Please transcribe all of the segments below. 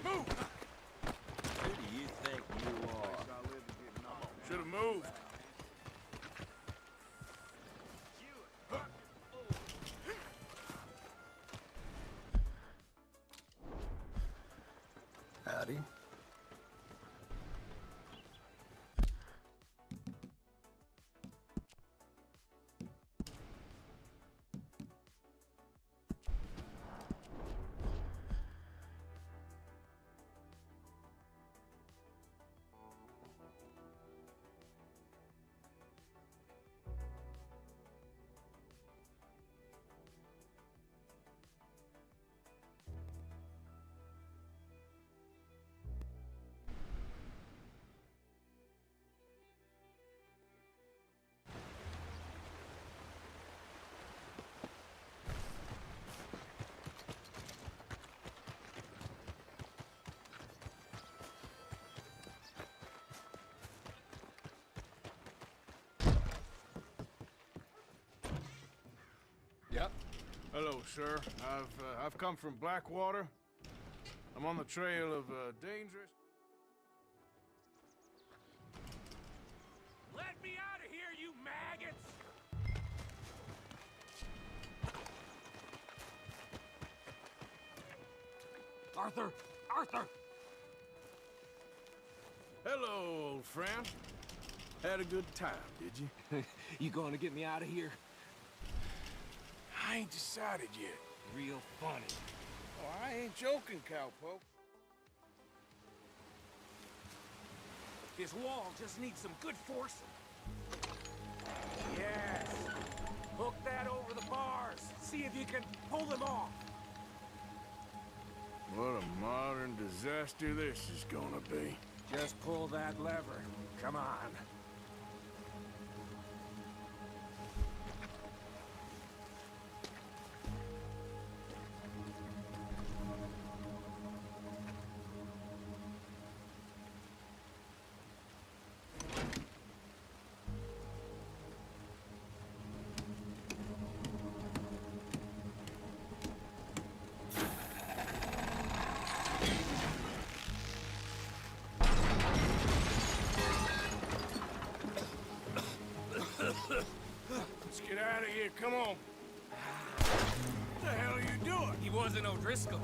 Move! Who do you think you are? Should have moved. Howdy. Yep. Hello, sir. I've come from Blackwater. I'm on the trail of dangerous... Let me out of here, you maggots! Arthur! Arthur! Hello, old friend. Had a good time, did you? You going to get me out of here? I ain't decided yet. Real funny. Oh, I ain't joking, cowpoke. This wall just needs some good forcing. Yes! Hook that over the bars. See if you can pull them off. What a modern disaster this is gonna be. Just pull that lever. Come on. Let's get out of here, come on. What the hell are you doing? He wasn't O'Driscoll.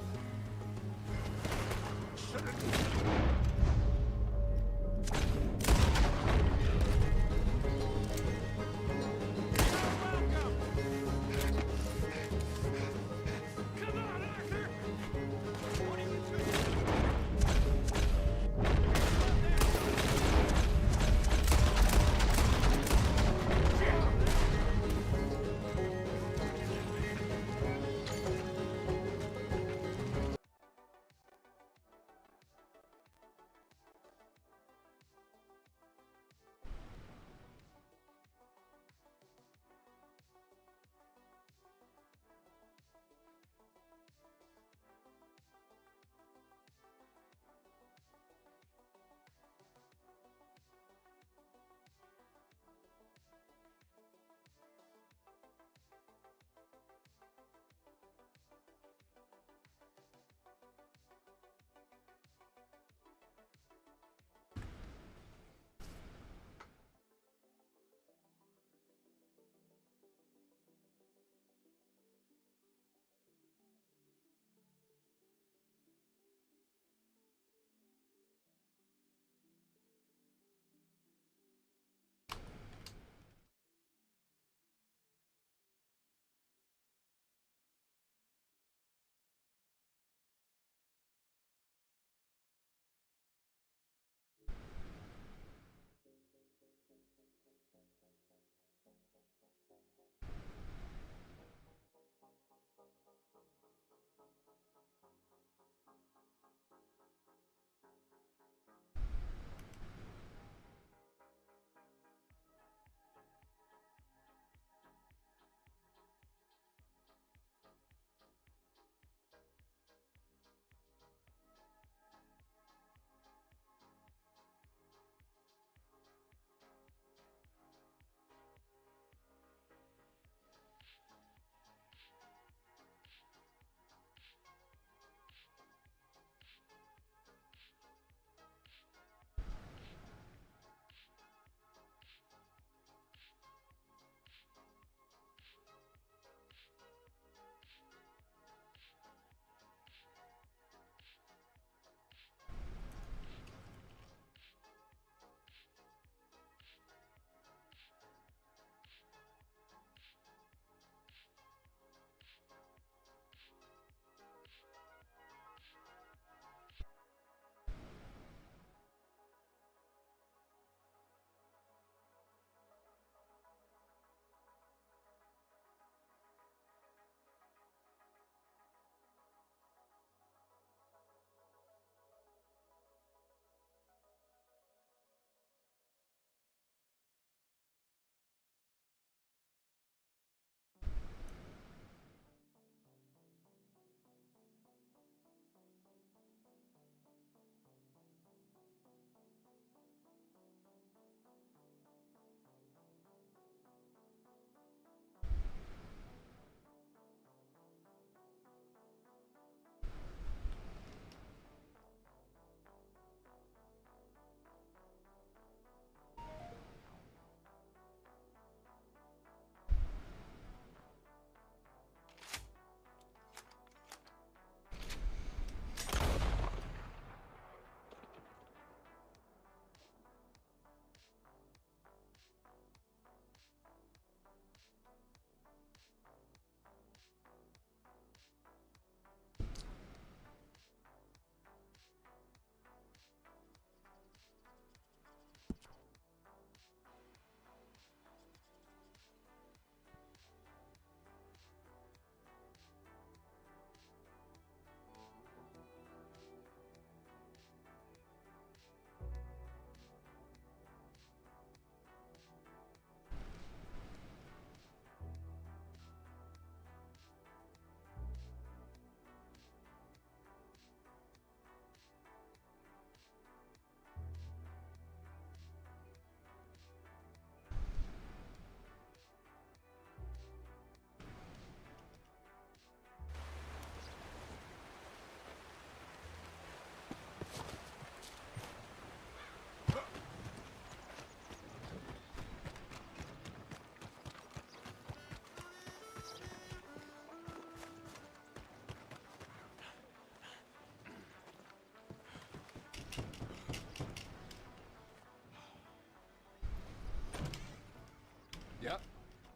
Yep.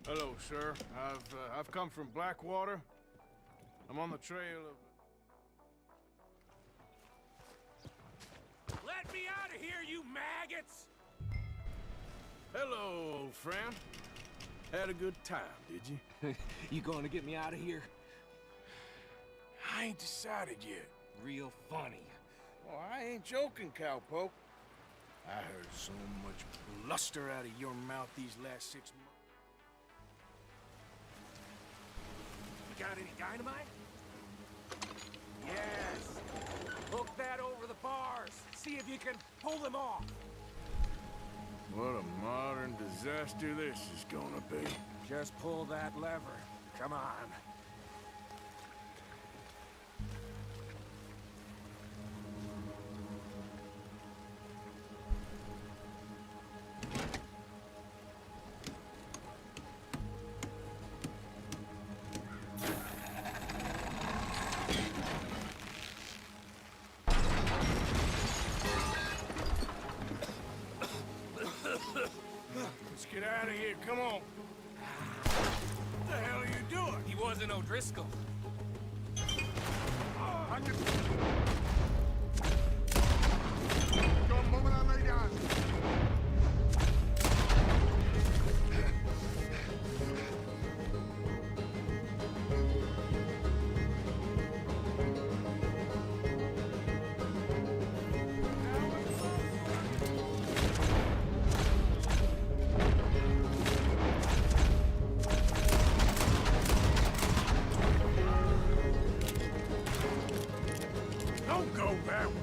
Hello, sir. I've come from Blackwater. I'm on the trail of... Let me out of here, you maggots! Hello, old friend. Had a good time, did you? You going to get me out of here? I ain't decided yet. Real funny. Oh, I ain't joking, cowpoke. I heard so much bluster out of your mouth these last 6 months. You got any dynamite? Yes. Hook that over the bars. See if you can pull them off. What a modern disaster this is gonna be. Just pull that lever. Come on. Let's get out of here, come on. What the hell are you doing? He wasn't O'Driscoll. I can... Don't go that way.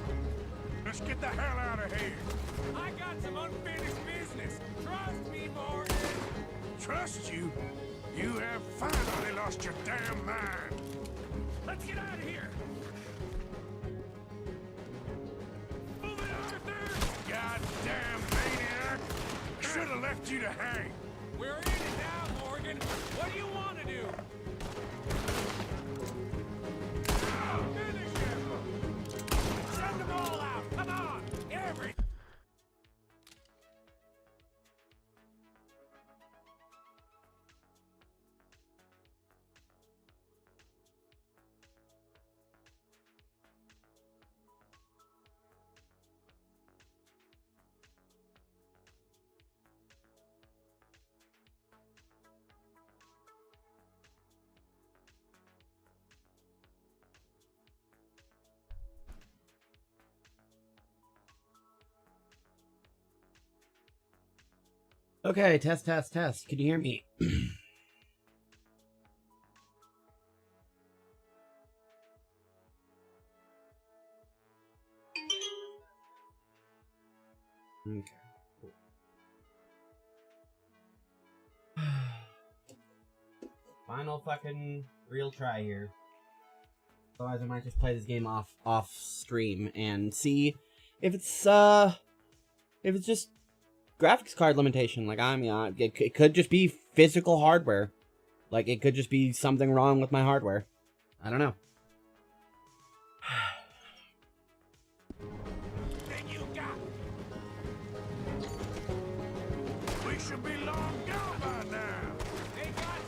Let's get the hell out of here. I got some unfinished business. Trust me, Morgan. Trust you? You have finally lost your damn mind. Let's get out of here. Move it, Arthur! Goddamn maniac! Should have left you to hang. We're in it now, Morgan. What do you want to do? Finish him! Send them all out! Come on! Every... Okay, test. Can you hear me? Okay, cool. Final fucking real try here. Otherwise, I might just play this game off stream and see if it's just graphics card limitation. Like, I mean, it could just be physical hardware. Like, it could just be something wrong with my hardware. I don't know. Then you got... We should be long gone by now. They got...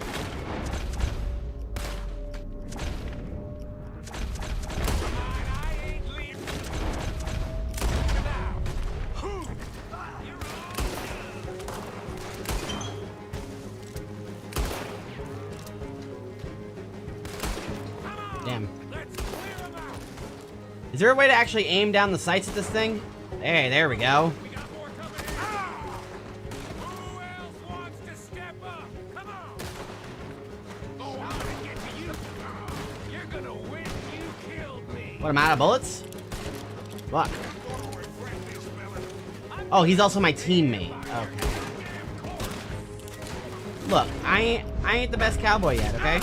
Come on, I ain't leaving. Now. You're all... Damn. Let's clear them out. Is there a way to actually aim down the sights at this thing? Hey, there we go. We got more coming in. Who else wants to step up? Come on. Oh, I'm gonna get to you. You're gonna win. You killed me. What, I'm out of bullets? Fuck. Oh, he's also my teammate. Okay. Look, I ain't the best cowboy yet, okay?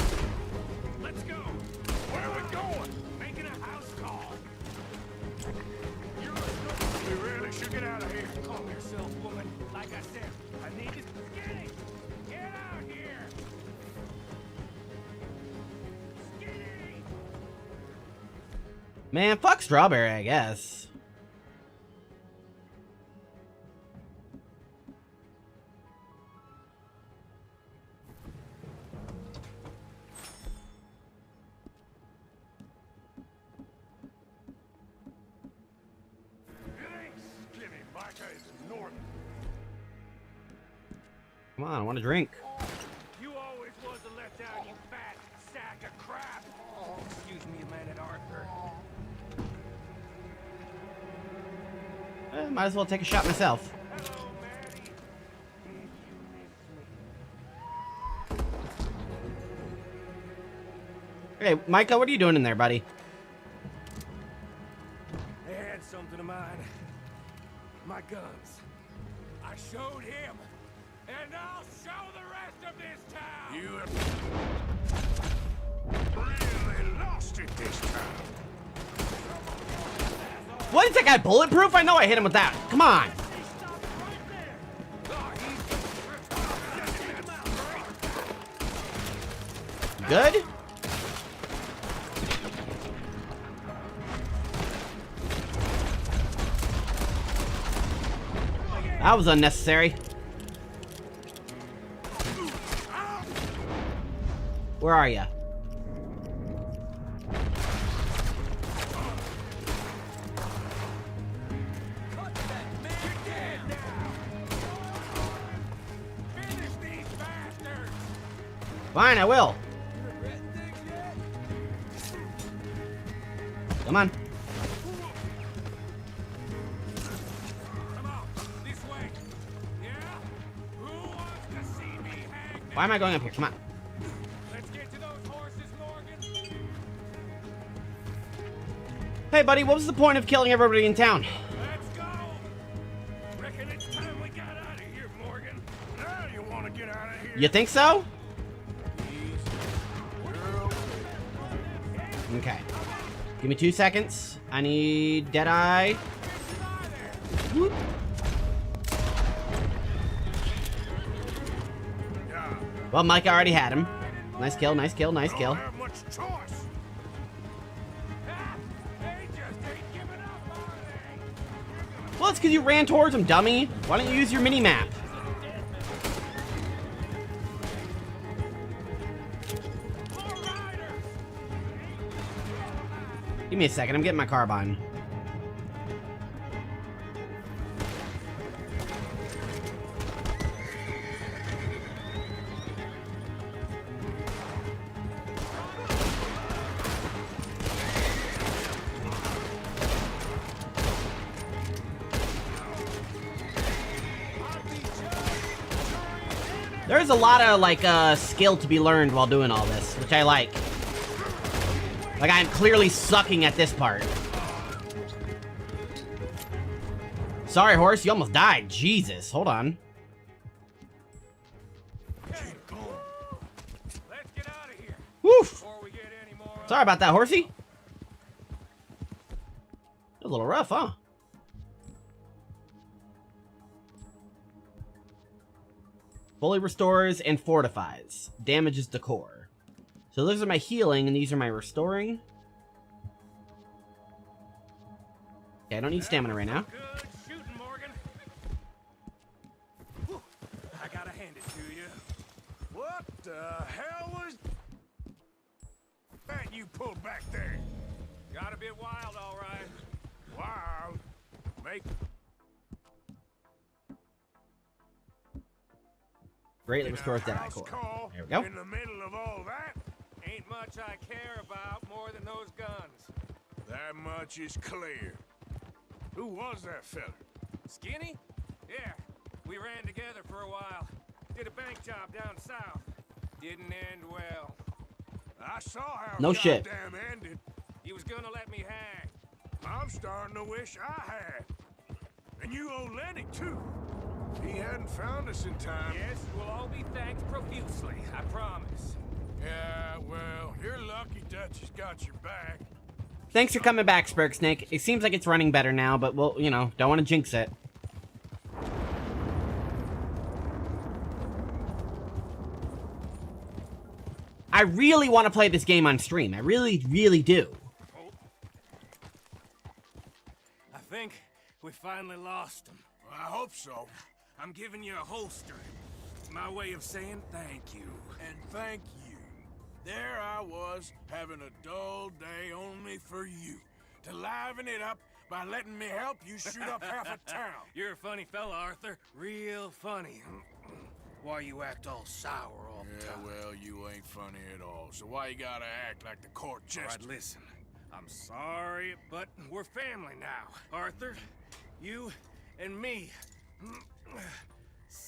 Let's go. Where are we going? Making a house call. We really should get out of here. Calm yourself, woman. Like I said, I need to... Skinny! Get out here! Skinny! Man, fuck Strawberry, I guess. Come on, I want a drink. You always was a letdown, you fat sack of crap. Excuse me a minute, Arthur. Might as well take a shot myself. Hello, Maddie. Hey, Micah, what are you doing in there, buddy? They had something of mine. My guns. I showed him. And I'll show the rest of this town. You have really lost it this time. What, is that guy bulletproof? I know I hit him with that. Come on. Good? That was unnecessary. Where are you? Fine, I will. Come on. Why am I going up here? Come on. Let's get to those horses, Morgan. Hey, buddy, what was the point of killing everybody in town? Let's go. Reckon it's time we got out of here, Morgan. Now you want to get out of here? You think so? Okay. Give me 2 seconds. I need Deadeye. Whoop. Well, Micah already had him. Nice kill, nice kill, nice kill. Don't have much choice. They just ain't giving up, are they? Well, it's because you ran towards him, dummy. Why don't you use your mini-map? More riders. Give me a second, I'm getting my carbine. There's a lot of, like, skill to be learned while doing all this, which I like. Like, I'm clearly sucking at this part. Sorry, horse, you almost died. Jesus, hold on. Let's get out of here Woof! before we get any more. Sorry about that, horsey. A little rough, huh? Fully restores and fortifies. Damages the core. So those are my healing, and these are my restoring. Okay, I don't need stamina right now. Good shooting, Morgan. Whew. I gotta hand it to you. What the hell was that you pulled back there? Got a bit wild, all right. Wild. Make Greatly restores Deadeye house core. call There we go. in the middle of all that? Ain't much I care about more than those guns. That much is clear. Who was that fella? Skinny? Yeah, we ran together for a while. Did a bank job down south. Didn't end well. I saw how No shit. goddamn ended. He was gonna let me hang. I'm starting to wish I had. And you owe Lenny, too. He hadn't found us in time. Yes, we'll all be thanked profusely, I promise. Yeah, well, you're lucky Dutch has got your back. Thanks for coming back, Spurk Snake. It seems like it's running better now, but we'll, you know, don't want to jinx it. I really want to play this game on stream. I really, really do. I think we finally lost him. I hope so. I'm giving you a holster. It's my way of saying thank you. And thank you. There I was, having a dull day only for you. To liven it up by letting me help you shoot up half a town. You're a funny fella, Arthur. Real funny. Why you act all sour all the Yeah, time? well, you ain't funny at all. So why you gotta act like the court All jester? right, listen. I'm sorry, but we're family now. Arthur, you and me.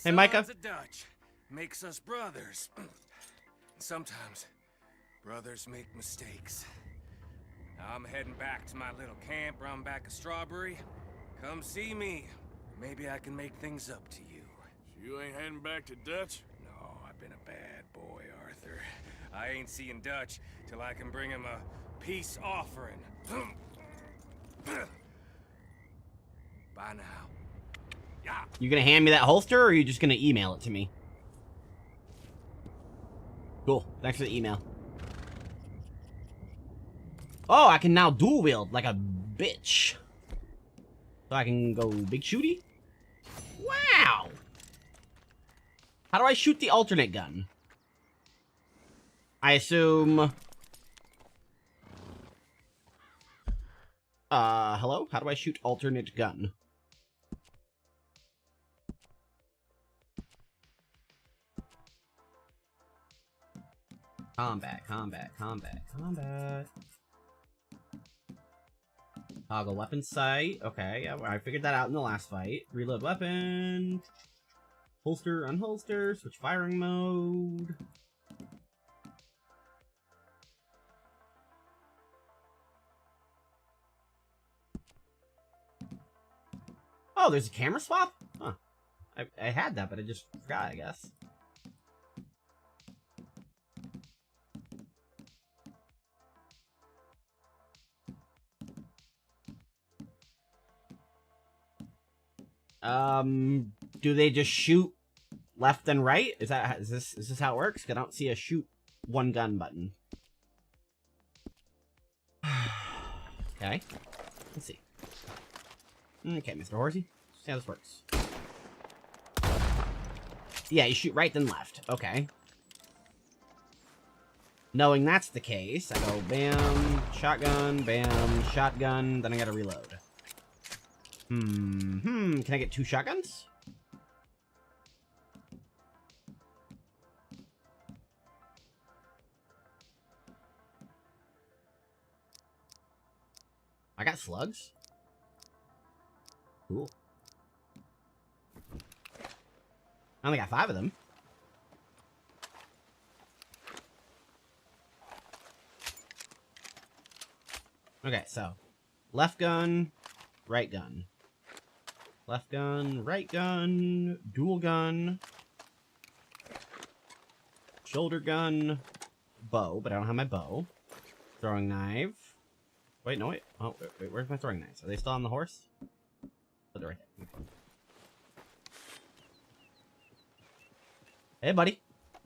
Hey, Micah. Sons of Dutch makes us brothers. Sometimes brothers make mistakes. I'm heading back to my little camp round back of Strawberry. Come see me. Maybe I can make things up to you. You ain't heading back to Dutch? No, I've been a bad boy, Arthur. I ain't seeing Dutch till I can bring him a peace offering. Bye now. Yeah. You gonna hand me that holster, or are you just gonna email it to me? Cool. Thanks for the email. Oh, I can now dual wield like a bitch. So I can go big shooty? Wow! How do I shoot the alternate gun? I assume... hello? How do I shoot alternate gun? Combat, combat, combat, combat. Toggle weapon sight. Okay, yeah, I figured that out in the last fight. Reload weapon. Holster, unholster. Switch firing mode. Oh, there's a camera swap? Huh. I had that, but I just forgot, I guess. Do they just shoot left and right? Is this how it works? I don't see a shoot one gun button. Okay. Let's see. Okay, Mr. Horsey. See how this works. Yeah, you shoot right then left. Okay. Knowing that's the case, I go bam, shotgun, then I gotta reload. Can I get 2 shotguns? I got slugs. Cool. I only got 5 of them. Okay, so left gun, right gun. Left gun, right gun, dual gun, shoulder gun, bow, but I don't have my bow. Throwing knife. Wait, no, wait. Oh, wait, where's my throwing knives? Are they still on the horse? Oh, they're right here. Hey, buddy.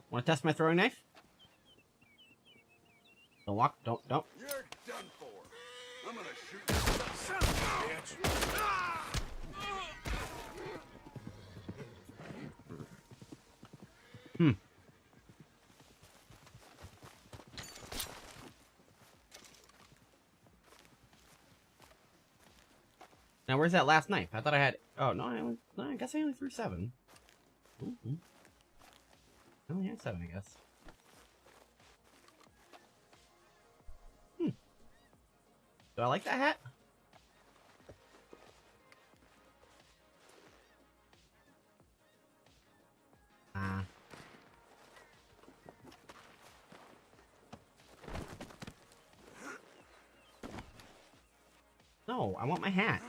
Want to test my throwing knife? Don't walk. Don't. You're done for. I'm gonna shoot you, son of a bitch. Now, where's that last knife? I thought I had... Oh, no, I guess I only threw 7. Ooh. I only had 7, I guess. Do I like that hat? No, I want my hat.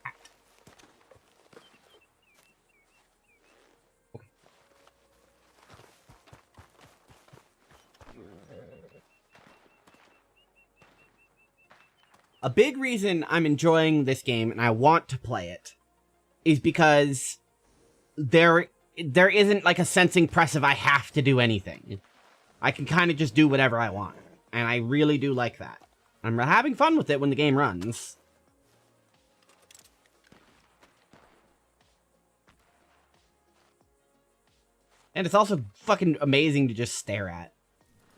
Okay. A big reason I'm enjoying this game and I want to play it is because there isn't like a sensing press of I have to do anything. I can kind of just do whatever I want. And I really do like that. I'm having fun with it when the game runs. And it's also fucking amazing to just stare at.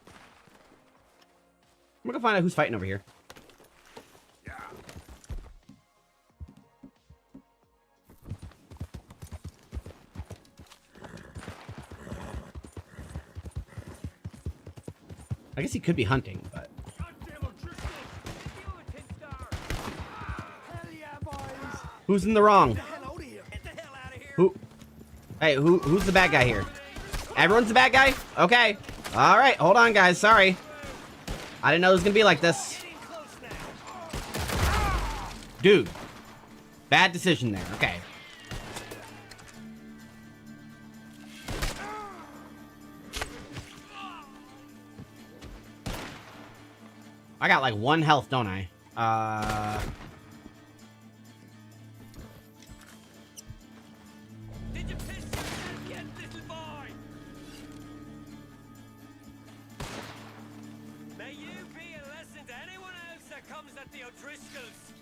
I'm gonna find out who's fighting over here. I guess he could be hunting, but... Who's in the wrong? Who? Hey, who's the bad guy here? Everyone's the bad guy? Okay. Alright, hold on, guys. Sorry. I didn't know it was gonna be like this. Dude. Bad decision there. Okay. I got like 1 health, don't I? Did you piss yourself yet, little boy? May you be a lesson to anyone else that comes at the O'Driscolls.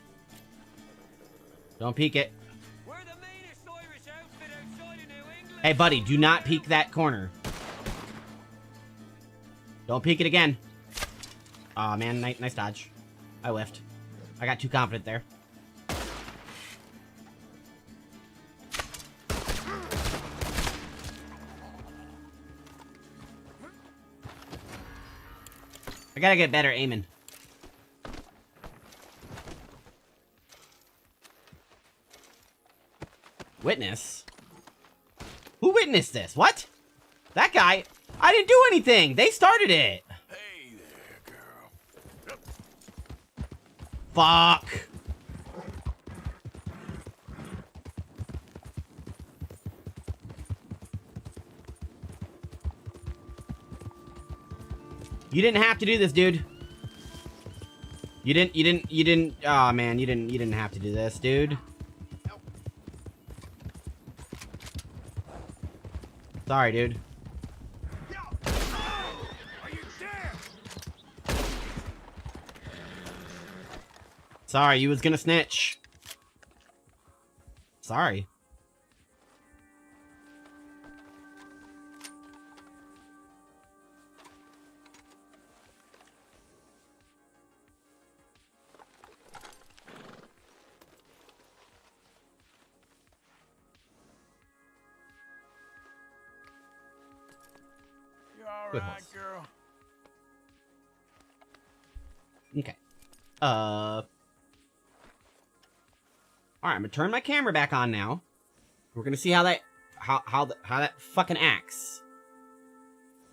Don't peek it. We're the meanest Irish outfit outside of New England. Hey, buddy, do not peek that corner. Don't peek it again. Aw, man, nice dodge. I whiffed. I got too confident there. I gotta get better aiming. Witness? Who witnessed this? What? That guy? I didn't do anything! They started it! Hey there, girl. Fuck! You didn't have to do this, dude. You didn't, aw, man, you didn't have to do this, dude. Sorry, dude. Are you dead? Sorry, you was gonna snitch. Sorry. You all Good right, horse. girl? Okay. Alright, I'm gonna turn my camera back on now. We're gonna see how that how that fucking acts.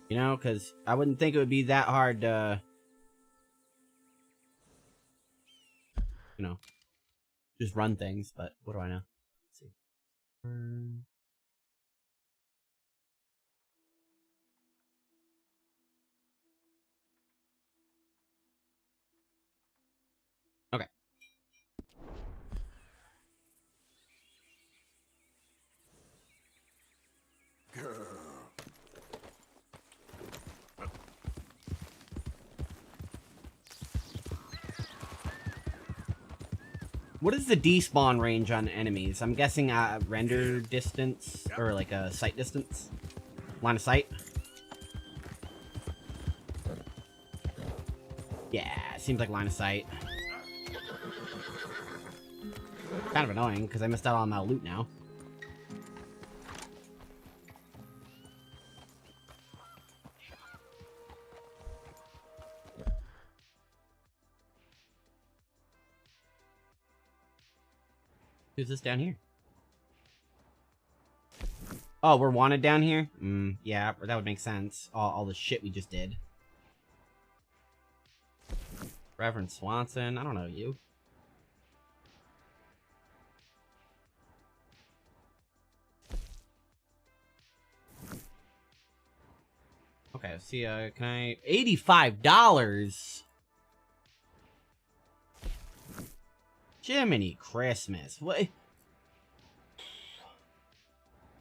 You know, because I wouldn't think it would be that hard to, you know, just run things, but what do I know? Let's see. Okay. Girl. What is the despawn range on enemies? I'm guessing render distance, or like a sight distance? Line of sight? Yeah, seems like line of sight. Kind of annoying, because I missed out on my loot now. Who's this down here? Oh, we're wanted down here? Yeah, that would make sense. All the shit we just did. Reverend Swanson, I don't know you. Okay, let's see, can I... $85! Jiminy Christmas. What?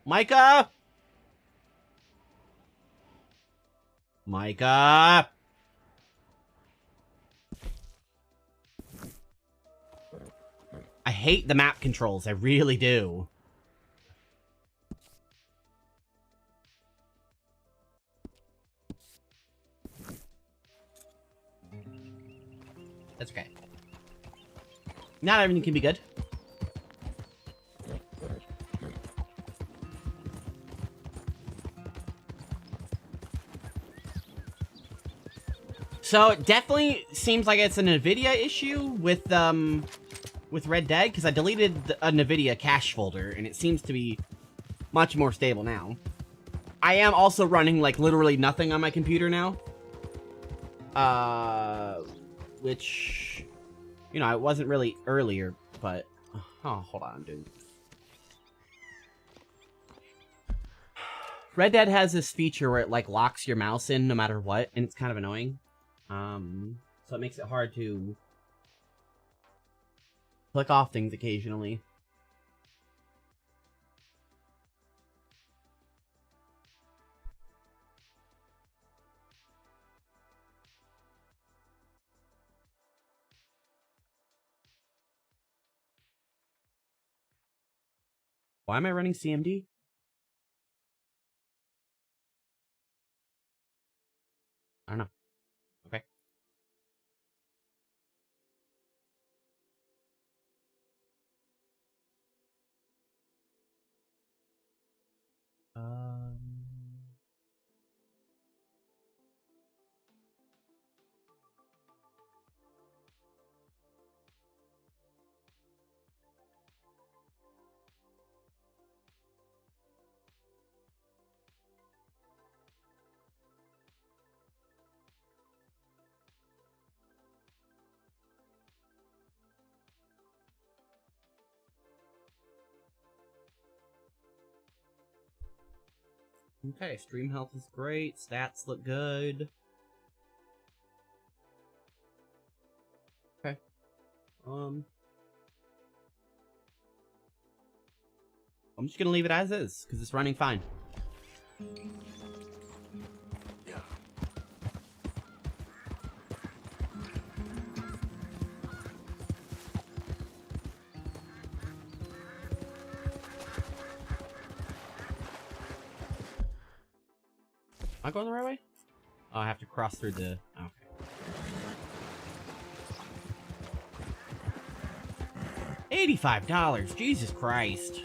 Micah? Micah? I hate the map controls. I really do. That's okay. Not everything can be good. So it definitely seems like it's an NVIDIA issue with Red Dead, because I deleted a NVIDIA cache folder, and it seems to be much more stable now. I am also running, like, literally nothing on my computer now. Which, you know, it wasn't really earlier, but... Oh, hold on, dude. Red Dead has this feature where it, like, locks your mouse in no matter what, and it's kind of annoying. So it makes it hard to click off things occasionally. Why am I running CMD? I don't know. Okay. Okay, stream health is great. Stats look good. Okay. I'm just gonna leave it as is, because it's running fine. Am I going the right way? Oh, I have to cross through the... Okay. $85! Jesus Christ.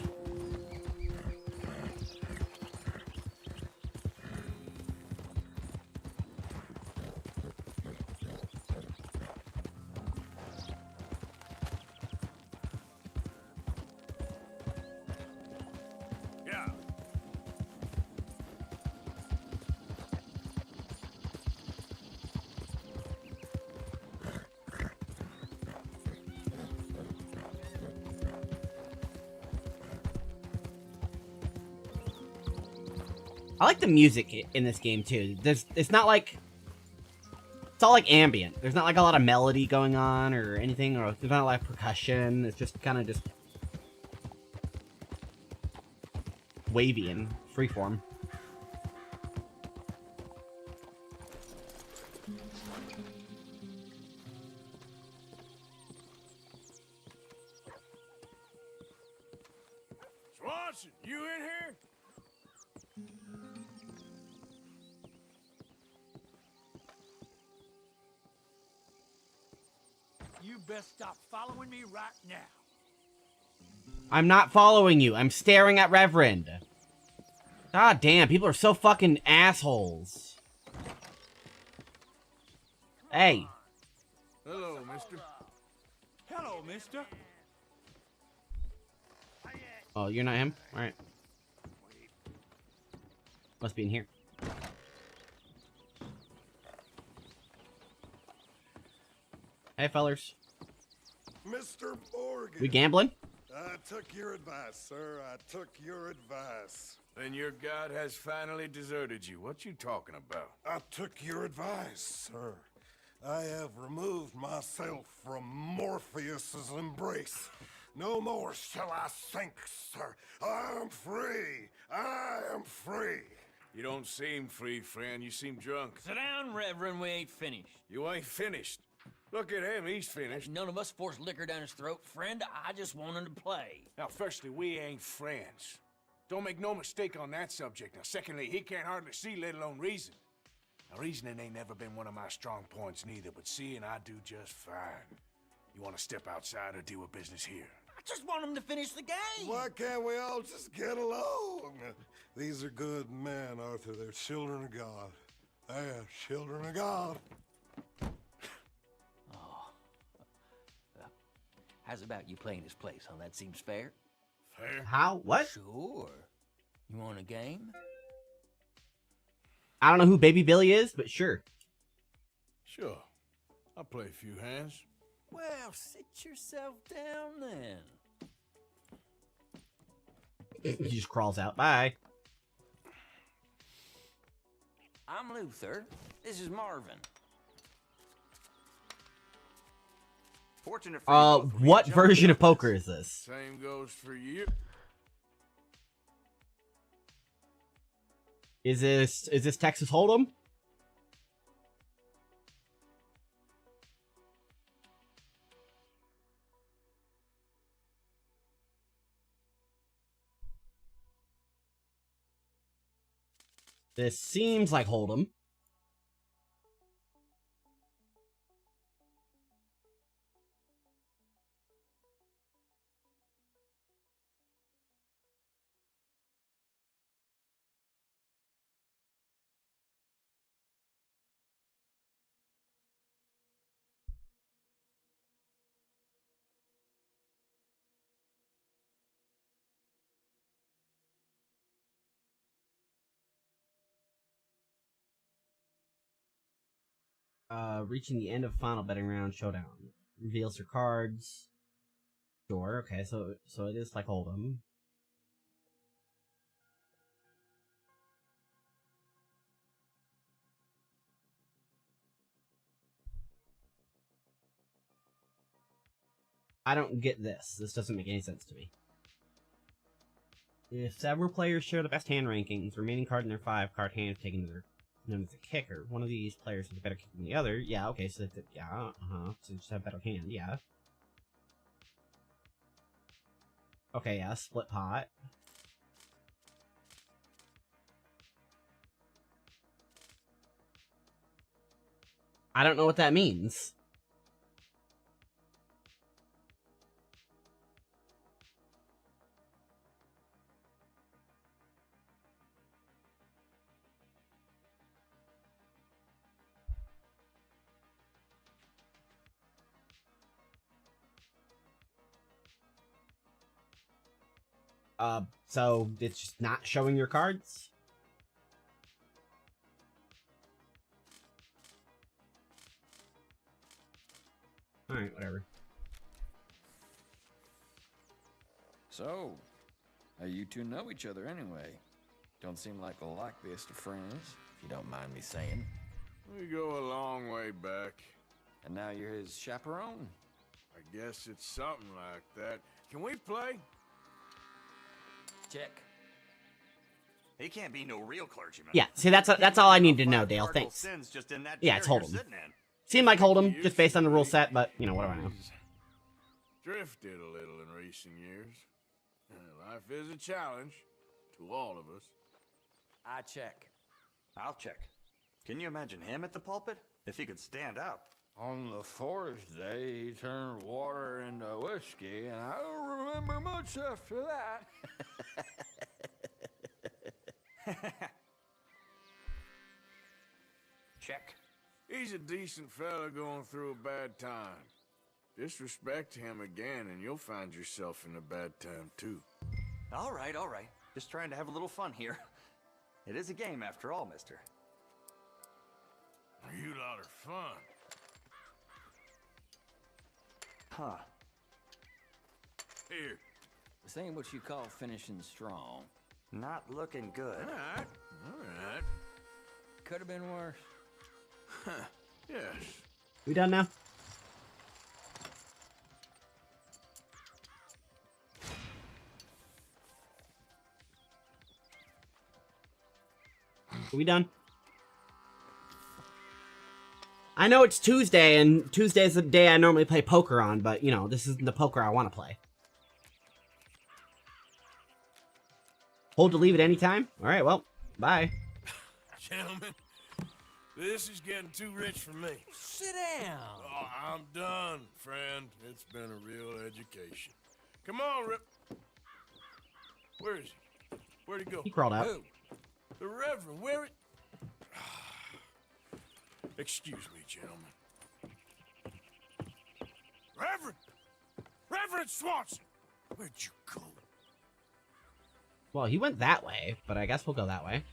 I like the music in this game too. It's not like, it's all like ambient. There's not like a lot of melody going on or anything, or there's not a lot of percussion. It's just kind of just wavy and freeform. Swanson, you in here? You best stop following me right now. I'm not following you. I'm staring at Reverend. God damn, people are so fucking assholes. Hey. Hello, mister. Hello, mister. Oh, you're not him? Alright. Must be in here. Hey, fellers. Mr. Morgan. We gambling? I took your advice, sir. I took your advice. Then your god has finally deserted you. What you talking about? I took your advice, sir. I have removed myself from Morpheus's embrace. No more shall I sink, sir. I am free. I am free. You don't seem free, friend. You seem drunk. Sit down, Reverend. We ain't finished. You ain't finished. Look at him. He's finished. None of us forced liquor down his throat. Friend, I just want him to play. Now, firstly, we ain't friends. Don't make no mistake on that subject. Now, secondly, he can't hardly see, let alone reason. Now, reasoning ain't never been one of my strong points neither, but seeing I do just fine. You want to step outside or deal with business here? I just want him to finish the game. Why can't we all just get along? These are good men, Arthur. They're children of God. They're children of God. How's about you playing his place, huh? That seems fair? Fair? How? What? Sure. You want a game? I don't know who Baby Billy is, but sure. Sure. I'll play a few hands. Well, sit yourself down then. He just crawls out. Bye. I'm Luther. This is Marvin. Fortunate for you both, we What jumped version on of poker this. is this? Same goes for you. Is this Texas Hold'em? This seems like Hold'em. Reaching the end of final betting round showdown. Reveals your cards. Sure, okay, so it is like Hold'em. I don't get this. This doesn't make any sense to me. If several players share the best hand rankings, remaining card in their 5-card hand is taken to their known as a kicker. One of these players has a better kick than the other. Yeah, okay, so yeah, so just have a better hand, yeah. Okay, yeah, split pot. I don't know what that means. So it's just not showing your cards? Alright, whatever. So, how you two know each other anyway? Don't seem like the likeliest of friends, if you don't mind me saying. We go a long way back. And now you're his chaperone? I guess it's something like that. Can we play? Check. He can't be no real clergyman. Yeah, see, that's all I need to know, Dale. Cardinal Thanks. sins just in that Yeah, it's chair you're Hold'em. sitting in. Seemed like Hold'em, just based on the rule set, but, you know, what do I know? Drifted a little in recent years. Life is a challenge to all of us. I check. I'll check. Can you imagine him at the pulpit? If he could stand up. On the fourth day, he turned water into whiskey, and I don't remember much after that. Check. He's a decent fella going through a bad time. Disrespect him again, and you'll find yourself in a bad time, too. All right, all right. Just trying to have a little fun here. It is a game after all, mister. You lot are fun. Huh. Here. This ain't what you call finishing strong. Not looking good. All right. Could have been worse. Yes. We done now? Are we done? I know it's Tuesday, and Tuesday's the day I normally play poker on, but, you know, this isn't the poker I want to play. Hold to leave at any time? Alright, well, bye. Gentlemen, this is getting too rich for me. Sit down. Oh, I'm done, friend. It's been a real education. Come on, Rip. Where is he? Where'd he go? He crawled out. Who? The Reverend, where it... Excuse me, gentlemen. Reverend! Reverend Swanson! Where'd you go? Well, he went that way, but I guess we'll go that way.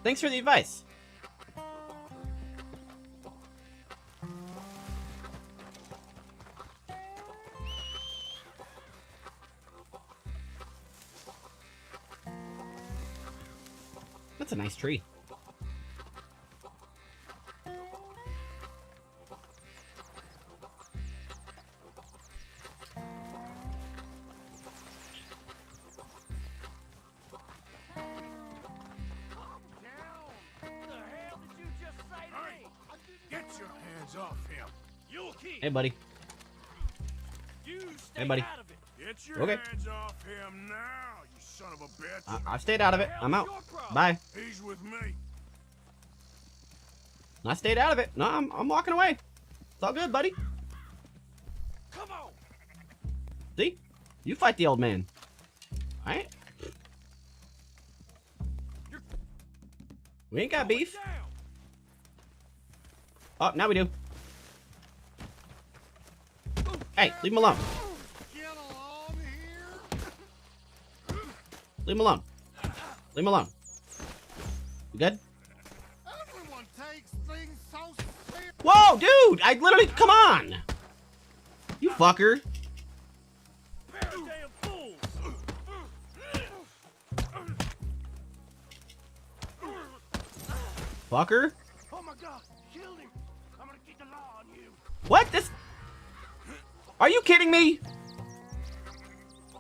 Thanks for the advice. That's a nice tree. Get your hands off him. Hey, buddy. Hey, buddy. Get your Okay. hands off him now, you son of a bitch. I've stayed out of it. I'm out. Bye. He's with me. I stayed out of it. No, I'm walking away. It's all good, buddy. Come on. See? You fight the old man. Alright? We ain't got beef. Oh, now we do. Hey, leave him alone. Get along here. Leave him alone. Leave him alone. You good? Everyone takes things so serious. Whoa, dude! I literally... Come on! You fucker. Fucker? Oh my God, killed him. I'm gonna keep the law on you. What? This... Are you kidding me?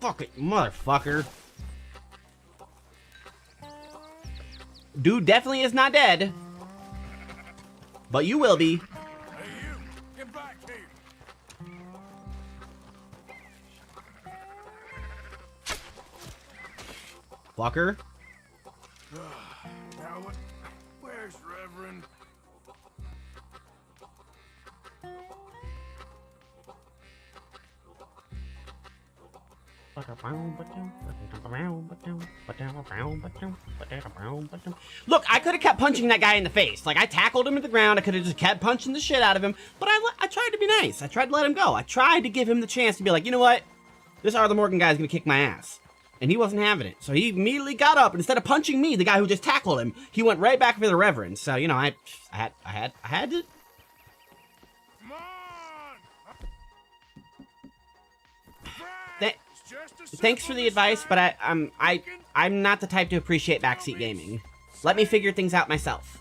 Fuck it, motherfucker. Dude definitely is not dead. But you will be. Hey you, get back here. Fucker. Now what? Where's Reverend? Look, I could have kept punching that guy in the face. Like, I tackled him to the ground. I could have just kept punching the shit out of him. But I tried to be nice. I tried to let him go. I tried to give him the chance to be like, you know what? This Arthur Morgan guy's gonna kick my ass. And he wasn't having it. So he immediately got up, and instead of punching me, the guy who just tackled him, he went right back for the Reverend. So, you know, I had to... Come on! Th- It's just a Thanks for the advice, but I'm not the type to appreciate backseat gaming. Let me figure things out myself.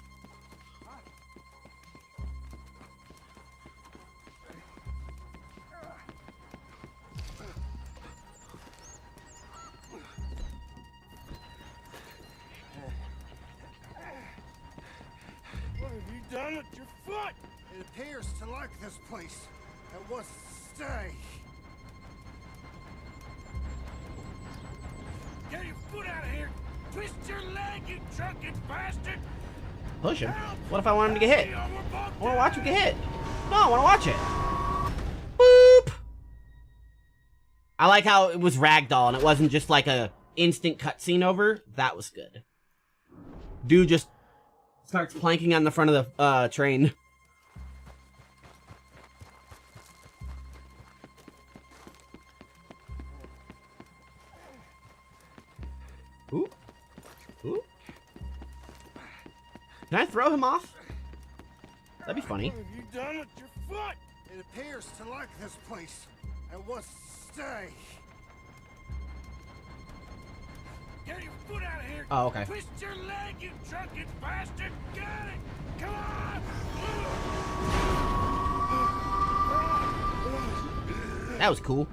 What have you done with your foot? It appears to like this place and wants to stay. Get your foot out of here! Twist your leg, you drunken bastard! Push him. What if I want him to get hit? I want to watch him get hit. No, I want to watch it. Boop. I like how it was ragdoll and it wasn't just like a instant cutscene over. That was good. Dude just starts planking on the front of the train. Ooh. Ooh. Can I throw him off? That'd be funny. What have you done with your foot? It appears to like this place and wants to stay. Get your foot out of here! Oh, okay. Twist your leg, you drunken bastard! Get it! Come on! That was cool.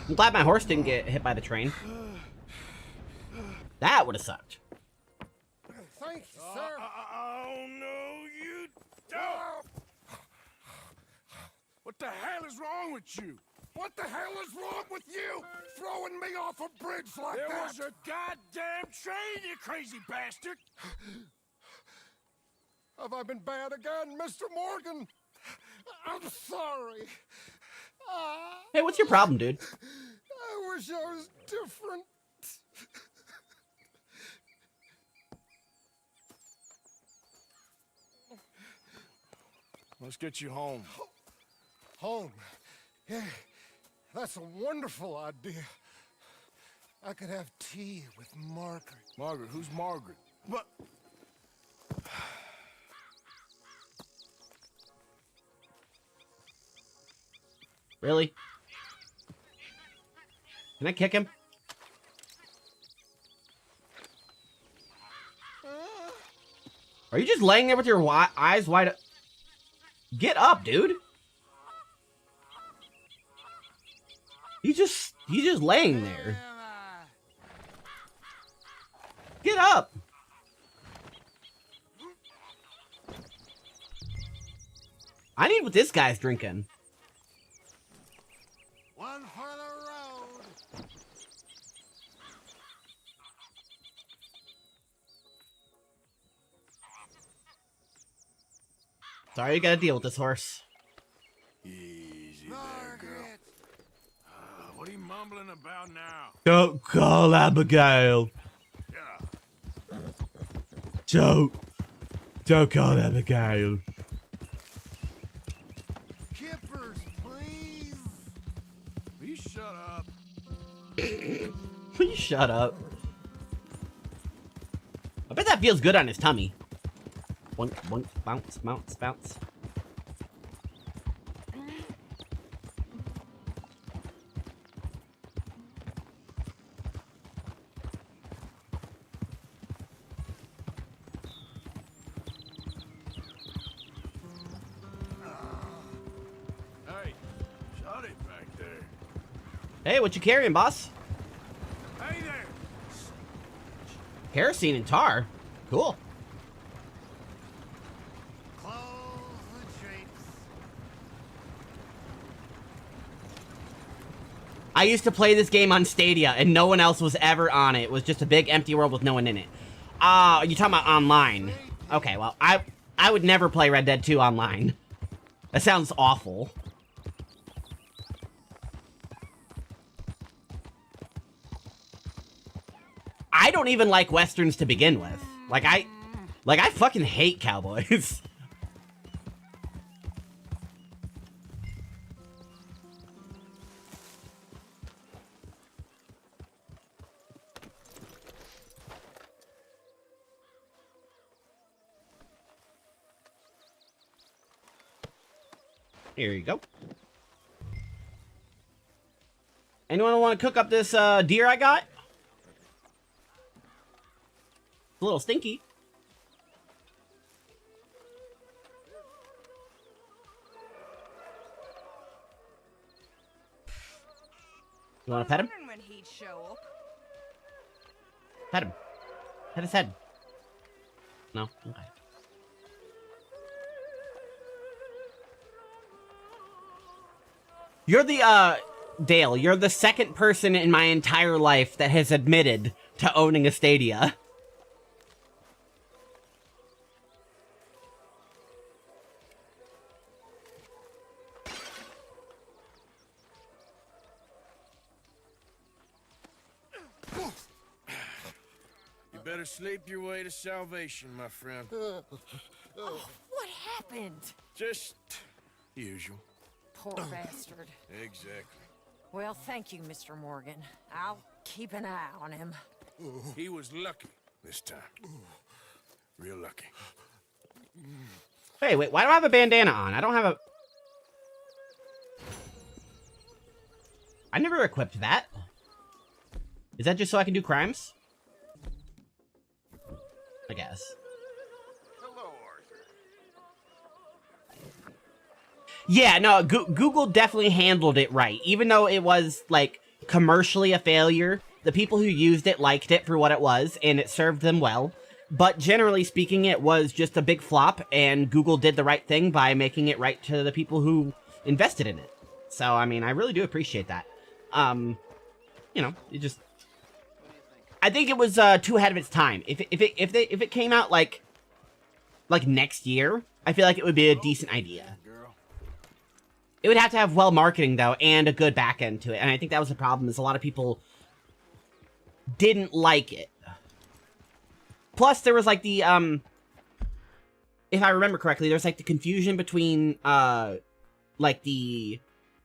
I'm glad my horse didn't get hit by the train. That would have sucked. Thank you, sir. Oh no, you don't! What the hell is wrong with you? What the hell is wrong with you? Throwing me off a bridge like There that? was a goddamn train, you crazy bastard! Have I been bad again, Mr. Morgan? I'm sorry. Hey, what's your problem, dude? I wish I was different. Let's get you home. Home. Yeah, that's a wonderful idea. I could have tea with Margaret. Margaret? Who's Margaret? What? Really? Can I kick him? Are you just laying there with your eyes wide? Get up, dude. He's just laying there. Get up. I need what this guy's drinking. One for the road. Sorry, you gotta deal with this horse. Easy there, girl. What are you mumbling about now? Don't call Abigail. Yeah. Don't call Abigail. Kippers, please. Will you shut up? Please shut up. I bet that feels good on his tummy. One, bounce, bounce, bounce. Hey, shut it back there. Hey, what you carrying, boss? Hey there! Kerosene and tar. Cool. Close the drapes. I used to play this game on Stadia, and no one else was ever on it. It was just a big empty world with no one in it. You're talking about online. Okay, well, I would never play Red Dead 2 online. That sounds awful. I don't even like Westerns to begin with. Like, I fucking hate cowboys. Here you go. Anyone want to cook up this deer I got? It's a little stinky. You want to pet him? When he'd show up. Pet him. Pet his head. No? Okay. You're the, Dale, you're the second person in my entire life that has admitted to owning a Stadia. You better sleep your way to salvation, my friend. Oh, what happened? Just usual. Poor bastard. Exactly. Well, thank you, Mr. Morgan. I'll keep an eye on him. He was lucky this time. Real lucky. Hey, wait, why do I have a bandana on? I don't have a... I never equipped that. Is that just so I can do crimes? I guess. Hello, Arthur. Yeah, no, Google definitely handled it right. Even though it was, like, commercially a failure, the people who used it liked it for what it was, and it served them well. But generally speaking, it was just a big flop, and Google did the right thing by making it right to the people who invested in it. So, I mean, I really do appreciate that. You know, it just... I think it was too ahead of its time. If it came out like next year, I feel like it would be a decent idea. It would have to have well marketing though, and a good back end to it. And I think that was the problem, is a lot of people didn't like it. Plus, there was like the if I remember correctly, there's like the confusion between like the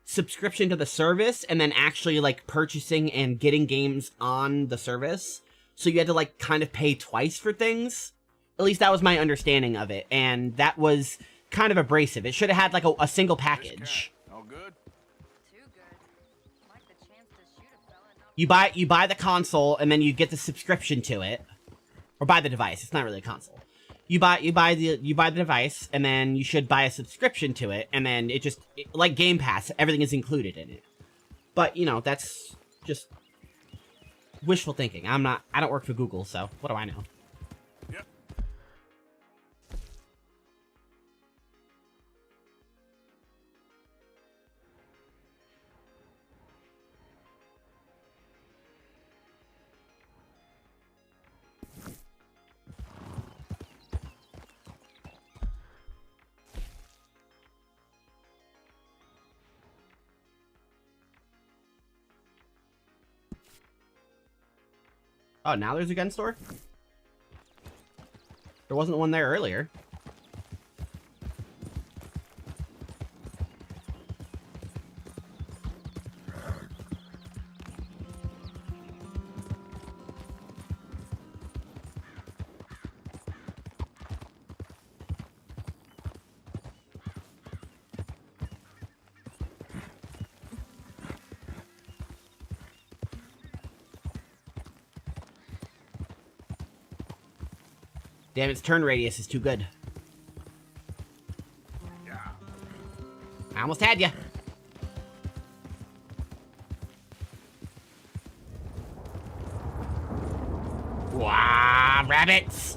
subscription to the service and then actually like purchasing and getting games on the service. So you had to like kind of pay twice for things. At least that was my understanding of it, and that was kind of abrasive. It should have had like a single package. All good? Too good. Like the chance to shoot a fella. You buy the console and then you get the subscription to it, or buy the device. It's not really a console. You buy the device and then you should buy a subscription to it, and then like Game Pass, everything is included in it. But you know, that's just wishful thinking. I don't work for Google, so what do I know? Yep. Oh, now there's a gun store? There wasn't one there earlier. Damn, its turn radius is too good. Yeah. I almost had you. Wow, rabbits!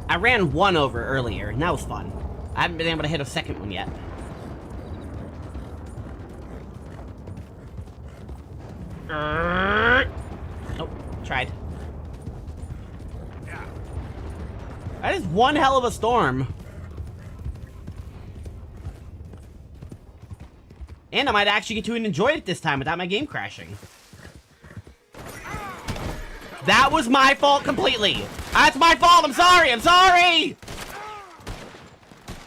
I ran one over earlier, and that was fun. I haven't been able to hit a second one yet. Oh, tried. Yeah. That is one hell of a storm. And I might actually get to enjoy it this time without my game crashing. That was my fault completely. That's my fault. I'm sorry. I'm sorry.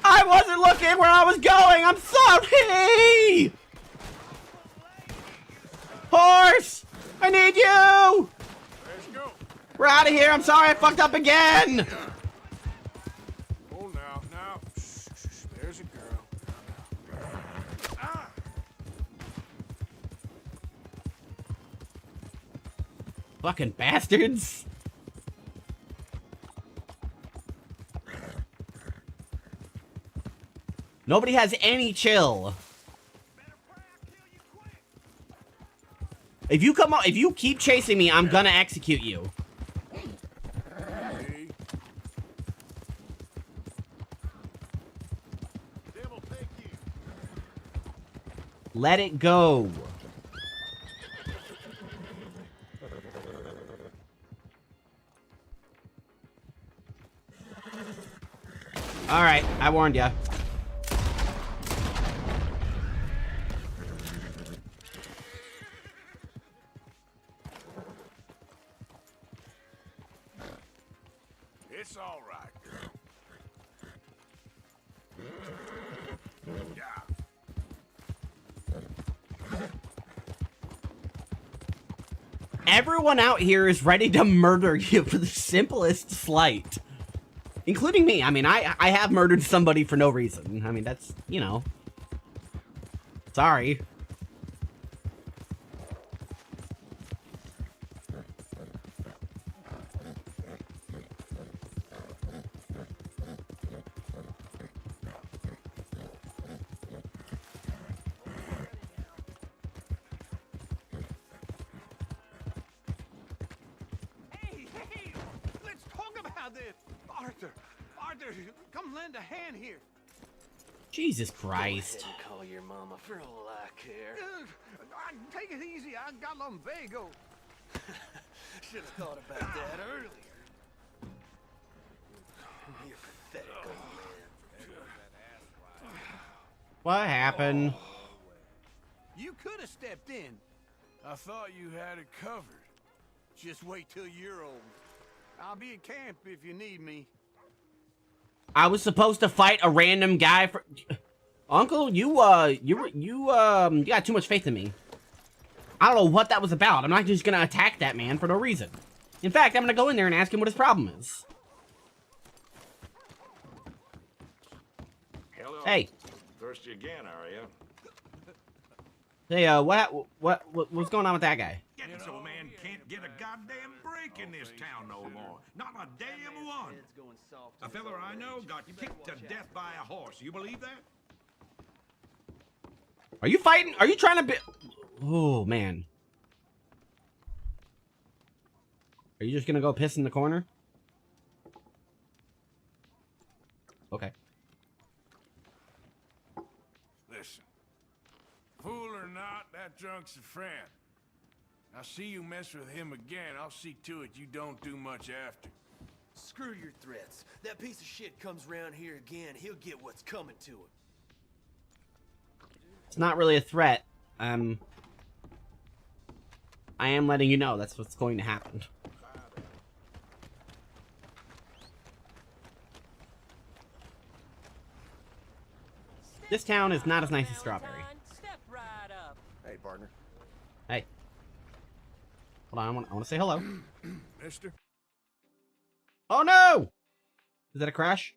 I wasn't looking where I was going. I'm sorry. Horse! I need you! Let's go. We're out of here. I'm sorry I fucked up again. Oh, now. Shh. There's a girl. Ah! Fucking bastards. Nobody has any chill. If you keep chasing me, I'm gonna execute you. Hey. Devil take you. Let it go. All right, I warned ya. It's all right, girl. Yeah. Everyone out here is ready to murder you for the simplest slight. Including me. I mean, I have murdered somebody for no reason. I mean, that's, you know. Sorry. Hey, let's talk about this. Arthur, come lend a hand here. Jesus Christ. Go ahead and call your mama for all I care. Take it easy, I got lumbago. Should have thought about that earlier. You pathetic old man. What happened? You could have stepped in. I thought you had it covered. Just wait till you're old. I'll be at camp if you need me. I was supposed to fight a random guy for... Uncle, you got too much faith in me. I don't know what that was about. I'm not just gonna attack that man for no reason. In fact, I'm gonna go in there and ask him what his problem is. Hello. Hey. Thirsty again, are you? Hey, what's going on with that guy? Getting so a man can't get a goddamn break in this town no more. Not a damn one. A fella I know got kicked to death by a horse. You believe that? Are you fighting? Are you trying to be... Oh, man. Are you just gonna go piss in the corner? Okay. Listen. Fool or not, that drunk's a friend. I'll see you mess with him again. I'll see to it you don't do much after. Screw your threats. That piece of shit comes round here again, he'll get what's coming to him. It's not really a threat. I am letting you know that's what's going to happen. This town is not as nice as Strawberry. Step right up. Hey, partner. Hey. Hold on, I want to say hello. Mister? Oh no! Is that a crash?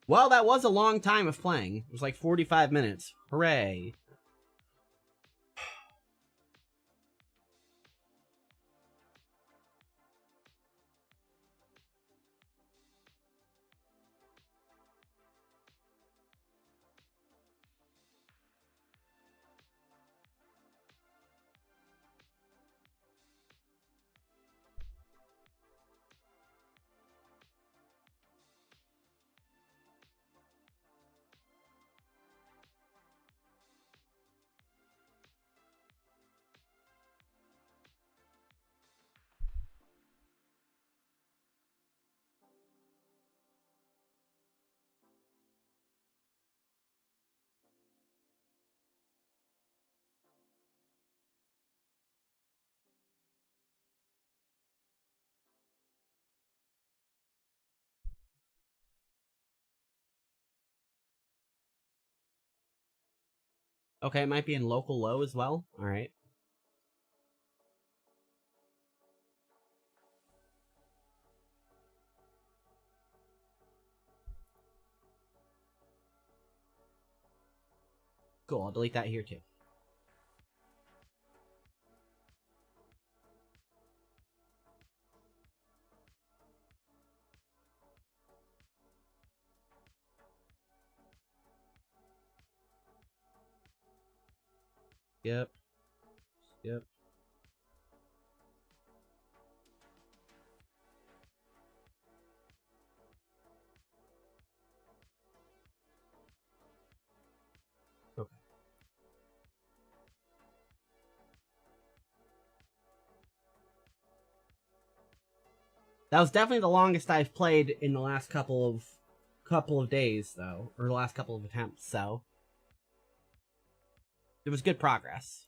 Well, that was a long time of playing. It was like 45 minutes. Hooray. Okay, it might be in local low as well. Alright. Cool, I'll delete that here too. Yep. Yep. Okay. That was definitely the longest I've played in the last couple of days, though, or the last couple of attempts. So it was good progress.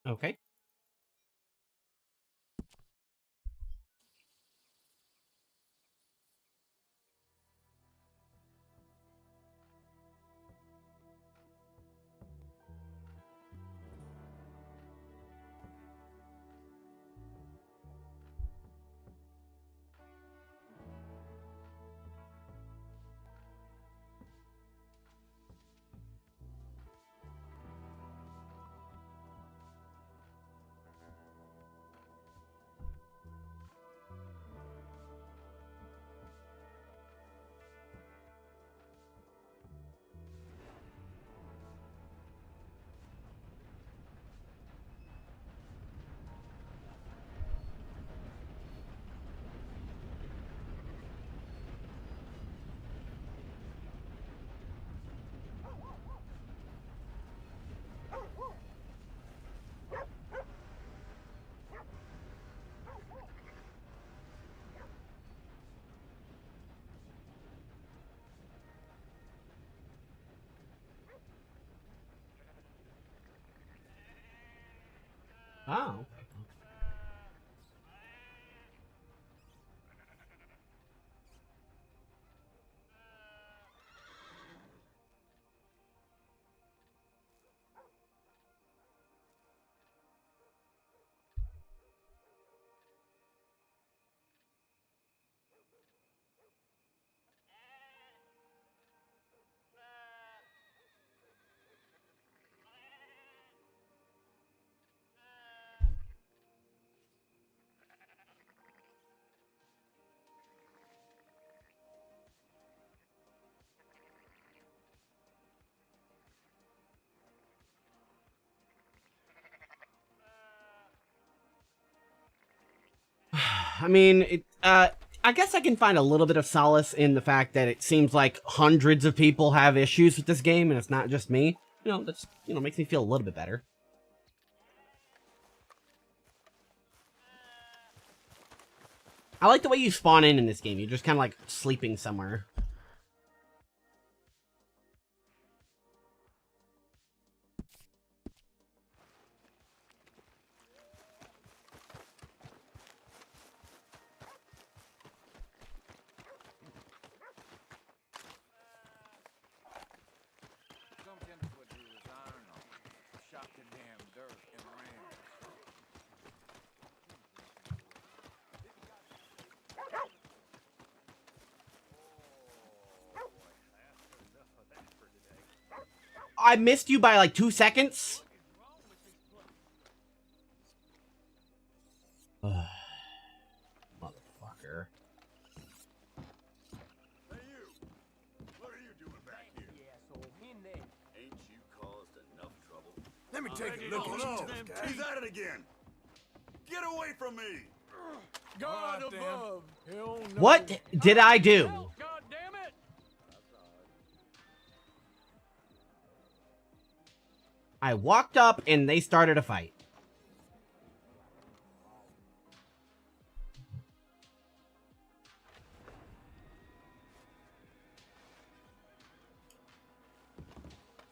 Okay. Oh. I mean, I guess I can find a little bit of solace in the fact that it seems like hundreds of people have issues with this game, and it's not just me. You know, that's, you know, makes me feel a little bit better. I like the way you spawn in this game. You're just kind of like sleeping somewhere. I missed you by like 2 seconds. Motherfucker. Hey, you. What are you doing back here? Ain't you caused enough trouble? Let me take a look at no. you, guy. He's at it again. Get away from me. God above. Hell no. What did I do? God damn it. I walked up and they started a fight.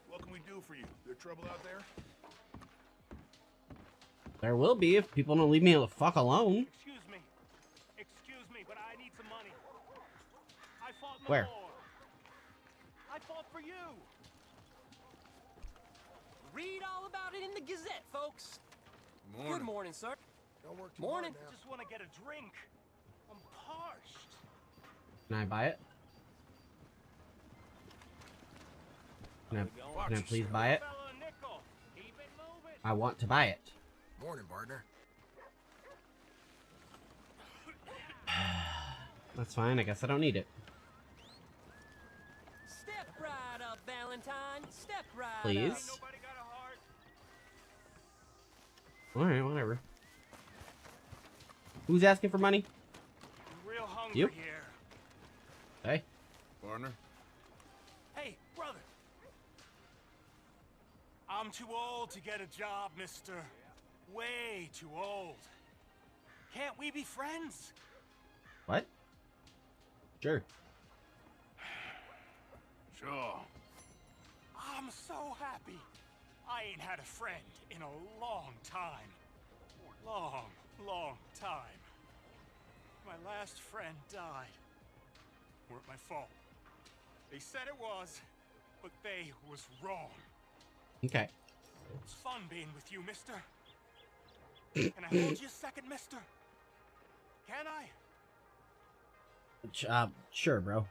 What can we do for you? There trouble out there? There will be if people don't leave me the fuck alone. Excuse me, but I need some money. I fought in the Where? war. I fought for you. Read all about it in the Gazette, folks. Morning. Good morning, sir. Don't work too Morning. hard I now. just want to get a drink. I'm parched. Can I buy it? Can I please buy it? Fella, a nickel. Keep it moving. I want to buy it. Morning, partner. That's fine. I guess I don't need it. Step right up, Valentine. Step right up. Please. Nobody got a heart. Alright, whatever. Who's asking for money? I'm real hungry You? here. Hey. Partner. Hey, brother. I'm too old to get a job, mister. Way too old. Can't we be friends? What? Sure. Sure. I'm so happy. I ain't had a friend in a long time. Long time. My last friend died. Weren't my fault. They said it was, but they was wrong. Okay. It's fun being with you, mister. Can I hold you a second, mister? Can I? Sure, bro.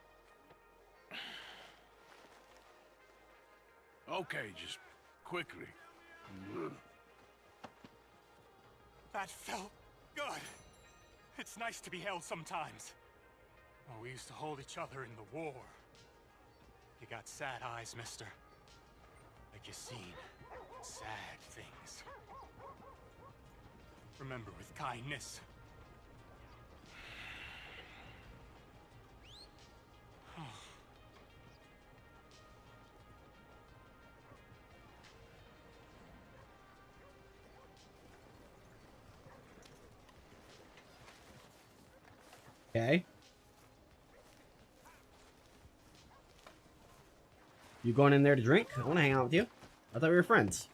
Okay, just quickly. That felt good. It's nice to be held sometimes. Oh, we used to hold each other in the war. You got sad eyes, mister. Like you seen sad things. Remember with kindness. Okay. You going in there to drink? I want to hang out with you. I thought we were friends.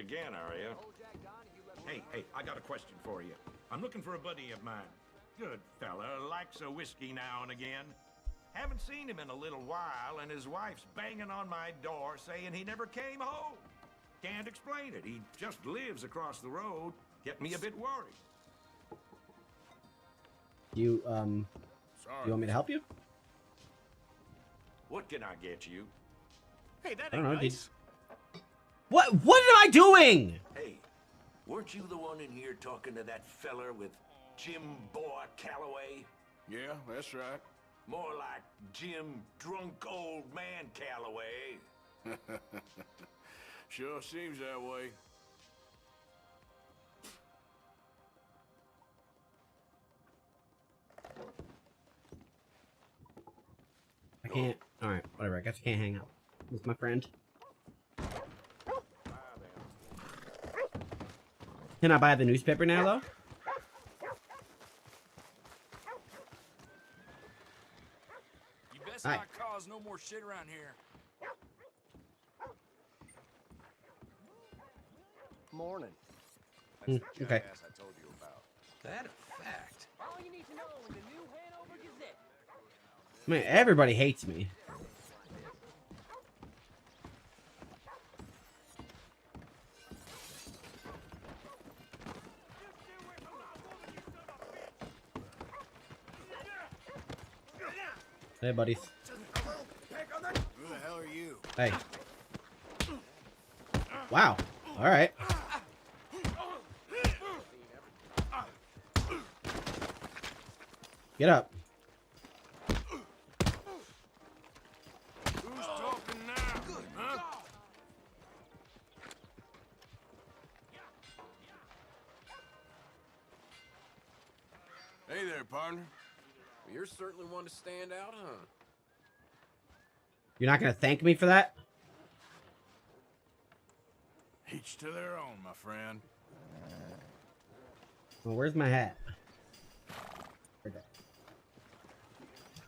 again, are you? Hey, I got a question for you. I'm looking for a buddy of mine. Good fella, likes a whiskey now and again. Haven't seen him in a little while, and his wife's banging on my door saying he never came home. Can't explain it. He just lives across the road. Get me a bit worried. You want me to help you? What can I get you? Hey, that I ain't don't know, nice. What am I doing? Hey, weren't you the one in here talking to that feller with Jim Boy Calloway? Yeah, that's right. More like Jim Drunk Old Man Calloway. Sure seems that way. I can't. Alright, whatever. I guess I can't hang out with my friend. Can I buy the newspaper now, though? You best Hi. not cause no more shit around here. Morning. Okay. I told you about. That a fact. All you need to know in the new Hanover Gazette. I mean, everybody hates me. Hey, buddies. Who the hell are you? Hey. Wow. All right. Get up. Who's talking now? Huh? Hey there, partner. You're certainly one to stand out, huh? You're not gonna thank me for that? Each to their own, my friend. Well, where's my hat?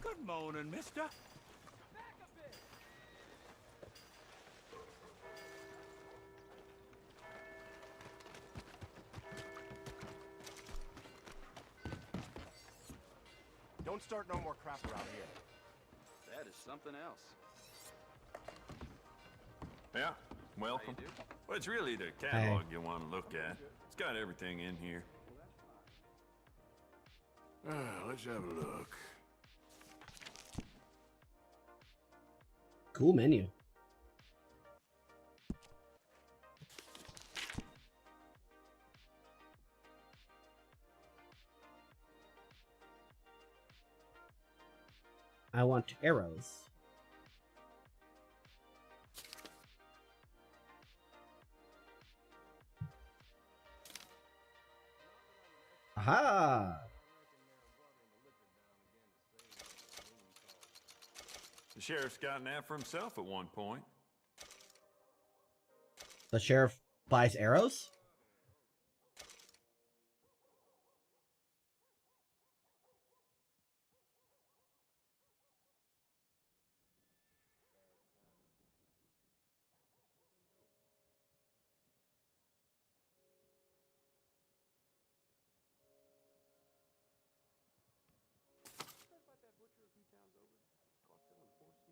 Good morning, mister. Don't start no more crap around here. That is something else. Yeah, welcome. Well, it's really the catalog you want to look at. It's got everything in here. Let's have a look. Cool menu. I want arrows. Aha! The sheriff's gotten that for himself at one point. The sheriff buys arrows?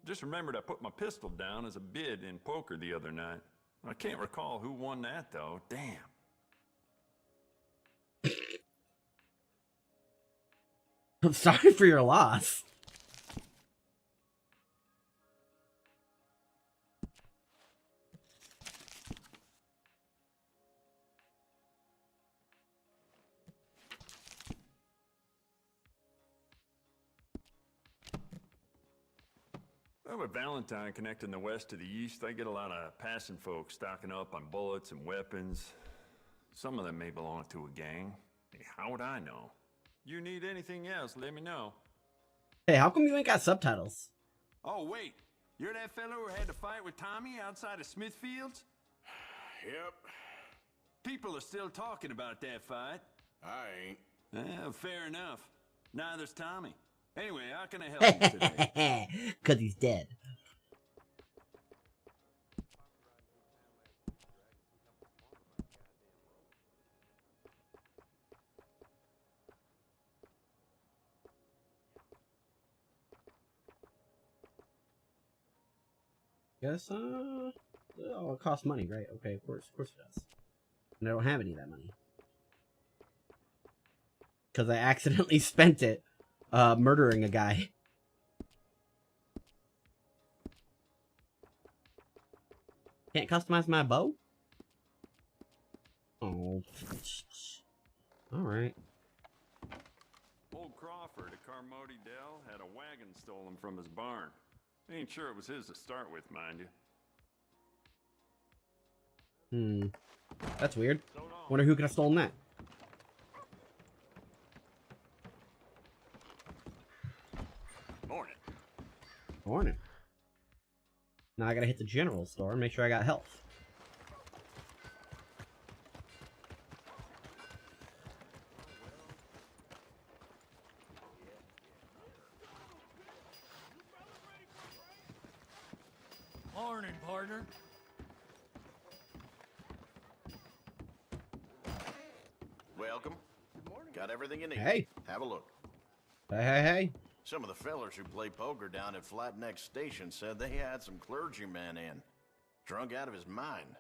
Just remembered I put my pistol down as a bid in poker the other night. I can't recall who won that, though. Damn. I'm sorry for your loss. Well, with Valentine connecting the west to the east, I get a lot of passing folks stocking up on bullets and weapons. Some of them may belong to a gang. Hey, how would I know? You need anything else, let me know. Hey, how come you ain't got subtitles? Oh, wait. You're that fellow who had to fight with Tommy outside of Smithfield's? Yep. People are still talking about that fight. I ain't. Fair enough. Neither's Tommy. Anyway, how can I help you today? 'Cause he's dead. Guess, oh, it costs money, right? Okay, of course it does. And I don't have any of that money. Because I accidentally spent it, murdering a guy. Can't customize my bow? Oh. Alright. Old Crawford at Carmody Dell had a wagon stolen from his barn. Ain't sure it was his to start with, mind you. That's weird. Wonder who could have stolen that. Morning. Morning. Now I gotta hit the general store and make sure I got health. Morning, partner. Welcome. Got everything you need. Hey. Have a look. Hey. Some of the fellers who play poker down at Flat Neck Station said they had some clergyman in. Drunk out of his mind.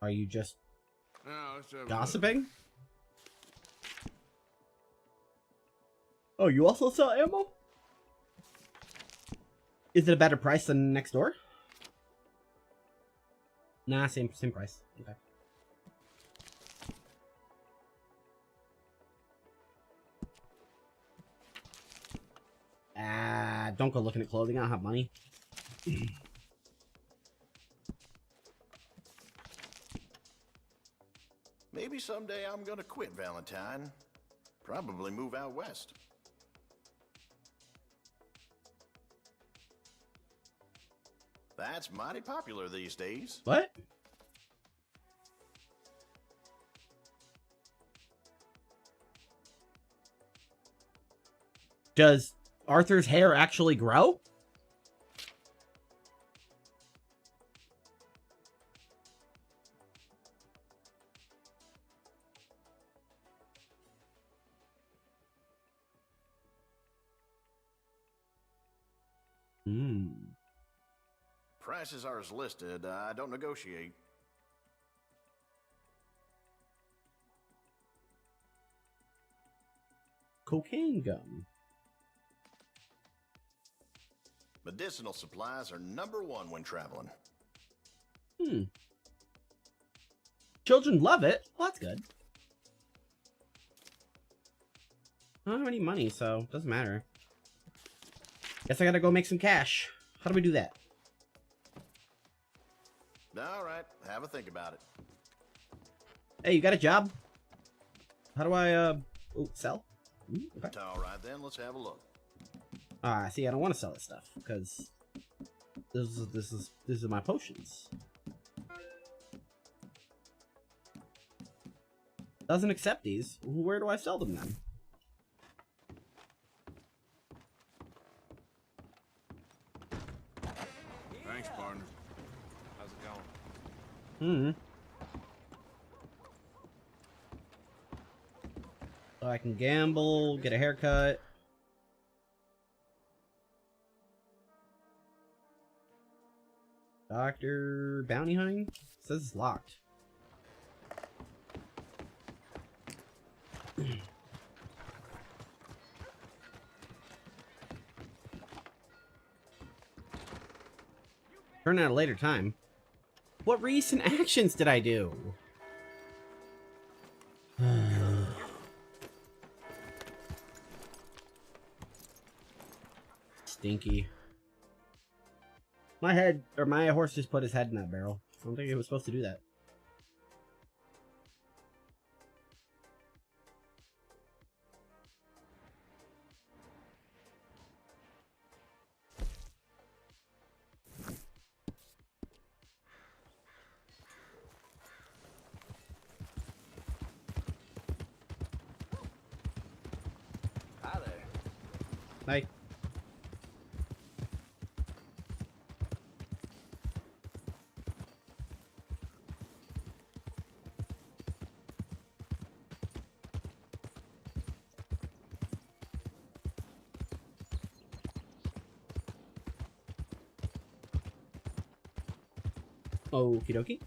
Are you just No, let's have a gossiping? Oh, you also sell ammo? Is it a better price than next door? Nah, same price. Okay. Don't go looking at clothing. I don't have money. Maybe someday I'm gonna quit Valentine. Probably move out west. That's mighty popular these days. What? Does Arthur's hair actually grow? Prices are as listed. I don't negotiate. Cocaine gum. Medicinal supplies are #1 when traveling. Children love it. Well, that's good. I don't have any money, so it doesn't matter. Guess I gotta go make some cash. How do we do that? All right, have a think about it. Hey, you got a job? How do I, sell? Okay. All right, then, let's have a look. See, I don't want to sell this stuff, because this is my potions. Doesn't accept these. Where do I sell them then? Thanks, partner. How's it going? So I can gamble, get a haircut. Doctor bounty hunting? It says it's locked. Turn at a later time. What recent actions did I do? Stinky. My horse just put his head in that barrel. I don't think it was supposed to do that. Hi there. Bye. Okie dokie.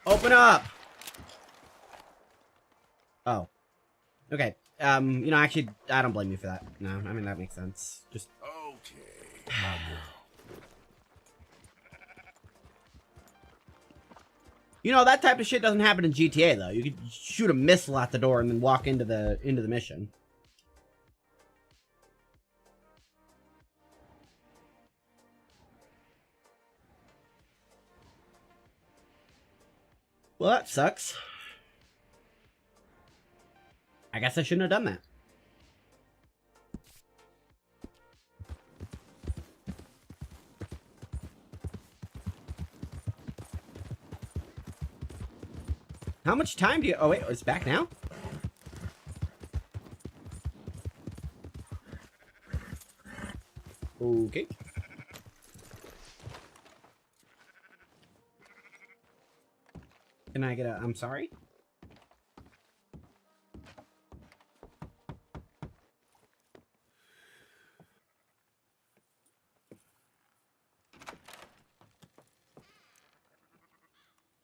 Open up! Oh. Okay. You know, actually, I don't blame you for that. No, I mean, that makes sense. Just... Okay. You know, that type of shit doesn't happen in GTA, though. You could shoot a missile at the door and then walk into the mission. Well, that sucks. I guess I shouldn't have done that. How much time do you... Oh, wait, it's back now? Okay. Can I get a... I'm sorry?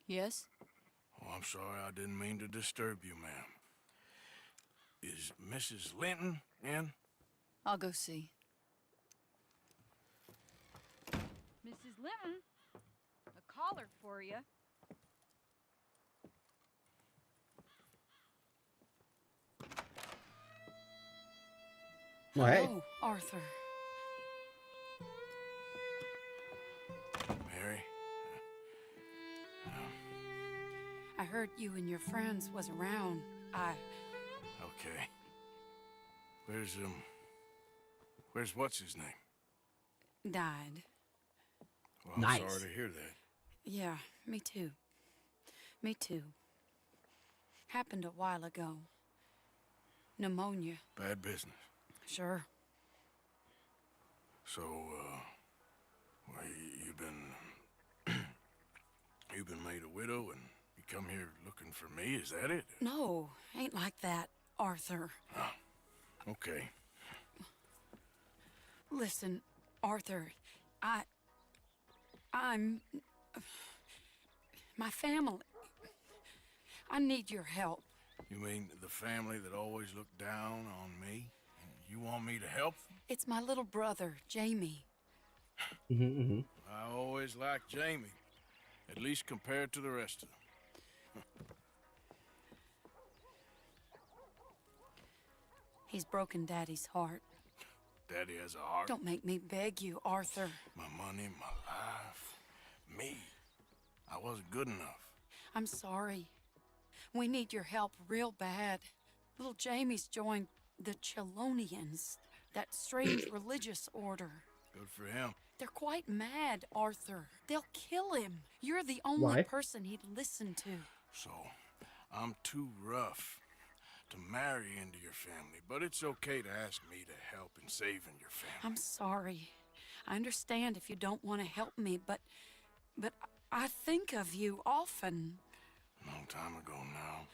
Yes? Oh, I'm sorry, I didn't mean to disturb you, ma'am. Is Mrs. Linton in? I'll go see. Mrs. Linton, a caller for you. Well, hey. Hello, Arthur. Mary? I heard you and your friends was around. Okay. Where's what's his name? Died. Well, I'm Nice. sorry to hear that. Yeah, me too. Me too. Happened a while ago. Pneumonia. Bad business. Sure. So, well, you've been made a widow and you come here looking for me, is that it? No, ain't like that, Arthur. Oh, okay. Listen, Arthur, I'm... My family. I need your help. You mean the family that always looked down on me? You want me to help them? It's my little brother, Jamie. I always liked Jamie, at least compared to the rest of them. He's broken Daddy's heart. Daddy has a heart. Don't make me beg you, Arthur. My money, my life, me. I wasn't good enough. I'm sorry. We need your help real bad. Little Jamie's joined the Chelonians, that strange religious order. Good for him. They're quite mad, Arthur. They'll kill him. You're the only Why? person he'd listen to. So, I'm too rough to marry into your family, but it's okay to ask me to help in saving your family. I'm sorry. I understand if you don't want to help me, but I think of you often. Long time ago now.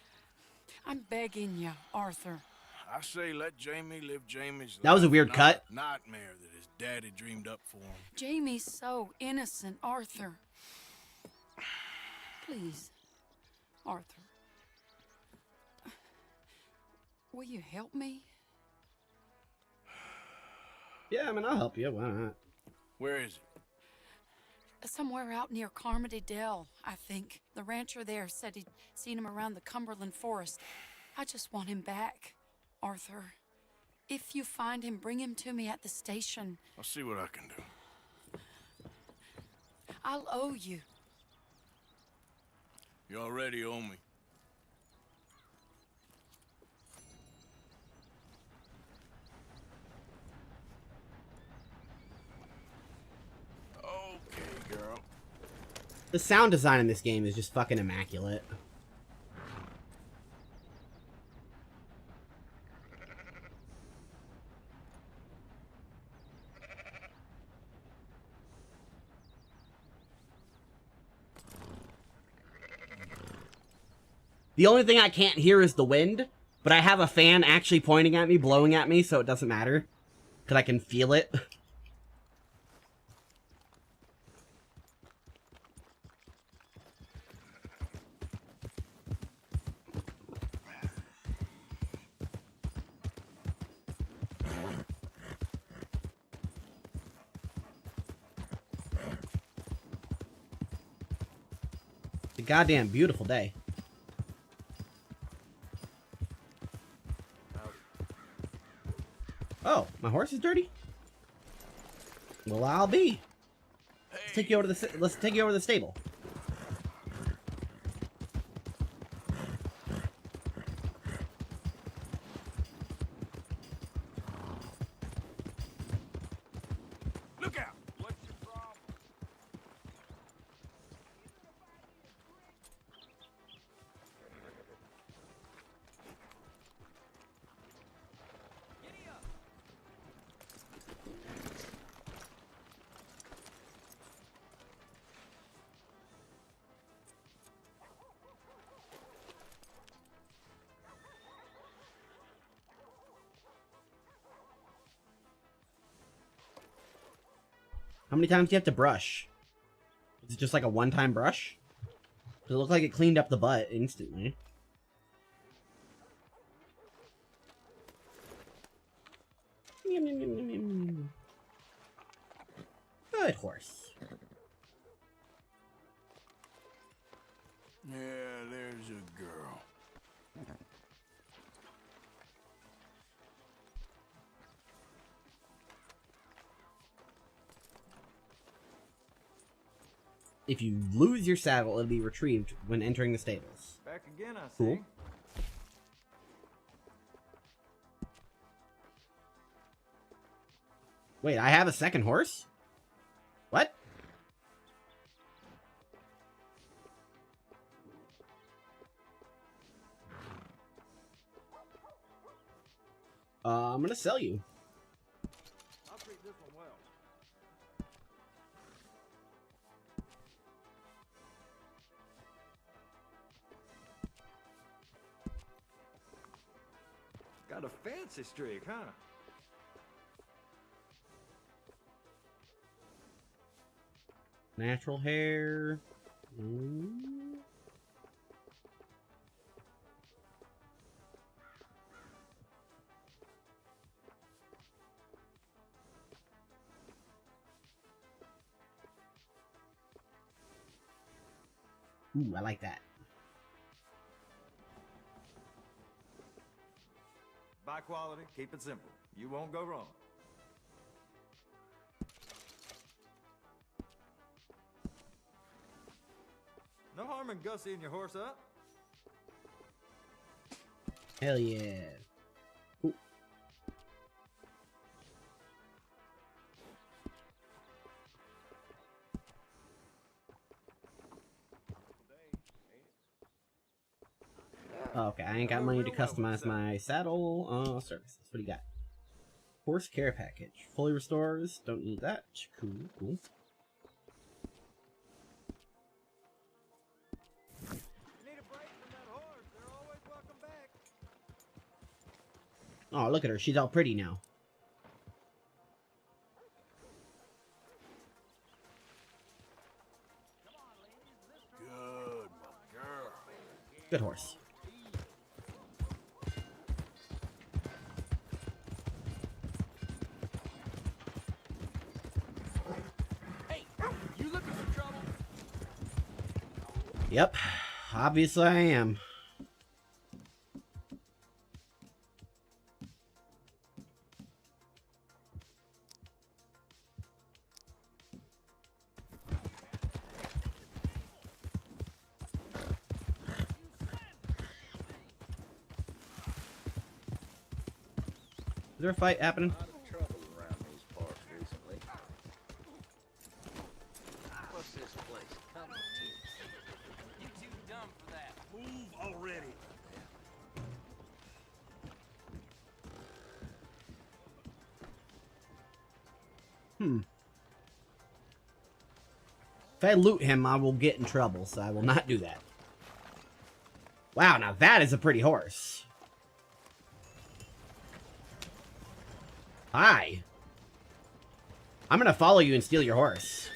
I'm begging you, Arthur. I say let Jamie live Jamie's life. That was a weird not cut. a nightmare that his daddy dreamed up for him. Jamie's so innocent, Arthur. Please, Arthur. Will you help me? Yeah, I mean, I'll help you. Why not? Where is it? Somewhere out near Carmody Dell, I think. The rancher there said he'd seen him around the Cumberland Forest. I just want him back, Arthur. If you find him, bring him to me at the station. I'll see what I can do. I'll owe you. You already owe me. Okay, girl. The sound design in this game is just fucking immaculate. The only thing I can't hear is the wind, But I have a fan actually pointing at me, blowing at me, so it doesn't matter. Because I can feel it. It's a goddamn beautiful day. Oh, my horse is dirty? Well, I'll be. Let's take you over to the stable. Look out! What's your problem? How many times do you have to brush? Is it just like a one-time brush? Does it look like it cleaned up the butt instantly? Good horse. Yeah, there's a girl. If you lose your saddle, it'll be retrieved when entering the stables. Back again, I see. Cool. Wait, I have a second horse? What? I'm gonna sell you. I'll treat this one well. Got a fancy streak, huh? Natural hair. Ooh, I like that. Buy quality, keep it simple. You won't go wrong. No harm in gussying your horse up. Hell yeah. Cool. Okay, I ain't got money to customize my saddle. Services. What do you got? Horse care package. Fully restores. Don't need that. Cool, cool. Oh, look at her. She's all pretty now. Good, my girl. Good horse. Hey, you looking for trouble? Yep. Obviously I am. Is there a fight happening? What's this place coming to? You too dumb for that. Move already. If I loot him, I will get in trouble, so I will not do that. Wow, now that is a pretty horse. Hi. I'm gonna follow you and steal your horse.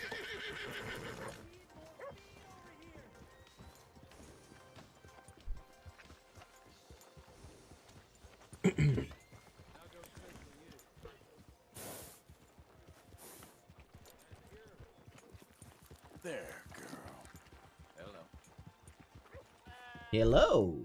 There, girl. Hello. Hello.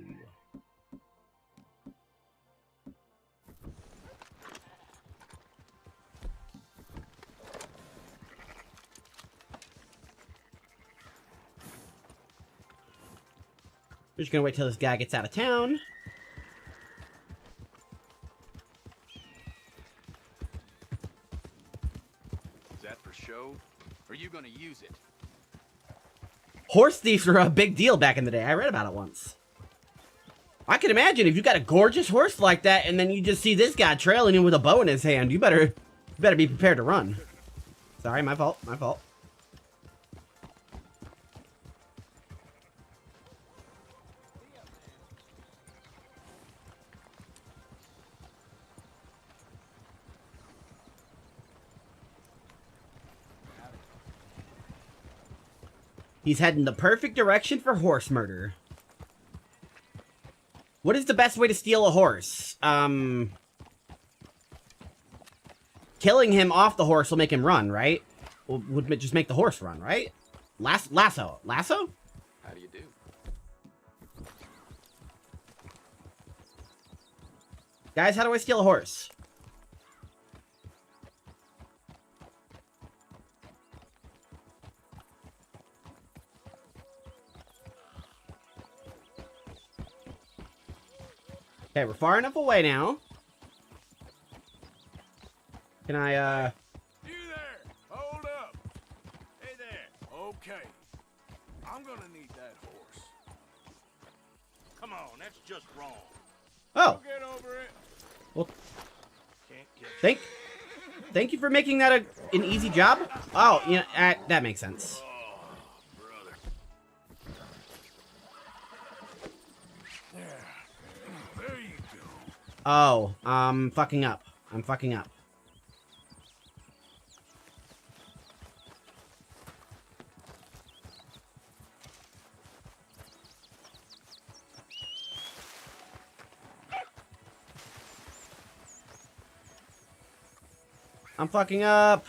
We're just gonna wait till this guy gets out of town. Is that for show? Or are you gonna use it? Horse thieves were a big deal back in the day. I read about it once. I can imagine if you got a gorgeous horse like that and then you just see this guy trailing him with a bow in his hand, you better be prepared to run. Sorry, my fault, my fault. He's heading the perfect direction for horse murder. What is the best way to steal a horse? Killing him off the horse will make him run, right? Would just make the horse run, right? Lasso. Lasso? How do you do? Guys, how do I steal a horse? Okay, we're far enough away now. Can I, You there! Hold up! Hey there! Okay. I'm gonna need that horse. Come on, that's just wrong. Oh! Get over it! Well, Can't get thank you for making that an easy job. Oh, yeah, that makes sense. There you go. Oh, I'm fucking up. I'm fucking up. I'm fucking up.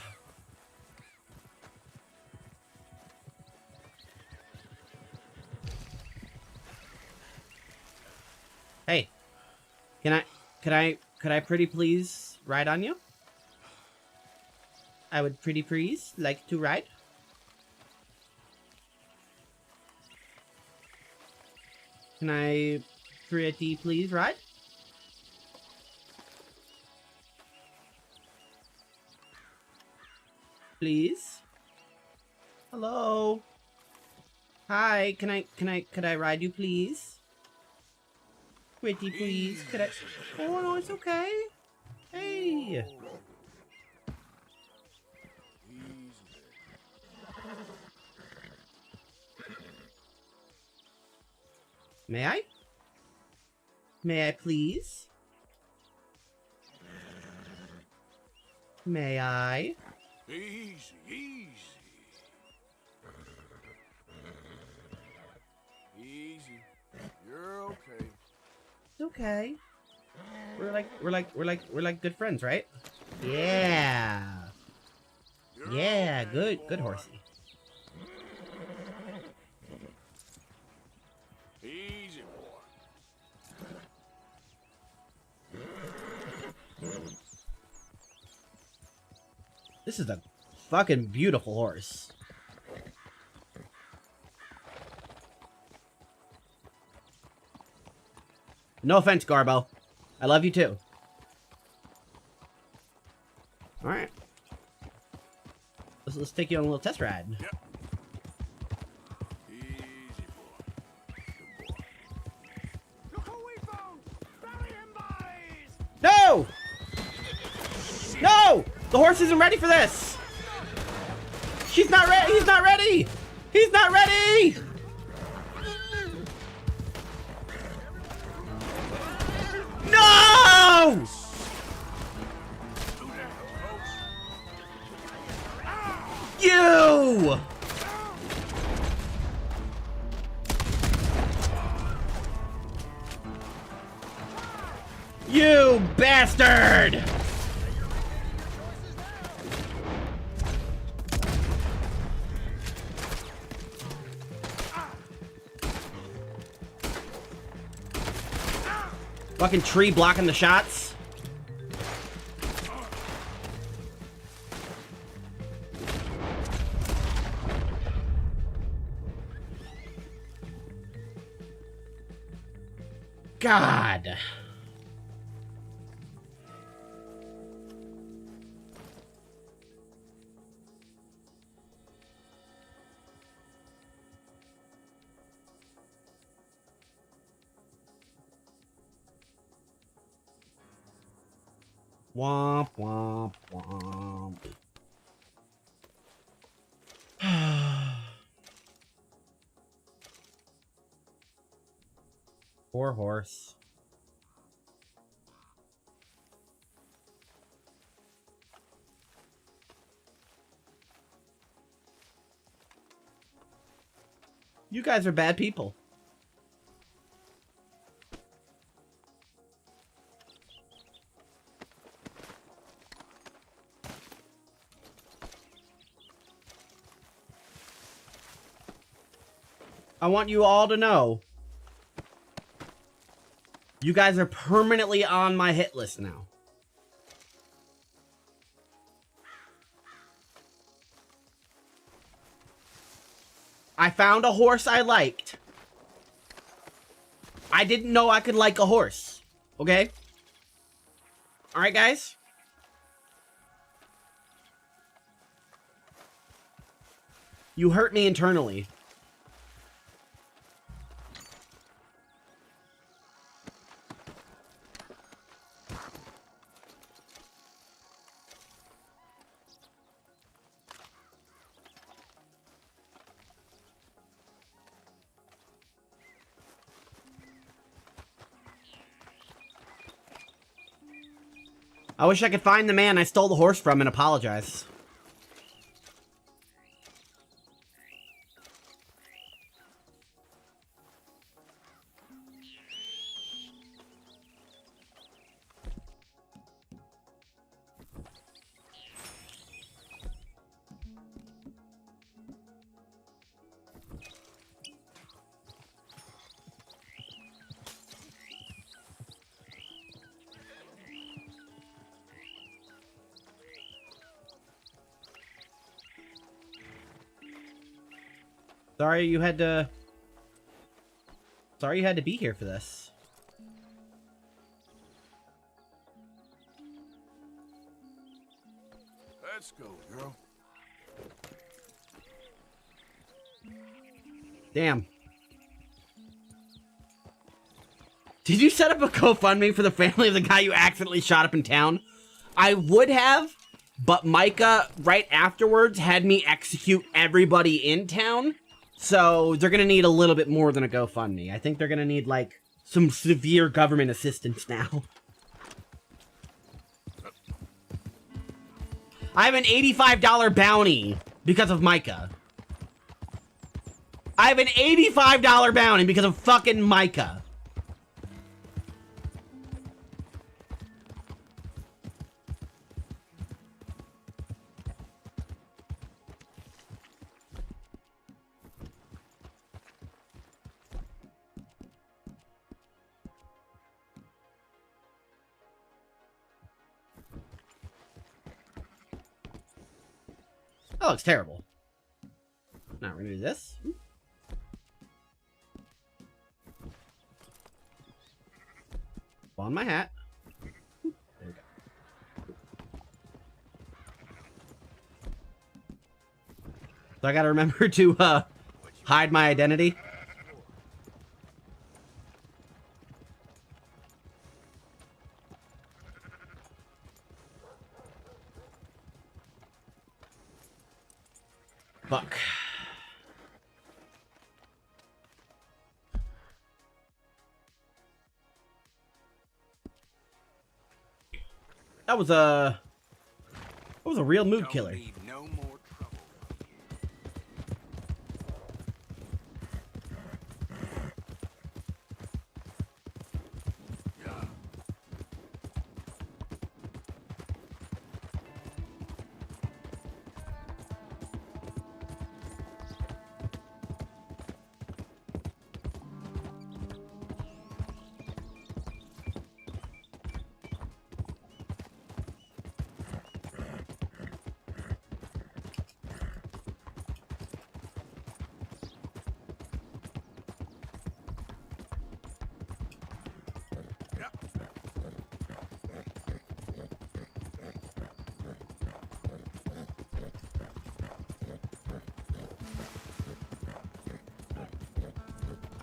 Hey, could I pretty please ride on you? I would pretty please like to ride. Can I pretty please ride? Please? Hello? Hi, could I ride you please? Pretty please, could I? Oh no, it's okay. Hey. May I? May I please? May I? Easy, easy. Easy. You're okay. It's okay. We're like good friends, right? Yeah. Yeah, good horsey. Easy, boy. This is a fucking beautiful horse. No offense, Garbo. I love you too. Alright. Let's take you on a little test ride. Yep. Easy, boy. Good boy. Look who we found! Bury him, boys! No! No! The horse isn't ready for this! She's not ready! He's not ready! He's not ready! No! You bastard! Fucking tree blocking the shots. God. Womp, womp, womp. Poor horse. You guys are bad people. I want you all to know, you guys are permanently on my hit list now. I found a horse I liked. I didn't know I could like a horse. Okay? Alright, guys? You hurt me internally. I wish I could find the man I stole the horse from and apologize. Sorry you had to be here for this. Let's go, girl. Damn. Did you set up a GoFundMe for the family of the guy you accidentally shot up in town? I would have, but Micah, right afterwards, had me execute everybody in town. So they're going to need a little bit more than a GoFundMe. I think they're going to need, like, some severe government assistance now. I have an $85 bounty because of Micah. I have an $85 bounty because of fucking Micah. That looks terrible. Now we're gonna do this. On my hat. There we go. So I gotta remember to hide my identity. Fuck. That was a real mood killer. No more trouble.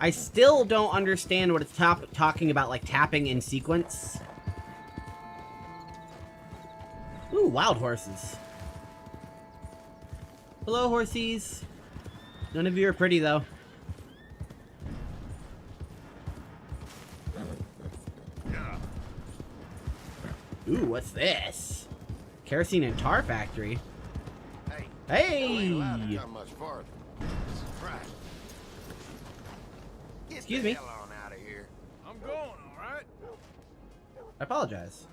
I still don't understand what it's talking about, like tapping in sequence. Ooh, wild horses. Hello, horsies. None of you are pretty, though. Ooh, what's this? Kerosene and tar factory. Hey! Much farther. This is private. Excuse me. Hell on out of here. I'm going, all right? I apologize.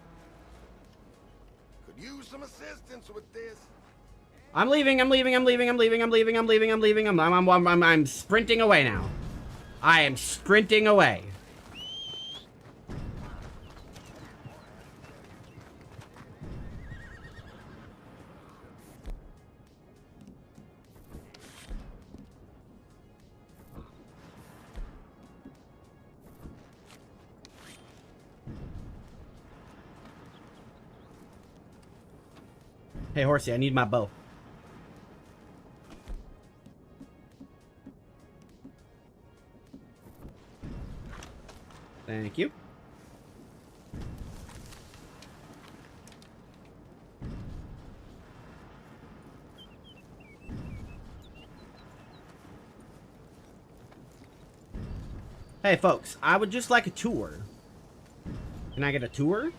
Could use some assistance with this. I'm leaving, I'm sprinting away now. I am sprinting away. Hey, horsey, I need my bow. Thank you. Hey, folks, I would just like a tour. Can I get a tour?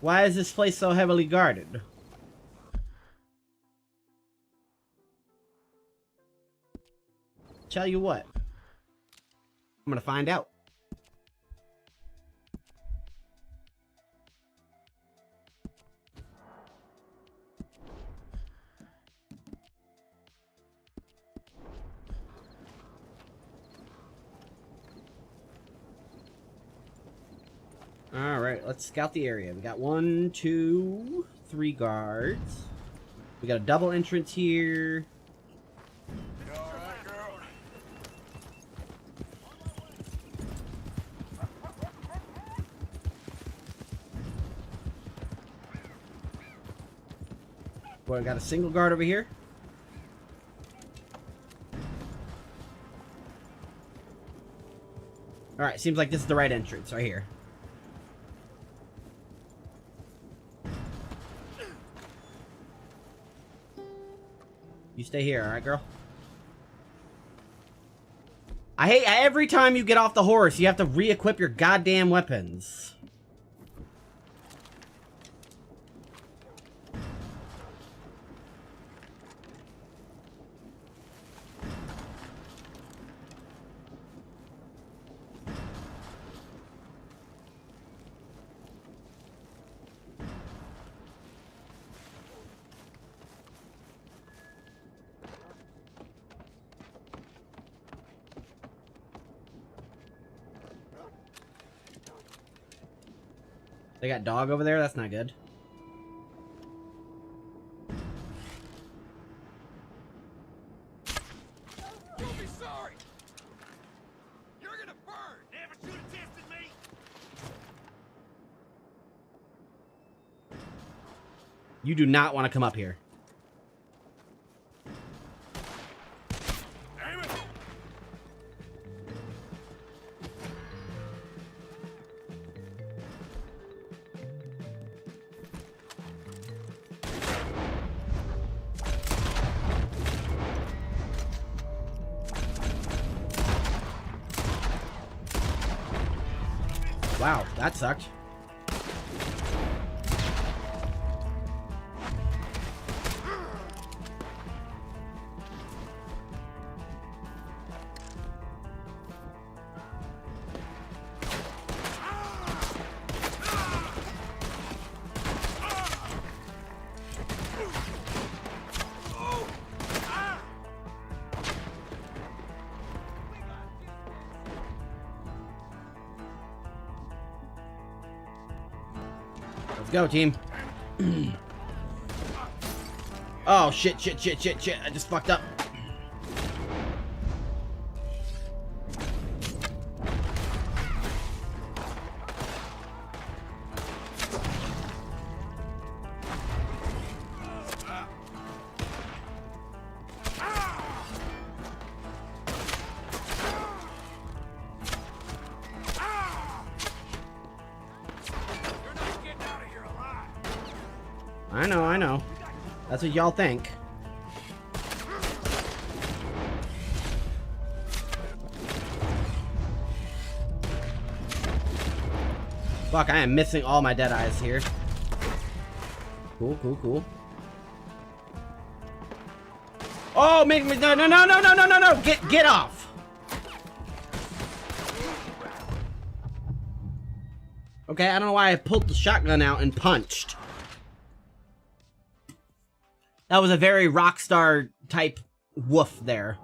Why is this place so heavily guarded? Tell you what. I'm gonna find out. Alright, let's scout the area. We got 1, 2, 3 guards. We got a double entrance here. You all right, girl? Boy, I got a single guard over here. Alright, seems like this is the right entrance, right here. You stay here, alright, girl? I hate every time you get off the horse, you have to re-equip your goddamn weapons. They got dog over there? That's not good. You'll be sorry. You're gonna burn. Never should have tested me. You do not want to come up here. Wow, that sucked. Let's go, team. Oh, shit. I just fucked up. I know. That's what y'all think. Fuck, I am missing all my dead eyes here. Cool, cool, cool. Oh, make me no! Get off! Okay, I don't know why I pulled the shotgun out and punched. That was a very Rockstar type woof there.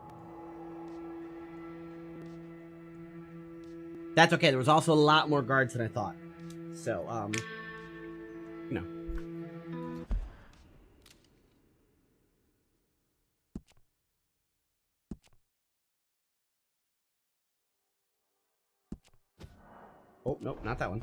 That's okay. There was also a lot more guards than I thought. So, you know. Oh, nope, not that one.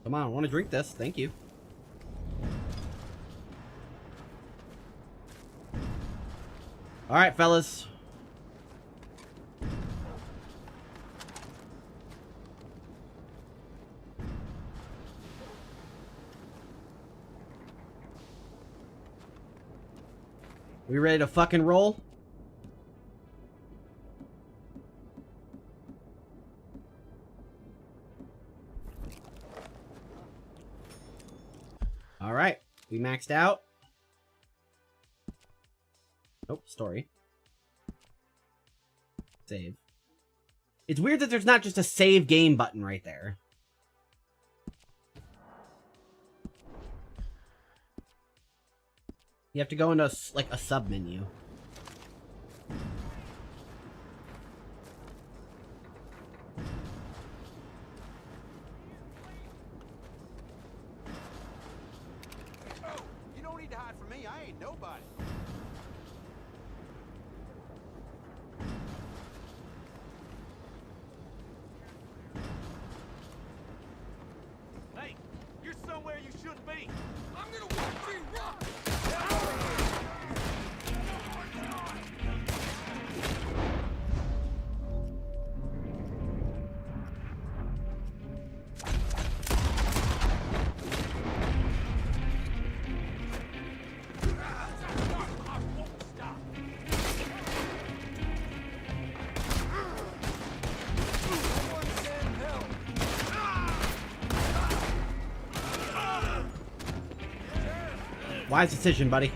Come on, I want to drink this. Thank you. All right, fellas. We ready to fucking roll? All right, we maxed out. Nope, story. Save. It's weird that there's not just a save game button right there. You have to go into like a sub menu. You don't need to hide from me. I ain't nobody. Hey, you're somewhere you shouldn't be. I'm gonna watch you rock. Wise decision, buddy.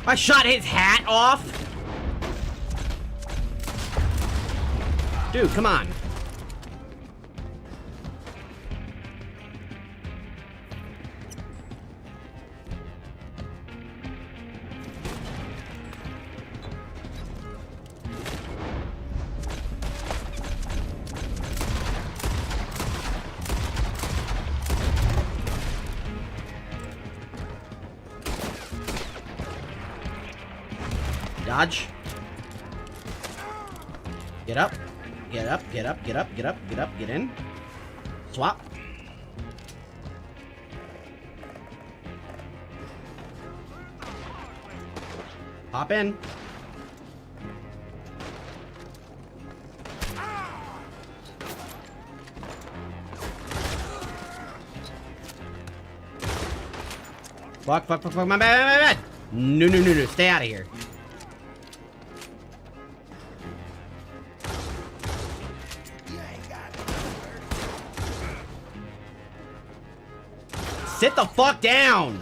I shot his hat off. Dude, come on. Dodge. Get up. Get up, get up, get up, get up, get up, get in. Swap. Hop in. Fuck, fuck, fuck, fuck, my bad, my bad. No, stay out of here. sit the fuck down!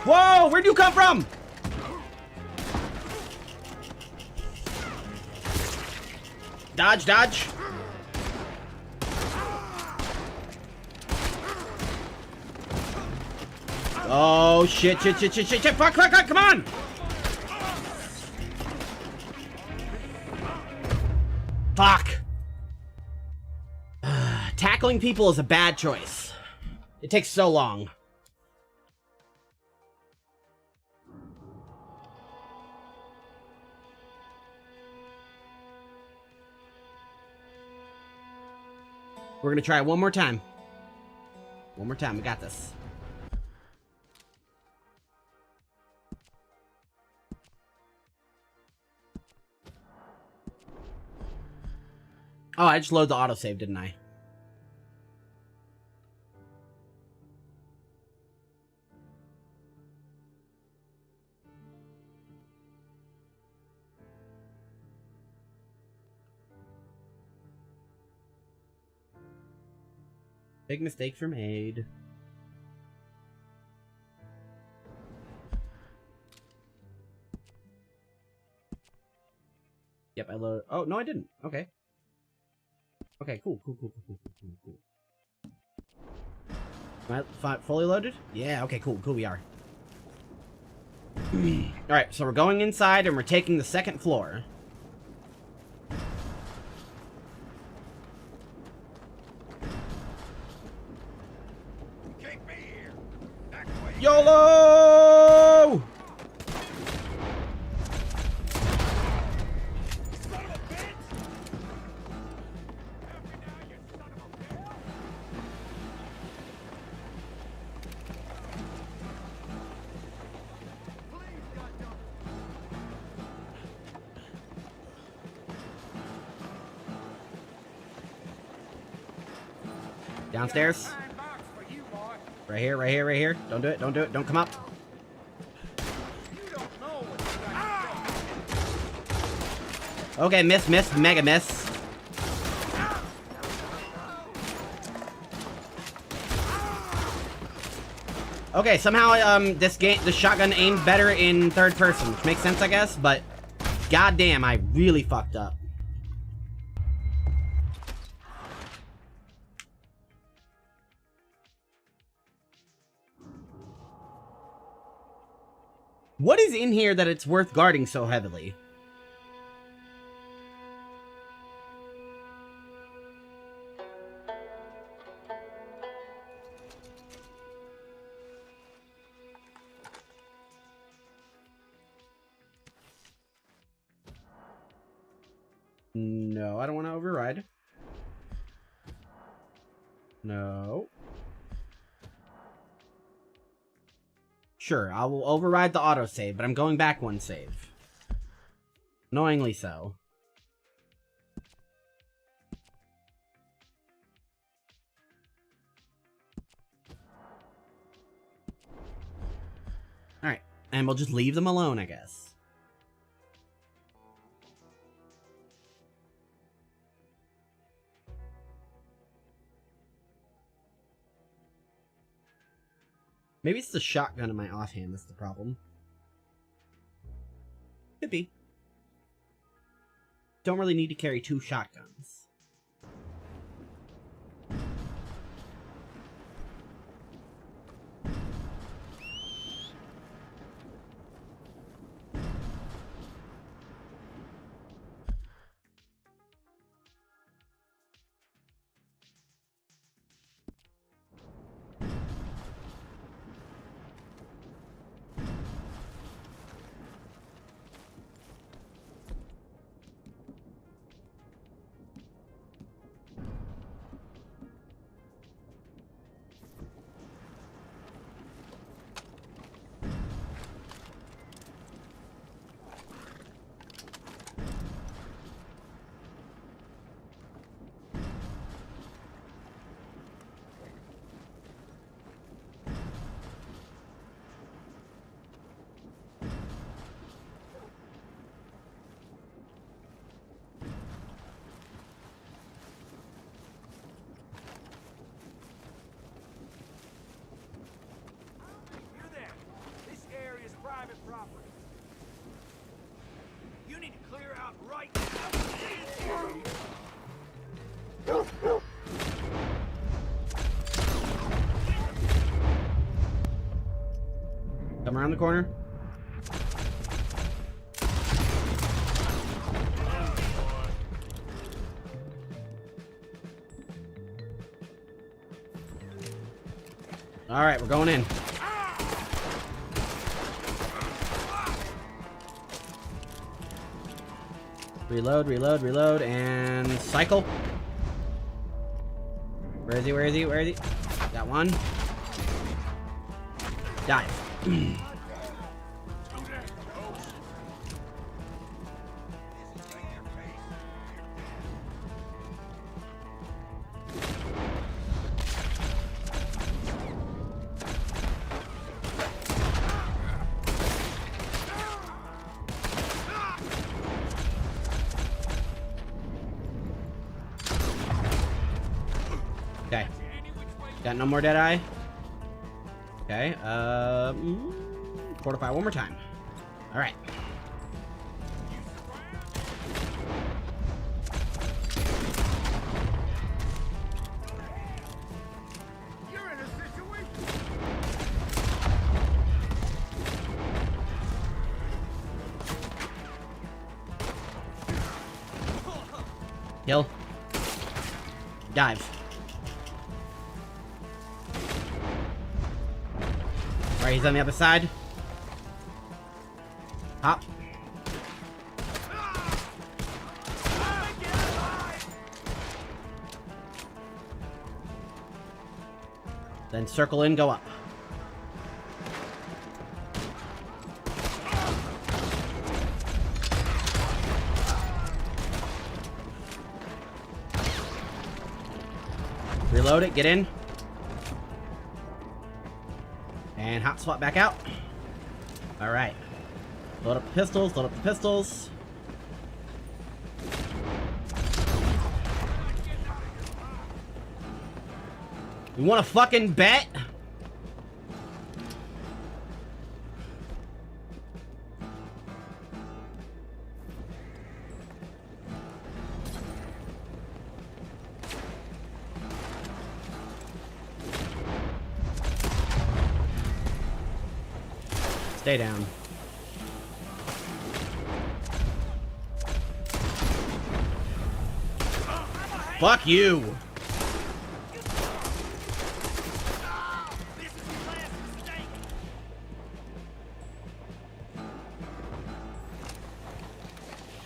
Whoa! Where'd you come from? Dodge, dodge. Oh, shit, shit, shit, shit, shit, shit. Fuck, fuck, fuck, come on! Fuck. Tackling people is a bad choice. It takes so long. We're gonna try it one more time. One more time, we got this. Oh, I just loaded the autosave, didn't I? Big mistakes were made. Yep, I loaded. Oh, no, I didn't. Okay. Okay, cool. Am I fully loaded? Yeah, okay, cool, we are. Alright, so we're going inside and we're taking the second floor. YOLO! Downstairs. Right here, right here, right here. Don't do it, don't do it, don't come up. Okay, miss, mega miss. Okay, somehow the shotgun aimed better in third person, which makes sense, I guess, but goddamn, I really fucked up. What is in here that it's worth guarding so heavily? No, I don't want to override. No. Sure, I will override the autosave, but I'm going back one save. Annoyingly so. Alright, and we'll just leave them alone, I guess. Maybe it's the shotgun in my offhand that's the problem. Could be. Don't really need to carry two shotguns. property. You need to clear out right now. Come around the corner. All right, we're going in. Reload, reload, reload, and cycle. Where is he? Where is he? Where is he? Got one. Dive. Okay. Got no more Deadeye. Okay, fortify one more time. All right. You're in a situation. Kill. Dive. Alright, he's on the other side. Hop. Then circle in, go up. Reload it, get in. And hot swap back out. Alright. Load up the pistols, load up the pistols. You wanna fucking bet? Stay down. Fuck you!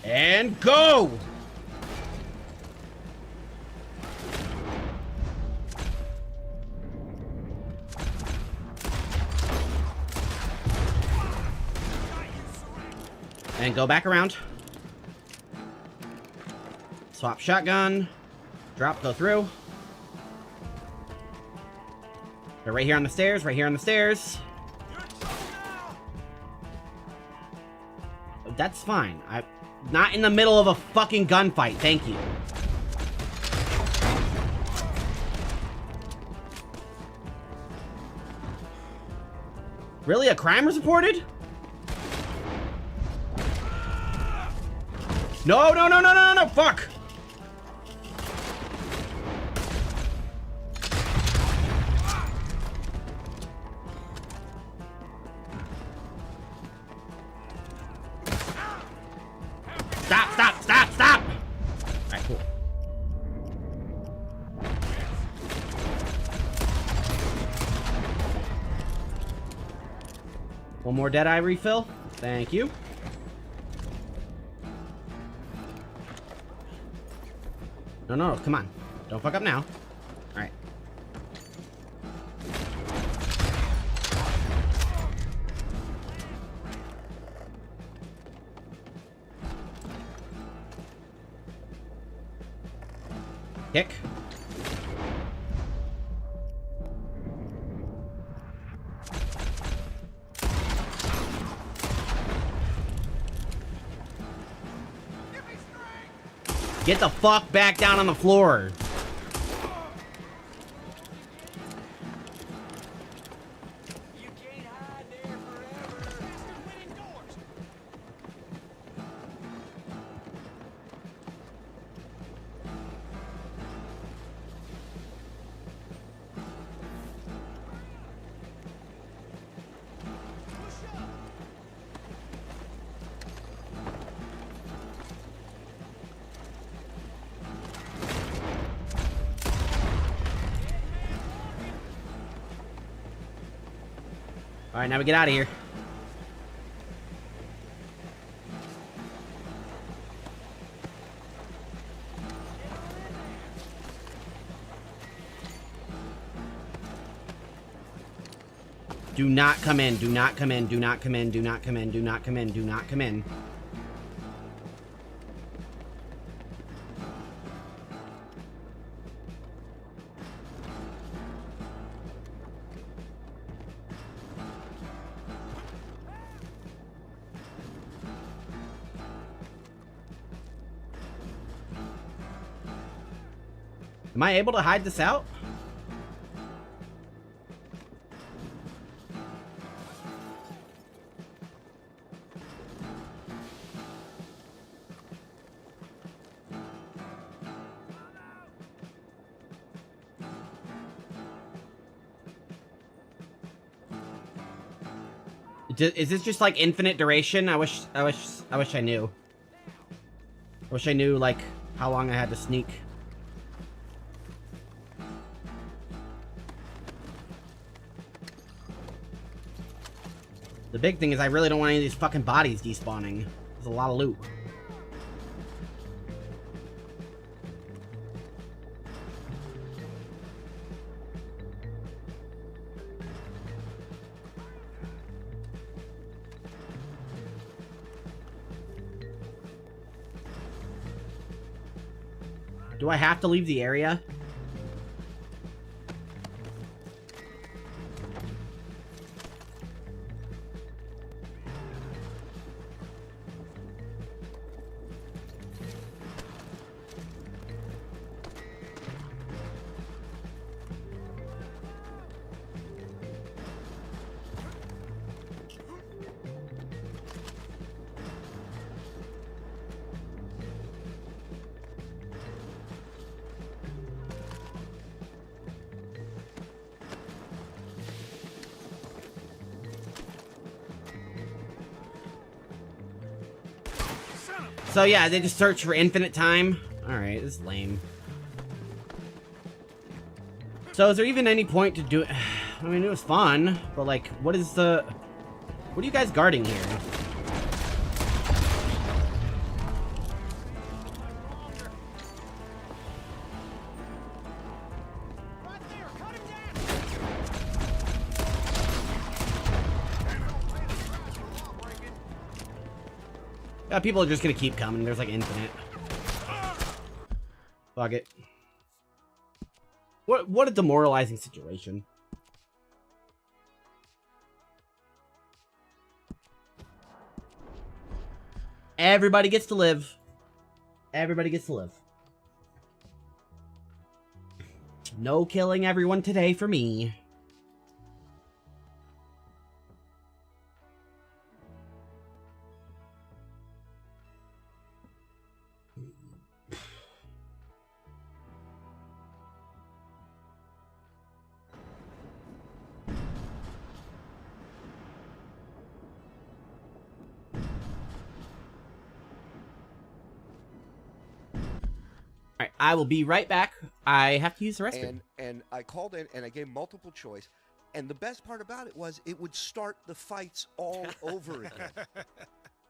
And go! And go back around. Swap shotgun. Drop, go through. They're right here on the stairs, right here on the stairs. That's fine. I'm not in the middle of a fucking gunfight, thank you. Really? A crime was reported? No, no, no, no, no, no, fuck! Stop, stop, stop, stop! Alright, cool. One more Deadeye refill. Thank you. No, no, come on. Don't fuck up now. Alright. Kick. Get the fuck back down on the floor. Alright, now we get out of here. Do not come in, do not come in, do not come in, do not come in, do not come in, do not come in. Am I able to hide this out? Is this just like infinite duration? I wish I knew. I wish I knew like how long I had to sneak. The big thing is I really don't want any of these fucking bodies despawning. There's a lot of loot. Do I have to leave the area? So yeah, they just search for infinite time. Alright, this is lame. So is there even any point to do it? I mean, it was fun, but like, what are you guys guarding here? Yeah, people are just gonna keep coming. There's like infinite. Fuck it. What a demoralizing situation. Everybody gets to live. Everybody gets to live. No killing everyone today for me. Alright, I will be right back. I have to use the restroom. And I called in and I gave multiple choice. And the best part about it was it would start the fights all over again.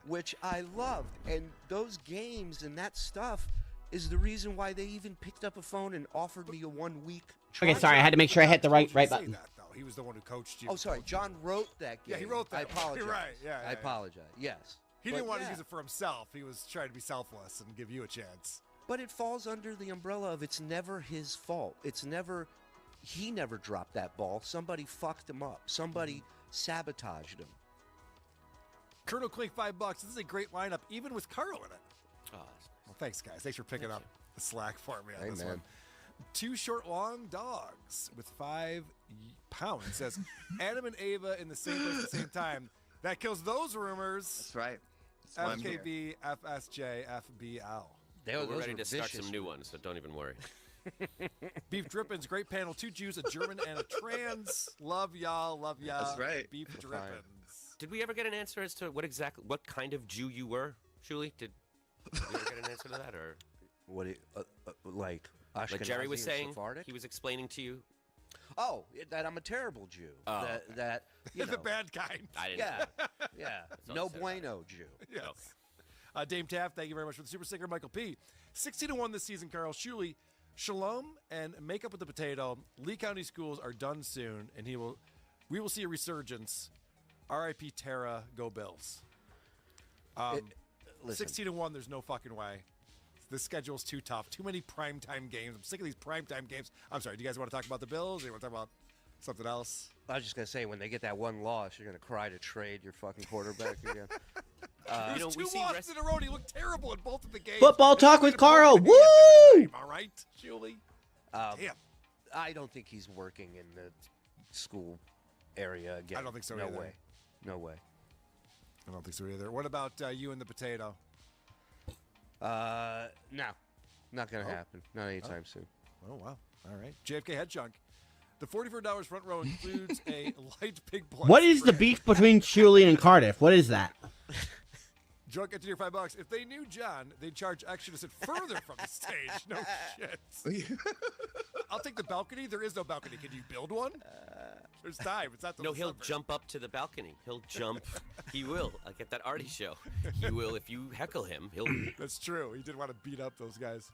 Which I loved. And those games and that stuff is the reason why they even picked up a phone and offered me a 1 week trial. Okay, sorry, I had to make sure I hit the right button. That, though. He was the one who coached you. Oh, sorry, John wrote that game. Yeah, he wrote that. I apologize. You're right. Yeah, I apologize. Yes. He didn't want to use it for himself. He was trying to be selfless and give you a chance. But it falls under the umbrella of it's never his fault. It's never, he never dropped that ball. Somebody fucked him up. Somebody sabotaged him. Colonel Clink, $5. This is a great lineup, even with Carl in it. Oh, well, thanks, guys. Thanks for picking up the slack for me on this man. one. 2 short, long dogs with 5 pounds. It says Adam and Ava in the same place at the same time. That kills those rumors. That's right. That's why I'm here. FKB, FSJ, FBL. We're ready to start some new ones, so don't even worry. Beef Drippins, great panel. 2 Jews, a German, and a trans. Love y'all, love y'all. That's right. Beef Drippins. Did we ever get an answer as to what kind of Jew you were, Shuli? Did we ever get an answer to that, or what? Like Ashkenazi Jerry was or saying? Sephardic? He was explaining to you. Oh, that I'm a terrible Jew. Oh, that you know, the bad kind. I didn't yeah, know. yeah. That's all No I said about it. bueno Jew. Yes. Dame Taft, thank you very much for the super sticker. Michael P. 16-1 this season, Carl. Shuli, shalom and make up with the potato. Lee County schools are done soon, and we will see a resurgence. R.I.P. Tara, go Bills. 16-1, there's no fucking way. The schedule's too tough. Too many primetime games. I'm sick of these primetime games. I'm sorry, do you guys want to talk about the Bills, or you want to talk about something else? I was just going to say, when they get that one loss, you're going to cry to trade your fucking quarterback again. There's two losses in a row. He looked terrible in both of the games. Football talk with Carl. Woo! All right, Julie. Damn. I don't think he's working in the school area again. I don't think so No either. way. No way. I don't think so either. What about you and the potato? No. Not going to happen. Not anytime soon. Oh, wow. All right. JFK Head Chunk. The $44 front row includes a light pig blood. What is the beef between Shuli and Cardiff? What is that? Drunk engineer $5. If they knew John, they'd charge extra to sit further from the stage. No shit. I'll take the balcony. There is no balcony. Can you build one? There's time. It's not the No, he'll jump up to the balcony. He'll jump. He will. Like at that Artie show. He will. If you heckle him, he'll. That's true. He did want to beat up those guys.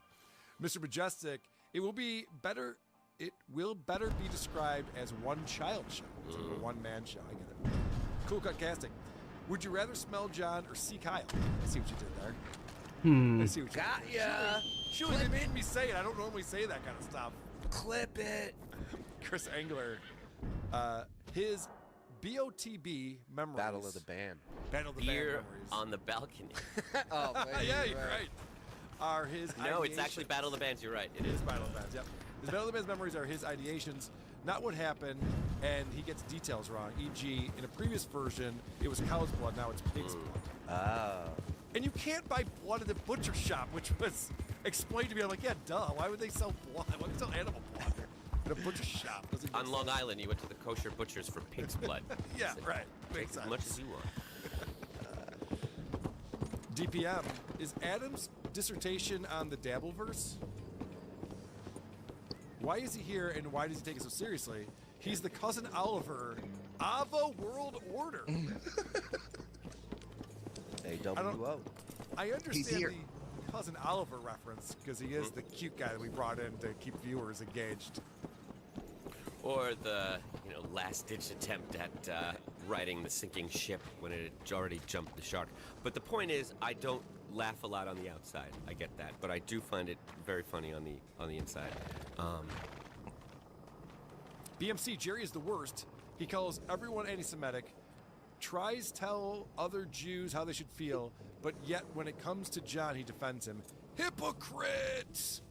Mr. Majestic, it will be better. It will better be described as one child show. It's like a one-man show. I get it. Cool cut casting. Would you rather smell John or see Kyle? I see what you did there. I see what you Got did. ya. Surely they made me say it. I don't normally say that kind of stuff. Clip it. Chris Engler. His BOTB memories. Battle of the Band. Battle of the Beer Band memories. on the balcony. Oh, man, yeah, you're right. Are his No, it's ideations. actually Battle of the Bands. You're right. It is Battle of the Bands, yep. His Battle of the Bands memories are his ideations, not what happened, and he gets details wrong. E.g., in a previous version, it was cow's blood, now it's pig's blood. Oh. And you can't buy blood at the butcher shop, which was explained to me. I'm like, yeah, duh. Why would they sell blood? Why would they sell animal blood at a butcher shop? Doesn't make On Long sense. Island, you went to the kosher butchers for pig's blood. Yeah, So right. Take Makes as sense. much as you want. DPM, is Adam's dissertation on the Dabbleverse? Why is he here, and why does he take it so seriously? He's the cousin Oliver, Ava World Order. AWO. I He's understand here. the cousin Oliver reference because he is the cute guy that we brought in to keep viewers engaged. Or the last-ditch attempt at righting the sinking ship when it had already jumped the shark. But the point is, I don't laugh a lot on the outside. I get that, but I do find it very funny on the inside. BMC, Jerry is the worst. He calls everyone anti-Semitic, tries tell other Jews how they should feel, but yet when it comes to John, he defends him. Hypocrites!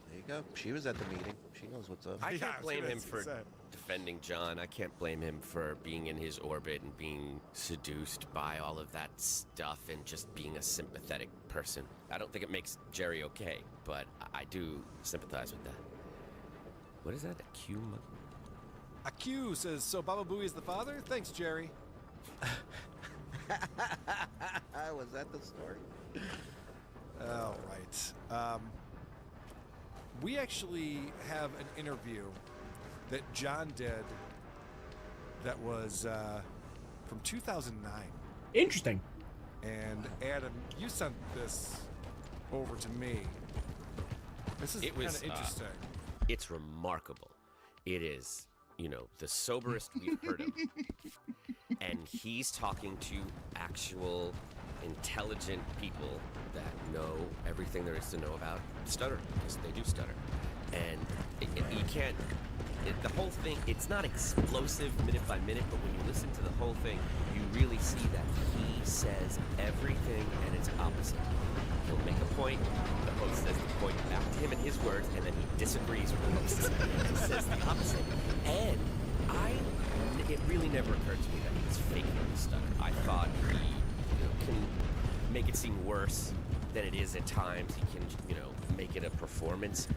There you go. She was at the meeting. She knows what's up. I can't blame him for defending John. I can't blame him for being in his orbit and being seduced by all of that stuff and just being a sympathetic person. I don't think it makes Jerry okay, but I do sympathize with that. What is that? A Q? A Q says, so Baba Booey is the father? Thanks, Jerry. Was that the story? All right. We actually have an interview that John did that was from 2009. Interesting. And Adam, you sent this over to me. This is It kind was of interesting. It's remarkable. It is, the soberest we've heard of. And he's talking to actual intelligent people that know everything there is to know about stuttering, because they do stutter. And you can't, the whole thing, it's not explosive minute by minute, but when you listen to the whole thing, you really see that he says everything and its opposite. He'll make a point, the host says the point back to him in his words, and then he disagrees with the host and says the opposite. And it really never occurred to me that he was faking the stutter. I thought he can make it seem worse than it is at times. He can, make it a performance.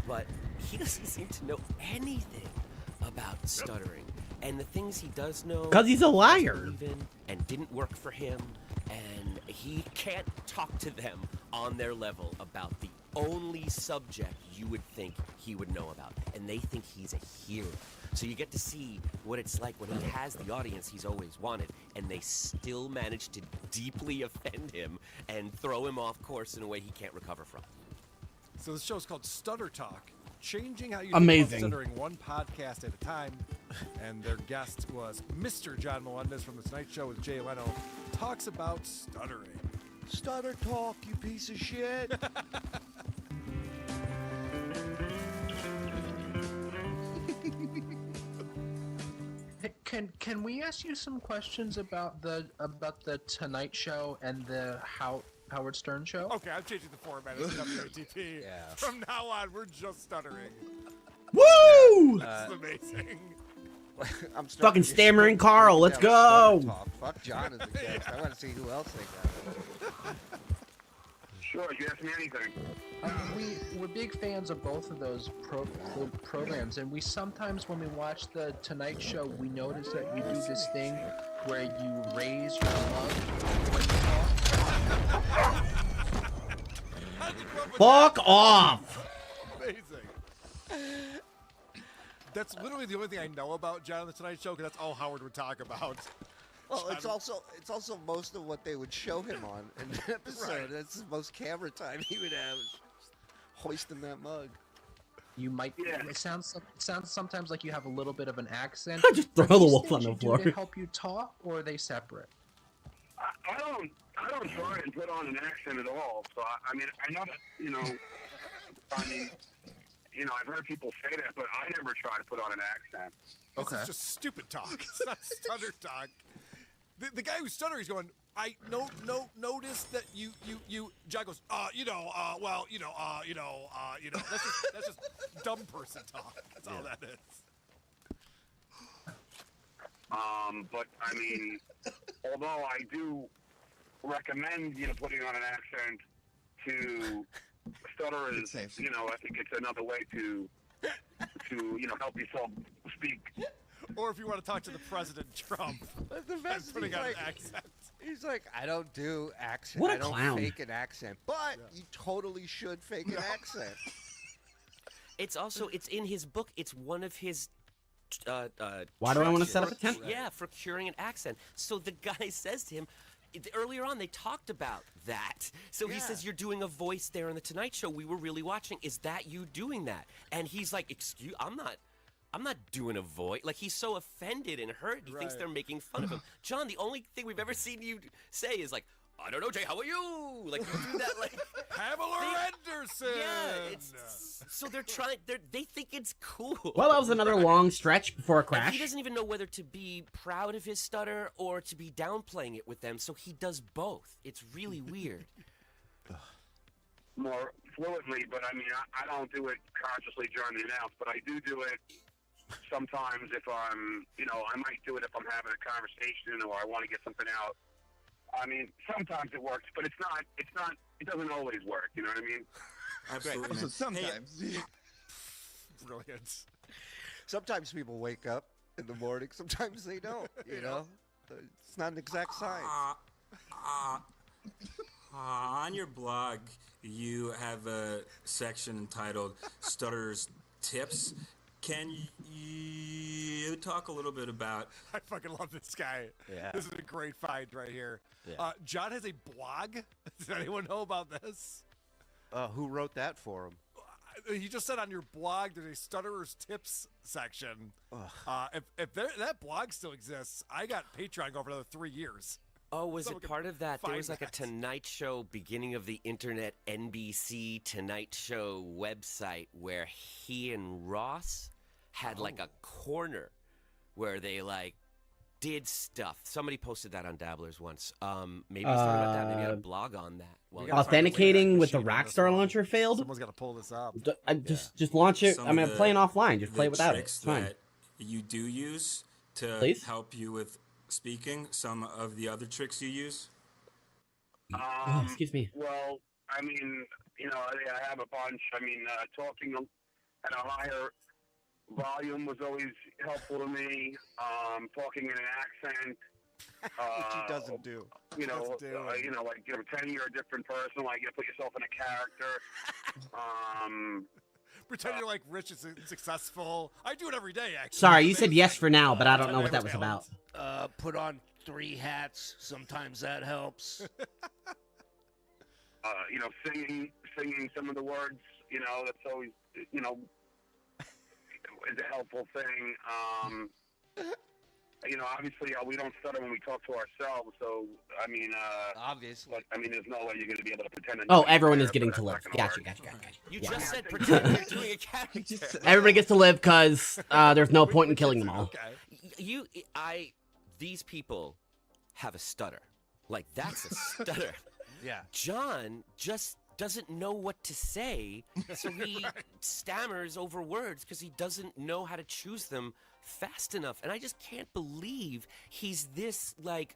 But he doesn't seem to know anything about stuttering. And the things he does know... 'Cause he's a liar. And didn't work for him. And he can't talk to them on their level about the only subject you would think he would know about, and they think he's a hero. So you get to see what it's like when he has the audience he's always wanted, and they still manage to deeply offend him and throw him off course in a way he can't recover from. So this show's called Stutter Talk, changing how you Amazing. think about stuttering one podcast at a time. And their guest was Mr. John Melendez from The Tonight Show with Jay Leno. Talks about stuttering. Stutter Talk, you piece of shit. Can we ask you some questions about the Tonight Show and the Howard Stern Show? Okay, I'm changing the format of WATP. From now on, we're just stuttering. Woo! This is amazing. I'm starting Fucking to get stammering stutter Carl, let's down go! Stutter Talk. Fuck John as a guest. I want to see who else they got. Sure, you ask me anything. We're big fans of both of those programs, and we sometimes, when we watch the Tonight Show, we notice that you do this thing where you raise your mug when you talk. Fuck off! Amazing. That's literally the only thing I know about John on the Tonight Show, because that's all Howard would talk about. Well, it's also most of what they would show him on in an episode. Right. That's the most camera time he would have, hoisting that mug. You might. It sounds sometimes like you have a little bit of an accent. Just throw Are the these wolf things on the you do floor. to help you talk, or are they separate? I don't try and put on an accent at all. So I mean, I know that I've heard people say that, but I never try to put on an accent. This is just stupid talk. It's not stutter talk. The guy who's stuttering is going, I notice that you John goes, that's just dumb person talk. That's all that is. But I mean, although I do recommend putting on an accent to stutterers, I think it's another way to help yourself speak. Or if you want to talk to the President Trump, The best and putting is on like, an accent. He's like, I don't do accent. What a I don't clown. fake an accent. But you totally should fake an accent. It's in his book. It's one of his. Why do I want to set up a tent? Yeah, for curing an accent. So the guy says to him, earlier on they talked about that. So he says, "You're doing a voice there on the Tonight Show. We were really watching. Is that you doing that?" And he's like, "Excuse, I'm not doing a voice." Like, he's so offended and hurt. He thinks they're making fun of him. John, the only thing we've ever seen you say is like, "I don't know, Jay. How are you?" Like, you do that like Pamela Anderson. Yeah, so they're trying. They think it's cool. Well, that was another long stretch before a crash. And he doesn't even know whether to be proud of his stutter or to be downplaying it with them. So he does both. It's really weird. More fluidly, but I mean, I don't do it consciously during the announce, but I do it sometimes if I'm, I might do it if I'm having a conversation or I want to get something out. I mean, sometimes it works, but it doesn't always work, you know what I mean? Absolutely. So sometimes. Brilliant. Sometimes people wake up in the morning. Sometimes they don't, you know? It's not an exact science. On your blog, you have a section entitled Stutter's Tips. Can you talk a little bit about... I fucking love this guy. Yeah. This is a great find right here. Yeah. John has a blog. Does anyone know about this? Who wrote that for him? He just said on your blog there's a Stutterer's Tips section. If that blog still exists, I got Patreon going for another 3 years. Oh, was Someone it part of that? There find was like a Tonight Show, beginning of the internet, NBC Tonight Show website where he and Ross had like a corner where they like did stuff. Somebody posted that on Dabblers once. Maybe he's talking about that. Maybe he had a blog on that. Authenticating with the Rockstar launcher failed. Someone's got to pull this up. Just launch it. I'm playing offline. Just play it without it. Tricks It's fine. that you do use to Please? help you with speaking, some of the other tricks you use? Excuse me. Well, I mean, I have a bunch. I mean, talking at a higher volume was always helpful to me. Talking in an accent Which he doesn't do. Pretending you're a different person, like you put yourself in a character. Pretend you're like rich and successful. I do it every day, actually. Sorry, you said yes for now, but I don't know what that was about. Put on 3 hats. Sometimes that helps. Singing some of the words. That's always, is a helpful thing. Obviously, we don't stutter when we talk to ourselves. So, obviously. But, there's no way you're going to be able to pretend. Oh, everyone is getting to live. Gotcha. You Yeah. just said pretend you're doing a character. Everybody gets to live because there's no point in killing them all. These people have a stutter. Like, that's a stutter. Yeah. John just doesn't know what to say, so he stammers over words because he doesn't know how to choose them fast enough. And I just can't believe he's this, like,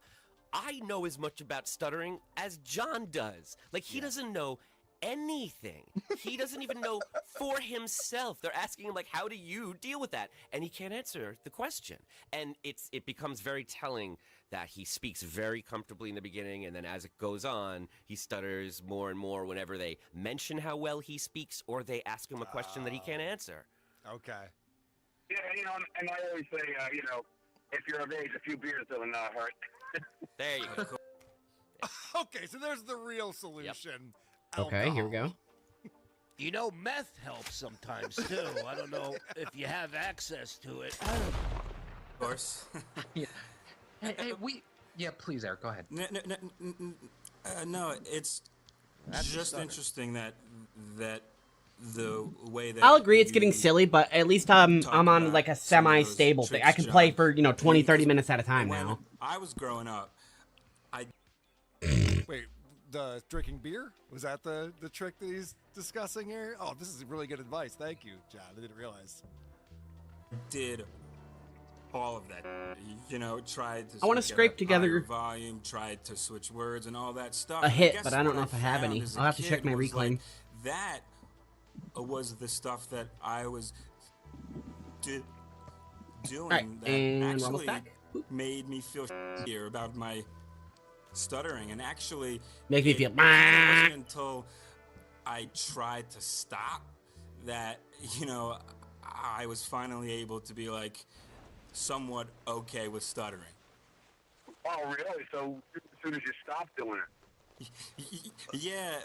I know as much about stuttering as John does. Like, he doesn't know anything. He doesn't even know for himself. They're asking him, like, how do you deal with that? And he can't answer the question. And it becomes very telling that he speaks very comfortably in the beginning, and then as it goes on, he stutters more and more whenever they mention how well he speaks or they ask him a question that he can't answer. Okay. Yeah, and I always say, if you're of age, a few beers doesn't hurt. There you go. Okay, so there's the real solution. Okay, here we go. Meth helps sometimes, too. I don't know if you have access to it. Of course. Yeah. Hey, please, Eric, go ahead. No, it's just interesting that the way that I'll agree it's getting silly, but at least I'm on like a semi-stable thing. I can play for 20, 30 minutes at a time now. I was growing up, Wait, the drinking beer? Was that the trick that he's discussing here? Oh, this is really good advice. Thank you, John. I didn't realize. Did all of that, tried to. I want to scrape together volume, tried to switch words and all that stuff. a hit, but I don't know if I have any. I'll have to check my reclaim. Like, that was the stuff that I was doing right, that and actually made me feel shittier about my stuttering, and actually make me feel. It wasn't until I tried to stop that I was finally able to be like somewhat okay with stuttering. Oh, really? So as soon as you stop doing it? Yeah.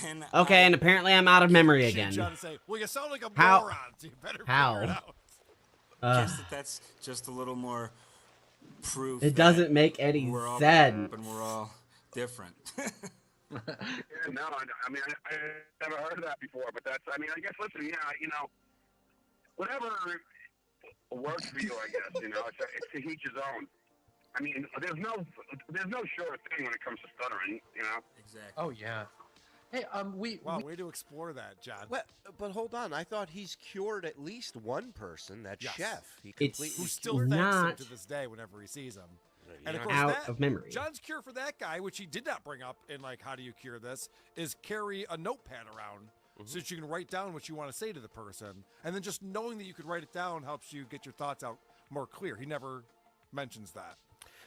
And and apparently I'm out of memory again. John say, well, you sound like a How? moron, so you better How? figure it out. That's just a little more proof. It doesn't make any we're all sense. And we're all different. I never heard of that before, but that's, I guess, listen, whatever works for you, I guess, it's to each his own. There's no sure thing when it comes to stuttering, Exactly. Oh, yeah. Hey, way to explore that, John. Well, but hold on, I thought he's cured at least one person. That chef, he It's completely who still cured. thanks him not to this day whenever he sees him. And of Out course, of memory. John's cure for that guy, which he did not bring up in like how do you cure this, is carry a notepad around so that you can write down what you want to say to the person, and then just knowing that you could write it down helps you get your thoughts out more clear. He never mentions that.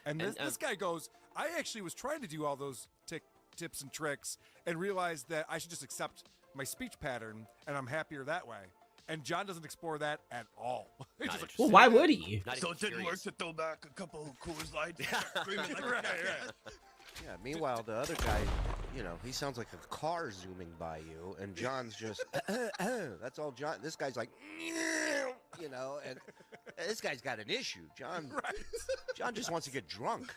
And this guy goes, I actually was trying to do all those tips and tricks and realized that I should just accept my speech pattern, and I'm happier that way. And John doesn't explore that at all. He's just like, Well, why would he? So it didn't work to throw back a couple of Coors Lights. right. Yeah, meanwhile, the other guy, he sounds like a car zooming by you, and John's just, that's all John, this guy's like, and this guy's got an issue. John just wants to get drunk.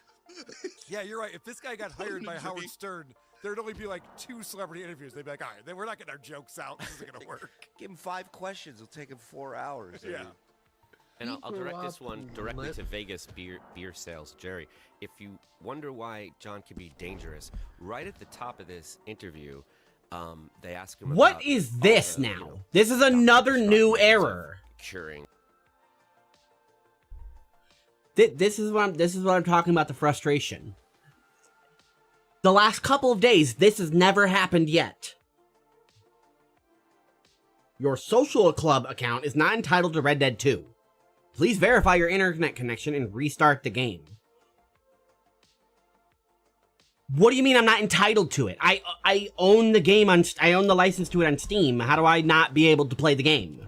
Yeah, you're right. If this guy got hired by Howard Stern, there'd only be like 2 celebrity interviews. They'd be like, all right, then we're not getting our jokes out. This isn't going to work. Give him 5 questions. It'll take him 4 hours. Yeah. And I'll direct this one directly to Vegas beer sales. Jerry, if you wonder why John can be dangerous, right at the top of this interview, they ask him What about is all this the, now? This is another new error. Curing. This is what I'm talking about, the frustration. The last couple of days, this has never happened yet. Your social club account is not entitled to Red Dead 2. Please verify your internet connection and restart the game. What do you mean I'm not entitled to it? I own the game on, I own the license to it on Steam. How do I not be able to play the game?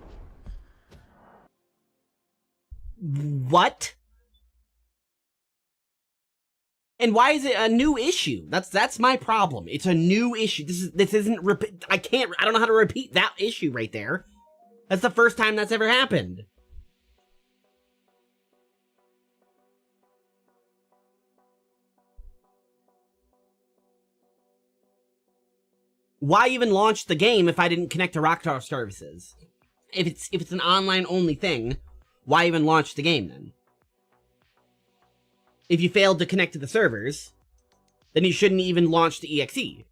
What? And why is it a new issue? That's my problem. It's a new issue. This isn't I don't know how to repeat that issue right there. That's the first time that's ever happened. Why even launch the game if I didn't connect to Rockstar services? If it's an online only thing, why even launch the game then? If you failed to connect to the servers, then you shouldn't even launch the EXE.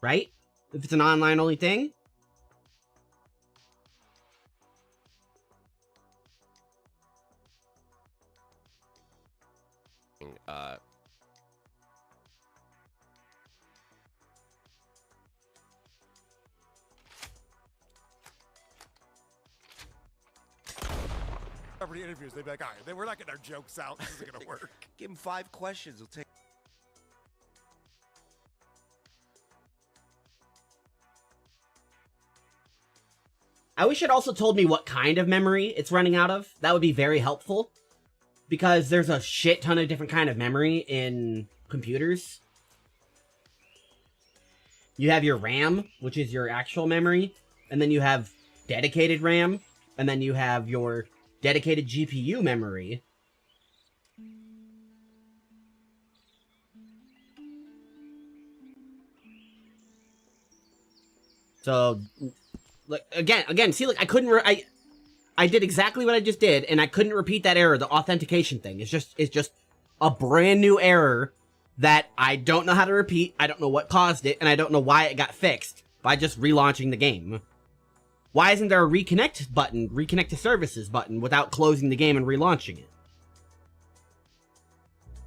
Right? If it's an online only thing? Celebrity interviews, they'd be like, all right, we're not getting our jokes out. This isn't going to work. Give him 5 questions. He'll take. I wish it also told me what kind of memory it's running out of. That would be very helpful. Because there's a shit ton of different kind of memory in computers. You have your RAM, which is your actual memory. And then you have dedicated RAM. And then you have your dedicated GPU memory. So, like, again, see, like, I couldn't, I did exactly what I just did, and I couldn't repeat that error, the authentication thing. It's just a brand new error that I don't know how to repeat, I don't know what caused it, and I don't know why it got fixed by just relaunching the game. Why isn't there a reconnect button, reconnect to services button, without closing the game and relaunching it?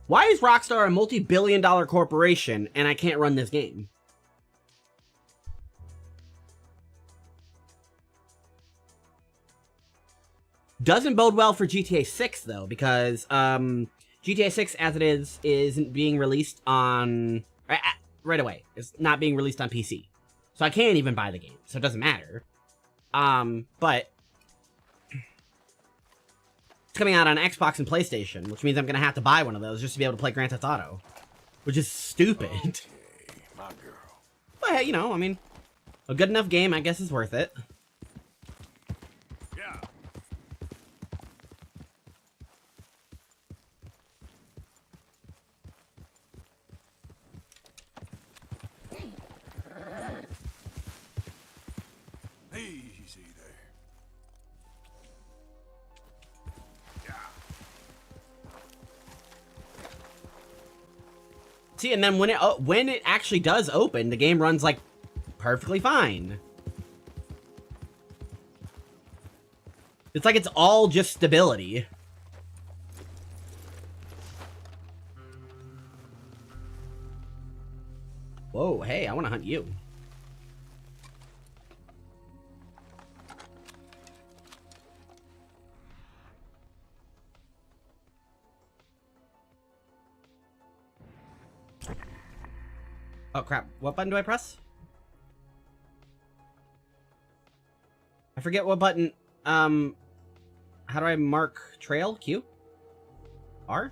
Why is Rockstar a multi-billion-dollar corporation and I can't run this game? Doesn't bode well for GTA 6, though, because GTA 6, as it is, isn't being released on... right away. It's not being released on PC. So I can't even buy the game, so it doesn't matter. But it's coming out on Xbox and PlayStation, which means I'm gonna have to buy one of those just to be able to play Grand Theft Auto, which is stupid. Okay, my girl. But hey, you know, I mean, a good enough game, I guess, is worth it. Yeah. Easy there. See, and then when it actually does open, the game runs like perfectly fine. It's like it's all just stability. Whoa, hey, I want to hunt you. Oh crap, what button do I press? I forget what button, how do I mark trail? Q? R?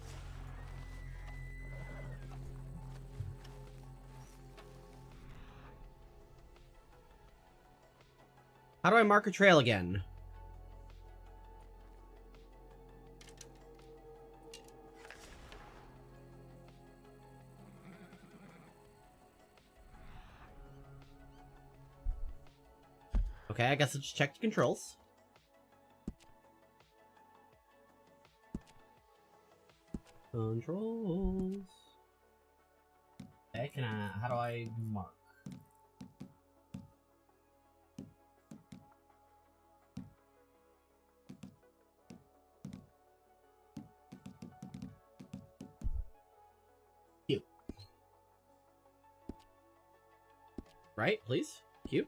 How do I mark a trail again? Okay, I guess I'll just check the controls. Controls. Okay, how do I mark? Q. Right, please? Q.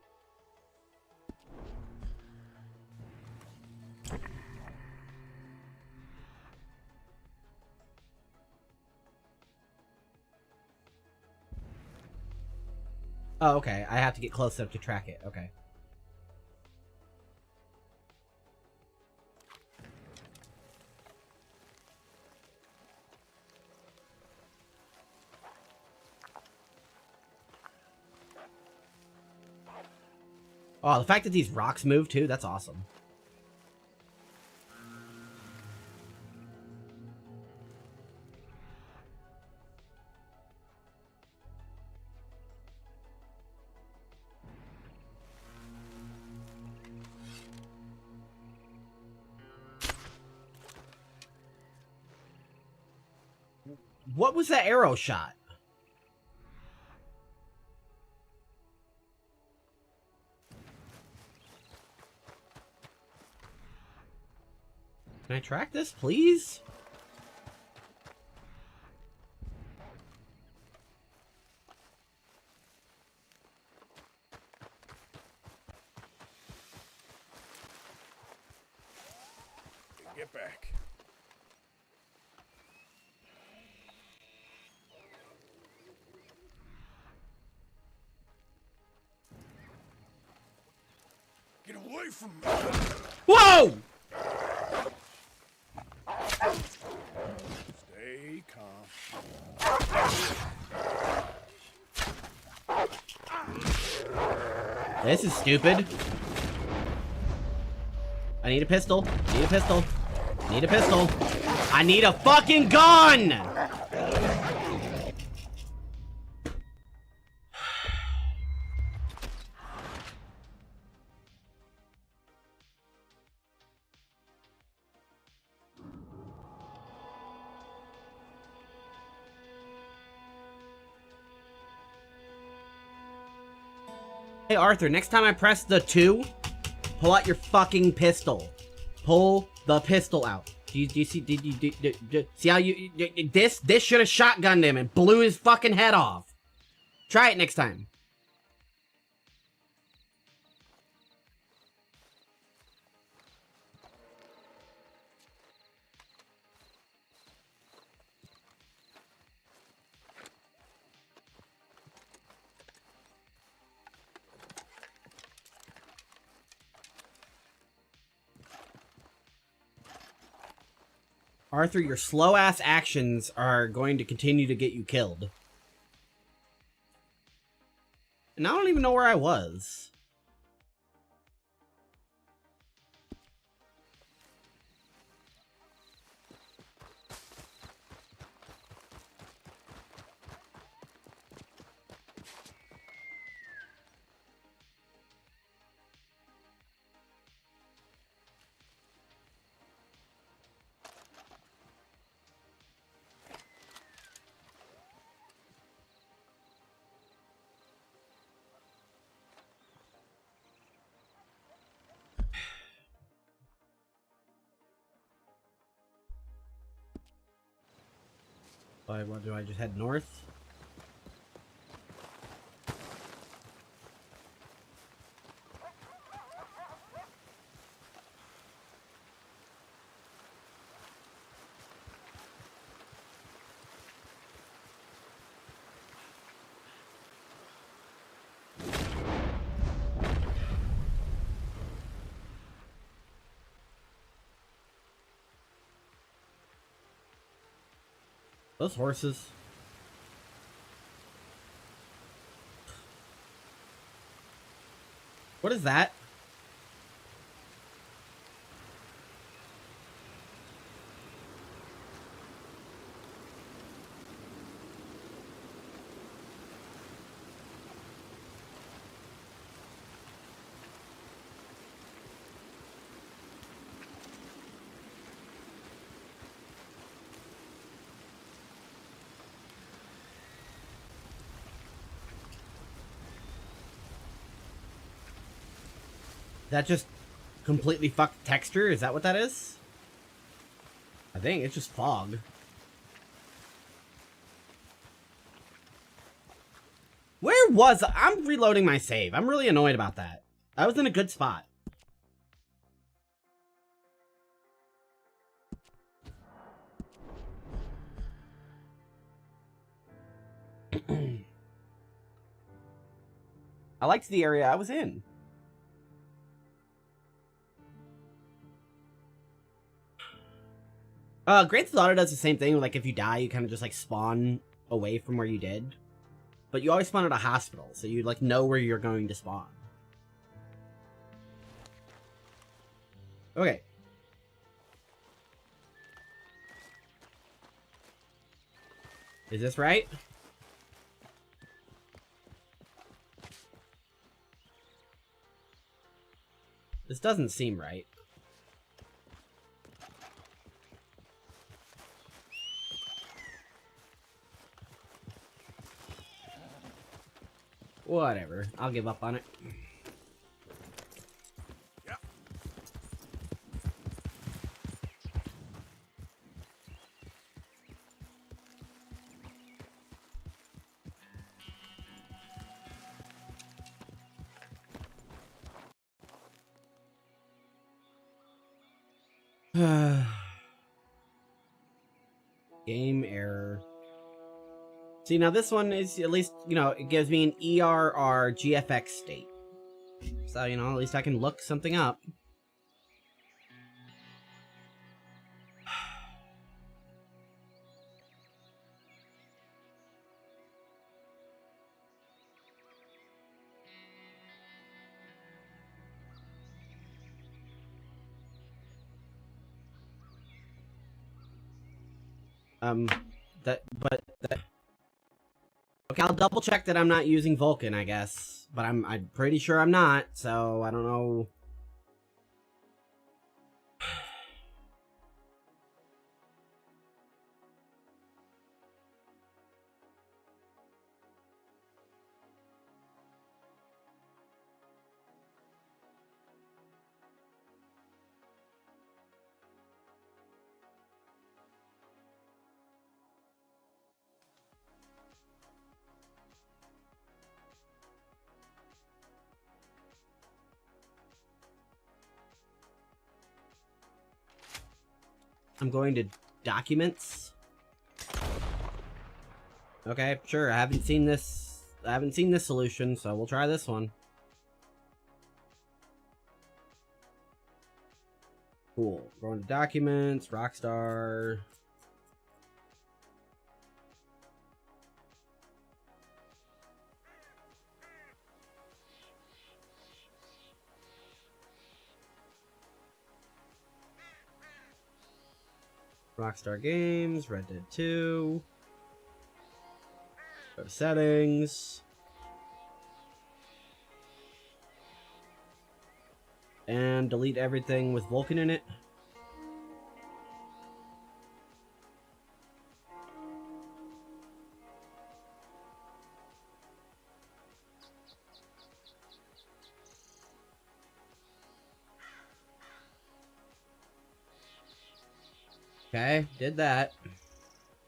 Oh, okay. I have to get close enough to track it. Okay. Oh, the fact that these rocks move too, that's awesome. What was that arrow shot? Can I track this, please? Get back. Get away from me! Whoa! Stay calm. This is stupid. I need a pistol. Need a pistol. Need a pistol. I need a fucking gun! Hey Arthur, next time I press the 2, pull out your fucking pistol. Pull the pistol out. Do you see? See how you this should have shotgunned him and blew his fucking head off. Try it next time. Arthur, your slow-ass actions are going to continue to get you killed. And I don't even know where I was. What do I just head north? Those horses. What is that? That just completely fucked texture? Is that what that is? I think it's just fog. Where was I? I'm reloading my save. I'm really annoyed about that. I was in a good spot. I liked the area I was in. Grand Theft Auto does the same thing. Like, if you die, you kind of just, like, spawn away from where you did. But you always spawn at a hospital, so you, like, know where you're going to spawn. Okay. Is this right? This doesn't seem right. Whatever. I'll give up on it. Game error. See, now this one is at least, you know, it gives me an ERR GFX state. So, you know, at least I can look something up. Okay, I'll double check that I'm not using Vulkan, I guess. But I'm pretty sure I'm not, so I don't know. I'm going to documents. Okay, sure. I haven't seen this solution, so we'll try this one. Cool. Going to documents, Rockstar. Rockstar Games, Red Dead 2. Go to settings. And delete everything with Vulkan in it. Okay, did that.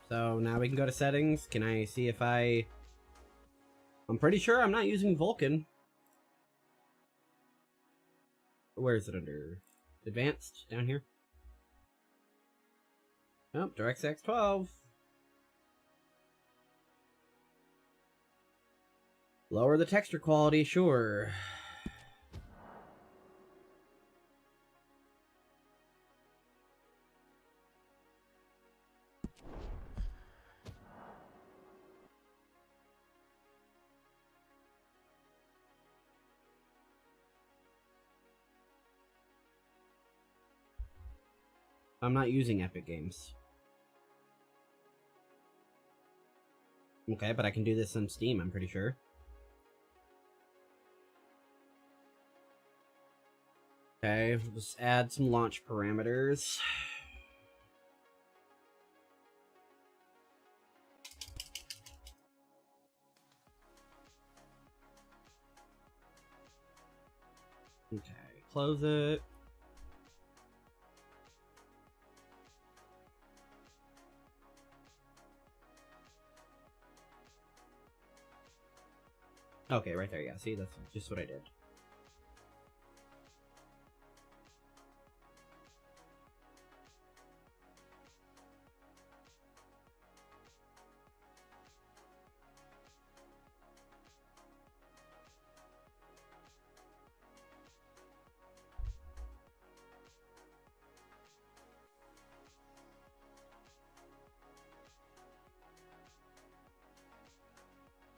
So now we can go to settings. Can I see if I'm pretty sure I'm not using Vulkan. Where is it under? Advanced? Down here? Oh, DirectX 12. Lower the texture quality, sure. I'm not using Epic Games. Okay, but I can do this on Steam, I'm pretty sure. Okay, let's add some launch parameters. Okay, close it. Okay, right there, yeah, see, that's just what I did.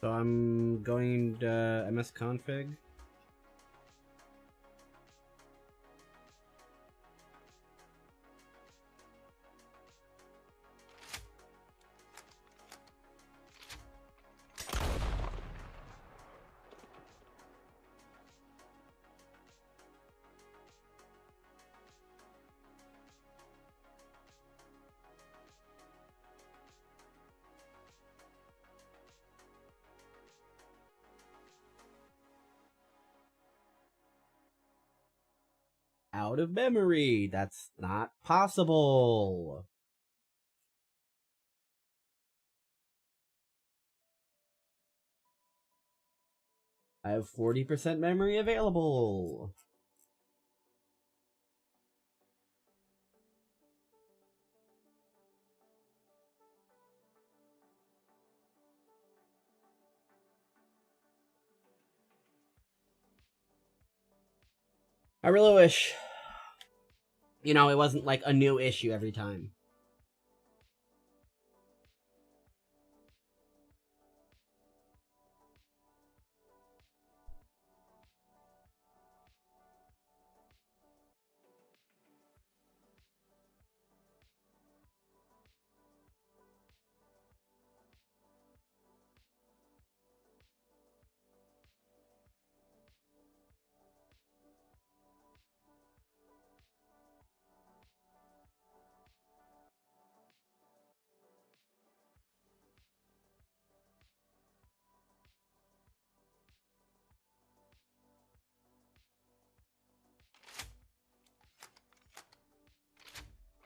So I'm going to msconfig. Out of memory. That's not possible. I have 40% memory available. I really wish, you know, it wasn't like a new issue every time.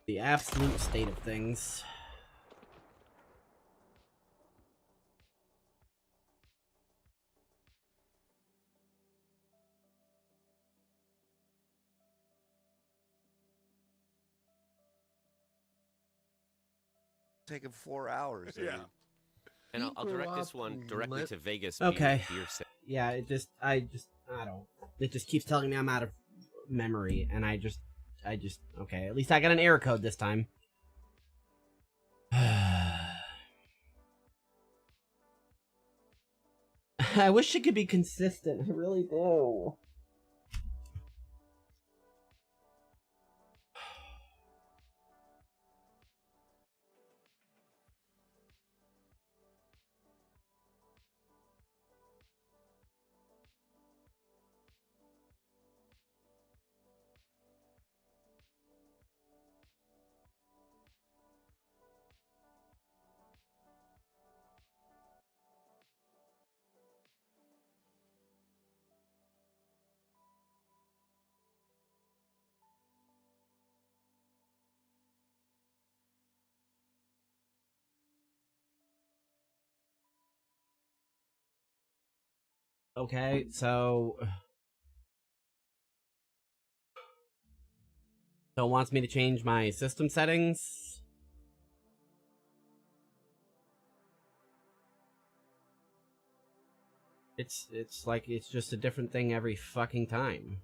The absolute state of things. Taking 4 hours. Yeah. And I'll direct this one directly to Vegas. Okay. Beer set. Yeah, I don't. It just keeps telling me I'm out of memory, and I just, okay. At least I got an error code this time. I wish it could be consistent. I really do. Okay, so it wants me to change my system settings. It's like it's just a different thing every fucking time.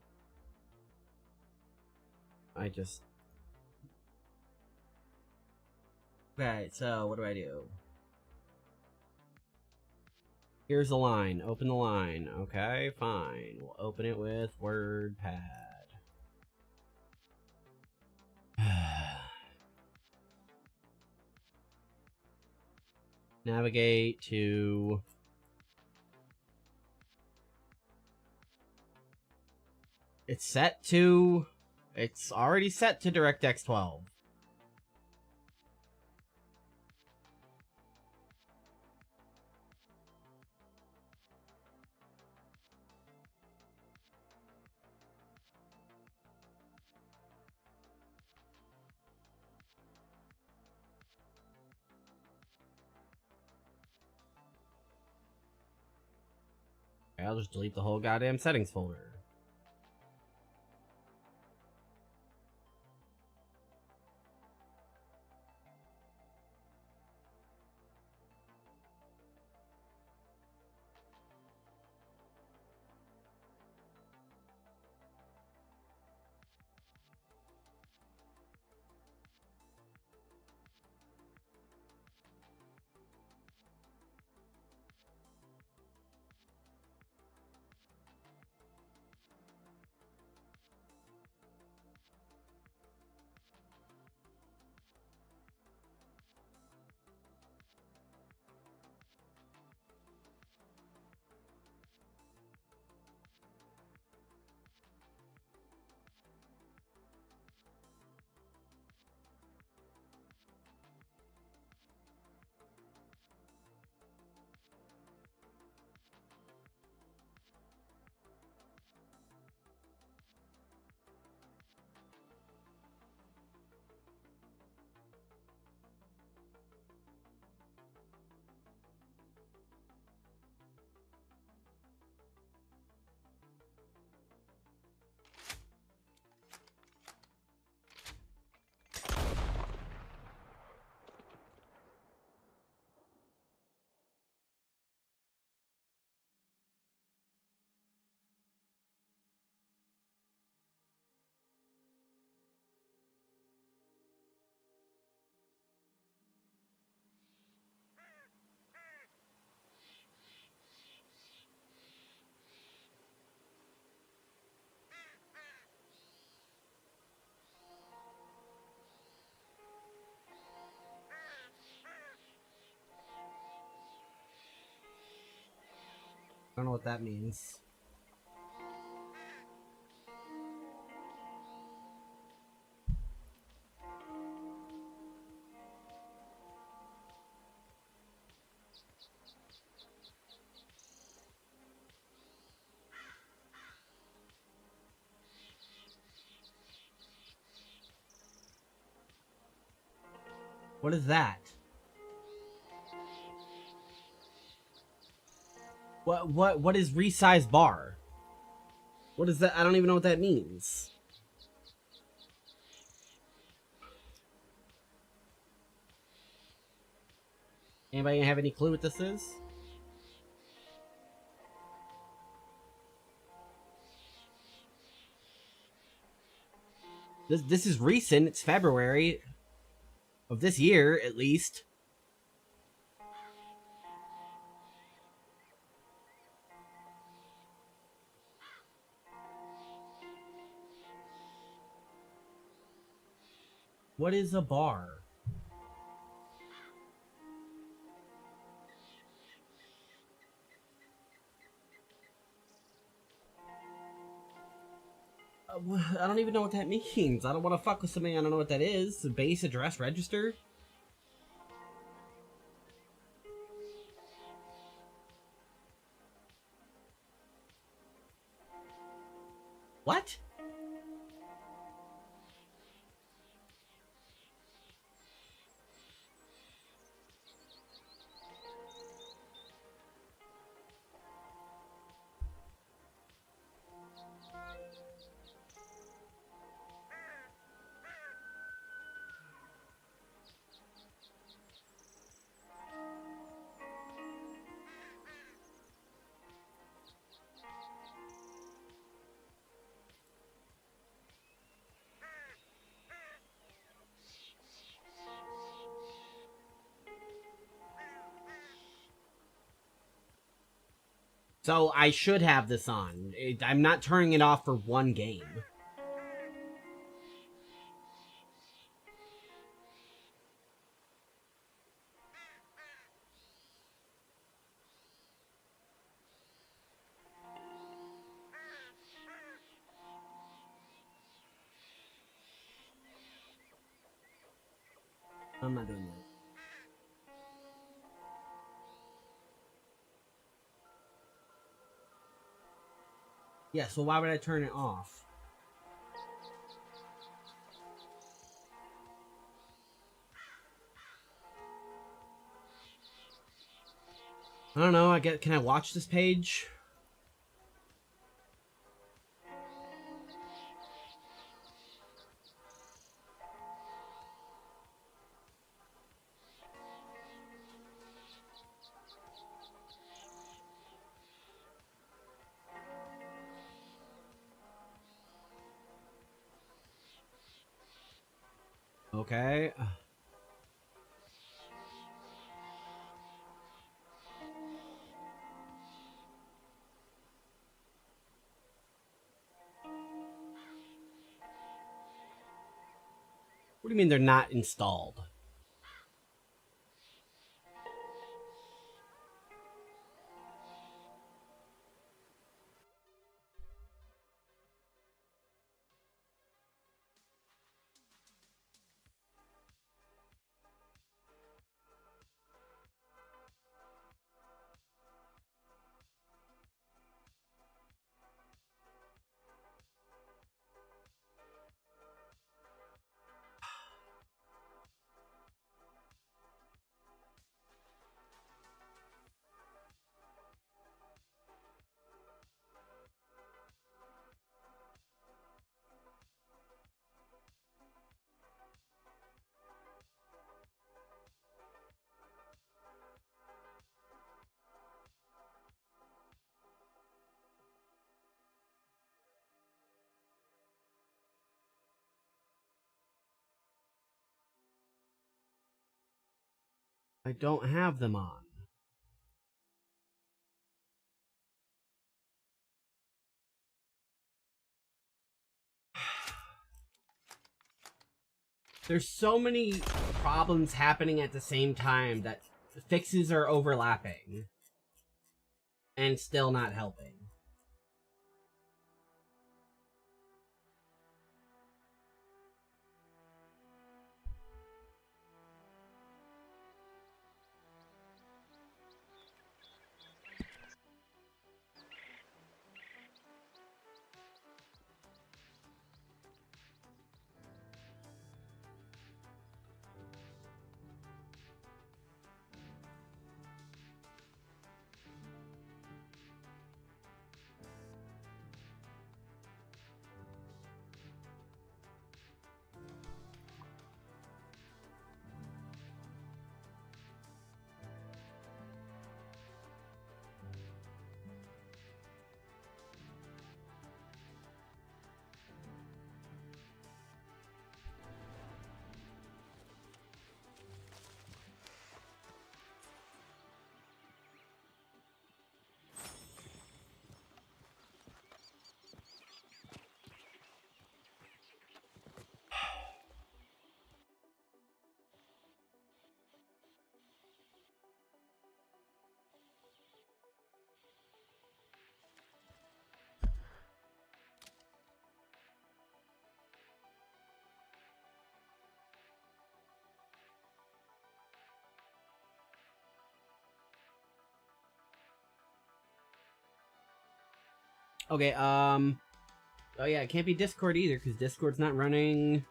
Okay, so what do? Here's the line. Open the line. Okay, fine. We'll open it with WordPad. Navigate to... It's already set to DirectX 12. Okay, I'll just delete the whole goddamn settings folder. don't know what that means. What is that? What is resize bar? What is that? I don't even know what that means. Anybody have any clue what this is? This is recent. It's February of this year, at least. What is a bar? I don't even know what that means. I don't want to fuck with something I don't know what that is. Base address register? What? So I should have this on. I'm not turning it off for one game. I'm not doing that. Yeah, so why would I turn it off? I don't know, can I watch this page? Okay. What do you mean they're not installed? I don't have them on. There's so many problems happening at the same time that fixes are overlapping. and still not helping. Okay, oh yeah, it can't be Discord either, because Discord's not running.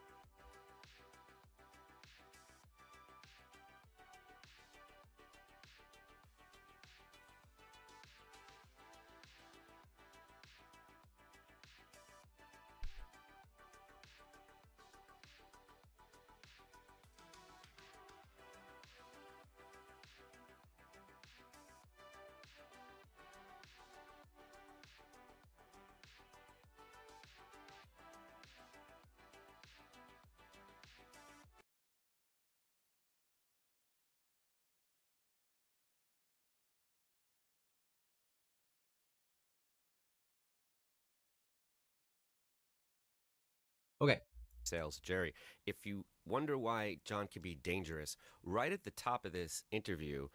Okay. Sales, Jerry. If you wonder why John can be dangerous, right at the top of this interview,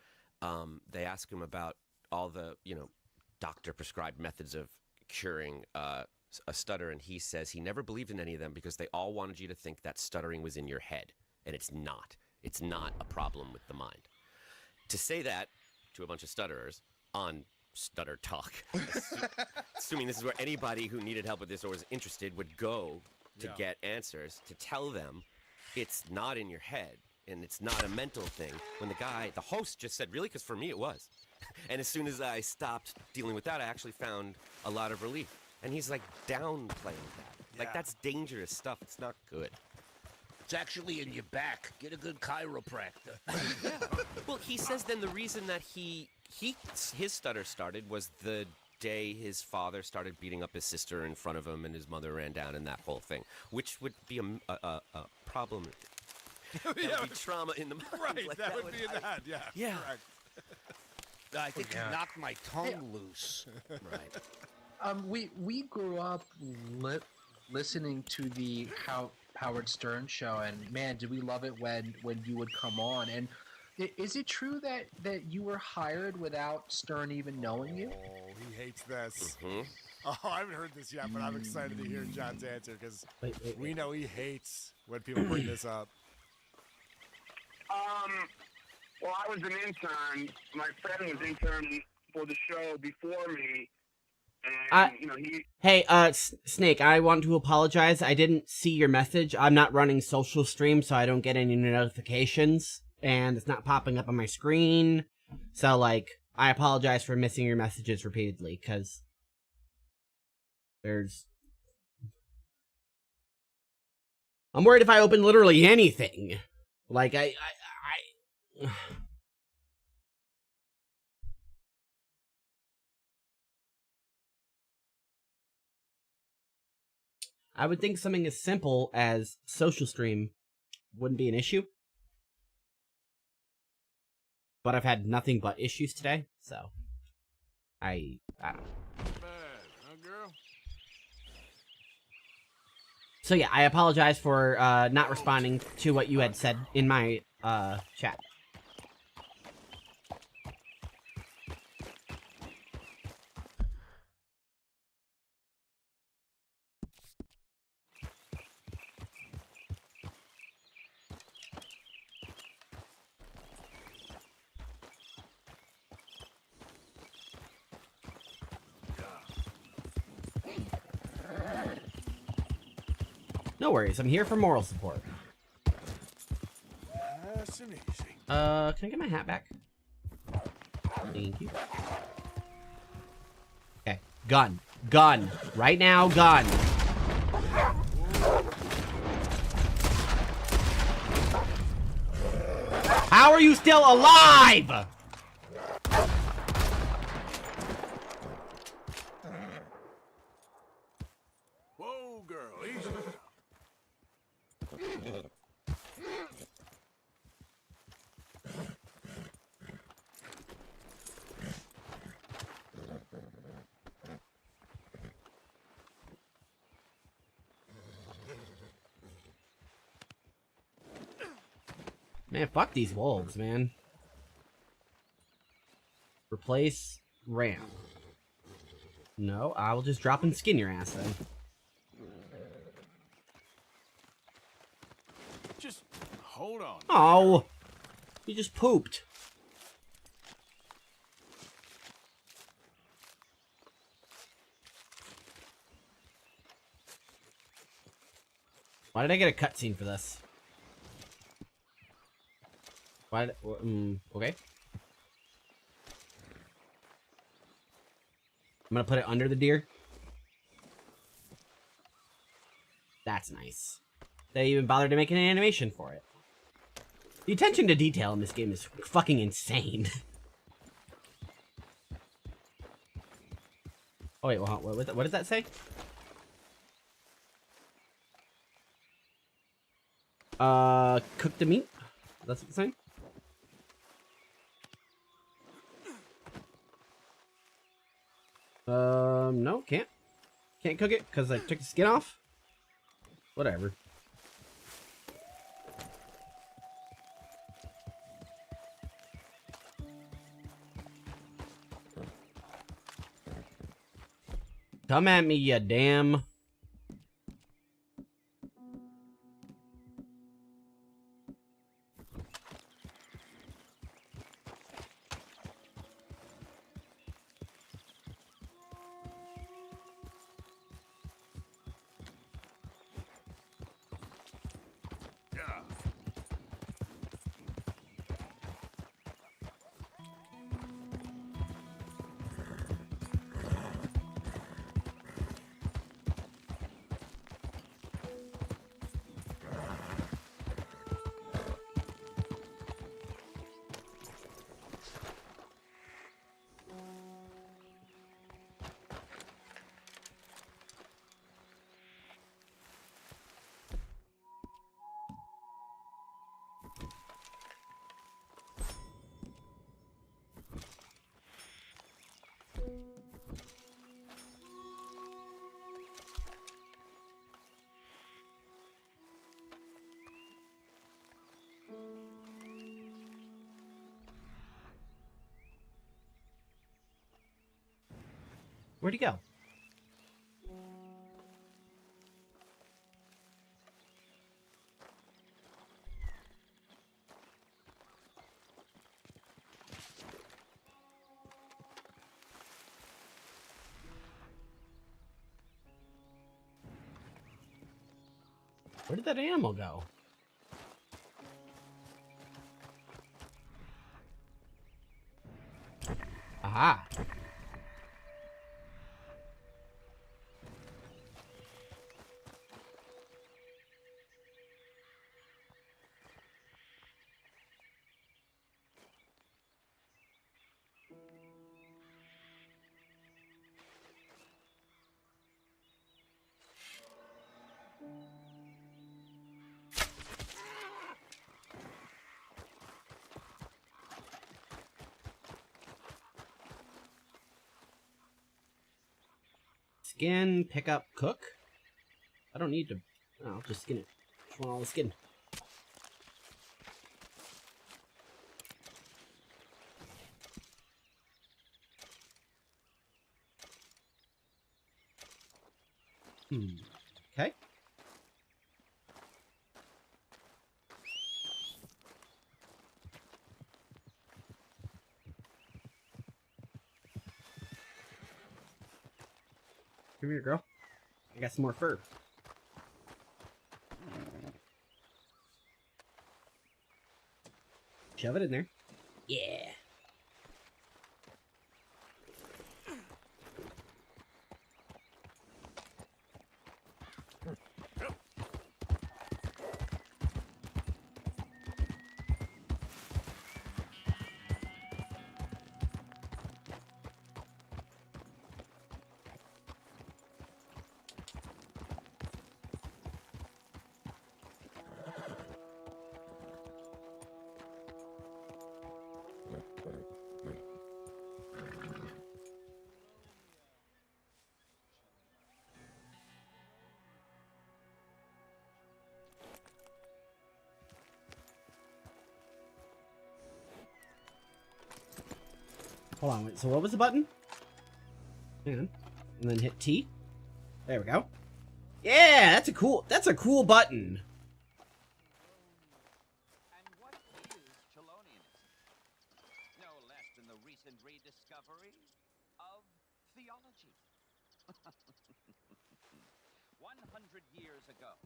they ask him about all the, doctor-prescribed methods of curing a stutter, and he says he never believed in any of them because they all wanted you to think that stuttering was in your head, and it's not. It's not a problem with the mind. To say that to a bunch of stutterers on Stutter Talk, assuming this is where anybody who needed help with this or was interested would go to get answers, to tell them it's not in your head and it's not a mental thing, when the host just said, really? Because for me it was. And as soon as I stopped dealing with that, I actually found a lot of relief. And he's like downplaying that. Like, that's dangerous stuff. It's not good. It's actually in your back. Get a good chiropractor. Yeah. Well, he says then the reason that his stutter started was the day his father started beating up his sister in front of him and his mother ran down and that whole thing, which would be a problem. That would be trauma in the mind. Right, like, that would be in the head, yeah. Yeah. Correct. I think he knocked my tongue loose. Right. We grew up listening to the Howard Stern show, and man, did we love it when you would come on. And is it true that you were hired without Stern even knowing you? Oh, he hates this. Oh, I haven't heard this yet, but I'm excited to hear John's answer because we know he hates when people bring this up. Well, I was an intern. My friend was interning for the show before me, and he. Hey, Snake, I want to apologize. I didn't see your message. I'm not running social stream, so I don't get any notifications, and it's not popping up on my screen. So, I apologize for missing your messages repeatedly, because I'm worried if I open literally anything. I would think something as simple as social stream wouldn't be an issue. But I've had nothing but issues today, so I don't know. So yeah, I apologize for not responding to what you had said in my chat. No worries, I'm here for moral support. Nice and easy. Can I get my hat back? Thank you. Okay, gun. Gun. Right now, gun. How are you still alive? Whoa, girl, easy. Man, fuck these wolves, man. Replace ramp. No, I will just drop and skin your ass then. Just hold on. Oh, you just pooped. Why did I get a cutscene for this? Why? Okay. I'm gonna put it under the deer. That's nice. They even bothered to make an animation for it. The attention to detail in this game is fucking insane. Oh wait, what does that say? Cook the meat? That's what it's saying? No, can't. Can't cook it because I took the skin off? Whatever. Come at me, you damn. Where'd he go? Where did that animal go? Aha. Skin, pick up, cook? I don't need to... Oh, I'll just skin it. Just want all the skin. Okay. Come here, girl. I got some more fur. Shove it in there. Yeah. Hold on, wait, so what was the button? Hang on. And then hit T. There we go. Yeah, that's a cool button. And what is Chelonianism? No less than the recent rediscovery of theology. 100 years ago,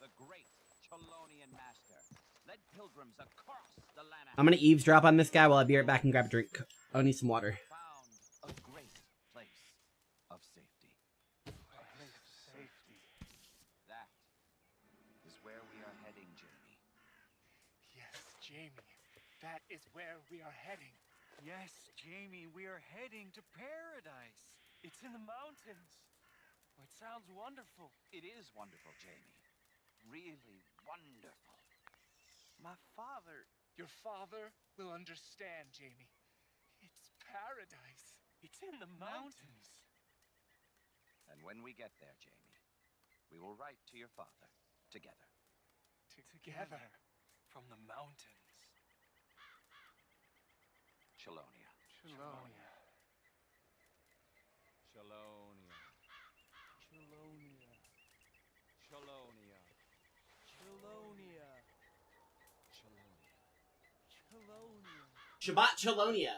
the great Chelonian master led pilgrims across the land. I'm gonna eavesdrop on this guy while I be right back and grab a drink. I need some water. Found a great place of safety. A place of safety. That is where we are heading, Jamie. Yes, Jamie. That is where we are heading. Yes, Jamie, we are heading to paradise. It's in the mountains. Oh, it sounds wonderful. It is wonderful, Jamie. Really wonderful. My father... Your father will understand, Jamie. It's paradise. It's in the mountains. And when we get there, Jamie, we will write to your father together. Together from the mountains. Chelonia. Chelonia. Chelonia. Chelonia. Chelonia. Chelonia. Chelonia. Shabbat Chelonia.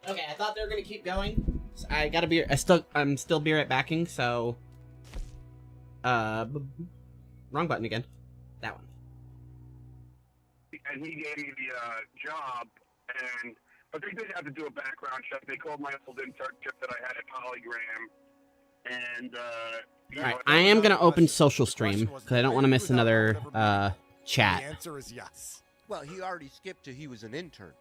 Okay, I thought they were gonna keep going. So I gotta be. I'm still be right backing. So, wrong button again. That one. And he gave me the job, but they did have to do a background check. They called my old internship that I had at Polygram, and All right, I am gonna open social stream because I don't want to miss another chat. The answer is yes. Well, he already skipped to he was an intern.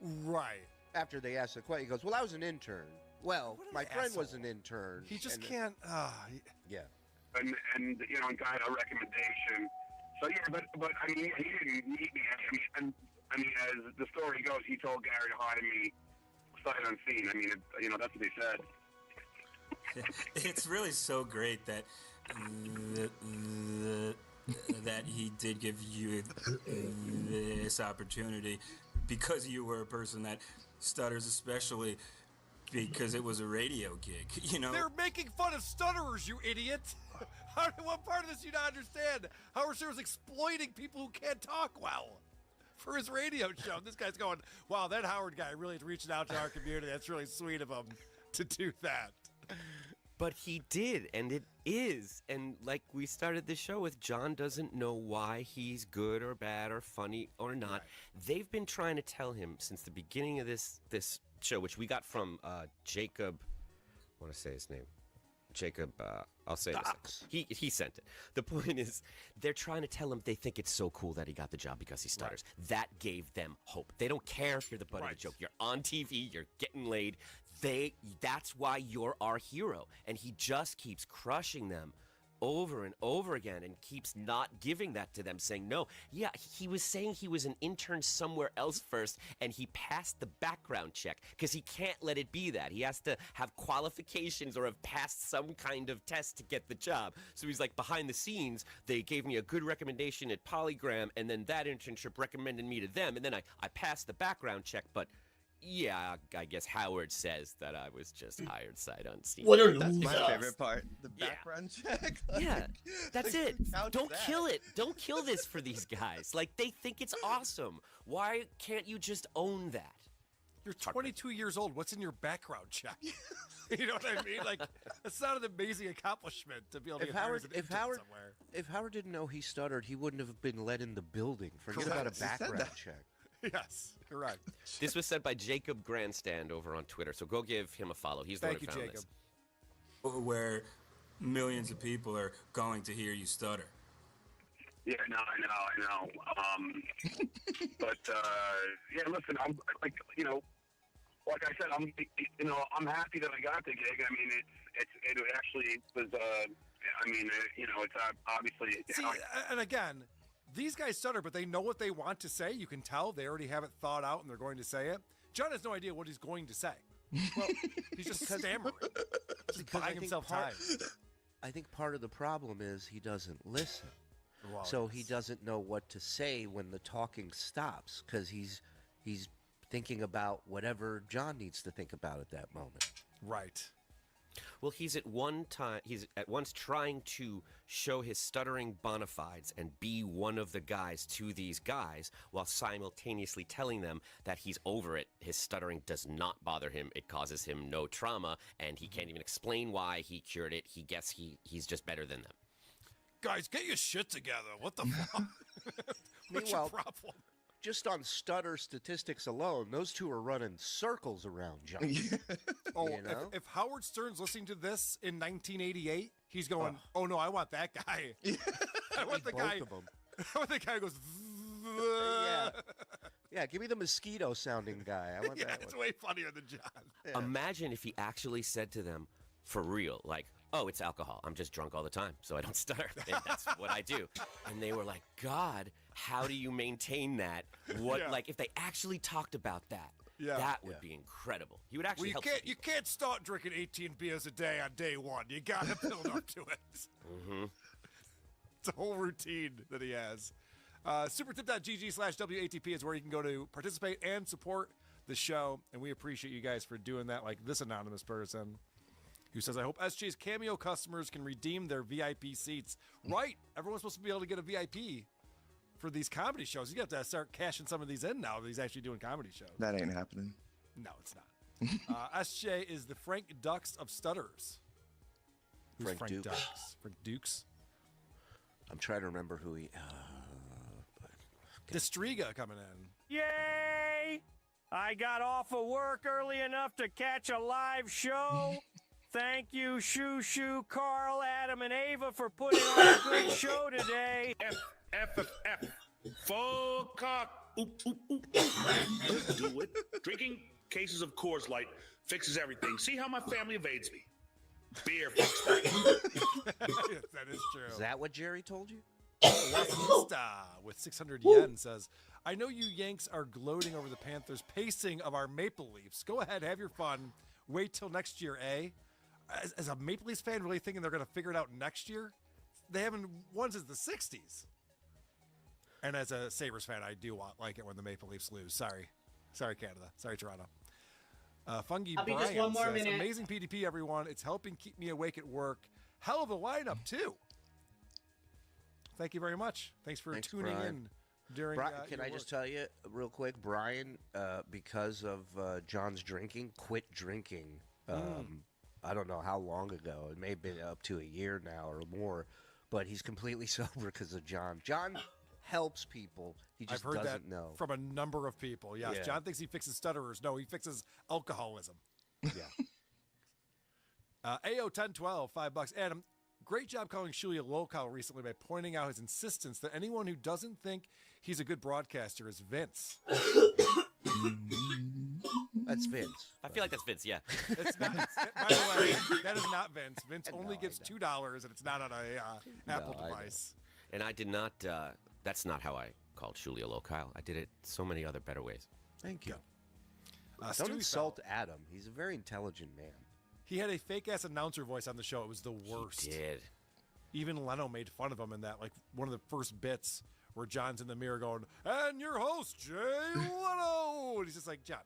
Right. After they asked the question, he goes, "Well, I was an intern. Well, my friend was an intern." He just and, can't. Yeah. and got a recommendation. So yeah, but I mean, he didn't need me. I mean, as the story goes, he told Gary to hire me sight unseen. I mean, that's what he said. It's really so great that that he did give you this opportunity because you were a person that stutters, especially because it was a radio gig. They're making fun of stutterers, you idiot. What part of this do you not understand? Howard Stern was exploiting people who can't talk well for his radio show. This guy's going, wow, that Howard guy really is reaching out to our community. That's really sweet of him to do that. But he did, and it is. And like we started the show with, John doesn't know why he's good or bad or funny or not. Right. They've been trying to tell him since the beginning of this show, which we got from Jacob. I want to say his name. Jacob, I'll say this. He sent it. The point is, they're trying to tell him they think it's so cool that he got the job because he stutters. Right. That gave them hope. They don't care if you're the butt of the joke. You're on TV. You're getting laid. That's why you're our hero. And he just keeps crushing them over and over again and keeps not giving that to them, saying, no, yeah, he was saying he was an intern somewhere else first, and he passed the background check, because he can't let it be that. He has to have qualifications or have passed some kind of test to get the job. So he's like, behind the scenes, they gave me a good recommendation at Polygram, and then that internship recommended me to them, and then I passed the background check, but yeah, I guess Howard says that I was just hired sight unseen. That's my favorite part. The background check. Like, yeah, that's like, it. Don't kill it. Don't kill this for these guys. Like, they think it's awesome. Why can't you just own that? You're 22 years old. What's in your background check? You know what I mean? Like, it's not an amazing accomplishment to be able to get hired as an intern somewhere. If Howard didn't know he stuttered, he wouldn't have been let in the building. Forget about a background check. Yes, correct. This was sent by Jacob Grandstand over on Twitter, so go give him a follow. He's the one who found Jacob. this. Where millions of people are going to hear you stutter. Yeah, no, I know. But yeah, listen, I'm like, you know, like I said, I'm happy that I got the gig. I mean, it actually was. I mean, you know, it's obviously. See, and again, these guys stutter, but they know what they want to say. You can tell they already have it thought out, and they're going to say it. John has no idea what he's going to say. Well, he's just stammering, just buying himself time. I think part of the problem is he doesn't listen. Well, so he doesn't know what to say when the talking stops, because he's thinking about whatever John needs to think about at that moment. Right. Well, he's at once trying to show his stuttering bona fides and be one of the guys to these guys, while simultaneously telling them that he's over it. His stuttering does not bother him. It causes him no trauma, and he can't even explain why he cured it. He guess he's just better than them. Guys, get your shit together. What the fuck? What's your problem? Just on stutter statistics alone, those two are running circles around John. Oh, you know? if Howard Stern's listening to this in 1988, he's going, "Oh no, I want that guy. I want the guy. I want the guy who goes." Yeah, give me the mosquito sounding guy. I want that it's one. way funnier than John. Yeah. Imagine if he actually said to them, for real, like, "Oh, it's alcohol. I'm just drunk all the time, so I don't stutter. And that's what I do." And they were like, "God, how do you maintain that?" Like, if they actually talked about that, that would be incredible. He would actually help. You can't start drinking 18 beers a day on day one. You gotta build up to it. Mm-hmm. It's a whole routine that he has. Supertip.gg/WATP is where you can go to participate and support the show, and we appreciate you guys for doing that, like this anonymous person who says, "I hope SJ's Cameo customers can redeem their VIP seats." Right. Everyone's supposed to be able to get a VIP for these comedy shows. You got to start cashing some of these in now that he's actually doing comedy shows. That ain't happening. No, it's not. SJ is the Frank Dux of stutters. Who's Frank Dukes. Dux? Frank Dukes? I'm trying to remember who he... Destriga coming in. Yay! I got off of work early enough to catch a live show. Thank you, Shoo Shoo, Carl, Adam, and Ava for putting on a good show today. F. Full cock. Oop, oop, oop. Do it. Drinking cases of Coors Light fixes everything. See how my family evades me. Beer fixes that. Yes, that is true. Is that what Jerry told you? Wasista with 600 yen says, "I know you Yanks are gloating over the Panthers' pacing of our Maple Leafs. Go ahead, have your fun. Wait till next year, eh?" As a Maple Leafs fan, really thinking they're going to figure it out next year? They haven't won since the 60s. And as a Sabres fan, I do like it when the Maple Leafs lose. Sorry, Canada. Sorry, Toronto. Fungi I'll be Brian just one more says, minute. "Amazing PDP, everyone. It's helping keep me awake at work. Hell of a lineup, too." Thank you very much. Thanks for tuning Brian. in during Can your I work. just tell you real quick, Brian, because of John's drinking, quit drinking. I don't know how long ago. It may have been up to a year now or more, but he's completely sober because of John. John helps people. He just I've heard doesn't that know. from a number of people. Yes, Yeah. John thinks he fixes stutterers. No, he fixes alcoholism. Yeah. AO1012, $5. Adam, great job calling Shulia local recently by pointing out his insistence that anyone who doesn't think he's a good broadcaster is Vince. That's Vince. I feel like that's Vince. Yeah. It's not, by the way, that is not Vince. Vince only gives $2, and it's not on a Apple device. And I did not. That's not how I called Holllllllllly, Kyle. I did it so many other better ways. Thank you. Don't Stewie insult Adam. He's a very intelligent man. He had a fake-ass announcer voice on the show. It was the worst. He did. Even Leno made fun of him in that, like, one of the first bits where John's in the mirror going, and your host, Jay Leno. And he's just like, John,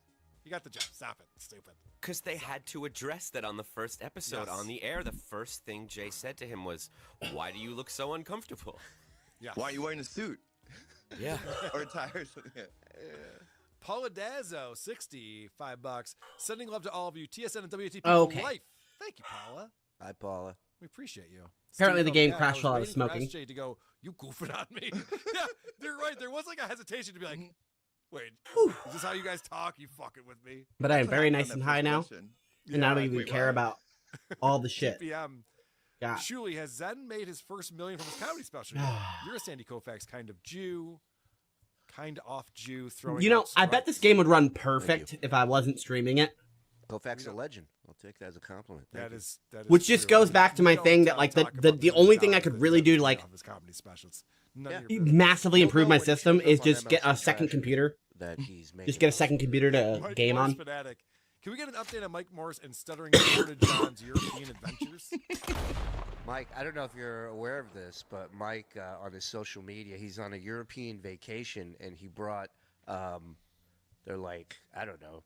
you got the job. Stop it. Stupid. Because they had to address that on the first episode on the air. The first thing Jay said to him was, why do you look so uncomfortable? Yeah. Why are you wearing a suit? Yeah. Or a tie or something. Yeah. Paula Dazzo, $65. Sending love to all of you. TSN and WTP Okay. for life. Thank you, Paula. Hi, Paula. We appreciate you. Apparently Steve, the game yeah, crashed while I was waiting for smoking. SJ to go, you goofing on me. Yeah, they're right. There was like a hesitation to be like, wait, is this how you guys talk? You fucking with me? But I am very nice and high now. And I don't even care about all the shit. TPM. Yeah. Shuli, has Zen made his first million from his comedy special? You're a Sandy Koufax kind of Jew. Kind of off Jew. Throwing You know, out I bet this game would run perfect if I wasn't streaming it. Koufax a legend. I'll take that as a compliment. Thank you. That is Which just true. goes back to my thing that, like, the only thing I could really do to, like, his comedy specials. massively improve my system is just get a second computer. That he's Just get a second computer to Mike game Morris on. Fanatic. Can we get an update on Mike Morris and Stuttering Florida John's European adventures? Mike, I don't know if you're aware of this, but Mike, on his social media, he's on a European vacation, and he brought, they're like, I don't know,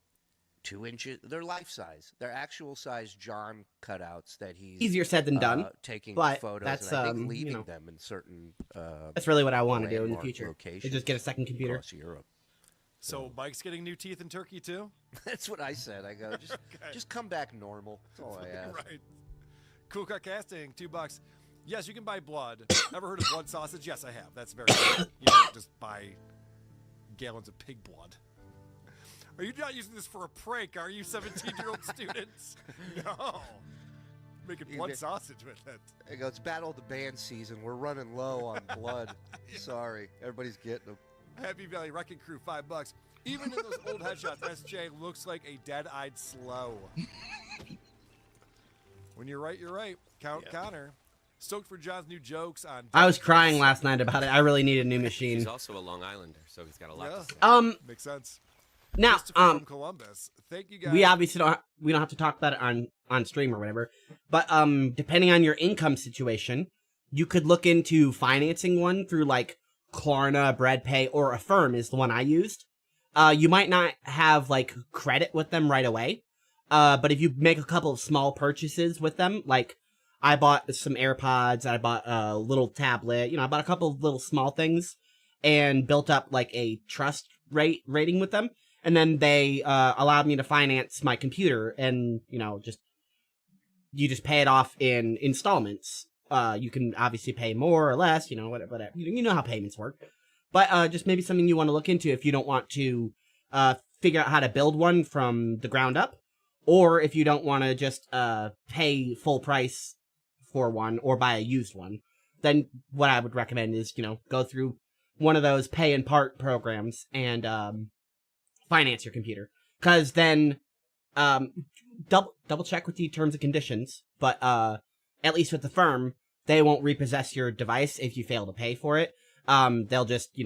2 inches. They're life size. They're actual size John cutouts that he's Easier said than done, taking but photos that's, and I think you leaving know, them in certain. That's really what I want to do in the landmark future. Is locations just get a second computer. across Europe. So Mike's getting new teeth in Turkey too? That's what I said. I go, just come back normal. That's all I ask. Right. Cool Cut Casting, $2. Yes, you can buy blood. Ever heard of blood sausage? Yes, I have. That's very good. You don't just buy gallons of pig blood. Are you not using this for a prank, are you, 17-year-old students? No. Making blood sausage with it. I go, it's Battle of the Band season. We're running low on blood. Sorry. Everybody's getting them. Happy Valley Wrecking Crew, $5. Even in those old headshots, SJ looks like a dead-eyed slow. When you're right, you're right. Count Connor. Stoked for John's new jokes on... I was crying last night about it. I really need a new machine. He's also a Long Islander, so he's got a lot to say. Makes sense. Now, Christopher from Columbus. Thank you guys. we obviously don't have to talk about it on stream or whatever. But depending on your income situation, you could look into financing one through like Klarna, BreadPay, or Affirm is the one I used. You might not have like credit with them right away. But if you make a couple of small purchases with them, like I bought some AirPods, I bought a little tablet, I bought a couple of little small things and built up like a trust rating with them. And then they allowed me to finance my computer and, you just pay it off in installments. You can obviously pay more or less, whatever. You know how payments work. But just maybe something you want to look into if you don't want to figure out how to build one from the ground up. Or if you don't want to just pay full price for one or buy a used one. Then what I would recommend is, go through one of those pay in part programs and finance your computer. Because then double check with the terms and conditions. But at least with the firm, they won't repossess your device if you fail to pay for it. They'll just,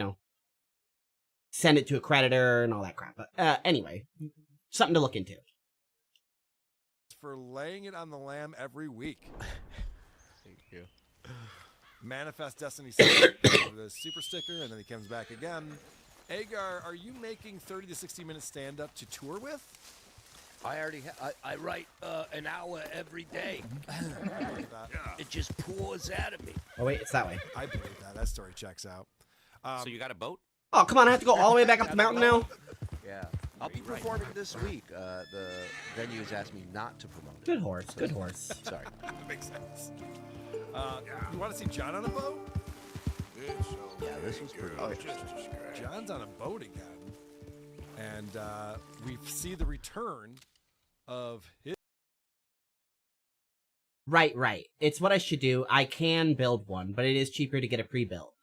send it to a creditor and all that crap. But anyway, something to look into. For laying it on the lamb every week. Thank you. Manifest Destiny 7 the super sticker, and then he comes back again. Agar, are you making 30 to 60 minute stand-up to tour with? I already I write an hour every day. It just pours out of me. Oh, wait, it's that way. I believe that. That story checks out. So you got a boat? Oh, come on, I have to go all the way back up the mountain now? Yeah. I'll be performing this week. The venue has asked me not to promote it. Good horse, good horse. Sorry. That makes sense. You want to see John on a boat? Yeah, this was pretty interesting. John's on a boat again. And we see the return of his... Right. It's what I should do. I can build one, but it is cheaper to get a pre-built.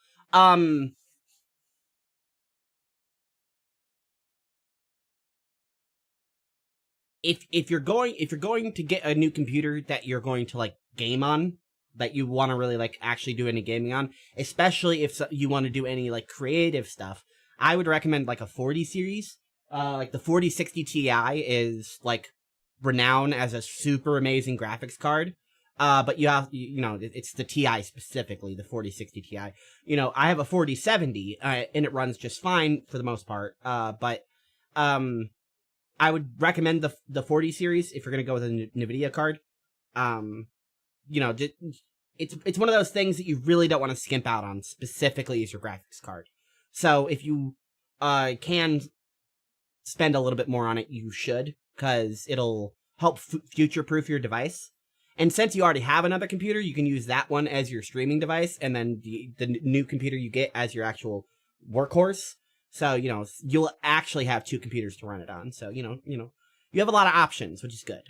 if you're going to get a new computer that you're going to like game on, that you want to really like actually do any gaming on, especially if you want to do any like creative stuff, I would recommend like a 40 series. Like the 4060 Ti is like renowned as a super amazing graphics card. But you have, it's the Ti specifically, the 4060 Ti. I have a 4070, and it runs just fine for the most part. But I would recommend the 40 series if you're gonna go with a NVIDIA card. It's one of those things that you really don't want to skimp out on, specifically as your graphics card. So if you can spend a little bit more on it, you should, because it'll help future-proof your device. And since you already have another computer, you can use that one as your streaming device, and then the new computer you get as your actual workhorse. So, you'll actually have two computers to run it on. So, you have a lot of options, which is good.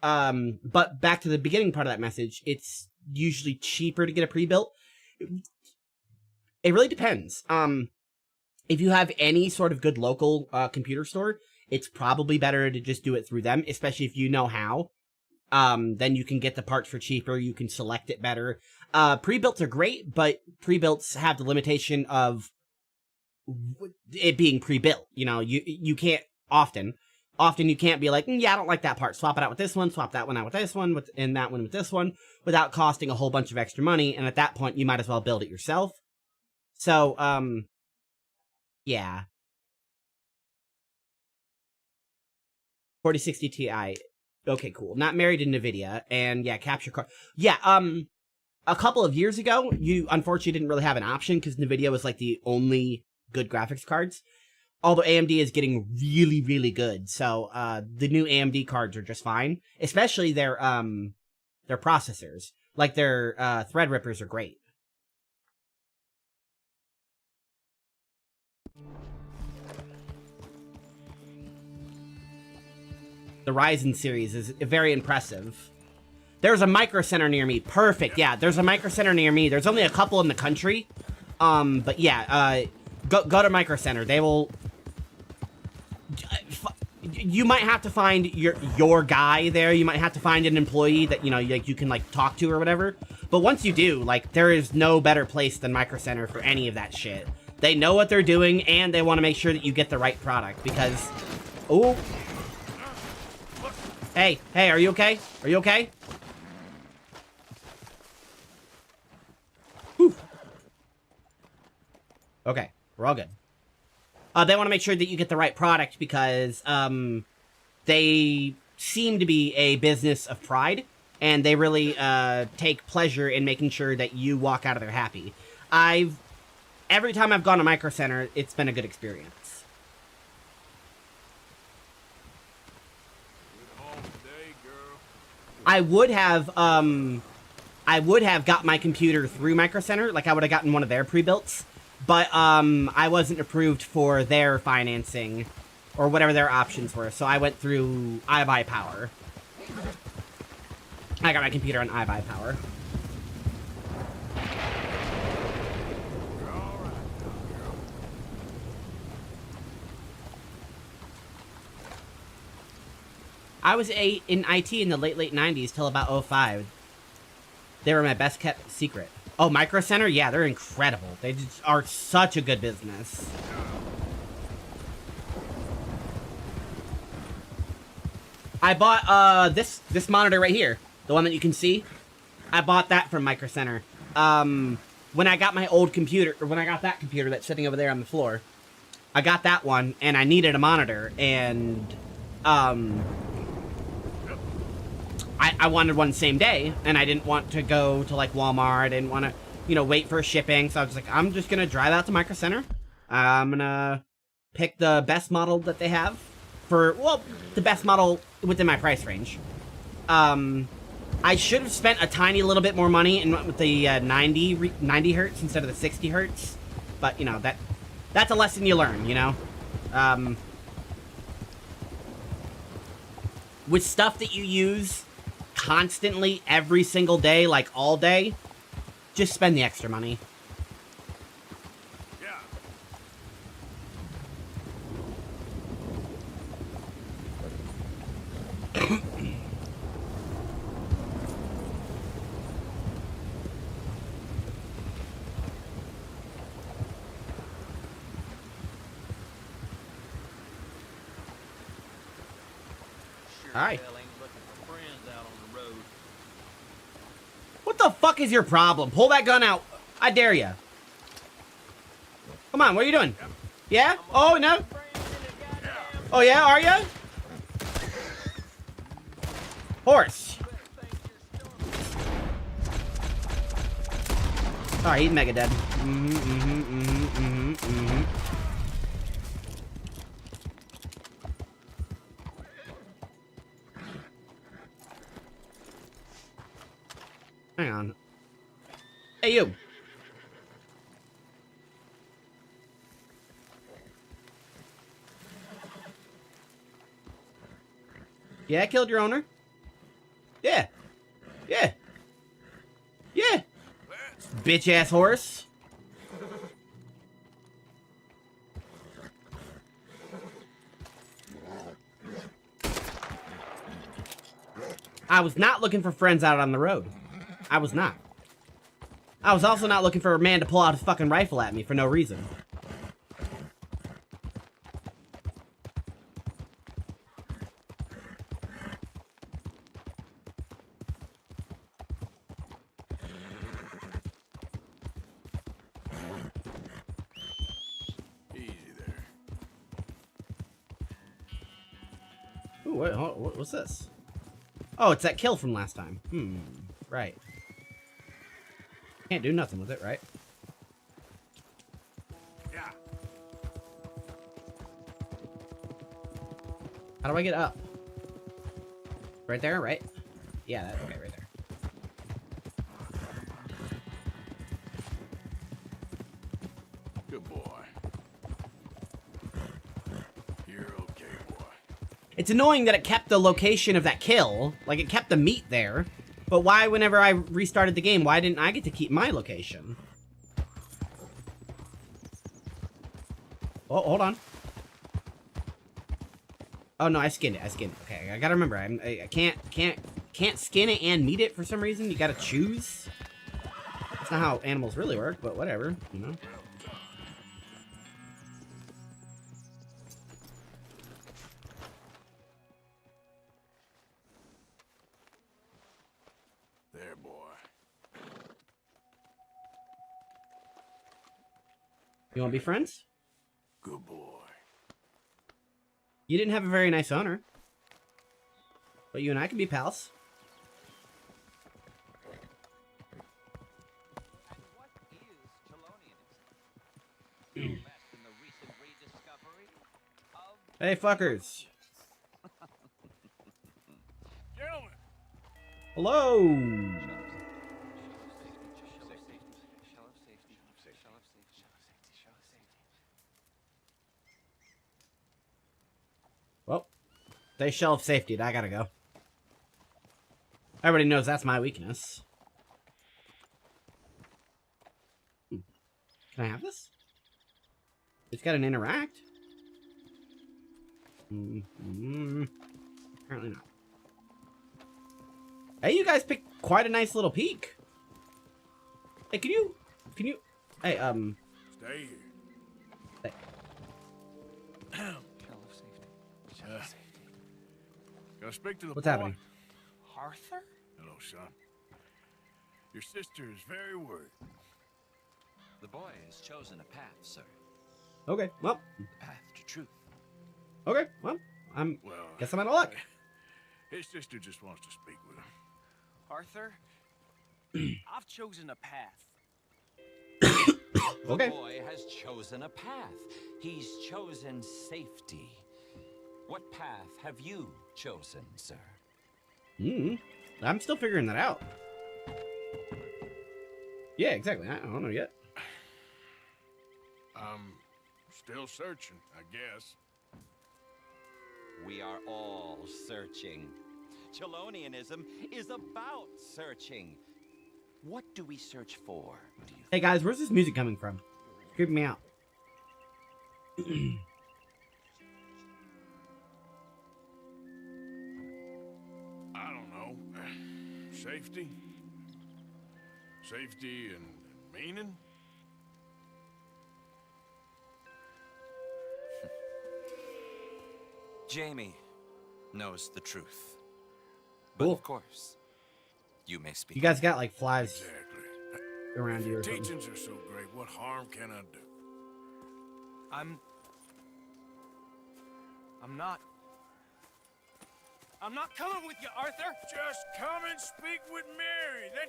But back to the beginning part of that message, it's usually cheaper to get a pre-built. It really depends. If you have any sort of good local computer store, it's probably better to just do it through them, especially if you know how. Then you can get the parts for cheaper, you can select it better. Pre-builts are great, but pre-builts have the limitation of it being pre-built. You can't often you can't be like, yeah, I don't like that part, swap it out with this one, swap that one out with this one, and that one with this one, without costing a whole bunch of extra money, and at that point, you might as well build it yourself. So, yeah. 4060 Ti. Okay, cool. Not married to NVIDIA, and yeah, capture card. Yeah, a couple of years ago, you unfortunately didn't really have an option, because NVIDIA was like the only good graphics cards. Although AMD is getting really, really good, so the new AMD cards are just fine. Especially their processors, like their Threadrippers are great. The Ryzen series is very impressive. There's a Micro Center near me. Perfect. Yeah, there's a Micro Center near me. There's only a couple in the country. But yeah, go to Micro Center. They will. You might have to find your guy there. You might have to find an employee that you can like talk to or whatever. But once you do, like, there is no better place than Micro Center for any of that shit. They know what they're doing, and they want to make sure that you get the right product because. Oh. Hey, are you okay? Are you okay? Whew. Okay, we're all good. They want to make sure that you get the right product because they seem to be a business of pride, and they really take pleasure in making sure that you walk out of there happy. Every time I've gone to Micro Center, it's been a good experience. I would have got my computer through Micro Center, like I would have gotten one of their pre-builts. But, I wasn't approved for their financing, or whatever their options were, so I went through iBuyPower. I got my computer on iBuyPower. I was in IT in the late 90s till about 05. They were my best kept secret. Oh, Micro Center? Yeah, they're incredible. They just are such a good business. I bought this monitor right here, the one that you can see. I bought that from Micro Center. When I got my old computer, or when I got that computer that's sitting over there on the floor, I got that one, and I needed a monitor, and I wanted one the same day, and I didn't want to go to, like, Walmart. I didn't want to, wait for shipping, so I was like, I'm just gonna drive out to Micro Center. I'm gonna pick the best model that they have the best model within my price range. I should have spent a tiny little bit more money and went with the 90 hertz instead of the 60 hertz, but, that's a lesson you learn, with stuff that you use constantly every single day, like all day, just spend the extra money. Yeah. Hi. On the road. What the fuck is your problem? Pull that gun out. I dare ya. Come on, what are you doing? Yeah? Oh, no? Oh, yeah? Are ya? Horse. Alright, he's mega dead. Hang on. Hey, you. Yeah, I killed your owner. Yeah. Yeah. Yeah. Bitch ass horse. I was not looking for friends out on the road. I was not. I was also not looking for a man to pull out his fucking rifle at me for no reason. Ooh, what's this? Oh, it's that kill from last time. Right. Can't do nothing with it, right? Yeah. How do I get up? Right there, right? Yeah, that's okay, right there. Good boy. You're okay, boy. It's annoying that it kept the location of that kill. Like, it kept the meat there. But why, whenever I restarted the game, why didn't I get to keep my location? Oh, hold on. Oh, no, I skinned it. I skinned it. Okay, I gotta remember. I can't skin it and meat it for some reason. You gotta choose. That's not how animals really work, but whatever, you know? There, boy. You wanna be friends? Good boy. You didn't have a very nice owner. But you and I can be pals. Hey, fuckers. Gentlemen. Hello. Well, they shelf safety. I gotta go. Everybody knows that's my weakness. Can I have this? It's got an interact. Apparently not. Hey, you guys picked quite a nice little peak. Hey, can you, hey, Stay here. Hey. Gotta speak to the What's boy. happening? Arthur? Hello, son. Your sister is very worried. The boy has chosen a path, sir. Okay, well. The path to truth. Okay, well, guess I'm out of luck. His sister just wants to speak with him. Arthur, I've chosen a path. The Okay. boy has chosen a path. He's chosen safety. What path have you chosen, sir? I'm still figuring that out. Yeah, exactly. I don't know yet. I'm still searching, I guess. We are all searching. Chelonianism is about searching. What do we search for? Hey guys, where's this music coming from? It's creeping me out. I don't know. Safety? Safety and meaning? Jamie, knows the truth. But Cool. of course, you may speak. You guys got like flies around you or Your something. teachings are so great, what harm can I do? I'm not coming with you, Arthur. Just come and speak with Mary, then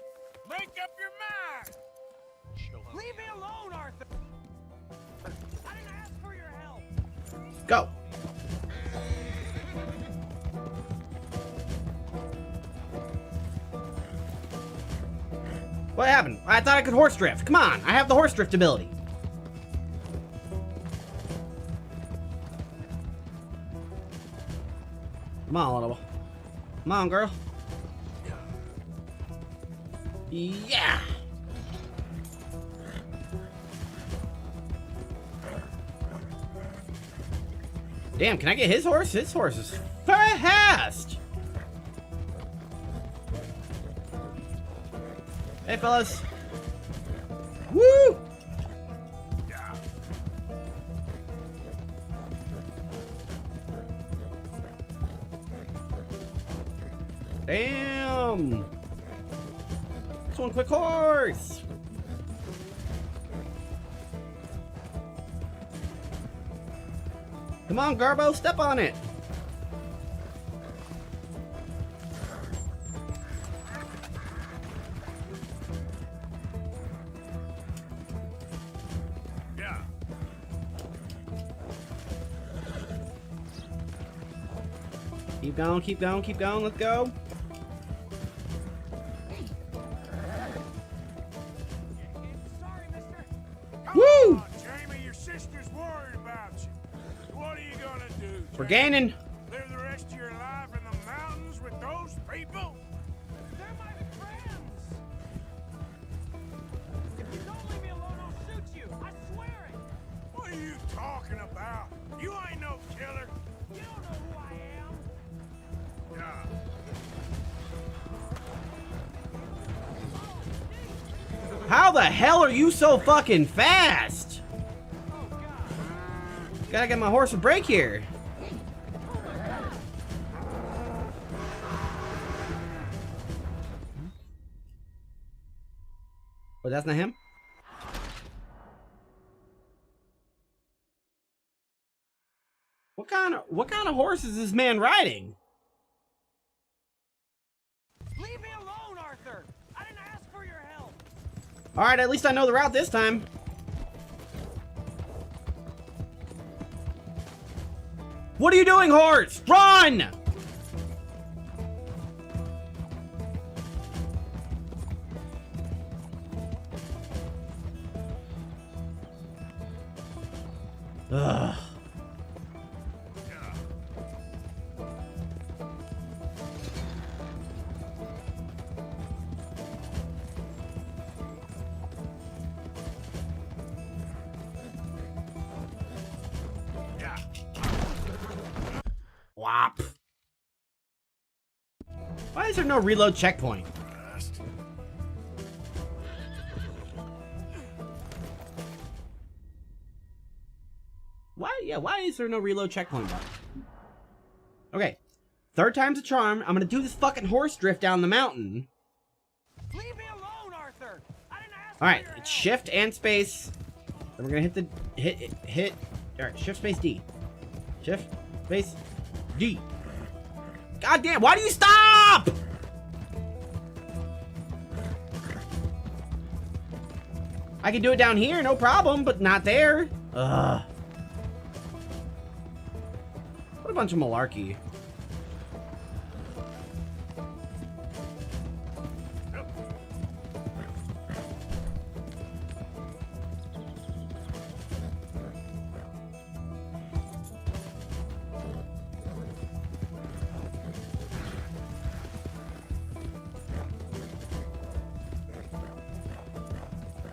make up your mind. Leave me alone, Arthur. I didn't ask for your help. Go. What happened? I thought I could horse drift. Come on, I have the horse drift ability. Come on, little. Come on, girl. Yeah. Damn, can I get his horse? His horse is fast. Hey, fellas. Woo! Damn! Just one quick horse! Come on, Garbo, step on it! Yeah. Keep going, keep going, keep going, let's go! Woo! Jamie, your sister's worried about you. What are you gonna do? We're gaining! Live the rest of your life in the mountains with those people? They're my friends. If you don't leave me alone, I'll shoot you. I swear it. What are you talking about? You ain't no killer. You don't know who I am. Yeah. How the hell are you so fucking fast? Gotta get my horse a break here. Oh, that's not him? What kind of horse is this man riding? Leave me alone, Arthur. I didn't ask for your help. Alright, at least I know the route this time. What are you doing, horse? Run! Ugh. Whop. Why is there no reload checkpoint? Why is there no reload checkpoint button? Okay. Third time's a charm. I'm gonna do this fucking horse drift down the mountain. Leave me alone, Arthur. I didn't ask Alright, it's shift and space. Then we're gonna hit the hit. Alright, shift space D. Shift space D. God damn, why do you stop? I can do it down here, no problem, but not there. Ugh. What a bunch of malarkey.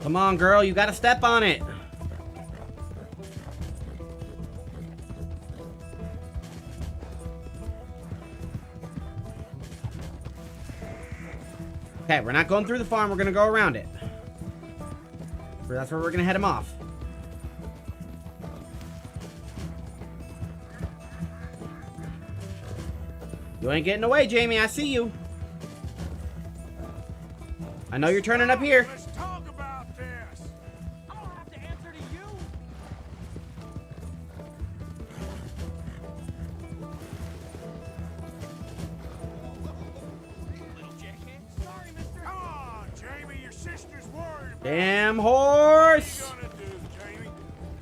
Come on, girl, you gotta step on it. Okay, we're not going through the farm, we're gonna go around it. That's where we're gonna head him off. You ain't getting away, Jamie. I see you. I know you're turning up here. Let's talk about this. I don't have to answer to you. Little jackass. Sorry, mister. Come on, Jamie. Your sister's worried about Damn horse. What are you gonna do, Jamie?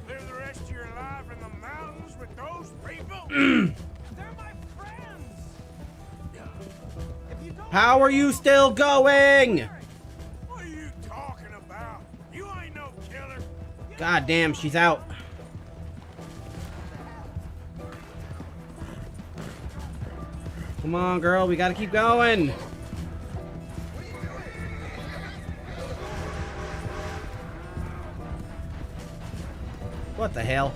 Live the rest of your life in the mountains with those people? They're my friends. If you don't How are you still going? What are you talking about? You ain't no killer. God damn, she's out. Come on, girl. We gotta keep going. What the hell?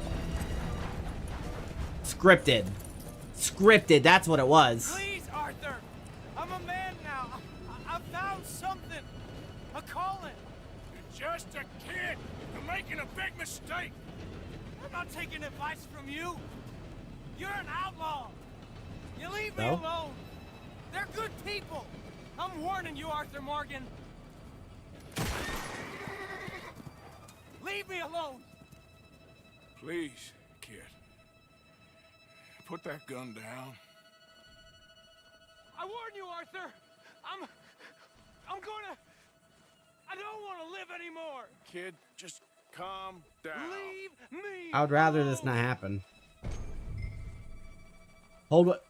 Scripted. Scripted, that's what it was. Please, Arthur. I'm a man now. I found something. A calling. You're just a kid. You're making a big mistake. I'm not taking advice from you. You're an outlaw. You leave me No? alone. They're good people. I'm warning you, Arthur Morgan. Leave me alone. Please, kid. Put that gun down. I warn you, Arthur. I'm gonna. I don't want to live anymore. Kid, just calm down. Leave me. I would rather this not happen. Hold what?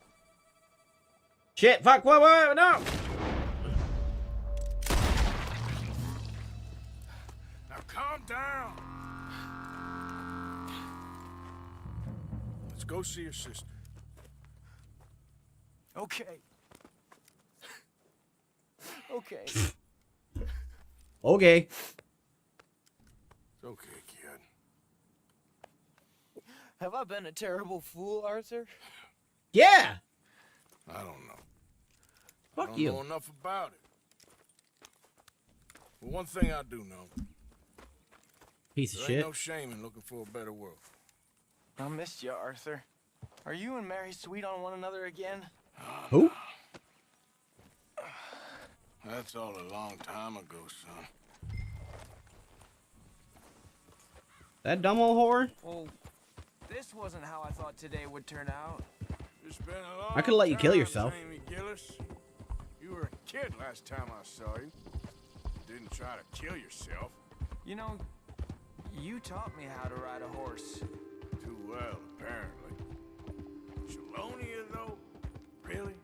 Shit, fuck, whoa, no! Now calm down. Let's go see your sister. Okay. Okay. Okay. It's okay, kid. Have I been a terrible fool, Arthur? Yeah! I don't know. Fuck I don't you. know enough about it. But one thing I do know. Piece of There shit. ain't no shame in looking for a better world. I missed you, Arthur. Are you and Mary sweet on one another again? Who? That's all a long time ago, son. That dumb old whore? Well, this wasn't how I thought today would turn out. It's been a long I could've let you kill time, yourself. Jamie Gillis. You were a kid last time I saw you. Didn't try to kill yourself. You know, you taught me how to ride a horse. Too well, apparently. Chelonia, though? Really?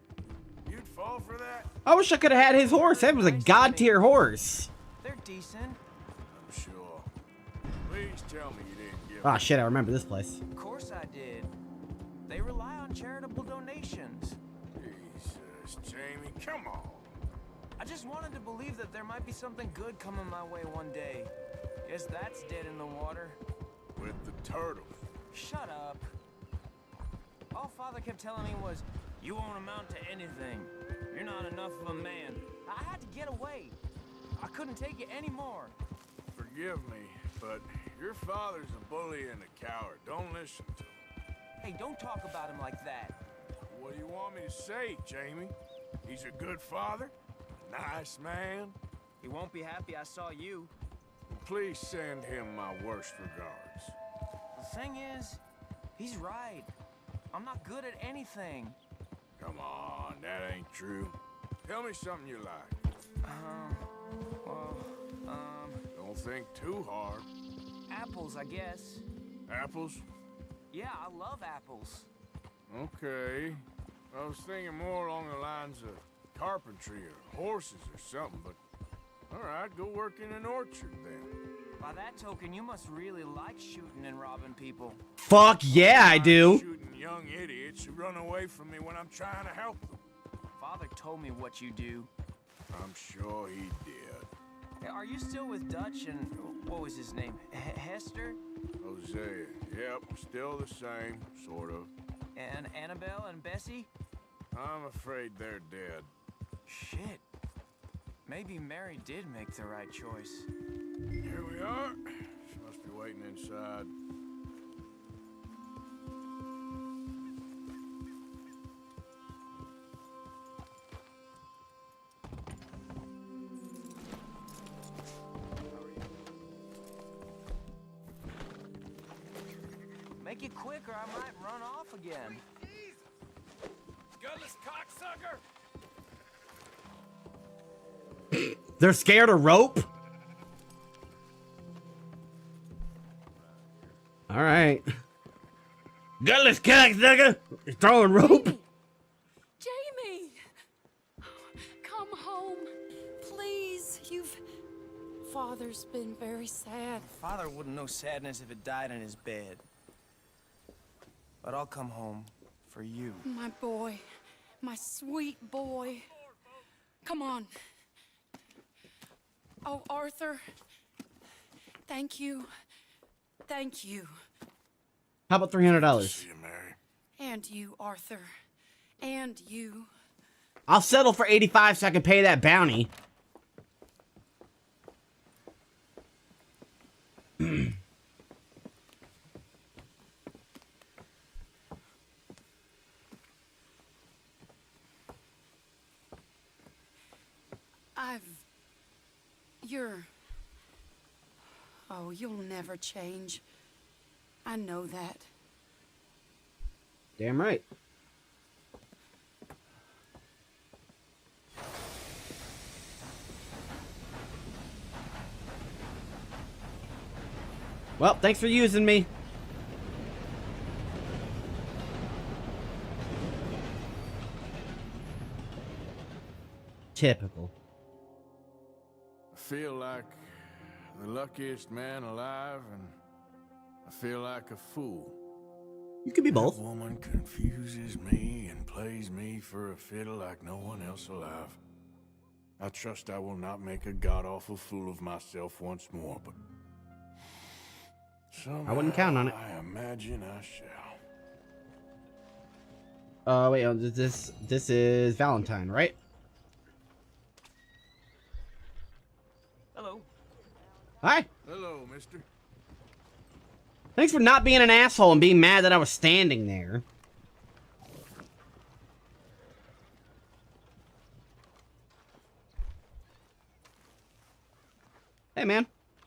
You'd fall for that? I wish I could have had his horse. That was a god tier horse. They're decent. I'm sure. Please tell me you didn't give Ah, shit, I remember this place. Of course I did. They rely on charitable donations. Jesus, Jamie, come on. I just wanted to believe that there might be something good coming my way one day. Guess that's dead in the water. With the turtle. Shut up. All Father kept telling me was, you won't amount to anything. You're not enough of a man. I had to get away. I couldn't take it anymore. Forgive me, but your father's a bully and a coward. Don't listen to him. Hey, don't talk about him like that. What do you want me to say, Jamie? He's a good father? A nice man? He won't be happy I saw you. Please send him my worst regards. The thing is, he's right. I'm not good at anything. Come on, that ain't true. Tell me something you like. Don't think too hard. Apples, I guess. Apples? Yeah, I love apples. Okay. I was thinking more along the lines of carpentry or horses or something, but all right, go work in an orchard then. By that token, you must really like shooting and robbing people. Fuck yeah, I do. Shooting young idiots who run away from me when I'm trying to help them. Father told me what you do. I'm sure he did. Hey, are you still with Dutch and what was his name? Hester? Hosea. Yep, still the same, sort of. And Annabelle and Bessie? I'm afraid they're dead. Shit. Maybe Mary did make the right choice. Here we are. She must be waiting inside. Make it quick or I might run off again. Gutless cocksucker! They're scared of rope? Alright. Gutless cocksucker! You're throwing rope? Jamie! Come home. Please. Father's been very sad. Father wouldn't know sadness if it died in his bed. But I'll come home for you. My boy. My sweet boy. Come on. Oh, Arthur. Thank you. Thank you. How about $300? See you, Mary. And you, Arthur. And you. I'll settle for 85 so I can pay that bounty. Oh, you'll never change. I know that. Damn right. Well, thanks for using me. Typical. I feel like the luckiest man alive, and I feel like a fool. You could be both. That woman confuses me and plays me for a fiddle like no one else alive. I trust I will not make a god-awful fool of myself once more, but somehow I wouldn't count on it. I imagine I shall. Wait, this is Valentine, right? Hello. Hi. Hello, mister. Thanks for not being an asshole and being mad that I was standing there. Hey, man.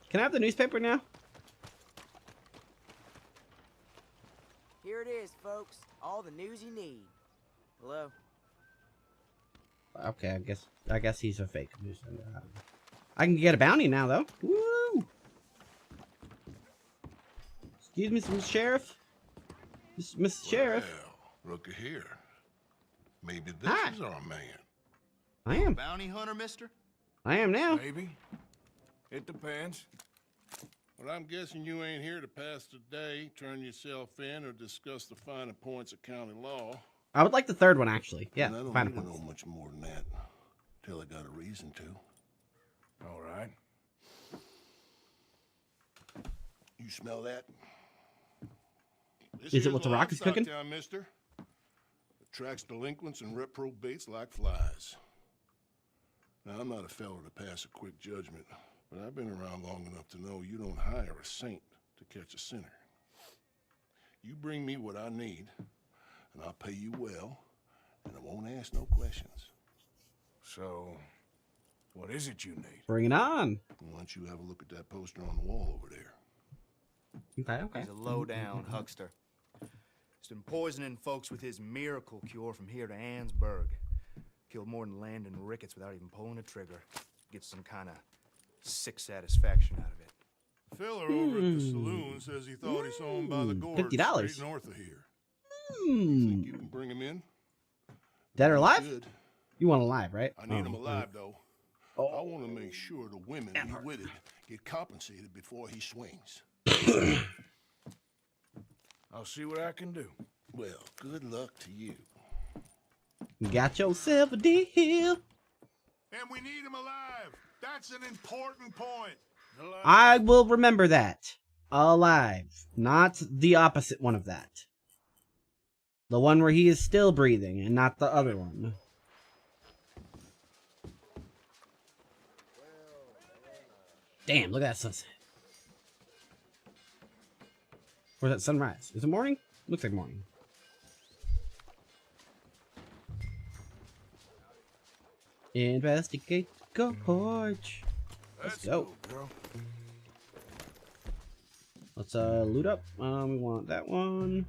Can I have the newspaper now? Here it is, folks. All the news you need. Hello. Okay, I guess he's a fake news. I can get a bounty now, though. Woo! Excuse me, Mr. Sheriff. Mr. Sheriff. Well, looky here. Maybe this is our man. I am. Bounty hunter, mister? I am now. Maybe. It depends. Well, I'm guessing you ain't here to pass the day, turn yourself in, or discuss the finer points of county law. I would like the third one, actually. Yeah, And I don't fine need to points. know much more than that, till I got a reason to. All right. You smell that? This Is it here's what the Long Rock is cooking? Stocktown, mister. Attracts delinquents and reprobates like flies. Now, I'm not a fellow to pass a quick judgment, but I've been around long enough to know you don't hire a saint to catch a sinner. You bring me what I need, and I'll pay you well, and I won't ask no questions. So, what is it you need? Bring it on. Why don't you have a look at that poster on the wall over there? Okay. He's a low-down huckster. He's been poisoning folks with his miracle cure from here to Annesburg. Killed more than Landon Ricketts without even pulling a trigger. Gets some kind of sick satisfaction out of it. The fella over at the saloon says he thought he saw him by the gorge $50. straight north of here. You think you can bring him in? Dead or alive? Good. You want alive, right? I need him Oh, alive, though. I want to make sure the women he witted get compensated before he swings. I'll see what I can do. Well, good luck to you. You got yourself a deal. And we need him alive. That's an important point. I will remember that. Alive. Not the opposite one of that. The one where he is still breathing and not the other one. Damn, look at that sunset. Or is that sunrise? Is it morning? Looks like morning. Investigate gorge. Let's go. Girl. Let's loot up. We want that one.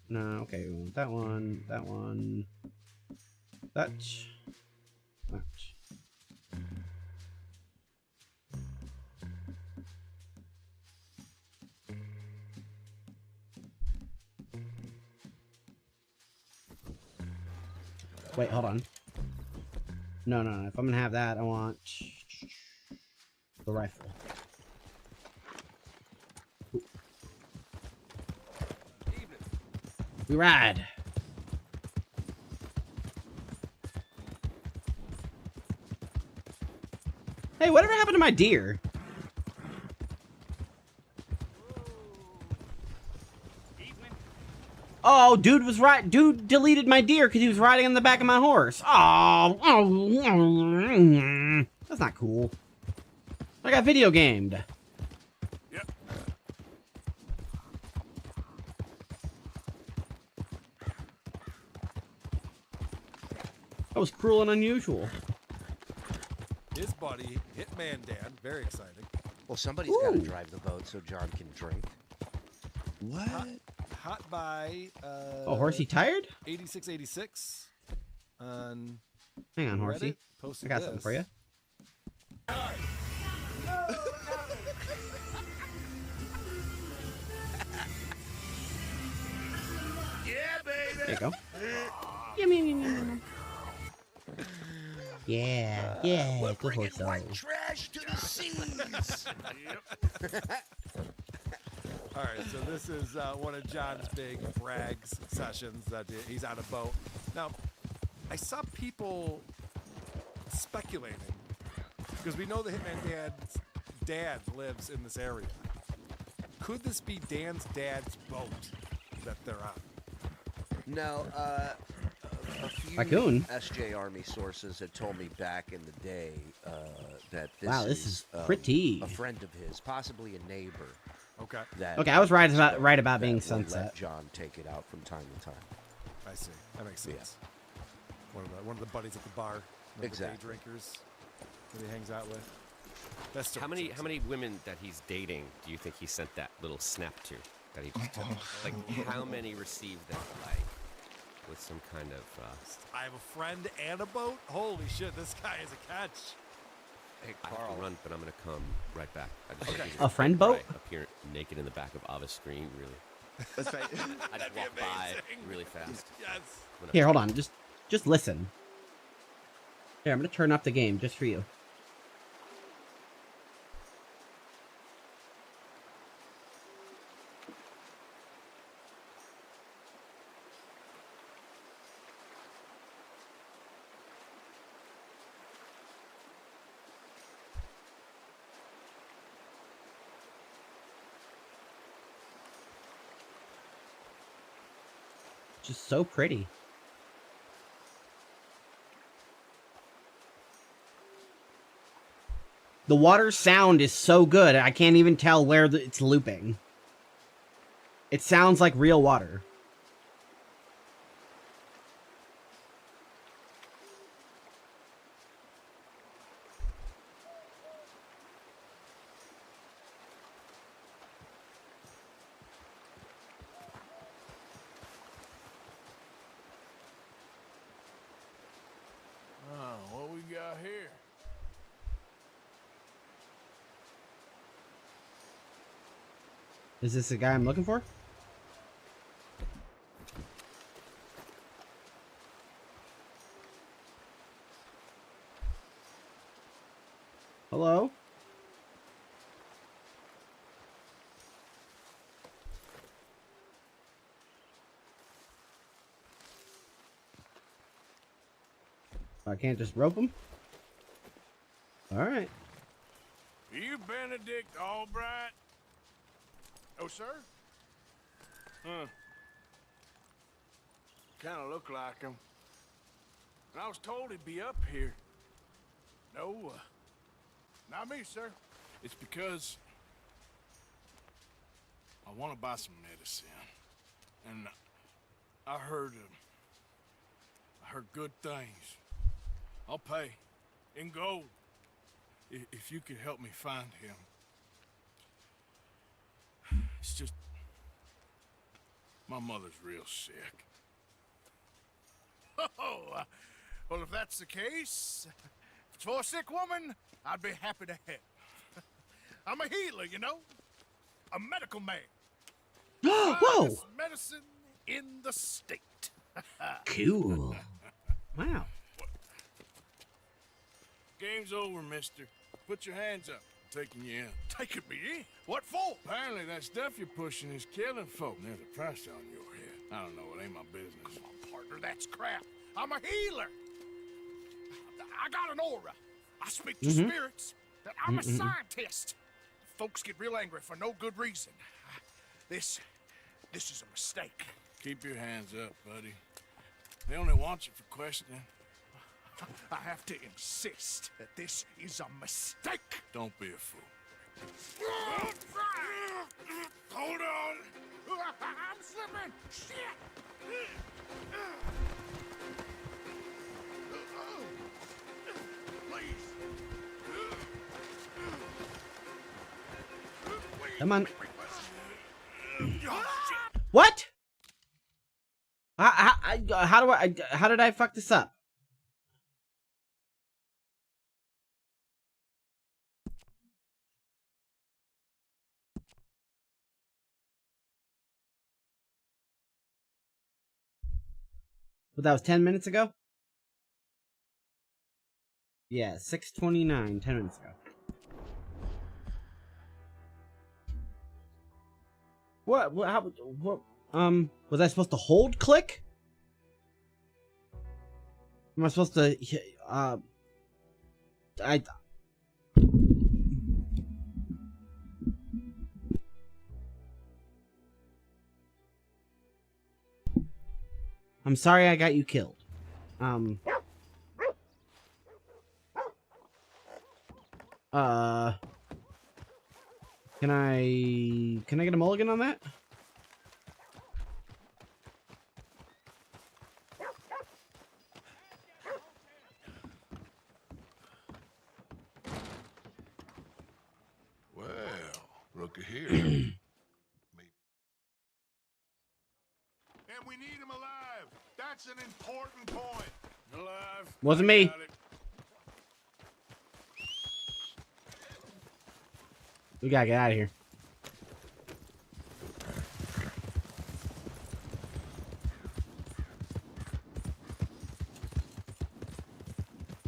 No, okay, we want that one, that one, that. Wait, hold on. No. If I'm gonna have that, I want the rifle. We ride. Hey, whatever happened to my deer? Oh, dude was right. Dude deleted my deer because he was riding on the back of my horse. Oh, that's not cool. I got video gamed. Yep. That was cruel and unusual. His buddy, Hitman Dan, very exciting. Well, somebody's got to drive the boat so John can drink. What? Hot by. Oh, Horsey tired? 8686. On. Hang on, Horsey. Reddit, posted I got something for you. Yeah, baby. There you go. Yeah, We're good bringing horse. white trash to the seas. All right, so this is one of John's big brags sessions that he's on a boat. Now, I saw people speculating because we know the Hitman Dad's dad lives in this area. Could this be Dan's dad's boat that they're on? No, a few Raccoon. SJ Army sources had told me back in the day that this Wow, this is pretty. a friend of his, possibly a neighbor. Okay. Okay, I was right about being that would sunset. Let John take it out from time to time. I see. That makes sense. Yeah. One of the buddies at the bar. Exactly. The day drinkers that he hangs out with. That's How many women that he's dating do you think he sent that little snap to? That he just took? Like, how many received that like with some kind of? I have a friend and a boat. Holy shit! This guy is a catch. Hey, Carl. I have to run, but I'm gonna come right back. I just Okay. A friend boat? Appear naked in the back of Ava's screen, really. That's right. I just walk by really fast. Yes. Here, hold on. Just listen. Here, I'm gonna turn up the game just for you. Just so pretty. The water sound is so good, I can't even tell where it's looping. It sounds like real water. Oh, what we got here? Is this the guy I'm looking for? Hello? I can't just rope him? Alright. Are you Benedict Albright? Oh, sir? Huh. Kind of look like him. And I was told he'd be up here. No, not me, sir. It's because I want to buy some medicine. And I heard good things. I'll pay in gold if you could help me find him. It's just... my mother's real sick. Oh, well, if that's the case, if it's for a sick woman, I'd be happy to help. I'm a healer, you know? A medical man. Whoa! Finest medicine in the state. Cool. Wow. Game's over, mister. Put your hands up. I'm taking you in. Taking me in? What for? Apparently that stuff you're pushing is killing folk. There's a price on your head. I don't know. It ain't my business. Come on, partner. That's crap. I'm a healer. I got an aura. I speak to spirits. I'm a scientist. Folks get real angry for no good reason. This is a mistake. Keep your hands up, buddy. They only want you for questioning. I have to insist that this is a mistake. Don't be a fool. Hold on. I'm slipping. Shit. Please. Come on. What? How did I fuck this up? But that was 10 minutes ago? Yeah, 6:29, 10 minutes ago. What was I supposed to hold click? Am I supposed to, I'm sorry I got you killed. Can I get a mulligan on that? Well, looky here. And we need him alive. That's an important point. Alive. Wasn't me. We gotta get out of here.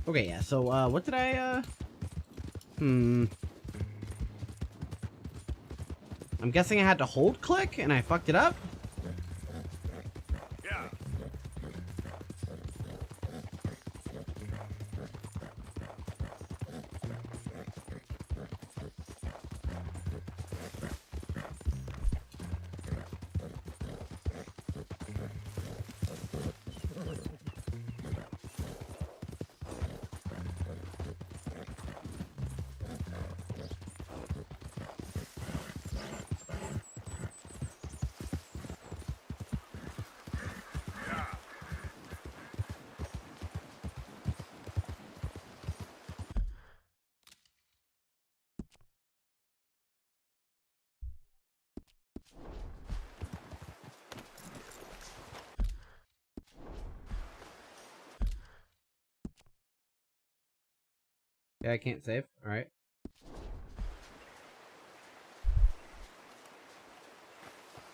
Okay, yeah, so, what did I, I'm guessing I had to hold click, and I fucked it up? Yeah. Yeah, I can't save. Alright.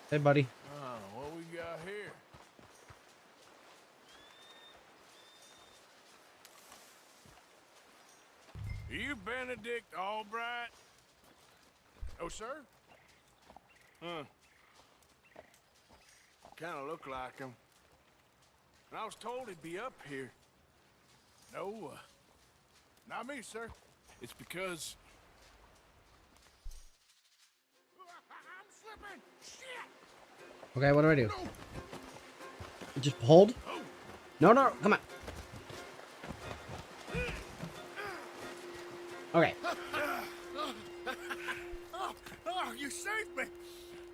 Hey, buddy. Oh, what we got here? Are you Benedict Albright? Oh, sir? Huh. Kinda look like him. And I was told he'd be up here. No, not me, sir. It's because... I'm slipping. Shit. Okay, what do? Just hold? No, no, come on. Okay. Oh, you saved me.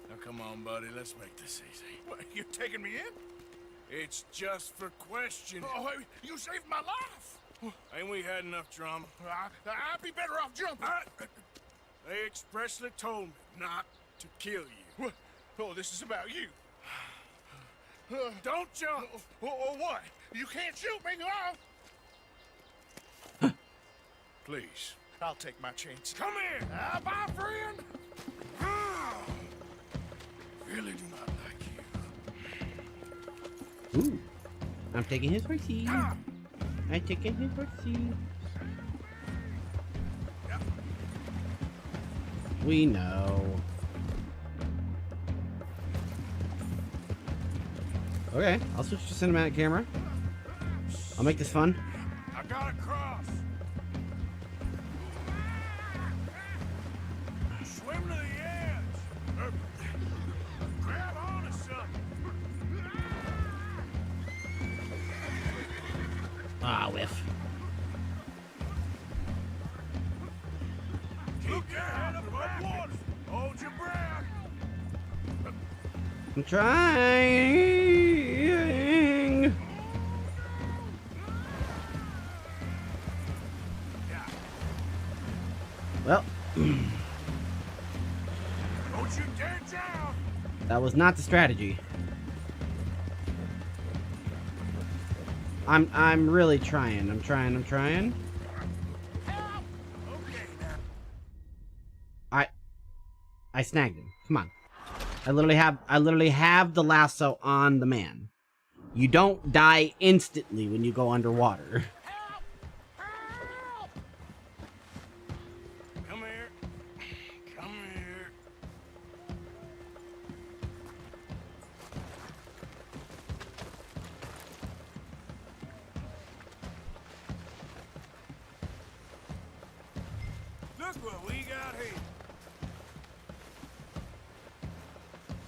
Now come on, buddy, let's make this easy. What, you taking me in? It's just for questioning. Oh, you saved my life. Ain't we had enough drama? I'd be better off jumping. They expressly told me not to kill you. Oh, this is about you. Don't jump. Or what? You can't shoot me, no! Please, I'll take my chance. Come here, bye, friend. Really do not like you. Ooh. I'm taking his horsey. I'm taking his horsey. We know. Okay, I'll switch to cinematic camera. I'll make this fun. I gotta cross. Swim to the edge. Grab onto something. Ah, whiff. Keep your head above water. Hold your breath. I'm trying. Well, Don't you dare down. that was not the strategy. I'm really trying. I'm trying. I snagged him. Come on. I literally have the lasso on the man. You don't die instantly when you go underwater. Come here. Come here. Look what we got here.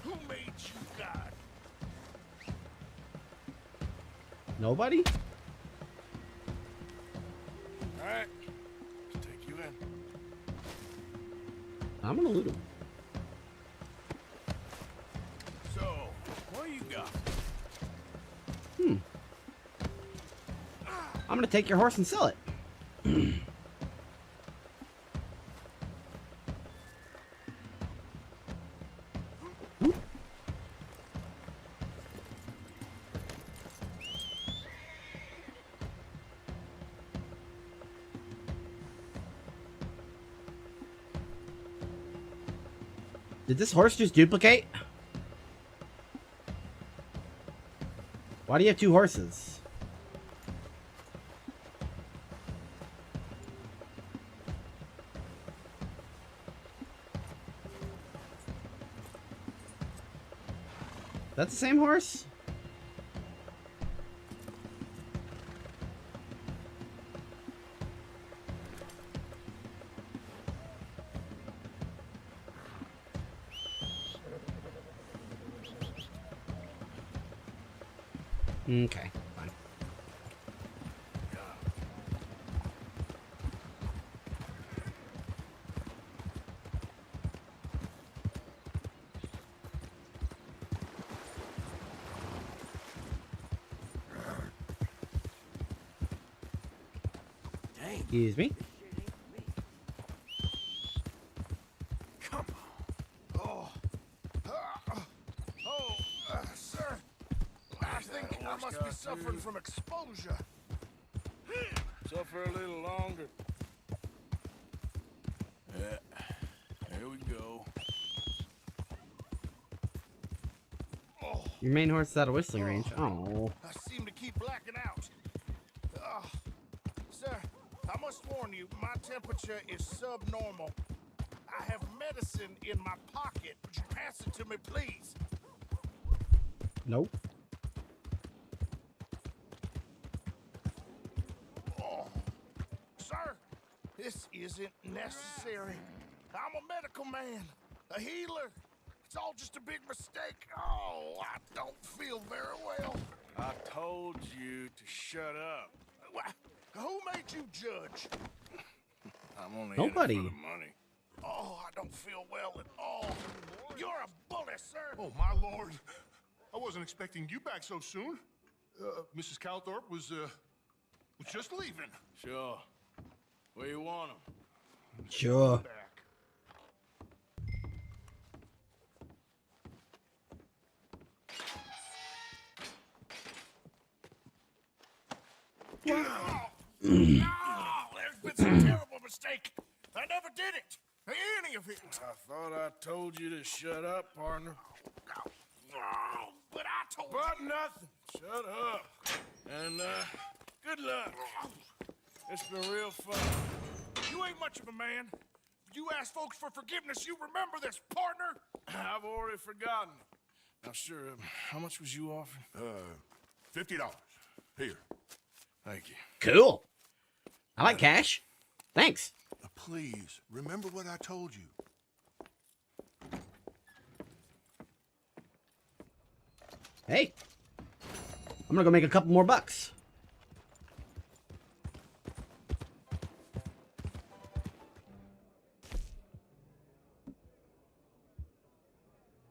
Who made you God? Nobody? All right. Let's take you in. I'm gonna loot him. So, what do you got? I'm gonna take your horse and sell it. Did this horse just duplicate? Why do you have two horses? That's the same horse? Okay, fine. Excuse me. Come on. Sir. I think I must be suffering from exposure. Suffer a little longer. Yeah. There we go. Your main horse is out of whistling range. Oh. I seem to keep blacking out. Sir, I must warn you, my temperature is subnormal. I have medicine in my pocket. Would you pass it to me, please? Nope. Sir, this isn't necessary. I'm a medical man, a healer. It's all just a big mistake. Oh, I don't feel very well. I told you to shut up. Who made you judge? I'm only Nobody. in it for the money. Oh, I don't feel well at all. You're a bully, sir. Oh, my lord. I wasn't expecting you back so soon. Mrs. Calthorpe was just leaving. Sure. Where you want him? Sure. It's a terrible mistake. I never did it. Any of it. I thought I told you to shut up, partner. But I told But you. nothing. Shut up. And, good luck. It's been real fun. You ain't much of a man. You ask folks for forgiveness, you remember this, partner? I've already forgotten. Now, sure, how much was you offering? $50. Here. Thank you. Cool. I like cash. Thanks. Please, remember what I told you. Hey. I'm gonna go make a couple more bucks.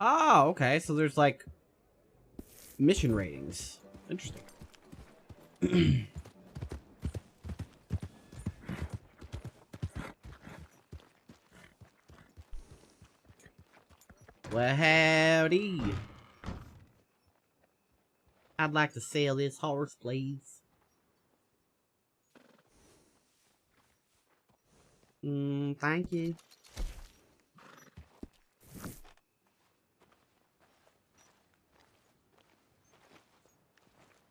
Oh, okay. So there's like mission ratings. Interesting. Well, howdy. I'd like to sell this horse, please. Thank you.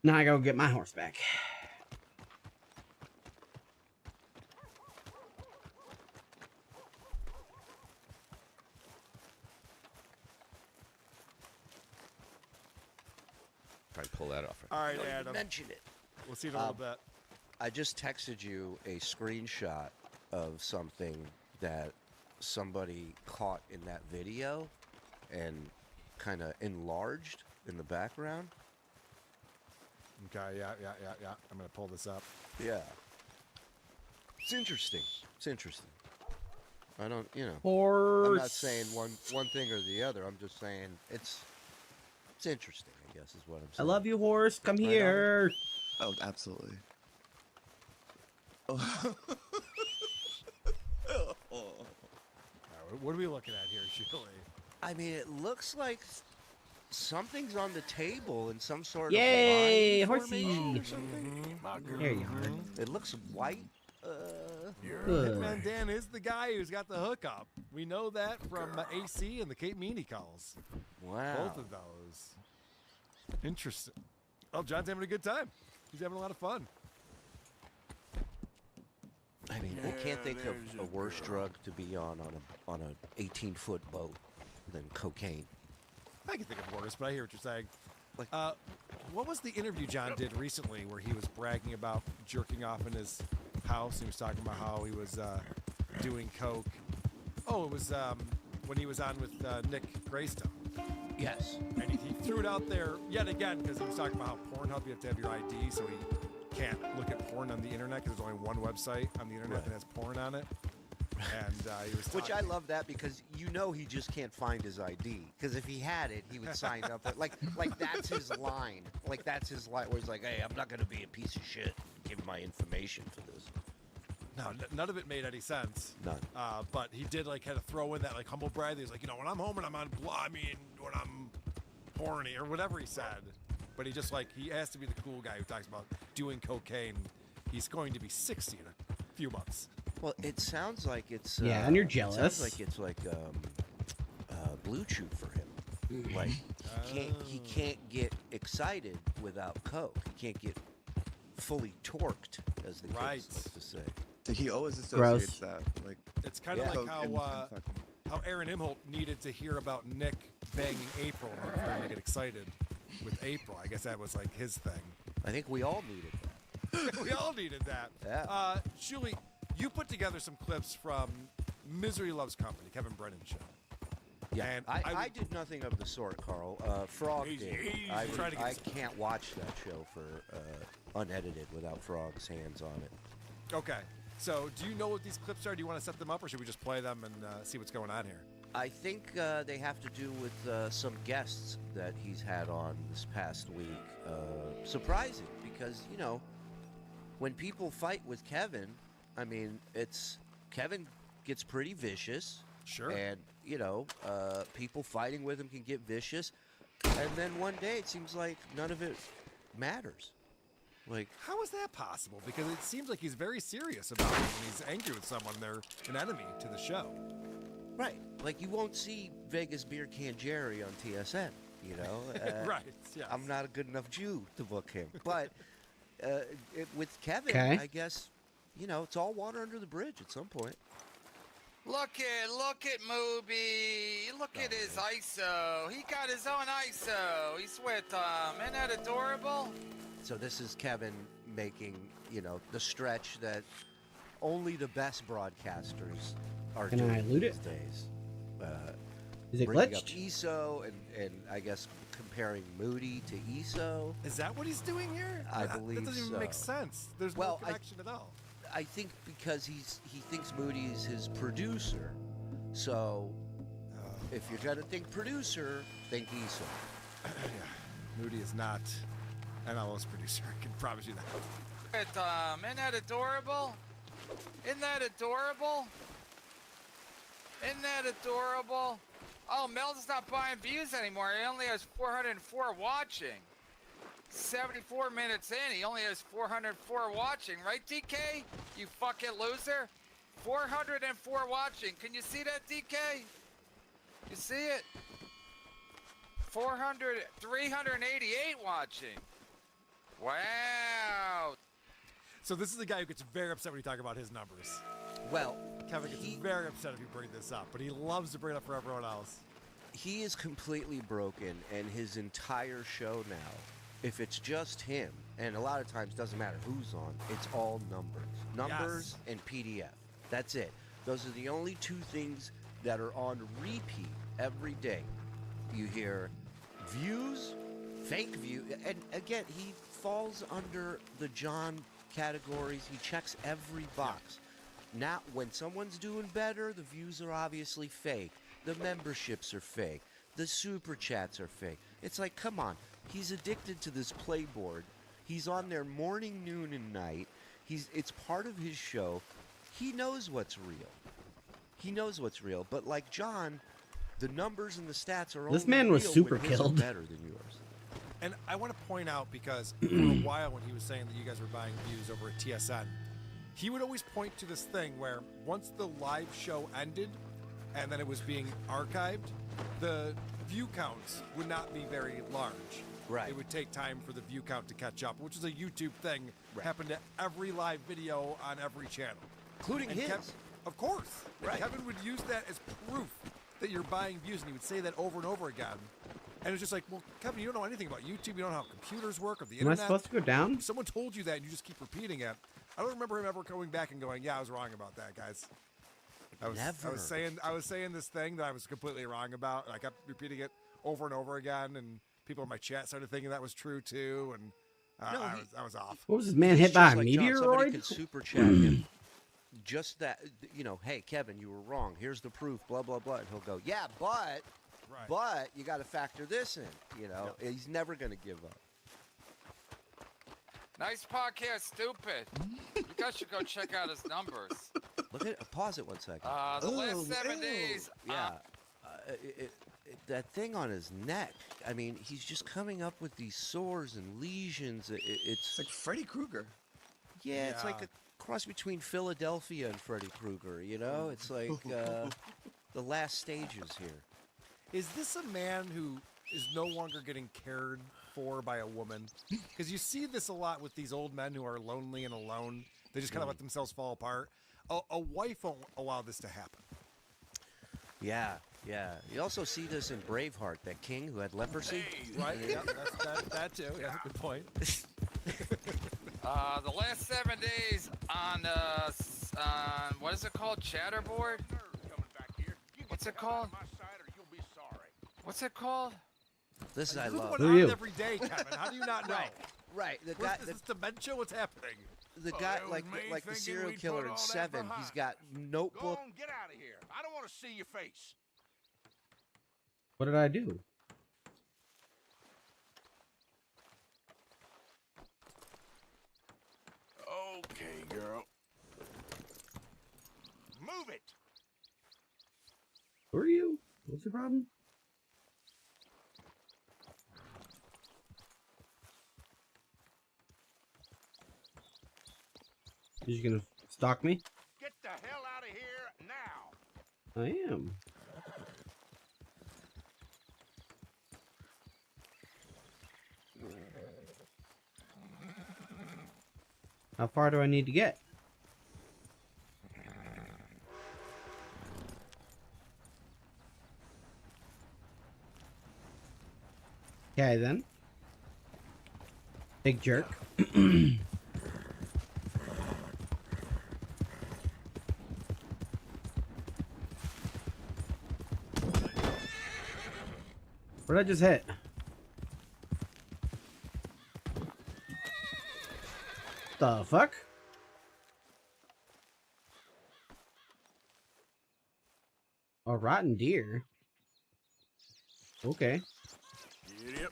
Now I go get my horse back. Try and pull that off. All right, Don't even Adam. mention it. We'll see in a little bit. I just texted you a screenshot of something that somebody caught in that video and kind of enlarged in the background. Okay, yeah. I'm gonna pull this up. Yeah. It's interesting. It's interesting. I don't, you know. Horse. I'm not saying one thing or the other. I'm just saying it's interesting, I guess is what I'm I saying. love you, horse. Come Right on. here. Oh, absolutely. All right, what are we looking at here, Julie? I mean, it looks like something's on the table in some sort Yay, of line horsey. formation or something. There you are. It looks white. Hitman Dan is the guy who's got the hookup. We know that from AC and the Cape Meany calls. Wow. Both of those. Interesting. Oh, John's having a good time. He's having a lot of fun. I mean, I can't think of a worse drug to be on an 18-foot boat than cocaine. I can think of worse, but I hear what you're saying. What was the interview John did recently where he was bragging about jerking off in his house? He was talking about how he was doing coke. Oh, it was when he was on with Nick Greystone. Yes. And he threw it out there yet again because he was talking about how Pornhub, you have to have your ID, so he can't look at porn on the internet because there's only one website on the internet that has porn on it. And he was Which I love that because you know he just can't find his ID. Because if he had it, he would sign up. Like that's his line. Like that's his line where he's like, hey, I'm not going to be a piece of shit. Give my information for this. No, none of it made any sense. None. But he did like kind of throw in that like humble brag. He's like, you know, when I'm home and I'm on, when I'm horny or whatever he said. But he just like he has to be the cool guy who talks about doing cocaine. He's going to be 60 in a few months. Well, it sounds like it's Yeah, and you're It jealous. sounds like it's like Blue Chew for him. Like he can't get excited without coke. He can't get fully torqued, as the kids like to say. He always associates that. Like It's kind of like how Aaron Imholt needed to hear about Nick banging April for him to get excited with April. I guess that was like his thing. I think we all needed that. We all needed that. Yeah. Julie, you put together some clips from Misery Loves Company, Kevin Brennan show. Yeah, And I did nothing of the sort, Carl. Frog did. I can't watch that show for unedited without Frog's hands on it. Okay. So, do you know what these clips are? Do you want to set them up, or should we just play them and see what's going on here? I think they have to do with some guests that he's had on this past week. Surprising, because, you know, when people fight with Kevin, I mean, Kevin gets pretty vicious. Sure. And, you know, people fighting with him can get vicious. And then one day it seems like none of it matters. Like, how is that possible? Because it seems like he's very serious about it when he's angry with someone. They're an enemy to the show. Right. Like, you won't see Vegas Beer Can Jerry on TSN, you know? Right, yes. I'm not a good enough Jew to book him. But with Kevin, Okay. I guess, you know, it's all water under the bridge at some point. Look at Mooby. Look at his ISO. He got his own ISO. He's with isn't that adorable? So this is Kevin making, you know, the stretch that only the best broadcasters are Can doing I loot these it? days. Is it bringing up glitched? ESO and I guess comparing Moody to ESO. Is that what he's doing here? I believe that doesn't even so. make sense. There's no connection at all. I think because he thinks Moody's his producer. So if you're gonna think producer, think ESO. Yeah. Moody is not an LOS producer. I can promise you that. Isn't that adorable? Isn't that adorable? Isn't that adorable? Oh, Mel's not buying views anymore. He only has 404 watching. 74 minutes in, he only has 404 watching. Right, DK? You fucking loser? 404 watching. Can you see that, DK? You see it? 388 watching. Wow. So this is the guy who gets very upset when you talk about his numbers. Well, Kevin gets very upset if you bring this up, but he loves to bring it up for everyone else. He is completely broken, and his entire show now, if it's just him, and a lot of times doesn't matter who's on, it's all numbers and PDF. That's it. Those are the only two things that are on repeat every day. You hear views, fake view, and again, he falls under the John categories. He checks every box. Now, when someone's doing better, the views are obviously fake. The memberships are fake. The super chats are fake. It's like, come on. He's addicted to this playboard. He's on there morning, noon, and night. It's part of his show. He knows what's real. He knows what's real. But like John, the numbers and the stats are This only man was real super when his are killed. better than yours. And I want to point out, because for a while when he was saying that you guys were buying views over at TSN, he would always point to this thing where once the live show ended and then it was being archived, the view counts would not be very large. Right. It would take time for the view count to catch up, which is a YouTube thing. Happened to every live video on every channel. Including his. Of course. And Right. Kevin would use that as proof that you're buying views, and he would say that over and over again. And it's just like, well, Kevin, you don't know anything about YouTube. You don't know how computers work or the Am I internet. supposed to go down? If someone told you that and you just keep repeating it, I don't remember him ever coming back and going, yeah, I was wrong about that, guys. I was saying this thing that I was completely wrong about, and I kept repeating it over and over again, and people in my chat started thinking that was true too, and I was off. What was this man hit by a Like John, somebody meteoroid? could super chat him. Just that, you know, hey, Kevin, you were wrong. Here's the proof, blah, blah, blah. And he'll go, yeah, but you got to factor this in. You know, he's never going to give up. Nice podcast, stupid. You guys should go check out his numbers. Look at pause it 1 second. The last 7 days. Yeah. That thing on his neck. I mean, he's just coming up with these sores and lesions. It's like Freddy Krueger. Yeah, it's like a cross between Philadelphia and Freddy Krueger. You know, it's like the last stages here. Is this a man who is no longer getting cared for by a woman? Because you see this a lot with these old men who are lonely and alone. They just kind of let themselves fall apart. A wife won't allow this to happen. Yeah. You also see this in Braveheart, that king who had leprosy. Right, yeah, that too. Yeah, good point. The last 7 days on what is it called? Chatterboard? What's it called? What's it called? This I I love. love. Who are you? Every day, Kevin. How do you not know? Right. The Where's guy, this dementia? What's happening? the guy, like the serial killer in Seven, he's got notebook. Go on, get out of here. I don't want to see your face. What did I do? Okay, girl. Move it. Who are you? What's the problem? You just gonna stalk me? Get the hell out of here now! I am. How far do I need to get? Okay, then. Big jerk. What did I just hit? The fuck? A rotten deer? Okay. Yep.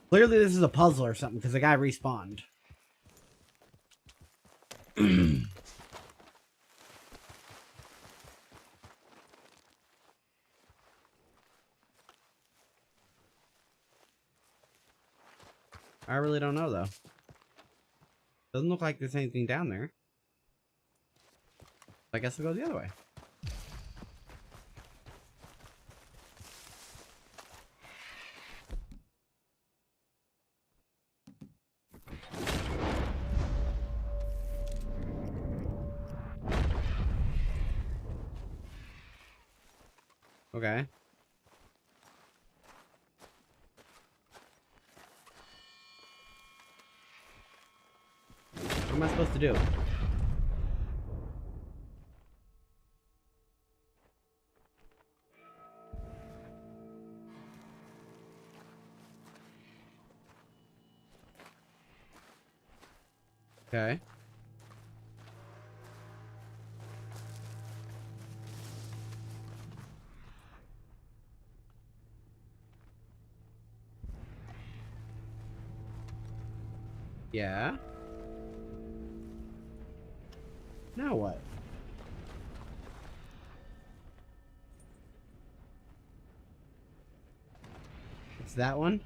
Clearly this is a puzzle or something, because the guy respawned. I really don't know, though. Doesn't look like there's anything down there. I guess we'll go the other way. Okay. What am I supposed to do? Okay. Yeah. Now what? It's that one?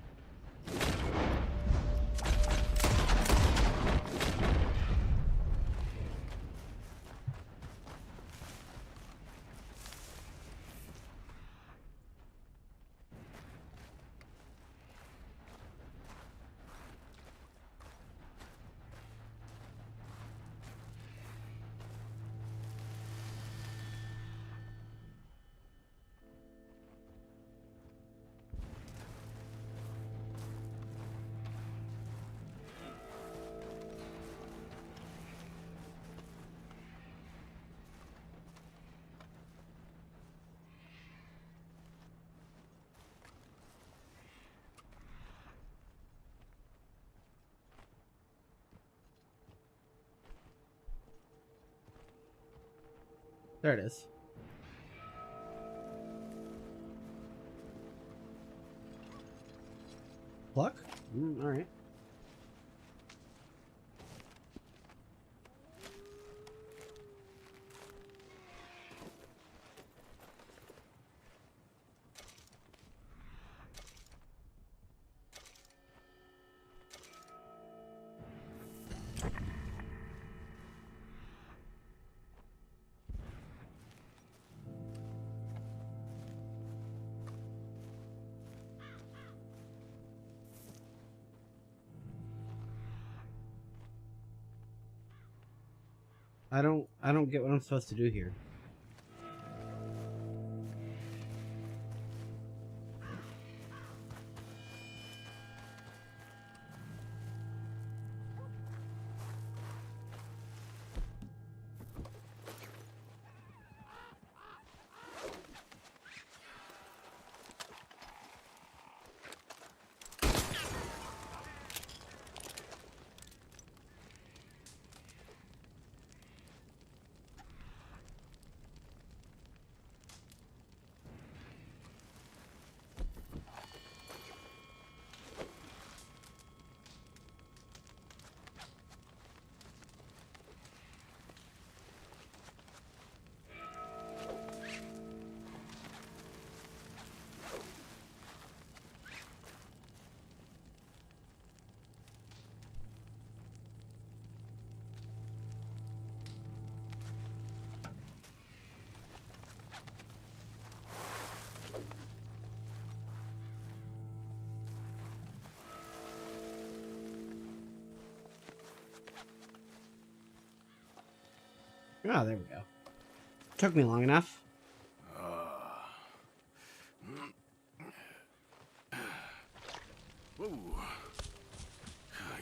There it is. Pluck? Alright. I don't get what I'm supposed to do here. Oh, there we go. Took me long enough. Whoa.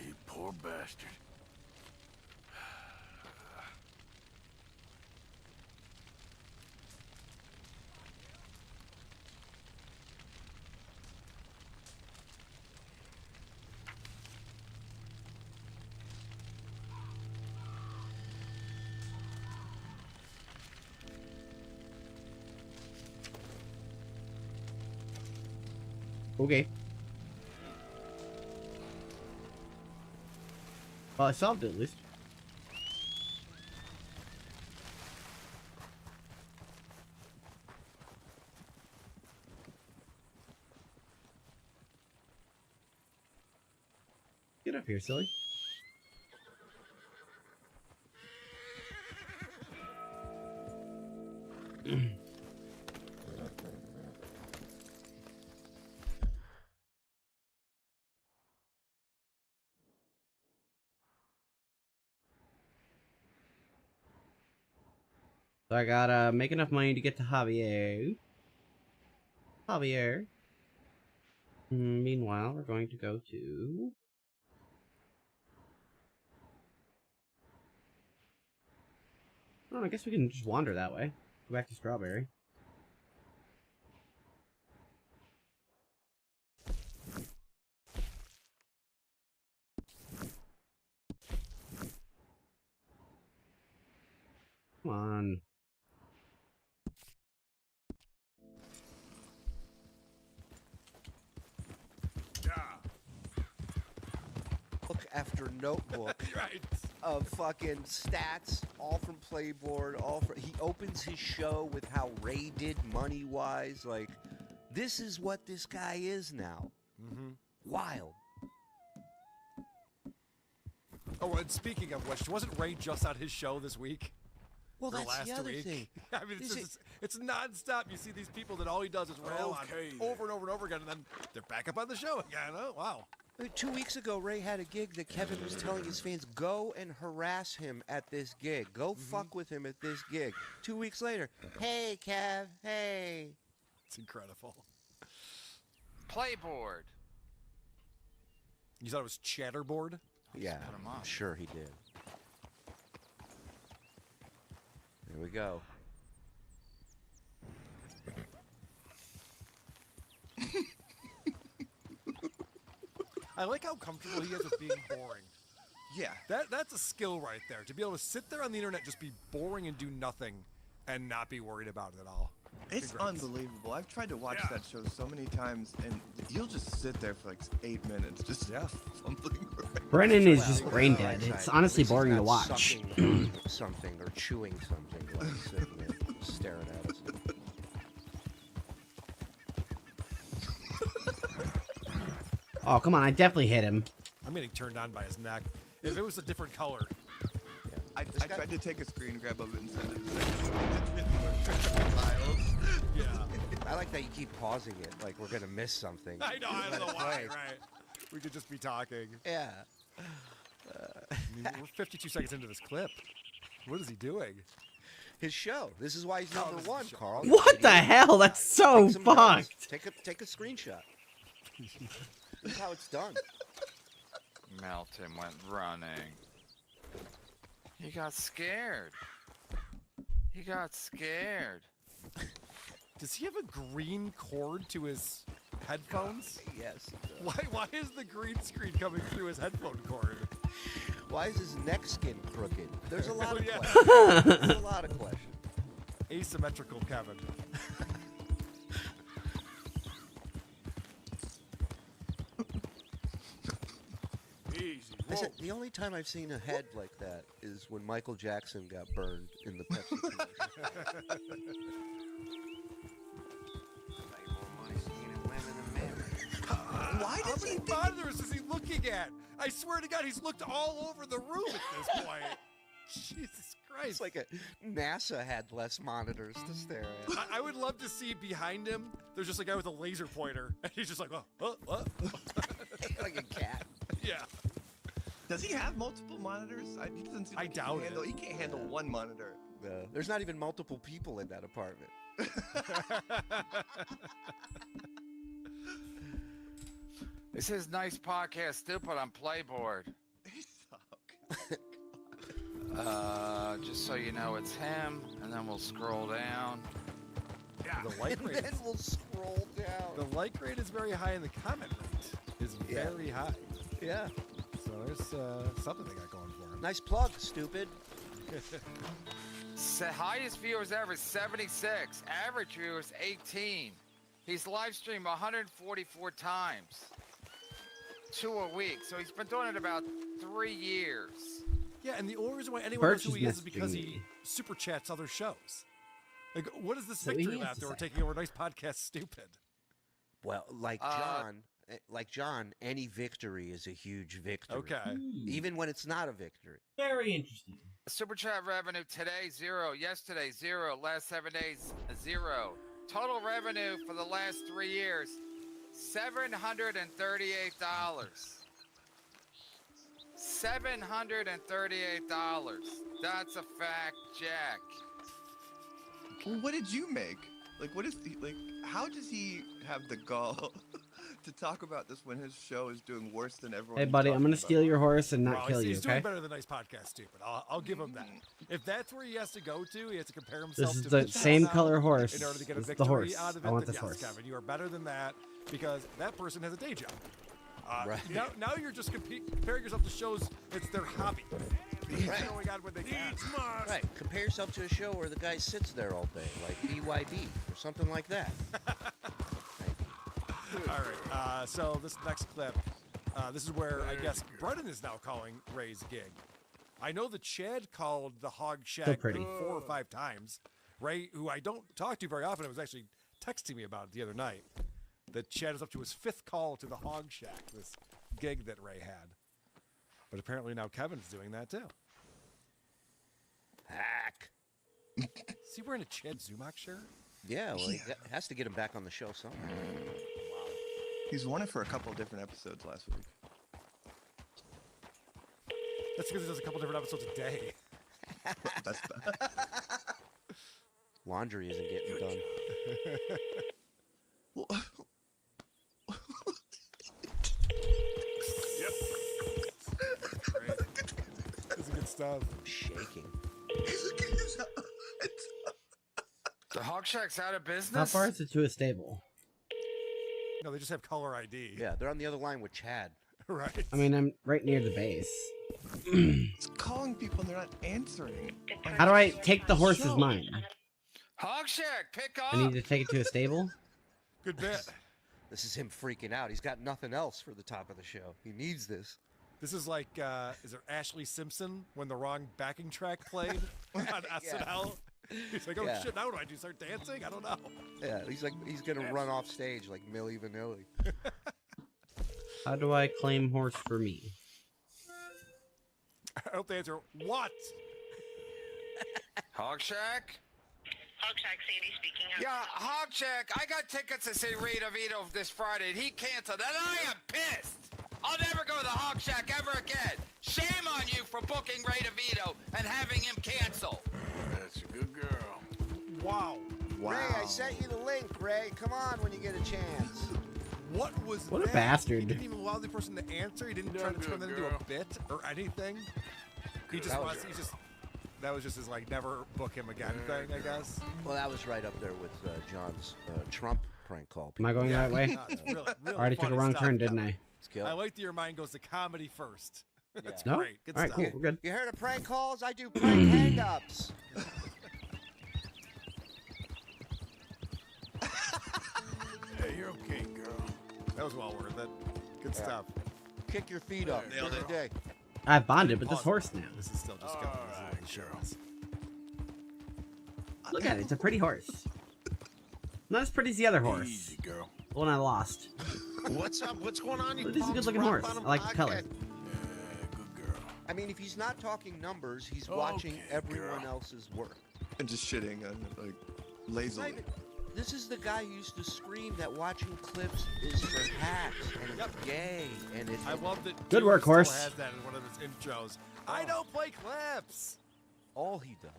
You poor bastard. Okay. Well, I solved it at least. Get up here, silly. So I gotta make enough money to get to Javier. Meanwhile, we're going to go to... Oh, I guess we can just wander that way. Go back to Strawberry. Come on. Book after notebook of fucking stats, all from Playboard, he opens his show with how Ray did money-wise. Like, this is what this guy is now. Wild. Oh, and speaking of which, wasn't Ray just on his show this week? Well, Or that's last the other week? thing. I mean, it's nonstop. You see these people that all he does is rail on over and over and over again, and then they're back up on the show again. Oh, wow. 2 weeks ago, Ray had a gig that Kevin was telling his fans, go and harass him at this gig. Go fuck with him at this gig. 2 weeks later, hey, Kev, hey. It's incredible. Playboard. You thought it was Chatterboard? Yeah, I'm sure he did. There we go. I like how comfortable he is with being boring. Yeah. That's a skill right there. To be able to sit there on the internet, just be boring and do nothing and not be worried about it at all. It's unbelievable. I've tried to watch that show so many times, and you'll just sit there for like 8 minutes, just fumbling around. Brennan is just brain dead. It's honestly boring to watch. Something or chewing something while he's sitting there staring at us. Oh, come on. I definitely hit him. I'm getting turned on by his neck. If it was a different color. I tried to take a screen grab of it and send it. Yeah. I like that you keep pausing it, like we're gonna miss something. I know, I don't know why, right? We could just be talking. Yeah. I mean, we're 52 seconds into this clip. What is he doing? His show. This is why he's number one, Carl. What the hell? That's so Take some notes. fucked. Take a screenshot. This is how it's done. Melton went running. He got scared. He got scared. Does he have a green cord to his headphones? Yes. Why is the green screen coming through his headphone cord? Why is his neck skin crooked? There's a lot of Yeah. questions. There's a lot of questions. Asymmetrical Kevin. Easy. I said, the only time I've seen a head like that is when Michael Jackson got burned in the Pepsi commercial. Why does he monitors is he looking at? I swear to God, he's looked all over the room at this point. Jesus Christ. It's like NASA had less monitors to stare at. I would love to see behind him, there's just a guy with a laser pointer, and he's just like, what? Like a cat. Yeah. Does he have multiple monitors? He doesn't seem like doubt it. He can't handle one monitor. There's not even multiple people in that apartment. This is nice podcast, stupid on Playboard. Just so you know, it's him, and then we'll scroll down. Yeah. The like rate. And then we'll scroll down. The like rate is very high, and the comment rate is very high. Yeah. So there's something they got going for him. Nice plug, stupid. Highest viewers ever, 76. Average viewers, 18. He's live streamed 144 times. 2 a week. So he's been doing it about 3 years. Yeah, and the only reason why anyone knows who he is because he super chats other shows. Like, what is this victory lap that we're taking over Nice Podcast Stupid? Well, like John, any victory is a huge victory. Okay. Even when it's not a victory. Very interesting. Super chat revenue today, 0. Yesterday, 0. Last 7 days, 0. Total revenue for the last 3 years, $738. $738. That's a fact, Jack. Well, what did you make? Like, what is how does he have the gall to talk about this when his show is doing worse than everyone? Hey, buddy, I'm gonna steal your horse and not kill you. He's Okay? doing better than Nice Podcast Stupid. I'll give him that. If that's where he has to go to, he has to compare himself This is to the Vince same Vaughn color horse. in order to get a This is the victory horse. out of it. I want then this yes, horse. Kevin, you are better than that because that person has a day job. Right. Now you're just comparing yourself to shows. It's their hobby. He's going on when they can. Right. Compare yourself to a show where the guy sits there all day, like BYB or something like that. All right. So this next clip, this is where I guess Brennan is now calling Ray's gig. I know that Chad called the Hog Shack 4 or 5 times. Ray, who I don't talk to very often, was actually texting me about it the other night. That Chad is up to his 5th call to the Hog Shack, this gig that Ray had. But apparently now Kevin's doing that too. Hack. Is he wearing a Chad Zumach shirt? Yeah, well, he has to get him back on the show somehow. He's won it for a couple different episodes last week. That's because he does a couple different episodes a day. That's Laundry isn't getting done. This is good stuff. Shaking. The Hog Shack's out of business? How far is it to a stable? No, they just have caller ID. Yeah, they're on the other line with Chad. Right. I mean, I'm right near the base. It's calling people and they're not answering. How do I take the horse's mind? Hog Shack, pick up! I need to take it to a stable? Good bit. This is him freaking out. He's got nothing else for the top of the show. He needs this. This is like, is it Ashley Simpson when the wrong backing track played on SNL? He's like, oh shit, now what do I do? Start dancing? I don't know. Yeah, he's gonna run off stage like Milli Vanilli. How do I claim horse for me? I hope the answer, what? Hog Shack? Hog Shack, Sandy speaking. Yeah, Hog Shack, I got tickets to see Rita Vito this Friday, and he canceled, and I am pissed! I'll never go to the Hog Shack ever again! Shame on you for booking Rita Vito and having him cancel! That's a good girl. Wow. Ray, I sent you the link, Ray. Come on when you get a chance. What was What a that? bastard. He didn't even allow the person to answer. He didn't try to turn that into a bit or anything. He just wants, that was just his like never book him again thing, I guess. Well, that was right up there with John's Trump prank call. Am I going that way? No, it's really Already took a wrong turn, didn't I? I like that your mind goes to comedy first. That's No? great. Good All right, stuff. cool. We're good. You heard of prank calls? I do prank hang-ups. Hey, you're okay, girl. That was well worth it. Good stuff. Kick your feet up. Nailed it. Day. I bonded with this horse now. This is still just going. Look at it. It's a pretty horse. Not as pretty as the other horse. Easy, girl. The one I lost. What's up? What's going on? This is a good looking horse. I like the color. Good girl. I mean, if he's not talking numbers, he's watching everyone else's work. And just shitting on it, like lazily. This is the guy who used to scream that watching clips is for hacks and it's gay and it's. I love that. Good work, still horse. has that in one of his intros. I don't play clips. All he does.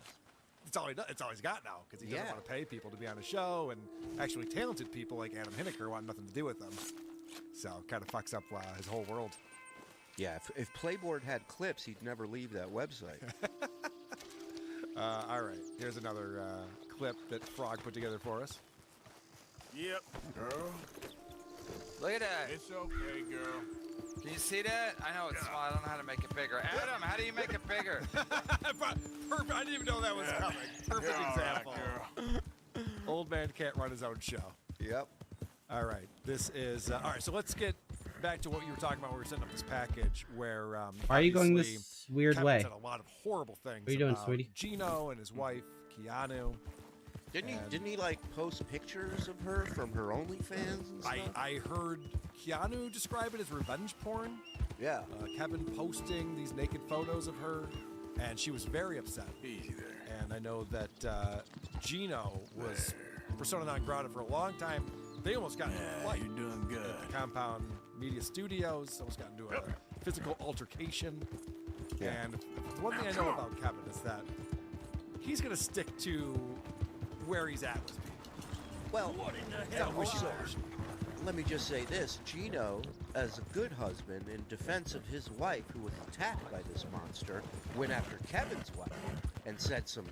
It's all he does. It's all he's got now because he doesn't Yeah. want to pay people to be on his show, and actually talented people like Adam Hineker want nothing to do with them. So kind of fucks up his whole world. Yeah, if Playboard had clips, he'd never leave that website. All right, here's another clip that Frog put together for us. Yep, girl. Look at that. It's okay, girl. Can you see that? I know it's small. I don't know how to make it bigger. Adam, how do you make it bigger? Perfect. I didn't even know that was coming. Perfect example. Old man can't run his own show. Yep. All right. This is all right. So let's get back to what you were talking about when we were setting up this package. Where Why are you going obviously this weird Kevin way? said a lot of horrible things. What are you doing, about sweetie? Gino and his wife Keanu. Didn't he like post pictures of her from her OnlyFans and stuff? I heard Keanu describe it as revenge porn. Yeah. Kevin posting these naked photos of her, and she was very upset. Easy there. And I know that Gino was persona non grata for a long time. They almost got into a fight. You're doing good. At the Compound Media Studios, almost got into a physical altercation. Yeah. And the one thing I know about Kevin is that he's going to stick to where he's at with people. Well, He's not also, wishy-washy. let me just say this. Gino, as a good husband, in defense of his wife, who was attacked by this monster, went after Kevin's wife and said some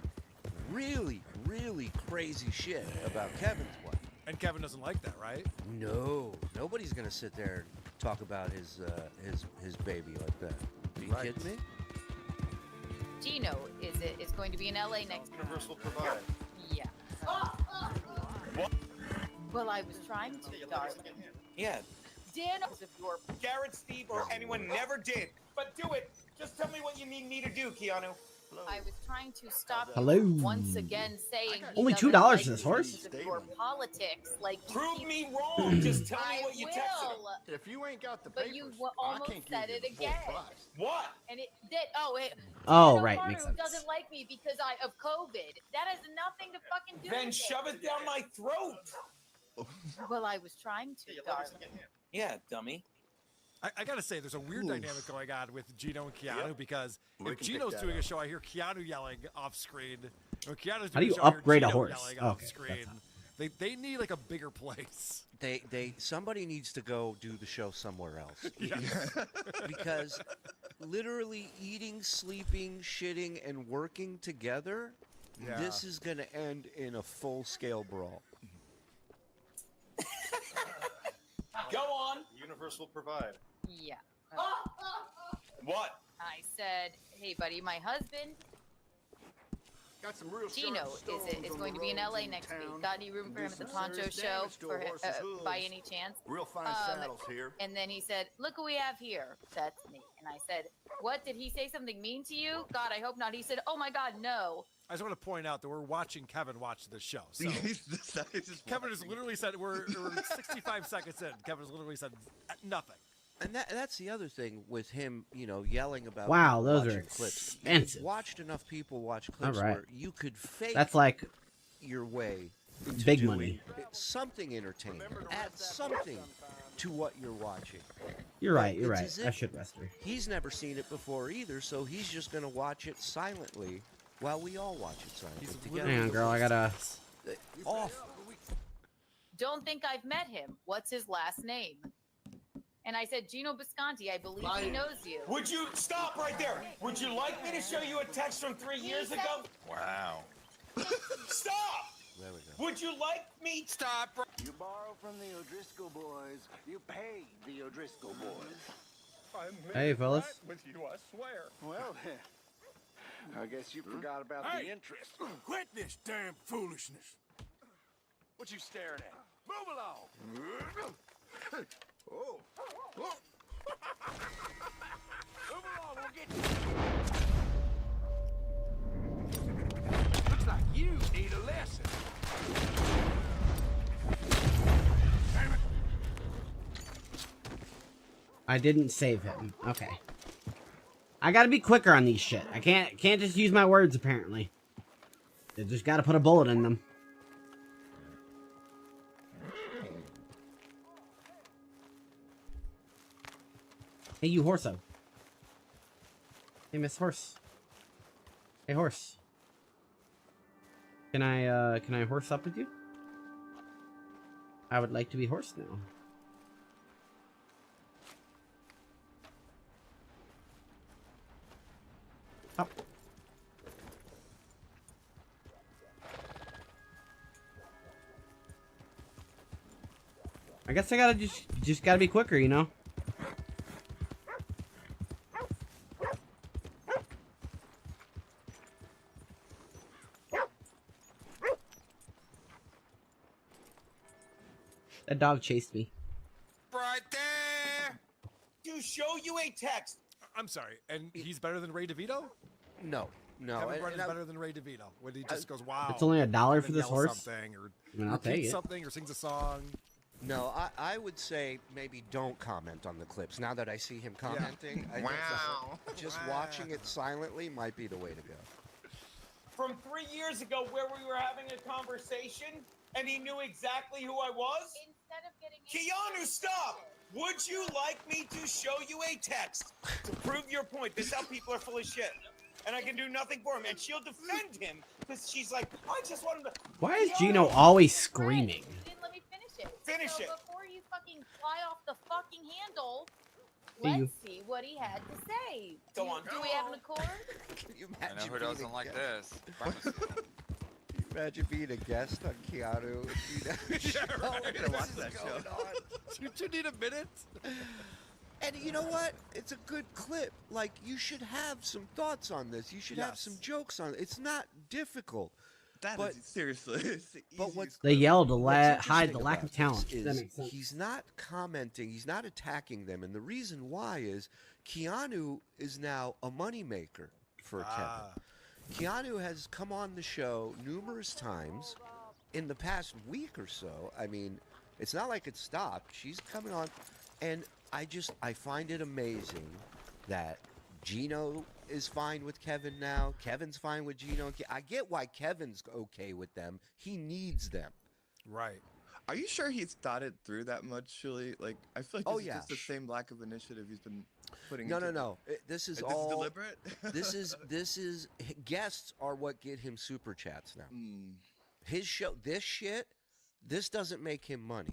really, really crazy shit about Kevin's wife. And Kevin doesn't like that, right? No, nobody's gonna sit there and talk about his baby like that. Are you kidding me? Gino is going to be in LA next month. Universal provide. Yeah. What? Well, I was trying to, darling. Yeah. Dan, of your Garrett, Steve, or anyone never did. But do it. Just tell me what you need me to do, Keanu. I was trying to stop Hello. you from once again saying he Only doesn't $2 like for this you horse? because of your politics. Like Prove me wrong. Just tell me I what you will. texted him. If you ain't got the But papers, you I almost can't said give it you the full again. price. What? And it did. Oh, Oh, Joe right, Marno makes sense. doesn't like me because of COVID. That has nothing to fucking do Then with shove it down my throat. Well, I was trying to, darling. Yeah, dummy. I gotta say, there's a weird dynamic going on with Gino and Keanu because We if can pick Gino's that doing a up. show, I hear Keanu yelling off screen. When Keanu's How doing do you a show, I hear upgrade a Gino horse? yelling Oh, off okay, screen. that's They need like a bigger place. Somebody needs to go do the show somewhere else. Yes. Because literally eating, sleeping, shitting, and working together, Yeah. this is going to end in a full-scale brawl. Go on. Universal provide. Yeah. What? I said, hey, buddy, my husband, Got some real Gino, sharp stones is on going the to be in roads LA next town. week. Got any room for him at the Do some Poncho serious show damage to a for horse's by hooves. any chance? Real fine saddles here. And then he said, look who we have here. That's me. And I said, what? Did he say something mean to you? God, I hope not. He said, oh my God, no. I just want to point out that we're watching Kevin watch this show. So Kevin has literally said we're 65 seconds in. Kevin has literally said nothing. And that's the other thing with him, yelling about Wow, people those are watching clips. expensive. You've watched enough people watch clips All right. where you could fake That's like your way into big doing money. something entertaining. Add something to what you're watching. You're right. But You're it's right. as I if should rest her. He's never seen it before either, so he's just going to watch it silently while we all watch it silently together. Hang on, girl. I gotta. Off. Don't think I've met him. What's his last name? And I said, Gino Bisconti, I believe he knows you. Would you stop right there? Would you like me to show you a text from 3 years ago? Wow. Stop! There we go. Would you like me? Stop. You borrow from the O'Driscoll boys. You pay the O'Driscoll boys. Hey, fellas. With you, I swear. Well, I guess you forgot about Hey! the interest. Quit this damn foolishness. What you staring at? Move along. Oh. Move along, we'll get you. Looks like you need a lesson. Damn it. I didn't save him. Okay. I gotta be quicker on these shit. I can't just use my words apparently. I just gotta put a bullet in them. Hey, you horso. Hey, Miss Horse. Hey, horse. Can I horse up with you? I would like to be horse now. Up. I guess I gotta just gotta be quicker, you know? That dog chased me. Right there! To show you a text. I'm sorry, and he's better than Ray DeVito? No. Kevin Grant is better than Ray DeVito when he just goes, wow. It's only $1 and for then this yells horse? Something, or I mean, I'll take repeats it. something or sings a song. No, I would say maybe don't comment on the clips. Now that I see him commenting, I think just watching it silently might be the way to go. From 3 years ago where we were having a conversation and he knew exactly who I was? Instead of getting Keanu, stop! Would you like me to show you a text to prove your point? This is how people are full of shit. And I can do nothing for him. And she'll defend him because she's like, I just want him to... Why is Gino always screaming? You didn't let me finish it. Finish so it. Before you fucking fly off the fucking handle, Hey, let's you. see what he had to say. Go on. Do we have an accord? Can you I know who doesn't like this. Can you imagine being a guest on Keanu? I'm gonna watch that show. Don't you need a minute? And you know what? It's a good clip. Like, you should have some thoughts on this. You should have some jokes on it. It's not difficult. That is seriously. It's the But what's They yell to what's hide the interesting lack about of talent. this That is makes sense. he's not commenting. He's not attacking them, and the reason why is Keanu is now a moneymaker for Kevin. Keanu has come on the show numerous times in the past week or so. I mean, it's not like it stopped. She's coming on, and I find it amazing that Gino is fine with Kevin now. Kevin's fine with Gino. I get why Kevin's okay with them. He needs them. Right. Are you sure he's thought it through that much, Shirley? Like, I feel like this is just the same lack of initiative he's been putting into No. This is Like, all deliberate. this is guests are what get him super chats now. His show, this doesn't make him money.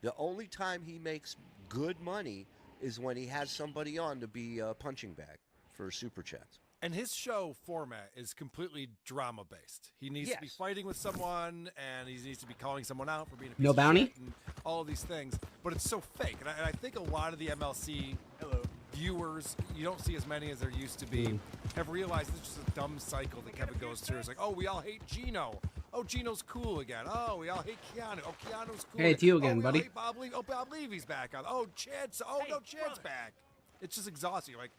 The only time he makes good money is when he has somebody on to be a punching bag for super chats. And his show format is completely drama based. He needs to be fighting with someone, and he needs to be calling someone out for being a piece No of bounty? shit and all of these things. But it's so fake, and I think a lot of the MLC viewers, you don't see as many as there used to be, have realized it's just a dumb cycle that Kevin goes through. It's like, oh, we all hate Gino. Oh, Gino's cool again. Oh, we all hate Keanu. Oh, Keanu's cool. Hey, it's you again, we all buddy. hate Bob Levy. Oh, Bob Levy's back on. Oh, Chad's. Oh, no, Chad's back. It's just exhausting. Like,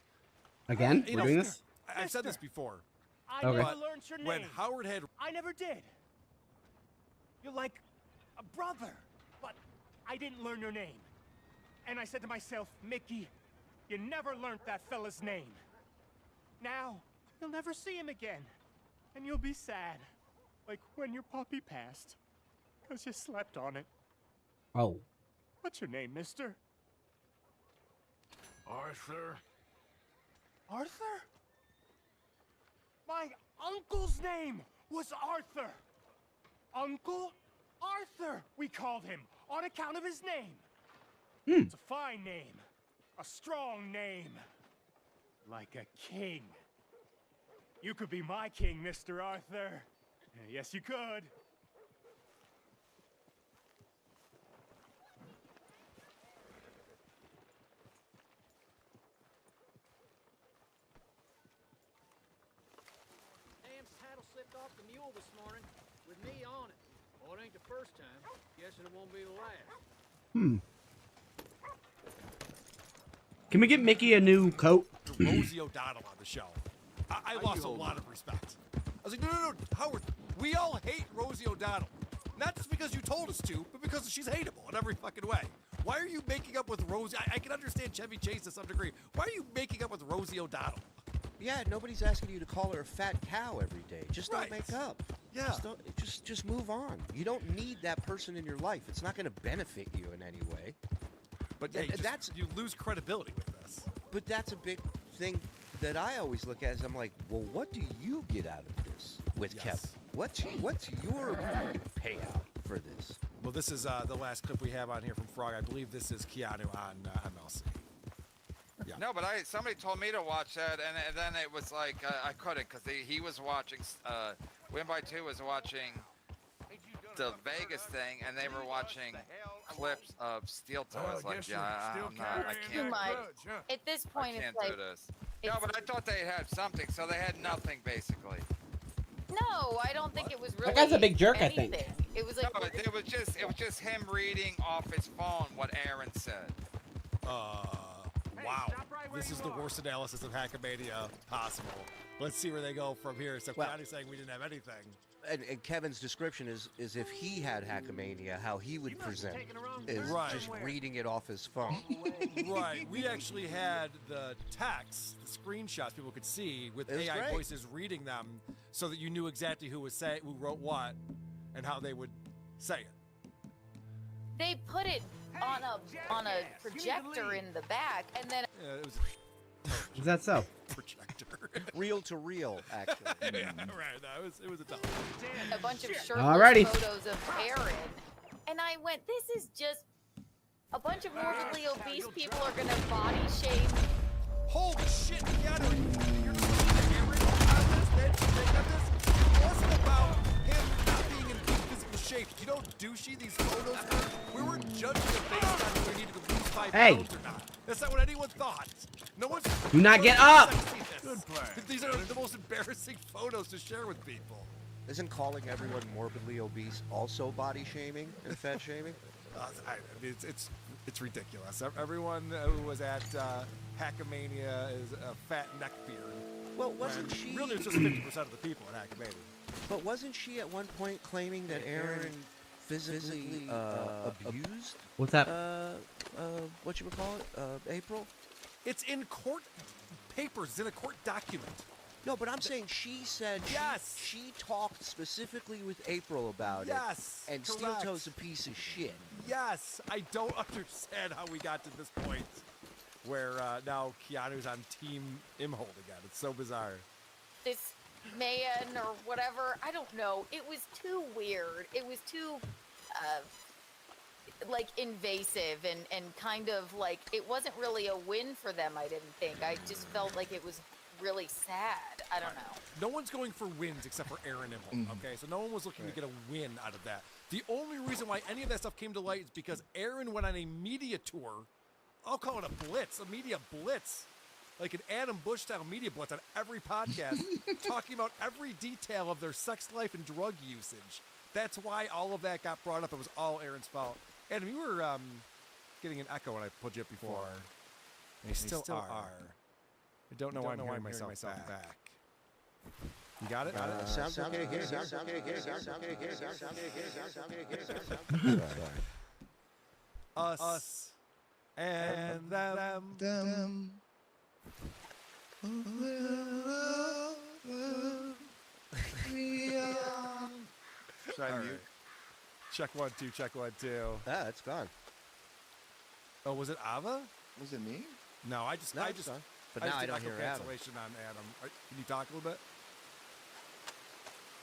Again? you We're know, doing this? I've said this before. I Okay. never learned your name. When Howard had I never did. You're like a brother, but I didn't learn your name. And I said to myself, Mickey, you never learned that fella's name. Now, you'll never see him again. And you'll be sad. Like when your puppy passed. 'Cause you slept on it. Oh. What's your name, mister? Arthur. Arthur? My uncle's name was Arthur. Uncle Arthur, we called him, on account of his name. It's a fine name. A strong name. Like a king. You could be my king, Mr. Arthur. Yes, you could. Damn saddle slipped off the mule this morning with me on it. Well, it ain't the first time. Guessing it won't be the last. Can we get Mickey a new coat? Rosie O'Donnell on the show. I lost a lot of respect. I was like, no, Howard, we all hate Rosie O'Donnell. Not just because you told us to, but because she's hateable in every fucking way. Why are you making up with Rosie? I can understand Chevy Chase to some degree. Why are you making up with Rosie O'Donnell? Yeah, nobody's asking you to call her a fat cow every day. Just don't make up. Yeah. Just move on. You don't need that person in your life. It's not going to benefit you in any way. But yeah, you lose credibility with this. But that's a big thing that I always look at. Is I'm like, well, what do you get out of this with Kevin? What's your payout for this? Well, this is the last clip we have on here from Frog. I believe this is Keanu on MLC. Yeah. No, but somebody told me to watch that, and then it was like I couldn't because he was watching. Win by 2 was watching the Vegas thing, and they were watching clips of Steel Toe. I was like, yeah, I can't. Too much. At this point, I can't it's like do this. No, but I thought they had something, so they had nothing basically. no, I don't think it was really. That guy's a big jerk, anything. I think. It was like No, it was just him reading off his phone what Aaron said. Wow. This is the worst analysis of Hackamania possible. Let's see where they go from here. So Keanu's saying we didn't have anything. And Kevin's description is if he had Hackamania, how he would present is just reading it off his phone. Right. We actually had the text, the screenshots people could see with AI great. voices reading them, so that you knew exactly who wrote what, and how they would say it. they put it on a projector in the back, and then. It was Is that so? projector. Reel to reel, actually. Yeah, right. No, it was a tough. A bunch of shirtless Alrighty. photos of Aaron, and I went, "This is just a bunch of morbidly obese people are gonna body shame." Holy shit, Keanu! You're just looking at Aaron on this, man. It wasn't about him not being in good physical shape. You know how douchey these photos were? We weren't judging it based on whether he needed to lose 5 pounds or not. That's not what anyone thought. No one's. Do not get up! Good plan. These are the most embarrassing photos to share with people. Isn't calling everyone morbidly obese also body shaming and fat shaming? I mean, it's ridiculous. Everyone who was at Hackamania is a fat neckbeard. Well, wasn't she? Really, it's just 50% of the people at Hackamania. But wasn't she at one point claiming that Aaron physically abused? What's that? What you would call it? April? It's in court papers. It's in a court document. No, but I'm saying she said she talked specifically with April about it. Yes, And Steel correct. Toe's a piece of shit. Yes, I don't understand how we got to this point where now Keanu's on Team Imhold again. It's so bizarre. This man or whatever, I don't know. It was too weird. It was too, like, invasive and kind of like, it wasn't really a win for them, I didn't think. I just felt like it was really sad. I don't know. No one's going for wins except for Aaron Imhold, okay? So no one was looking to get a win out of that. The only reason why any of that stuff came to light is because Aaron went on a media tour. I'll call it a blitz, a media blitz. Like an Adam Bush-style media blitz on every podcast, talking about every detail of their sex life and drug usage. That's why all of that got brought up. It was all Aaron's fault. Adam, you were getting an echo when I pulled you up before. They still are. I don't know why I'm hearing myself back. You got it? Sounds okay. Us and them. Should I mute? Check 1 2. Check 1 2. Ah, it's gone. Oh, was it Ava? Was it me? No, I just. But I now just I did don't echo hear Adam. cancellation on Adam. Can you talk a little bit?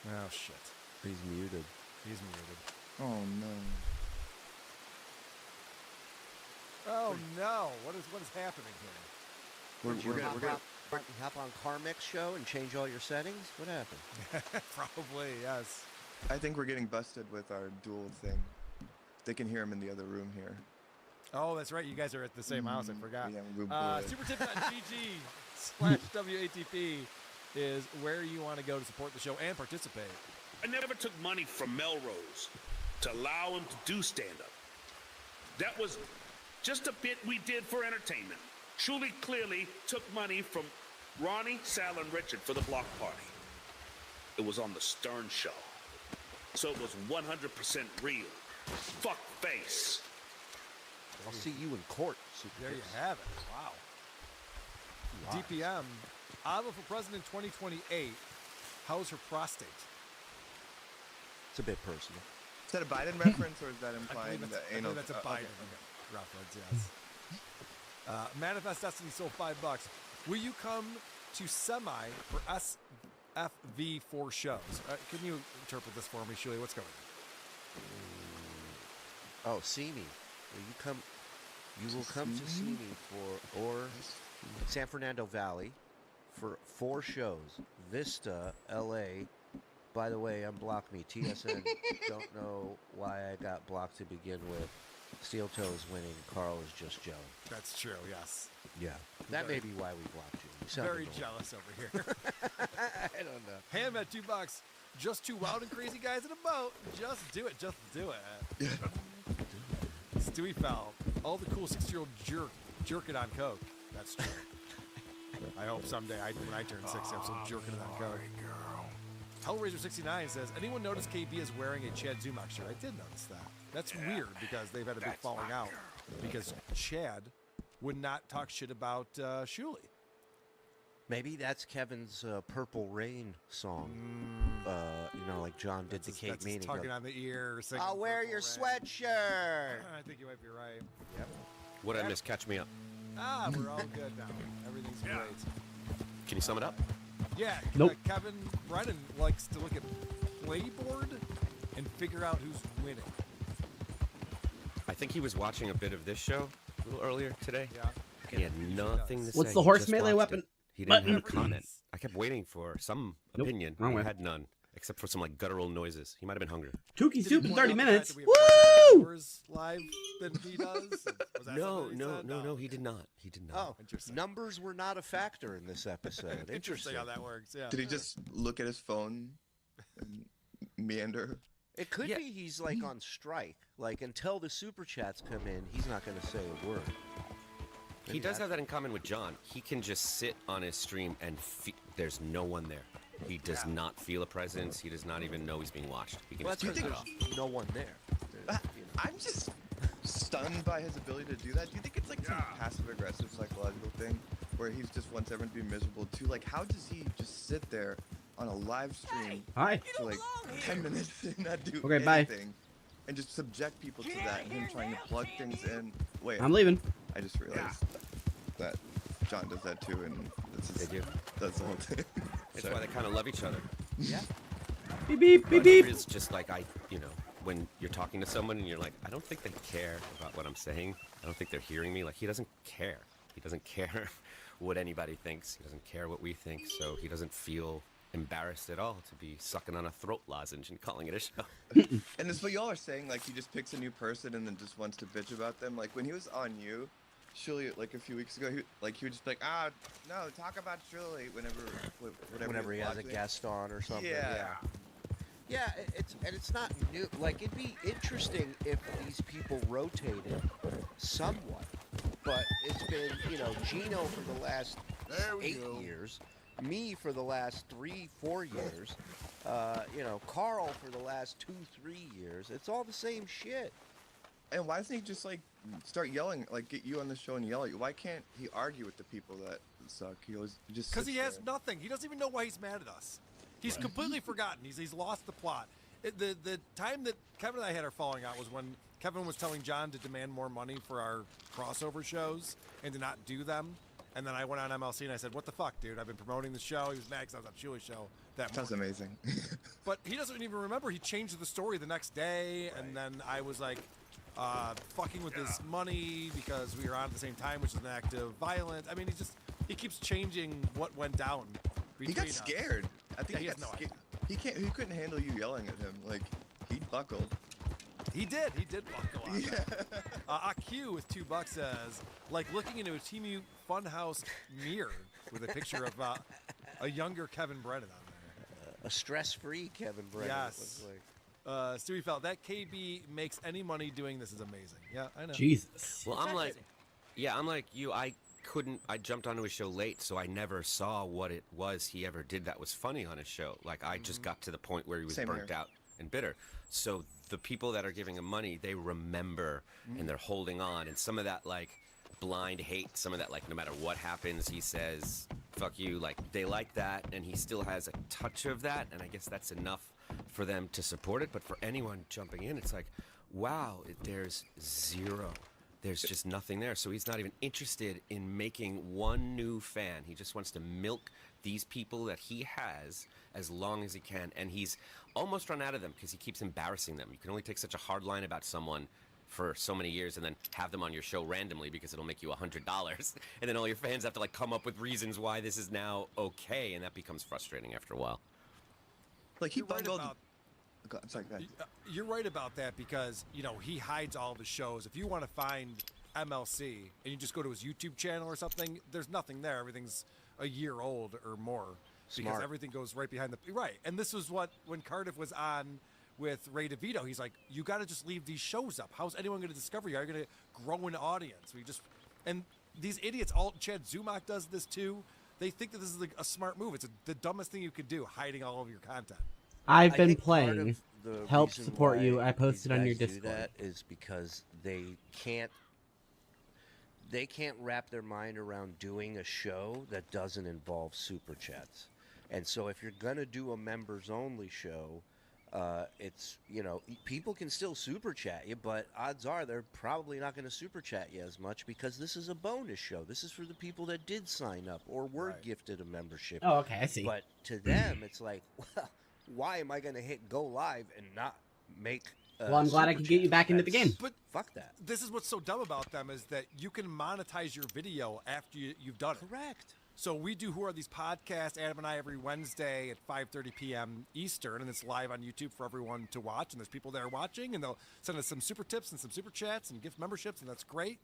Oh shit. He's muted. He's muted. Oh no. Oh no! What is happening here? We're gonna hop on Carmic's show and change all your settings. What happened? Probably yes. I think we're getting busted with our dual thing. They can hear him in the other room here. Oh, that's right. You guys are at the same house. I forgot. Yeah, we blew it. SuperTip.gg/WATP is where you want to go to support the show and participate. I never took money from Melrose to allow him to do stand-up. That was just a bit we did for entertainment. Truly, clearly took money from Ronnie, Sal, and Richard for the block party. It was on the Stern Show. So it was 100% real. Fuck face. I'll see you in court. There you have it. Wow. DPM. Ava for president 2028. How's her prostate? It's a bit personal. Is that a Biden reference or is that implying I that believe anal? that's a Biden reference, yes. Manifest Destiny sold $5. Will you come to Semi for SFV4 shows? Can you interpret this for me, Shuli? What's going on? Oh, see me. Will you come? You will come to see me or San Fernando Valley for 4 shows. Vista, LA. By the way, unblock me. TSN. Don't know why I got blocked to begin with. Steel Toe is winning. Carl is just Joe. That's true, yes. Yeah. That may be why we blocked you. You sound Very annoying. jealous over here. I don't know. Ham at $2. Just 2 wild and crazy guys in a boat. Just do it. Just do it. Stewie Fowl. All the cool 6-year-old jerking on coke. That's true. I hope someday, when I turn 60, I'm still jerking it on coke. Hellraiser69 says, anyone notice KB is wearing a Chad Zumach shirt? I did notice that. That's weird because they've had a big falling out. Because Chad would not talk shit about Shuli. Maybe that's Kevin's Purple Rain song. Like John did to Kate Meany. Tugging on the ear. I'll wear your sweatshirt. I think you might be right. Yep. What I missed? Catch me up. We're all good now. Everything's great. Can you sum it up? Yeah. Nope. Kevin Brennan likes to look at playboard and figure out who's winning. I think he was watching a bit of this show a little earlier today. Yeah. He had nothing to say. What's the horse Just melee watched weapon? it. He didn't Button. have a comment. I kept waiting for some Nope, opinion. wrong He way. had none, except for some like guttural noises. He might have been hungry. Tukey soup in 30 minutes. We have Woo! hours live than he does. Was that No, something he no, said? no, he did not. He did not. Oh, numbers were not a factor in this episode. Interesting how that works. Yeah. Did he just look at his phone and meander? It could be he's like on strike. Like until the super chats come in, he's not going to say a word. He does have that in common with John. He can just sit on his stream and there's no one there. He does not feel a presence. He does not even know he's being watched. He can Well, just that's turn because it off. there's no one there. I'm just stunned by his ability to do that. Do you think it's like some passive-aggressive psychological thing where he just wants everyone to be miserable too? Like, how does he just sit there on a live stream Hi. for like 10 minutes and not do Okay, bye. anything? And just subject people to that and him trying to plug things in. Wait, I'm leaving. I just realized that John does that too, and that's the whole thing. It's why they kind of love each other. Yeah. Beep, beep, beep, But beep. it's just like when you're talking to someone and you're like, I don't think they care about what I'm saying. I don't think they're hearing me. Like, he doesn't care. He doesn't care what anybody thinks. He doesn't care what we think. So he doesn't feel embarrassed at all to be sucking on a throat lozenge and calling it a show. And it's what y'all are saying, like he just picks a new person and then just wants to bitch about them. Like when he was on you, Shuli, like a few weeks ago, he would just be like, no, talk about Shuli Whenever he has a guest on or something. Yeah. Yeah, it's not new. Like it'd be interesting if these people rotated somewhat, but it's been Gino for the last 8 years, me for the last 3-4 years, Carl for the last 2-3 years. It's all the same shit. And why doesn't he just like start yelling, like get you on the show and yell at you? Why can't he argue with the people that suck? He just Because he sits has there. nothing. He doesn't even know why he's mad at us. He's completely forgotten. He's lost the plot. The time that Kevin and I had our falling out was when Kevin was telling John to demand more money for our crossover shows and to not do them. And then I went on MLC and I said, what the fuck, dude? I've been promoting the show. He was mad because I was on Shuli's show that Sounds morning. amazing. But he doesn't even remember. He changed the story the next day. And then I was like, fucking with his money because we were on at the same time, which is an act of violence. I mean, he keeps changing what went down. He got us. scared. I think Yeah, he he has got no scared. He couldn't handle you yelling at him. Like he buckled. He did buckle on that. AQ with $2 says, like looking into a Temu Funhouse mirror with a picture of a younger Kevin Brennan on there. A stress-free Kevin Brennan. Yes. It looks like. Stewie felt that KB makes any money doing this is amazing. Yeah, I know. Jesus. Well, I'm like you. I jumped onto his show late, so I never saw what it was he ever did that was funny on his show. Like, I just got to the point where he was Same burnt here. out and bitter. So the people that are giving him money, they remember and they're holding on. And some of that, like, blind hate, some of that, like, no matter what happens, he says, fuck you. Like, they like that, and he still has a touch of that, and I guess that's enough for them to support it. But for anyone jumping in, it's like, wow, there's zero. there's just nothing there. So he's not even interested in making one new fan. He just wants to milk these people that he has as long as he can. And he's almost run out of them because he keeps embarrassing them. You can only take such a hard line about someone for so many years and then have them on your show randomly because it'll make you $100. And then all your fans have to like come up with reasons why this is now okay. And that becomes frustrating after a while. Like he You're right bungled. about- I'm sorry, go ahead. You're right about that because, you know, he hides all the shows. If you want to find MLC and you just go to his YouTube channel or something, there's nothing there. Everything's a year old or more because Smart. everything goes right behind the... Right. And this was what, when Cardiff was on with Ray DeVito, he's like, you got to just leave these shows up. How's anyone going to discover you? Are you going to grow an audience? And these idiots, Chad Zumach does this too. They think that this is like a smart move. It's the dumbest thing you could do, hiding all of your content. I I've been think part playing. of the Help reason support why you. I these posted on your guys do Discord. that is because they can't wrap their mind around doing a show that doesn't involve super chats. And so if you're gonna do a members only show, it's, you know, people can still super chat you, but odds are they're probably not going to super chat you as much because this is a bonus show. This is for the people that did sign up or were gifted a membership. Oh, okay, I see. But to them, it's like, well, why am I going to hit go live and not make? Well, I'm glad I super could get you chat? back into the That's- game. But fuck that. This is what's so dumb about them is that you can monetize your video after you've done it. Correct. So we do Who Are These Podcasts, Adam and I, every Wednesday at 5:30 p.m. Eastern, and it's live on YouTube for everyone to watch. And there's people there watching, and they'll send us some super tips and some super chats and gift memberships, and that's great.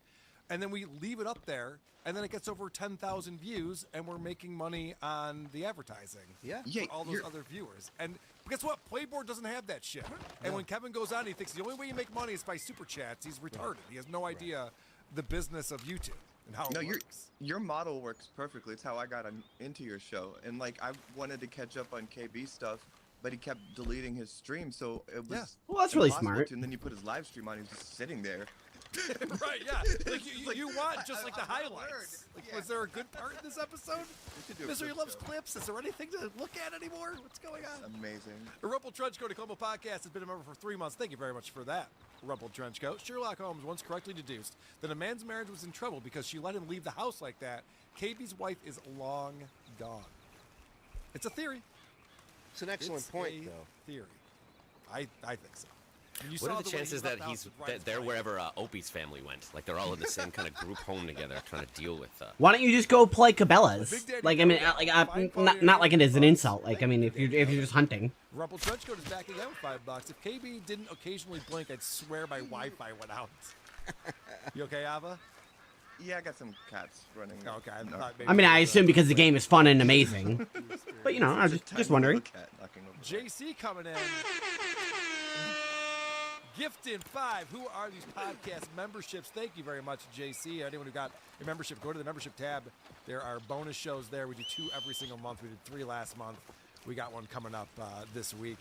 And then we leave it up there, and then it gets over 10,000 views, and we're making money on the advertising. Yeah. For all those other viewers. And guess what? Playboard doesn't have that shit. And when Kevin goes on, he thinks the only way you make money is by super chats. He's retarded. He has no idea the business of YouTube and how it works. Your model works perfectly. It's how I got into your show. And like I wanted to catch up on KB stuff, but he kept deleting his stream, so it was Well, that's really impossible smart. to. And then you put his live stream on, he was just sitting there. Right, yeah. Like you want just like the highlights. Like, was there a good part in this episode? do a Misery clip loves show. clips. Is there anything to look at anymore? What's going on? Amazing. The Rumble Trenchcoat Colombo Podcast has been a member for 3 months. Thank you very much for that, Rumble Trenchcoat. Sherlock Holmes once correctly deduced that a man's marriage was in trouble because she let him leave the house like that. KB's wife is long gone. It's a theory. It's an excellent It's point, a though. Theory. I think so. And you What saw are the way he chances left that the house with Ryan's they're wife. wherever Opie's family went? Like they're all in the same kind of group home together, trying to deal with. Why don't you just go play Cabela's? Like, I mean, not like it is an insult. Like, I mean, if you're just hunting. Rumble Trenchcoat is back again with $5. If KB didn't occasionally blink, I'd swear my Wi-Fi went out. You okay, Ava? Yeah, I got some cats running. Okay, I thought maybe. I mean, I assume because the game is fun and amazing. But you know, I was just wondering. JC coming in. Gifting 5. Who are these podcast memberships? Thank you very much, JC. Anyone who got a membership, go to the membership tab. There are bonus shows there. We do 2 every single month. We did 3 last month. We got one coming up this week.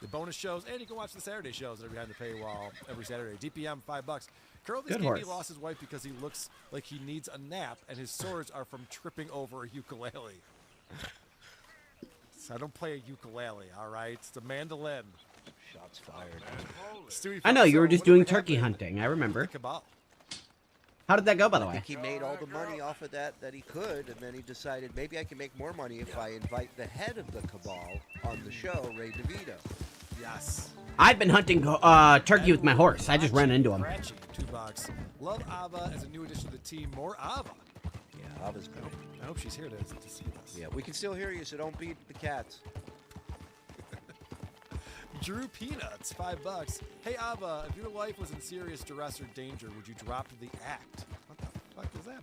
The bonus shows, and you can watch the Saturday shows that are behind the paywall every Saturday. DPM, $5. Curl thinks Good KB horse. lost his wife because he looks like he needs a nap, and his sores are from tripping over a ukulele. So I don't play a ukulele, all right? It's a mandolin. Shots fired. Stewie I know, you were Fox, just what doing happened? turkey hunting. I remember. Cabal. How did that go, by the I way? think he made all the money off of that he could, and then he decided maybe I can make more money if I invite the head of the cabal on the show, Ray DeVito. Yes. I've been hunting turkey with my horse. I just ran into him. Cratchy, $2. Love Ava as a new addition to the team. More Ava. Yeah, Ava's great. I hope she's here to see us. Yeah, we can still hear you, so don't beat the cats. Drew Peanuts, $5. Hey Ava, if your life was in serious duress or danger, would you drop the act? What the fuck is that?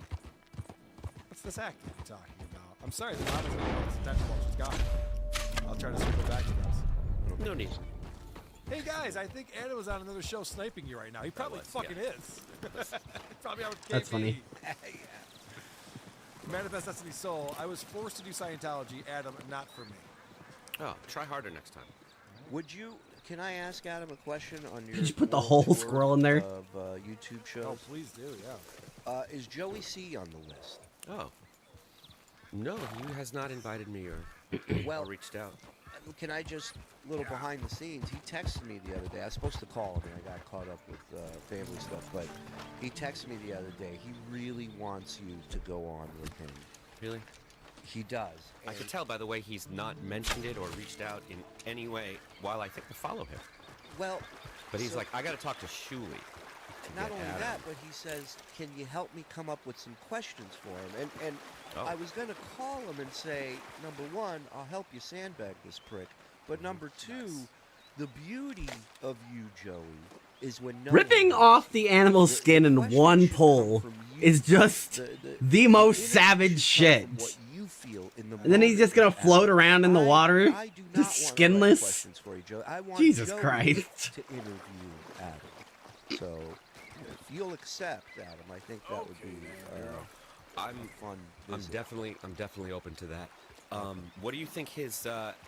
What's this act that you're talking about? I'm sorry, the Ava's going to know this attention while she's gone. I'll try to circle back to this. No need. Hey guys, I think Adam was on another show sniping you right now. He probably fucking is. Probably out with KB. That's funny. Manifest Destiny Soul. I was forced to do Scientology. Adam, not for me. Oh, try harder next time. Would you? Can I ask Adam a question on your? Did you put the world whole tour squirrel in there? Of YouTube shows. Oh, please do. Yeah. Is Joey C on the list? Oh. No, he has not invited me or, Well, or reached out. Can I just, little behind the scenes, he texted me the other day. I was supposed to call him, and I got caught up with family stuff, but he texted me the other day. He really wants you to go on with him. Really? He does. I could tell by the way he's not mentioned it or reached out in any way while I think to follow him. Well, but he's so- like, I got to talk to Shuli. Not only that, but he says, can you help me come up with some questions for him? And Oh. I was going to call him and say, number one, I'll help you sandbag this prick. But number two, the beauty of you, Joey, is when no Ripping off the animal skin in one pull is just the most savage shit. what you feel in the And then he's just gonna float around in the water, just skinless. questions for you, Joey. I want Jesus Joey Christ. to interview Adam. So, if you'll accept, Adam, I think that would be I'm fun. I'm definitely open to that. What do you think his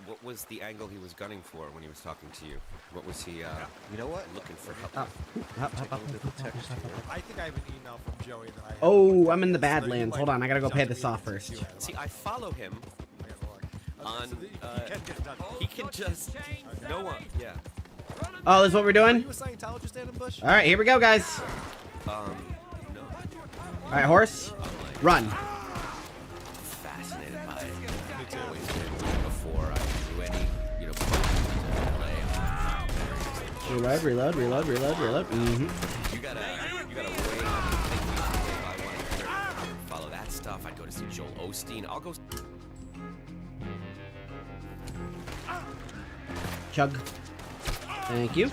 what was the angle he was gunning for when he was talking to you? What was he you know what? looking for help? I think I have an email from Joey that I have. Oh, I'm in the Badlands. Hold on, I gotta go pay this off first. See, I follow him on he can just no one yeah. Oh, this is what we're doing? Are you a Scientologist, Adam Bush? Alright, here we go, guys. No. Alright, horse. Run. Fascinated by it. Always been before I do any, you know, Reload. You gotta wait. If I want to follow that stuff, I'd go to see Joel Osteen. I'll go. Chug. Thank you.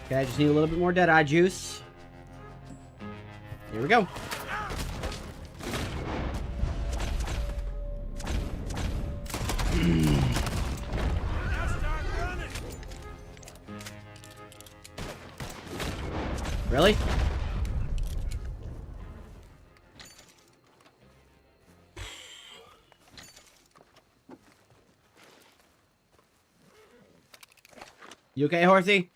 Okay, I just need a little bit more Deadeye juice. Here we go. Really? You okay, horsey?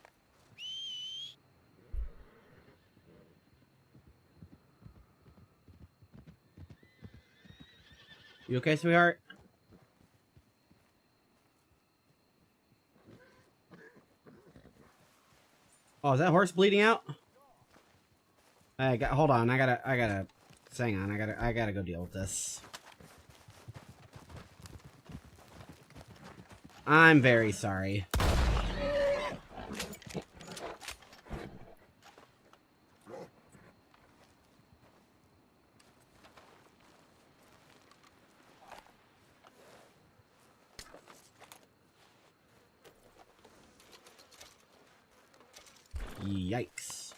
You okay, sweetheart? Oh, is that horse bleeding out? Hold on, I gotta, hang on, I gotta go deal with this. I'm very sorry. Yikes.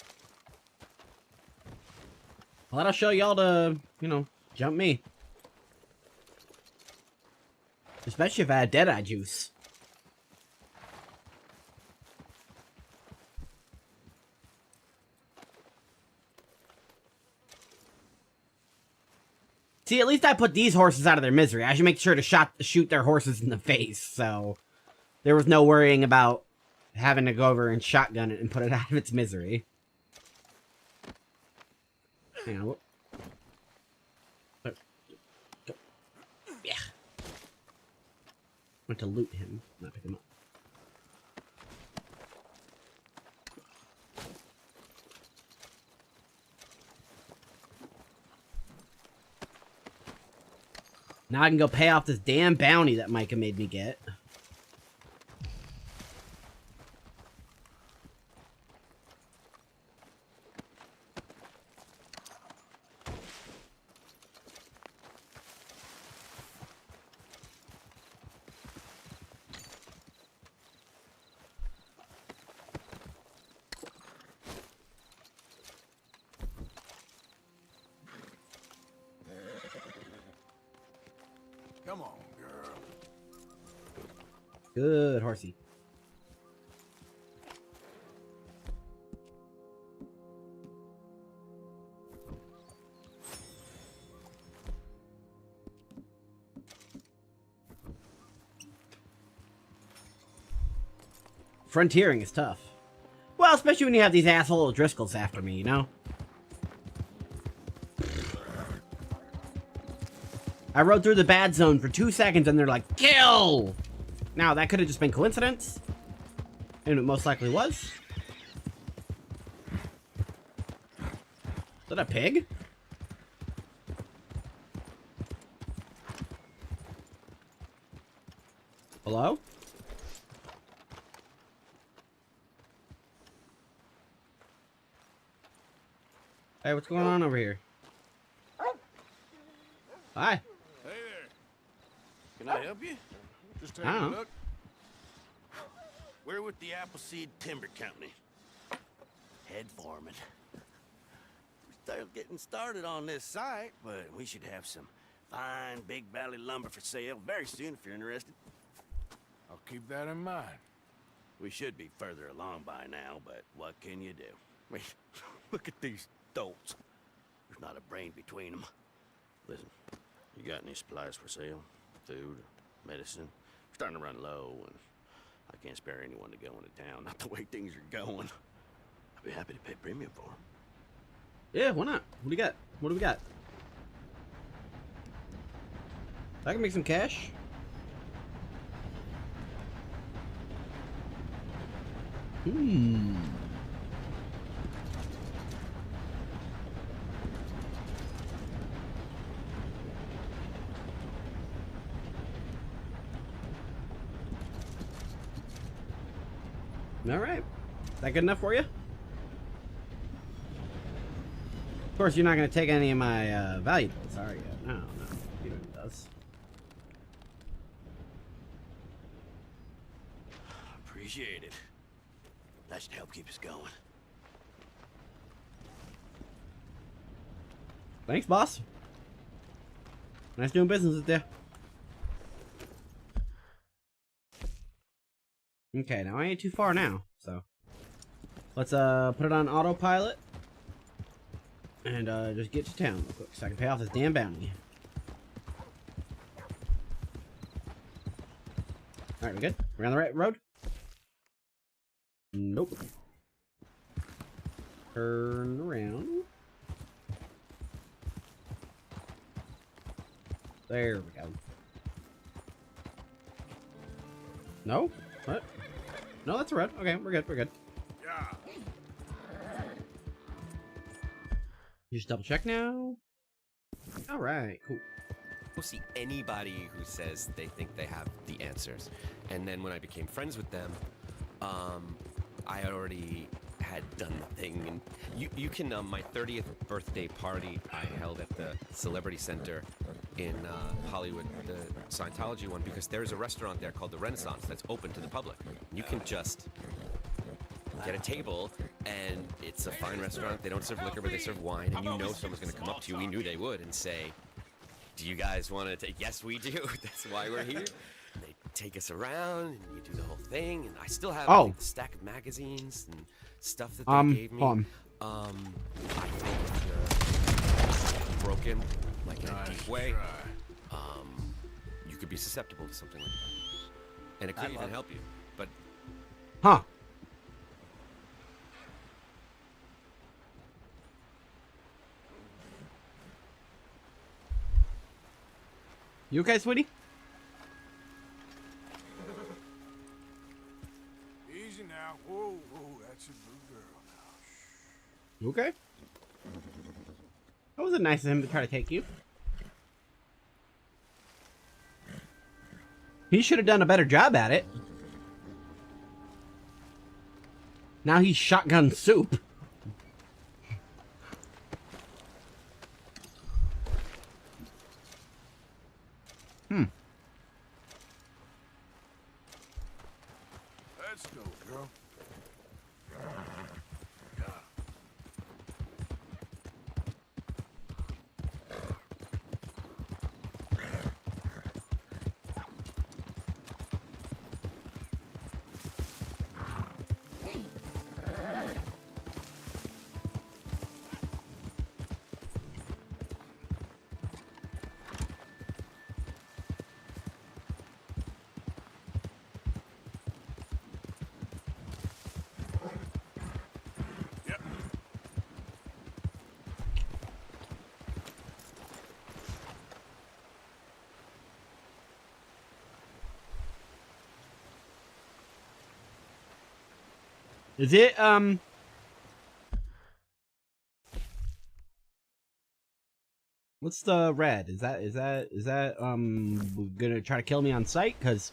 Well, that'll show y'all to, you know, jump me. Especially if I had Deadeye juice. See, at least I put these horses out of their misery. I should make sure to shoot their horses in the face, so there was no worrying about having to go over and shotgun it and put it out of its misery. Hang on. Yeah. Went to loot him, not pick him up. Now I can go pay off this damn bounty that Micah made me get. Come on, girl. Good horsey. Frontiering is tough. Well, especially when you have these asshole Driscolls after me, you know? I rode through the bad zone for 2 seconds and they're like, kill! Now, that could have just been coincidence. And it most likely was. Is that a pig? Hello? Hey, what's going on over here? Hi. Hey there. Can I help you? Just taking a look. We're with the Appleseed Timber Company. Head foreman. We're still getting started on this site, but we should have some fine Big Valley lumber for sale very soon if you're interested. I'll keep that in mind. We should be further along by now, but what can you do? I mean, look at these dolts. There's not a brain between them. Listen, you got any supplies for sale? Food, medicine? We're starting to run low, and I can't spare anyone to go into town. Not the way things are going. I'd be happy to pay premium for them. Yeah, why not? What do you got? What do we got? I can make some cash. All right. That good enough for you? Of course, you're not going to take any of my valuables, are you? No, no. You know who does. Appreciate it. That should help keep us going. Thanks, boss. Nice doing business with you. Okay, now I ain't too far now, so let's put it on autopilot and just get to town real quick so I can pay off this damn bounty. Alright, we good? We're on the right road? Nope. Turn around. There we go. No? What? No, that's a road. Okay, we're good, we're good. Yeah. You just double check now. Alright, cool. I don't see anybody who says they think they have the answers. And then when I became friends with them, I already had done the thing. And you can, my 30th birthday party I held at the Celebrity Center in Hollywood, the Scientology one, because there's a restaurant there called the Renaissance that's open to the public. You can just get a table, and it's a fine restaurant. They don't serve liquor, but they serve wine, and you know someone's going to come up to you. We knew they would and say, do you guys want to take? Yes, we do. That's why we're here. And they take us around, and you do the whole thing. And I still have like, a stack of magazines and stuff that they gave me. I think if you're broken, like in a deep way, you could be susceptible to something like that. And it could even help you. But huh. You okay, sweetie? Easy now. Whoa, whoa, that's a good girl now. You okay? That wasn't nice of him to try to take you. He should have done a better job at it. Now he's shotgun soup. Let's go, girl. Is it, what's the red? Is that gonna try to kill me on sight? Because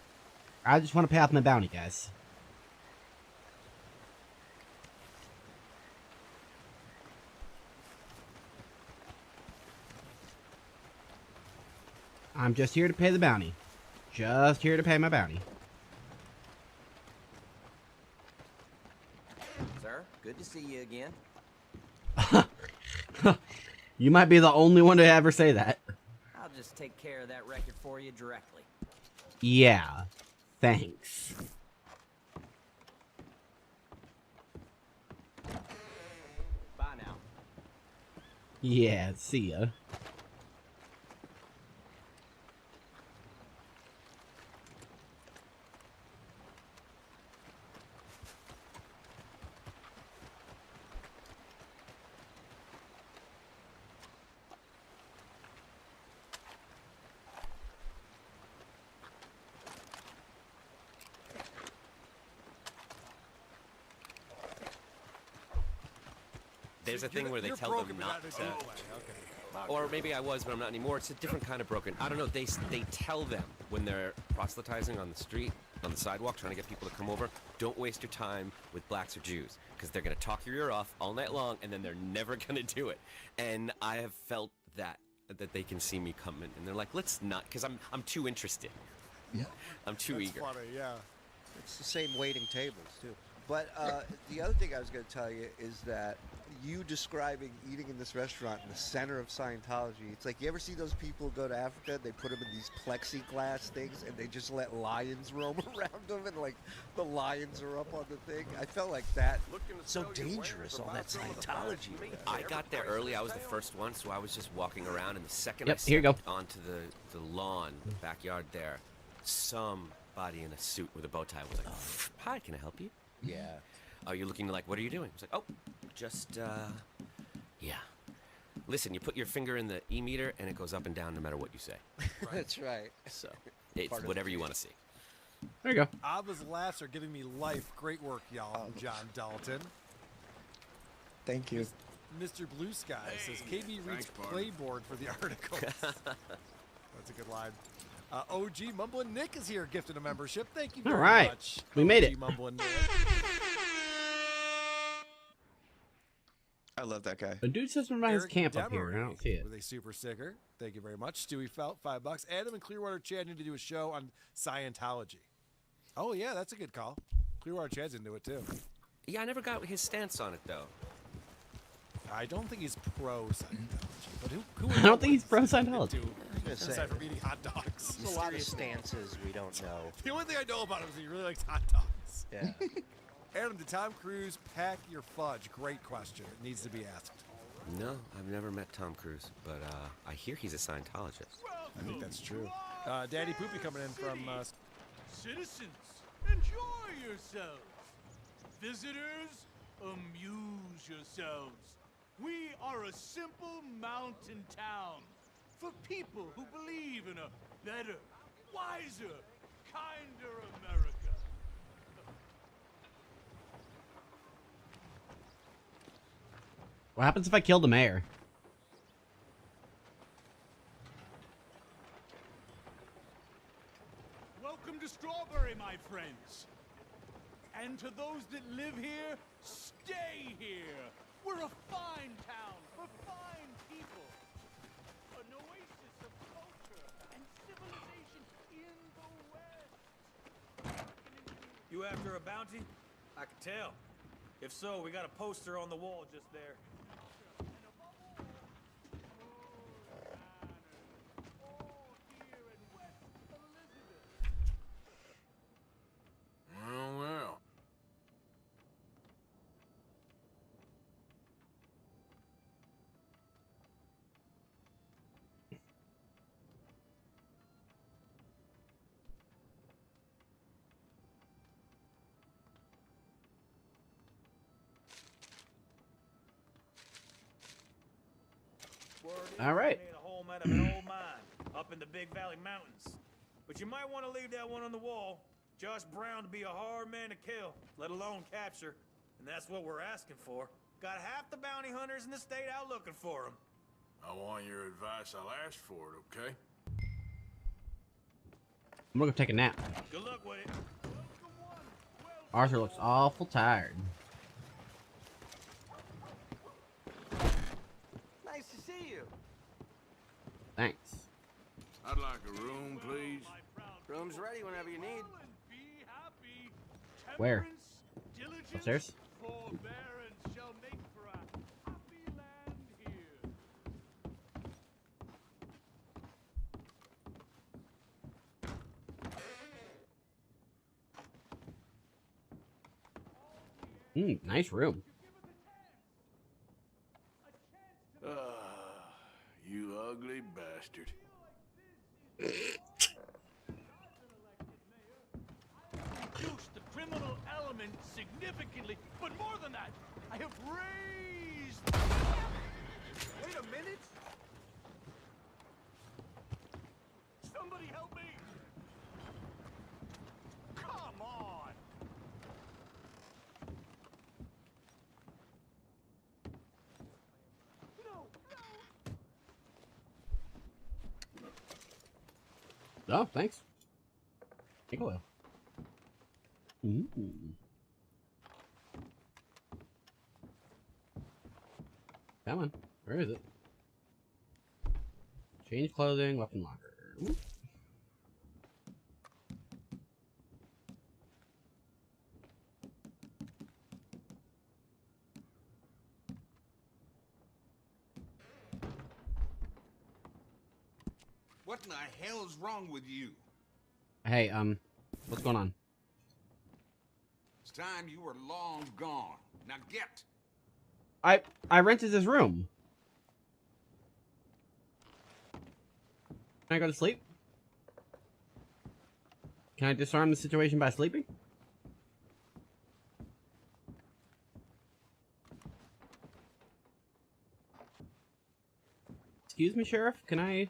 I just want to pay off my bounty, guys. I'm just here to pay the bounty. Just here to pay my bounty. Sir, good to see you again. You might be the only one to ever say that. I'll just take care of that record for you directly. Yeah. Thanks. Bye now. Yeah, see ya. There's a thing where they tell them not to. Or maybe I was, but I'm not anymore. It's a different kind of broken. I don't know. They tell them when they're proselytizing on the street, on the sidewalk, trying to get people to come over, don't waste your time with blacks or Jews, because they're going to talk your ear off all night long, and then they're never going to do it. And I have felt that they can see me coming, and they're like, let's not, because I'm too interested. Yeah. I'm too eager. Funny, yeah. It's the same waiting tables, too. But the other thing I was going to tell you is that you describing eating in this restaurant in the center of Scientology, it's like, you ever see those people go to Africa, they put them in these plexiglass things, and they just let lions roam around them, and like, the lions are up on the thing? I felt like that. So dangerous, all that Scientology. I got there early. I was the first one, so I was just walking around, and the second Yep, I here you go. stepped onto the lawn, backyard there, somebody in a suit with a bow tie was like, hi, can I help you? Yeah. Oh, you're looking like, what are you doing? I was like, oh, just, yeah. Listen, you put your finger in the e-meter, and it goes up and down no matter what you say. That's right. So, it's whatever you want to see. There you go. Abba's laughs are giving me life. Great work, y'all, from John Dalton. Thank you. Mr. Blue Sky says, KB reads playboard for the articles. That's a good line. OG Mumbling Nick is here gifting a membership. Thank you very much. We made OG it. Mumbling Nick. I love that guy. The dude says something about his Eric camp up here. I Demery don't see it. with a super sticker. Thank you very much. Stewie Felt, $5. Adam and Clearwater Chad need to do a show on Scientology. Oh, yeah, that's a good call. Clearwater Chad's into it, too. Yeah, I never got his stance on it, though. I don't think he's pro Scientology, but who I don't think he's pro Scientology. Aside from eating hot dogs. There's a lot of stances we don't know. The only thing I know about him is he really likes hot dogs. Yeah. Adam, did Tom Cruise pack your fudge? Great question. It needs to be asked. No, I've never met Tom Cruise, but I hear he's a Scientologist. I think that's true. Daddy Poopy coming in from... Citizens, enjoy yourselves. Visitors, amuse yourselves. We are a simple mountain town for people who believe in a better, wiser, kinder America. What happens if I kill the mayor? Welcome to Strawberry, my friends. And to those that live here, stay here. We're a fine town for fine people. An oasis of culture and civilization in the West. You after a bounty? I can tell. If so, we got a poster on the wall just there. Oh, well. All right. Made a home out of an old mine up in the Big Valley Mountains. But you might want to leave that one on the wall. Josh Brown to be a hard man to kill, let alone capture. And that's what we're asking for. Got half the bounty hunters in the state out looking for him. I want your advice. I'll ask for it, okay? I'm gonna go take a nap. Good luck with it. Arthur looks awful tired. Nice to see you. Thanks. I'd like a room, please. Room's ready whenever you need. Where? Upstairs? Nice room. You ugly bastard. Reduced the criminal element significantly, but more than that, I have raised. Wait a minute. Somebody help me! Come on! Oh, thanks. Take a while. Come on. Where is it? Change clothing, weapon locker. Ooh. What in the hell's wrong with you? Hey, what's going on? It's time you were long gone. Now get. I rented this room. Can I go to sleep? Can I disarm the situation by sleeping? Excuse me, Sheriff? Can I...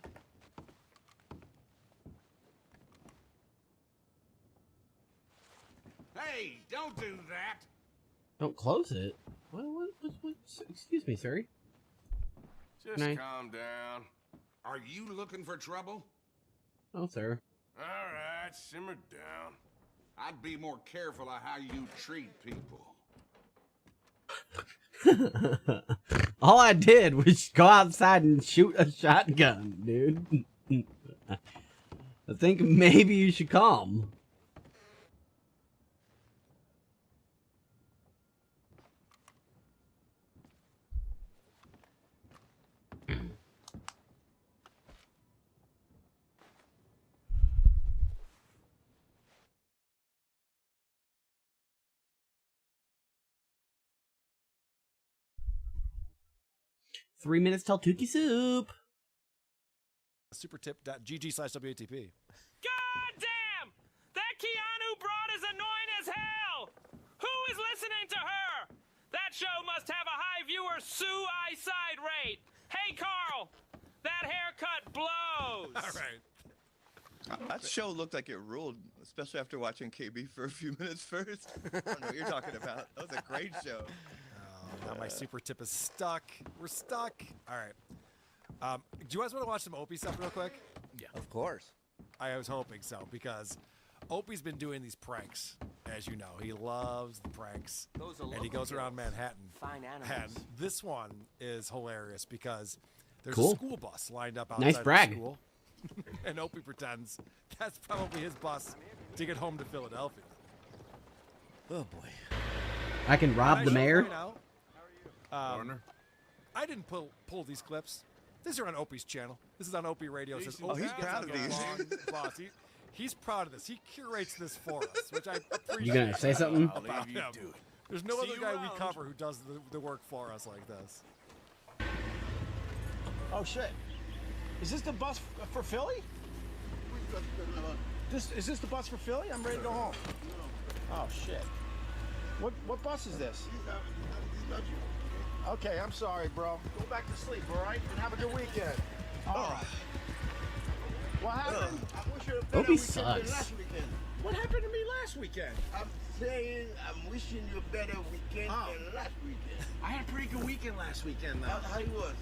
Hey, don't do that. Don't close it? What, excuse me, sir. Just calm down. Are you looking for trouble? Oh, sir. All right, simmer down. I'd be more careful of how you treat people. All I did was go outside and shoot a shotgun, dude. I think maybe you should calm. Three minutes till Tookie Soup. Supertip.gg/WATP. God damn! That Keanu broad is annoying as hell! Who is listening to her? That show must have a high viewer Sue eyesight rate. Hey, Carl, that haircut blows. All right. That show looked like it ruled, especially after watching KB for a few minutes first. I don't know what you're talking about. That was a great show. Now my super tip is stuck. We're stuck. All right. Do you guys want to watch some Opie stuff real quick? Yeah. Of course. I was hoping so, because Opie's been doing these pranks, as you know. He loves the pranks. And he goes around Manhattan. Fine animals. And this one is hilarious because there's Cool. a school bus lined up outside Nice brag. the school. And Opie pretends that's probably his bus to get home to Philadelphia. Oh, boy. I can rob the mayor. I didn't pull these clips. These are on Opie's channel. This is on Opie Radio. It says, Oh, he's Opie proud of gets these. a long boss. He's proud of this. He curates this for us, which I appreciate. You gonna say something? About him. There's no other guy we cover who does the work for us like this. Oh shit! Is this the bus for Philly? Is this the bus for Philly? I'm ready to go home. Oh shit! What bus is this? Okay, I'm sorry, bro. Go back to sleep, all right? And have a good weekend. All right. What happened? I wish you had a better Opie weekend than sucks. last weekend. What happened to me last weekend? saying I'm wishing you a better weekend than last weekend. I had a pretty good weekend last weekend, though. How it was?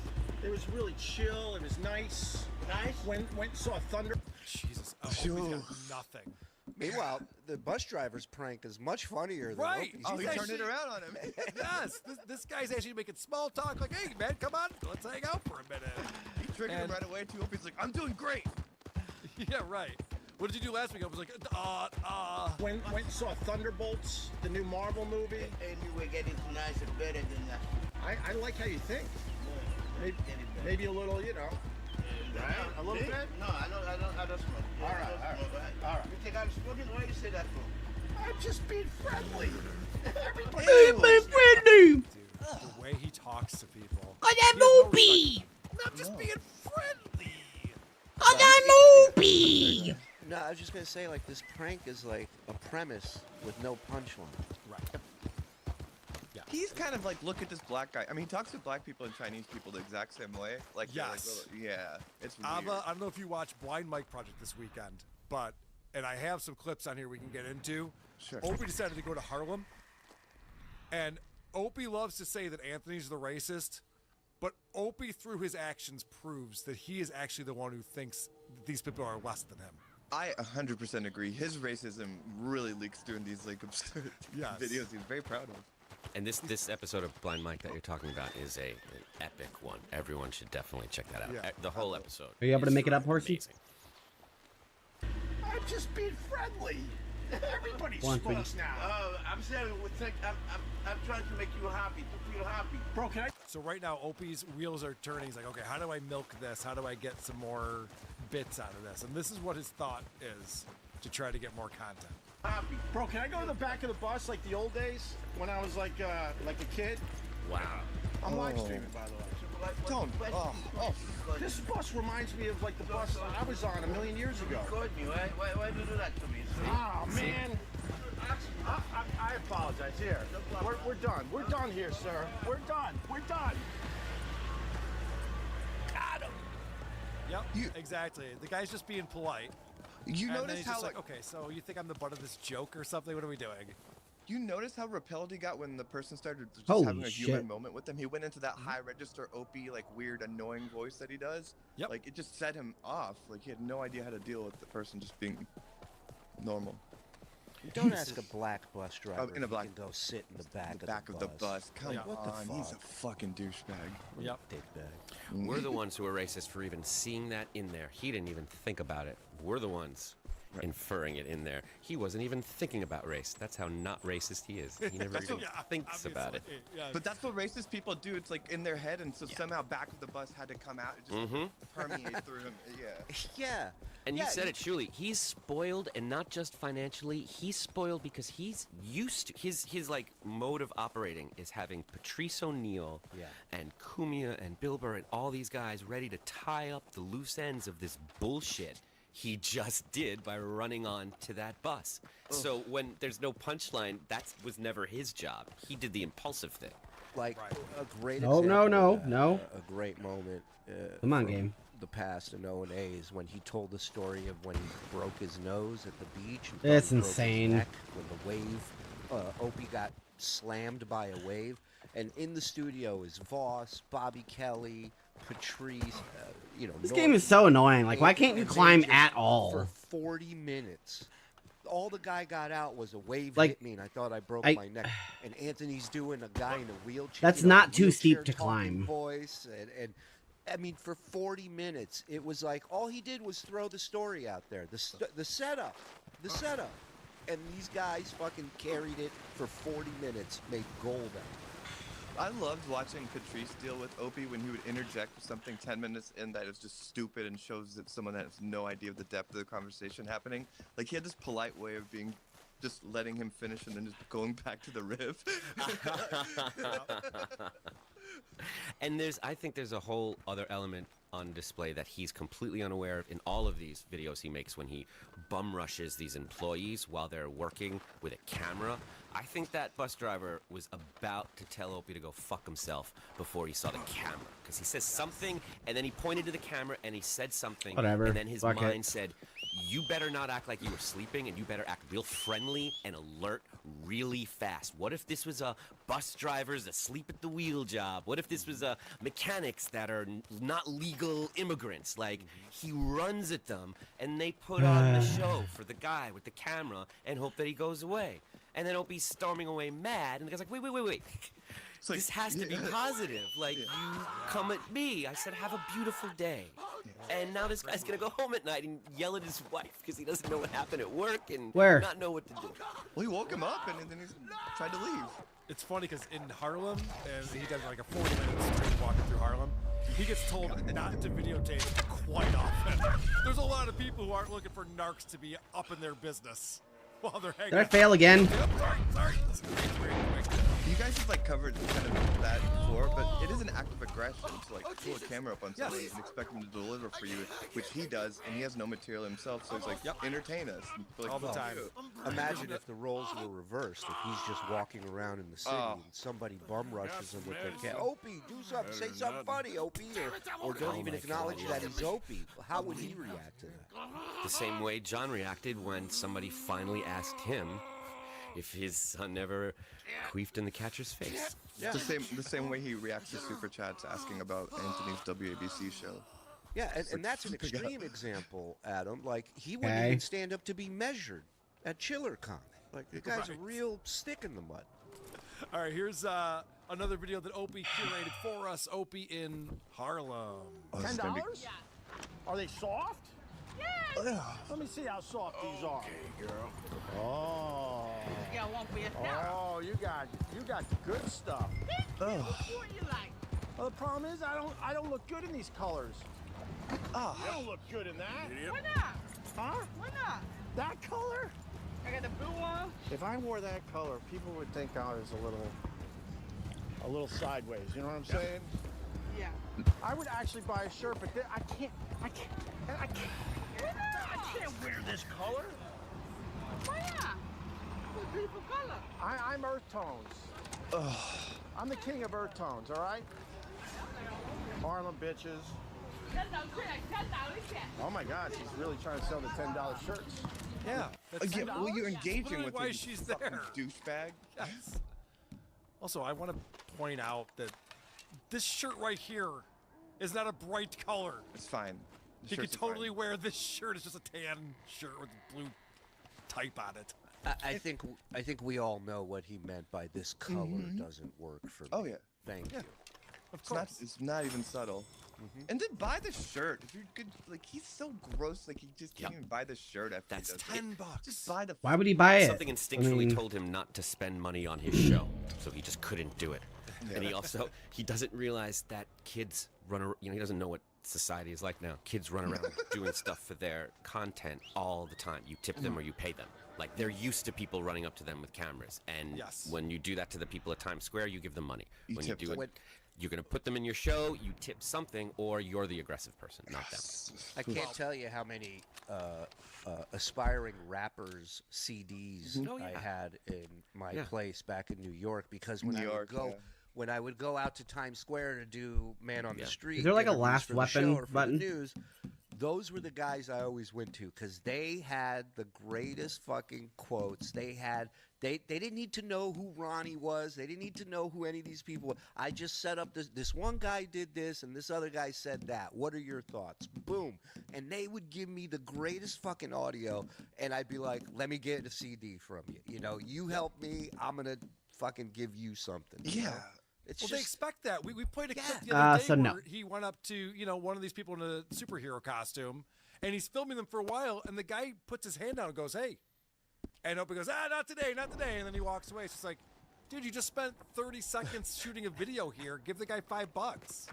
It was really chill. It was nice. Nice? Went and saw Thunder. Jesus. Oh, he's got nothing. Meanwhile, the bus driver's prank is much funnier than Right. Opie's. Oh, he turned actually- it around on him. Yes. This guy's actually making small talk. Like, hey, man, come on. Let's hang out for a minute. He triggered him right away, too. Opie's like, I'm doing great. Yeah, right. What did you do last week? I was like, Went and saw Thunderbolts, the new Marvel movie. And you were getting nicer, better than that. I like how you think. Maybe a little, you know. Right? A little See? bit? No, I don't smoke. All right, all right. You think I'm smoking? Why you say that for? I'm just being friendly. Everybody. Dude, the way he talks to people. I'm Opie. I'm just being friendly. I'm Opie. No, I was just gonna say, like, this prank is like a premise with no punchline. Right. Yeah. He's kind of like, look at this black guy. I mean, he talks to black people and Chinese people the exact same way. Like, they're Yes. Like, yeah, it's weird. Ava, I don't know if you watched Blind Mike Project this weekend, and I have some clips on here we can get into. Sure. Opie decided to go to Harlem, and Opie loves to say that Anthony's the racist, but Opie, through his actions, proves that he is actually the one who thinks these people are less than him. I 100% agree. His racism really leaks through in these like absurd videos. He's very proud of. And this episode of Blind Mike that you're talking about is an epic one. Everyone should definitely check that out. Yeah. The whole episode. Are you able to make it up, Horsey? Amazing. I'm just being friendly. Everybody Go on, smokes sweetie. now. I'm saying, I'm trying to make you happy, to feel happy. Bro, can I? So right now, Opie's wheels are turning. He's like, okay, how do I milk this? How do I get some more bits out of this? And this is what his thought is to try to get more content. Happy. Bro, can I go to the back of the bus like the old days when I was like a kid? Wow. I'm live streaming, by the way. Don't. This bus reminds me of like the bus I was on a million years ago. Record me. Why do you do that to me? Oh, man. I apologize. Here. We're done. We're done here, sir. We're done. We're done. Got him. Yep, exactly. The guy's just being polite. You and then notice he's how just like, okay, so you think I'm the butt of this joke or something? What are we doing? You notice how repelled he got when the person started just Holy having a human shit. moment with him? He went into that high register Opie, like weird, annoying voice that he does. Yep. Like it just set him off. Like he had no idea how to deal with the person just being normal. Don't ask a black bus driver in a if black he can go sit in the back, of the bus. Come Yeah. What the on, fuck? he's a fucking douchebag. Yep. Dickbag. We're the ones who are racist for even seeing that in there. He didn't even think about it. We're the ones inferring it in there. He wasn't even thinking about race. That's how not racist he is. He never even thinks about it. But that's what racist people do. It's like in their head, and so somehow back of the bus had to come out. It just permeate through him. Yeah. Yeah. And you said it, Shuli. He's spoiled, and not just financially. He's spoiled because he's used to his like mode of operating is having Patrice O'Neal and Cumia and Bill Burr and all these guys ready to tie up the loose ends of this bullshit he just did by running on to that bus. So when there's no punchline, that was never his job. He did the impulsive thing. Like a great No, example no, of that, no. a great moment. Come on, from game. The past in O&A's when he told the story of when he broke his nose at the beach. And That's thought he broke his insane. neck when the wave, Opie got slammed by a wave. And in the studio is Voss, Bobby Kelly, Patrice, This game is so annoying. Like, why can't you and they climb just- at all? For 40 minutes. All the guy got out was a wave Like, hit me, and I thought I broke I- my neck. And Anthony's doing a guy in a wheelchair. That's you know, not too steep wheelchair to talking climb. Voice and I mean, for 40 minutes, it was like all he did was throw the story out there, the setup, and these guys fucking carried it for 40 minutes, made gold out of it. I loved watching Patrice deal with Opie when he would interject with something 10 minutes in that is just stupid and shows that someone has no idea of the depth of the conversation happening. Like he had this polite way of being, just letting him finish and then just going back to the riff. And I think there's a whole other element on display that he's completely unaware of in all of these videos he makes when he bum rushes these employees while they're working with a camera. I think that bus driver was about to tell Opie to go fuck himself before he saw the camera. Because he says something, and then he pointed to the camera, and he said something. Whatever. And then his Fuck it. mind said, you better not act like you were sleeping, and you better act real friendly and alert really fast. What if this was a bus drivers asleep at the wheel job? What if this was a mechanics that are not legal immigrants? Like, he runs at them, and they put on the show for the guy with the camera and hope that he goes away. And then Opie's storming away mad, and the guy's like, wait. This has to be positive. Like, you come at me. I said, have a beautiful day. And now this guy's gonna go home at night and yell at his wife because he doesn't know what happened at work and not know what to do. Well, he woke him up and then he tried to leave. It's funny because in Harlem, and he does like a 40-minute straight walking through Harlem, he gets told not to videotape quite often. There's a lot of people who aren't looking for narcs to be up in their business while they're hanging. Did I fail again? Yep, sorry. You guys have like covered kind of that before, but it is an act of aggression to like pull a camera up on somebody and expect him to deliver for you, which he does, and he has no material himself, so he's like, entertain us. Like, all the time. Imagine if the roles were reversed, if he's just walking around in the city and somebody bum rushes him with their cat. Opie, do something, say something funny, Opie, or don't even acknowledge that he's Opie. How would he react to that? The same way John reacted when somebody finally asked him if his son ever queefed in the catcher's face. Yeah. The same way he reacts to super chats asking about Anthony's WABC show. Yeah, and that's an extreme example, Adam. Like, he wouldn't even stand up to be measured at ChillerCon. Like, the guy's a real stick in the mud. All right, here's another video that Opie curated for us. Opie in Harlem. $10? Yeah. Are they soft? Yes. Let me see how soft these are. Okay, girl. Oh. Yeah, won't be a Oh, you got the good stuff. What you like? Well, the problem is I don't look good in these colors. Oh, I don't look good in that. Why not? Huh? Why not? That color? I got the blue one. If I wore that color, people would think I was a little sideways. You know what I'm saying? Yeah. I would actually buy a shirt, but I can't wear this color. Why not? It's a beautiful color. I'm earth tones. I'm the king of earth tones, all right? Harlem bitches. Oh my God, she's really trying to sell the $10 shirts. Yeah. Again, well, you're engaging with why him, she's you fucking there. douchebag. Yes. Also, I want to point out that this shirt right here is not a bright color. It's fine. He could totally wear this shirt. It's just a tan shirt with blue type on it. I think we all know what he meant by this color doesn't work for me. Oh yeah. Thank you. Of course. It's not even subtle. And then buy the shirt. If you're good, like, he's so gross. Like, he just can't even buy the shirt after That's he does it. $10. Just buy the. Why would he buy it? Something instinctually told him not to spend money on his show, so he just couldn't do it. And he doesn't realize that kids run around, he doesn't know what society is like now. Kids run around doing stuff for their content all the time. You tip them or you pay them. Like, they're used to people running up to them with cameras. And when you do that to the people at Times Square, you give them money. When you do it, you're going to put them in your show, you tip something, or you're the aggressive person, not them. I can't tell you how many aspiring rappers CDs I had in my place back in New York, because when I would go out to Times Square to do Man on the Street, Is there like a interviews last for the weapon show or for button? the news, those were the guys I always went to, because they had the greatest fucking quotes. They didn't need to know who Ronnie was. They didn't need to know who any of these people were. I just set up this one guy did this and this other guy said that. What are your thoughts? Boom. And they would give me the greatest fucking audio, and I'd be like, let me get a CD from you. You know, you help me, I'm going to fucking give you something. You know? They expect that. We played a clip the other day so where he went up to, one of these people in a superhero costume, and he's filming them for a while, and the guy puts his hand down and goes, hey. And Opie goes, not today. And then he walks away. It's just like, dude, you just spent 30 seconds shooting a video here. Give the guy $5.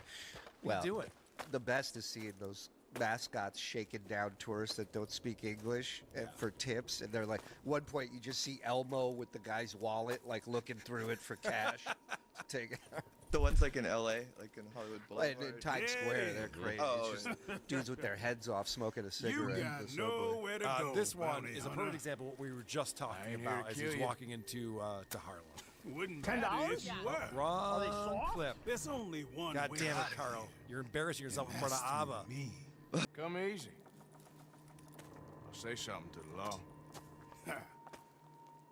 Well, do it. The best is seeing those mascots shaking down tourists that don't speak English for tips, and they're like, one point you just see Elmo with the guy's wallet, like looking through it for cash to take it. The ones like in LA, like in Hollywood Boulevard. In Times Square, they're crazy. It's just dudes with their heads off smoking a cigarette. You got nowhere to go. This one is a perfect example of what we were just talking about as he's walking into to Harlem. Wouldn't $10? if you were. Are they Wrong soft? clip. There's only one God way damn out it, of Carl. here. You're embarrassing yourself in front of Ava. Come easy. Say something to the law.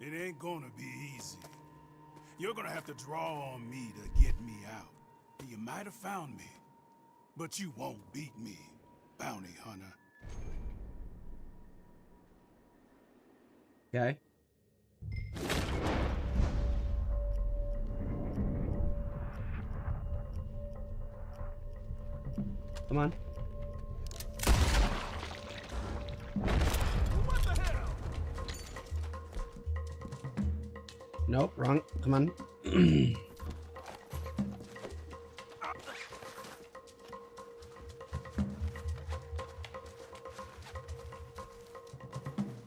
It ain't gonna be easy. You're gonna have to draw on me to get me out. You might have found me, but you won't beat me, bounty hunter. Okay. Come on. Nope, wrong. Come on.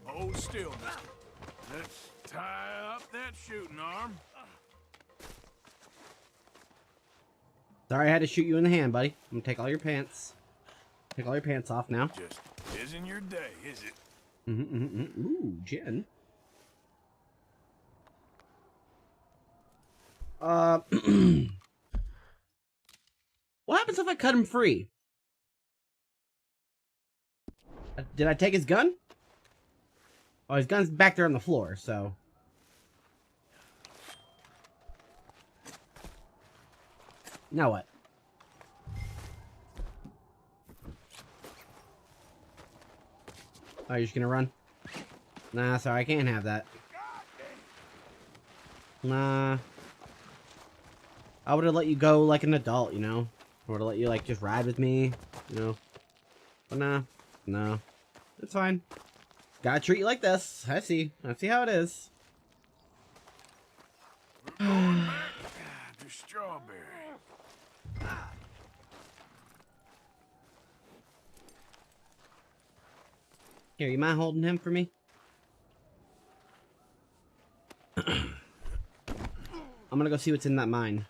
Hold still, mister. Let's tie up that shooting arm. Sorry I had to shoot you in the hand, buddy. I'm gonna take all your pants. Take all your pants off now. Just isn't your day, is it? Ooh, Jen. What happens if I cut him free? Did I take his gun? Oh, his gun's back there on the floor, so... Now what? Oh, you're just gonna run? Nah, sorry, I can't have that. Nah. I would've let you go like an adult, you know? I would've let you, like, just ride with me, you know? But nah. No. It's fine. Gotta treat you like this. I see how it is. The strawberry. Here, you mind holding him for me? I'm gonna go see what's in that mine.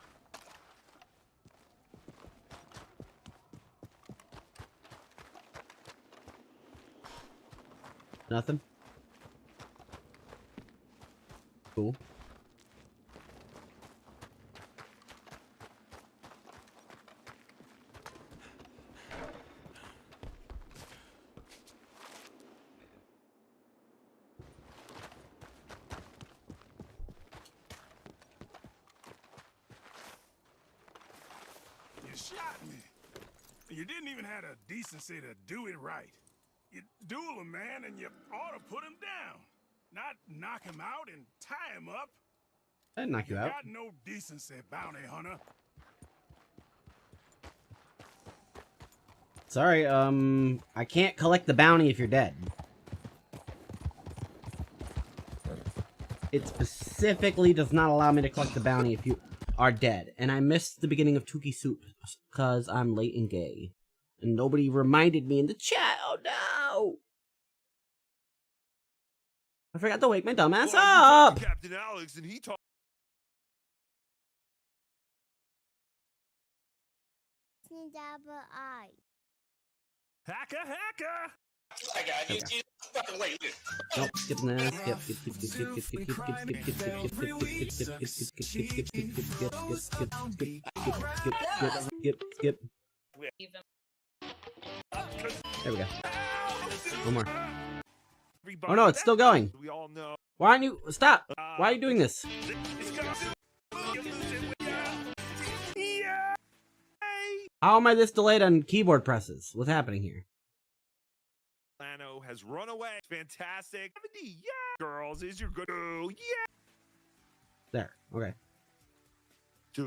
Nothing? Cool. You shot me. You didn't even have the decency to do it right. You duel a man and you ought to put him down. Not knock him out and tie him up. I didn't knock you out. Got no decency, bounty hunter. Sorry, I can't collect the bounty if you're dead. It specifically does not allow me to collect the bounty if you are dead. And I missed the beginning of Tuki Soup because I'm late and gay. And nobody reminded me in the chat. Oh no! I forgot to wake my dumbass up! Captain Alex and he talked. Hacker! Okay. Nope, skip that. Skip. There we go. One more. Oh no, it's still going. Why aren't you... Stop! Why are you doing this? How am I this delayed on keyboard presses? What's happening here? Lano has run away. Fantastic. 70, yeah. Girls, is your good. Yeah. There. Okay. Yeah.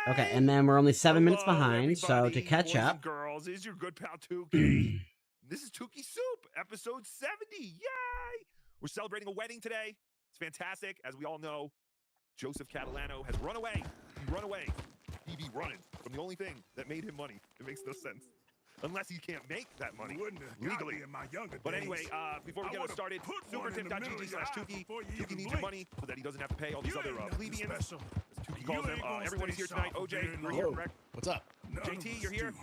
Okay, and then we're only 7 minutes behind, so to catch Boys up. and girls, is your good pal Tuki. This is Tuki Soup, episode 70. Yay! We're celebrating a wedding today. It's fantastic. As we all know, Joseph Catalano has run away. He run away. He be running from the only thing that made him money. It makes no sense. Unless he can't make that money legally. In my younger But days. anyway, before we get us started, supertip.gg/Tuki. Tuki needs your money so that he doesn't have to pay all these other plebeians. As Tuki calls them. Everyone is here tonight. OJ, you're here, correct? What's up? JT, you're here.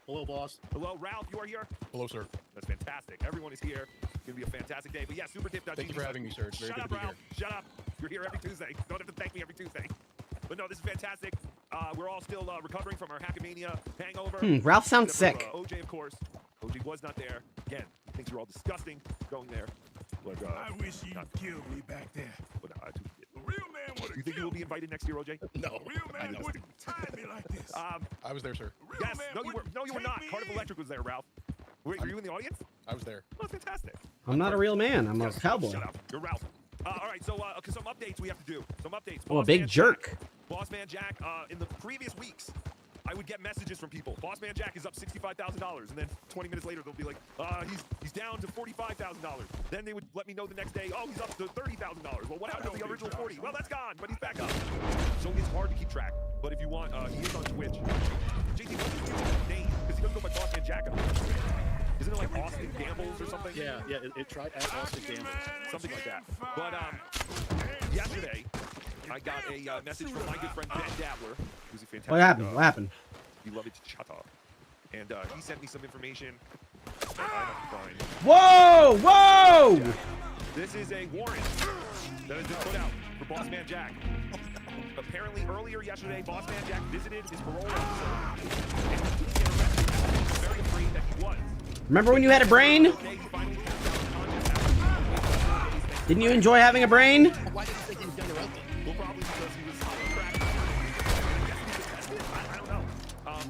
Hello, boss. Hello, Ralph, you are here. Hello, sir. That's fantastic. Everyone is here. It's going to be a fantastic day. But yeah, supertip.gg. Thank you for having me, sir. It's very good to be Ralph. Shut up. You're here every Tuesday. Don't have to thank me every Tuesday. But no, this is fantastic. We're all still recovering from our Hackmania hangover. Ralph sounds Except for, sick. OJ, of course. OJ was not there. again, he thinks you're all disgusting going there. But, I wish you'd killed me back there. But, A real man would have you think you will be invited next year, OJ? No. A real man wouldn't tie me like this. I was there, sir. Yes. No, you were not. Cardiff Electric was there, Ralph. Were you in the audience? I was there. Oh, that's fantastic. I'm not a real man. I'm a cowboy. Shut up. You're Ralph. All right, so some updates we have to do. Some updates. Oh, a big jerk. Boss Man Jack, in the previous weeks, I would get messages from people. Boss Man Jack is up $65,000, and then 20 minutes later they'll be like, he's down to $45,000. Then they would let me know the next day, oh, he's up to $30,000. Well, what happened to the original 40? Well, that's gone, but he's back up. So it's hard to keep track. But if you want, he is on Twitch. JT, what's his YouTube name? Because he doesn't go by Boss Man Jack. Isn't it like Austin Gambles or something? Yeah, it tried at Austin Gambles. Something like that. But yesterday, I got a message from my good friend Ben Dabbler, who's a fantastic. What happened? What happened? Beloved chatter. And he sent me some information that I have to find. Whoa! Whoa! This is a warrant that has been put out for Boss Man Jack. Apparently, earlier yesterday, Boss Man Jack visited his parole officer, and he was very afraid that he was. Remember when you had a brain? Didn't you enjoy having a brain? Why did you think he was going to arrest him? Well, probably because he was cracked. I don't know.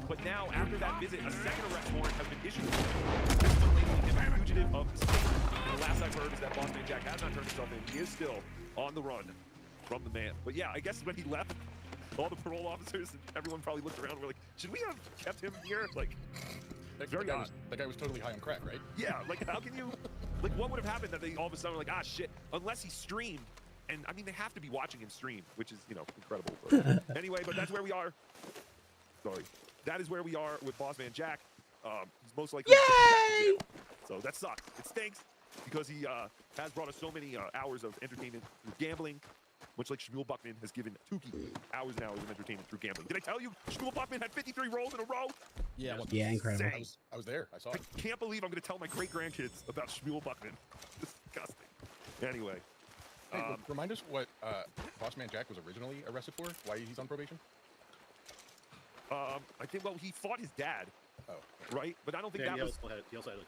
But now, after that visit, a second arrest warrant has been issued. This one lady is a fugitive of the state. And the last I've heard is that Boss Man Jack has not turned himself in. He is still on the run from the man. But yeah, I guess when he left, all the parole officers and everyone probably looked around and were like, should we have kept him here? Like, very odd. That guy was totally high on crack, right? Yeah, like how can you, like what would have happened that they all of a sudden were like, ah shit, unless he streamed. And I mean, they have to be watching him stream, which is, you know, incredible. But anyway, but that's where we are. Sorry. That is where we are with Boss Man Jack. He's most likely Yay! So that sucks. It stinks because he has brought us so many hours of entertainment through gambling, much like Shmuel Buckman has given Tukey hours and hours of entertainment through gambling. Did I tell you Shmuel Buckman had 53 rolls in a row? Yeah. Yeah, incredible. I was there. I saw it. I can't believe I'm going to tell my great-grandkids about Shmuel Buckman. Disgusting. Anyway. Hey, remind us what Boss Man Jack was originally arrested for? Why he's on probation? I think, well, he fought his dad. Oh. Right? But I don't think that was... He also had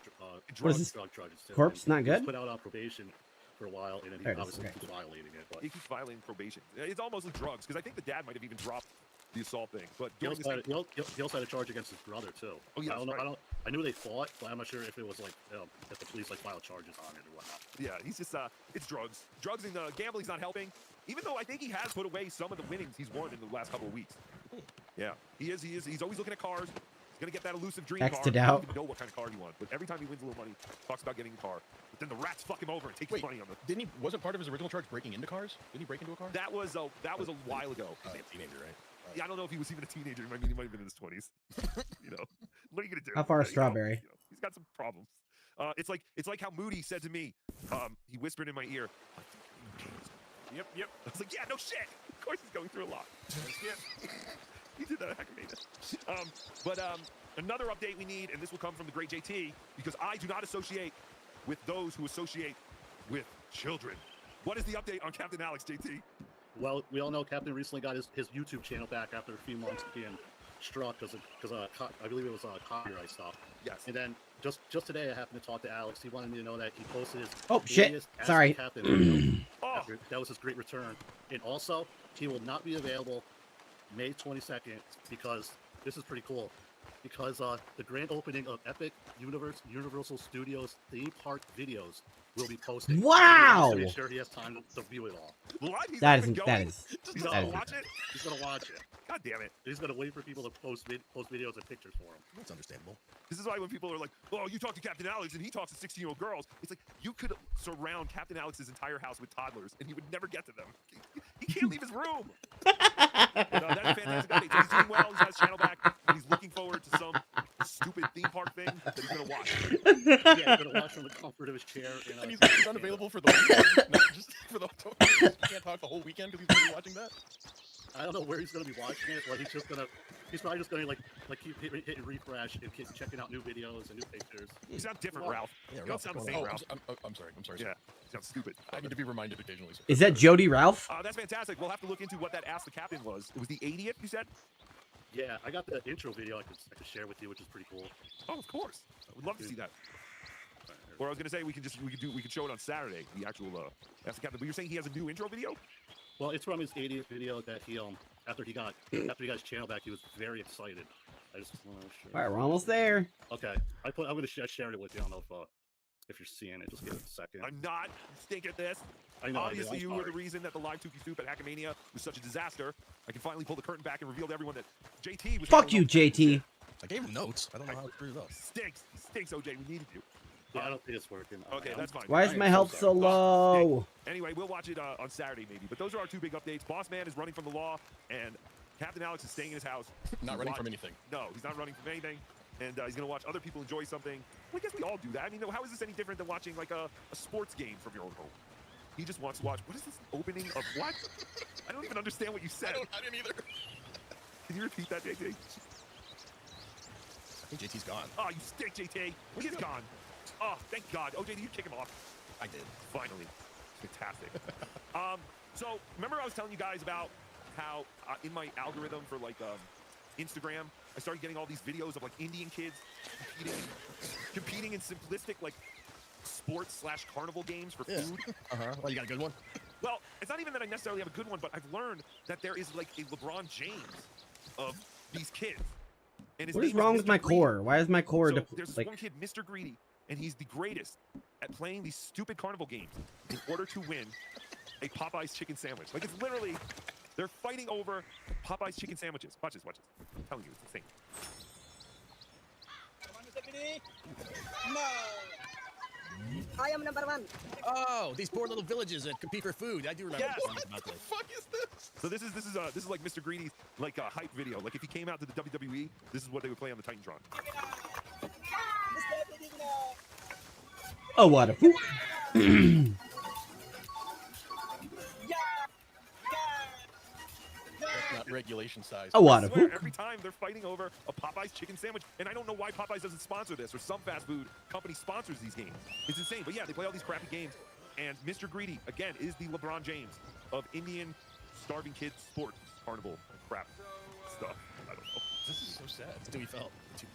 what is this? drug charges too. Corpse not He good? was put out on probation for a while, and then he obviously keeps violating it. But he keeps violating probation. It's all mostly drugs, because I think the dad might have even dropped the assault thing. But he also had a charge against his brother too. Oh yeah, I knew they fought, but I'm not sure if it was like if the police like filed charges on it or whatnot. Yeah, he's just it's drugs. Drugs and gambling's not helping. Even though I think he has put away some of the winnings he's won in the last couple of weeks. Yeah, he is. He's always looking at cars. He's gonna get that elusive dream X car. to doubt. I don't even know what kind of car he wants, but every time he wins a little money, talks about getting a car. But then the rats fuck him over and take his money on them. Wasn't part of his original charge breaking into cars? Didn't he break into a car? That was a while ago. Teenager, right? Yeah, I don't know if he was even a teenager. I mean, he might have been in his 20s. You know, what are you gonna do? How far is Strawberry? You know, he's got some problems. It's like how Moody said to me. He whispered in my ear. Yep. I was like, yeah, no shit. Of course he's going through a lot. He did that. I made it. But another update we need, and this will come from the great JT, because I do not associate with those who associate with children. What is the update on Captain Alex, JT? Well, we all know Captain recently got his YouTube channel back after a few months being struck because I believe it was copyright stuff. Yes. And then just today, I happened to talk to Alex. He wanted me to know that he posted his shit. Sorry. Captain video after, that was his great return. And also, he will not be available May 22nd because this is pretty cool. Because the grand opening of Epic Universal Studios theme park videos will be posted. Wow! To make sure he has time to view it all. What? He's gonna watch it? He's gonna watch it. God damn it! He's gonna wait for people to post videos and pictures for him. That's understandable. This is why when people are like, "Oh, you talk to Captain Alex and he talks to 16-year-old girls," it's like you could surround Captain Alex's entire house with toddlers and he would never get to them. He can't leave his room. That's a fantastic update. So he's doing well. He's got his channel back. And he's looking forward to some stupid theme park thing that he's gonna watch. Yeah, he's gonna watch from the comfort of his chair. And he's unavailable for the weekend. Not just for the he can't talk the whole weekend because he's gonna be watching that. I don't know where he's gonna be watching it. Like he's probably just gonna like keep hitting refresh and keep checking out new videos and new pictures. You sound different, Ralph. Yeah, you don't sound the same, Ralph. I'm sorry. Yeah, you sound stupid. I need to be reminded occasionally. Is that Jody Ralph? That's fantastic. We'll have to look into what that Ask the Captain was. It was the 80th, you said? Yeah, I got the intro video I could share with you, which is pretty cool. Oh, of course. I would love to see that. Or I was gonna say we could show it on Saturday. The actual Ask the Captain. But you're saying he has a new intro video? Well, it's from his 80th video that he after he got his channel back, he was very excited. I just want to share. All right, we're almost there. Okay, I'm gonna share it with you. I don't know if you're seeing it. Just give it a second. I'm not. Stink at this. I know. Obviously, you were the reason that the live Tukey Soup at Hackmania was such a disaster. I can finally pull the curtain back and reveal to everyone that JT was. Fuck you, JT. I gave him notes. I don't know how to screw it up. Stinks, OJ. We needed you. Yeah, I don't think it's working. Okay, that's fine. Why is my health so low? Anyway, we'll watch it on Saturday maybe. But those are our two big updates. Boss Man is running from the law, and Captain Alex is staying in his house. Not running from anything. No, he's not running from anything. And he's going to watch other people enjoy something. Well, I guess we all do that. I mean, how is this any different than watching like a sports game from your own home? He just wants to watch. What is this opening of what? I don't even understand what you said. I didn't either. Can you repeat that, JT? I think JT's gone. Oh, you stink, JT. He is gone. Oh, thank God. OJ, did you kick him off? I did. Finally. Fantastic. So, remember I was telling you guys about how in my algorithm for like Instagram, I started getting all these videos of like Indian kids competing in simplistic like sports/carnival games for food. Well, you got a good one? Well, it's not even that I necessarily have a good one, but I've learned that there is like a LeBron James of these kids. And his What is name wrong Mr. with my Greedy. core? Why is my core So there's this like? one kid, Mr. Greedy, and he's the greatest at playing these stupid carnival games in order to win a Popeye's chicken sandwich. Like it's literally, they're fighting over Popeye's chicken sandwiches. Watch this, watch this. I'm telling you, it's insane. No. I am number one. Oh, these poor little villages that compete for food. I do remember Yes. about this. Fuck is this? So this is like Mr. Greedy's like a hype video. Like if he came out to the WWE, this is what they would play on the Titantron. Oh, what a poop. That's not regulation size. Oh, what I a swear, poop. every time they're fighting over a Popeye's chicken sandwich, and I don't know why Popeyes doesn't sponsor this, or some fast food company sponsors these games. It's insane. But yeah, they play all these crappy games, and Mr. Greedy again is the LeBron James of Indian starving kids sports carnival crap stuff. I don't know. This is so sad. Stewie felt $2.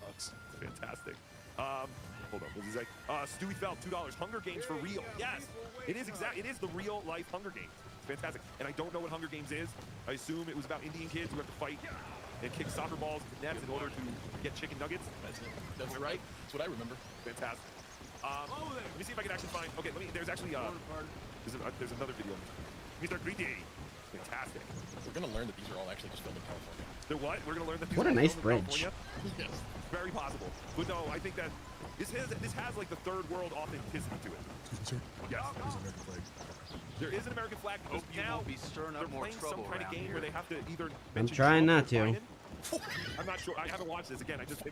Fantastic. Hold on. What did he say? Stewie Felt $2. Hunger Games for real. Yes, it is exact. It is the real life Hunger Games. It's fantastic. And I don't know what Hunger Games is. I assume it was about Indian kids who have to fight and kick soccer balls into nets in order to get chicken nuggets. That's right. That's what I remember. Fantastic. Let me see if I can actually find. Okay, there's actually there's another video. Mr. Greedy. Fantastic. We're gonna learn that these are all actually just filmed in California. They're what? We're gonna learn that these What are a all nice filmed in bridge. California? Yes. Very possible. But no, I think that this has like the third world authenticity to it. Excuse me, sir. Yes. There's an American flag. There is an American flag because now they're playing some kind of game where they have to either. I'm trying not to. I'm not sure. I haven't watched this again. I just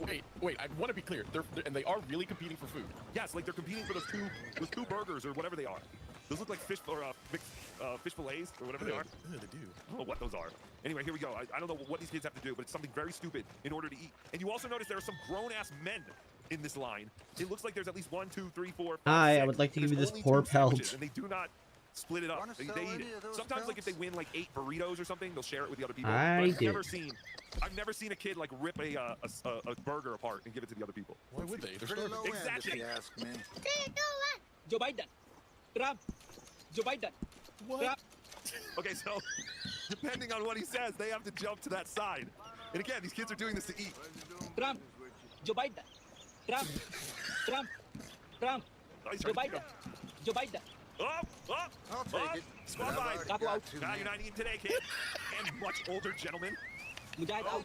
Wait. I want to be clear. And they are really competing for food. Yes, like they're competing for those two burgers or whatever they are. Those look like fish or mixed fish fillets or whatever they are. Yeah, they do. I don't know what those are. Anyway, here we go. I don't know what these kids have to do, but it's something very stupid in order to eat. And you also notice there are some grown-ass men in this line. It looks like there's at least 1, 2, 3, 4, 5, Hi, 6. I would like to give you There's this only poor 2 sandwiches, pelt. and they do not split it up. They eat it. Sometimes, like if they win like 8 burritos or something, they'll share it with the other people. I've never seen a kid like rip a burger apart and give it to the other people. Why would they? They're Pretty starving. low end, exactly. If you ask me. Joe Biden. Trump. Joe Biden. What? Okay, so depending on what he says, they have to jump to that side. And again, these kids are doing this to eat. Trump. Joe Biden. Trump. Trump. Trump. Joe Biden. Joe Biden. I'll take it. Squad line. You're not eating today, kid. And much older gentlemen. Mujahid out.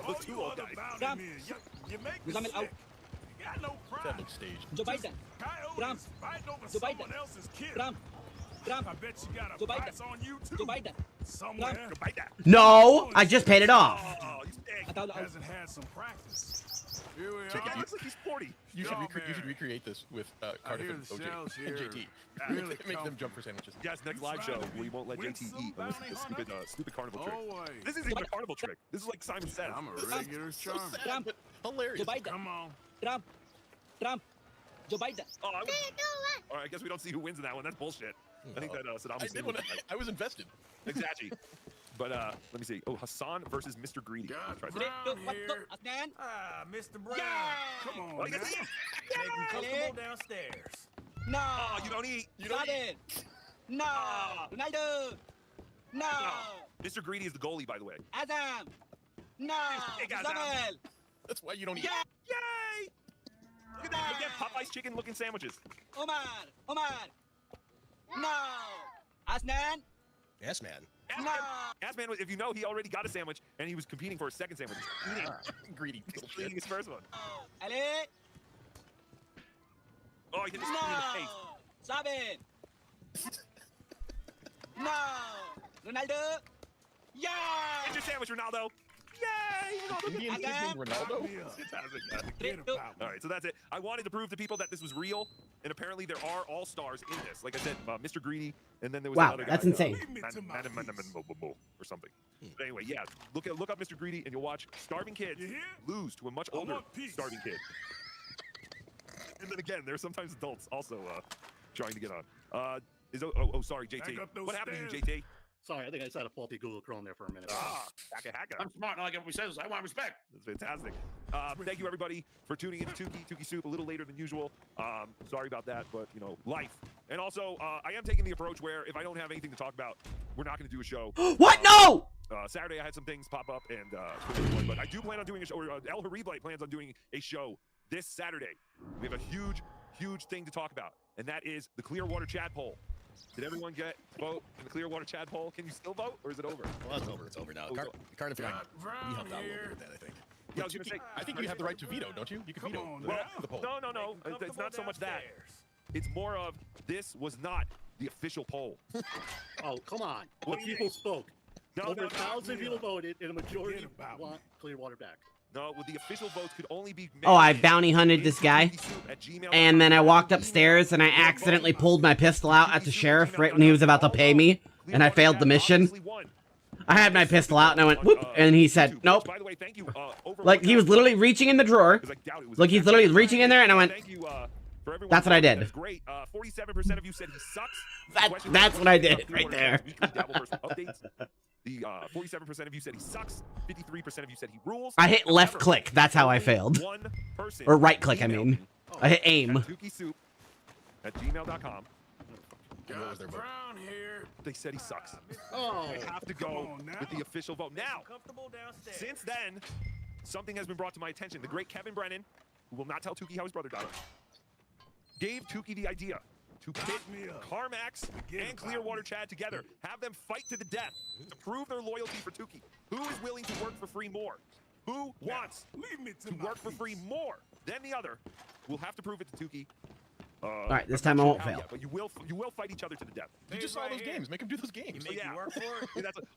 Look, 2 old guys. Trump. You make Muzamil out. You got no pride. That looks staged. Joe Biden. Trump. Fighting over Joe someone Biden. else's kid. Trump. Trump. I bet you got Joe a Biden. price on you too. Joe Biden. Somewhere. Trump. Joe Biden. No, I just paid it off. Oh, you stink. Hasn't had some practice. Here we Check it. are. Looks like he's 40. You should recreate this with Cardiff hear and the OJ shells and here JT. really Make them jump for sandwiches. Yes, next live show, we won't let JT eat unless it's a stupid carnival trick. Always. This isn't even a carnival trick. This is like Simon said. I'm a regular So charmer. sad, but hilarious. Joe Biden. Come on. Trump. Trump. Joe Biden. Oh, all right, I guess we don't see who wins in that one. That's bullshit. I think that Saddam I Hussein did when was I was invested. Exactly. But let me see. Oh, Hassan versus Mr. Greedy. Try Brown here. Ah, Mr. Brown. Come on, Oh, now. yes, Make him comfortable downstairs. No. Oh, you don't eat. You don't eat. No. Ronaldo. No. Mr. Greedy is the goalie, by the way. Azam. No. Hey, guys, Isabel. That's why you don't eat. Yay! Look at that. Look at Popeye's chicken-looking sandwiches. Omar. No. Asnan. Yes, man. Assman, if you know, he already got a sandwich, and he was competing for a second sandwich. Greedy. Eating his first one. Ale. Oh, he hit the screen in the face. Sabin. No. Ronaldo. Yeah. Get your sandwich, Ronaldo. Yay! Indian kid named Ronaldo? All right, so that's it. I wanted to prove to people that this was real, and apparently there are all-stars in this. Like I said, Mr. Greedy, and then there was another guy. That's insane. Or something. But anyway, yeah, look up Mr. Greedy, and you'll watch starving kids lose to a much older starving kid. And then again, there's sometimes adults also trying to get on. Sorry, JT. What happened to you, JT? Sorry, I think I just had a faulty Google Chrome there for a minute. Hacka. I'm smart, and I like everybody says. I want respect. That's fantastic. Thank you, everybody, for tuning in to Tukey Soup a little later than usual. Sorry about that, but, you know, life. And also, I am taking the approach where if I don't have anything to talk about, we're not going to do a show. What? No! Saturday, I had some things pop up, and but I do plan on doing a show, or El Horrible plans on doing a show this Saturday. We have a huge thing to talk about, and that is the Clearwater Chad poll. Did everyone vote in the Clearwater Chad poll? Can you still vote, or is it over? Well, it's over. It's over now. Cardiff, we helped out a little bit with that, I think. Yeah, I think you have the right to veto, don't you? You can veto the poll. No. It's not so much that. It's more of this was not the official poll. Oh, come on. The people spoke. Over 1,000 people voted, and a majority want Clearwater back. No, well, the official votes could only be made. Oh, I bounty hunted this guy, and then I walked upstairs and I accidentally pulled my pistol out at the sheriff right when he was about to pay me, and I failed the mission. I had my pistol out and I went whoop, and he said nope. Like he was literally reaching in the drawer. Like he's literally reaching in there, and I went. That's what I did. That's great. 47% of you said he sucks. That's what I did right there. The 47% of you said he sucks. 53% of you said he rules. I hit left click. That's how I failed. Or right click, I mean. I hit aim. TukeySoup@gmail.com. Got Brown here. They said he sucks. Oh, they have to go with the official vote. Now, since then, something has been brought to my attention. The great Kevin Brennan, who will not tell Tukey how his brother died, gave Tukey the idea to pit Carmax and Clearwater Chad together. Have them fight to the death to prove their loyalty for Tukey. Who is willing to work for free more? Who wants to work for free more than the other? We'll have to prove it to Tukey. All right, this time I won't fail. But you will fight each other to the death. You just saw those games. Make them do those games. Yeah.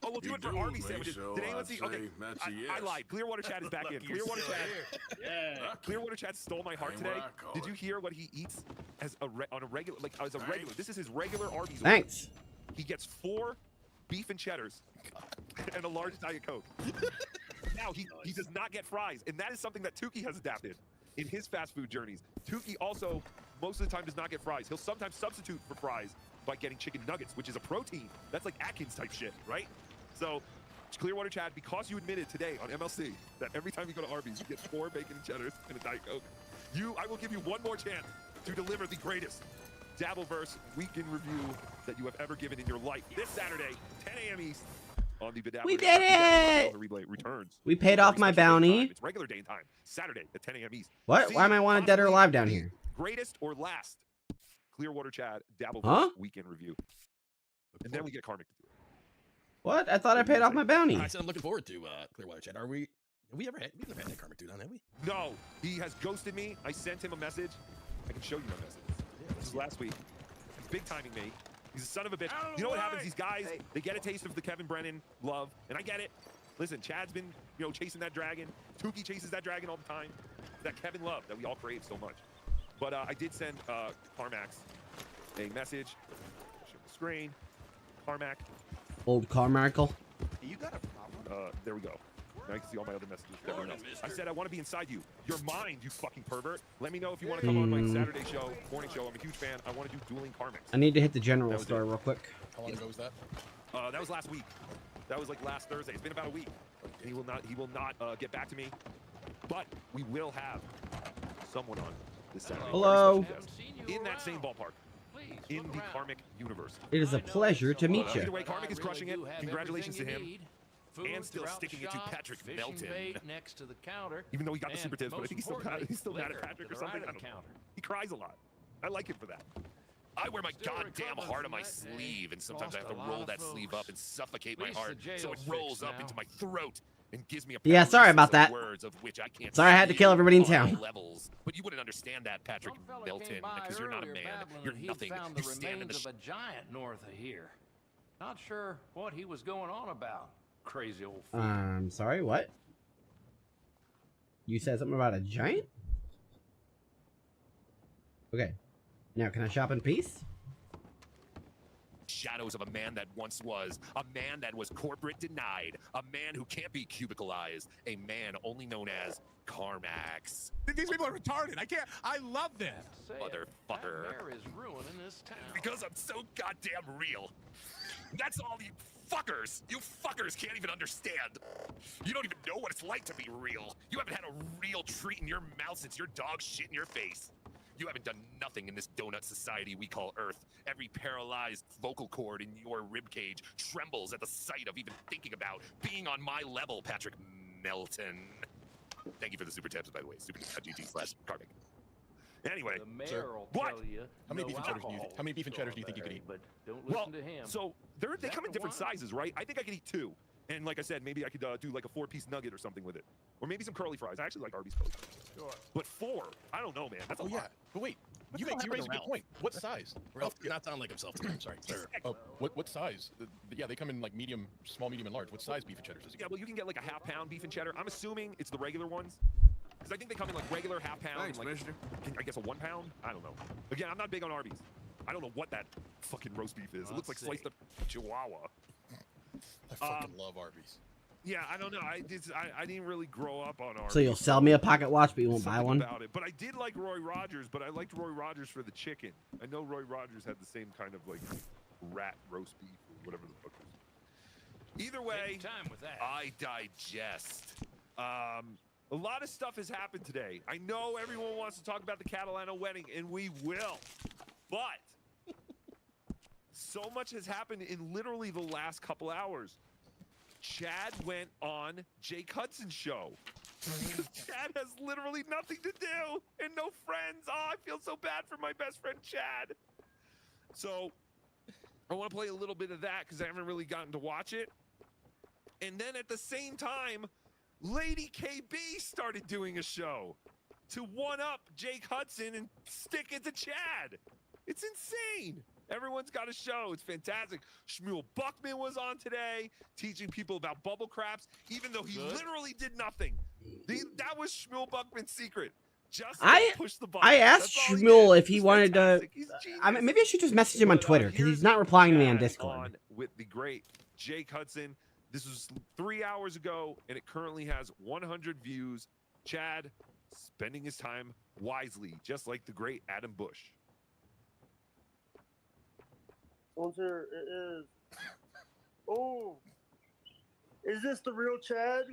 We'll do it for Army sandwiches. Did anyone see? Okay, I lied. Clearwater Chad is back in. Clearwater Chad. Yeah. Clearwater Chad stole my heart today. Did you hear what he eats as a regular? This is his regular Arby's. Thanks. He gets 4 beef and cheddars and a large Diet Coke. Now he does not get fries, and that is something that Tukey has adapted in his fast food journeys. Tukey also most of the time does not get fries. He'll sometimes substitute for fries by getting chicken nuggets, which is a protein. That's like Atkins type shit, right? So Clearwater Chad, because you admitted today on MLC that every time you go to Arby's, you get 4 bacon and cheddars and a Diet Coke, I will give you one more chance to deliver the greatest Dabbleverse weekend review that you have ever given in your life. This Saturday, 10 a.m. East, on the Bedazzler. We did it! Replay returns. We paid off my bounty. It's regular day time, Saturday at 10 a.m. East. What? Why am I wanted dead or alive down here? Greatest or last Clearwater Chad Dabbleverse weekend review. And then we get Karmic to do it. What? I thought I paid off my bounty. I said I'm looking forward to Clearwater Chad. We've never had that Karmic dude on, have we? No, he has ghosted me. I sent him a message. I can show you my message. This is last week. He's big timing me. He's a son of a bitch. You know what happens? These guys, they get a taste of the Kevin Brennan love, and I get it. Listen, Chad's been, chasing that dragon. Tukey chases that dragon all the time. That Kevin love that we all crave so much. But I did send Carmax a message. Show the screen. Carmack. Old Carmichael. You got a problem? There we go. Now you can see all my other messages. I said I want to be inside you. You're mine, you fucking pervert. Let me know if you want to come on my Saturday show, morning show. I'm a huge fan. I want to do dueling Carmax. I need to hit the general store real quick. How long ago was that? That was last week. That was like last Thursday. It's been about a week. And he will not get back to me. But we will have someone on this Saturday. Hello. In that same ballpark. In the Karmic universe. It is a pleasure to meet Either you. way, Karmic is crushing it. Congratulations to him. And still sticking it to Patrick Melton. Next to the counter. Even though he got the super tips, but I think he's still mad at Patrick or something. I don't know. He cries a lot. I like him for that. I wear my goddamn heart on my sleeve, and sometimes I have to roll that sleeve up and suffocate my heart so it rolls up into my throat and gives me a Yeah, sorry about that. words of which I can't Sorry I had to kill everybody in on town. levels. But you wouldn't understand that, Patrick Melton, because you're not a man. You're nothing. You stand in the of a giant north of here. Not sure what he was going on about. Crazy old fool. Sorry, what? You said something about a giant? Okay. Now, can I shop in peace? Shadows of a man that once was, a man that was corporate denied, a man who can't be cubicalized, a man only known as Carmax. These people are retarded. I love them. Motherfucker. There is ruin in this town. Because I'm so goddamn real. That's all you fuckers. You fuckers can't even understand. You don't even know what it's like to be real. You haven't had a real treat in your mouth since your dog shit in your face. You haven't done nothing in this donut society we call Earth. Every paralyzed vocal cord in your ribcage trembles at the sight of even thinking about being on my level, Patrick Melton. Thank you for the super tips, by the way. Super GT/Karmic. Anyway, The mayor will what? tell you How many no beef and cheddars do you alcohol how many beef and will cheddars do you think you go could eat? But don't listen to him. So they come in different wine? sizes, right? I think I could eat 2. And like I said, maybe I could do like a 4-piece nugget or something with it. Or maybe some curly fries. I actually like Arby's curly fries. Sure. But 4, I don't know, man. That's a lot. Yeah, but wait, you raise a good point. What size? Ralph did not sound like himself. I'm sorry. Oh, what size? Yeah, they come in like medium, small, medium, and large. What size beef and cheddars does he Yeah, well, you can get like a half-pound beef and cheddar. I'm assuming it's the regular ones. Because I think they come in like regular half-pound. Thanks, like, mister. I guess a 1 pound? I don't know. Again, I'm not big on Arby's. I don't know what that fucking roast beef is. It looks like sliced up chihuahua. I fucking love Arby's. Yeah, I don't know. I didn't really grow up on Arby's. So you'll sell me a pocket watch, but you won't buy one? About it. But I did like Roy Rogers, but I liked Roy Rogers for the chicken. I know Roy Rogers had the same kind of like rat roast beef or whatever the fuck it is. Either way, time with that. I digest. A lot of stuff has happened today. I know everyone wants to talk about the Catalano wedding, and we will. But so much has happened in literally the last couple hours. Chad went on Jake Hudson's show. Chad has literally nothing to do and no friends. Oh, I feel so bad for my best friend Chad. So I want to play a little bit of that because I haven't really gotten to watch it. And then at the same time, Lady KB started doing a show to one-up Jake Hudson and stick it to Chad. It's insane. Everyone's got a show. It's fantastic. Shmuel Buckman was on today teaching people about bubble craps, even though he literally did nothing. That was Shmuel Buckman's secret. Just push the button. I asked Shmuel if he wanted to... I mean, maybe I should just message him on Twitter, because he's not replying to me on Discord. With the great Jake Hudson. This was 3 hours ago, and it currently has 100 views. Chad spending his time wisely, just like the great Adam Bush. Sponsor, it is. Oh, is this the real Chad?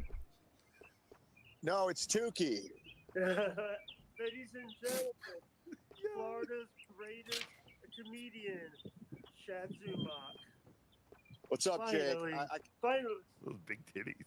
No, it's Tukey. Ladies and gentlemen, Florida's greatest comedian, Chad Zumach. What's up, Finally. Jake? Finally. Those big titties.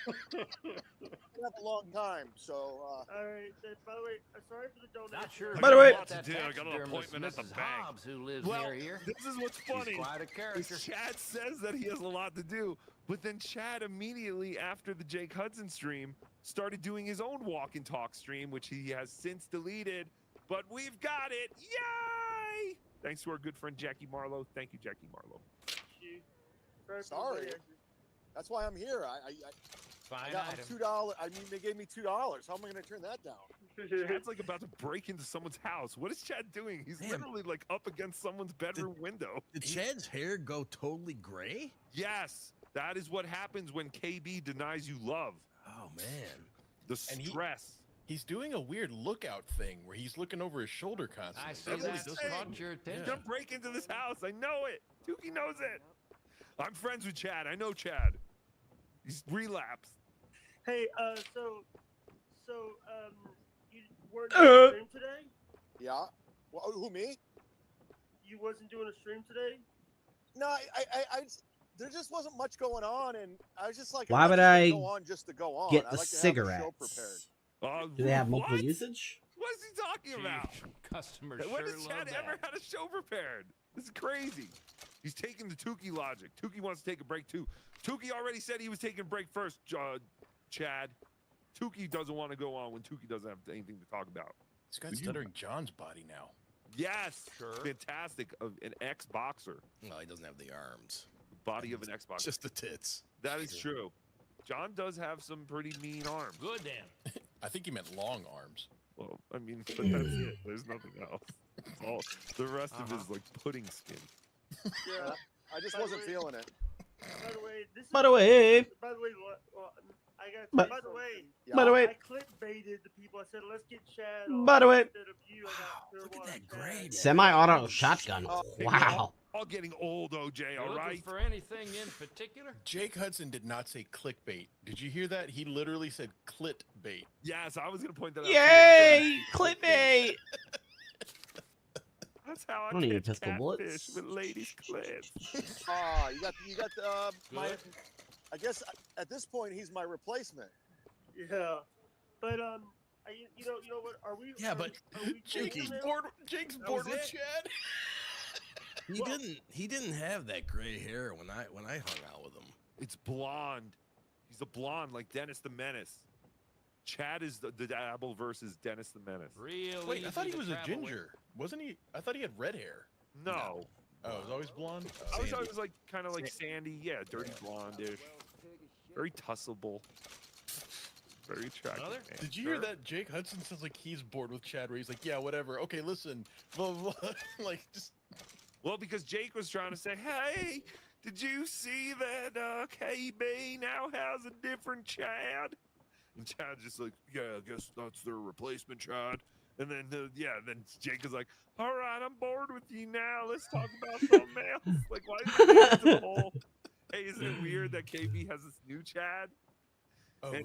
It's been a long time, so. All right. By the way, sorry for the donation. Not sure. By the way, I got an appointment at the Mrs. bank. Hobbs, who lives Well, near here. this is what's funny. He's quite a character. is Chad says that he has a lot to do, but then Chad immediately after the Jake Hudson stream started doing his own walk and talk stream, which he has since deleted. But we've got it! Yay! Thanks to our good friend Jackie Marlowe. Thank you, Jackie Marlowe. Sorry. That's why I'm here. I got $2. I mean, they gave me $2. How am I going to turn that down? Chad's like about to break into someone's house. What is Chad doing? He's literally like up against someone's bedroom window. Did Chad's hair go totally gray? Yes, that is what happens when KB denies you love. Oh man, the stress. He's doing a weird lookout thing where he's looking over his shoulder constantly. I see that. Just caught your attention. Don't break into this house. I know it. Tukey knows it. I'm friends with Chad. I know Chad. He's relapsed. Hey, you weren't doing a stream today? Yeah. Well, who, me? You wasn't doing a stream today? No, I there just wasn't much going on, and I was just like, Why I'm would not just I gonna go on just to go on. get I the like to have a show prepared. cigarettes? Do they have multiple usage? What is he talking about? Customers When sure has love Chad that. ever had a show prepared? This is crazy. He's taking the Tukey logic. Tukey wants to take a break too. Tukey already said he was taking a break first, Chad. Tukey doesn't want to go on when Tukey doesn't have anything to talk about. This guy's stuttering John's body now. Yes, fantastic. An ex-boxer. Well, he doesn't have the arms. Body of an ex-boxer. Just the tits. That is true. John does have some pretty mean arms. Good damn. I think he meant long arms. Well, I mean, but that's it. There's nothing else. All the rest of it is like pudding skin. Yeah, I just wasn't feeling it. By the way, this is... By the way... By the way, well, I got. But- By the way... By the way... I clickbaited the people. I said, let's get Chad on By the way... instead of you. Look at that grade. Semi-auto shotgun. Wow. All getting old, OJ, all right? For anything in particular? Jake Hudson did not say clickbait. Did you hear that? He literally said clitbait. Yes, I was going to point that out. Yay! Clickbait! That's how I don't need catch pistol bullets. catfish with ladies' clips. You got my. I guess at this point he's my replacement. Yeah, but you know what? Are we? Yeah, but are we Jake's cool now? bored. Jake's bored with it? Chad. He didn't have that gray hair when I hung out with him. It's blonde. He's a blonde like Dennis the Menace. Chad is the Dabble versus Dennis the Menace. Real Wait, I thought he easy to was a travel with. ginger. Wasn't he? I thought he had red hair. No. Oh, it was always blonde? I always thought it was like kind of like sandy, yeah, dirty blondish. Very tussable. Very attractive. man. Did you hear that? Jake Hudson says like he's bored with Chad, where he's like, yeah, whatever. Okay, listen, blah blah. blah. Like just. Well, because Jake was trying to say, hey, did you see that KB now has a different Chad? And Chad's just like, yeah, I guess that's their replacement, Chad. And then, then Jake is like, all right, I'm bored with you now. Let's talk about something else. Like, why is it the whole? Hey, isn't it weird that KB has this new Chad? Oh, And,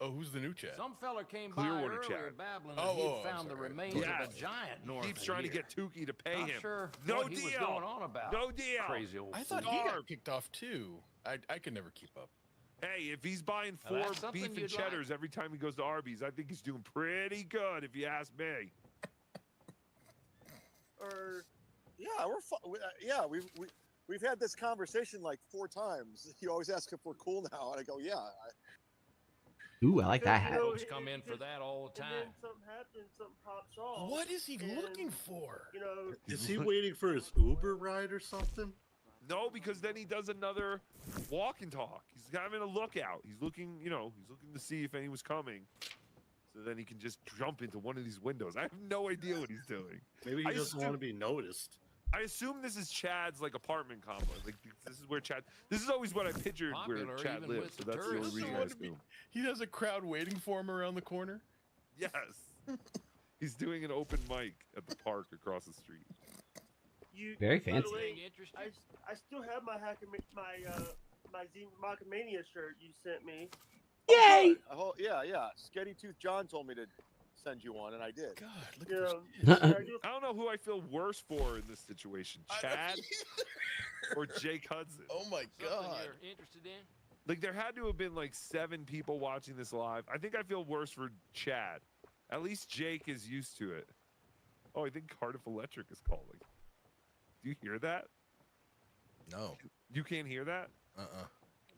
who's the new Chad? Some fella came by Clearwater earlier Chad. babbling that he'd found the remains of a giant north Keeps of trying here. to get Tukey to pay Not him. sure No what deal. he was going on about. No deal. Crazy old I thought fool. he got kicked off too. I could never keep up. Hey, if he's buying Now, 4 that's something beef and you'd like. cheddars every time he goes to Arby's, I think he's doing pretty good, if you ask me. Or, yeah, yeah, we've had this conversation like 4 times. You always ask if we're cool now, and I go, yeah. Ooh, I like that hat. Folks come in for that all the And time. then something happens, something pops off. What is he and, looking for? You know, Is he waiting for his Uber ride or something? No, because then he does another walk and talk. He's having a lookout. He's looking, he's looking to see if anyone's coming. So then he can just jump into one of these windows. I have no idea what he's doing. Maybe he doesn't want to be noticed. I assume this is Chad's like apartment complex. Like this is where Chad. This is always what I pictured Popular where Chad even lives. with So the that's the only tourists. reason I assume. He has a crowd waiting for him around the corner. Yes, he's doing an open mic at the park across the street. Very by the fancy. way, I still have my my Mockamania shirt you sent me. Yay! Oh, yeah. Sketty Tooth John told me to send you one, and I did. God, look at I don't know who I feel worse for in this situation, Chad or Jake Hudson. Oh my God! You're interested in? Like there had to have been like 7 people watching this live. I think I feel worse for Chad. At least Jake is used to it. Oh, I think Cardiff Electric is calling. Do you hear that? No. You can't hear that?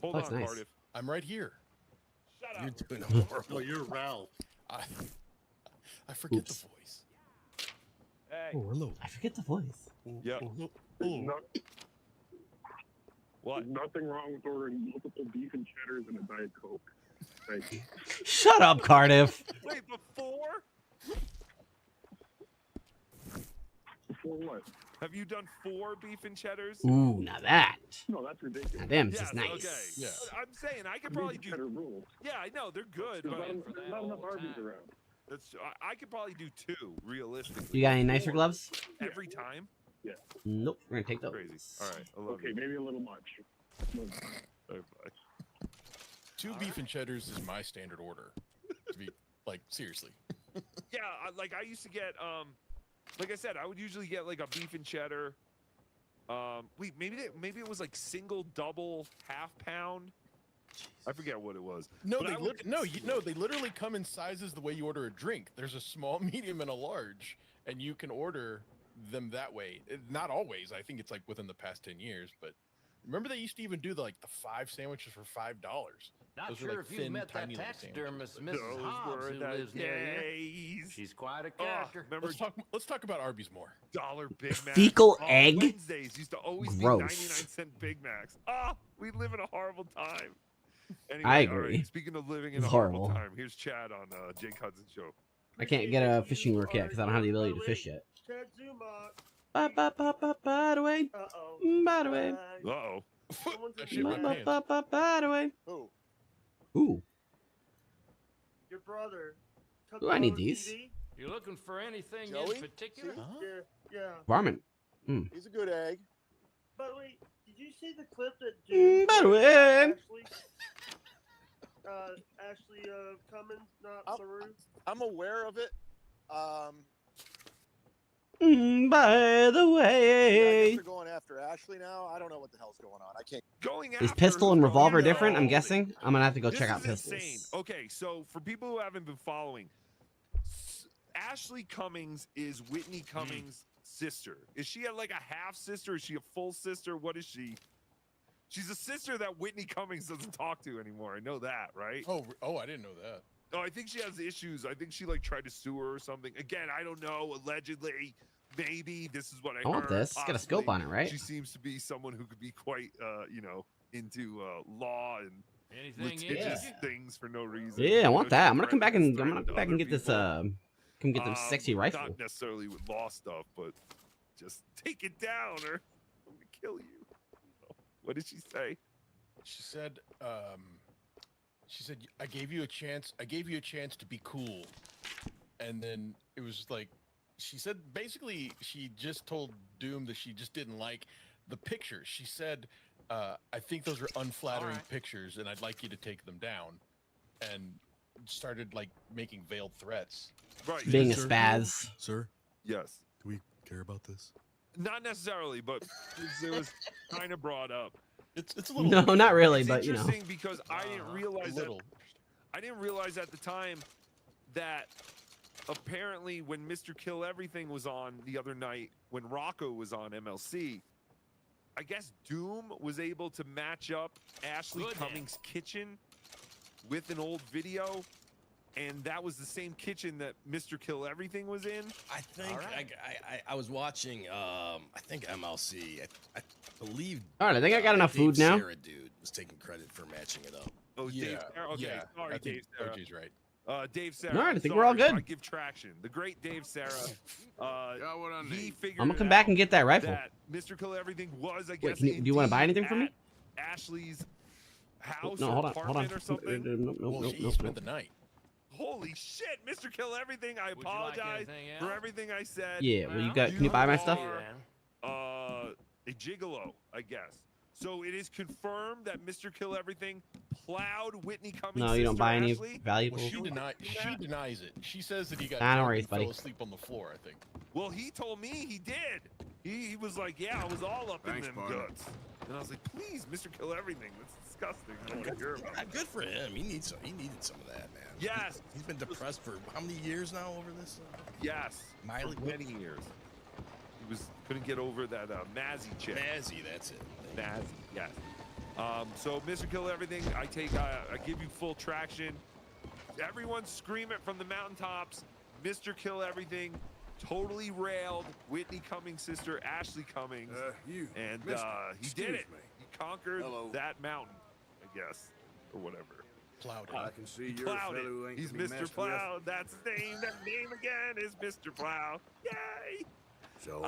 Hold That's on, nice. Cardiff. I'm right here. Shut up. You're doing horrible. No, you're Ralph. I forget the voice. Hey. Oh, hello. I forget the voice. Yep. What? Nothing wrong with ordering multiple beef and cheddars and a Diet Coke. Thank you. Shut up, Cardiff. Wait, before? Before what? Have you done 4 beef and cheddars? Ooh, now that. No, that's ridiculous. Now them's Yes, just nice. Okay. Yeah. I'm saying I could Beef probably and do. cheddar rules. Yeah, I know they're good, There's but not enough Arby's around. that's I could probably do 2 realistically. You got any nicer gloves? Every time? Yeah. Nope. We're gonna take those. Crazy. All right. I love Okay, you. maybe a little much. Bye. 2 beef and cheddars is my standard order. To be like seriously. Yeah, like I used to get like I said, I would usually get like a beef and cheddar. Wait, maybe it was like single, double, half pound. I forget what it was. No, But they literally come in sizes the way you order a drink. There's a small, medium, and a large, and you can order them that way. Not always. I think it's like within the past 10 years, but remember they used to even do the 5 sandwiches for $5. Not Those sure were like if you've thin, met that tiny little taxidermist, sandwiches. Mrs. Those Hobbs, were who the lives near here. days. She's quite a character. Remember, Let's talk about Arby's more. dollar Big Macs. Fecal egg? Wednesdays used to always be Gross. 99-cent Big Macs. We live in a horrible time. Anyway, I all right, agree. speaking of living in It's a horrible horrible. time, here's Chad on Jake Hudson's show. I can't get a fishing work yet because I don't have the ability to fish yet. By the way. By the way. Uh-oh. By the way. Who? Ooh. Your brother. took Ooh, I need over these. TV. You looking for anything Joey? in particular? Yeah. Varmint. He's a good egg. By the way, did you see the clip that June By the way. Ashley Cummins, not LaRue? I'm aware of it. By the Yeah, I way. guess they're going after Ashley now. I don't know what the hell's going on. I can't. Going Is after pistol and who's revolver going different? I'm on? guessing. I'm gonna have to go This check out is pistols. insane. Okay, so for people who haven't been following, Ashley Cummings is Whitney Cummings' sister. Is she like a half sister? Is she a full sister? What is she? She's a sister that Whitney Cummings doesn't talk to anymore. I know that, right? Oh, I didn't know that. Oh, I think she has issues. I think she like tried to sue her or something. Again, I don't know. Allegedly, maybe this is what I I want heard. this. It's got a scope possibly. on it, right? She seems to be someone who could be quite, into law and Anything litigious yeah. things for no reason. Yeah, I want You know, that. she I'm gonna come back and I'm threatens gonna come back other and get this people. come get this sexy rifle. Not necessarily with law stuff, but just take it down or I'm gonna kill you. What did she say? She said, I gave you a chance. I gave you a chance to be cool. And then it was like, she said, basically, she just told Doom that she just didn't like the pictures. She said, I think those are unflattering pictures and I'd like you to take them down. And started like making veiled threats. Right. Being a spaz. Sir? Yes. Do we care about this? Not necessarily, but it was kind of brought up. It's a little. No, not really, It's but you know. interesting because I didn't realize that. little. I didn't realize at the time that apparently when Mr. Kill Everything was on the other night, when Rocco was on MLC, I guess Doom was able to match up Ashley Cummings' kitchen with an old video, and that was the same kitchen that Mr. Kill Everything was in. I think I was watching I think MLC. I believe. All right, I think I got enough Dave food now. Sarah, dude, was taking credit for matching it up. Oh, Yeah, Dave Sarah? Okay, yeah, sorry, I think Dave Sarah. OG's right. Dave Sarah. All right, I I'm think we're all sorry, good. I give traction. The great Dave Sarah. He figured I'm gonna come it back out and get that rifle. That Mr. Kill Everything was, I guess, Wait, do you want to buy anything from me? at Ashley's house No, or hold on, apartment or something. No, He spent the night. Holy shit, Mr. Kill Everything! I you like apologize anything for else? everything I said. Yeah, well, you got. Can you buy my stuff? are, a gigolo, I guess. So it is confirmed that Mr. Kill Everything plowed Whitney Cummings' No, you don't sister buy any Ashley. valuables. Well, she denies it. She says that he got Nah, no drunk worries, and buddy. fell asleep on the floor, I think. Well, he told me he did. He was like, yeah, I was all up in them guts. And I was like, please, Mr. Kill Everything. That's disgusting. I don't wanna hear about it. Good for him. He needed some of that, man. Yes. He's been depressed for how many years now over this? Yes. Miley, for many years. He couldn't get over that Mazzy chick. Mazzy, that's it. Mazzy, yes. So Mr. Kill Everything, I give you full traction. Everyone scream it from the mountaintops. Mr. Kill Everything totally railed Whitney Cummings' sister Ashley Cummings, and he did it. He conquered that mountain, I guess, or whatever. Plowed it. I can see He you're a plowed fellow it. who ain't He's to be Mr. messed with. Plow. That's his name. That name again is Mr. Plow. Yay! So,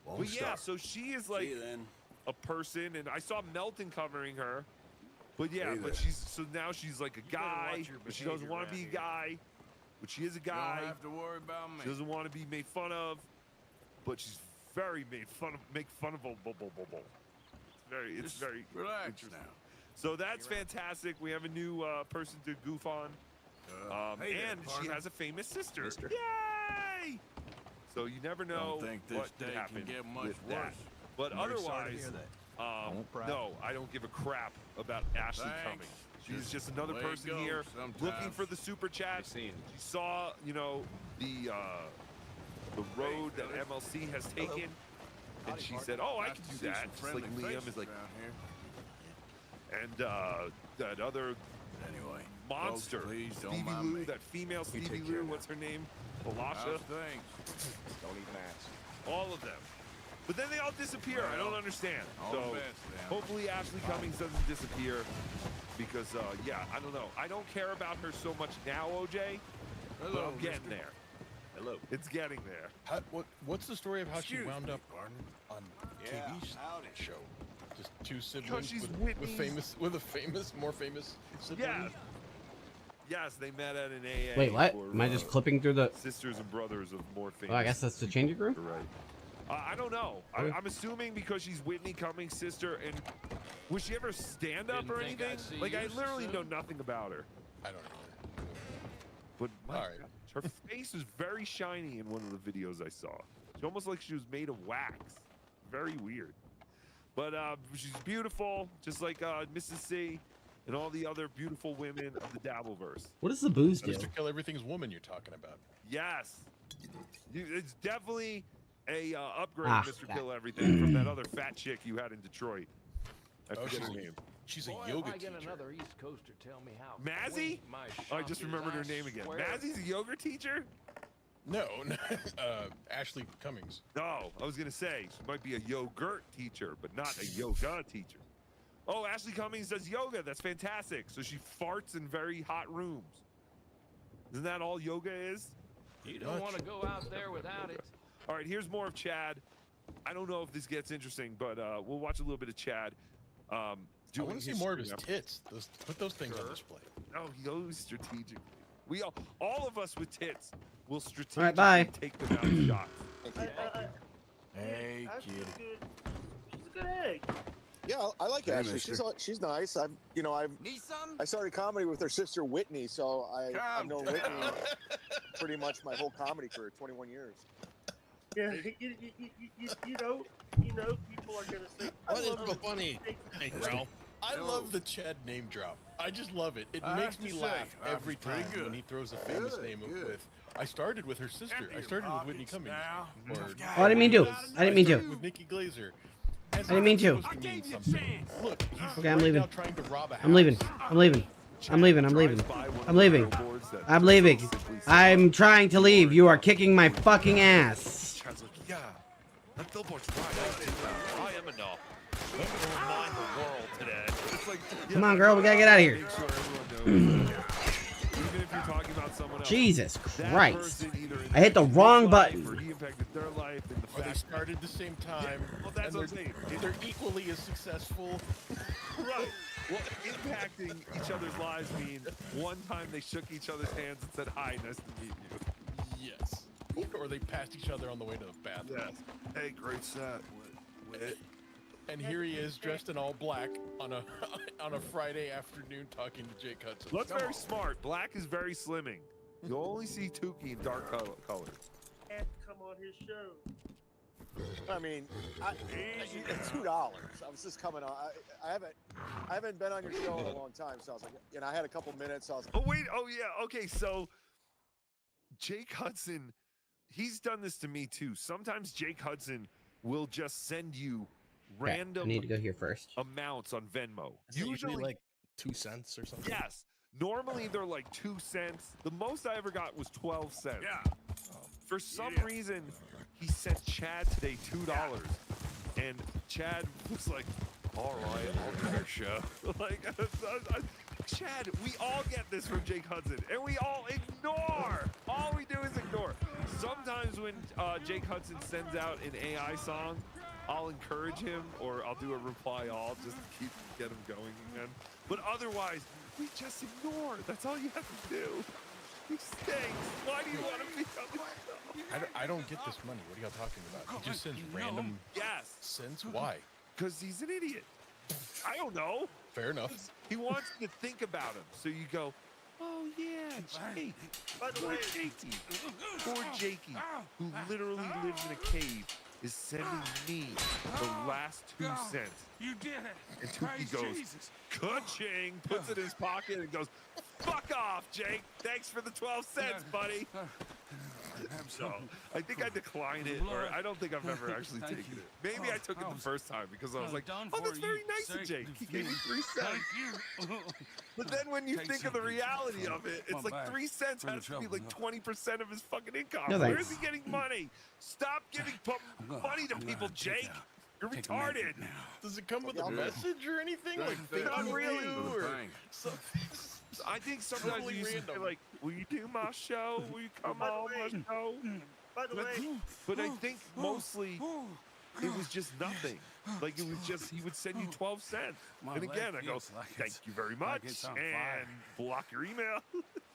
won't but yeah, stop. so she is like you then. a person, and I saw Melton covering her. But yeah, Hey but there. now she's like a better guy, watch your but she doesn't behavior want to be a around guy. But she is a guy. Don't have to worry about me. She doesn't want to be made fun of, but she's very make fun of. It's It's very relax interesting. So that's fantastic. We have a new person to goof on. Hey there, And she partner. has a famous sister. Yay! So you never know Don't think this what could day happen can get much with that. worse. But I'm very sorry to otherwise, hear that. no, I don't give a crap about Ashley Thanks. coming. She's just another way it person goes here looking sometimes. for the super chat. She saw, you know, the road that MLC has taken, and she said, "Oh, I can do that." Just like Liam is like, and that other monster, Folks, please don't Stevie mind Lou, me. that female You Stevie take care Lou, now. what's her name? Balasha. How's things? Don't eat mats. All of them. But then they all disappear. I don't understand. all So the best, then. hopefully Ashley Cummings doesn't disappear because, yeah, I don't know. I don't care about her so much now, OJ, but Hello, I'm getting mister. there. Hello. It's getting there. What's the story of how she Excuse wound me, up on Yeah, TV howdy. show? Just two siblings she's with a more famous sibling. Yeah. Yes, they met at an AA. Wait, what? for, Am I just clipping through the... sisters and brothers of more famous. Oh, I guess that's the changing room? Right. I don't know. Okay. I'm assuming because she's Whitney Cummings' sister, and was she ever stand up Didn't or think anything? I'd see Like, I you literally soon. know nothing about her. I don't know. But my All right. gosh, her face was very shiny in one of the videos I saw. It's almost like she was made of wax. Very weird. But she's beautiful, just like Mrs. C and all the other beautiful women of the Dabbleverse. What does the booze do? Mr. Kill Everything's woman you're talking about. Yes. It's definitely a upgrade, Ah, Mr. that- Kill Everything, from that other fat chick you had in Detroit. I Oh, forget her name. She's a Boy, yoga if I get teacher. another East Coaster, tell me how. Mazzy? quaint my Oh, I shop just is, remembered her I name again. swear. Mazzy's a yoga teacher? No, Ashley Cummings. No, I was going to say, she might be a yogurt teacher, but not a yoga teacher. Oh, Ashley Cummings does yoga. That's fantastic. So she farts in very hot rooms. Isn't that all yoga is? You don't want to go out there without it. All right, here's more of Chad. I don't know if this gets interesting, but we'll watch a little bit of Chad. I want to see more of his tits. Put those things on display. Oh, he always strategically. We all of us with tits will strategically All right, bye. take them out of shots. Hey, Ashley's kid. she's a good egg. Yeah, I like Hey, Ashley. mister. She's nice. I started comedy with her sister Whitney, so I've known Whitney pretty much my whole comedy career, 21 years. Yeah, you know, people are gonna say. What is love so it. funny? Hey, Ralph. I love the Chad name drop. I just love it. It I makes have me to say, laugh I was every pretty time good. when he throws a famous Good, name good. with. I started with her sister. Empty I your started with Whitney pockets Cummings. now. Or, Oh, I didn't mean to. I didn't mean started to. With Nikki Glazer. I didn't mean to. Supposed mean something. Look, he's Okay, I'm right leaving. now trying to rob a house. I'm leaving. I'm leaving. I'm leaving. I'm leaving. I'm leaving. I'm leaving. I'm trying to leave. You are kicking my fucking ass. Chad's like, yeah, that billboard's right. I am enough. I'm going to remind the world today. It's like, Come on, girl. We gotta get out of here. Make sure everyone knows. Even if you're talking about someone else. Jesus that Christ. person either I hit the impacted wrong his life button. Or he impacted their life, and the Or they fact started the same time. well, that's and what I'm saying. they're equally as successful. Right. Well, impacting each other's lives mean one time they shook each other's hands and said, "Hi, nice to meet you." Yes. Or they passed each other on the way to the bathroom. Yes. Hey, great set. And here he is, dressed in all black on a on a Friday afternoon, talking to Jake Hudson. Well, that's very smart. Black is very slimming. You'll only see Tukey in dark colors. Have to come on his show. I mean, $2. I was just coming on. I haven't been on your show in a long time, so I was like, I had a couple minutes. So I was like, Oh wait. Oh yeah. Okay. So Jake Hudson, he's done this to me too. Sometimes Jake Hudson will just send you Okay, I random need to go here first. amounts on Venmo. Is it usually like 2 cents or something? Yes. Normally they're like 2 cents. The most I ever got was 12 cents. Yeah. For some reason, he sent Chad today $2, and Chad was like, "All right, I'll do your show." Like, Chad, we all get this from Jake Hudson, and we all ignore. All we do is ignore. Sometimes when Jake Hudson sends out an AI song, I'll encourage him, or I'll do a reply all just to get him going again. But otherwise, we just ignore. That's all you have to do. He stinks. Why do you want to be on the show? I don't get this money. What are y'all talking about? He just sends random Yes. cents. Why? Because he's an idiot. I don't know. Fair enough. He wants you to think about him. So you go, oh yeah, Jake. Poor Jakey. Poor Jakey, who literally lives in a cave, is sending me the last 2 cents. You did it. And Tukey goes, ka-ching, puts it in his pocket and goes, fuck off, Jake. Thanks for the 12 cents, buddy. So I think I declined it, or I don't think I've ever actually taken it. Maybe I took it the first time because I was like, oh, that's very nice of Jake. He gave me 3 cents. But then when you think of the reality of it, it's like 3 cents has to be like 20% of his fucking income. No, Where thanks. is he getting money? Stop giving money to people, Jake. You're retarded. Does it come with a message or anything? Like, Not really. or I think sometimes Totally you say, random. like, will you do my show? Will you come on my show? By the way, But I think mostly it was just nothing. Like, it was just, he would send you 12 cents. My And again, leg I go, feels like thank it's- you very like much. it's on And fire. block your email.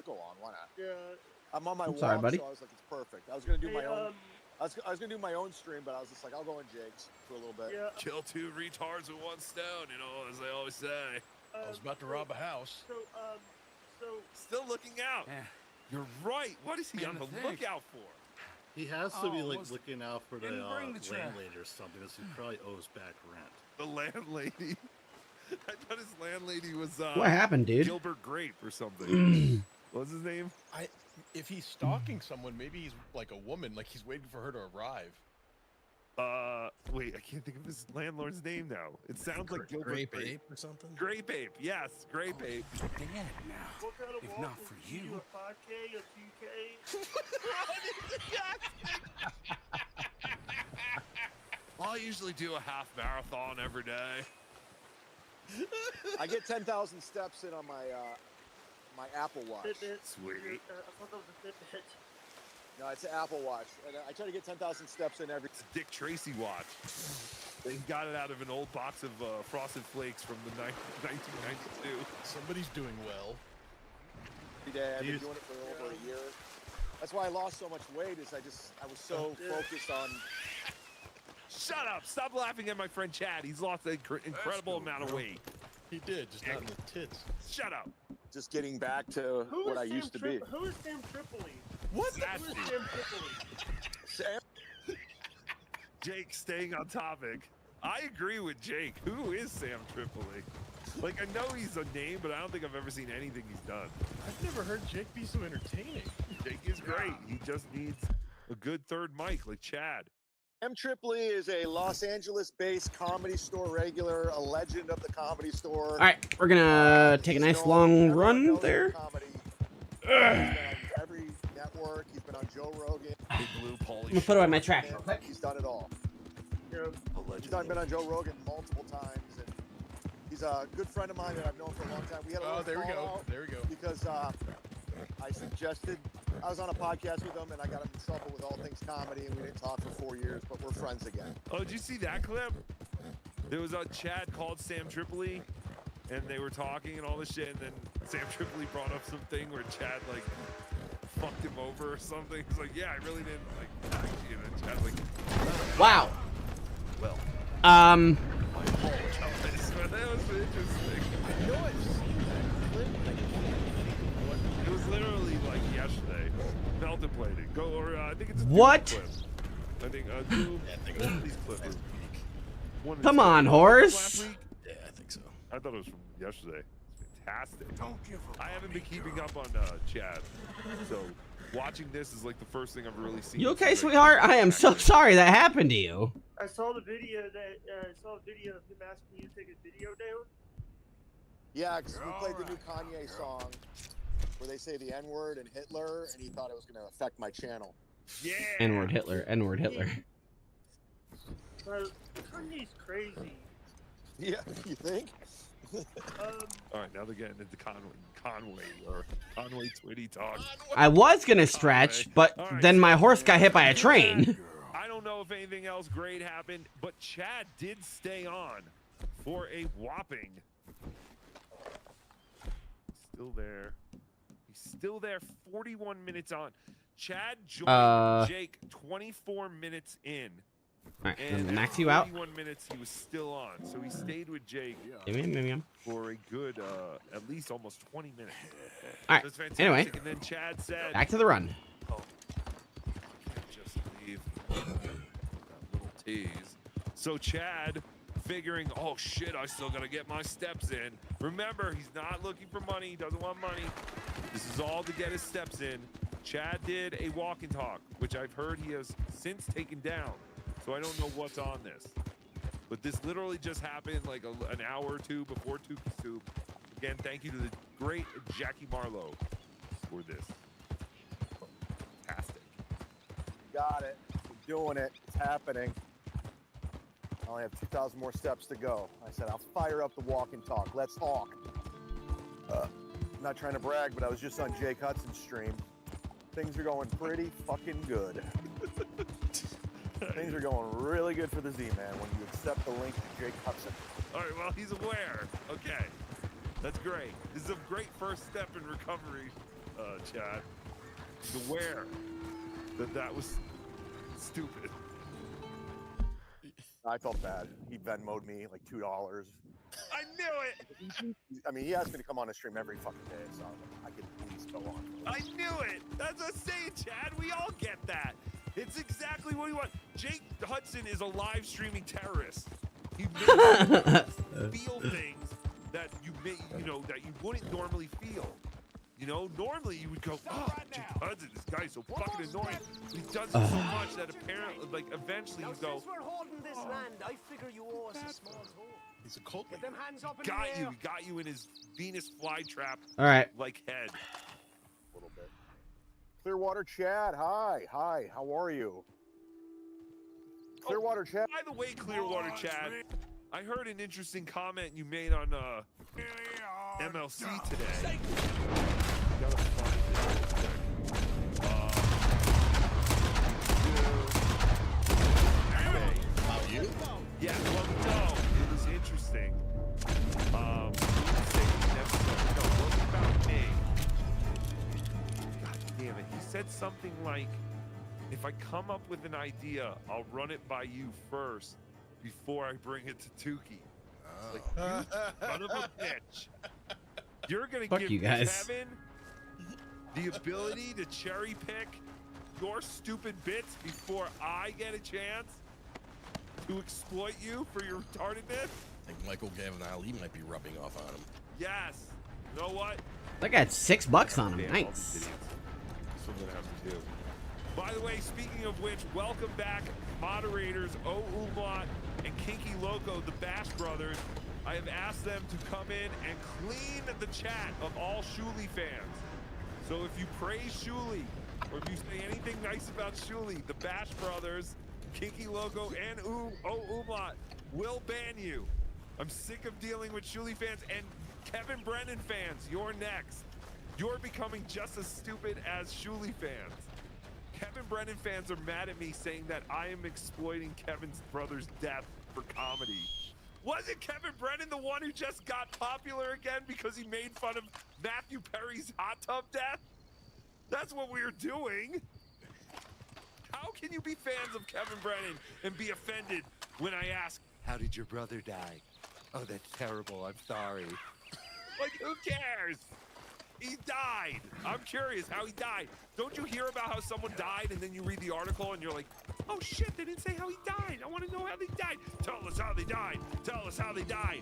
Go on, why not? yeah. I'm on my I'm walk, sorry, buddy. so I was like, it's perfect. I was gonna do my Hey, own. I was gonna do my own stream, but I was just like, I'll go in Jake's for a little bit. Yeah. Kill 2 retards with 1 stone, you know, as they always say. I was about to rob a house. So, Still looking out. Yeah. You're right. What is he on the lookout for? He has to be Oh, like was- looking out for the didn't bring the trap. landlady or something, as he probably owes back rent. The landlady. I thought his landlady was What happened, dude? Gilbert Grape or something. What's his name? If he's stalking someone, maybe he's like a woman, like he's waiting for her to arrive. Wait, I can't think of his landlord's name now. It sounds like Gilbert Grape Grape. ape or something? Grape Ape, yes, Grape Ape. Dead now. what kind of If walk not is for he? you. A 5K, a 2K? I usually do a half marathon every day. I get 10,000 steps in on my my Apple Watch. Fitbit. Sweet. I thought that was a Fitbit. No, it's an Apple Watch, and I try to get 10,000 steps in every. It's a Dick Tracy watch. They got it out of an old box of Frosted Flakes from the 1992. Somebody's doing well. Every day. I've been doing it for over a year. That's why I lost so much weight. Is I was so focused on. Shut up! Stop laughing at my friend Chad. He's lost an incredible amount of weight. He did, just not in the tits. Shut up. Just getting back to Who what is I Sam used to be. Who is Sam Tripoli? What's Who that? is Sam Tripoli? Sam. Jake, staying on topic. I agree with Jake. Who is Sam Tripoli? Like, I know he's a name, but I don't think I've ever seen anything he's done. I've never heard Jake be so entertaining. Jake is great. He just needs a good third mic like Chad. Sam Tripoli is a Los Angeles-based comedy store regular, a legend of the comedy store. All right, we're gonna take a nice long run there. Comedy. He's been on every network. He's been on Joe Rogan. Big Blue, Pauly. I'm gonna put away my trash real quick. He's done it all. He's been on Joe Rogan multiple times, and he's a good friend of mine that I've known for a long time. We had a little there we go. fallout There we go. because I suggested I was on a podcast with him, and I got him in trouble with all things comedy, and we didn't talk for 4 years, but we're friends again. Oh, did you see that clip? There was a Chad called Sam Tripoli, and they were talking and all this shit, and then Sam Tripoli brought up something where Chad, like, fucked him over or something. He's like, yeah, I really didn't, like, talk to you. And then Chad's like, Wow. well. Um. My apologies, but that was interesting. I know I've seen that clip. I can't think what. It was literally, like, yesterday. Contemplating. Go, or I think it's a What? clip. I think, one of these clips. One of Come these- on, last horse. week? Yeah, I think so. I thought it was from yesterday. It's fantastic. Don't give up. I haven't been keeping up on Chad, so watching this is like the first thing I've really seen. You okay, since, like, sweetheart? I am so sorry that happened to you. I saw the video of him asking you to take his video down. Yeah, because we played the new Kanye song where they say the N-word and Hitler, and he thought it was going to affect my channel. Yeah. N-word Hitler. N-word Hitler. Kanye's crazy. Yeah, you think? All right, now they're getting into Conway or Conway Twitty talk. I was gonna stretch, but then my horse got hit by a train. I don't know if anything else great happened, but Chad did stay on for a whopping. Still there. He's still there. 41 minutes on. Chad joined Jake 24 minutes in. All right, And I'm gonna at max you out. 41 minutes, he was still on. So he stayed with Jake Yum. for a good, at least almost 20 minutes. All right. So it's fantastic. Anyway, And then Chad said, back to the run. "Oh, I can't just leave that little tease." So Chad, figuring, oh shit, I still gotta get my steps in. Remember, he's not looking for money. He doesn't want money. This is all to get his steps in. Chad did a walk and talk, which I've heard he has since taken down. So I don't know what's on this. But this literally just happened like an hour or two before Tukey Soup. Again, thank you to the great Jackie Marlowe for this. Fantastic. Got it. We're doing it. It's happening. I only have 2,000 more steps to go. I said, I'll fire up the walk and talk. Let's talk. I'm not trying to brag, but I was just on Jake Hudson's stream. Things are going pretty fucking good. Things are going really good for the Z-Man when you accept the link to Jake Hudson. All right, well, he's aware. Okay, that's great. This is a great first step in recovery, Chad. He's aware that that was stupid. I felt bad. He Venmo'd me like $2. I knew it! I mean, he asked me to come on his stream every fucking day, so I could at least go on. I knew it! That's what I'm saying, Chad. We all get that. It's exactly what we want. Jake Hudson is a live streaming terrorist. He makes you feel things that that you wouldn't normally feel. You know, normally you would go, oh, Jake Hudson, this guy's so fucking annoying. But he does it so much that apparently, like, eventually you go, Since we're holding this land, I figure you owe us a small toll. He's a cult. Get them hands up in got the you. air. He got you in his Venus flytrap. All right. Like head. A little bit. Clearwater Chad, hi. How are you? Clearwater Chad. By the way, Clearwater Chad, I heard an interesting comment you made on MLC today. Gotta find it. About you? Yeah, well, no, it was interesting. No, it wasn't about me. God damn it. He said something like, if I come up with an idea, I'll run it by you first before I bring it to Tukey. Like, you son of a bitch. You're going to give you guys. Kevin the ability to cherry pick your stupid bits before I get a chance to exploit you for your retardedness? I think Michael Gavin Ali might be rubbing off on him. Yes. You know what? That guy had $6 on him. Damn, Nice. all these idiots. That's what I'm gonna have to do. By the way, speaking of which, welcome back, moderators Umlaut and Kinky Loco, the Bash Brothers. I have asked them to come in and clean the chat of all Shuli fans. So if you praise Shuli, or if you say anything nice about Shuli, the Bash Brothers, Kinky Loco, and Umlaut will ban you. I'm sick of dealing with Shuli fans and Kevin Brennan fans. You're next. You're becoming just as stupid as Shuli fans. Kevin Brennan fans are mad at me saying that I am exploiting Kevin's brother's death for comedy. Wasn't Kevin Brennan the one who just got popular again because he made fun of Matthew Perry's hot tub death? That's what we were doing. How can you be fans of Kevin Brennan and be offended when I ask, how did your brother die? Oh, that's terrible. I'm sorry. Like, who cares? He died. I'm curious how he died. Don't you hear about how someone died and then you read the article and you're like, oh shit, they didn't say how he died. I want to know how they died. Tell us how they died. Tell us how they died.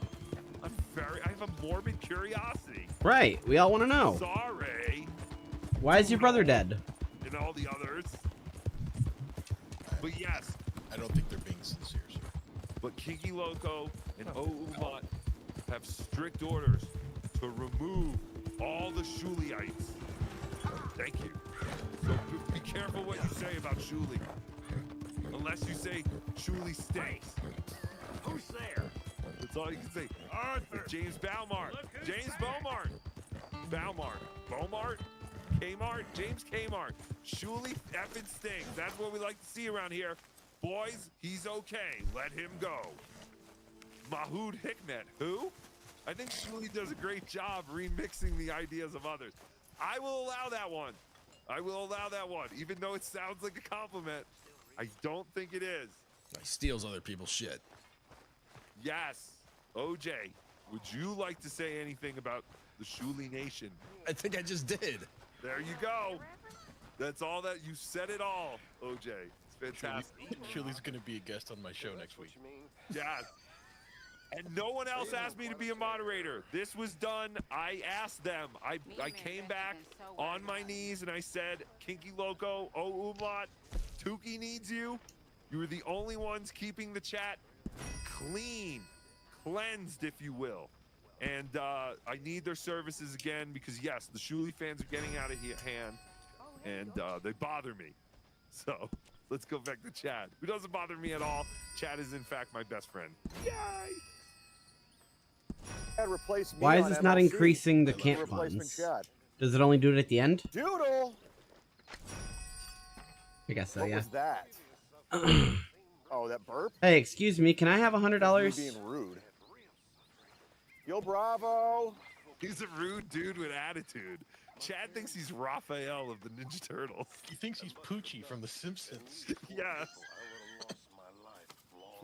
I have a morbid curiosity. Right. We all want to know. Sorry. Why is your brother dead? And all the others. But yes. I don't think they're being sincere, sir. But Kinky Loco and Umlaut have strict orders to remove all the Shuliites. Thank you. So be careful what you say about Shuli. Unless you say Shuli stinks. Who's there? That's all you can say. Arthur. James Baumart. James Beaumart. Baumart. Beaumart? Kmart? James Kmart. Shuli effing stinks. That's what we like to see around here. Boys, he's okay. Let him go. Mahood Hikmet. Who? I think Shuli does a great job remixing the ideas of others. I will allow that one. I will allow that one. Even though it sounds like a compliment, I don't think it is. He steals other people's shit. Yes. OJ, would you like to say anything about the Shuli Nation? I think I just did. There you go. That's all that you said it all, OJ. It's fantastic. Shuli's going to be a guest on my show next week. Yes. And no one else asked me to be a moderator. This was done. I asked them. I came back on my knees and I said, Kinky Loco, Oh Umlaut, Tukey needs you. You were the only ones keeping the chat clean, cleansed, if you will. And I need their services again because, yes, the Shuli fans are getting out of hand and they bother me. So let's go back to Chad, who doesn't bother me at all. Chad is, in fact, my best friend. Yay! Why is this not increasing the camp funds? Does it only do it at the end? Doodle. I guess so, What yeah. was that? Oh, that burp? Hey, excuse me, can I have You $100? being rude. Yo, Bravo. He's a rude dude with attitude. Chad thinks he's Raphael of the Ninja Turtles. He thinks he's Poochie from The Simpsons. Yes.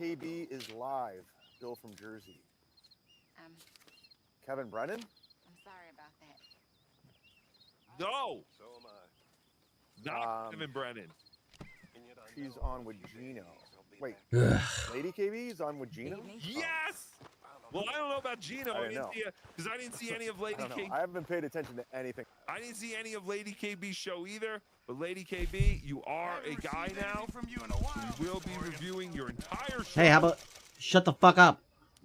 KB is live. Bill from Jersey. Kevin Brennan? I'm sorry about that. No. So am I. Not Kevin Brennan. She's on with Gino. Wait, Lady KB's on with Gino? Yes. Well, I don't know about Gino. I didn't know. Because I didn't see any of Lady KB. I haven't been paying attention to anything. I didn't see any of Lady KB's show either. But Lady KB, you are a guy now. We will be reviewing your entire show. Hey, how about shut the fuck up?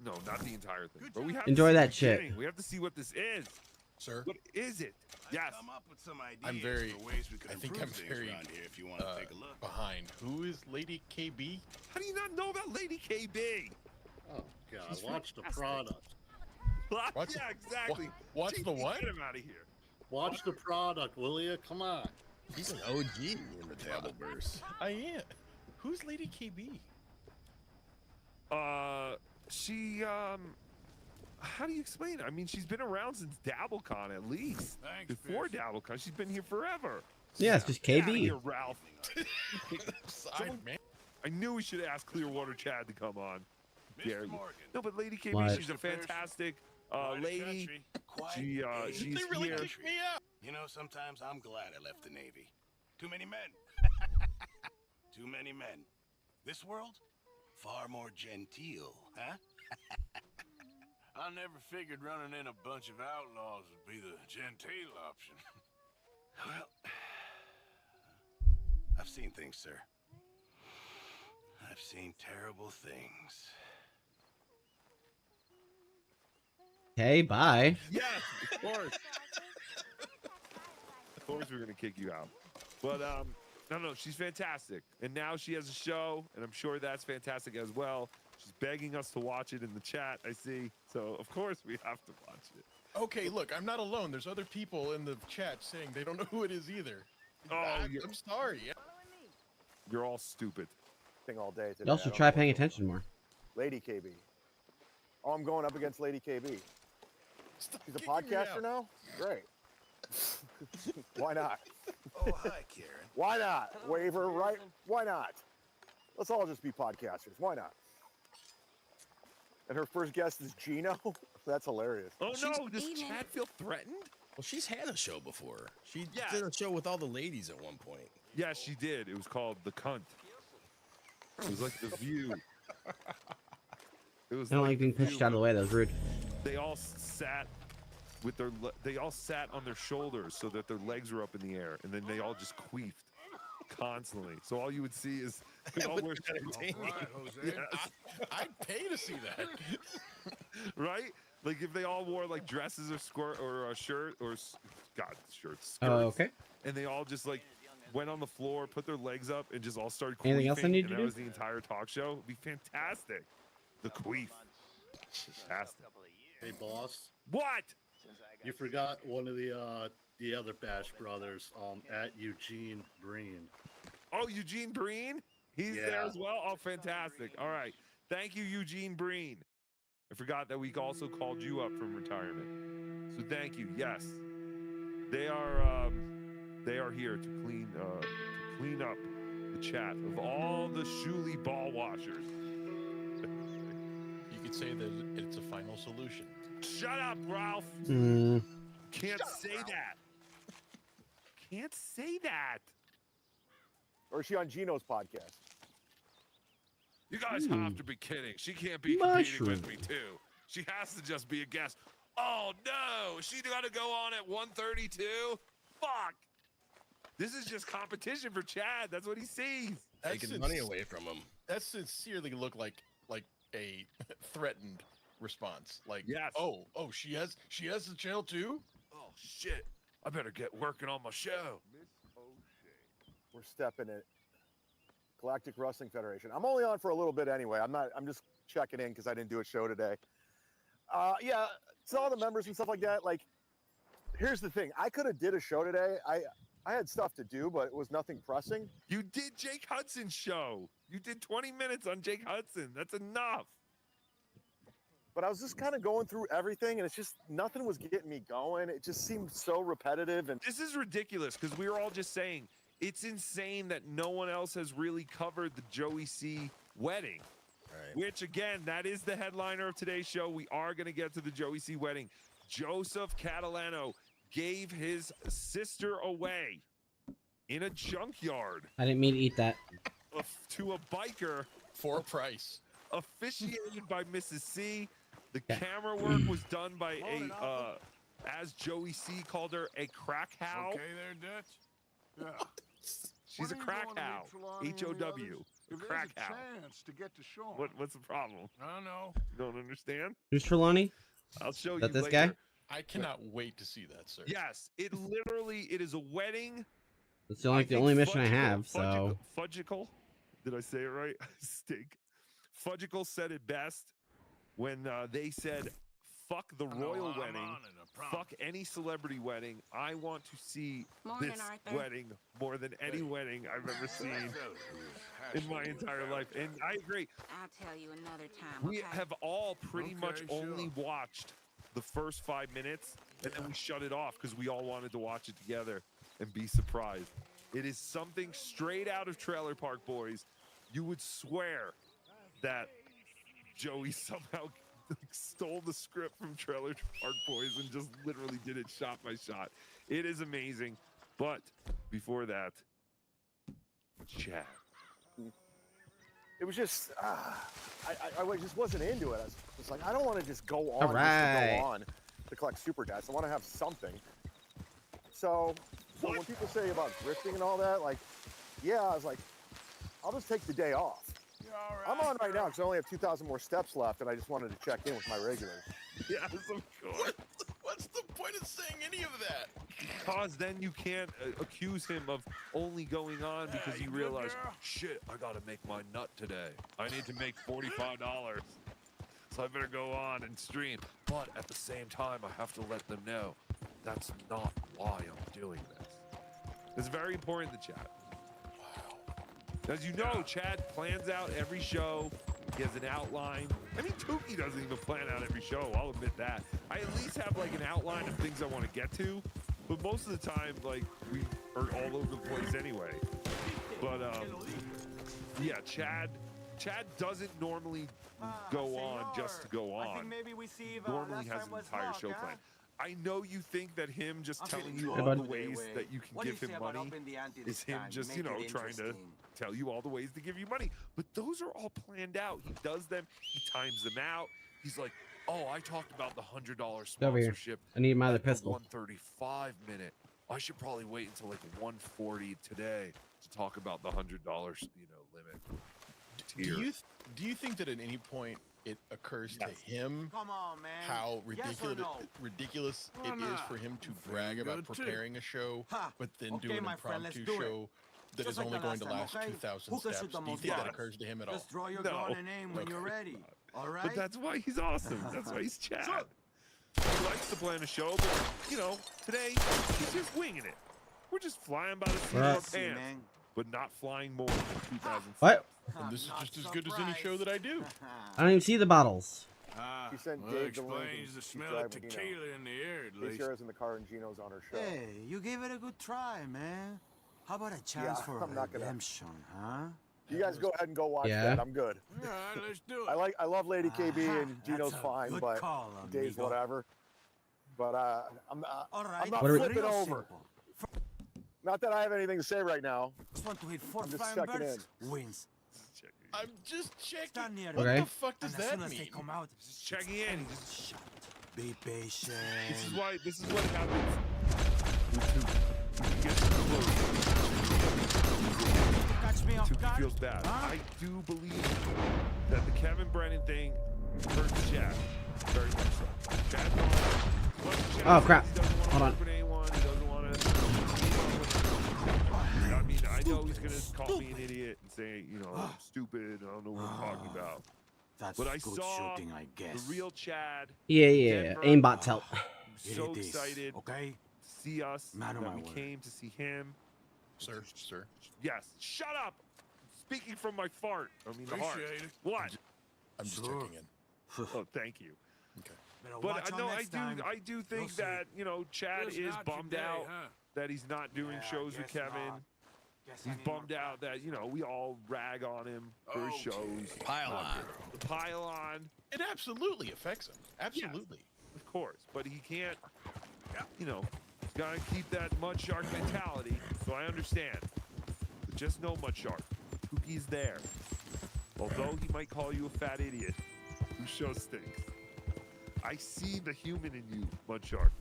No, not the entire thing. But we have Enjoy to see that the shit. beginning. We have to see what this is. Sir? What is it? Yes. I'm very, I think I'm very behind. Who is Lady KB? How do you not know about Lady KB? Oh, God. She's Watch the fantastic. product. Watch- Yeah, exactly. Watch the what? Get him out of here. Watch the product, will you? Come on. He's an OG in the Dabbleverse. I am. Who's Lady KB? She, how do you explain it? I mean, she's been around since DabbleCon at least. Before DabbleCon, she's been here forever. Yeah, it's just Get out of KB. here, Ralph. Side, man. I knew we should ask Clearwater Chad to come on. Dare you. No, but Lady KB, What? she's a fantastic lady. She's They really here. kicked me out. You know, sometimes I'm glad I left the Navy. Too many men. Too many men. This world, far more genteel, huh? I never figured running in a bunch of outlaws would be the genteel option. Well, I've seen things, sir. I've seen terrible things. Okay, bye. Yes, of course. Of course we're gonna kick you out. But no, she's fantastic. And now she has a show, and I'm sure that's fantastic as well. She's begging us to watch it in the chat, I see. So of course we have to watch it. Okay, look, I'm not alone. There's other people in the chat saying they don't know who it is either. Oh, I'm sorry. You're all stupid. Thing all day today. You also try paying attention more. Lady KB. Oh, I'm going up against Lady KB. She's a podcaster now? Great. Why not? Oh, hi, Karen. Why not? Waiver, right? Why not? Let's all just be podcasters. Why not? And her first guest is Gino? That's hilarious. Oh no, does Chad feel threatened? Well, she's had a show before. She did a show with all the ladies at one point. Yeah, she did. It was called The Cunt. It was like The View. It was I don't like being The pushed View. out of the way. That was rude. They all sat with they all sat on their shoulders so that their legs were up in the air, and then they all just queefed constantly. So all you would see is they all wear Yes. I'd pay to see that. right? Like if they all wore like dresses or a shirt or shirts. Oh, okay. And they all just like went on the floor, put their legs up, and just all started queefing. Anything else I need to and do? that was the entire talk show. It'd be fantastic. The queef. Fantastic. Hey, boss. What? You forgot one of the other Bash brothers, at Eugene Breen. Oh, Eugene Breen? He's there as well? Oh, fantastic. All right. Thank you, Eugene Breen. I forgot that we also called you up from retirement. So thank you. Yes. They are here to clean up the the chat of all the Shuli ball washers. You could say that it's a final solution. Shut up, Ralph. Hmm. Can't say that. Can't say that. Or is she on Gino's podcast? You guys have to be kidding. She can't be competing with me too. She has to just be a guest. Oh no, she got to go on at 132. Fuck. This is just competition for Chad. That's what he sees. Taking money away from him. That sincerely looked like a threatened response. Like, yes. Oh, she has the channel too? Oh shit. I better get working on my show. We're stepping it. Galactic Wrestling Federation. I'm only on for a little bit anyway. I'm just checking in because I didn't do a show today. Yeah, to all the members and stuff like that. Like, here's the thing. I could have did a show today. I had stuff to do, but it was nothing pressing. You did Jake Hudson's show. You did 20 minutes on Jake Hudson. That's enough. But I was just kind of going through everything, and it's just nothing was getting me going. It just seemed so repetitive. And this is ridiculous because we were all just saying it's insane that no one else has really covered the Joey C wedding. Right. Which, again, that is the headliner of today's show. We are going to get to the Joey C wedding. Joseph Catalano gave his sister away in a junkyard. I didn't mean to eat that. To a biker for a price. Officiated by Mrs. C. The camera work was done by as Joey C called her, a crack how. Okay there, Dutch? Yeah. She's a crack how. H-O-W. Crack how. Chance to get to Sean. What's the problem? I don't know. Don't understand? Who's Trelawney? I'll show you That this later. guy? I cannot wait to see that, sir. Yes, it is a wedding. It's the only mission I have, so. Fudgical. Did I say it right? Stink. Fudgical said it best when they said, fuck the royal wedding, fuck any celebrity wedding. I want to see Morning, this Arthur. wedding more than any wedding I've ever seen in my entire life. And I agree. I'll tell you another time. We okay? have all pretty much Okay, only watched the first 5 minutes, and then we shut it off because we all wanted to watch it together and be surprised. It is something straight out of Trailer Park Boys. You would swear that Joey somehow stole the script from Trailer Park Boys and just literally did it shot by shot. It is amazing. But before that, Chad. it was just, I just wasn't into it. I was like, I don't want to just go on All right. just to go on to collect super debts. I want to have something. So when people say about drifting and all that, like, yeah, I was like, I'll just take the day off. I'm on right now because I only have 2,000 more steps left, and I just wanted to check in with my regulars. Yes, of course. What's the point of saying any of that? Because then you can't accuse him of only going on because you realize, shit, I gotta make my nut today. I need to make $45, so I better go on and stream. But at the same time, I have to let them know that's not why I'm doing this. It's very important to Chad. As you know, Chad plans out every show. He has an outline. I mean, Tukey doesn't even plan out every show. I'll admit that. I at least have like an outline of things I want to get to. But most of the time, like, we are all over the place anyway. But, yeah, Chad doesn't normally go on just to go on. I think maybe we see if, Normally has an entire show plan. I know you think that him just telling you all the ways that you can give him money is him just, you know, trying to tell you all the ways to give you money. But those are all planned out. He does them. He times them out. He's like, oh, I talked about the $100 Over here. sponsorship. I need my other at the pistol. 135 minute. I should probably wait until like 140 today to talk about the $100, you know, limit. Tier. Do you think that at any point it occurs to him how ridiculous it is for him to brag about preparing a show, but then do an impromptu show that is only going to last 2,000 steps? Do you think that occurs to him at all? Just draw your gun and aim when you're ready. All right. But that's why he's awesome. That's why he's Chad. He likes to plan a show, but, you know, today he's just winging it. We're just flying by the seat of our pants, but not flying more than 2,000 steps. What? And this is just as good as any show that I do. I don't even see the bottles. She sent well, Dave the link. explains the smell of tequila in the air, at least. Sarah's in the car and Gino's on her show. Hey, you gave it a good try, man. How about a chance for redemption, huh? You guys go ahead and go watch that. I'm good. All right, let's do it. I love Lady KB and Gino's fine, but Dave's whatever. But I'm not flipping over. Not that I have anything to say right now. I'm just checking in. Wins. I'm just checking. Stand near What me. the fuck does And as that soon as mean? they come out, Just checking in. be patient. This is what happens. He gets close. Catch me off Tuki guard. feels bad. I do believe that the Kevin Brennan thing hurts Chad very much so. Chad Oh crap! Hold on. he doesn't want to. I mean, I know he's gonna call me an idiot and say, you know, I'm stupid. I don't know what I'm talking about. That's But I good saw shooting, I guess. the real Chad. Yeah. Denver. Aimbot's help. So excited. Okay. To see us. Man of that my we word. came to see him. Sir. Yes. Shut up. Speaking from my fart. I mean the heart. Appreciate it. What? I'm just checking in. Oh, thank you. Okay. But no, I do think that, you know, Chad Just is not bummed today, out huh? that he's not doing shows with Kevin. He's bummed out that, you know, we all rag on him for his shows. Pile on. The pile on. It absolutely affects him. Absolutely. Yes, of course. But he can't, you know, he's got to keep that mud shark mentality. So I understand. But just know, mud shark, Tuki's there. Although he might call you a fat idiot, whose show stinks. I see the human in you, mud shark.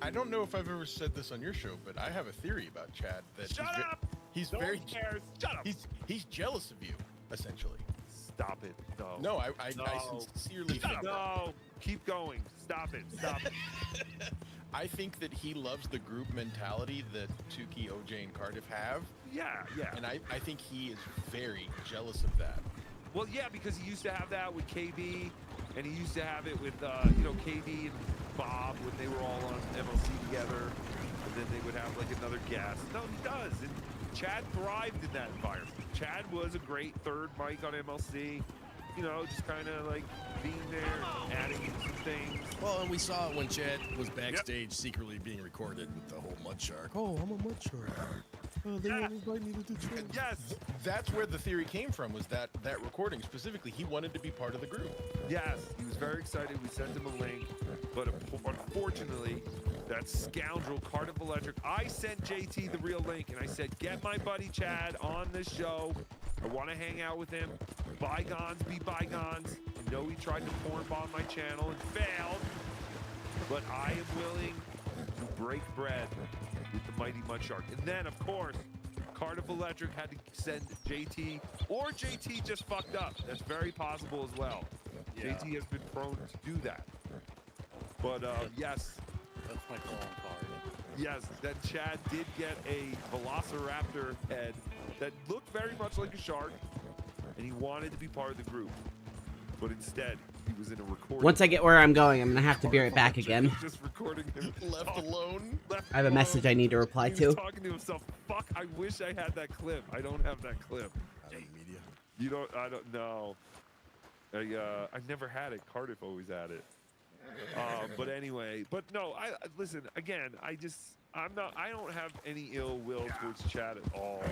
I don't know if I've ever said this on your show, but I have a theory about Chad that Shut up! He's No very one cares. Shut up! He's jealous of you, essentially. Stop it. No. No, I No. sincerely think No. Keep going. Stop it. Stop it. I think that he loves the group mentality that Tuki, OJ, and Cardiff have. Yeah. And I think he is very jealous of that. Well, yeah, because he used to have that with KB, and he used to have it with, you know, KB and Bob when they were all on MLC together, and then they would have, like, another guest. No, he does, and Chad thrived in that environment. Chad was a great third mic on MLC, you know, just kind of, like, being there, adding in some things. Well, and we saw it when Chad was backstage secretly being recorded with the whole mud shark. Oh, I'm a mud shark. Oh, they won't invite me to the show. Yes. That's where the theory came from, was that recording specifically. He wanted to be part of the group. Yes, he was very excited. We sent him a link, but unfortunately, that scoundrel Cardiff Electric, I sent JT the real link, and I said, get my buddy Chad on this show. I want to hang out with him. Bygones be bygones. I know he tried to porn bomb my channel and failed, but I am willing to break bread with the mighty mud shark. And then, of course, Cardiff Electric had to send JT, or JT just fucked up. That's very possible as well. Yeah. JT has been prone to do that. But yes. That's my calling card. Yes, that Chad did get a velociraptor head that looked very much like a shark, and he wanted to be part of the group. But instead, he was in a recording. Once I get where I'm going, I'm gonna have to be right back again. Just recording him. Left alone. I have a message I need to reply He was to. talking to himself. Fuck, I wish I had that clip. I don't have that clip. Media. You don't, I don't know. I never had it. Cardiff always had it. But anyway, but no, I listen, again, I don't have any ill will towards Chad at all.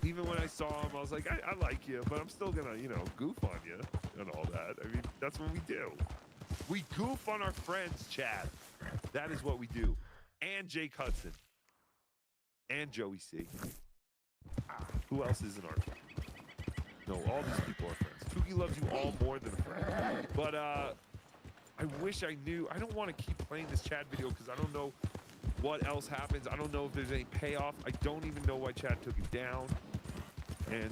Even when I saw him, I was like, I like you, but I'm still gonna, you know, goof on you and all that. I mean, that's what we do. We goof on our friends, Chad. That is what we do. And Jake Hudson. And Joey C. Who else is in our team? No, all these people are friends. Tuki loves you all more than a friend. But I wish I knew. I don't want to keep playing this Chad video because I don't know what else happens. I don't know if there's any payoff. I don't even know why Chad took it down. And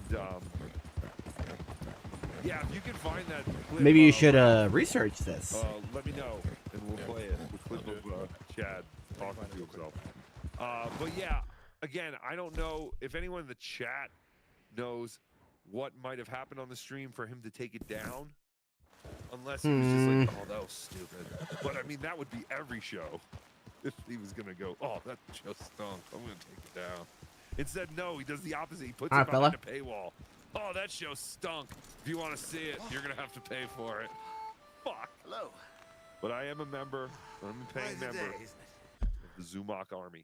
yeah, if you can find that clip, Maybe you should research this. let me know, and we'll play it. The clip of Chad talking to himself. But yeah, again, I don't know if anyone in the chat knows what might have happened on the stream for him to take it down. Unless he was just like, oh, that was stupid. But I mean, that would be every show. If he was going to go, oh, that show stunk, I'm going to take it down. Instead, no, he does the opposite. He puts it behind a paywall. Oh, that show stunk. If you want to see it, you're going to have to pay for it. Fuck. Hello. But I am a member. I'm a paying member of the Zumok Army.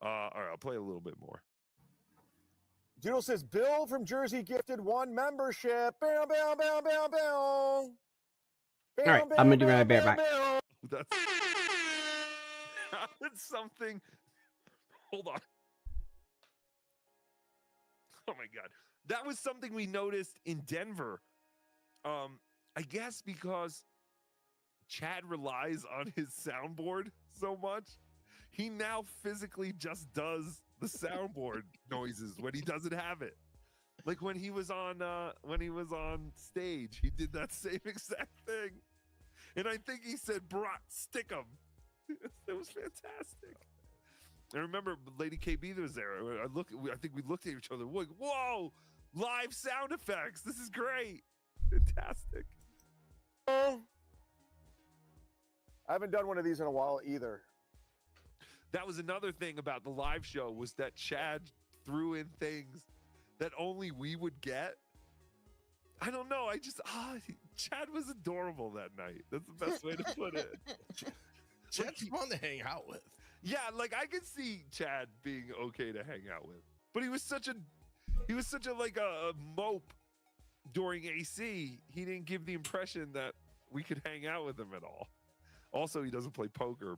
All right, I'll play a little bit more. Doodle says, Bill from Jersey gifted 1 membership. Bow, bow, bow, bow, bow. All right, I'm gonna do my bear back. That's something. Hold on. Oh my God. That was something we noticed in Denver. I guess because Chad relies on his soundboard so much, he now physically just does the soundboard noises when he doesn't have it. Like when he was on stage, he did that same exact thing. And I think he said, "Brat, stick 'em." It was fantastic. I remember Lady KB was there. I think we looked at each other like, whoa, live sound effects. This is great. Fantastic. I haven't done one of these in a while either. That was another thing about the live show, was that Chad threw in things that only we would get. I don't know. Chad was adorable that night. That's the best way to put it. Chad's fun to hang out with. Yeah, like I could see Chad being okay to hang out with, but he was such a mope during AC. He didn't give the impression that we could hang out with him at all. Also, he doesn't play poker,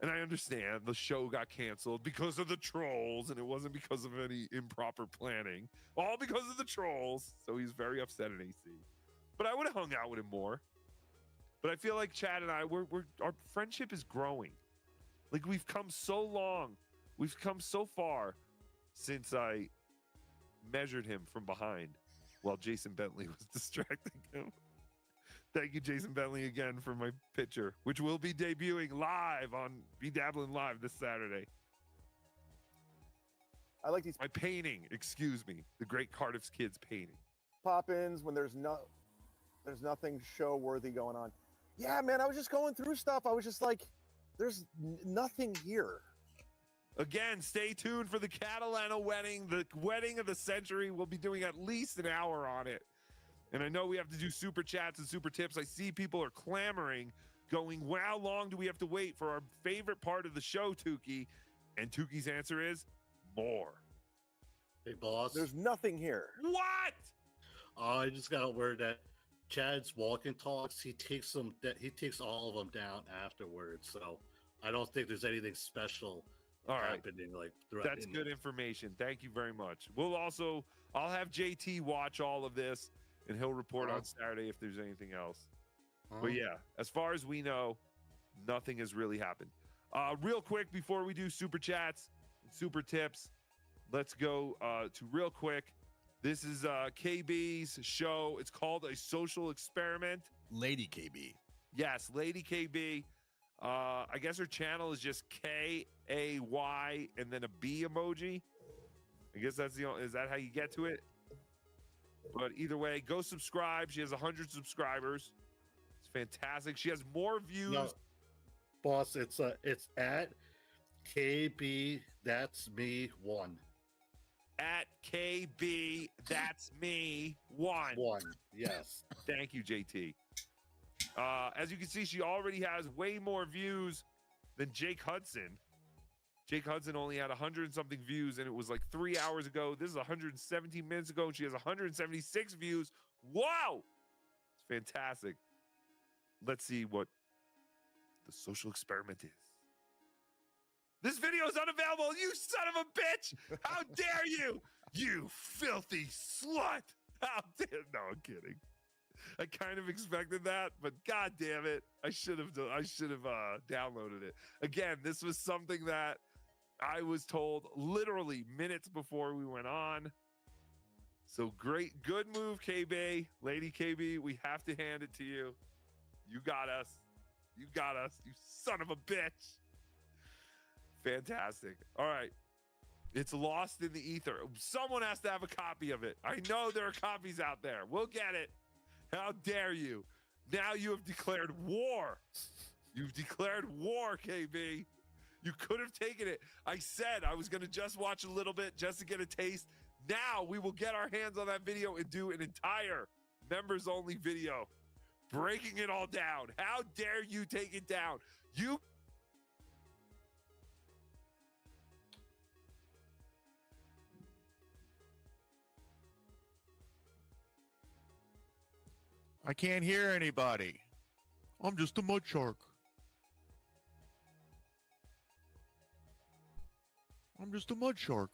and I understand the show got canceled because of the trolls, and it wasn't because of any improper planning, all because of the trolls. So he's very upset at AC. But I would have hung out with him more. But I feel like Chad and I, our friendship is growing. Like we've come so long, we've come so far since I measured him from behind while Jason Bentley was distracting him. Thank you, Jason Bentley, again for my picture, which will be debuting live on Be Dabbling Live this Saturday. I like these. My painting, excuse me, the Great Cardiff's Kids painting. Pop-ins when there's nothing show worthy going on. Yeah, man, I was just going through stuff. I was just like, there's nothing here. Again, stay tuned for the Catalano wedding, the wedding of the century. We'll be doing at least an hour on it. And I know we have to do super chats and super tips. I see people are clamoring, going, well, how long do we have to wait for our favorite part of the show, Tukey? And Tukey's answer is more. Hey, boss. There's nothing here. What? I just got word that Chad's walking talks, he takes all of them down afterwards. So I don't think there's anything special happening like throughout. That's good information. Thank you very much. I'll have JT watch all of this, and he'll report on Saturday if there's anything else. But yeah, as far as we know, nothing has really happened. Real quick, before we do super chats and super tips, let's go to real quick. This is KB's show. It's called A Social Experiment. Lady KB. Yes, Lady KB. I guess her channel is just KAY and then a B emoji. I guess that's is that how you get to it? But either way, go subscribe. She has 100 subscribers. It's fantastic. She has more views. No, boss, it's at KB That's Me 1. At KB That's Me 1. Yes. Thank you, JT. As you can see, she already has way more views than Jake Hudson. Jake Hudson only had 100 and something views, and it was like 3 hours ago. This is 117 minutes ago, and she has 176 views. Wow! It's fantastic. Let's see what the social experiment is. This video is unavailable, you son of a bitch! How dare you! You filthy slut! How dare... No, I'm kidding. I kind of expected that, but god damn it, I should have downloaded it. Again, this was something that I was told literally minutes before we went on. So great, good move, KB. Lady KB, we have to hand it to you. You got us. You got us, you son of a bitch. Fantastic. All right. It's lost in the ether. Someone has to have a copy of it. I know there are copies out there. We'll get it. How dare you? Now you have declared war. You've declared war, KB. You could have taken it. I said I was going to just watch a little bit just to get a taste. Now we will get our hands on that video and do an entire members-only video. Breaking it all down. How dare you take it down? You I can't hear anybody. I'm just a mud shark. I'm just a mud shark.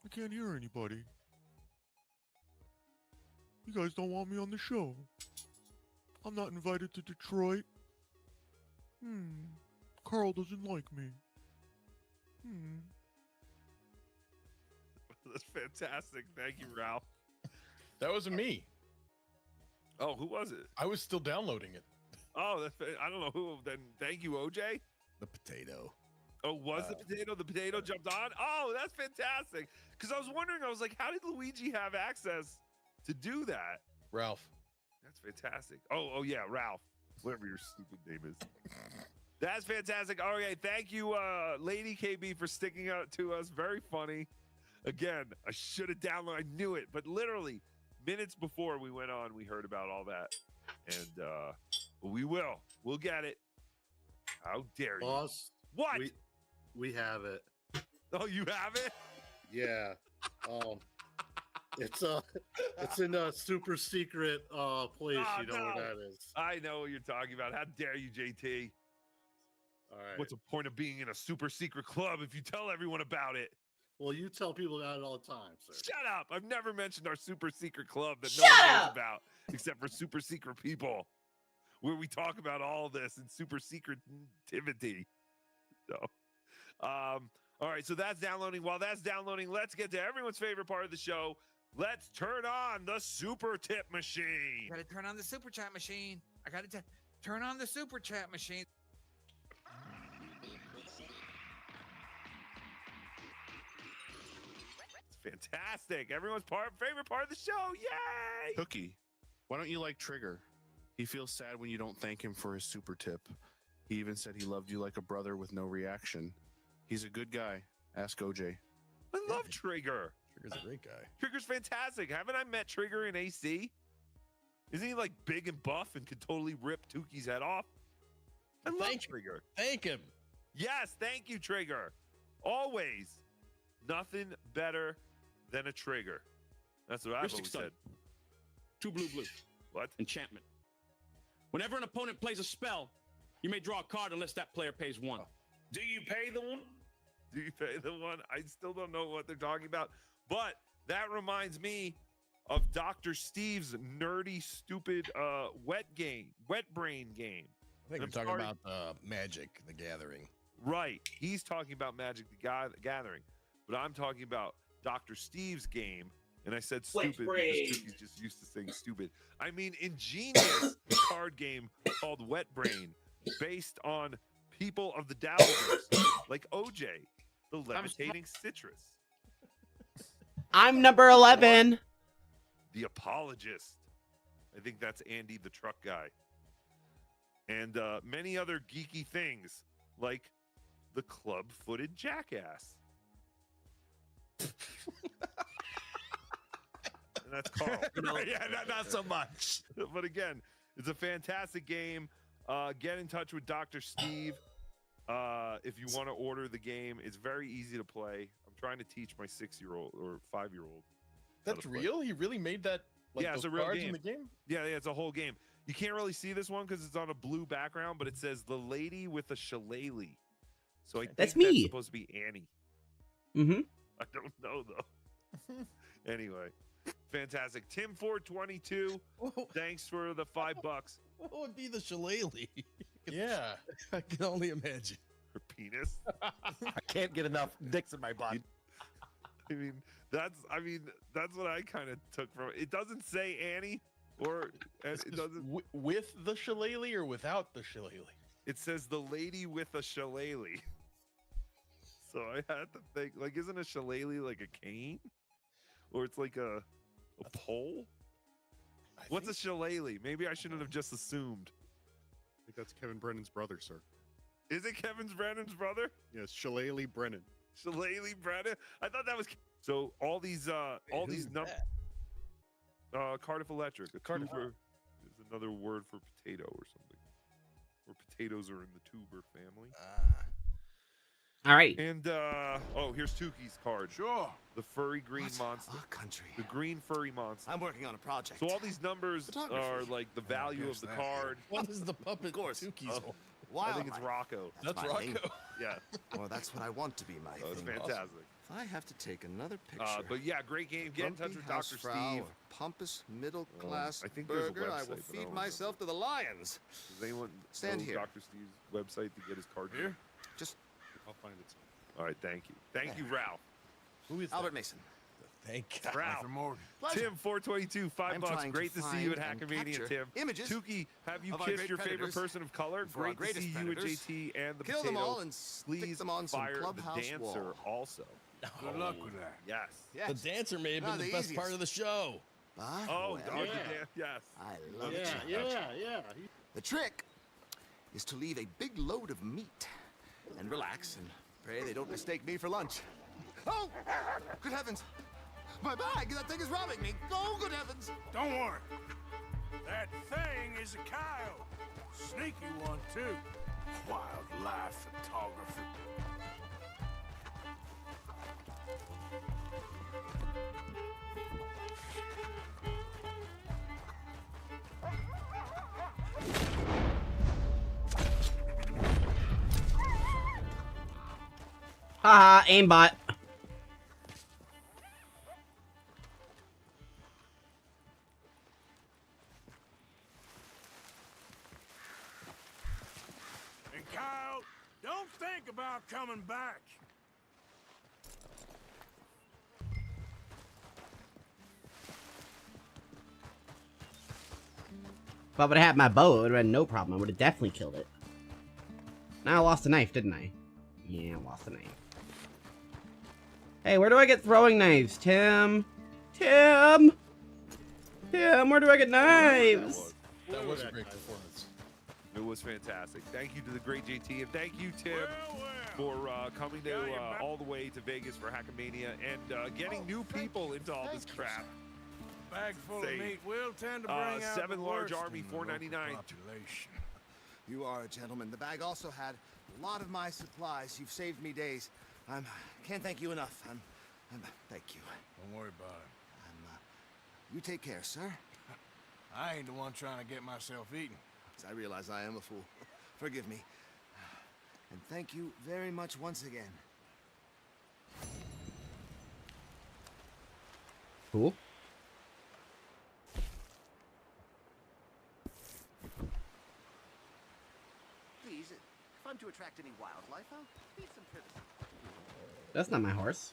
I can't hear anybody. You guys don't want me on the show. I'm not invited to Detroit. Carl doesn't like me. That's fantastic. Thank you, Ralph. That wasn't me. Oh, who was it? I was still downloading it. Oh, I don't know who. Then thank you, OJ. The potato. Oh, was the potato? The potato jumped on? Oh, that's fantastic. Because I was wondering, I was like, how did Luigi have access to do that? Ralph. That's fantastic. Oh yeah, Ralph. Whatever your stupid name is. That's fantastic. All right, thank you, Lady KB, for sticking out to us. Very funny. Again, I should have downloaded. I knew it, but literally minutes before we went on, we heard about all that, and we will. We'll get it. How dare you? Boss, what? We have it. Oh, you have it? Yeah. It's in a super secret place. You know where that is. I know what you're talking about. How dare you, JT? All right. What's the point of being in a super secret club if you tell everyone about it? Well, you tell people about it all the time, sir. Shut up! I've never mentioned our super secret club that no one knows about, except for super secret people, where we talk about all this in super secretivity. So, all right. So that's downloading. While that's downloading, let's get to everyone's favorite part of the show. Let's turn on the super tip machine. Gotta turn on the super chat machine. I gotta turn on the super chat machine. Fantastic. Everyone's favorite part of the show. Yay! Cookie, why don't you like Trigger? He feels sad when you don't thank him for his super tip. He even said he loved you like a brother with no reaction. He's a good guy. Ask OJ. I love Trigger. Trigger's a great guy. Trigger's fantastic. Haven't I met Trigger in AC? Isn't he like big and buff and could totally rip Tuki's head off? I love Trigger. Thank him. Yes, thank you, Trigger. Always. Nothing better than a trigger. That's what I've Mystic always Stun. said. 2 blue. What? Enchantment. Whenever an opponent plays a spell, you may draw a card unless that player pays 1. Do you pay the one? Do you pay the one? I still don't know what they're talking about. But that reminds me of Dr. Steve's nerdy, stupid wet brain game. I think we're talking about Magic the Gathering. Right. He's talking about Magic the Gathering. But I'm talking about Dr. Steve's game. And I said stupid because Tuki's just used to saying stupid. I mean, ingenious card game called Wet Brain, based on people of the Dowders, like OJ, the levitating citrus. I'm number 11. The Apologist. I think that's Andy the truck guy. And many other geeky things, like the club-footed jackass. And that's Carl. Yeah, not so much. But again, it's a fantastic game. Get in touch with Dr. Steve if you want to order the game. It's very easy to play. I'm trying to teach my 6-year-old or 5-year-old. That's real? He really made that? Like, yeah, it's those a real cards game. in the game? Yeah, it's a whole game. You can't really see this one because it's on a blue background, but it says the lady with a shillelagh. So I think That's me. That's supposed to be Annie. Mm-hmm. I don't know though. Anyway, fantastic. Tim 422. Thanks for the $5. What would be the shillelagh? Yeah, I can only imagine. Her penis. I can't get enough dicks in my butt. I mean, that's what I kind of took from it. It doesn't say Annie, or it doesn't with the shillelagh or without the shillelagh. It says the lady with a shillelagh. So I had to think, like, isn't a shillelagh like a cane, or it's like a pole? What's a shillelagh? Maybe I shouldn't have just assumed. I think that's Kevin Brennan's brother, sir. Is it Kevin Brennan's brother? Yes, Shillelagh Brennan. Shillelagh Brennan. I thought that was so. All these Cardiff Electric. A tuber is another word for potato or something. Or potatoes are in the tuber family. All right. And oh, here's Tuki's card. Sure. The furry green monster. Country. The green furry monster. I'm working on a project. So all these numbers are like the value of the card. What is the puppet? Of course. I think it's Rocco. That's my Rocco. name. Yeah. Well, that's what I want to be my Oh, it's thing. fantastic. If I have to take another picture. But yeah, great game. Get in touch with Dr. Hausfrau Steve. or pompous middle class I think there's a burger, I website, will but I feed don't myself to the lions. Does anyone Stand know here. Dr. Steve's website to get his card? Here? Just I'll find it. All right, thank you. Thank you, Ralph. Who is Albert Mason. Thank God. Ralph. Pleasure. Tim 422, I'm $5. trying Great to to see you at find and Hackamania, capture Tim. images Tuki, have you of our kissed great your favorite predators person of color? before our Great to greatest see you and predators. JT and the Kill potato. them all and stick Please them on some fire the clubhouse dancer wall. also. Good luck with that. Yes. Yes. The dancer may have been Not the the best easiest. part of the show. But, Oh, well, dog, yes. I love Yeah, it. yeah. The trick is to leave a big load of meat and relax and pray they don't mistake me for lunch. Oh, good heavens. My bag, that thing is robbing me. Oh, good heavens. Don't worry. That thing is a coyote. Sneaky one, too. Wildlife photography. Haha, aimbot. And Kyle, don't think about coming back. If I would have had my bow, it would have been no problem. I would have definitely killed it. Now I lost a knife, didn't I? Yeah, I lost a knife. Hey, where do I get throwing knives, Tim? Tim! Tim, where do I get knives? That was a great performance. It was fantastic. Thank you to the great JT, and thank you, Tim, for coming to all the way to Vegas for Hackamania and getting new people into all this crap. Bag full Say, of meat will tend to bring out 7 the large worst army, in the local $4.99. population. You are a gentleman. The bag also had a lot of my supplies. You've saved me days. I can't thank you enough. Thank you. Don't worry about it. You take care, sir. I ain't the one trying to get myself eaten. I realize I am a fool. Forgive me. And thank you very much once again. Cool. Please, if I'm to attract any wildlife, I'll need some privacy. That's not my horse.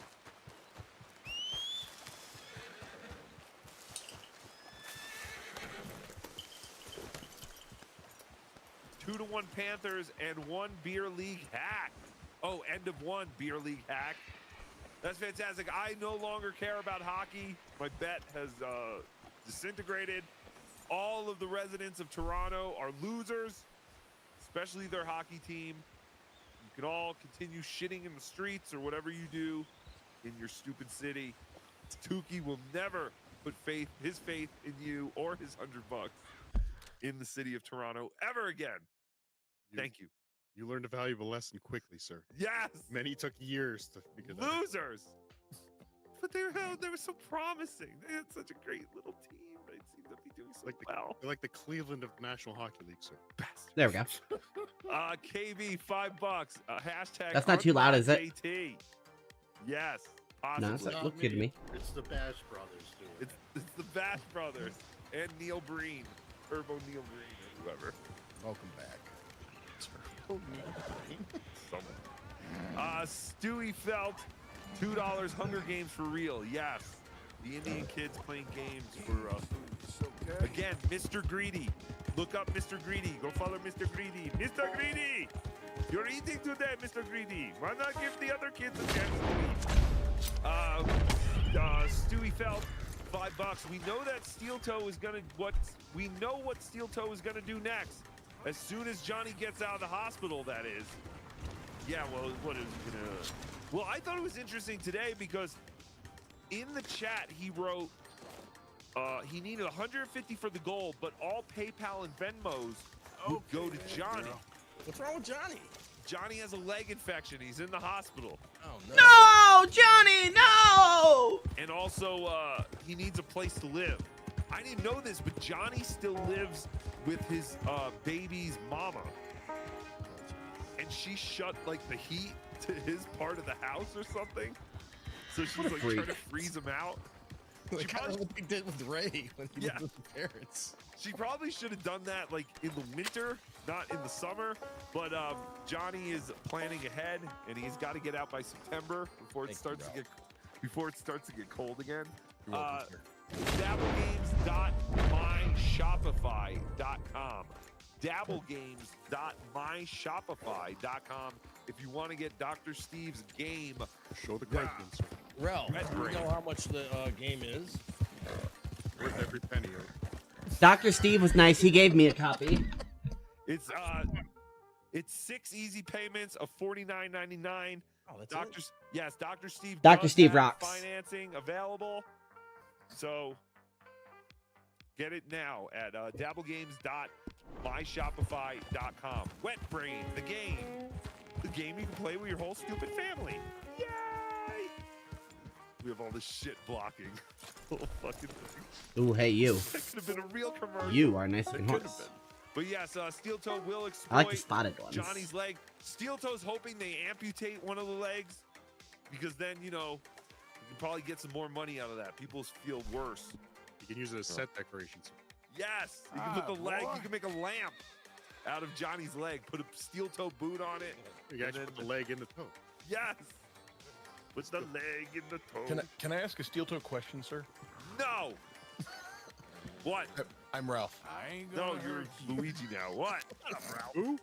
Two to 1 Panthers and 1 beer league hack. Oh, end of 1 beer league hack. That's fantastic. I no longer care about hockey. My bet has disintegrated. All of the residents of Toronto are losers, especially their hockey team. You can all continue shitting in the streets or whatever you do in your stupid city. Tuki will never put his faith in you or his $100 in the city of Toronto ever again. Thank you. You learned a valuable lesson quickly, sir. Yes. Many took years to figure that out. Losers. But they were so promising. They had such a great little team. They seem to be doing so well. They're like the Cleveland of National Hockey League, sir. There we go. KV, $5. Hashtag. That's not too loud, is it? JT. Yes. No, it's not. Look good to me. It's the Bash Brothers doing It's the Bash Brothers and Neil Breen, Turbo Neil Breen, or whoever. Welcome back. Stewie Felt, $2. Hunger Games for real. Yes, the Indian kids playing games for food. Again, Mr. Greedy. Look up Mr. Greedy. Go follow Mr. Greedy. Mr. Greedy, you're eating today, Mr. Greedy. Why not give the other kids a chance to eat? Stewie Felt, $5. We know that Steel Toe is gonna what Steel Toe is gonna do next. As soon as Johnny gets out of the hospital, that is. Yeah, well, what is he gonna... Well, I thought it was interesting today because in the chat he wrote he needed 150 for the goal, but all PayPal and Venmos would go to Johnny. What's wrong with Johnny? Johnny has a leg infection. He's in the hospital. Oh, no. No, Johnny, no! And also, he needs a place to live. I didn't know this, but Johnny still lives with his baby's mama. And she shut, like, the heat to his part of the house or something. So she's, like, trying to freeze him out. Like kind of what they did with Ray when he lived with his parents. She probably should have done that like in the winter, not in the summer. But Johnny is planning ahead, and he's got to get out by September before it starts to get cold again. Dabblegames.myshopify.com. Dabblegames.myshopify.com. If you want to get Dr. Steve's game, show the questions. Rel, do you know how much the game is? Worth every penny. Dr. Steve was nice. He gave me a copy. It's 6 easy payments of $49.99. Oh, that's Yes, Dr. Steve. Dr. Steve rocks. Financing available. So get it now at dabblegames.myshopify.com. Wet Brain, the game. The game you can play with your whole stupid family. Yay! We have all this shit blocking. Little fucking thing. Ooh, hey, you. That could have been a real commercial. You are nice and horse. But yes, Steel Toe will exploit I like the spotted ones. Johnny's leg. Steel Toe's hoping they amputate one of the legs because then, you know, you can probably get some more money out of that. People feel worse. You can use it as set decorations. Yes, you can put the leg, you can make a lamp out of Johnny's leg, put a steel toe boot on it. You can actually put the leg in the toe. Yes. Put the leg in the toe. Can I ask a steel toe question, sir? No. What? I'm Ralph. No, you're Luigi now. What? Who?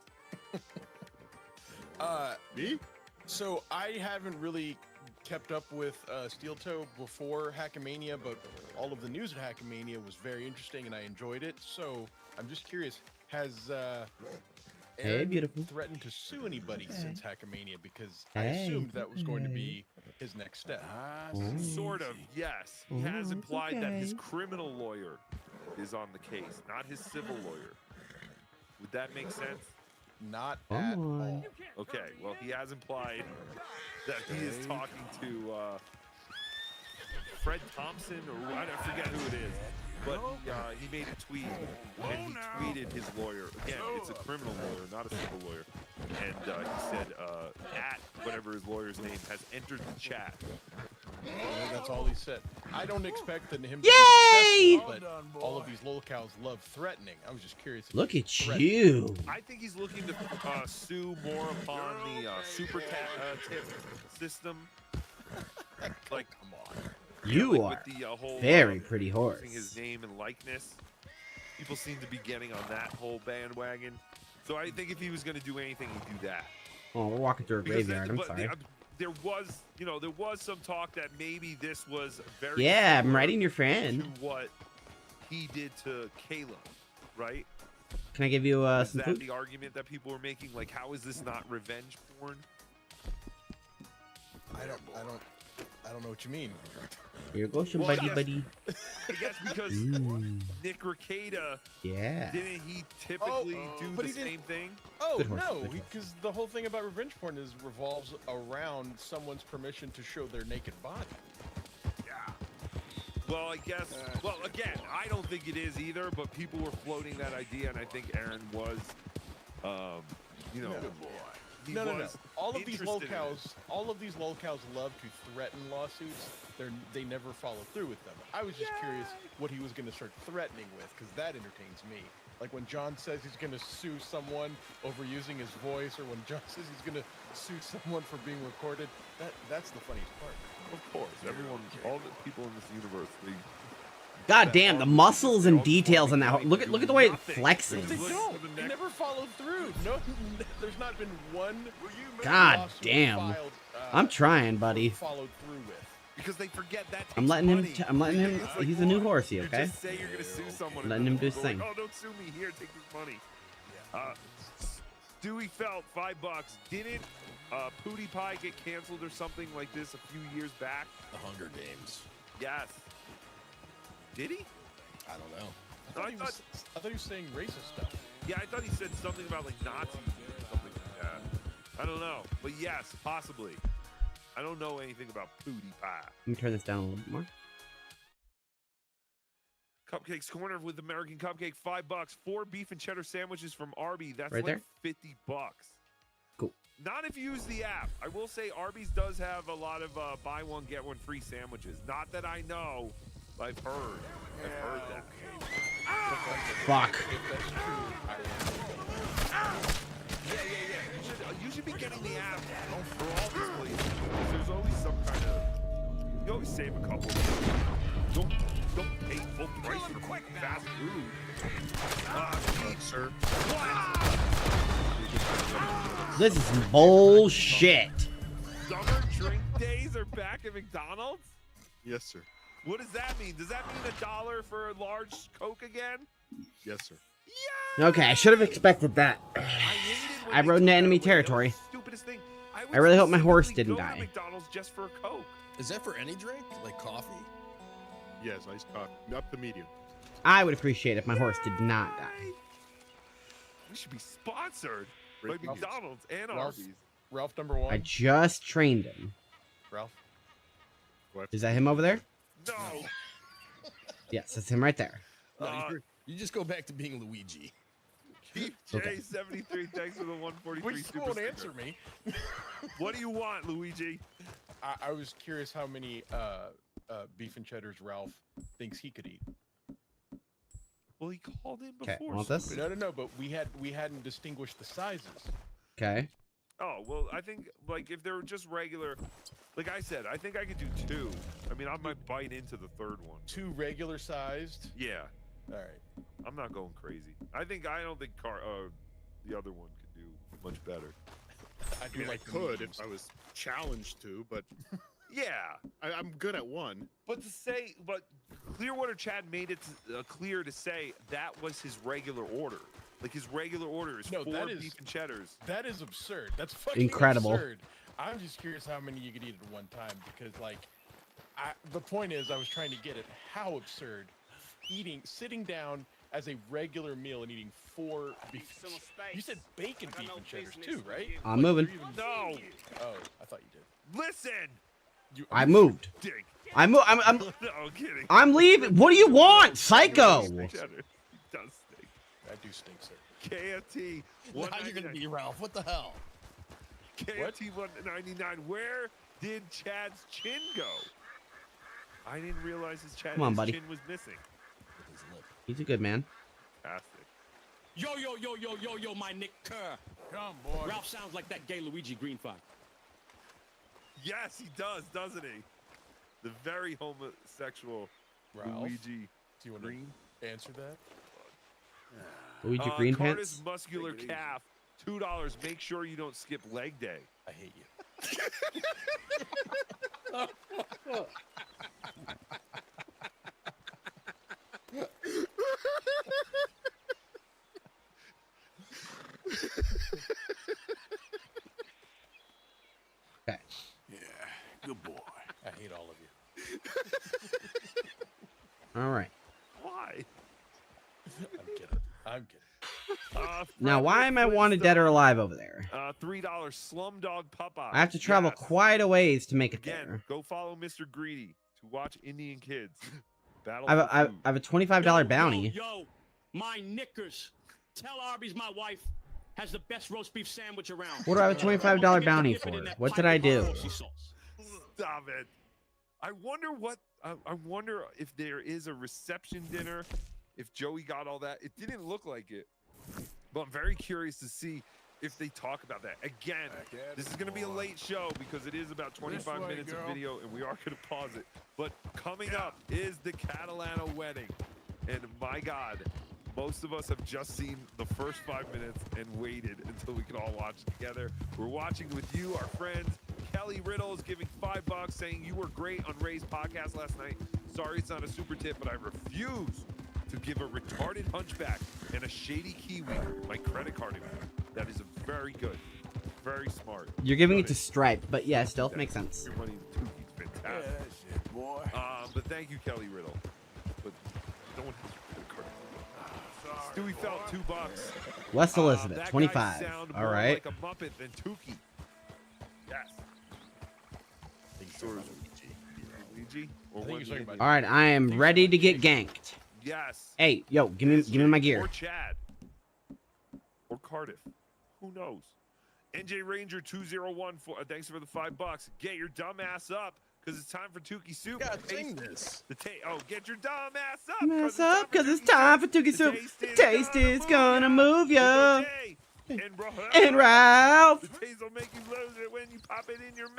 Me? So I haven't really kept up with Steel Toe before Hackamania, but all of the news at Hackamania was very interesting and I enjoyed it. So I'm just curious, has Aaron threatened to sue anybody since Hackamania? Because I assumed that was going to be his next step. Sort of, yes. He has implied that his criminal lawyer is on the case, not his civil lawyer. Would that make sense? Not at all. Okay, well, he has implied that he is talking to Fred Thompson, or I forget who it is. But he made a tweet, and he tweeted his lawyer. Again, it's a criminal lawyer, not a civil lawyer. And he said, at whatever his lawyer's name has entered the chat. That's all he said. I don't expect him to Yay! be successful, but all of these lolcows love threatening. I was just curious. Look at you. I think he's looking to sue more upon the super tip system. Like, come on. You are with the, whole, very pretty horse. Using his name and likeness. People seem to be getting on that whole bandwagon. So I think if he was going to do anything, he'd do that. Oh, we're walking through a graveyard. I'm sorry. There was some talk that maybe this was very Yeah, I'm writing your friend. to what he did to Kayla, right? Can I give you Is some that food? the argument that people were making? Like, how is this not revenge porn? I don't know what you mean. Here goes your Well, buddy, buddy. I guess because Nick Rekieta, Yeah. didn't he typically do but the he didn't- same thing? Oh, Good horse, no, good horse. because the whole thing about revenge porn revolves around someone's permission to show their naked body. Well, I guess. Well, again, I don't think it is either. But people were floating that idea, and I think Aaron was, you know, he No. was All of these interested in it. lolcows love to threaten lawsuits. They never follow through with them. I was just curious what he was going to start threatening with, because that entertains me. Like when John says he's going to sue someone over using his voice, or when John says he's going to sue someone for being recorded. That's the funniest part. Of course, everyone, all the people in this universe, God damn, the muscles and details on that. Look at the way it flexes. They don't. They never follow through. No, there's not been one. God lawsuit damn. filed, I'm trying, buddy. Followed through with. Because they forget that. I'm letting him. I'm letting him. It's like, He's a new horsey, You okay? just say you're gonna sue someone. Letting him do his thing. Like, oh, don't sue me. Here, take this money. Stewie Felt, $5. Didn't Pootie Pie get canceled or something like this a few years back? The Hunger Games. Yes. Did he? I don't know. I thought he was saying racist stuff. Yeah, I thought he said something about like Nazis or something like that. I don't know, but yes, possibly. I don't know anything about Pootie Pie. Let me turn this down a little bit more. Cupcakes Corner with American Cupcake, $5. 4 beef and cheddar sandwiches from Arby's. That's Right like there? $50. Cool. Not if you use the app. I will say Arby's does have a lot of buy one get one free sandwiches. Not that I know, but I've heard. I've heard that. Fuck. You should be getting the app for all these places. Because there's always some kind of. You always save a couple. Don't pay full price for fast food. Sir. This is bullshit. Summer drink days are back at McDonald's? Yes, sir. What does that mean? Does that mean $1 for a large Coke again? Yes, sir. Okay, I should have expected that. I rode into enemy territory. Stupidest thing. I really hope my horse didn't go to die. McDonald's just for a Coke. Is that for any drink? Like coffee? Yes, iced coffee. Up to medium. I would appreciate if my horse did not die. We should be sponsored by Ralph. McDonald's and Ralph, Arby's. Ralph number 1. I just trained him. Ralph. Is that him over there? No. Yes, that's him right there. You just go back to being Luigi. Okay. J73, thanks for the 143 We still super won't sticker. answer me. What do you want, Luigi? I was curious how many beef and cheddars Ralph thinks he could eat. Well, he called in Okay, before. want this? No, but we hadn't distinguished the sizes. Okay. Oh, well, I think, like, if they were just regular, like I said, I think I could do 2. I mean, I might bite into the third one. 2 regular sized. Yeah. All right. I'm not going crazy. I don't think the other one could do much better. I mean, I could if I was challenged to, but Yeah. I'm good at one. But Clearwater Chad made it clear to say that was his regular order. Like, his regular order is 4 beef and cheddars. That is absurd. That's fucking Incredible. absurd. I'm just curious how many you could eat at one time because, like, the point is, I was trying to get at how absurd sitting down as a regular meal and eating 4 beef. You said bacon beef and cheddars too, right? I'm moving. No. Oh, I thought you did. Listen. I moved. Dink. I'm No, I'm kidding. I'm leaving. What do you want, psycho? It does stink. I do stink, sir. KFT. Now you're gonna be Ralph. What the hell? KFT 199. Where did Chad's chin go? I didn't realize his Come on, buddy. chin was missing. He's a good man. Fantastic. Yo, my Nick Kerr. Come, boy. Ralph sounds like that gay Luigi Greenfield. Yes, he does, doesn't he? The very homosexual Ralph, Luigi do you want Green. to answer that? Luigi Green Carter's Pants. muscular calf, $2. Make sure you don't skip leg day. I hate you. Okay. Yeah, good boy. I hate all of you. All right. Why? I'm kidding. I'm kidding. Now, why am I wanted dead or alive over there? $3 Slumdog Popeye. I have to travel Yes. quite a ways to make it Again, there. go follow Mr. Greedy to watch Indian Kids. Battle I have for a, food. I have a $25 bounty. Yo, my knickers. Tell Arby's my wife has the best roast beef sandwich around. What do I have a $25 bounty for? What did I do? Stop it. I wonder if there is a reception dinner, if Joey got all that. It didn't look like it, but I'm very curious to see if they talk about that. Again, this is going to be a late show because it is about 25 minutes of video and we are going to pause it. But coming up is the Catalano wedding. And my God, most of us have just seen the first 5 minutes and waited until we can all watch it together. We're watching with you, our friends. Kelly Riddle is giving $5, saying you were great on Ray's podcast last night. Sorry it's not a super tip, but I refuse to give a retarded hunchback and a shady Kiwi my credit card info. That is very good. Very smart. You're giving it to Stripe, but yeah, still makes sense. Your money to Tuki's fantastic. Yeah, that's it, boy. But thank you, Kelly Riddle. But no one has your credit card. Stewie felt $2. West Elizabeth, That guy 25. sound All more right. like a Muppet than Tukey. Yes. Luigi? Or I think he's talking about. All right, I am ready to get ganked. Yes. Hey, yo, give me my gear. Or Chad. Or Cardiff. Who knows? NJ Ranger 201. Thanks for the $5. Get your dumb ass up, because it's time for Tukey Soup. Yeah, sing this. Get your dumb ass up. Mess up, because it's time for Tukey Soup. The taste is gonna move ya. And Ralph. The taste will make you lose it when you pop it in your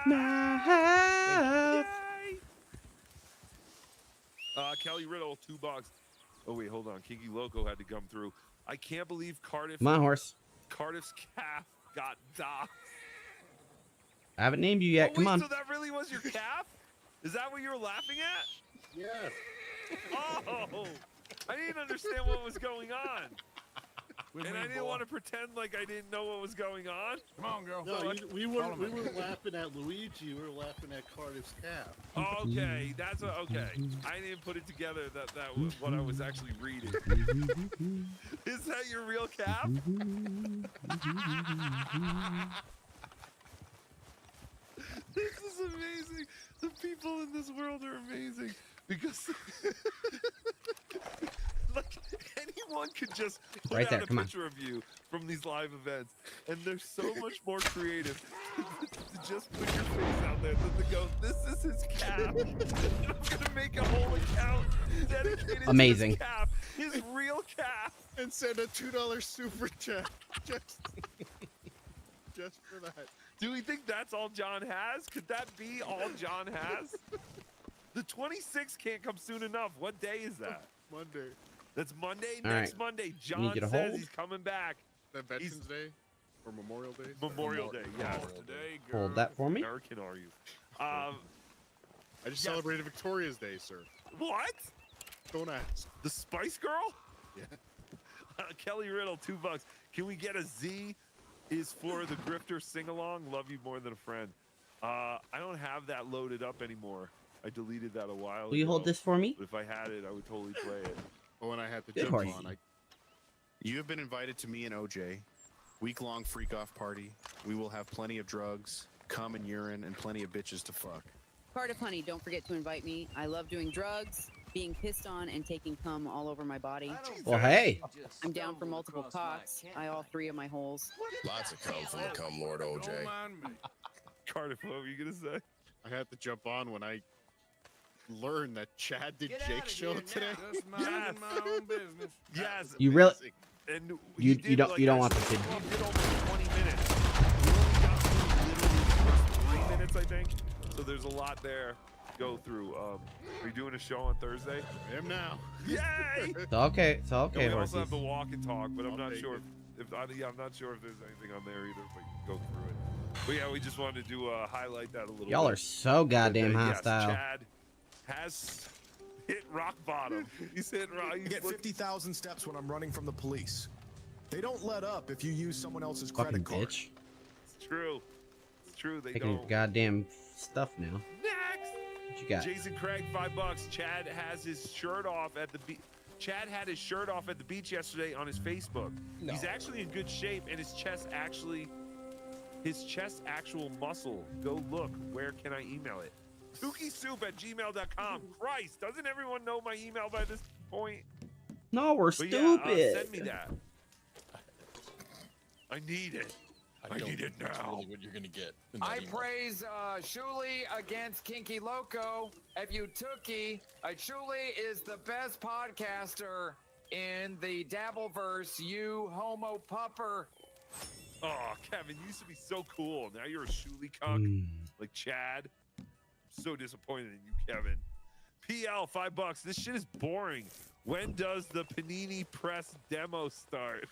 mouth. Kelly Riddle, $2. Oh wait, hold on. Kiki Loco had to come through. I can't believe Cardiff. My horse. Cardiff's calf got docked. I haven't named you yet. Come wait, on. So that really was your calf? Is that what you were laughing at? Yes. Oh, I didn't understand what was going on. And I didn't want to pretend like I didn't know what was going on. Come on, girl. No, we weren't laughing at Luigi. We were laughing at Cardiff's calf. Okay, that's what. Okay, I didn't put it together that was what I was actually reading. Is that your real calf? This is amazing. The people in this world are amazing because like anyone could just put Right out there, a come on. picture of you from these live events, and they're so much more creative to just put your face out there than to go, "This is his calf." I'm gonna make a whole account dedicated Amazing. to his calf, his real calf, and send a $2 super chat just for that. Do we think that's all John has? Could that be all John has? The 26th can't come soon enough. What day is that? Monday. That's Monday? All Next right. Monday. Need John you to says hold? he's coming back. That Veterans Day or Memorial Day? Memorial Day, yes. Today, Hold that for me. American are you? I just celebrated Victoria's Day, sir. What? Don't ask. The Spice Girl? Yeah. Kelly Riddle, $2. Can we get a Z is for the Grifter sing-along? Love you more than a friend. I don't have that loaded up anymore. I deleted that a while ago. Will you hold this for me? But if I had it, I would totally play it. But when I had to Good jump horsey. on, You have been invited to me and OJ. Week-long freak-off party. We will have plenty of drugs, cum and urine, and plenty of bitches to fuck. Cardiff, honey, don't forget to invite me. I love doing drugs, being pissed on, and taking cum all over my body. Well, hey. I'm down for multiple cocks. I all 3 of my holes. Lots of cum from the cum lord OJ. Don't mind me. Cardiff, what were you going to say? I had to jump on when I learned that Chad did Get Jake's outta show here today. now. Just minding my own business. Yes. You really? And You did, don't like, you don't I want said, this, kid. he did almost 20 minutes. We only got through literally 3 minutes, I think. So there's a lot there to go through. Are you doing a show on Thursday? I am now. Yay! It's okay. It's okay, And we also horsies. have the walk and talk, but I'm I'll not take sure it. if I'm not sure if there's anything on there either. But go through it. But yeah, we just wanted to highlight that a little. Y'all bit. are so goddamn Yes, hostile. Chad has hit rock bottom. He's hit rock. I get 50,000 steps when I'm running from the police. They don't let up if you use someone else's Fucking credit card. bitch. It's true. It's true. They Taking your don't. goddamn stuff now. Next. What you got? Jason Craig, $5. Chad has his shirt off at the beach. Chad had his shirt off at the beach yesterday on his Facebook. No. He's actually in good shape, and his chest actual muscle. Go look. Where can I email it? TukeySoup@gmail.com. Christ, doesn't everyone know my email by this point? No, we're But stupid. yeah, send me that. I need it. I don't need it think that's now. really what you're gonna get. in that I email. praise Shuli against Kinky Loco. If you Tookie, Shuli is the best podcaster in the Dabbleverse, you homo pupper. Oh, Kevin, you used to be so cool. Now you're a shooly cuck like Chad. So disappointed in you, Kevin. PL, $5. This shit is boring. When does the Panini Press demo start?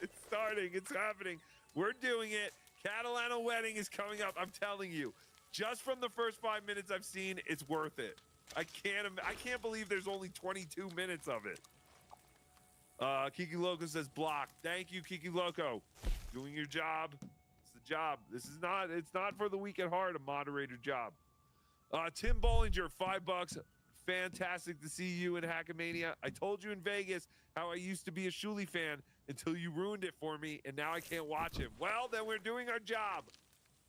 It's starting. It's happening. We're doing it. Catalano Wedding is coming up. I'm telling you. Just from the first 5 minutes I've seen, it's worth it. I can't believe there's only 22 minutes of it. Kiki Loco says block. Thank you, Kiki Loco. Doing your job. It's the job. It's not for the weak at heart, a moderator job. Tim Bollinger, $5. fantastic to see you in Hackamania. I told you in Vegas how I used to be a Shuli fan until you ruined it for me, and now I can't watch him. Well, then we're doing our job.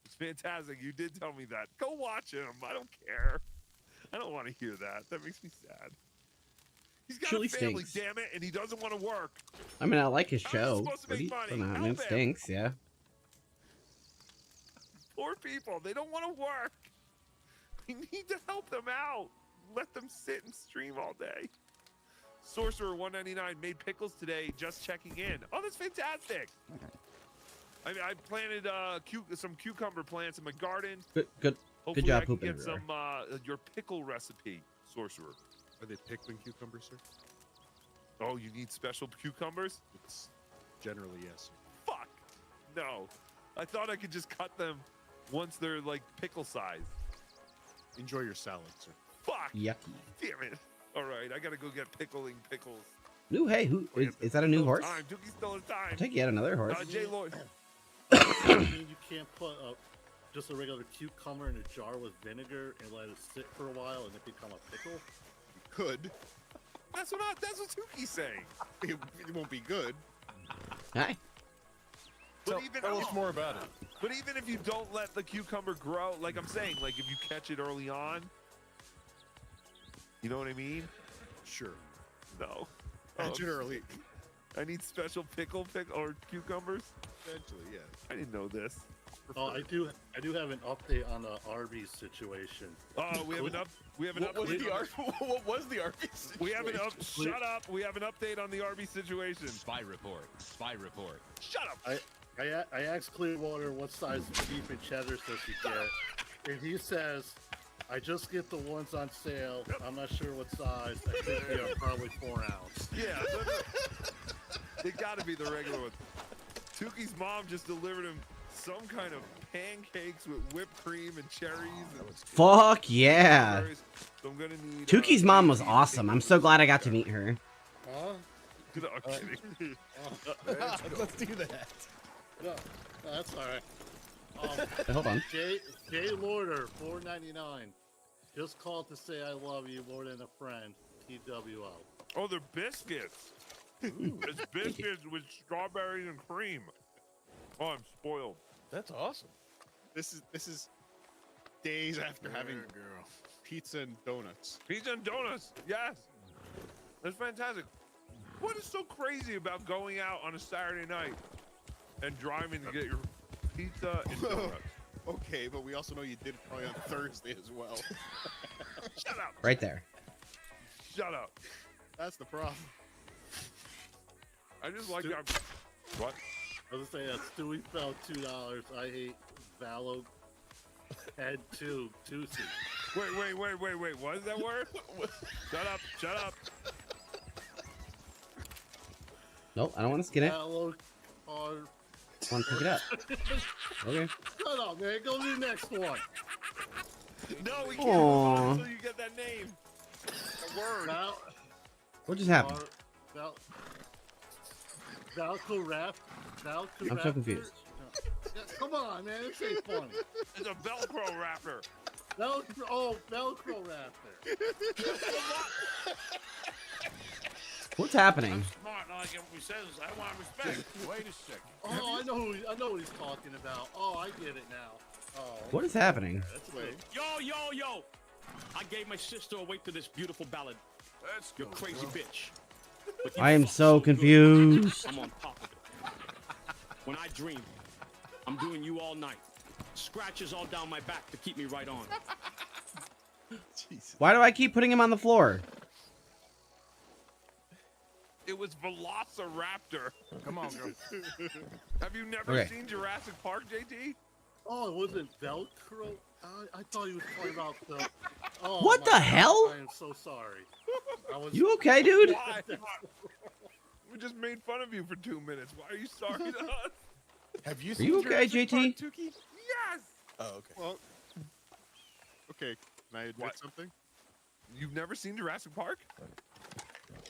It's fantastic. You did tell me that. Go watch him. I don't care. I don't want to hear that. That makes me sad. He's got Shuli a family, stinks. damn it, and he doesn't want to work. I mean, I like his How is he show. supposed to But make money? I mean, Help it stinks, yeah. Poor people. They don't want to work. We need to help them out. Let them sit and stream all day. Sorcerer 199 made pickles today. Just checking in. Oh, that's fantastic. I mean, I planted some cucumber plants in my garden. Good Hopefully job I can pooping get some your pickle recipe, Sorcerer. Are they pickling cucumbers, sir? Oh, you need special cucumbers? It's generally yes. Fuck. No. I thought I could just cut them once they're like pickle size. Enjoy your salad, sir. Fuck. Yucky. Damn it. All right, I gotta go get pickling pickles. Ooh, hey, who is that a new horse? Time. Dookie's still in time. I'll take yet another horse. Jay Lloyd. You can't put just a regular cucumber in a jar with vinegar and let it sit for a while and it become a pickle? You could. That's what Tookie's saying. It won't be good. Hi. But Tell us more about it. But even if you don't let the cucumber grow, like I'm saying, like if you catch it early on, you know what I mean? Sure. No. Catch it early. I need special pickle or cucumbers. Eventually, yes. I didn't know this. Oh, I do have an update on the Arby's situation. We have an What was the Arby's situation? We have an shut up. We have an update on the Arby's situation. Spy report. Spy report. Shut up. I asked Clearwater what size beef and cheddar does he get, and he says, "I just get the ones on sale. I'm not sure what size. I think they are probably 4 ounce." Yeah, they got to be the regular ones. Tookie's mom just delivered him some kind of pancakes with whipped cream and cherries. And Fuck yeah. So I'm gonna need. Tukey's mom was awesome. I'm so glad I got to meet her. Huh? No, I'm kidding. Let's do that. No, that's all right. Hold on. Jay Lorder, $4.99. Just called to say I love you more than a friend. TWO. Oh, they're biscuits. It's biscuits with strawberries and cream. Oh, I'm spoiled. That's awesome. This is days after having pizza and donuts. Pizza and donuts, yes. That's fantastic. What is so crazy about going out on a Saturday night and driving to get your pizza and donuts? Okay, but we also know you did it probably on Thursday as well. Shut up. Right there. Shut up. That's the problem. I just like that. What? I was gonna say that Stewie fell $2. I hate Valo Head 2 Tusi. Wait. What is that word? Shut up. Nope, I don't want to skin it. Valo I want to pick it up. Okay. Shut up, man. Go to the next one. No, we can't move Aw. on until you get that name. A word. What just happened? Valcorap. I'm so confused. Yeah, come on, man. This ain't funny. It's a Velcro raptor. Velcro raptor. What's happening? Smart, and I get what he says. I want respect. Wait a second. Oh, I know what he's talking about. Oh, I get it now. Oh. What is happening? Yo. I gave my sister away to this beautiful ballad. You crazy bitch. But you I am fuck so good. confused. I'm on top of it. When I dream, I'm doing you all night. Scratches all down my back to keep me right on. Why do I keep putting him on the floor? It was Velociraptor. Come on, girl. Have you never Okay. seen Jurassic Park, JT? Oh, it wasn't Velcro? I thought you were talking about the... Oh, What the hell? I am so sorry. You okay, dude? Why? We just made fun of you for 2 minutes. Why are you sorry to us? Have you Are seen you okay, Jurassic JT? Park, Tukey? Yes! Oh, okay. Well, okay. Can I admit What? something? You've never seen Jurassic Park?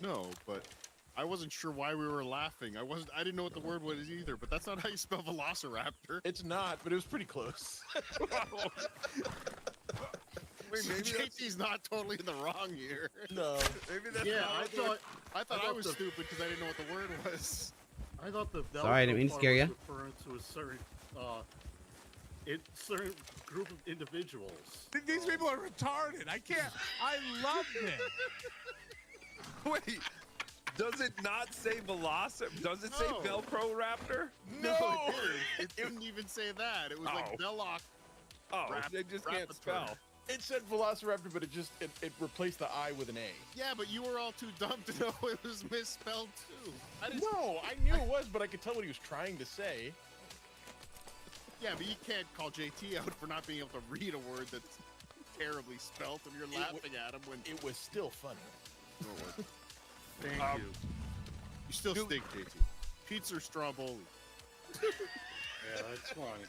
No, but I wasn't sure why we were laughing. I didn't know what the word was either, but that's not how you spell velociraptor. It's not, but it was pretty close. mean, maybe JT's not totally in the wrong here. No. Maybe that's Yeah, not I thought I was stupid because I didn't know what the word was. I thought the Sorry, I didn't mean to scare was ya. referring to a certain group of individuals. These people are retarded. I can't. I love it. Wait, does it not say Velociraptor? Does it say No. Velcro Raptor? No, it didn't even say that. It was like Veloc. Oh, they just can't spell. It said Velociraptor, but it replaced the I with an A. Yeah, but you were all too dumb to know it was misspelled too. No, I knew it was, but I could tell what he was trying to say. Yeah, but you can't call JT out for not being able to read a word that's terribly spelt, and you're laughing at him when it was still funny. Thank you. You still stink, JT. Pizza or Stromboli? Yeah, that's fine.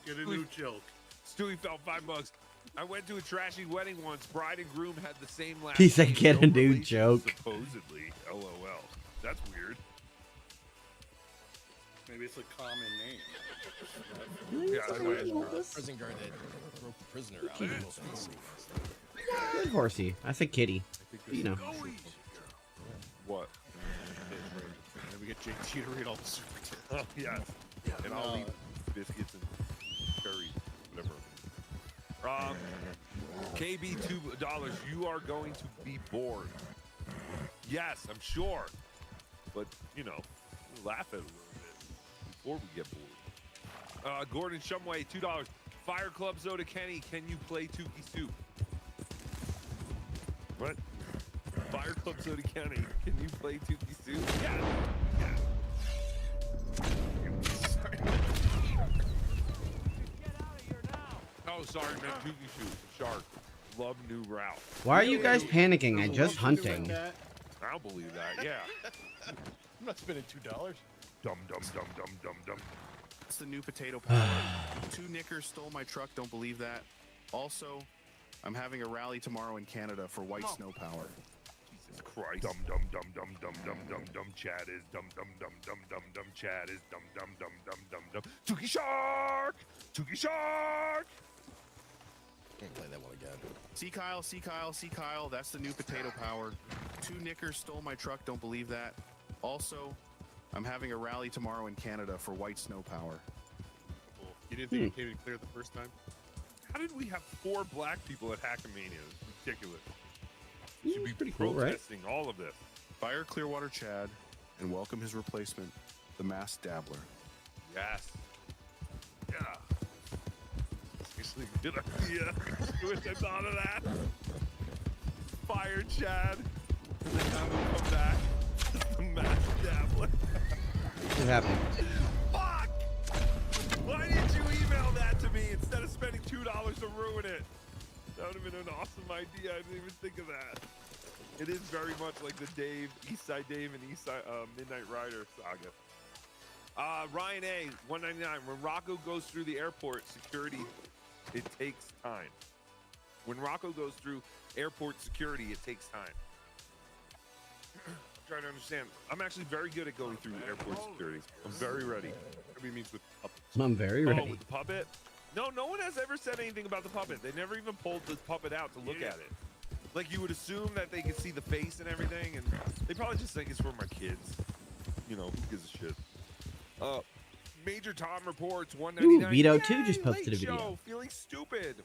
Get a new joke. Stewie felt $5. I went to a trashy wedding once. Bride and groom had the same last He said, name, "Get a no new relation, joke." Supposedly, LOL. That's weird. Maybe it's a common name. Yeah, that's why it's Prison guard that broke the prisoner out. Good horsey. I said kitty. You know. What? And we get JT to read all the super tips. Oh, yes. And I'll eat biscuits and curry, whatever. KB $2. You are going to be bored. Yes, I'm sure. But, you know, we'll laugh at it a little bit before we get bored. Gordon Shumway, $2. Fire Club Soda Kenny, can you play Tukey Soup? What? Fire Club Soda Kenny, can you play Tukey Soup? Yeah. Oh, sorry, man. Tukey Soup. Shark. Love new route. Why are you guys panicking? I'm just hunting. I don't believe that. Yeah. I'm not spending $2. Dumb. It's the new potato power. 2 knickers stole my truck. Don't believe that. Also, I'm having a rally tomorrow in Canada for white snow power. Jesus Christ. Dumb. Chad is dumb. Chad is dumb. Tukey Shark. Can't play that one again. See Kyle. That's the new potato power. 2 knickers stole my truck. Don't believe that. Also, I'm having a rally tomorrow in Canada for white snow power. You didn't think it came in clear the first time? How did we have 4 black people at Hackamania? It's ridiculous. We should be pretty cool, right? protesting all of this. Fire Clearwater Chad and welcome his replacement, the Masked Dabbler. Yes. Yeah. It's actually a good idea. I wish I thought of that. Fire Chad. And then have him come back. The Masked Dabbler. What happened? Fuck! Why didn't you email that to me instead of spending $2 to ruin it? That would have been an awesome idea. I didn't even think of that. It is very much like the Eastside Dave and Eastside Midnight Rider saga. Ryan A, $1.99. When Rocco goes through the airport security, it takes time. When Rocco goes through airport security, it takes time. I'm trying to understand. I'm actually very good at going through airport security. I'm very ready. Everybody means with puppets. I'm very ready. Oh, with the puppet? No one has ever said anything about the puppet. They never even pulled the puppet out to look at it. Like, you would assume that they could see the face and everything, and they probably just think it's for my kids. You know, who gives a shit? Major Tom reports $1.99. Ooh, Vito too Yay, just posted a late video. show, feeling stupid.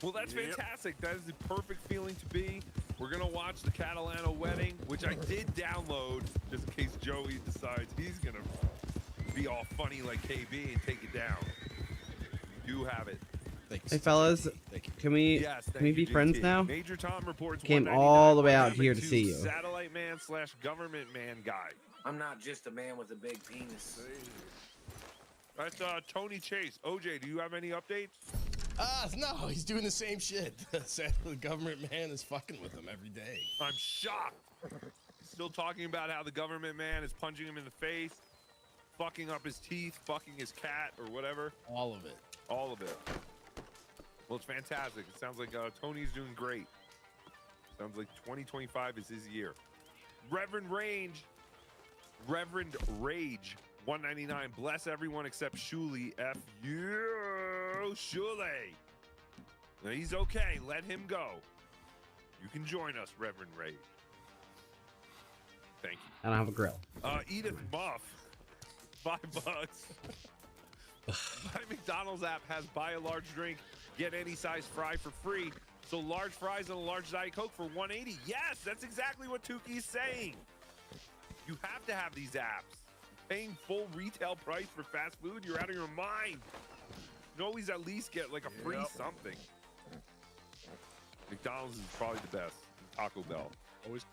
Well, that's fantastic. That is the perfect feeling to be. We're going to watch the Catalano wedding, which I did download just in case Joey decides he's going to be all funny like KB and take it down. We do have it. Hey fellas, can we be friends now? Major Tom reports Came $1.99 all the way out here to to see you. Satellite man / government man guy. I'm not just a man with a big penis. That's Tony Chase. OJ, do you have any updates? No, he's doing the same shit. Sadly, the government man is fucking with him every day. I'm shocked. Still talking about how the government man is punching him in the face, fucking up his teeth, fucking his cat, or whatever. All of it. All of it. Well, it's fantastic. It sounds like Tony's doing great. Sounds like 2025 is his year. Reverend Rage, $1.99. Bless everyone except Shuli. F you, Shuli. No, he's okay. Let him go. You can join us, Reverend Ray. Thank you. I don't have a grill. Edith Muff, $5. My McDonald's app has buy a large drink, get any size fry for free. So large fries and a large Diet Coke for $1.80. Yes, that's exactly what Tuki's saying. You have to have these apps. Paying full retail price for fast food, you're out of your mind. You always at least get like a free something. McDonald's is probably the best. Taco Bell. Always.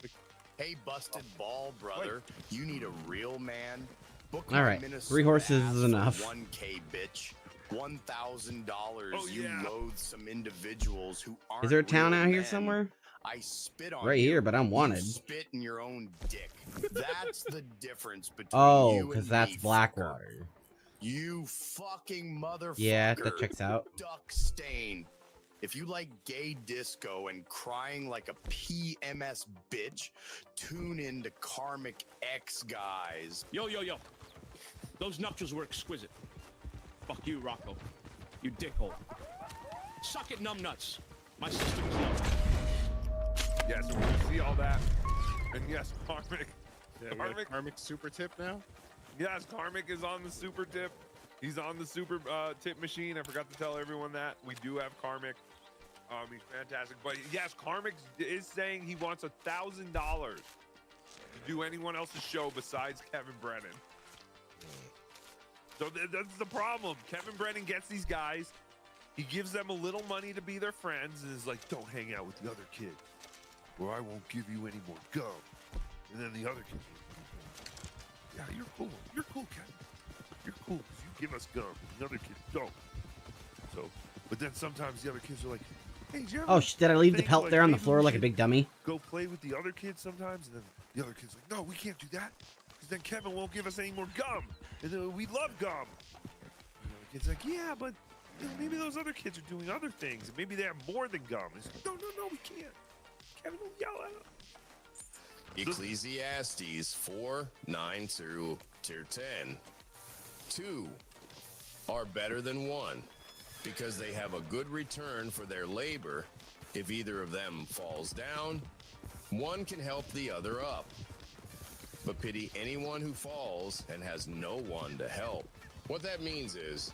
Hey, busted ball, brother. You need a real man. Book All right, Minnesota 3 horses ass is for enough. $1K, bitch. $1,000. Oh, you yeah. loathsome individuals who aren't. Is there a town real out here men. somewhere? I spit on Right you. here, but I'm You wanted. spit in your own dick. That's the difference between Oh, you because and that's me, fucker. Blackwater. You fucking motherfucker. Yeah, that checks out. Duck stain. If you like gay disco and crying like a PMS bitch, tune in to Karmic X Guys. Yo. Those nuptials were exquisite. Fuck you, Rocco. You dickhole. Suck it, numbnuts. My system is low. Yes, we're going to see all that. And yes, Karmic. Yeah, we got Karmic super tip now. Yes, Karmic is on the super tip. He's on the super tip machine. I forgot to tell everyone that. We do have Karmic. He's fantastic. But yes, Karmic is saying he wants $1,000 to do anyone else's show besides Kevin Brennan. So that's the problem. Kevin Brennan gets these guys. He gives them a little money to be their friends and is like, don't hang out with the other kid or I won't give you any more gum. And then the other kid, yeah, you're cool. You're cool, Kevin. You're cool because you give us gum. The other kids don't. So, but then sometimes the other kids are like, hey, did you ever Oh, did I leave the think, pelt like, there on the maybe floor we like a should big dummy? Go play with the other kids sometimes? And then the other kid's like, no, we can't do that because then Kevin won't give us any more gum. And then we love gum. And the other kid's like, yeah, but you know, maybe those other kids are doing other things. And maybe they have more than gum. It's like, no, we can't. Kevin will yell at us. Ecclesiastes 4:9-10. 2 are better than 1 because they have a good return for their labor. If either of them falls down, one can help the other up. But pity anyone who falls and has no one to help. What that means is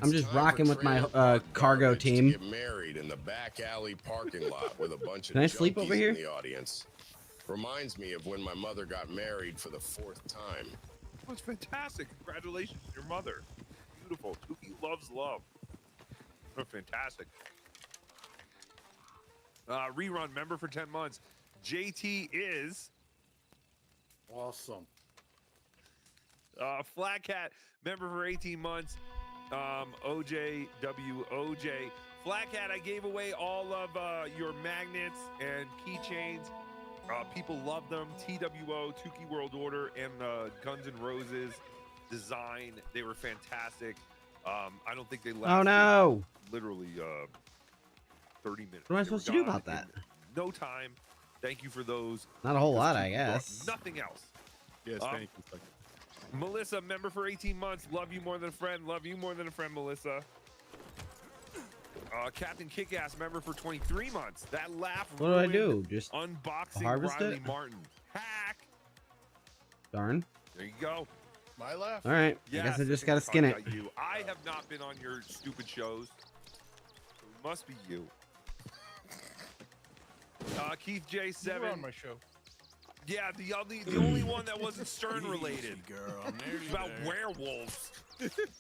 I'm just rocking with my cargo team. Get married in the back alley parking lot with a bunch of Can I sleep junkies over here? in the audience. Reminds me of when my mother got married for the 4th time. Oh, it's fantastic. Congratulations to your mother. Beautiful. Tuki loves love. Oh, fantastic. Rerun member for 10 months. JT is awesome. Flat Cat member for 18 months. OJWOJ. Flat Cat, I gave away all of your magnets and keychains. People love them. TWO, Tuki World Order, and Guns N' Roses design. They were fantastic. I don't think they lasted. Oh no! Literally 30 minutes. What am I They supposed were to do gone about that? in no time. Thank you for those. Not a whole Because lot, I Tuki brought guess. Nothing else. Yes, thank you. Melissa, member for 18 months. Love you more than a friend. Love you more than a friend, Melissa. Captain Kickass, member for 23 months. That laugh. What do I ruined do? Just unboxing harvest Riley it? Martin. Hack. Darn. There you go. My laugh. All right. I guess I just gotta skin it. You. I have not been on your stupid shows. So it must be you. Keith J7. You were on my show. Yeah, the only one that wasn't Stern related. Girl, It's about werewolves.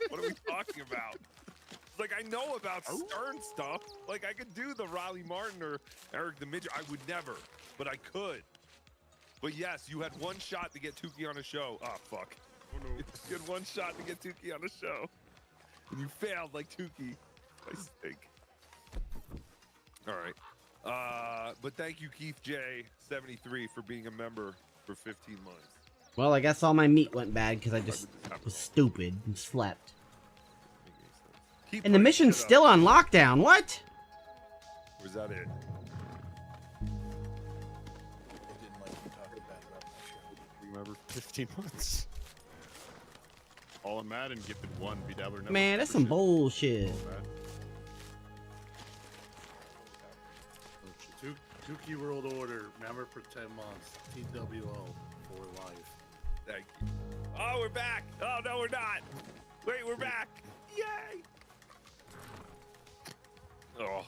What are we talking about? It's like I know about Stern stuff. Like I could do the Riley Martin or Eric the Midget. I would never, but I could. But yes, you had one shot to get Tuki on a show. Oh fuck. Oh no. You had one shot to get Tuki on a show. And you failed like Tuki. I stink. All right. But thank you, Keith J73, for being a member for 15 months. Well, I guess all my meat went bad because I just was stupid and slept. And the mission's still on lockdown. What? Or is that it? Remember 15 months. All I'm at and gifted 1 Bedabbler. Man, that's some bullshit. Tukey World Order, member for 10 months. TWO for life. Thank you. Oh, we're back. Oh, no, we're not. Wait, we're back. Yay. Oh,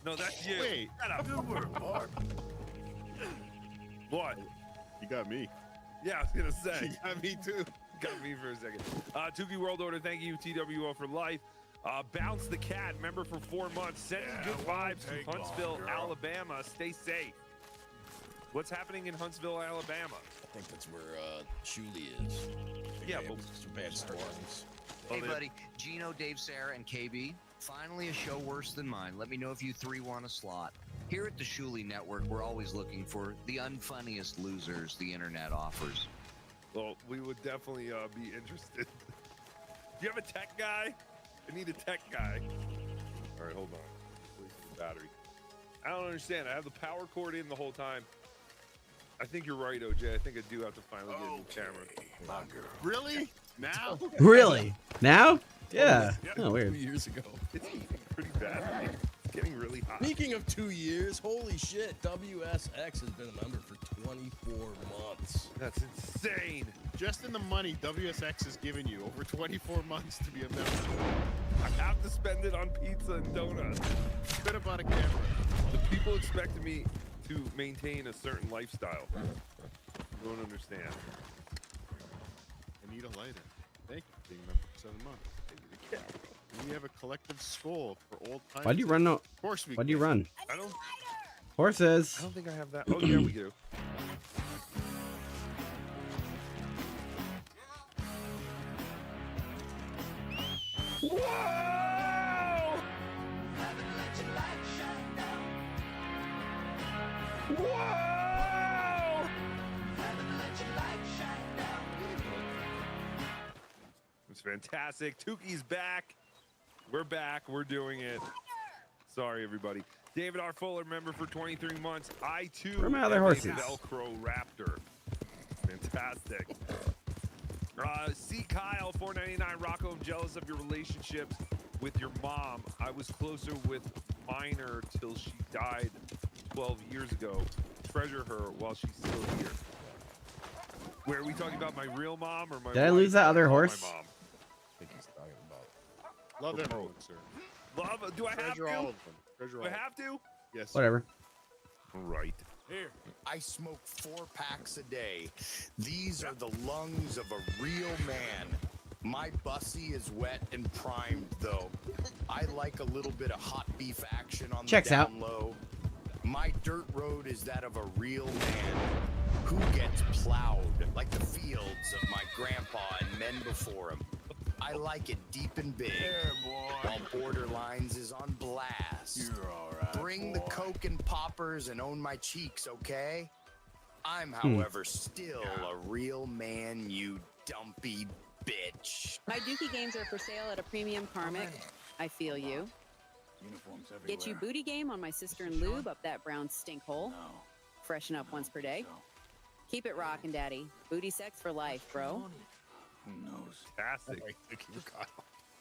no, that's you. Wait. Shut up. Good work, Bart. What? You got me. Yeah, I was going to say. You got me too. Got me for a second. Tukey World Order, thank you, TWO for life. Bounce the Cat, member for 4 months. Sending good vibes to Huntsville, Alabama. Stay safe. What's happening in Huntsville, Alabama? I think that's where Shuli is. Yeah, but some bad storms. Hey, buddy. Gino, Dave, Sarah, and KB. Finally, a show worse than mine. Let me know if you three want a slot. Here at the Shuli Network, we're always looking for the unfunniest losers the internet offers. Well, we would definitely be interested. Do you have a tech guy? I need a tech guy. All right, hold on. Where's the battery? I don't understand. I have the power cord in the whole time. I think you're right, OJ. I think I do have to finally get a new camera. My girl. Really? Now? Really? Now? Yeah. Oh, weird. 2 years ago. It's pretty bad. It's getting really hot. Speaking of 2 years, holy shit, WSX has been a member for 24 months. That's insane. Just in the money WSX has given you over 24 months to be a member. I have to spend it on pizza and donuts. Bit about a camera. The people expect me to maintain a certain lifestyle. I don't understand. I need a lighter. Thank you for being a member for 7 months. Yeah. We have a collective skull for old times. Why do you run? No. Of course we. Why do you run? I don't. Horses. I don't think I have that. Oh yeah, we do. Whoa! Whoa! It's fantastic. Tukey's back. We're back. We're doing it. Sorry, everybody. David R. Fuller, member for 23 months. I, too, Where are my other am a horses? Velcro Raptor. Fantastic. C. Kyle, $4.99. Rocco, I'm jealous of your relationship with your mom. I was closer with Minor till she died 12 years ago. Treasure her while she's still here. Where are we talking about, my real mom or my Did I wife lose that other or horse? My mom? I think he's talking about. Love everyone, sir. Love? Do I have Treasure to? all of them. Treasure Do all I have to? Yes. Whatever. Right. Here. I smoke 4 packs a day. These are the lungs of a real man. My bussy is wet and primed, though. I like a little bit of hot beef action on Checks the out. down low. My dirt road is that of a real man who gets plowed like the fields of my grandpa and men before him. I like it deep and big, while Borderlines is on blast. You're all right, Bring the boy. coke and poppers and own my cheeks, okay? I'm, however, still a real man, you dumpy bitch. My Dookie games are for sale at a premium Karmic. I feel you. Uniforms everywhere. Get you booty game on my sister and lube up that brown stink hole. Freshen up once per day. Keep it rockin', daddy. Booty sex for life, bro. Who knows? Fantastic.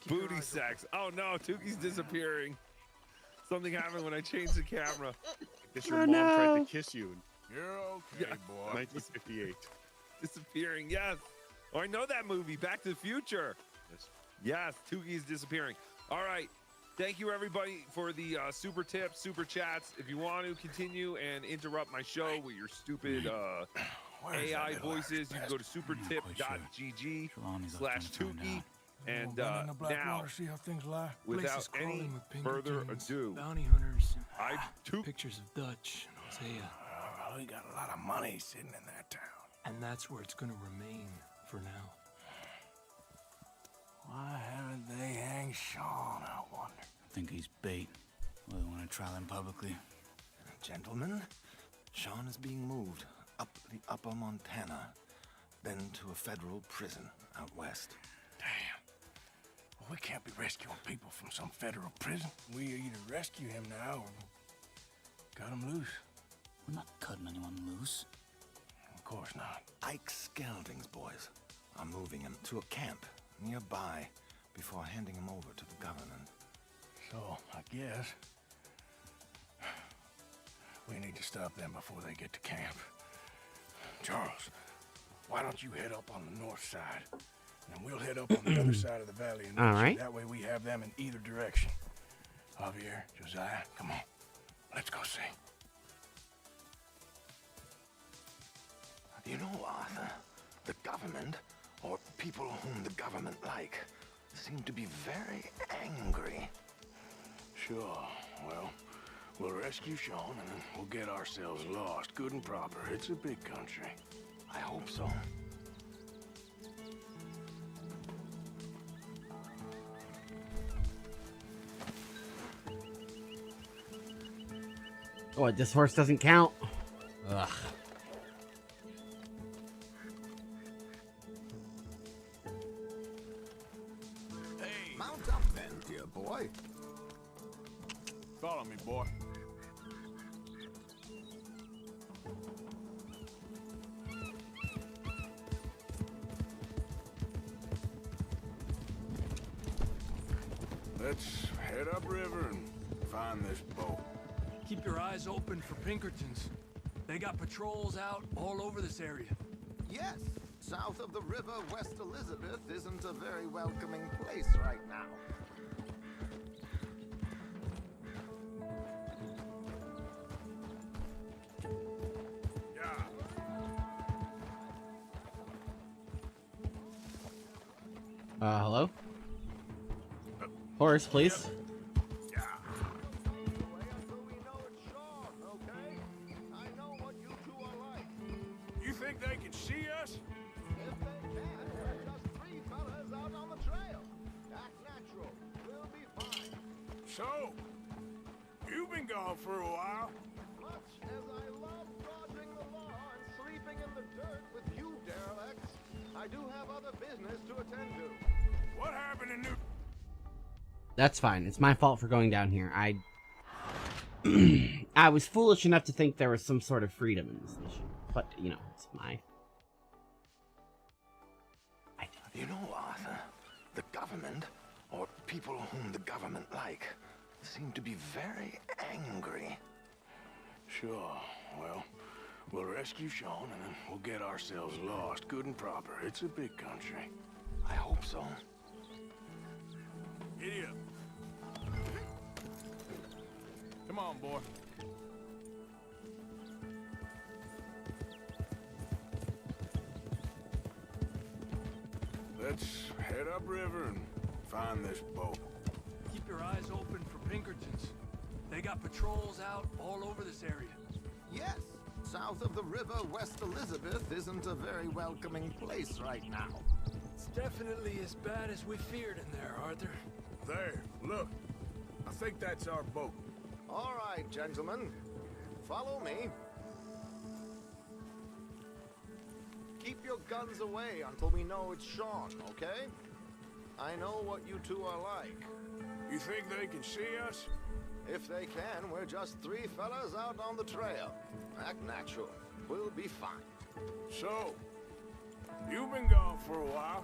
Booty sex. Oh no, Tukey's disappearing. Something happened when I changed the camera. I guess your mom tried to kiss you. You're okay, boy. 1958. Disappearing, yes. Oh, I know that movie, Back to the Future. Yes, Tukey's disappearing. All right. Thank you, everybody, for the super tips, super chats. If you want to continue and interrupt my show with your stupid AI voices, you can go to supertip.gg/Tukey. And now, See how things lie. without Places any crawling with further penguins, ado, bounty hunters, pictures of Dutch and Hosea. We got a lot of money sitting in that town. And that's where it's gonna remain for now. Why haven't they hanged Sean, I wonder? I think he's bait. Well, they want to trial him publicly. Gentlemen, Sean is being moved up the upper Montana, then to a federal prison out west. Damn. Well, we can't be rescuing people from some federal prison. We either rescue him now or cut him loose. We're not cutting anyone loose. Of course not. Ike Skelding's boys are moving him to a camp nearby before handing him over to the government. So, I guess We need to stop them before they get to camp. Charles, why don't you head up on the north side, and we'll head up on the other side of the valley. And all right. That way we have them in either direction. Javier, Josiah, come on. Let's go see. You know, Arthur, the government, or people whom the government like, seem to be very angry. Sure, well, we'll rescue Sean and then we'll get ourselves lost, good and proper. It's a big country. I hope so. Oh, this horse doesn't count. Ugh. Hey, mount up then, dear boy. Follow me, boy. Let's head upriver and find this boat. Keep your eyes open for Pinkertons. They got patrols out all over this area. Yes, south of the river, West Elizabeth isn't a very welcoming place right now. Hello? Horse, please. You think they can see us? If they can, we're just three fellas out on the trail. Act natural. We'll be fine. So, you've been gone for a while. Much as I love dodging the law and sleeping in the dirt with you derelicts, I do have other business to attend to. What happened in New... That's fine. It's my fault for going down here. I was foolish enough to think there was some sort of freedom in this mission. But, you know, it's my... You know, Arthur, the government, or people whom the government like, seem to be very angry. Sure, well, we'll rescue Sean and then we'll get ourselves lost, good and proper. It's a big country. I hope so. Giddy up. Come on, boy. Let's head upriver and find this boat. Keep your eyes open for Pinkertons. They got patrols out all over this area. Yes, south of the river, West Elizabeth isn't a very welcoming place right now. It's definitely as bad as we feared in there, Arthur. There, look. I think that's our boat. All right, gentlemen. Follow me. Keep your guns away until we know it's Sean, okay? I know what you two are like. You think they can see us? If they can, we're just three fellas out on the trail. Act natural. We'll be fine. So, you've been gone for a while.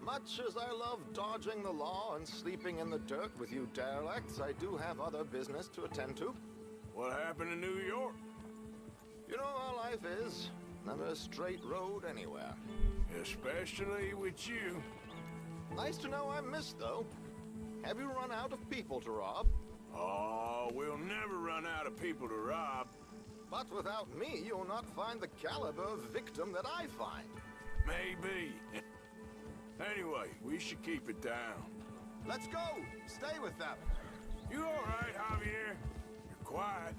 Much as I love dodging the law and sleeping in the dirt with you derelicts, I do have other business to attend to. What happened in New York? You know how life is. Never a straight road anywhere. Especially with you. Nice to know I'm missed, though. Have you run out of people to rob? Oh, we'll never run out of people to rob. But without me, you'll not find the caliber of victim that I find. Maybe. Anyway, we should keep it down. Let's go! Stay with them! You all right, Javier? You're quiet.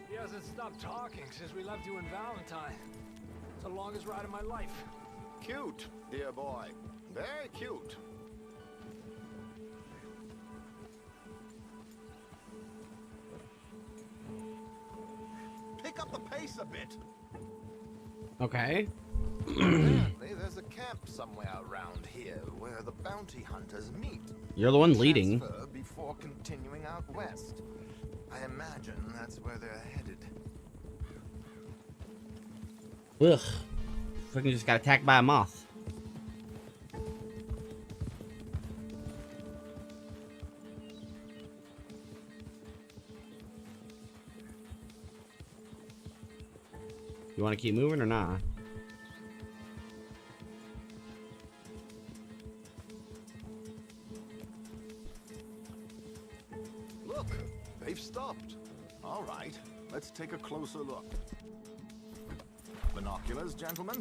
He hasn't stopped talking since we left you in Valentine. It's the longest ride of my life. Cute, dear boy. Very cute. Pick up the pace a bit. Okay. Apparently, there's a camp somewhere around here where the bounty hunters meet. You're the one leading. Transfer before continuing out west. I imagine that's where they're headed. Ugh. Fucking just got attacked by a moth. You want to keep moving or not? Look, they've stopped. All right, let's take a closer look. Binoculars, gentlemen?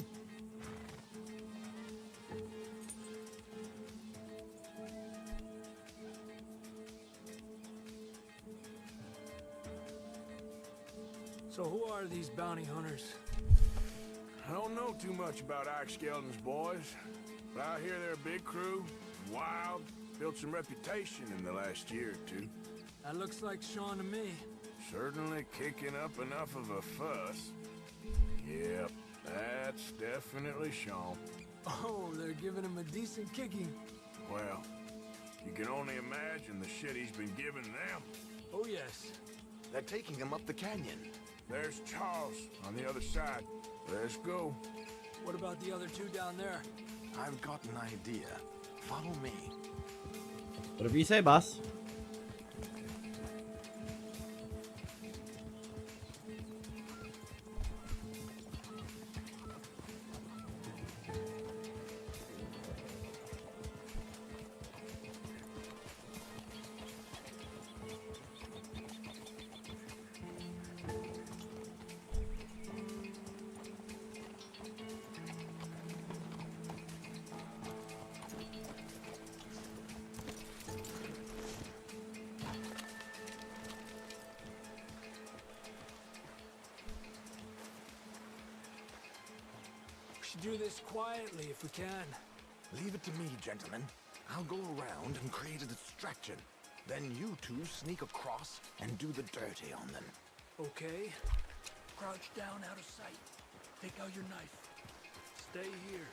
So who are these bounty hunters? I don't know too much about Ike Skelton's boys, but I hear they're a big crew, wild, built some reputation in the last year or two. That looks like Sean to me. Certainly kicking up enough of a fuss. Yep, that's definitely Sean. Oh, they're giving him a decent kicking. Well, you can only imagine the shit he's been giving them. Oh, yes. They're taking him up the canyon. There's Charles on the other side. Let's go. What about the other two down there? I've got an idea. Follow me. Whatever you say, boss. Do this quietly if we can. Leave it to me, gentlemen. I'll go around and create a distraction. Then you two sneak across and do the dirty on them. Okay. Crouch down out of sight. Take out your knife. Stay here.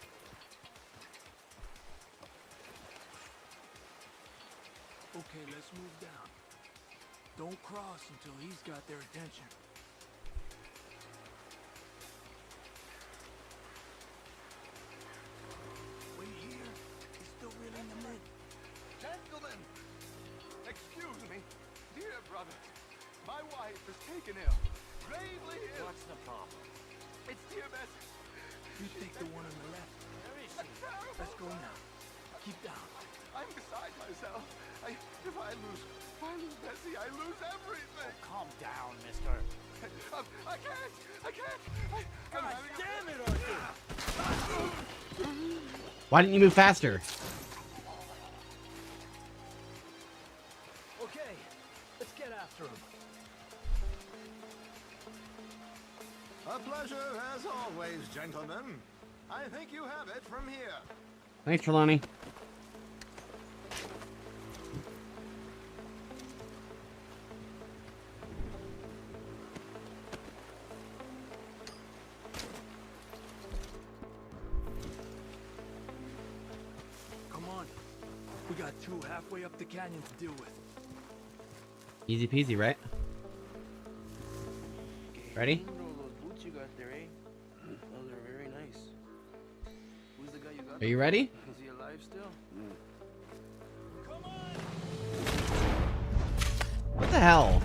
Okay, let's move down. Don't cross until he's got their attention. Gentlemen! Excuse me. Dear brother, my wife is taken ill. Gravely ill. What's the problem? It's dear Bessie. You take the one on the left. Let's go now. Keep down. I'm beside myself. If I lose Bessie, I lose everything. Oh, calm down, mister. I can't. God damn it, Arthur! Why didn't you move faster? Okay, let's get after him. A pleasure as always, gentlemen. I think you have it from here. Thanks, Trelawney. Come on. We got two halfway up the canyon to deal with. Easy peasy, right? Ready? Those boots you got there, eh? Those are very nice. Who's the guy you got? Are you ready? Is he alive still? What the hell?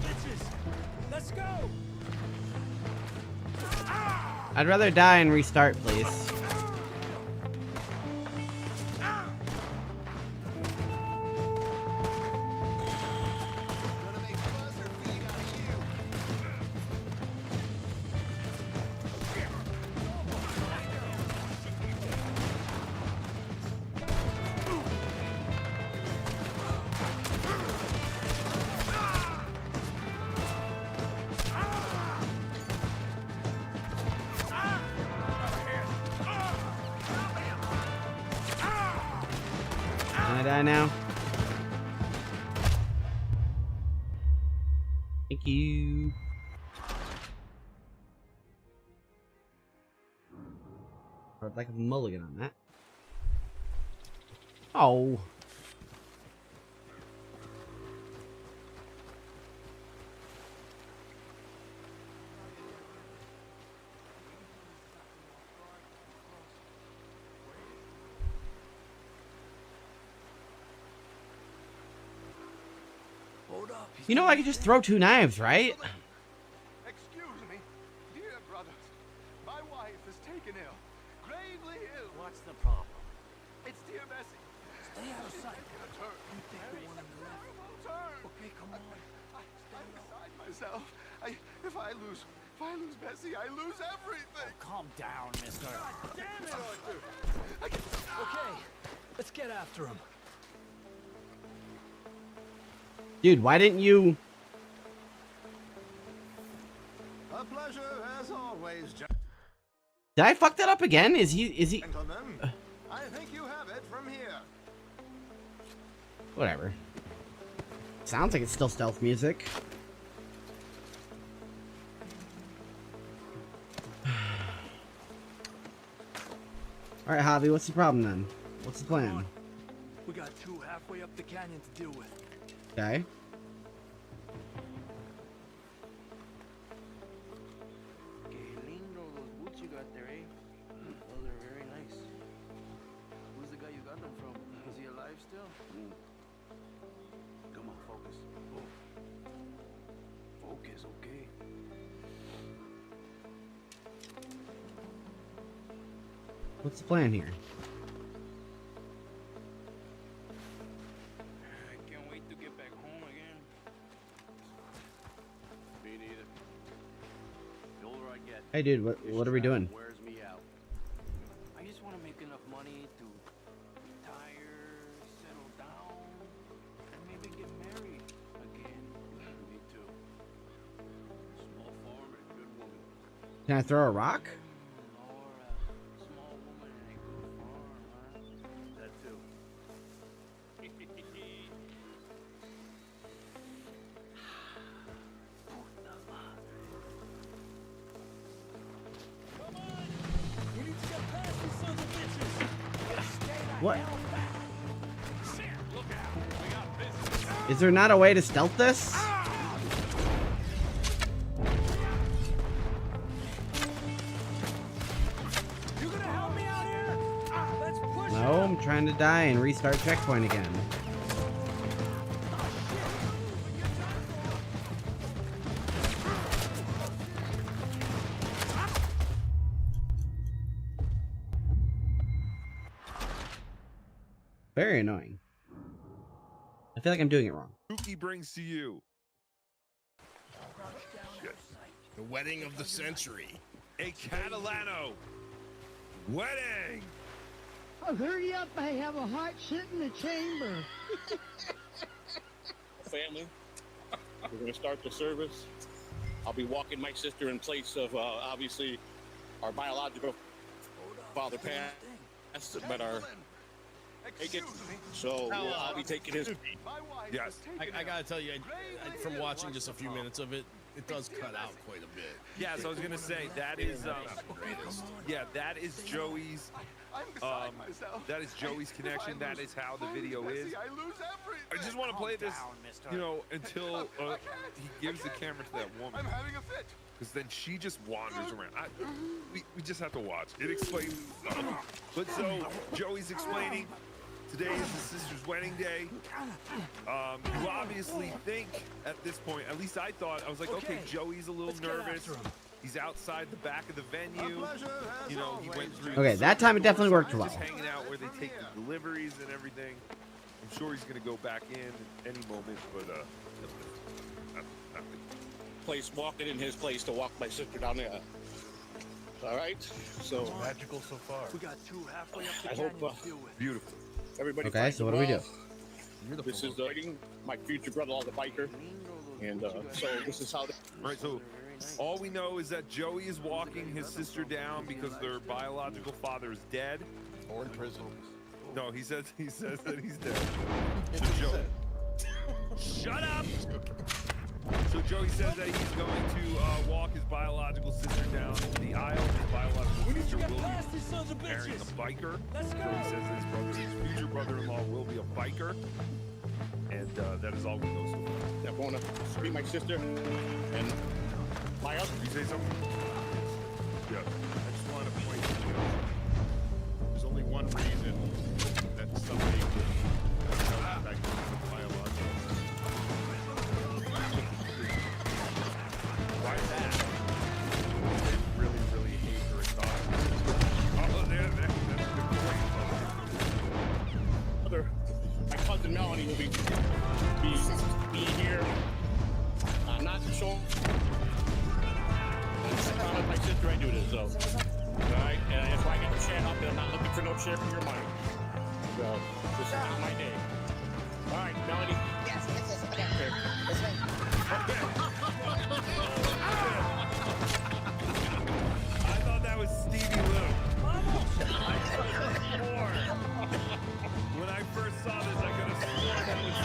Bitches! Let's go! I'd rather die and restart, please. Can I die now? Thank you. I'd like a mulligan on that. Oh. Hold You know I could just throw 2 knives, right? Excuse me, dear brothers. My wife is taken ill. Gravely ill. What's the problem? It's dear Bessie. Stay out of sight. A turn. You take the one on the left. Terrible turn. Okay, come on. I'm beside myself. If I lose Bessie, I lose everything. Calm down, mister. God damn it, Arthur. Okay, let's get after him. Dude, why didn't you... A pleasure as always, Did I fuck that up again? Is he... gentlemen. I think you have it from here. Whatever. Sounds like it's still stealth music. Alright, Javi, what's the problem then? What's the plan? We got 2 halfway up the canyon to deal with. Okay. Que lindo those boots you got there, eh? Those are very nice. Who's the guy you got them from? Is he alive still? Come on, focus. Oh. Focus, okay. What's the plan here? I can't wait to get back home again. Me neither. The older I get, Hey, dude, what are we doing? wears me out. I just want to make enough money to retire, settle down, and maybe get married again. Me too. Small farm and a good woman. Can I throw a rock? Or a small woman and a good farm, huh? That too. We need to get past these sons of bitches. What? Is there not a way to stealth this? You gonna help me out here? Let's push No, I'm trying to die and restart checkpoint again. Very annoying. I feel like I'm doing it wrong. Dookie brings to you The wedding of the century. a Catalano wedding. Oh, hurry up, I have a heart sit in the chamber. Family, we're going to start the service. I'll be walking my sister in place of, obviously, our biological father passed, but our take it. So I'll be taking his. Yes. I gotta tell you, from watching just a few minutes of it, it does cut out quite a bit. Yeah, so I was gonna say that is yeah, that is Joey's that is Joey's connection. That is how the video is. I just want to play this, you know, until he gives the camera to that woman. I'm having a fit. Because then she just wanders around. We just have to watch. It explains. But so Joey's explaining. Today is his sister's wedding day. You obviously think at this point, at least I thought, I was like, okay, Joey's a little nervous. He's outside the back of the venue. You know, he went through. Okay, that time it definitely worked well. Just hanging out where they take the deliveries and everything. I'm sure he's gonna go back in any moment, but Place, walking in his place to walk my sister down there. All right, so magical so far. We got 2 halfway up the I canyon hope to deal with. Beautiful. Everybody. Okay, so what do we do? This is my future brother-in-law, the biker, and so this is how. Right. So all we know is that Joey is walking his sister down because their biological father is dead or in prison. No, he says that he's dead. So Joey, shut up. So Joey says that he's going to walk his biological sister down the aisle. His biological sister will be marrying a biker. Joey says that his future brother-in-law will be a biker. And that is all we know so far. They're going to be my sister and my other. You say something? Yeah. I just want to point out there's only one reason that somebody would back to the biological. be here. I'm not sure. I promised my sister I do this, so. Alright, and that's why I got the chat up there. I'm not looking for no share from your money. So, this is not my day. Alright, Melody. Yes, okay. This way. I thought that was Stevie Lou. I could have sworn. When I first saw this, I could have sworn that was.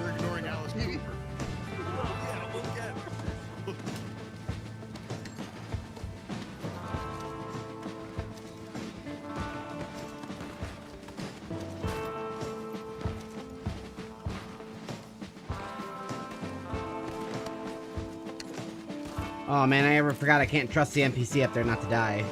We're ignoring Alice Cooper. Yeah, we'll get it. Oh man, I ever forgot I can't trust the NPC up there not to die.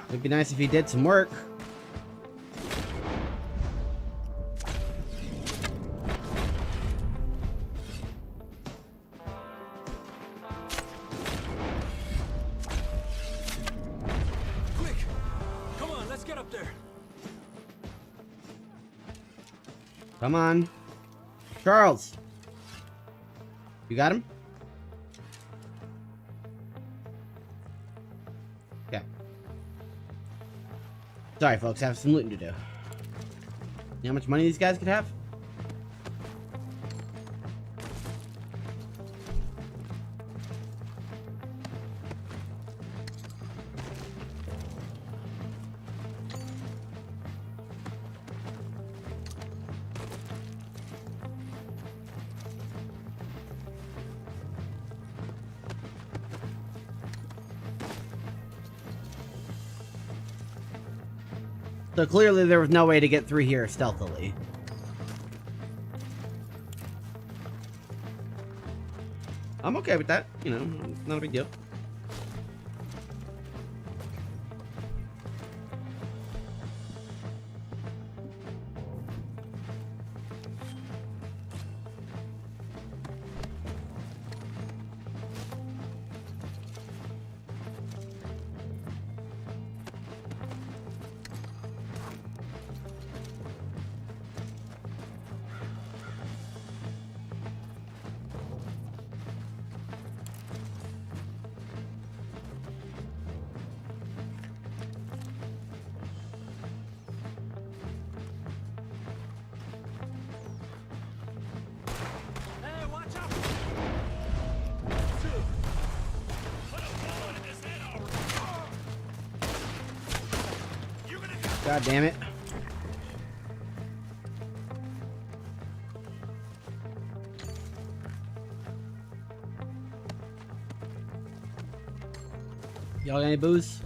It'd be nice if he did some work. Quick! Come on, let's get up there. Come on. Charles! You got him? Yeah. Sorry, folks, I have some looting to do. You know how much money these guys could have? So clearly there was no way to get through here stealthily. I'm okay with that, you know, not a big deal. God damn it. Y'all got any booze?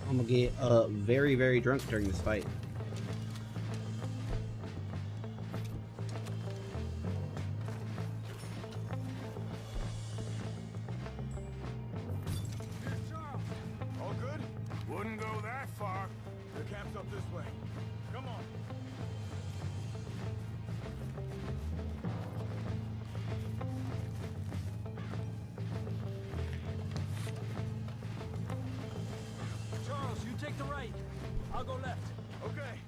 I'm gonna get very, very drunk during this fight. All good? Wouldn't go that far. The camp's up this way. Come on. Charles, you take the right. I'll go left. Okay.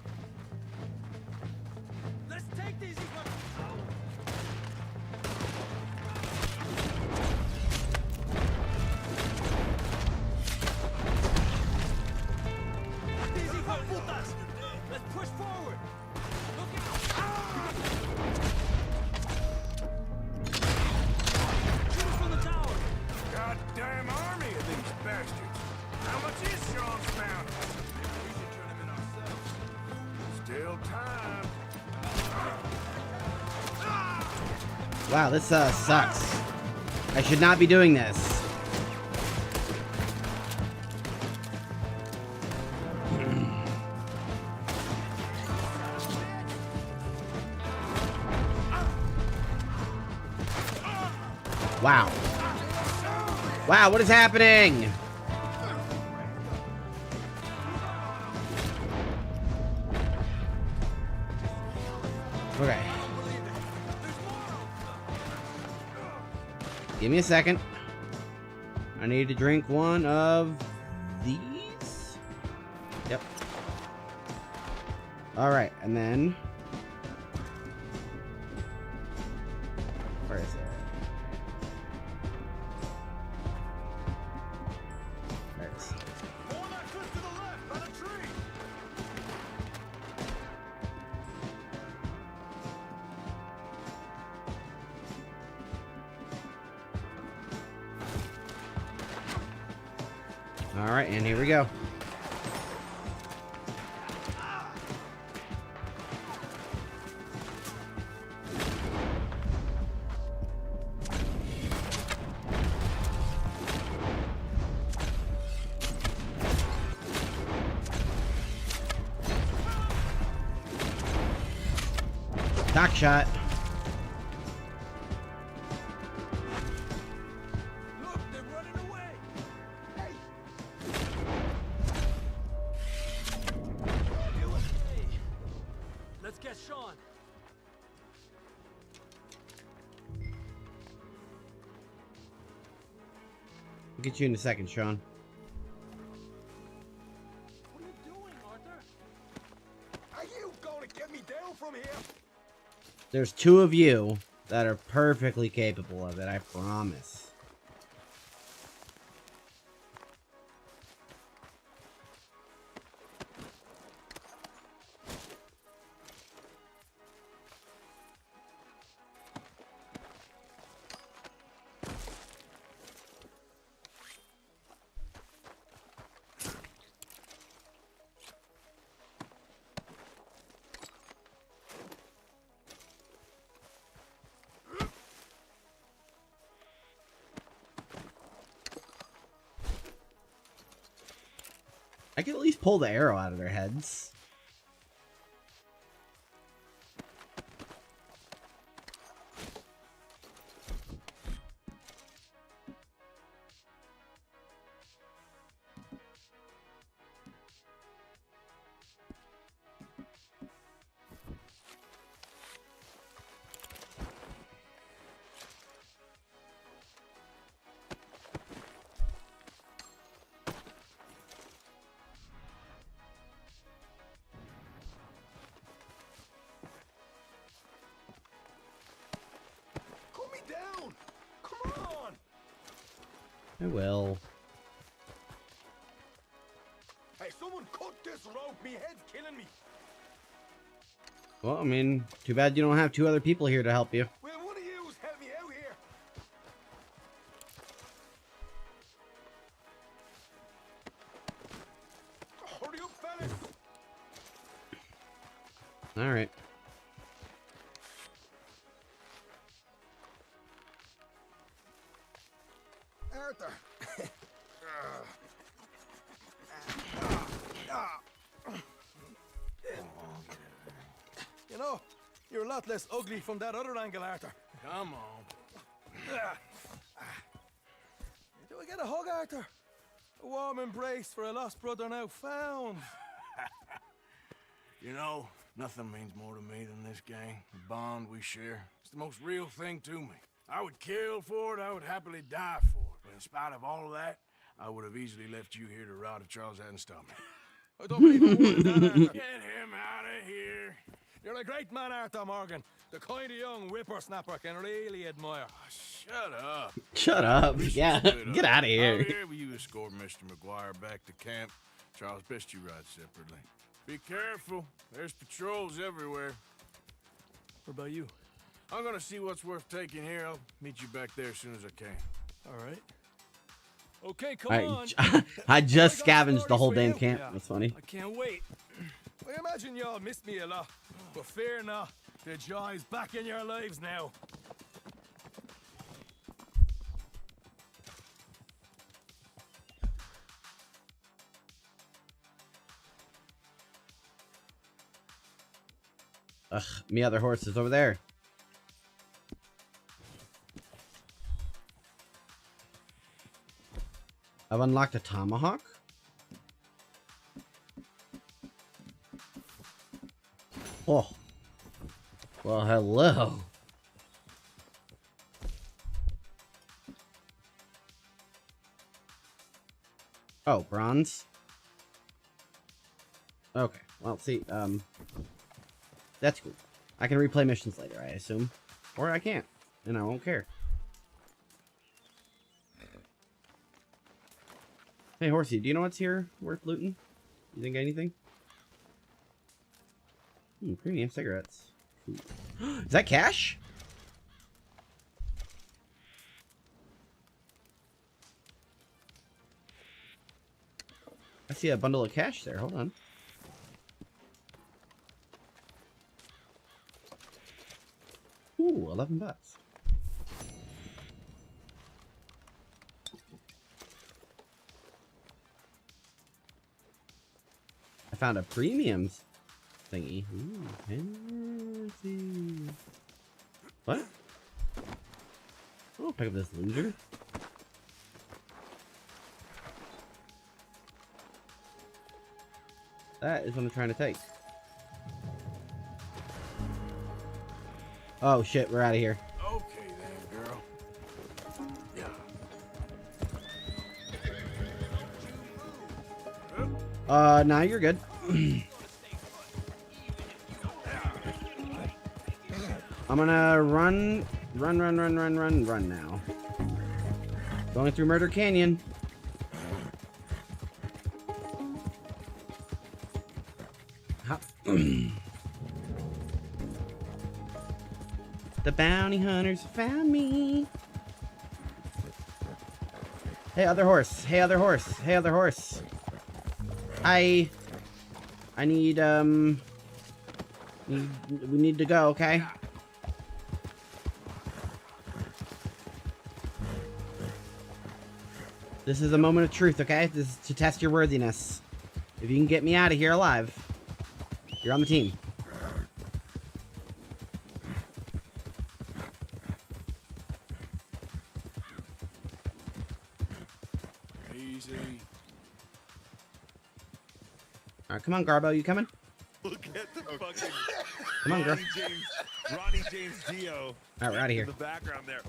Let's take these. These hijos putas. Let's push forward. Look out. Shoot us from the tower. Goddamn army of these bastards. How much is Sean's bounty? We should turn Wow, this sucks. I should not be doing this. Wow. Wow, what is happening? Okay. Give me a second. I need to drink one of these. Yep. Alright, and then... Where is it? There it is. Alright, and here we go. Knock shot. Look, they're running away. Hey. Let's get Sean. I'll get you in a second, Sean. What are you doing, Arthur? Are you going to get me down from here? There's two of you that are perfectly capable of it, I promise. I can at least pull the arrow out of their heads. Put me down! Come on! I will. Hey, someone cut this rope! Me head's killing me! Well, I mean, too bad you don't have two other people here to help you. Will one of yous help me out here? Hurry up, fellas! Alright. Arthur! You know, you're a lot less ugly from that other angle, Arthur. Come on. Do I get a hug, Arthur? A warm embrace for a lost brother now found. You know, nothing means more to me than this gang. The bond we share. It's the most real thing to me. I would kill for it, I would happily die for it. But in spite of all of that, I would have easily left you here to rot if Charles hadn't stopped me. I don't believe a word of that, Arthur. Get him out of here. You're a great man, Arthur Morgan. The kind of young whippersnapper can really admire. Shut up. Shut up. Yeah, get out of here. Out here, will you escort Mr. McGuire back to camp? Charles, best you ride separately. Be careful. There's patrols everywhere. What about you? I'm gonna see what's worth taking here. I'll meet you back there as soon as I can. All right. Okay, come on. I just scavenged the whole damn camp. Yeah. That's funny. I can't wait. I imagine y'all missed me a lot, but fear not. The joy's back in your lives now. Ugh, me other horse is over there. I've unlocked a tomahawk. Oh. Well, hello. Oh, bronze. Okay. Well, see, that's cool. I can replay missions later, I assume. Or I can't, and I won't care. Hey, Horsey, do you know what's here worth looting? You think anything? Premium cigarettes. Cool. Is that cash? I see a bundle of cash there. Hold on. Ooh, 11 bucks. I found a premiums thingy. Ooh, fancy. What? I'll pick up this loser. That is what I'm trying to take. Oh shit, we're out of here. Okay then, girl. Yeah. Nah, you're good. I'm gonna run now. Going through Murder Canyon. The bounty hunters found me. Hey, other horse. Hey, other horse. Hey, other horse. I need, we need to go, okay? This is a moment of truth, okay? This is to test your worthiness. If you can get me out of here alive, you're on the team. Easy. Alright, come on, Garbo, you coming? Look at the fucking Come on, girl. Ronnie James Dio. Alright, we're out of here. In the background there.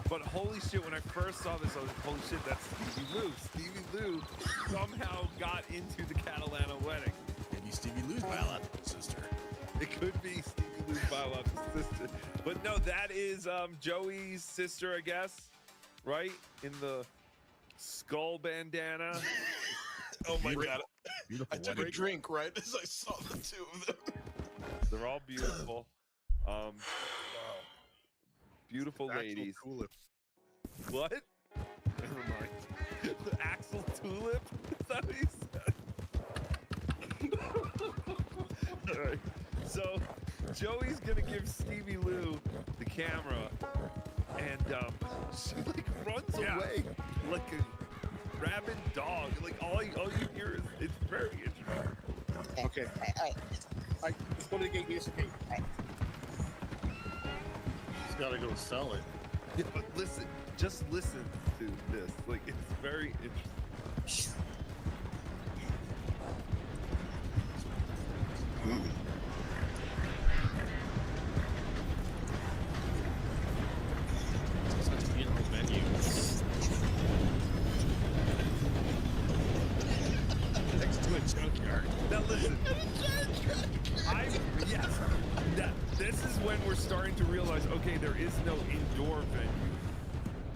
But holy shit, when I first saw this, I was like, holy shit, that's Stevie Lou. Stevie Lou somehow got into the Catalana wedding. Maybe Stevie Lou's biological sister. It could be Stevie Lou's biological sister. But no, that is Joey's sister, I guess. Right? In the skull bandana. Oh my god. Beautiful I took a drink right as I saw the two of them. They're all beautiful. Beautiful ladies. Tulip. What? Never mind. The Axel Tulip? Is that what he said? Alright. So, Joey's gonna give Stevie Lou the camera, and she like runs away like a rabid dog. Like all you hear is, it's very interesting. Okay. I just go to the gate. Here's the gate. He's gotta go sell it. Yeah, but listen, just listen to this. Like, it's very interesting. Such a beautiful venue. Next to a junkyard. Now listen. This is when we're starting to realize, okay, there is no indoor venue.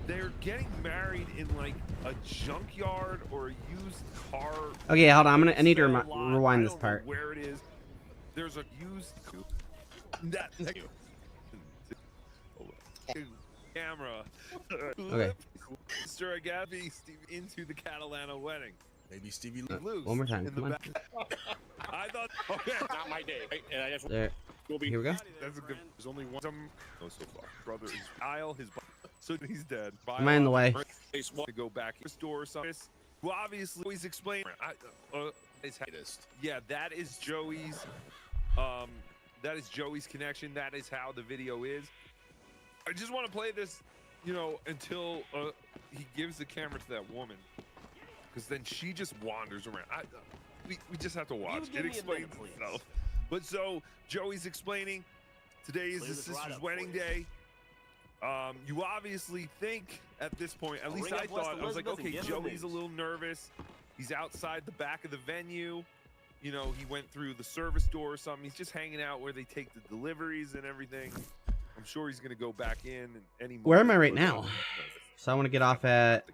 They're getting married in like a junkyard or a used car. Okay, hold on. I need to lot. rewind I this don't part. know where it is. There's a used that camera. Okay. Mr. Agapi into the Catalana wedding. Maybe Stevie Lou. One more time. In Come the on. back. I thought, okay, not my day. Right? And I just There. will be. Here we go. That's a good. There's only one. No, so far. Brother is Isle. His so he's dead. Am I in the way? To go back to store something. Who obviously always explain. Yeah, that is Joey's That is Joey's connection. That is how the video is. I just want to play this, you know, until he gives the camera to that woman, because then she just wanders around. We just have to watch. It explains itself. But so Joey's explaining today is his sister's wedding day. You obviously think at this point, at least I thought, I was like, okay, Joey's a little nervous. He's outside the back of the venue. You know, he went through the service door or something. He's just hanging out where they take the deliveries and everything. I'm sure he's going to go back in any moment. Where am I right now? So I want to get off at...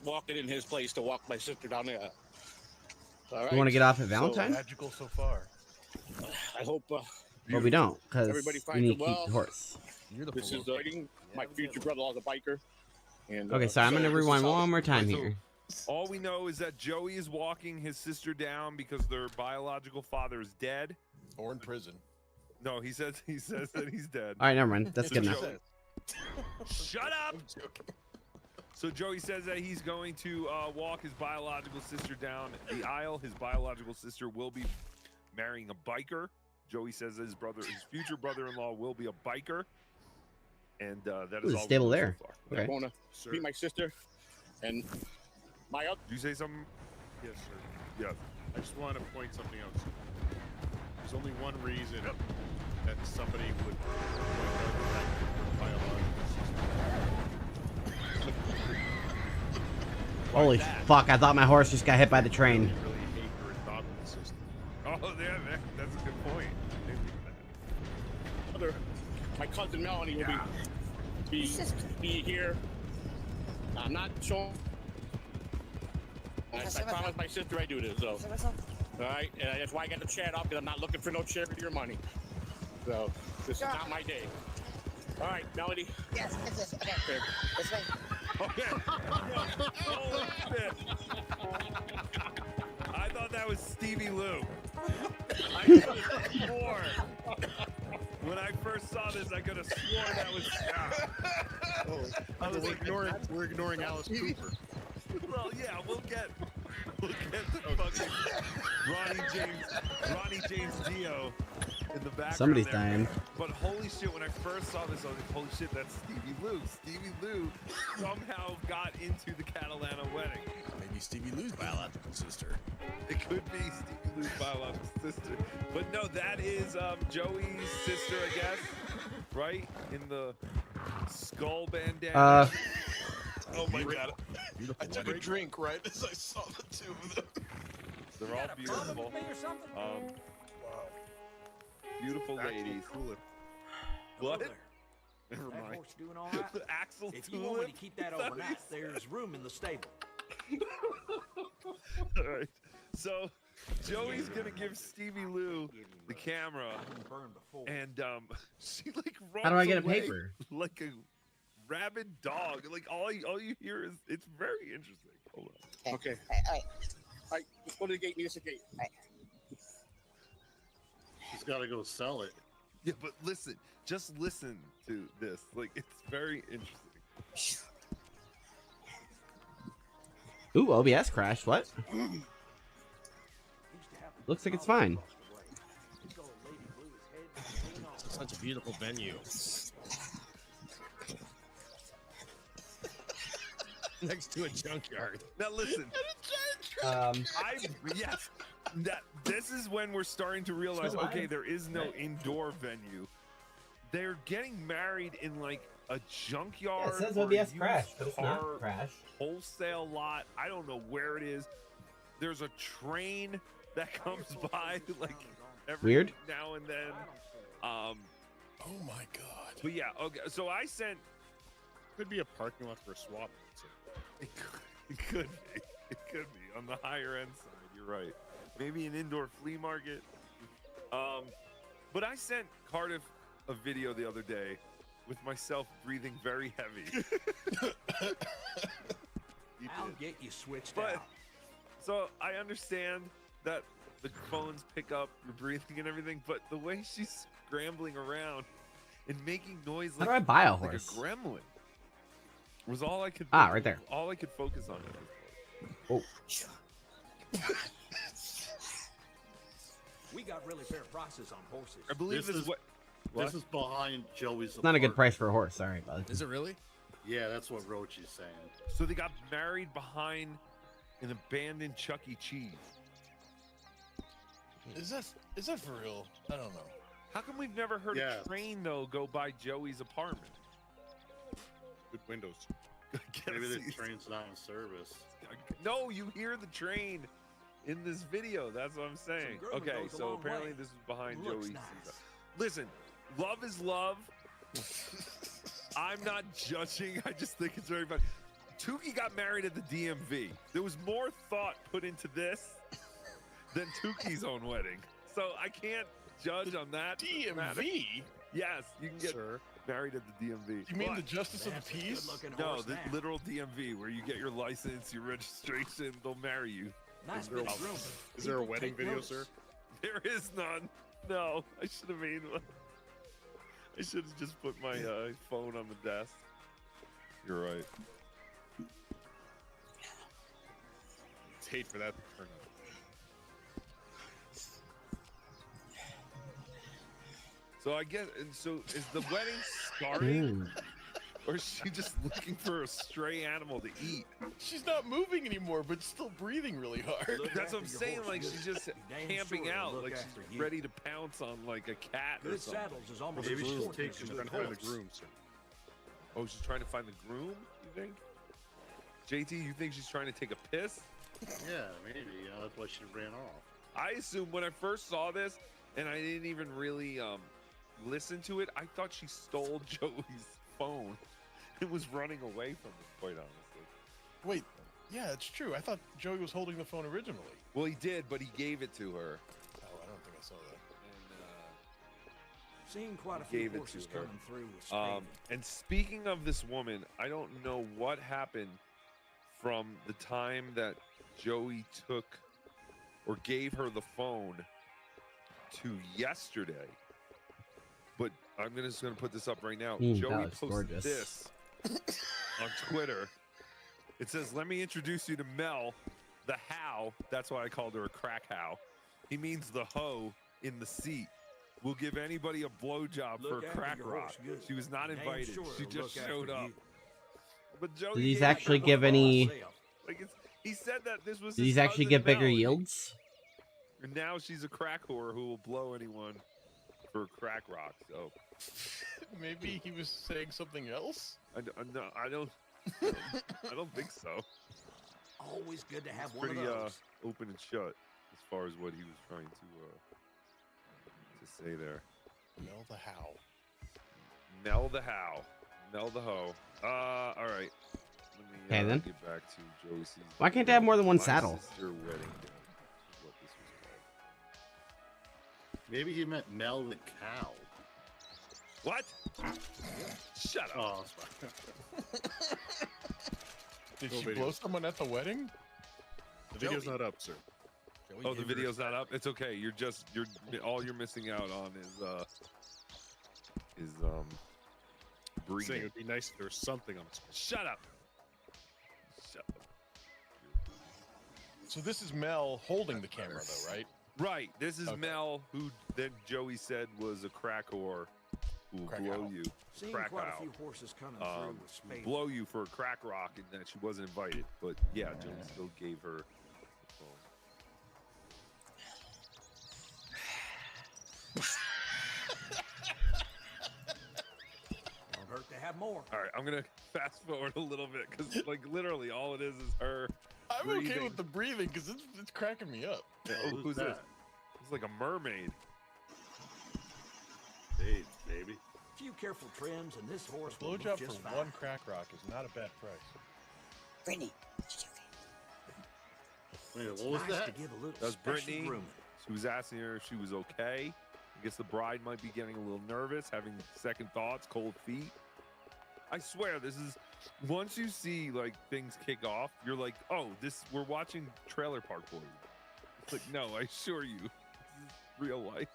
Walking in his place to walk my sister down there. All right. You want to get off at Valentine? So magical so far. I hope... well, we don't, because everybody we finds need it to keep well. the horse. This is my future brother-in-law's a biker. And, Okay, so I'm going to rewind one more time here. All we know is that Joey is walking his sister down because their biological father is dead. Or in prison. No, he says that he's dead. All right, never mind. That's good enough. Shut up! So Joey says that he's going to walk his biological sister down the aisle. His biological sister will be marrying a biker. Joey says his future brother-in-law will be a biker. And that is all stable there. So far. Okay. I want to meet my sister and my other... Did you say something? Yes, sir. Yes. I just want to point something out. There's only one reason that somebody would point out the fact that they're biological. Holy fuck, I thought my horse just got hit by the train. Really hate your adopted sister. Oh, yeah, that's a good point. My cousin Melanie will be here. I'm not sure. I promised my sister I do this, so. All right, and that's why I got the chat off, because I'm not looking for no charity or money. So, this is not my day. All right, Melody. Yes, yes, okay. This way. Okay. Holy shit. I thought that was Stevie Lou. I could have swore. When I first saw this, I could have sworn that was Scott. I was like, we're ignoring Alice Cooper. Well, yeah, we'll get the fucking Ronnie James Dio in the background. Somebody's there. dying. But holy shit, when I first saw this, I was like, holy shit, that's Stevie Lou. Stevie Lou somehow got into the Catalana wedding. Maybe Stevie Lou's biological sister. It could be Stevie Lou's biological sister. But no, that is Joey's sister, I guess. Right? In the skull bandana. Oh my god. I took a drink right as I saw the two of them. They're all beautiful. Beautiful ladies. What? Never That mind. horse doing all right? Axel If you want me to Tulip? keep that overnight, there's room in the stable. All right. So Joey's gonna give Stevie Lou the camera, and she like runs How do I get a away paper? like a rabid dog. Like all you hear is it's very interesting. Hold on. Okay. All right. Just go to the gate. Meet us at the gate. He's got to go sell it. Yeah, but listen. Just listen to this. Like it's very interesting. Ooh, OBS crashed. What? Looks like it's fine. Such a beautiful venue. Next to a junkyard. Now listen. Yes. This is when we're starting to realize, okay, there is no indoor venue. They're getting married in like a junkyard. Yeah, it says or a OBS crashed, used but it's car not crashed. Wholesale lot. I don't know where it is. There's a train that comes by like every Weird. now and then. Oh my god. But yeah, okay. So I sent. Could be a parking lot for a swap. It could be. It could be on the higher end side. You're right. Maybe an indoor flea market. But I sent Cardiff a video the other day with myself breathing very heavy. I'll get you switched But out. so I understand that the phones pick up your breathing and everything, but the way she's scrambling around and making noise How like, do I buy a like horse? gremlin was all I could. Right there. All I could focus on. At this point. Oh. We got really fair prices on horses. I believe this is what. This is behind Joey's. It's not a good price for a horse. Sorry, bud. Is it really? Yeah, that's what Rochi's saying. So they got married behind an abandoned Chuck E. Cheese. Is that for real? I don't know. How come we've never heard a train though go by Joey's apartment? Good windows. Maybe the train's not in service. No, you hear the train in this video. That's what I'm saying. Okay, so apparently this is behind Joey's. Listen, love is love. I'm not judging. I just think it's very funny. Tukey got married at the DMV. There was more thought put into this than Tukey's own wedding. So I can't judge on that. DMV? Yes, you can get married at the DMV. You mean the Justice of the Peace? No, the literal DMV where you get your license, your registration, they'll marry you. Nice big room. Is there a wedding video, sir? There is none. No, I should have made one. I should have just put my phone on the desk. You're right. It's hate for that to turn up. So I guess, and so is the wedding starting? Or is she just looking for a stray animal to eat? She's not moving anymore, but still breathing really hard. That's what I'm saying. Like she's just camping out, like she's ready to pounce on like a cat or something. Saddles is almost Maybe she's She's taking trying to find the groom, sir. Oh, she's trying to find the groom. You think? JT, you think she's trying to take a piss? Yeah, maybe. That's why she ran off. I assumed when I first saw this, and I didn't even really listen to it, I thought she stole Joey's phone and was running away from it, quite honestly. Wait, yeah, it's true. I thought Joey was holding the phone originally. Well, he did, but he gave it to her. Oh, I don't think I saw that. Seen quite a few Gave it horses to her. coming through with spade. And speaking of this woman, I don't know what happened from the time that Joey took or gave her the phone to yesterday. But I'm just gonna put this up right now. Joey posted this on Twitter. It says, "Let me introduce you to Mel, the how." That's why I called her a crack how. He means the hoe in the seat. Will give anybody a blowjob for a crack rock. She was not invited. She just showed up. But Joey, Did these actually give any? like he said that this was. Did these actually give bigger yields? And now she's a crack whore who will blow anyone for a crack rock. So maybe he was saying something else. No, I don't. I don't think so. Always good to have It's one pretty of those. open and shut as far as what he was trying to say there. Mel the how. Mel the how. Mel the hoe. All right. Let me Okay, then. get back to Joey C's. Why can't they have more than one My saddle? Sister Wedding Day is what this was Maybe he meant Mel the cow. called. What? Shut up. Oh, Did No she video. blow someone at the wedding? The video's not up, sir. Joey Oh, the gave her- video's not up. It's okay. You're all you're missing out on is Saying breathing. it would be nice if there was something on the screen. Shut up. Shut up. So this is Mel holding the camera, though, right? Right. This is Okay. Mel, who then Joey said was a crack whore who will Crack blow owl. you. Seen Crack quite owl. a few horses coming through with spade. Blow you for a crack rock, and that she wasn't invited. But yeah, Joey still gave her the phone. Don't hurt to have more. All right, I'm gonna fast forward a little bit because, like, literally all it is her. I'm okay breathing. with the breathing because it's cracking me up. Oh, who's this? It's like a mermaid. Hey, baby. Few careful trims, and this horse will Blowjob look for just fine. one crack rock is not a bad price. Brittany. Wait, what was Nice that? to give a little That was special Brittany. grooming. She was asking her if she was okay. I guess the bride might be getting a little nervous, having second thoughts, cold feet. I swear, this is once you see like things kick off, you're like, oh, we're watching Trailer Park Boys. It's like, no, I assure you, this is real life.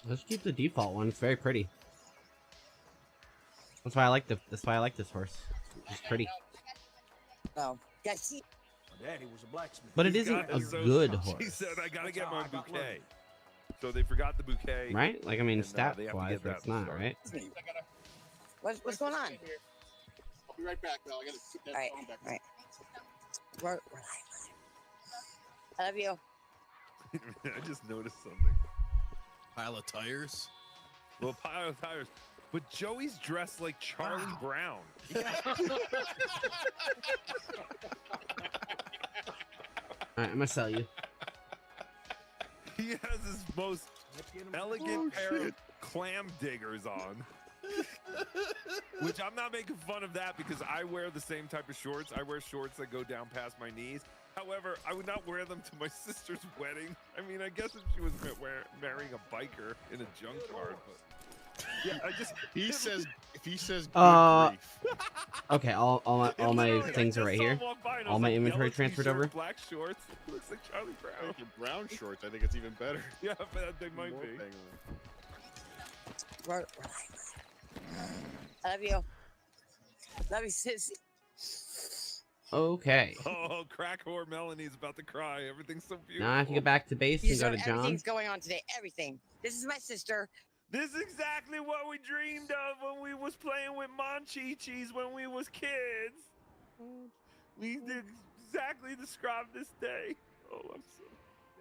Let's keep the default one. It's very pretty. That's why I like this horse. It's pretty. Oh, guys, see. Daddy was a blacksmith. But it isn't a good She horse, said, I gotta That's get how my I got bouquet. learned. So they forgot the bouquet. right? Like, I mean, and, they have to stat-wise, get that that's not, started. right? What's going on? I'll be right back, though. I gotta put that phone back. All right. We're live. I love you. I just noticed something. Pile of tires. Well, pile of tires. But Joey's dressed like Charlie Brown. Alright, I'm gonna sell you. He has his most elegant pair of clam diggers on. Which I'm not making fun of that because I wear the same type of shorts. I wear shorts that go down past my knees. However, I would not wear them to my sister's wedding. I mean, I guess if she was marrying a biker in a junkyard, but yeah, He says if he says good grief. Okay, all my things are right here. All my inventory transferred over. Black shorts. Looks like Charlie Brown. For brown shorts, I think it's even better. Yeah, but they might be. We're live. I love you. Love you, sis. Okay. Oh, crack whore Melanie's about to cry. Everything's so beautiful. Now I can go back to base and go to John. Everything's going on today. Everything. This is my sister. This is exactly what we dreamed of when we was playing with Monchichis when we was kids. We did exactly describe this day. Oh, I'm so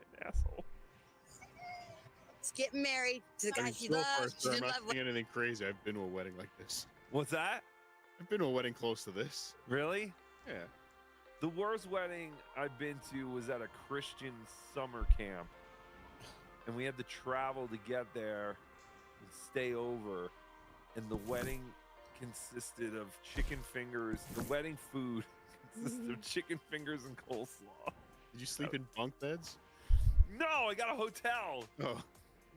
an asshole. It's getting married to the guy she loves. She's I'm in not love with. saying anything crazy. I've been to a wedding like this. What's that? I've been to a wedding close to this. Really? Yeah. The worst wedding I've been to was at a Christian summer camp. And we had to travel to get there and stay over. And the wedding consisted of chicken fingers. The wedding food consisted of chicken fingers and coleslaw. Did you sleep in bunk beds? No, I got a hotel. Oh.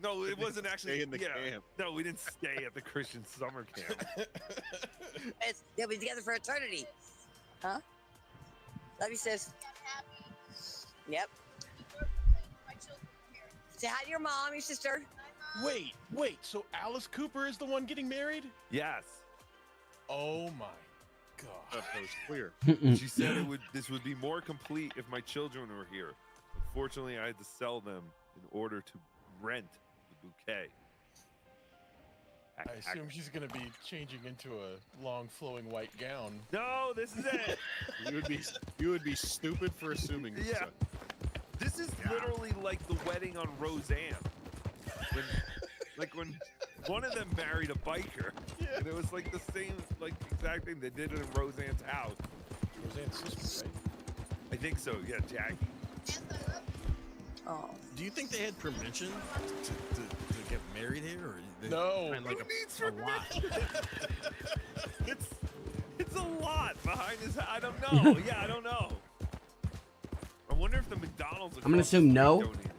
No, it wasn't actually. Stay in the camp. No, we didn't stay at the Christian summer camp. They'll be together for eternity. Huh? Love you, sis. Yep. Say hi to your mom, your sister. Wait. So Alice Cooper is the one getting married? Yes. Oh my god. That was clear. She said this would be more complete if my children were here. Unfortunately, I had to sell them in order to rent the bouquet. I assume she's gonna be changing into a long flowing white gown. No, this is it. you would be stupid for assuming this. Yeah. This is literally like the wedding on Roseanne. When one of them married a biker. Yeah. And it was like the same, like exact thing. They did it in Roseanne's house. Roseanne's sister, right? I think so, yeah, Jackie. Oh. Do you think they had permission to get married here, or they No. find like Who needs a lot? It's a lot behind his. I don't know. Yeah, I don't know. I wonder if the McDonald's. I'm gonna assume no. donated.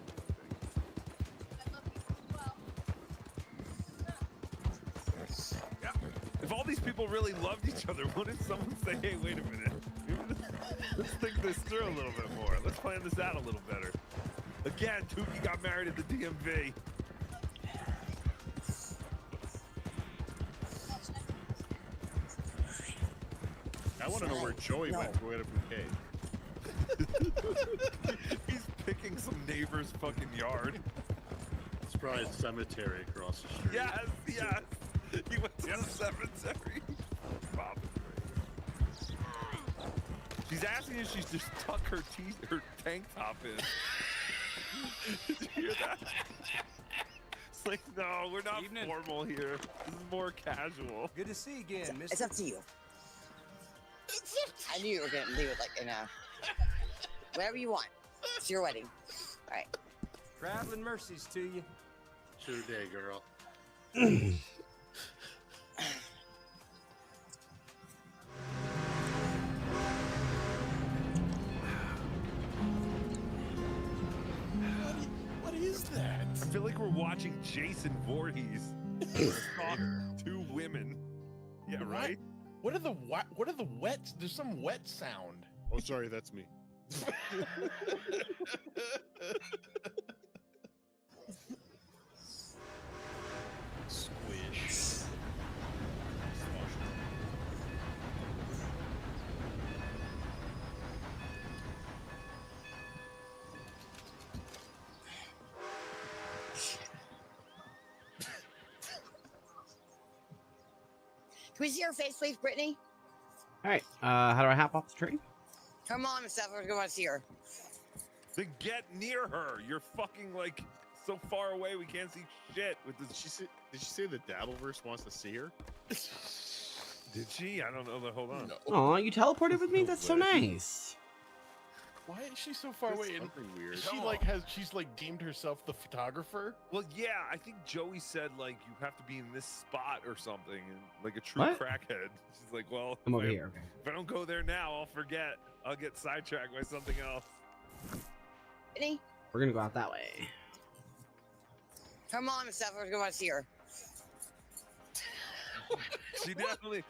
If all these people really loved each other, wouldn't someone say, "Hey, wait a minute. Let's think this through a little bit more. Let's plan this out a little better." Again, Tukey got married at the DMV. I want to know where Joey went to get a bouquet. He's picking some neighbor's fucking yard. It's probably a cemetery across the street. Yes. He went to the cemetery. Bob. She's asking if she's just tuck her tank top in. Did you hear that? It's like, no, we're not formal here. This is more casual. Good to see you again, mister. It's up to you. I knew you were gonna leave it like in a whatever you want. It's your wedding. All right. Traveling mercies to you. True day, girl. What is that? I feel like we're watching Jason Voorhees stalk two women. Yeah, right? What are the wets? There's some wet sound. Oh, sorry, that's me. Squish. we see her face, please, Brittany? All right. How do I hop off the tree? Come on, Seth. We're going to see her. Then get near her. You're fucking like so far away we can't see shit with this. Did she say the Dabbleverse wants to see her? Did she? I don't know. Hold on. No. Oh, you teleported with me? That's so nice. Why is she so far away? And Something weird. She's like deemed herself the photographer. Well, yeah, I think Joey said like you have to be in this spot or something, and like a true What? crackhead. She's like, well, I'm over if I- here. Okay. If I don't go there now, I'll forget. I'll get sidetracked by something else. Brittany? We're gonna go out that way. Come on, Seth. We're going to see her. She definitely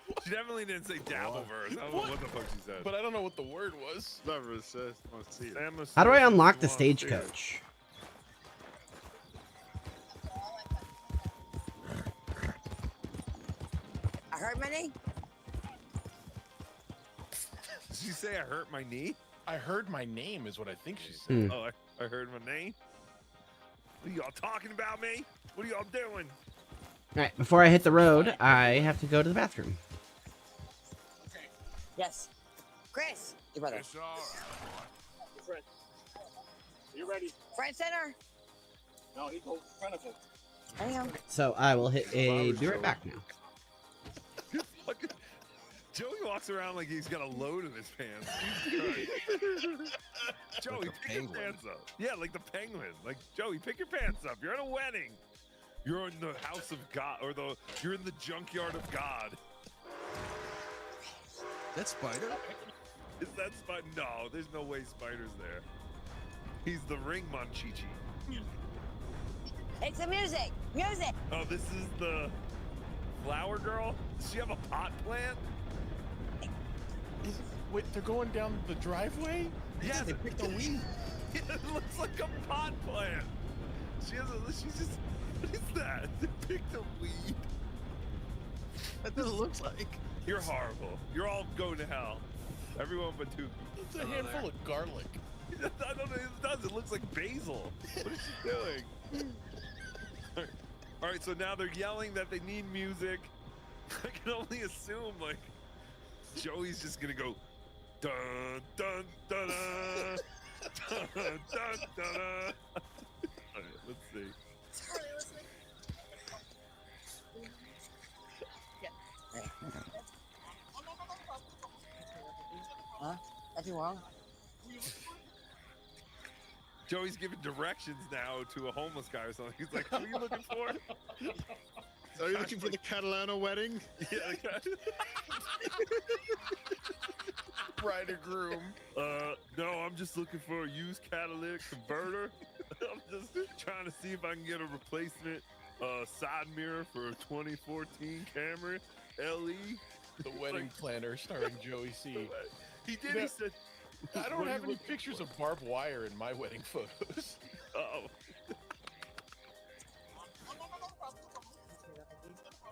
didn't say Dabbleverse. I don't know what the fuck she said. But I don't know what the word was. Whatever it says, I want to see her. How do I unlock the stagecoach? I heard my name. Did she say I hurt my knee? I heard my name is what I think she said. Oh, I heard my name? What are y'all talking about me? What are y'all doing? All right. Before I hit the road, I have to go to the bathroom. Yes. Chris, your brother. It's all right. You ready? Front center. No, he goes in front of him. I am. So I will hit a. Be right back now. Joey walks around like he's got a load in his pants. Jesus Christ. Joey, pick your pants up. Yeah, like the penguin. Like, Joey, pick your pants up. You're at a wedding. You're in the house of God, or you're in the junkyard of God. That Spider? Is that Spider? No, there's no way Spider's there. He's the ring Monchichi. It's the music. Music. Oh, this is the flower girl? Does she have a pot plant? Wait, they're going down the driveway? Yeah, They picked a weed. it looks like a pot plant. She's just, what is that? They picked a weed. That's what it looks like. You're horrible. You're all going to hell. Everyone but Tukey. It's a handful of garlic. I don't know what it does. It looks like basil. What is she doing? All right, so now they're yelling that they need music. I can only assume, like, Joey's just gonna go dun dun dun dun dun dun dun dun. All right, let's see. Huh? Nothing wrong? Joey's giving directions now to a homeless guy or something. He's like, "Who are you looking for?" Are you looking for the Catalano wedding? Yeah, the guy. Bride or groom. No, I'm just looking for a used catalytic converter. I'm just trying to see if I can get a replacement side mirror for a 2014 Camry LE. The wedding planner starring Joey C. He did. Yeah. He said, I don't "What are have you any looking pictures for?" of barbed wire in my wedding photos. Uh-oh.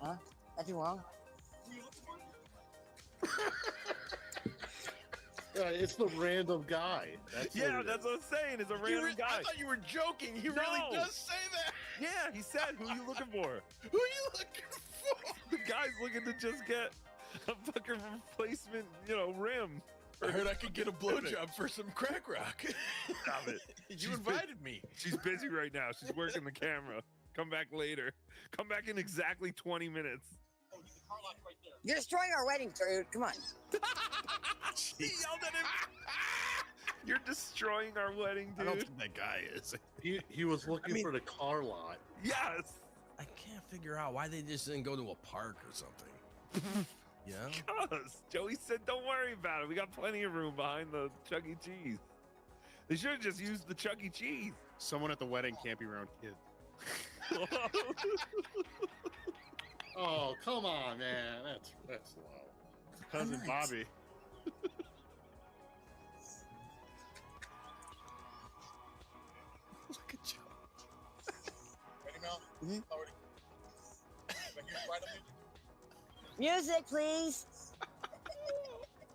Huh? Nothing wrong? It's the random guy. That's Yeah, what it that's is. what I'm saying. It's a random guy. I thought you were joking. He really No. does say that. Yeah, he said, "Who you looking for?" Who are you looking for? The guy's looking to just get a fucking replacement, rim. I heard I could get a blowjob for some crack rock. Stop it. You invited me. She's busy right now. She's working the camera. Come back later. Come back in exactly 20 minutes. You're destroying our wedding, dude. Come on. He yelled at him. You're destroying our wedding, dude. I don't think that guy is. He was looking for the car lot. Yes. I can't figure out why they just didn't go to a park or something. You know? Because Joey said, "Don't worry about it. We got plenty of room behind the Chuck E. Cheese." They should have just used the Chuck E. Cheese. Someone at the wedding can't be around kids. Oh, come on, man. That's low. Cousin Bobby. Look at Joe. Ready, Mel? Mm-hmm. Already. Right up Music, please.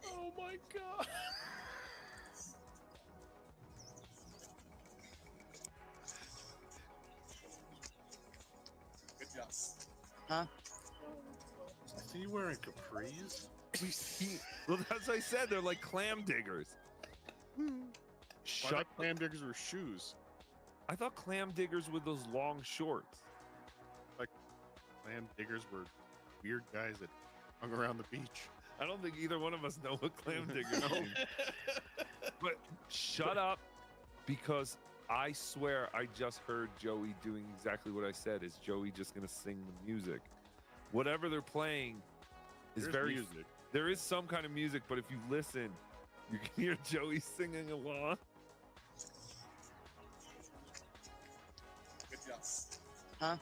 Oh my god. Good job. Huh? he wearing capris? Well, that's what I said. They're like clam diggers. Shut clam diggers were shoes. I thought clam diggers were those long shorts. Like clam diggers were weird guys that hung around the beach. I don't think either one of us know what clam diggers mean. But shut up, because I swear I just heard Joey doing exactly what I said. Is Joey just gonna sing the music? Whatever they're playing is There's very music. There is some kind of music, but if you listen, you can hear Joey singing along. Good job. Huh?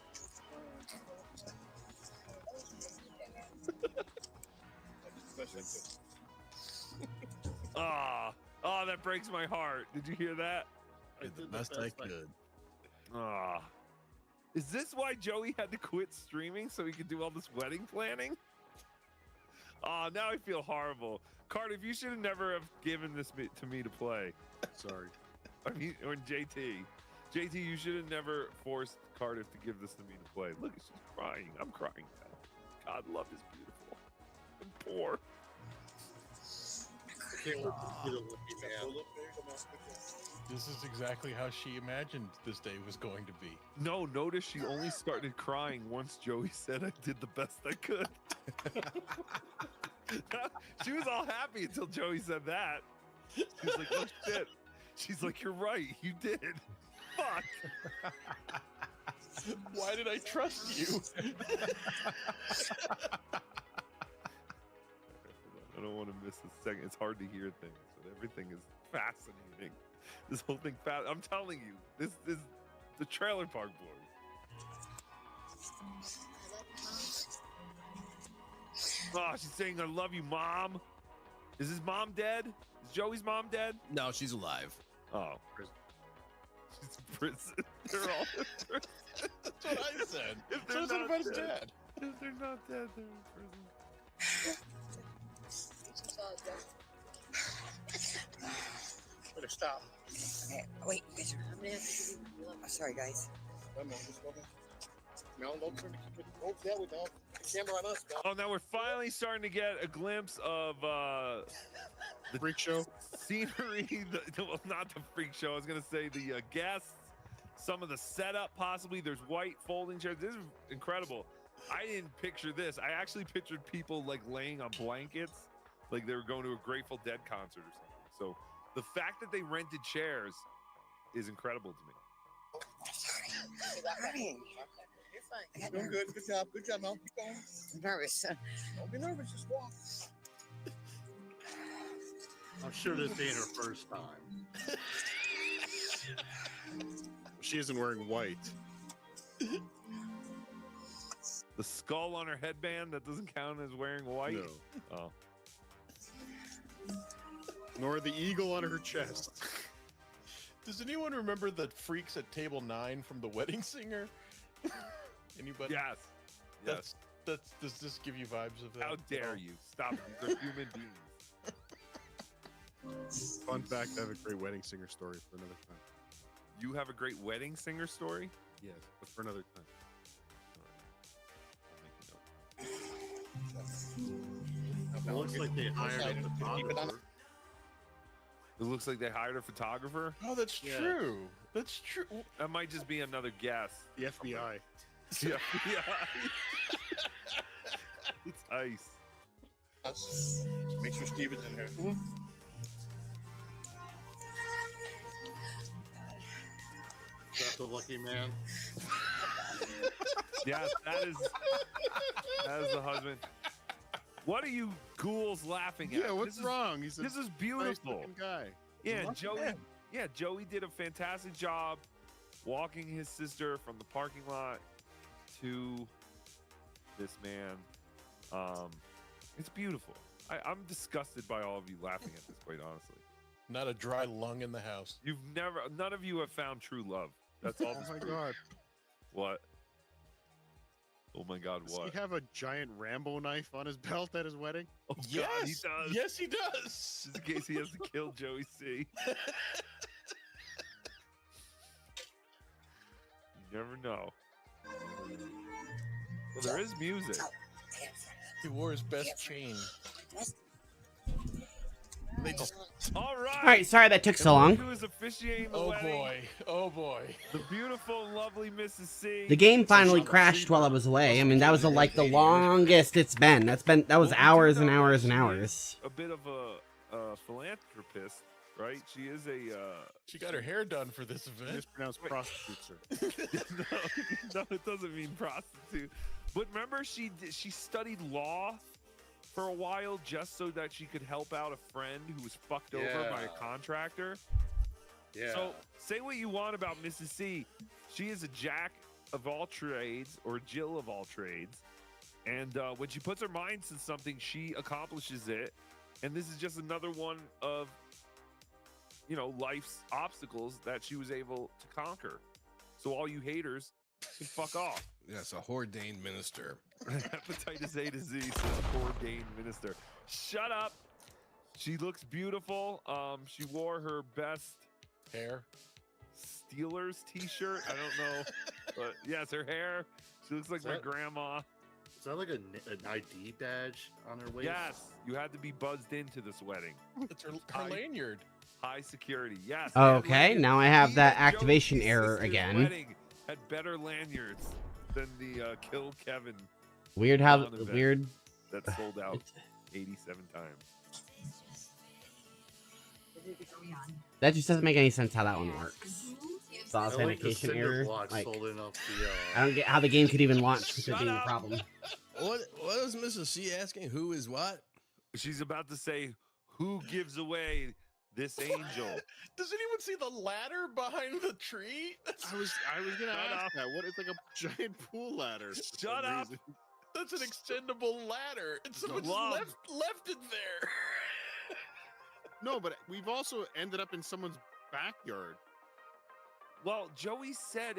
Oh, that breaks my heart. Did you hear that? Did the best I could. Ah. Is this why Joey had to quit streaming so he could do all this wedding planning? Oh, now I feel horrible. Cardiff, you should have never have given this to me to play. Sorry. I mean, or JT. JT, you should have never forced Cardiff to give this to me to play. Look, she's crying. I'm crying now. God, love is beautiful and poor. This is exactly how she imagined this day was going to be. No, notice she only started crying once Joey said I did the best I could. She was all happy until Joey said that. She's like, oh shit. She's like, you're right, you did. Fuck. Why did I trust you? I don't want to miss a second. It's hard to hear things, but everything is fascinating. This whole thing, I'm telling you, this is the trailer park boys. Oh, she's saying, I love you, Mom. Is his mom dead? Is Joey's mom dead? No, she's alive. Oh. She's in prison. They're all in prison. That's what I said. If So is it about his dad? If they're not dead, they're in prison. Better stop. Okay, wait. Oh, sorry, guys. No, don't turn the camera. No, camera on us. Oh, now we're finally starting to get a glimpse of the freak show scenery. Well, not the freak show. I was gonna say the guests, some of the setup. Possibly there's white folding chairs. This is incredible. I didn't picture this. I actually pictured people like laying on blankets, like they were going to a Grateful Dead concert or something. So the fact that they rented chairs is incredible to me. Sorry. You're fine. Doing good. Good job. Good job, Mel. Keep going. I'm nervous. Don't be nervous. Just walk. I'm sure this ain't her first time. She isn't wearing white. The skull on her headband, that doesn't count as wearing white? No. Oh. Nor the eagle on her chest. Does anyone remember the freaks at table 9 from The Wedding Singer? Anybody? Yes. Yes. Does this give you vibes of that? How dare you? Stop it. They're human beings. Fun fact, I have a great wedding singer story for another time. You have a great wedding singer story? Yes, but for another time. It looks like they hired a photographer. It looks like they hired a photographer? Oh, that's true. That's true. That might just be another guess. The FBI. The FBI. It's ice. Make sure Steve is in here. That's a lucky man. Yes, that is the husband. What are you ghouls laughing at? Yeah, what's wrong? This is beautiful. Nice guy. Yeah, Lucky Joey. man. Yeah, Joey did a fantastic job walking his sister from the parking lot to this man. It's beautiful. I'm disgusted by all of you laughing at this, quite honestly. Not a dry lung in the house. None of you have found true love. That's all. Oh my God. What? Oh my God, Does what? he have a giant Rambo knife on his belt at his wedding? Oh, Yes, God, he does. yes, he does. Just in case he has to kill Joey C. You never know. Well, there is music. He wore his best chain. They just... All right. All right, sorry that took so long. Who is officiating the Oh wedding? boy. Oh boy. The beautiful, lovely Mrs. C. The game finally crashed while I was away. I mean, that was like the longest it's been. That was hours and hours and hours. A bit of a philanthropist, right? She is a. She got her hair done for this event. Mispronounced prostitute, sir. no, it doesn't mean prostitute. But remember, she studied law for a while just so that she could help out a friend who was fucked over by a contractor. Yeah. So say what you want about Mrs. C. She is a jack of all trades, or Jill of all trades. And when she puts her mind to something, she accomplishes it. And this is just another one of, life's obstacles that she was able to conquer. So all you haters can fuck off. Yes, a ordained minister. Hepatitis A to Z says ordained minister. Shut up. She looks beautiful. She wore her best hair Steelers t-shirt. I don't know, but yes, her hair. She looks like my grandma. Is that like an ID badge on her waist? Yes, you had to be buzzed into this wedding. It's her lanyard. High security. Yes. Okay, now I have that activation error again. Wedding had better lanyards than the Kill Kevin. Weird how event weird. That sold out 87 times. That just doesn't make any sense how that one works. The authentication error. Like, I don't get how the game could even launch with there being a problem. What is Mrs. C asking? Who is what? She's about to say, who gives away this angel? Does anyone see the ladder behind the tree? I was gonna ask that. What is like a giant pool ladder? Shut up. That's an extendable ladder. And someone just left it there. No, but we've also ended up in someone's backyard. Well, Joey said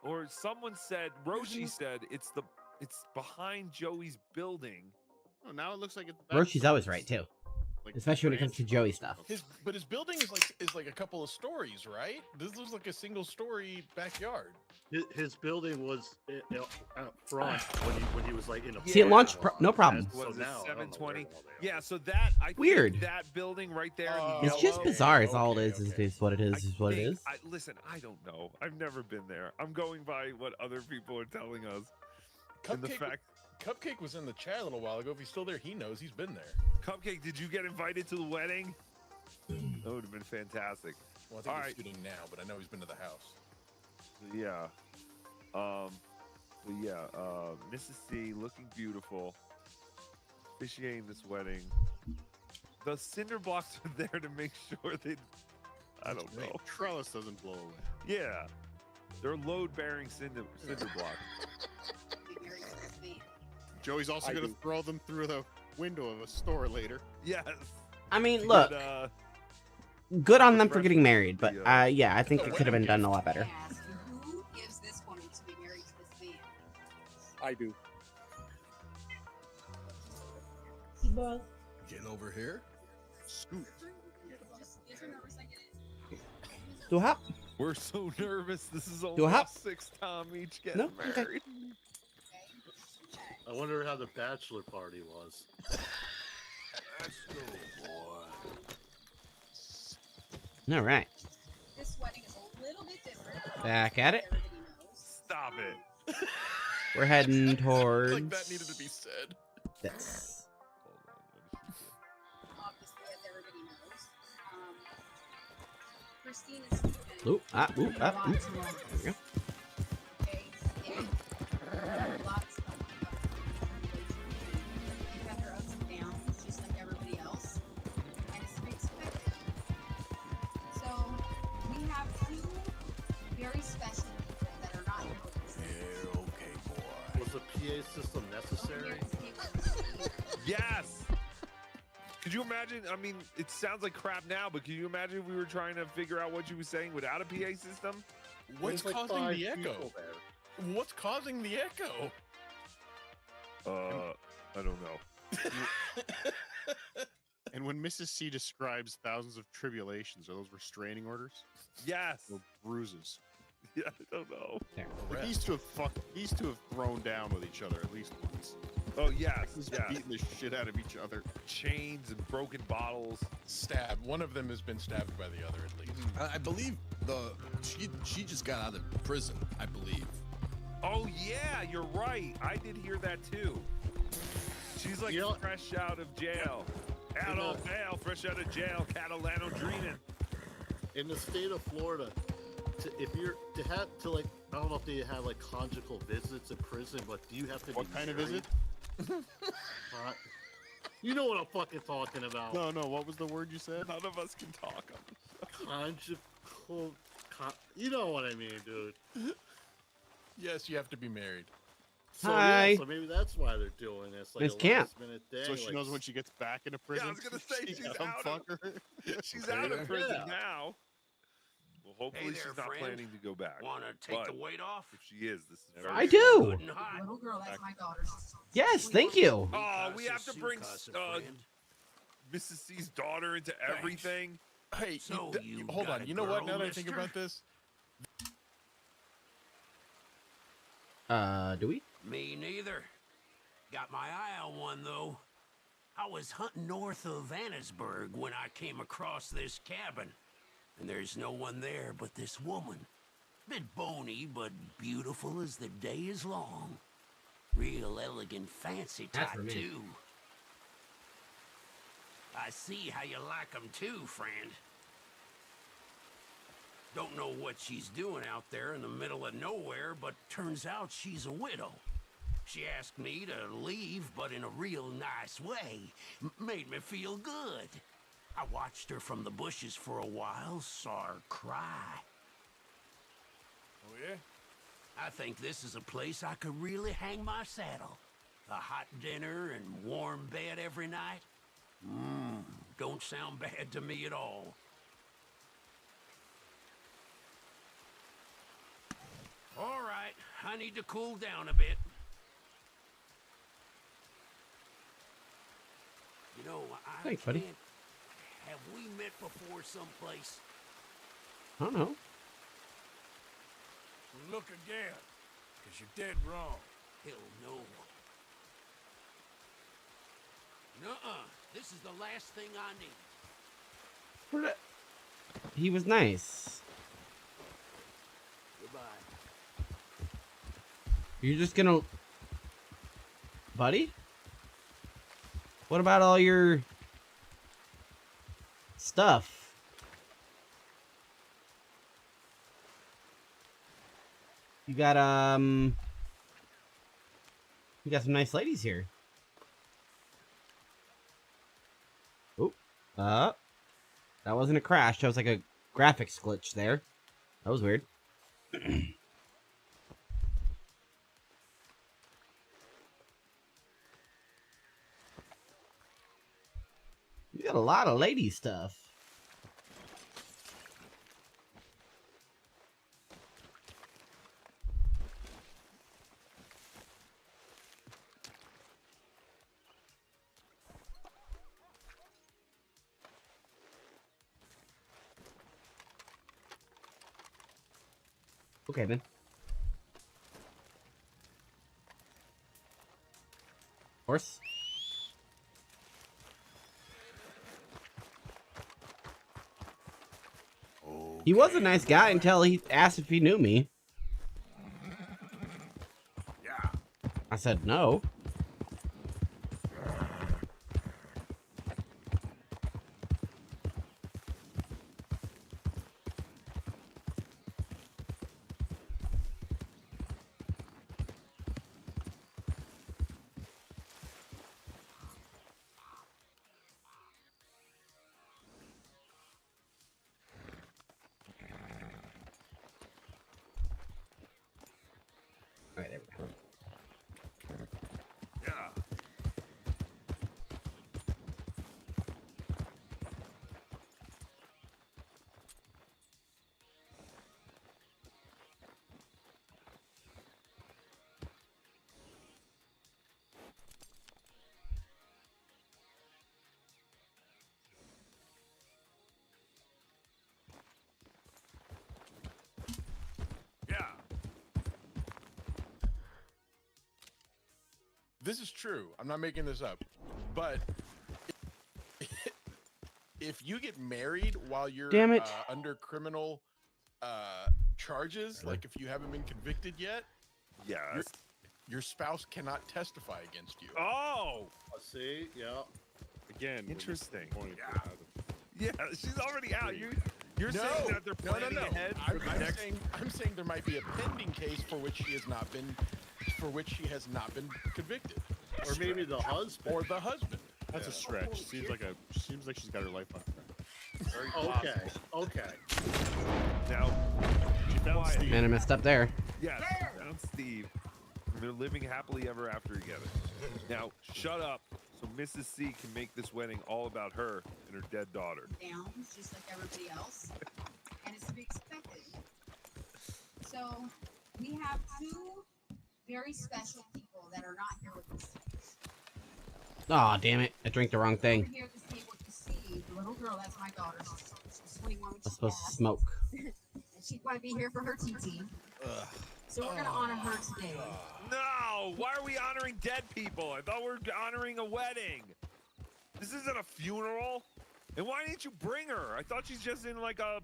or someone said, Roshi said it's behind Joey's building. Oh, now it looks like it's. Roshi's always right too, especially when it comes to Joey stuff. But his building is like a couple of stories, right? This looks like a single story backyard. His building was out front when he was like in a. See, it launched no problem. So So now, 720. Yeah, so that Weird. think that building right there. It's just bizarre. Is all it is. Is what it is. Is what it is. Listen, I don't know. I've never been there. I'm going by what other people are telling us. And the fact Cupcake was in the chat a little while ago. If he's still there, he knows he's been there. Cupcake, did you get invited to the wedding? That would have been fantastic. Well, I think he's shooting now, but I know he's been to the house. Yeah. Mrs. C looking beautiful. Officiating this wedding. The cinder blocks are there to make sure I don't know. Trellis doesn't blow away. Yeah. They're load-bearing cinder blocks. Joey's also going to throw them through the window of a store later. Yes. I mean, look. Good on them for getting married, but yeah, I think it could have been done a lot better. Who gives this woman to be married to this man? I do. Getting over here. Scoot. Do hop. We're so nervous. This is Do only a hop. our 6th time each getting No? Okay. married. I wonder how the bachelor party was. Let's go, boy. All right. This wedding is a little bit different. Back at it. Stop it. We're heading towards. Like that needed to be said. This. Obviously, as everybody knows. Christine is Oop, oop, There we go. Okay, yeah. Lots of You've had her ups and downs, just like everybody else. And it's to be expected. So, we have two very special people that are not noticed. Yeah, okay, boy. Was the PA system necessary? Yes. Could you imagine? I mean, it sounds like crap now, but can you imagine if we were trying to figure out what you were saying without a PA system? What's There's like causing 5 the echo? people there. What's causing the echo? I don't know. And when Mrs. C describes thousands of tribulations, are those restraining orders? Yes. Or bruises? Yeah, I don't know. Like these two have thrown down with each other at least once. Oh, yes. Just Yes. beating the shit out of each other. Chains and broken bottles. Stabbed. One of them has been stabbed by the other, at least. I believe she just got out of prison, I believe. Oh, yeah, you're right. I did hear that, too. She's like fresh out of jail. Out of jail, fresh out of jail. Catalano dreaming. In the state of Florida, if you're to have to like, I don't know if they have like conjugal visits in prison, but do you have to? What kind of visit? You know what I'm fucking talking about. No, what was the word you said? None of us can talk. Conjugal, you know what I mean, dude. Yes, you have to be married. So, Hi. Yeah, so maybe that's why they're doing this. Like Miss a Camp. last-minute thing, So she like, knows when she gets back into prison. Yeah, I was gonna say she's come out fuck of, her. she's out of prison Yeah. now. Well, hopefully there, she's not friend. planning to go back. Wanna take But the weight off? if she is, this is very I do. Good and hot. Little girl, that's my daughter's. Yes, thank you. Oh, we have to bring Casa, friend. Mrs. C's daughter into everything. Hey, So you hold got on. a You know what? girl, Now that I think mister? about this, Do we? Me neither. Got my eye on one, though. I was hunting north of Annisburg when I came across this cabin. And there's no one there but this woman. Bit bony, but beautiful as the day is long. Real elegant, fancy That's type, for me. too. I see how you like 'em too, friend. Don't know what she's doing out there in the middle of nowhere, but turns out she's a widow. She asked me to leave, but in a real nice way. Made me feel good. I watched her from the bushes for a while, saw her cry. Oh, yeah? I think this is a place I could really hang my saddle. A hot dinner and warm bed every night. Don't sound bad to me at all. All right, I need to cool down a bit. You know, I Thanks, buddy. can't... Have we met before someplace? I don't know. Look again, because you're dead wrong. Hell no. Nuh-uh. This is the last thing I need. He was nice. Goodbye. You're just gonna... Buddy? What about all your... stuff? You got, You got some nice ladies here. Oh. That wasn't a crash. That was like a graphics glitch there. That was weird. You got a lot of lady stuff. Okay, then. Horse. He was a nice guy until he asked if he knew me. Yeah. I said no. Alright, there we go. This is true. I'm not making this up. But if you get married while you're Damn it. under criminal charges, like if you haven't been convicted yet, your spouse cannot testify against you. Oh, see, yeah. Again, interesting. Yeah, she's already out. You're No, saying that they're planning ahead for the next. I'm saying there might be a pending case for which she has not been convicted, Or maybe the husband. or the husband. That's a stretch. Seems like she's got her life on track. Very Okay, possible. okay. Now, she found Steve. Man, I messed up there. Yes, she found Steve. And they're living happily ever after together. Now, shut up, so Mrs. C can make this wedding all about her and her dead daughter. Down, just like everybody else, and it's to be expected. So we have two very special people that are not here with us. Aw, damn it. I drank the wrong Over thing. here to see what you see. The little girl, that's my daughter. She's 21 when I'm she supposed to passed. smoke. And she's going to be here for her TT. So we're going to honor her today. No! Why are we honoring dead people? I thought we were honoring a wedding. This isn't a funeral. And why didn't you bring her? I thought she's just in like a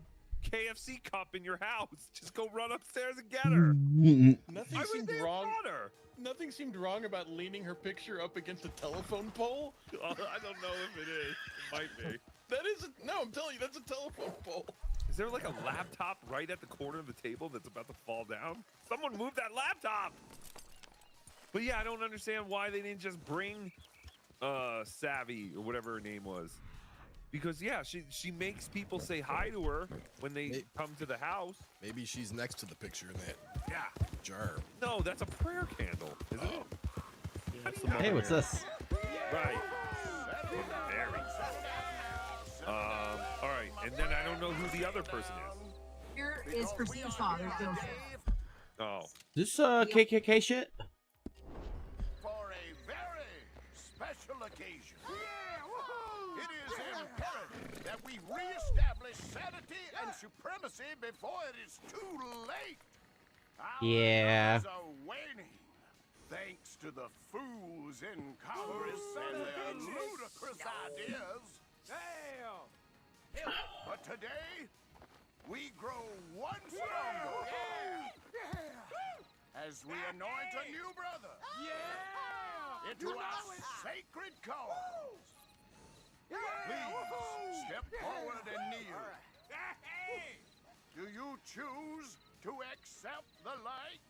KFC cup in your house. Just go run upstairs and get her. Nothing Why would seemed they have wrong. brought her? Nothing seemed wrong about leaning her picture up against a telephone pole. I don't know if it is. It might be. That is no. I'm telling you, that's a telephone pole. Is there like a laptop right at the corner of the table that's about to fall down? Someone move that laptop! But yeah, I don't understand why they didn't just bring Savvy or whatever her name was. Because yeah, she makes people say hi to her when they come to the house. Maybe she's next to the picture in that jar. No, that's a prayer candle, isn't it? Hey, what's this? Right. Very. All right, and then I don't know who the other person is. Here is Christine's father, Joseph. Oh. This KKK shit? For a very special occasion. It is imperative that we reestablish sanity and supremacy before it is too late. Our Yeah. lives are waning, thanks to the fools in Congress and their ludicrous ideas. But today, we grow one stronger. As we anoint a new brother into our sacred cause. Please step forward and kneel. Do you choose to accept the light?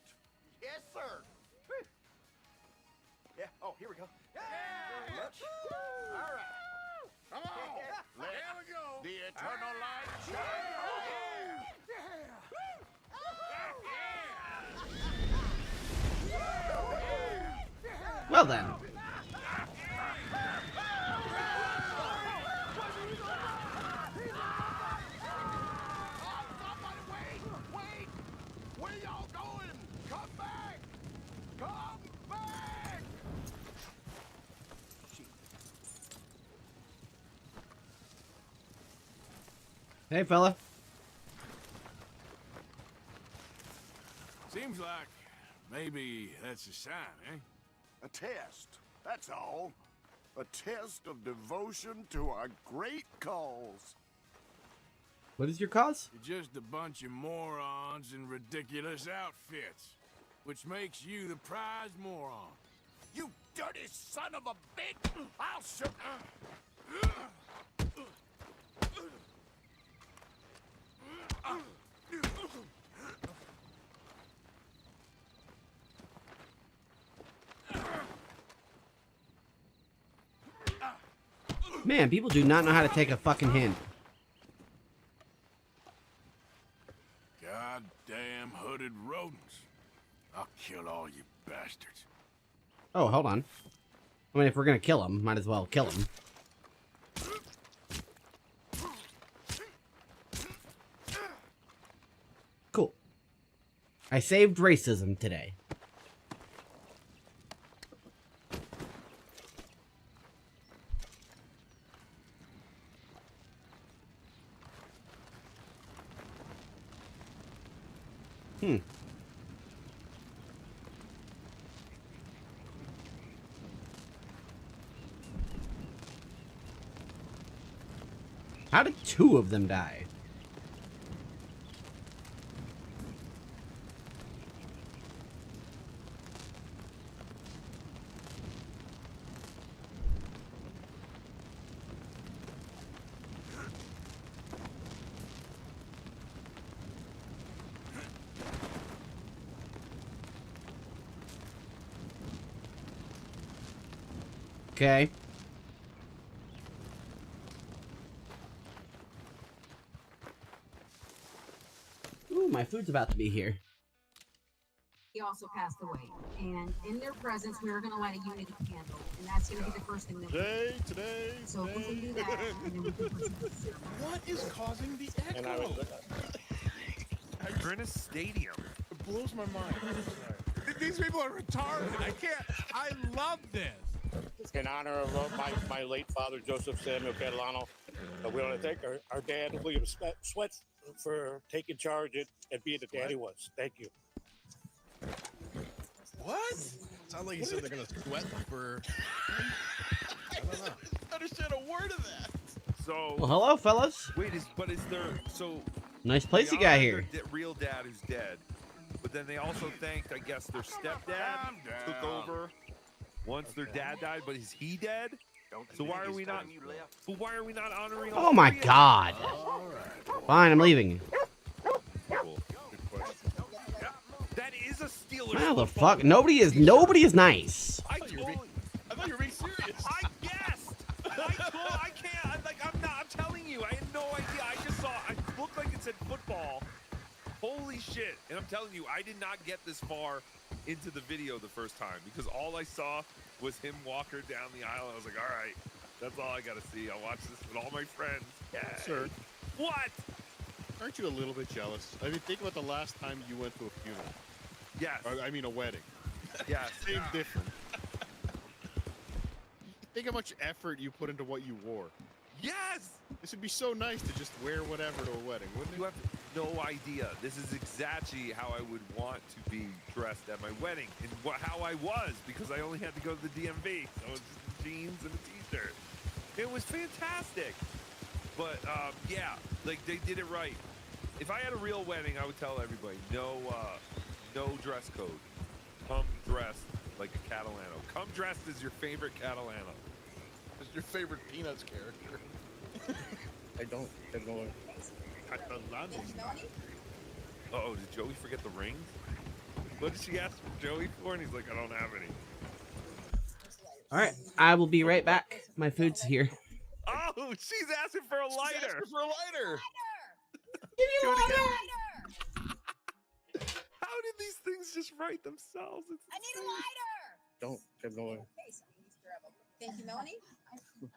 Yes, sir. Yeah. Oh, here we go. All right. Come on. Let we go. The eternal light shine. Well then. Wait! Where y'all going? Come back! Come back! Hey, fella. Seems like maybe that's a sign, eh? A test, that's all. A test of devotion to our great cause. What is your cause? You're just a bunch of morons in ridiculous outfits, which makes you the prize moron. You dirty son of a bitch! I'll shoot. Man, people do not know how to take a fucking hint. Goddamn hooded rodents. I'll kill all you bastards. Oh, hold on. I mean, if we're gonna kill him, might as well kill him. Cool. I saved racism today. How did 2 of them die? Okay. Ooh, my food's about to be here. He also passed away, and in their presence, we were going to light a unity candle, and that's going to be the first thing that we do. Today. So if we can do that, and then we can proceed to the ceremony. What is causing the echo? And I was We're in a stadium. It blows my mind. These people are retarded. I can't. I love this. in honor of my late father, Joseph Samuel Catalano. We want to thank our dad, William Sweat, for taking charge and being the dad he was. Thank you. What? Sounds like you said they're gonna sweat for. I don't know. Understand a word of that. So. Well, hello, fellas. Wait, is there so? Nice place you got here. Their real dad who's dead, but then they also thanked, I guess, their stepdad took over once their dad died. But is he dead? So why are we not? But why are we not honoring? Oh my God! Fine, I'm leaving. Cool. That is a Steelers. How the fuck? Nobody is nice. I thought you were being serious. I guessed. I can't. I'm telling you. I had no idea. I just saw. I looked like it said football. Holy shit! And I'm telling you, I did not get this far into the video the first time because all I saw was him walk her down the aisle. I was like, all right, that's all I got to see. I'll watch this with all my friends. Yeah. Sir. What? Aren't you a little bit jealous? I mean, think about the last time you went to a funeral. Yes. I mean, a wedding. Yes. Same difference. Think how much effort you put into what you wore. Yes! This would be so nice to just wear whatever to a wedding, wouldn't it? You have no idea. This is exactly how I would want to be dressed at my wedding and how I was because I only had to go to the DMV. So it was just jeans and a t-shirt. It was fantastic. But yeah, like they did it right. If I had a real wedding, I would tell everybody, no dress code. Come dressed like a Catalano. Come dressed as your favorite Catalano. As your favorite Peanuts character. I don't. Uh-oh, did Joey forget the rings? What did she ask for Joey for? And he's like, I don't have any. Alright, I will be right back. My food's here. Oh, she's asking for a lighter. She's asking for a lighter. Give me a lighter. How did these things just write themselves? I need a lighter. Don't get going. Thank you, Melanie.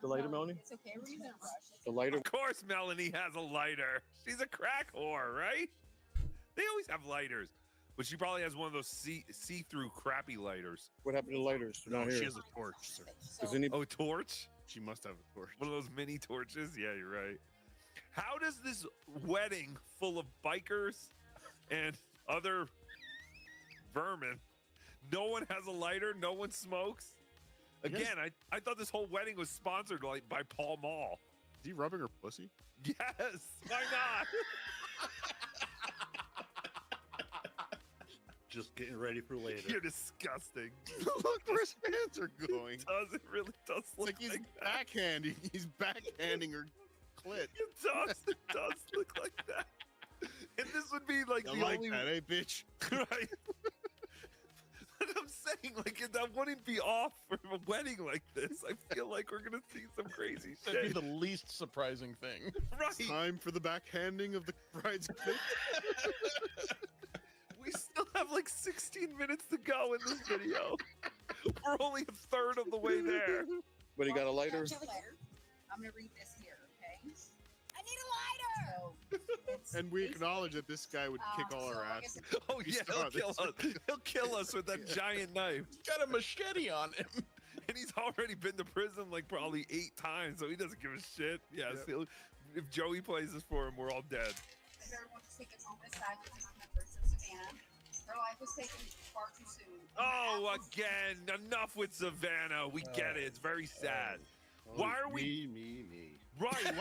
The lighter, Melanie? It's okay, we're using a brush. The lighter. Of course Melanie has a lighter. She's a crack whore, right? They always have lighters. But she probably has one of those see-through crappy lighters. What happened to lighters? They're not here. She has a torch, sir. Oh, a torch? She must have a torch. One of those mini torches? Yeah, you're right. How does this wedding full of bikers and other vermin, no one has a lighter, no one smokes? Again, I thought this whole wedding was sponsored like by Paul Mall. Is he rubbing her pussy? Yes, why not? Just getting ready for later. You're disgusting. Look where his hands are going. It really does look like he's backhanding. He's backhanding her clit. It does look like that. And this would be like I the like only that, eh, bitch? Right. But I'm saying, like, that wouldn't be off for a wedding like this. I feel like we're gonna see some crazy shit. That'd be the least surprising thing. Right. It's time for the backhanding of the bride's clit. We still have like 16 minutes to go in this video. We're only a third of the way there. But he got a lighter? I'm gonna read this here, okay? I need a lighter! And we acknowledge that this guy would kick all our ass. Oh yeah, he'll kill us. He'll kill us with that giant knife. He's got a machete on him. And he's already been to prison like probably 8 times, so he doesn't give a shit. Yeah, so if Joey plays this for him, we're all dead. Everyone just take us home this side with the remembrance of Savannah. Her life was taken far too soon. Oh, again, enough with Savannah. We get it. It's very sad. Why are we? Me. Right?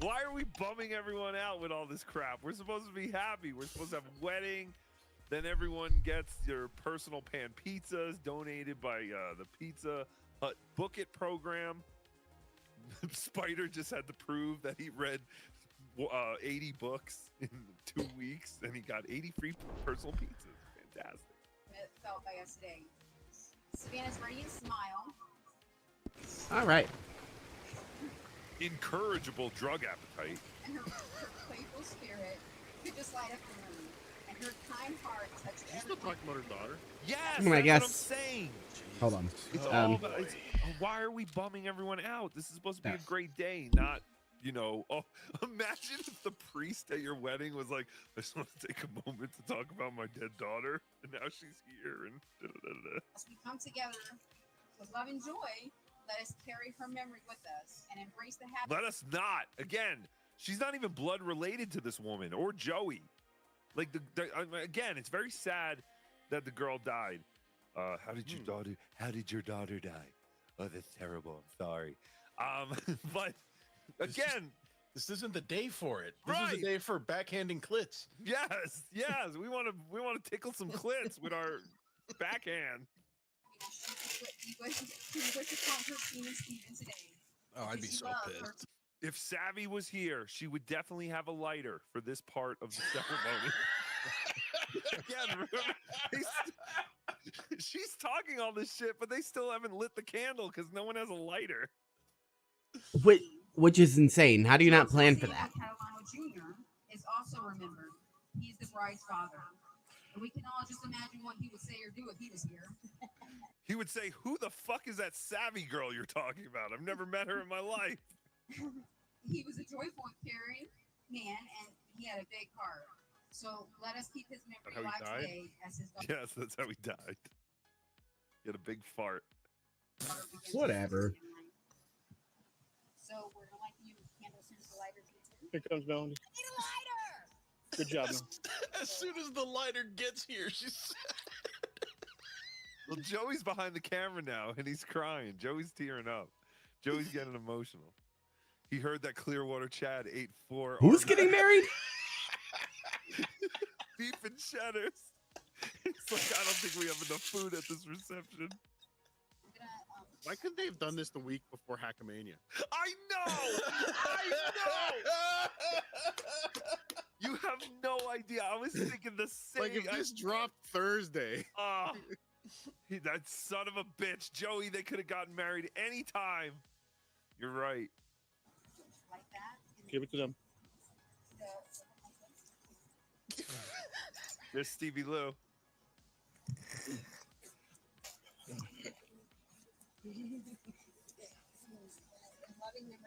Why are we bumming everyone out with all this crap? We're supposed to be happy. We're supposed to have a wedding. Then everyone gets your personal pan pizzas donated by the Pizza Hut Book It program. Spider just had to prove that he read 80 books in 2 weeks, and he got 80 free personal pizzas. Fantastic. It felt by us today. Savannah's ready to smile. All right. Incorrigible drug appetite. And her playful spirit could just light up the room. And her kind heart touched She's still talking about her daughter. Yes, I that's guess. what I'm saying. Hold on. It's all about, why are we bumming everyone out? This is supposed to be a great day, not, you know. Oh, imagine if the priest at your wedding was like, I just want to take a moment to talk about my dead daughter, and now she's here, and da-da-da-da. As we come together with love and joy, let us carry her memory with us and embrace the happiness. Let us not. Again, she's not even blood related to this woman or Joey. Like again, it's very sad that the girl died. How did your daughter die? Oh, that's terrible. I'm sorry. But again, this isn't the day for it. This Right. is the day for backhanding clits. yes, we want to tickle some clits with our backhand. You wish upon her Tina Steven today. Oh, I'd be Because so you love her. pissed. If Savvy was here, she would definitely have a lighter for this part of the ceremony. Again, remember, she's talking all this shit, but they still haven't lit the candle because no one has a lighter. Which is insane. How do you not plan for that? Catalano Jr. is also remembered. He's the bride's father. And we can all just imagine what he would say or do if he was here. He would say, "Who the fuck is that Savvy girl you're talking about? I've never met her in my life." He was a joyful and caring man, and he had a big heart. So let us keep his memory How he alive died? today as his daughter. Yes, that's how he died. He had a big fart. begins Whatever. to light. So we're gonna light you candles as soon as the lighters get here. Here comes Melanie. Need a lighter! Good job, man. As soon as the lighter gets here, she's. Well, Joey's behind the camera now, and he's crying. Joey's tearing up. Joey's getting emotional. He heard that Clearwater Chad ate 4. Who's getting married? Beef and cheddars. He's like, I don't think we have enough food at this reception. Why couldn't they have done this the week before Hackamania? I know! You have no idea. I was thinking the same. Like if this dropped Thursday. Oh, that son of a bitch. Joey, they could have gotten married anytime. You're right. Like that. Give it to them. There's Stevie Lou.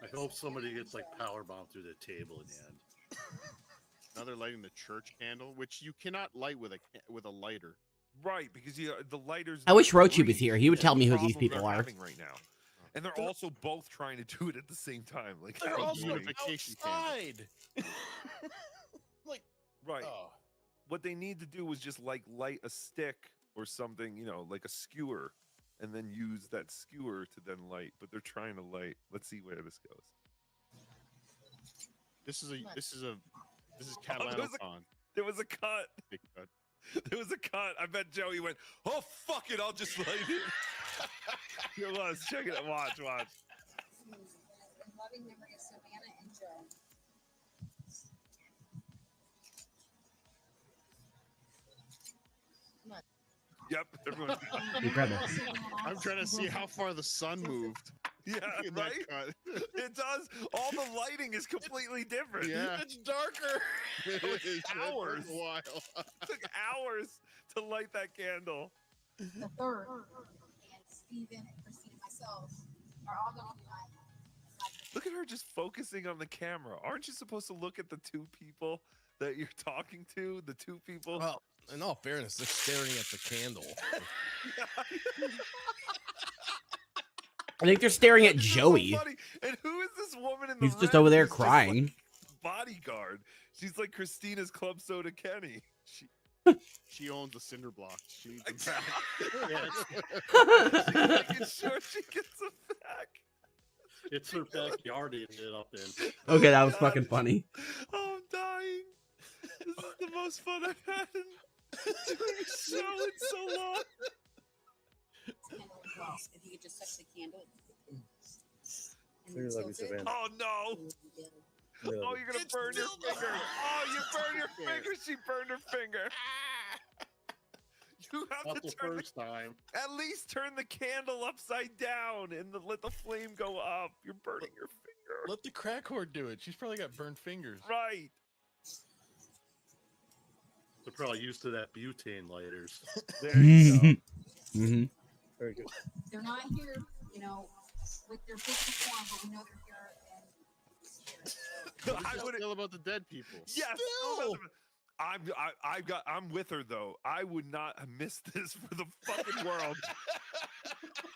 I hope somebody gets like power bombed through the table in the end. Now they're lighting the church candle, which you cannot light with a lighter. Right, because the lighters. I wish Rochi was here. He would tell me who these people are. Right now, and they're also both trying to do it at the same time. Like They're how also unification outside. Like, right. oh. What they need to do was just like light a stick or something, you know, like a skewer, and then use that skewer to then light. But they're trying to light. Let's see where this goes. This is Oh, Catalano Con. There was a cut. Big cut. There was a cut. I bet Joey went, "Oh fuck it, I'll just light it." Here it was. Check it out. Watch. In loving memory of Savannah and Joe. Yep. Everyone's Incredible. I'm trying to see how far the sun moved. Yeah, in that right? cut. It does. All the lighting is completely different. Yeah. It's darker. It took hours. A while. It took hours to light that candle. The third, and Steven and Christine and myself are all going to be live. Look at her just focusing on the camera. Aren't you supposed to look at the two people that you're talking to? The two people. Well, in all fairness, they're staring at the candle. I think they're staring at This is so Joey. funny. And who is this woman in the He's just red over there who's just crying. like bodyguard. She's like Christina's Club Soda Kenny. She owns a cinder block. She needs them back. She's making sure she gets them back. It's her backyard he ended up in. Okay, that was fucking funny. Oh, I'm dying. This is the most fun I've had in doing a show in so long. If you could just touch the candle. Oh no! Oh, you're gonna burn your finger! Oh, you burn your finger! She burned her finger! You have Not to the turn first time. At least turn the candle upside down and let the flame go up. You're burning your finger. Let the crack whore do it. She's probably got burned fingers. Right. They're probably used to that butane lighters. There you go. Mm-hmm. Very good. They're not here, you know, with their physical form, but we know they're here in I would feel about the dead people. Yes. I'm with her though. I would not have missed this for the fucking world.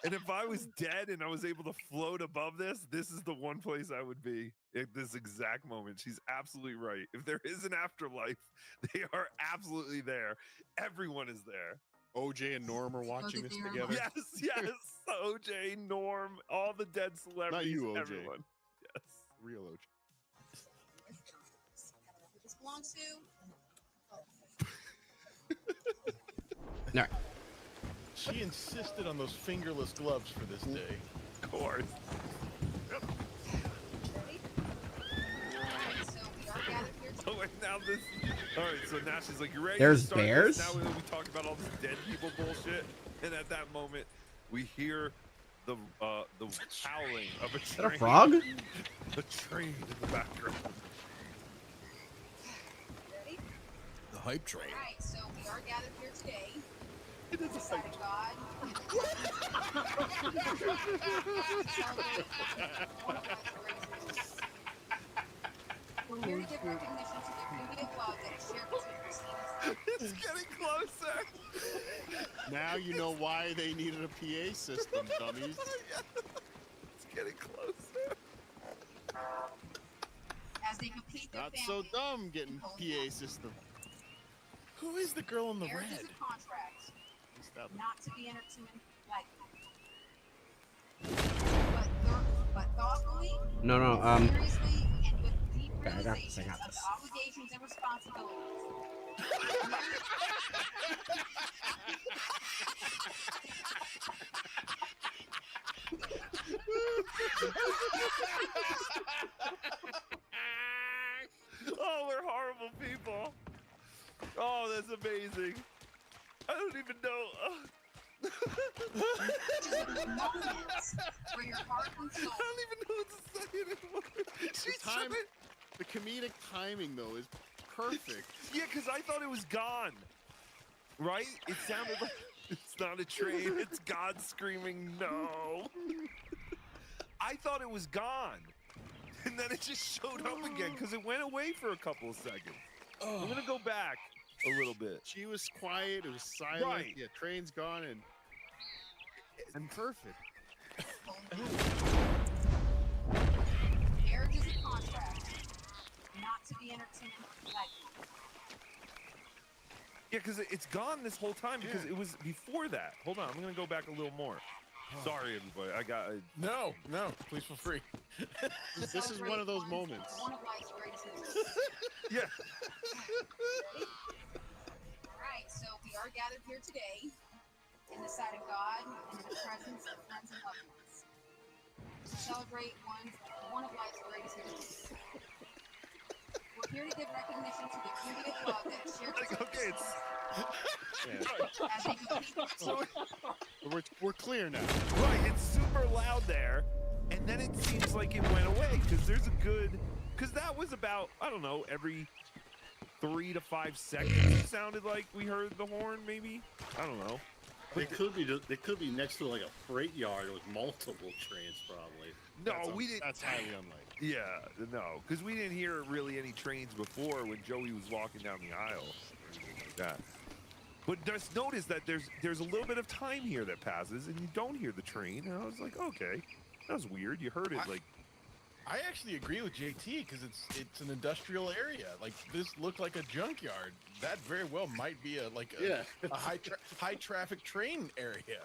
And if I was dead and I was able to float above this, this is the one place I would be at this exact moment. She's absolutely right. If there is an afterlife, they are absolutely there. Everyone is there. OJ and Norm are watching this together. Yes. OJ, Norm, all the dead celebrities. Not you, OJ. Everyone. Yes. Real OJ. Who this belongs to? All right. She insisted on those fingerless gloves for this day. Of course. Ready? So we are gathered here Oh, wait, now this. All right, so now she's like, "You ready?" There's to start bears? This? Now we talk about all this dead people bullshit, and at that moment, we hear the howling of a train. Is that a frog? The train in the background. Ready? The hype train. All right, so we are gathered here today. It is a Side of God. We're here to give recognition to the community of love that is shared between Christine. It's getting closer. Now you know why they needed a PA system, dummies. It's getting closer. As they complete their Not so family, dumb getting PA system. Who is the girl in the marriage red? is a contract, not to be entered to in lightly. But thoughtfully, No. seriously, and with deep Okay, I got this, realization I got of this. the obligations and responsibilities. Oh, we're horrible people. Oh, that's amazing. I don't even know. Moments where your heart and soul. I don't even know what to say anymore. She's trying. The comedic timing though is perfect. Yeah, because I thought it was gone. Right? It sounded like it's not a train. It's God screaming no. I thought it was gone. And then it just showed up again because it went away for a couple of seconds. I'm going to go back a little bit. She was quiet. It was silent. Right. Yeah, train's gone and perfect. Marriage is a contract, not to be entertained lightly. Yeah, because it's gone this whole time because it was before that. Hold on, I'm going to go back a little more. Sorry, everybody. No, please feel free. This is one of those moments. One of life's greatest moments. Yeah. All right, so we are gathered here today in the sight of God and in the presence of friends and loved ones to celebrate one of life's greatest moments. We're here to give recognition to the community of love that is shared between Okay, it's. as they complete So we're clear now. Right, it's super loud there, and then it seems like it went away because there's a good. Because that was about, I don't know, every 3 to 5 seconds it sounded like we heard the horn, maybe? I don't know. They could be next to like a freight yard with multiple trains, probably. No, we didn't. That's highly unlikely. Yeah, no, because we didn't hear really any trains before when Joey was walking down the aisle or anything like that. But just notice that there's a little bit of time here that passes and you don't hear the train. And I was like, okay, that was weird. You heard it like. I actually agree with JT because it's an industrial area. Like this looked like a junkyard. That very well might be a high traffic train area.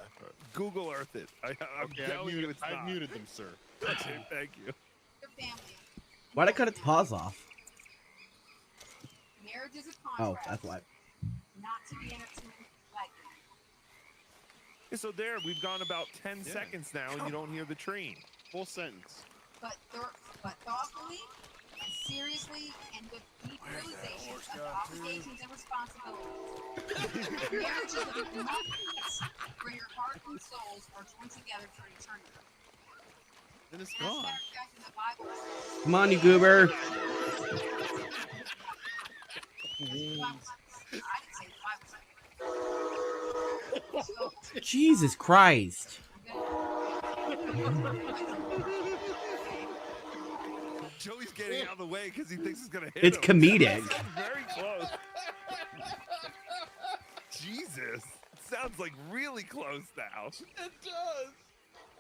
Google Earth it. I'm Okay, telling you, it's I've not. muted them, sir. Okay, thank you. Your family. Why'd I cut its paws off? Marriage is a Oh, contract. that's why. Not to be entered lightly. Yeah, so there, we've gone about 10 seconds now, and you don't hear the train. Full sentence. But thoughtfully and seriously and with deep realization of the obligations and responsibilities. Marriage is a commitment where your heart and souls are joined together for eternity. Then it's As a gone. matter of fact, in the Bible, it says, Come on, you goober. Jesus Christ. Joey's getting out of the way because he thinks it's going to hit It's him. comedic. Very close. Jesus. It sounds like really close now. It does.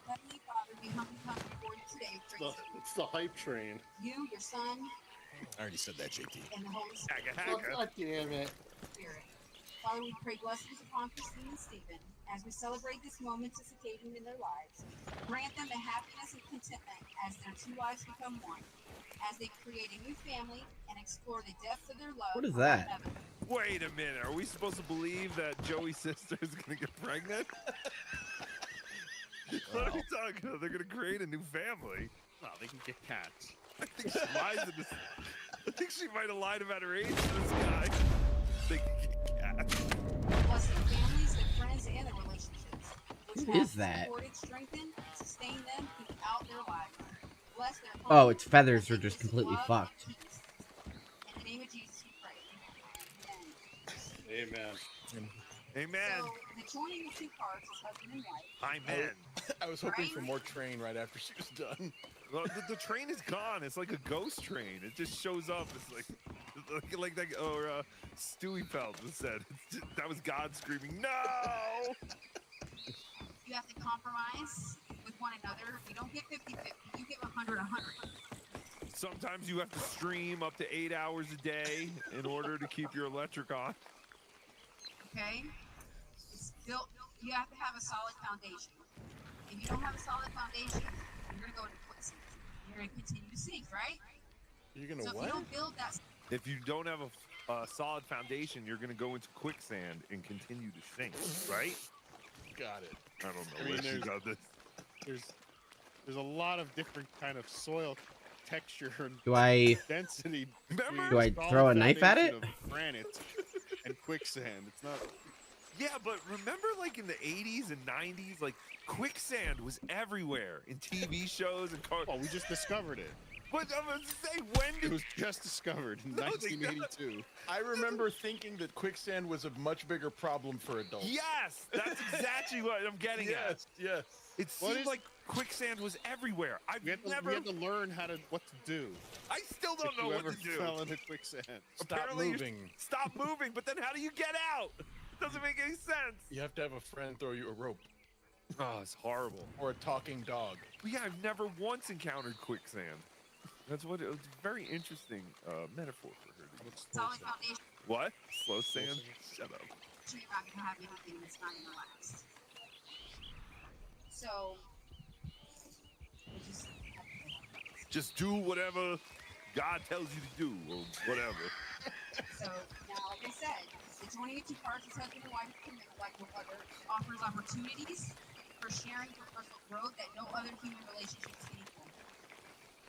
Heavenly Father, we humbly come before you today for It's the hype train. you, your Son, I already said that, JT. and the Holy Spirit. Oh, God damn it. Father, we pray blessings upon Christine and Stephen as we celebrate this momentous occasion in their lives. Grant them the happiness and contentment as their two lives become one, as they create a new family and explore the depths of their love. What is for one that? another. Wait a minute. Are we supposed to believe that Joey's sister is going to get pregnant? What are we talking about? They're going to create a new family. Well, they can get cats. I think she lies in this. I think she might have lied about her age to this guy. They can get cats. Bless their families, their friends, and their relationships. Which Who have is that? supported, strengthened, and sustained them throughout their lives. Bless their Oh, homes, its feathers are just with completely love fucked. and peace. In the name of Jesus, we pray. Amen. Amen. So, the joining of two parts is husband and wife. Amen. I was hoping for more train right after she was done. Well, the train is gone. It's like a ghost train. It just shows up. It's like that. Or Stewie Pelt said. That was God screaming, "No!" You have to compromise with one another. You don't get 50-50. You give 100-100. Sometimes you have to stream up to 8 hours a day in order to keep your electric on. Okay? It's built. You have to have a solid foundation. If you don't have a solid foundation, you're gonna go into quicksand. You're gonna continue to sink, right? You're gonna So if what? you don't build that, If you don't have a solid foundation, you're going to go into quicksand and continue to sink, right? Got it. I don't know. I mean, where she got this. There's a lot of different kind of soil texture and Do I- density. Do I throw a knife at it? Of granite and quicksand. It's not. Yeah, but remember, like in the 80s and 90s, like quicksand was everywhere in TV shows and cars. Well, we just discovered it. But I'm gonna say, when did It was just discovered in No, they 1982. I remember thinking that quicksand was a much bigger problem for adults. Yes, that's exactly what I'm getting at. Yes. It seemed like quicksand was everywhere. We had to learn what to do. I still don't if know you what ever to do. fell into quicksand. Apparently you're- Stop moving, but then how do you get out? It doesn't make any sense. You have to have a friend throw you a rope. Oh, it's horrible. Or a talking dog. But yeah, I've never once encountered quicksand. That's what it was. A very interesting metaphor for her. solid foundation. What? Slow sand? Shut up. You're not gonna have anything that's not gonna last. So, we Just do whatever God tells you to do, or whatever. So now, like I said, the joining of two parts is husband and wife commitment, like no other, offers opportunities for sharing for personal growth that no other human relationships can equal.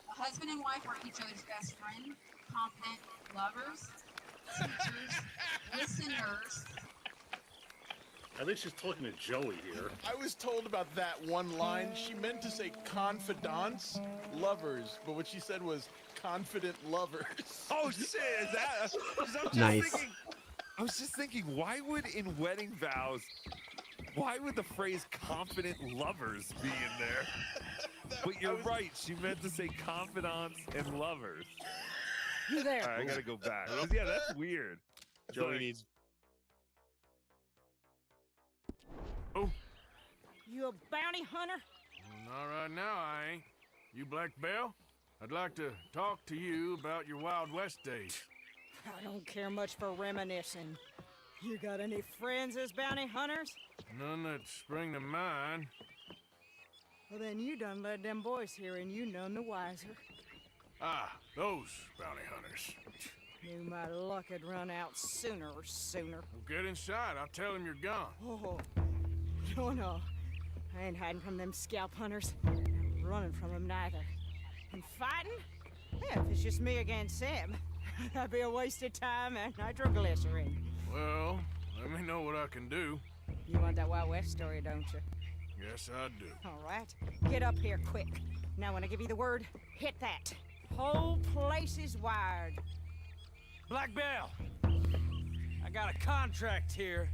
A husband and wife are each other's best friend, confident lovers, teachers, listeners. I think she's talking to Joey here. I was told about that one line. She meant to say confidants, lovers, but what she said was confident lovers. Oh shit! Is that? 'Cause Nice. I was just thinking, why would in wedding vows, why would the phrase "confident lovers" be in there? But you're right. She meant to say confidants and lovers. You there? All right, I gotta go back. 'Cause, yeah, that's weird. It's Joey like- needs. Oh. You a bounty hunter? Not right now, I ain't. You Black Bell? I'd like to talk to you about your Wild West days. I don't care much for reminiscing. You got any friends as bounty hunters? None that spring to mind. Well, then you done led them boys here and you none the wiser. Ah, those bounty hunters. Knew my luck had run out sooner. Well, get inside. I'll tell them you're gone. Oh, no. I ain't hiding from them scalp hunters. I'm running from them neither. And fighting? Yeah, if it's just me against them, that'd be a waste of time and nitroglycerin. Well, let me know what I can do. You want that Wild West story, don't you? Yes, I do. All right. Get up here quick. Now, when I give you the word, hit that. Whole place is wired. Black Bell, I got a contract here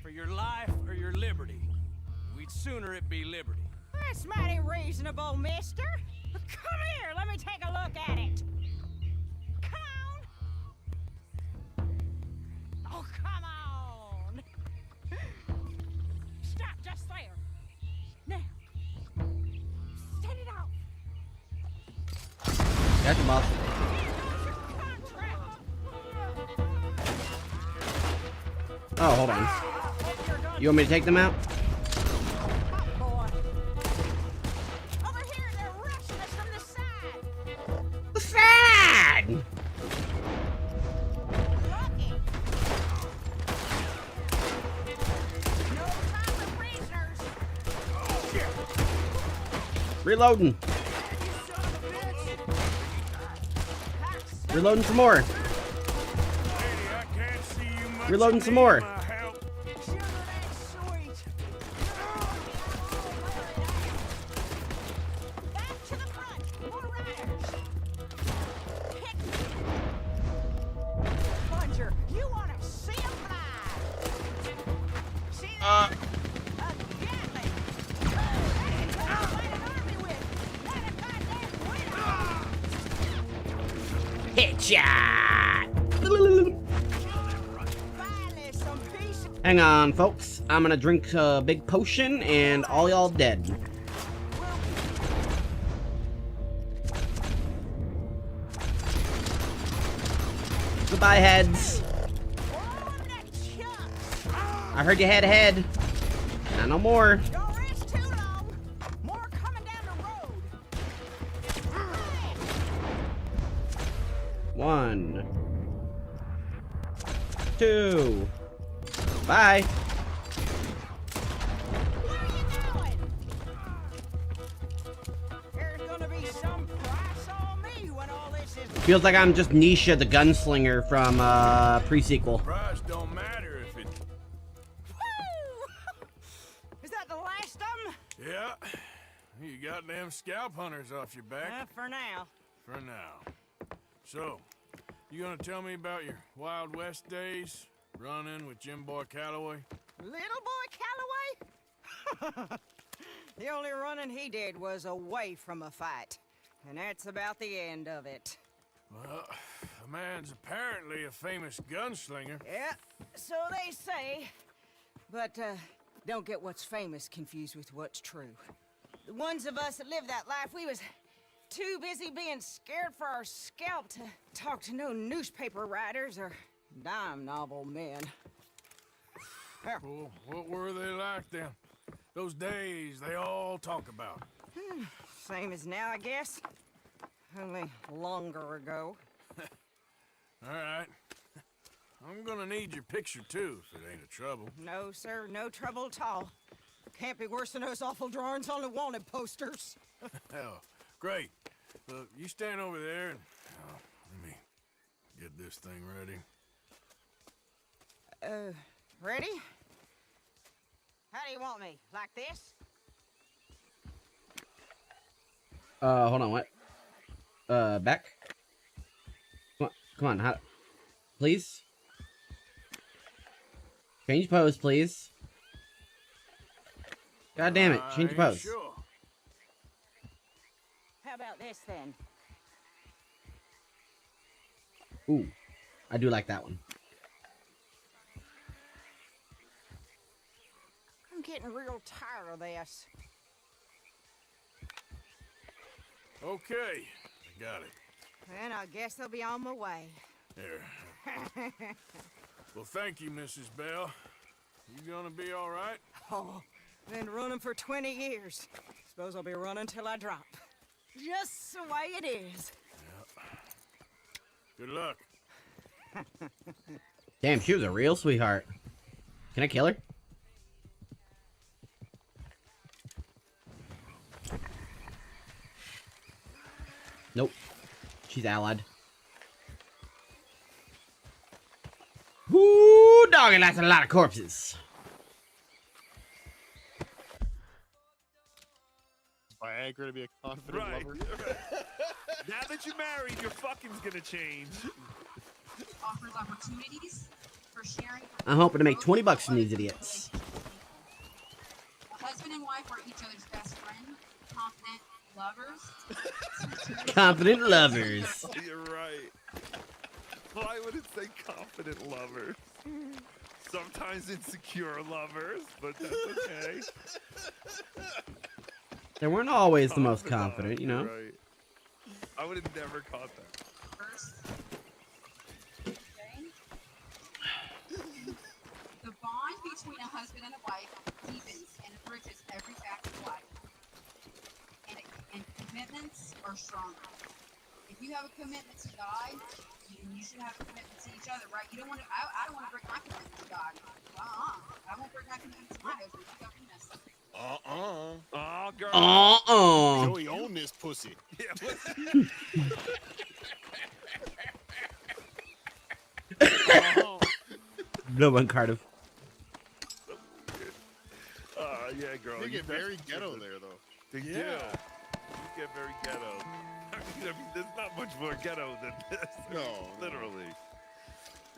for your life or your liberty. We'd sooner it be liberty. That's mighty reasonable, mister. Come here, let me take a look at it. Come on. Oh, come on. Stop just there. Now, set it off. Gotcha, boss. Oh, hold on. You want me to take them out? Over here, they're rushing us from the side. The side! Lucky. No time for prisoners. Reloading. Reloading some more. Reloading some more. Plunger, you want to see him fly? See that? A Gatling. Headshot! Hang on, folks. I'm gonna drink a big potion and all y'all dead. Goodbye, heads. I heard you had a head. Not no more. Don't rest too long. More coming down the road. 1, 2. Bye. There's gonna be some price on me when all this is. Feels like I'm just Nisha the gunslinger from pre-sequel. Price don't matter if it... Is that the last of them? Yeah. You got them scalp hunters off your back. For now. For now. So, you gonna tell me about your Wild West days? Running with Jim Boy Calloway? Little boy Calloway? The only running he did was away from a fight. And that's about the end of it. Well, the man's apparently a famous gunslinger. Yeah, so they say. But, don't get what's famous confused with what's true. The ones of us that lived that life, we was too busy being scared for our scalp to talk to no newspaper writers or dime novel men. Well, what were they like then? Those days they all talk about. Same as now, I guess. Only longer ago. All right. I'm gonna need your picture too, if it ain't a trouble. No, sir, no trouble at all. Can't be worse than those awful drawings on the wanted posters. Hell, great. Look, you stand over there and let me get this thing ready. Ready? How do you want me? Like this? Hold on, what? Back? Come on, how... Please? Change pose, please. God damn it, change pose. Sure. How about this, then? Ooh, I do like that one. I'm getting real tired of this. Okay, Got it. Then I guess I'll be on my way. Here. Well, thank you, Mrs. Bell. You gonna be all right? Oh, been running for 20 years. Suppose I'll be running till I drop. Just the way it is. Good luck. Damn, she was a real sweetheart. Can I kill her? Nope. She's allied. Woo, doggy, that's a lot of corpses. Viagra to be a confident lover. Now that you're married, your fucking's gonna change. Offers opportunities for sharing. I'm hoping to make 20 bucks from these idiots. A husband and wife are each other's best friend, confident lovers. Confident lovers. You're right. Why would it say confident lovers? Sometimes insecure lovers, but that's okay. They weren't always the most confident, you know. Right. I would have never caught that. First, okay. The bond between a husband and a wife deepens and enriches every fact of life. And commitments are stronger. If you have a commitment to God, you should have a commitment to each other, right? You don't want to. I don't want to break my commitment to God. I won't break my commitment to my husband. You got me messed up. Oh, girl. Joey owned this pussy. Yeah. No one, Cardiff. Yeah, girl. They get very ghetto there, though. They do. You get very ghetto. I mean, there's not much more ghetto than this. No, literally.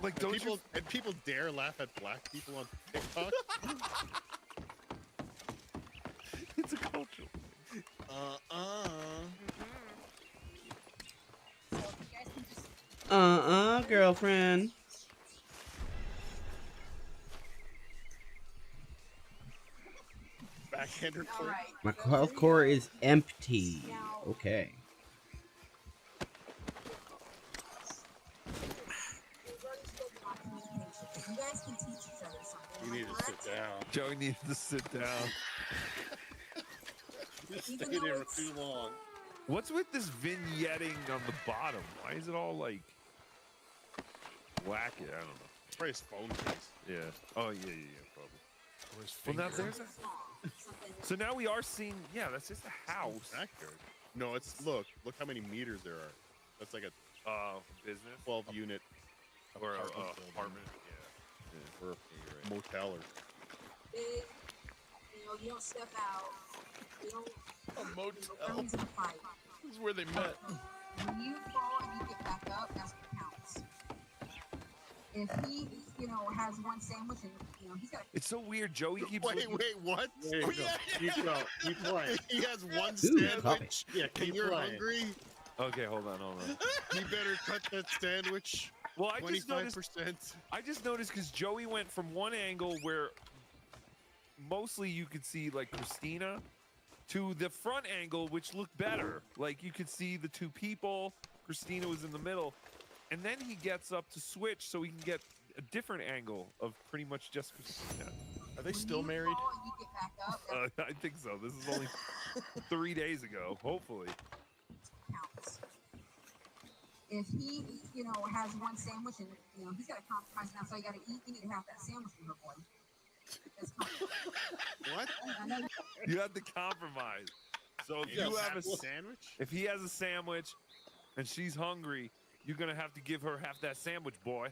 Like, and people dare laugh at black people on TikTok? It's a culture. Girlfriend. Backhander. My health core is empty. Okay. You guys can teach each other something. You need to sit down. Joey needs to sit down. You stayed there for too long. What's with this vignetting on the bottom? Why is it all like wacky? I don't know. Probably his phone case. Yeah. Oh yeah, probably. Well, now there's a... So now we are seeing. Yeah, that's just a house. Backyard. No, it's look how many meters there are. That's like a business 12 unit or apartment. Yeah. Or a motel or Big, you don't step out. You don't. A motel. Everyone's in a fight. This is where they met. When you fall and you get back up, that's what counts. If he, has one sandwich and he's got. It's so weird. Joey keeps. Wait, what? There you go. Keep playing. He has one Ooh, sandwich. Yeah, And keep you're playing. hungry. Okay, hold on. You better cut that sandwich. Well, I just 25%. noticed because Joey went from one angle where mostly you could see like Christina to the front angle, which looked better. Like you could see the two people. Christina was in the middle, and then he gets up to switch so he can get a different angle of pretty much just Christina. Are they still married? I think so. This is only 3 days ago. Hopefully. Counts. If he, has one sandwich and he's got to compromise now, so you got to eat. You need to have that sandwich for her boy. What? You have to compromise. So if you have a sandwich, if he has a sandwich, and she's hungry, you're gonna have to give her half that sandwich, boy.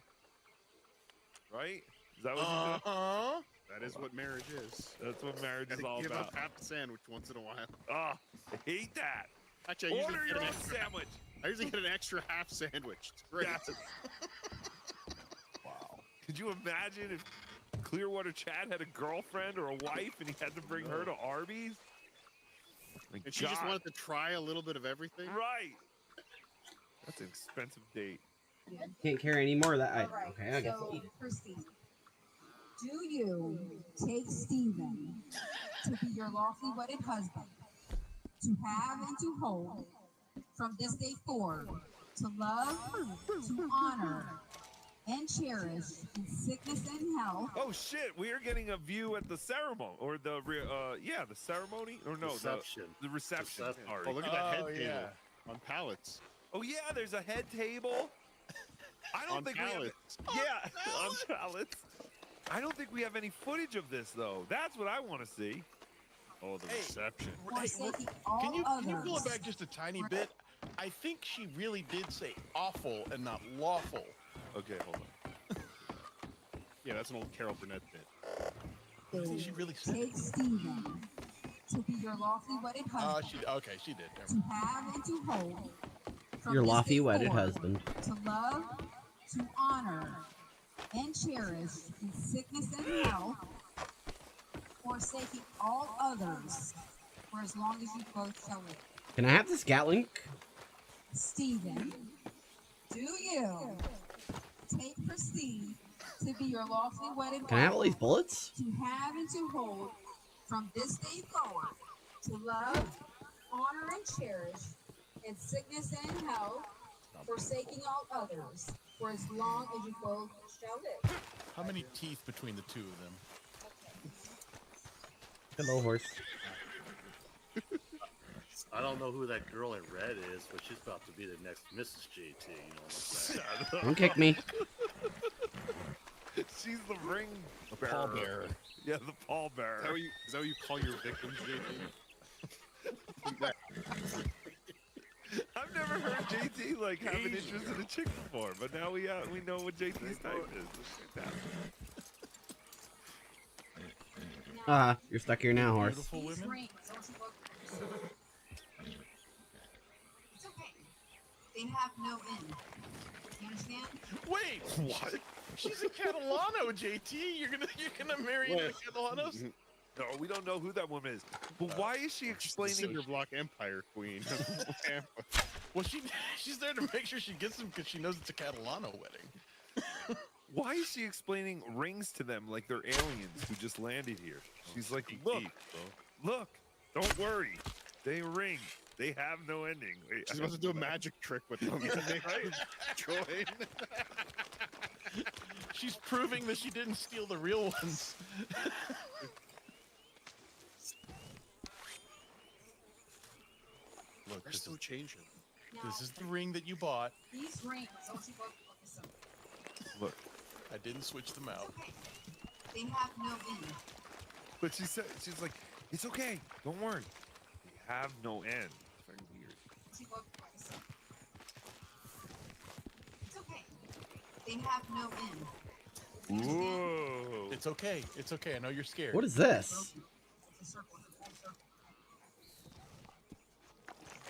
Right? Is that what you do? That is what marriage is. That's what marriage is all give about. up half the sandwich once in a while. Oh, I hate that. Actually, Order your own sandwich. I usually get an extra half sandwich. It's great. Yes. Wow. Could you imagine if Clearwater Chad had a girlfriend or a wife and he had to bring her to Arby's? And she just wanted to try a little bit of everything? Right. That's an expensive date. Can't carry any more of that. Right, Okay, I guess I'll so, eat it. Christine, do you take Stephen to be your lawfully wedded husband, to have and to hold from this day forward, to love, to honor, and cherish in sickness and health. Oh shit, we are getting a view at the ceremony, or the the ceremony, or no, Reception. the reception. Sorry. Oh, look at that head table on pallets. Oh yeah, there's a head table. I don't On think pallets. we have. Yeah, on pallets. I don't think we have any footage of this though. That's what I want to see. Oh, the reception. Can you pull it back just a tiny bit? I think she really did say awful and not lawful. Okay, hold on. Yeah, that's an old Carol Burnett bit. I think she really said Take Stephen to be your lawfully wedded husband. She did. To have and to hold. from Your this lawfully day wedded forward, husband. To love, to honor, and cherish in sickness and health, forsaking all others for as long as you both shall live. Can I have this Gatling? Stephen, do you take Christine to be your lawfully wedded Can I have wife, all these bullets? to have and to hold from this day forward, to love, honor, and cherish in sickness and health, forsaking all others for as long as you both shall live. How many teeth between the two of them? Hello, horse. I don't know who that girl in red is, but she's about to be the next Mrs. JT. You know what I'm saying? Don't kick me. She's the ring Pallbearer. Yeah, the pallbearer. Is that what you call your victims, JT? I've never heard JT like have an interest in a chick before, but now we know what JT's type is. That's fantastic. You're stuck here now, horse. Beautiful women. It's okay. They have no end. You understand? Wait, what? She's a Catalano, JT. You're gonna marry into the Catalanos? No, we don't know who that woman is. But why is she explaining? Cinder Block Empire Queen. Well, she's there to make sure she gets them because she knows it's a Catalano wedding. Why is she explaining rings to them like they're aliens who just landed here? She's like, look, don't worry. They ring. They have no ending. Wait, She's about to do a magic trick with them. Right? Join. She's proving that she didn't steal the real ones. Look, They're still changing. This is the ring that you bought. These rings, don't you both focus on. Look. I didn't switch them out. Okay. They have no end. But she's like, it's okay. Don't worry. They have no end. It's very weird. Don't you both focus on. It's okay. They have no end. Whoa. It's okay. It's okay. I know you're scared. What is this? It's a circle. It's a full circle.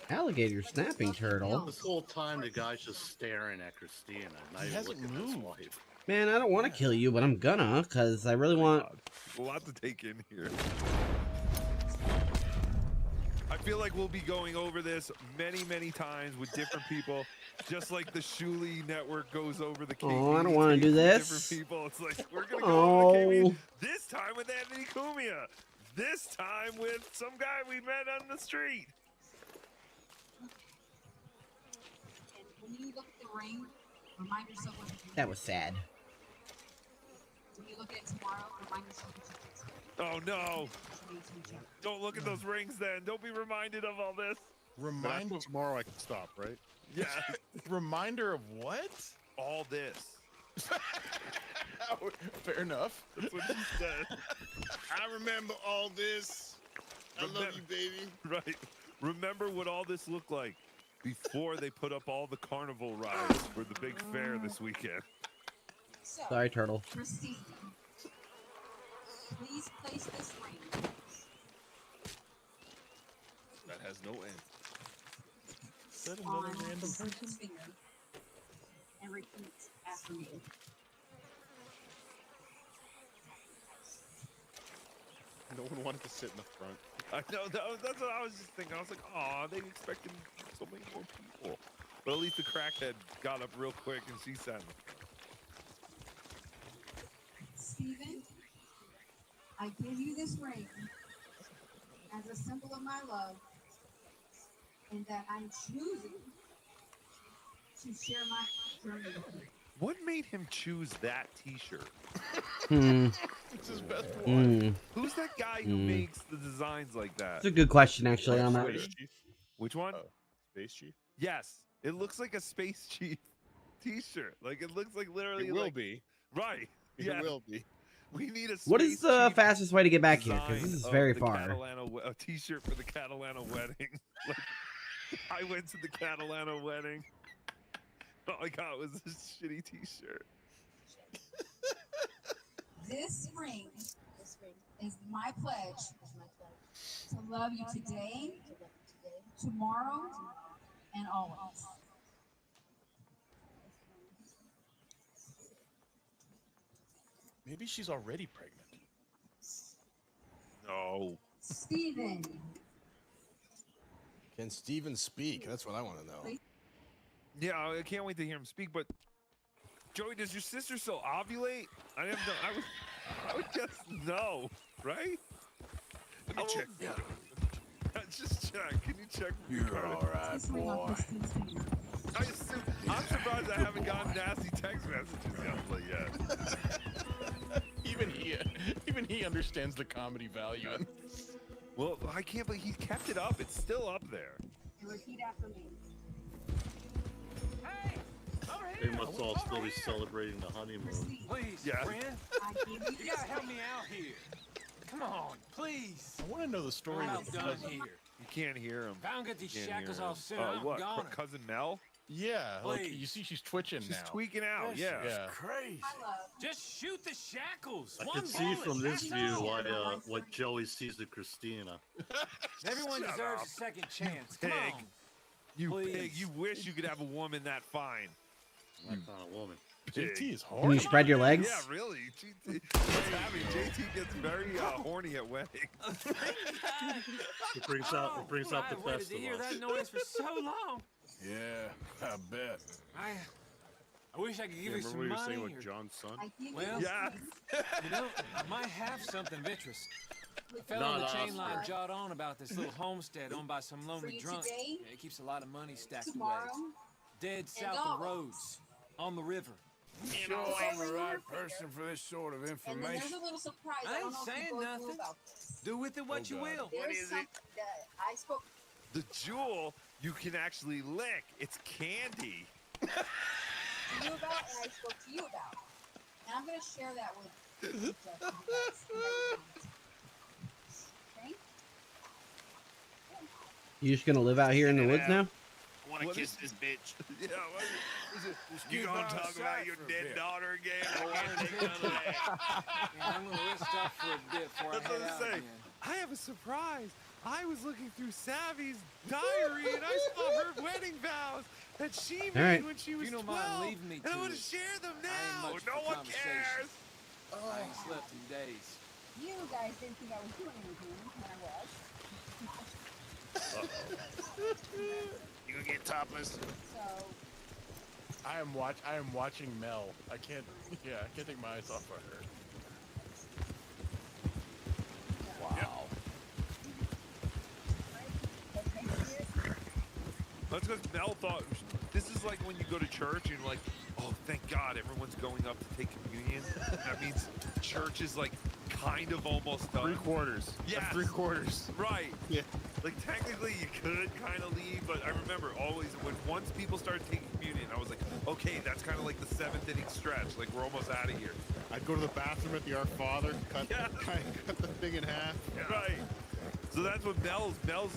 Alligator snapping turtle. This whole time, the guy's just staring at Christina, not even looking at his wife. Man, I don't want to kill you, but I'm gonna, because I really want... A lot to take in here. I feel like we'll be going over this many, many times with different people, just like the Shuli network goes over the KB's. Oh, I don't want to do this. Different people. It's like, we're going to go over the Oh. KB's this time with Anthony Cumia. This time with some guy we met on the street. And when you look at the ring, remind yourself what you did. That was sad. When you look at it tomorrow, remind yourself what you did. Oh, no. Don't look at those rings then. Don't be reminded of all this. Reminder tomorrow I can stop, right? Yeah. Reminder of what? All this. Fair enough. That's what she said. I remember all this. I love you, baby. Right. Remember what all this looked like before they put up all the carnival rides for the big fair this weekend. So, Sorry, turtle. Christine, please place this ring That has no end. Is that on another random person? Christine's finger and repeat after me. No one wanted to sit in the front. I know, that's what I was just thinking. I was like, aw, they expected so many more people. But at least the crackhead got up real quick and she said, Stephen, I give you this ring as a symbol of my love and that I'm choosing to share my journey with you. What made him choose that T-shirt? It's his best one. Who's that guy who makes the designs like that? That's a good question, actually, on that. Space Chief. Which one? Space Chief? Yes. It looks like a Space Chief T-shirt. Like, it looks like literally It will like... be. Right. It Yeah. will be. We need a Space What is the Chief fastest way to get back here? Because this is design very of the far. A T-shirt for the Catalana wedding. Like, I went to the Catalana wedding. All I got was this shitty T-shirt. This ring is my pledge to love you today, tomorrow, and always. Maybe she's already pregnant. No. Steven. Can Steven speak? That's what I want to know. Yeah, I can't wait to hear him speak. But Joey, does your sister still ovulate? I didn't know. I would guess no, right? Let me check. Yeah. Just check. Can you check? You're all right, boy. I'm surprised I haven't gotten nasty text messages yet. Even he understands the comedy value. Well, I can't believe he kept it up. It's still up there. Repeat after me. They must all still be celebrating the honeymoon. Please, Yeah. friend. You gotta help me out here. Come on, please. I want to know the story I'm of the done cousin. here. You can't hear him. If I don't get these Can't hear shackles him. off soon, I'm What? gone. Cousin Mel? Yeah, like Please. you see, she's twitching She's now. tweaking out. Yeah. Yeah. Crazy. Just shoot the shackles. I One can see bullet, from this that's view all. what Joey sees in Christina. Everyone Shut deserves up. a second chance. Come Pig. on. You Please. pig. You wish you could have a woman that fine. That kind of woman. JT is Can horny. you spread your legs? Yeah, really. What's happening? JT gets very horny at weddings. It brings out the I've waited best to of hear us. that noise for so long. Yeah, I bet. I wish I could give you Remember some what you were money. saying with or- John's son? Well, Yeah. you know, I might have something of interest. The fellow Not on the chain us, line but- jawed on about this little homestead owned by some lonely For you drunk. today, Yeah, it keeps a lot of money stacked away. tomorrow, Dead south of the roads, on the river. Sure ain't the right person for this sort of and then there's information. a little surprise. I don't ain't know if saying you both knew nothing. about this. Do with it what you God. will. There's something that I spoke The jewel you can actually lick. It's candy. to you about and I spoke to you about. And I'm going to share that with you guys. Okay? You just gonna live out here in the woods now? I want to kiss this bitch. Yeah. What is it? You Keep gonna on talk aside about your for a dead bit. daughter again? Oh, I can't take none of that. Yeah, I'm gonna rest up for a bit before That's I what head I'm out saying. again. I have a surprise. I was looking through Savvy's diary and I saw her wedding vows that she made right. when she was You don't 12. mind leaving me and I to want to it. share them I ain't now. much No for one conversation. cares. I ain't slept in days. You guys didn't think I was doing anything, and I was. You gonna get topless? So, I am watching Mel. I can't take my eyes off of her. Wow. That's because Mel thought this is like when you go to church and you're like, oh, thank God everyone's going up to take communion. That means church is like kind of almost done. 3/4. Yes. That's 3/4. Right. Yeah. Like technically you could kind of leave, but I remember always when once people started taking communion, I was like, okay, that's kind of like the 7th inning stretch. Like we're almost out of here. I'd go to the bathroom at the Our Father, cut the thing in half. Right. So that's what Mel's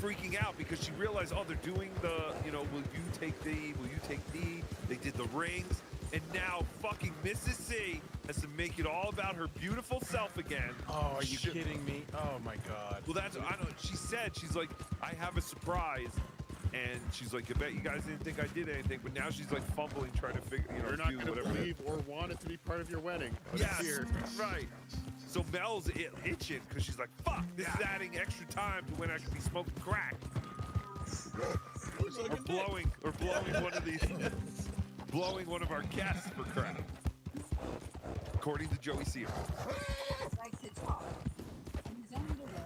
freaking out because she realized, oh, they're doing the, will you take thee? Will you take thee? They did the rings. And now fucking Mrs. C has to make it all about her beautiful self again. Oh, are you kidding me? Oh my God. Well, I don't know. She said, she's like, I have a surprise. And she's like, I bet you guys didn't think I did anything. But now she's like fumbling, trying to figure, You're not do gonna whatever. believe or want it to be part of your wedding. But Yes, it's here. right. So Mel's itching because she's like, fuck, this is adding extra time to when I could be smoking crack. Or blowing one of these, blowing one of our guests for crack. According to Joey Sear. likes to talk. In his own little way.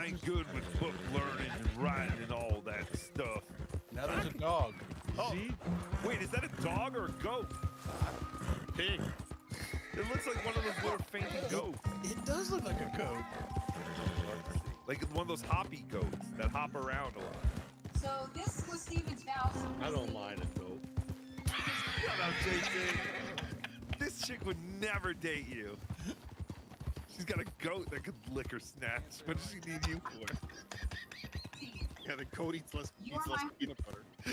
I ain't good with book learning and writing and all that stuff. Now there's a dog. Oh, wait, is that a dog or a goat? Pig. It looks like one of those little fainting goats. It does look like a goat. Like one of those hoppy goats that hop around a lot. So this was Steven's vows. I don't mind it, though. Shut up, JC. This chick would never date you. She's got a goat that could lick her snatch. What does she need you for? Yeah, the goat eats less peanut butter. Yeah,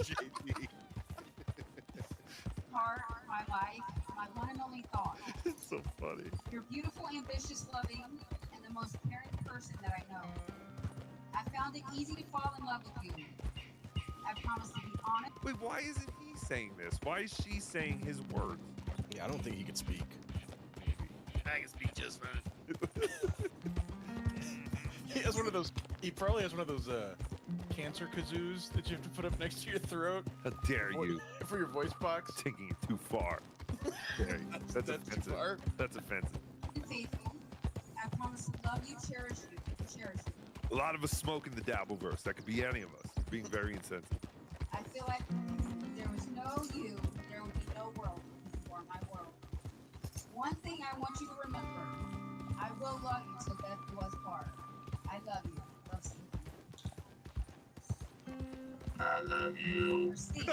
JD. Part of my life, my one and only thought. It's so funny. You're beautiful, ambitious, loving, and the most caring person that I know. I found it easy to fall in love with you. I promise to be honest. Wait, why isn't he saying this? Why is she saying his words? Yeah, I don't think he could speak. I can speak just fine. He has one of those. He probably has one of those cancer kazoos that you have to put up next to your throat. How dare you? For your voice box. Taking it too far. That's offensive. Too far. That's offensive. And faithful. I promise to love you, cherish you. A lot of us smoke in the Dabbleverse. That could be any of us. Being very insensitive. I feel like if there was no you, there would be no world before my world. One thing I want you to remember, I will love you till death do us part. I love you. Love Steve. I love you. Steve.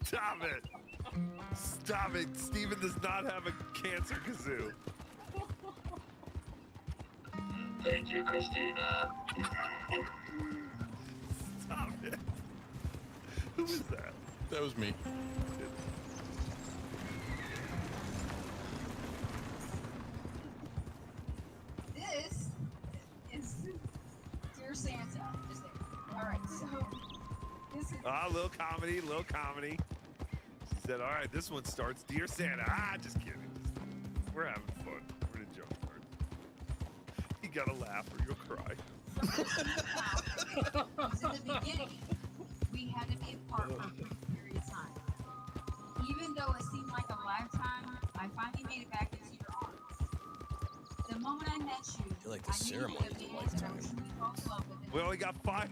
Stop it. Stop it. Steven does not have a cancer kazoo. Thank you, Christina. Stop it. Who is that? That was me. This is Dear Santa. Just there. All right, so this is. Little comedy, little comedy. She said, all right, this one starts Dear Santa. Just kidding. We're having fun. We're in a joke part. You gotta laugh or you'll cry. Because in the beginning, we had to be apart for a brief period of time. Even though it seemed like a lifetime, I finally made it back into your arms. The moment I met you, I feel like the I knew you ceremony were was the a man that I lifetime. would truly fall in love with. We only got 5.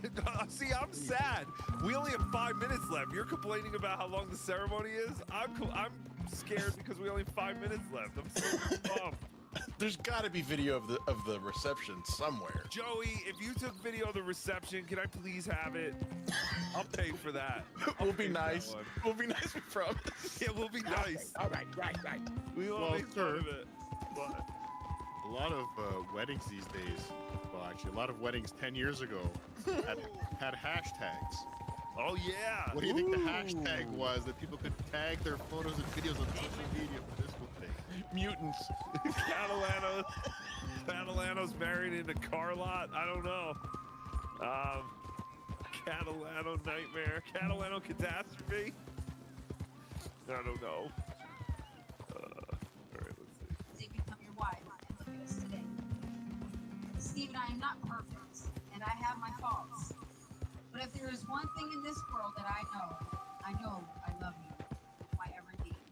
See, I'm sad. We only have 5 minutes left. You're complaining about how long the ceremony is. I'm scared because we only have 5 minutes left. I'm so bummed. There's got to be video of the reception somewhere. Joey, if you took video of the reception, can I please have it? I'll pay for that. We'll be nice. We'll be nice, we promise. Yeah, we'll be nice. All right. We will make fun of it. But A lot of weddings these days, well, actually, a lot of weddings 10 years ago had hashtags. Oh, yeah. What do you think the hashtag was that people could tag their photos and videos on social media for this whole thing? Mutants. Catalano's married in a car lot. I don't know. Catalano nightmare. Catalano catastrophe. I don't know. All right, let's see. They become your wife, and look at us today. Steve and I am not perfect, and I have my faults. But if there is one thing in this world that I know I love you. My every being.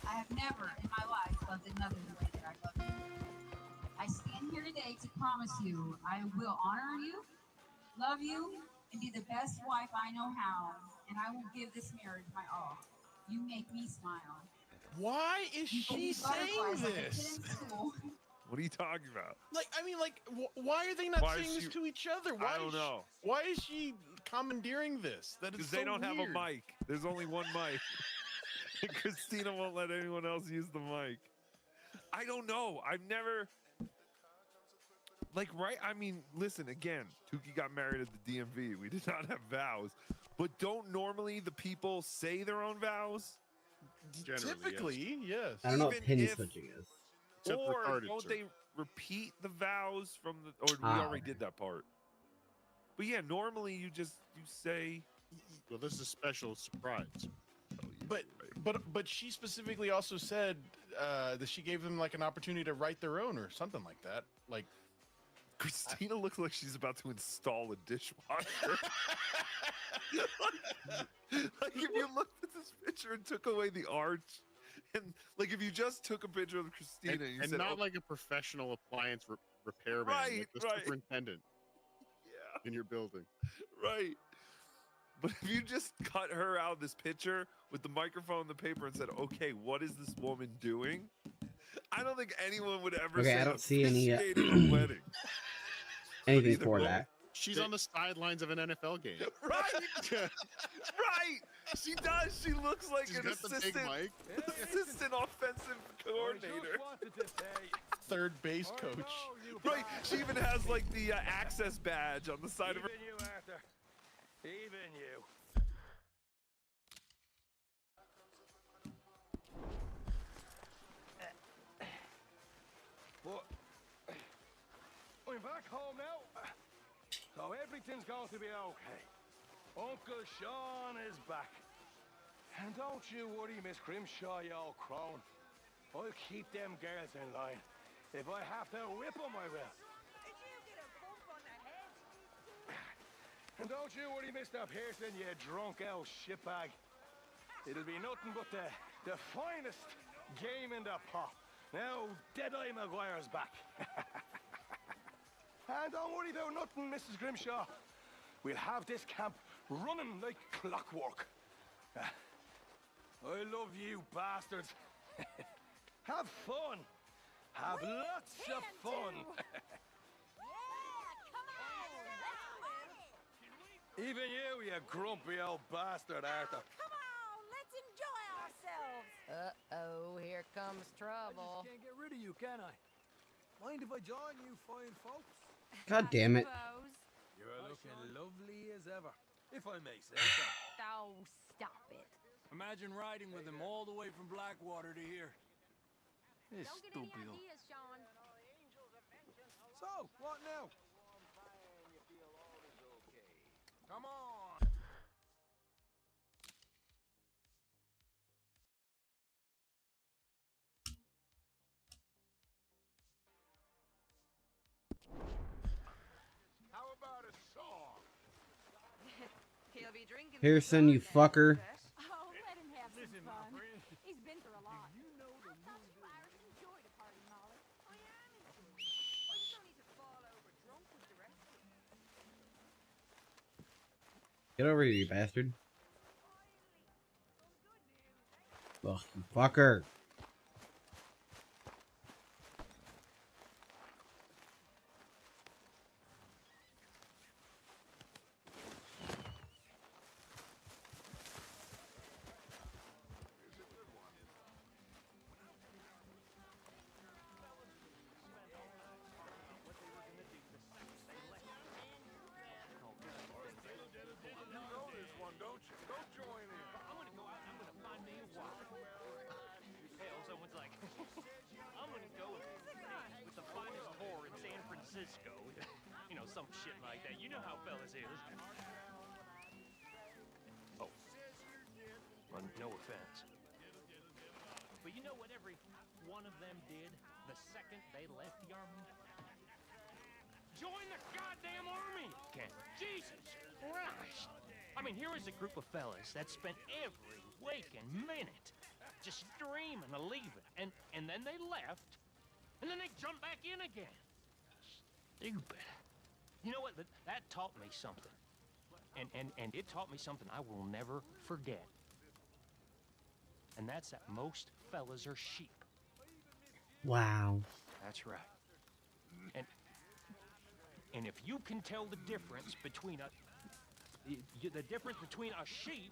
I have never in my life loved another the way that I love you. I stand here today to promise you I will honor you, love you, and be the best wife I know how, and I will give this marriage my all. You make me smile. Why is she saying this? What are you talking about? Why are they not Why saying is this she- to each other? I don't know. Why is she commandeering this? That is Because so they don't have a weird. mic. There's only one mic. And Christina won't let anyone else use the mic. I don't know. I've never... I mean, listen, again, Tukey got married at the DMV. We did not have vows. But don't normally the people say their own vows? Typically, yes. I don't know what Even pin if- switching is. Except Or retarded, don't sir. they repeat the vows from the... Or we Ah, already okay. did that part. But yeah, normally you say... Well, this is a special surprise. But she specifically also said that she gave them like an opportunity to write their own or something like that. Like Christina looks like she's about to install a dishwasher. Like if you looked at this picture and took away the arch And like if you just took a picture of Christina and you and said, not "Oh, like a professional appliance repairman, Right, like the right. superintendent in your building. right." But if you just cut her out of this picture with the microphone and the paper and said, "Okay, what is this woman doing?" I don't think anyone would ever Okay, say I don't see any officiating a wedding. anything either for way. that. She's on the sidelines of an NFL game. Right, right. She does. She looks like She's an got the big assistant, mic. assistant offensive coordinator. Third base coach. Right. She even has like the access badge on the side of her. Even you, Arthur. Even you. But I'm back home now, so everything's going to be okay. Uncle Sean is back. And don't you worry, Miss Grimshaw, you old crone. I'll keep them girls in line. If I have to whip them, I will. Did you get a bump on the head? And don't you worry, Mr. Pearson, you drunk old shitbag. It'll be nothing but the finest game in the pot. Now, Deadeye Maguire's back. And don't worry about nothing, Mrs. Grimshaw. We'll have this camp running like clockwork. I love you bastards. Have fun. Have lots of fun. Even you grumpy old bastard, Arthur. Come on, let's enjoy ourselves. Uh-oh, here comes trouble. I just can't get rid of you, can I? Mind if I join you fine folks? God damn it. You're looking lovely as ever, if I may say so. Oh, stop it. Imagine riding with him all the way from Blackwater to here. This Don't get any stupid. ideas, Sean. So, what now? Come on. How about a song? He'll be drinking. Pearson, you fucker. Oh, let him have Listen, some fun. my friend. He's been through a lot. You know the Enjoy the party, Molly. I am enjoying it. I just don't need to fall over drunk with the rest of you. Get over here, you bastard. Ugh, you fucker. You know this one, don't you? Go join in. I'm gonna go out and I'm gonna find me a wife. Hell, someone's like, I'm gonna go with the finest whore in San Francisco. You know, some shit like that. You know how fellas is. Oh. Well, no offense. But you know what every one of them did the second they left the army? Join the goddamn army! Ken, Jesus Christ! I mean, here is a group of fellas that spent every waking minute just dreaming of leaving, and then they left, and then they jumped back in again. Stupid. You know what? That taught me something, and it taught me something I will never forget. And that's that most fellas are sheep. Wow. That's right. And if you can tell the difference between a sheep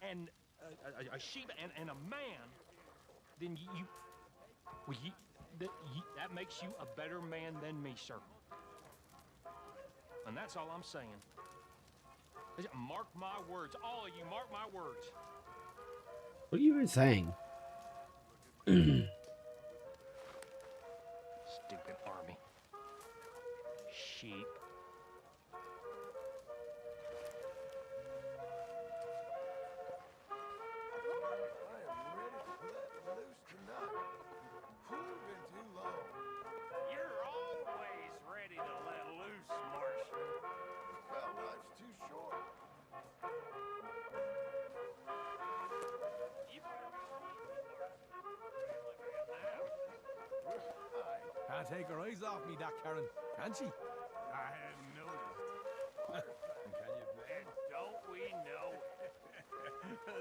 and a sheep and a man, then that makes you a better man than me, sir. And that's all I'm saying. Mark my words, all of you. Mark my words. What are you even saying? Stupid army. Sheep. You're always ready to let loose, Marshal. Well, life's too short. You better be Can't take her eyes off me, that Karen. Can she? I hadn't noticed. Can you blame? Don't we know?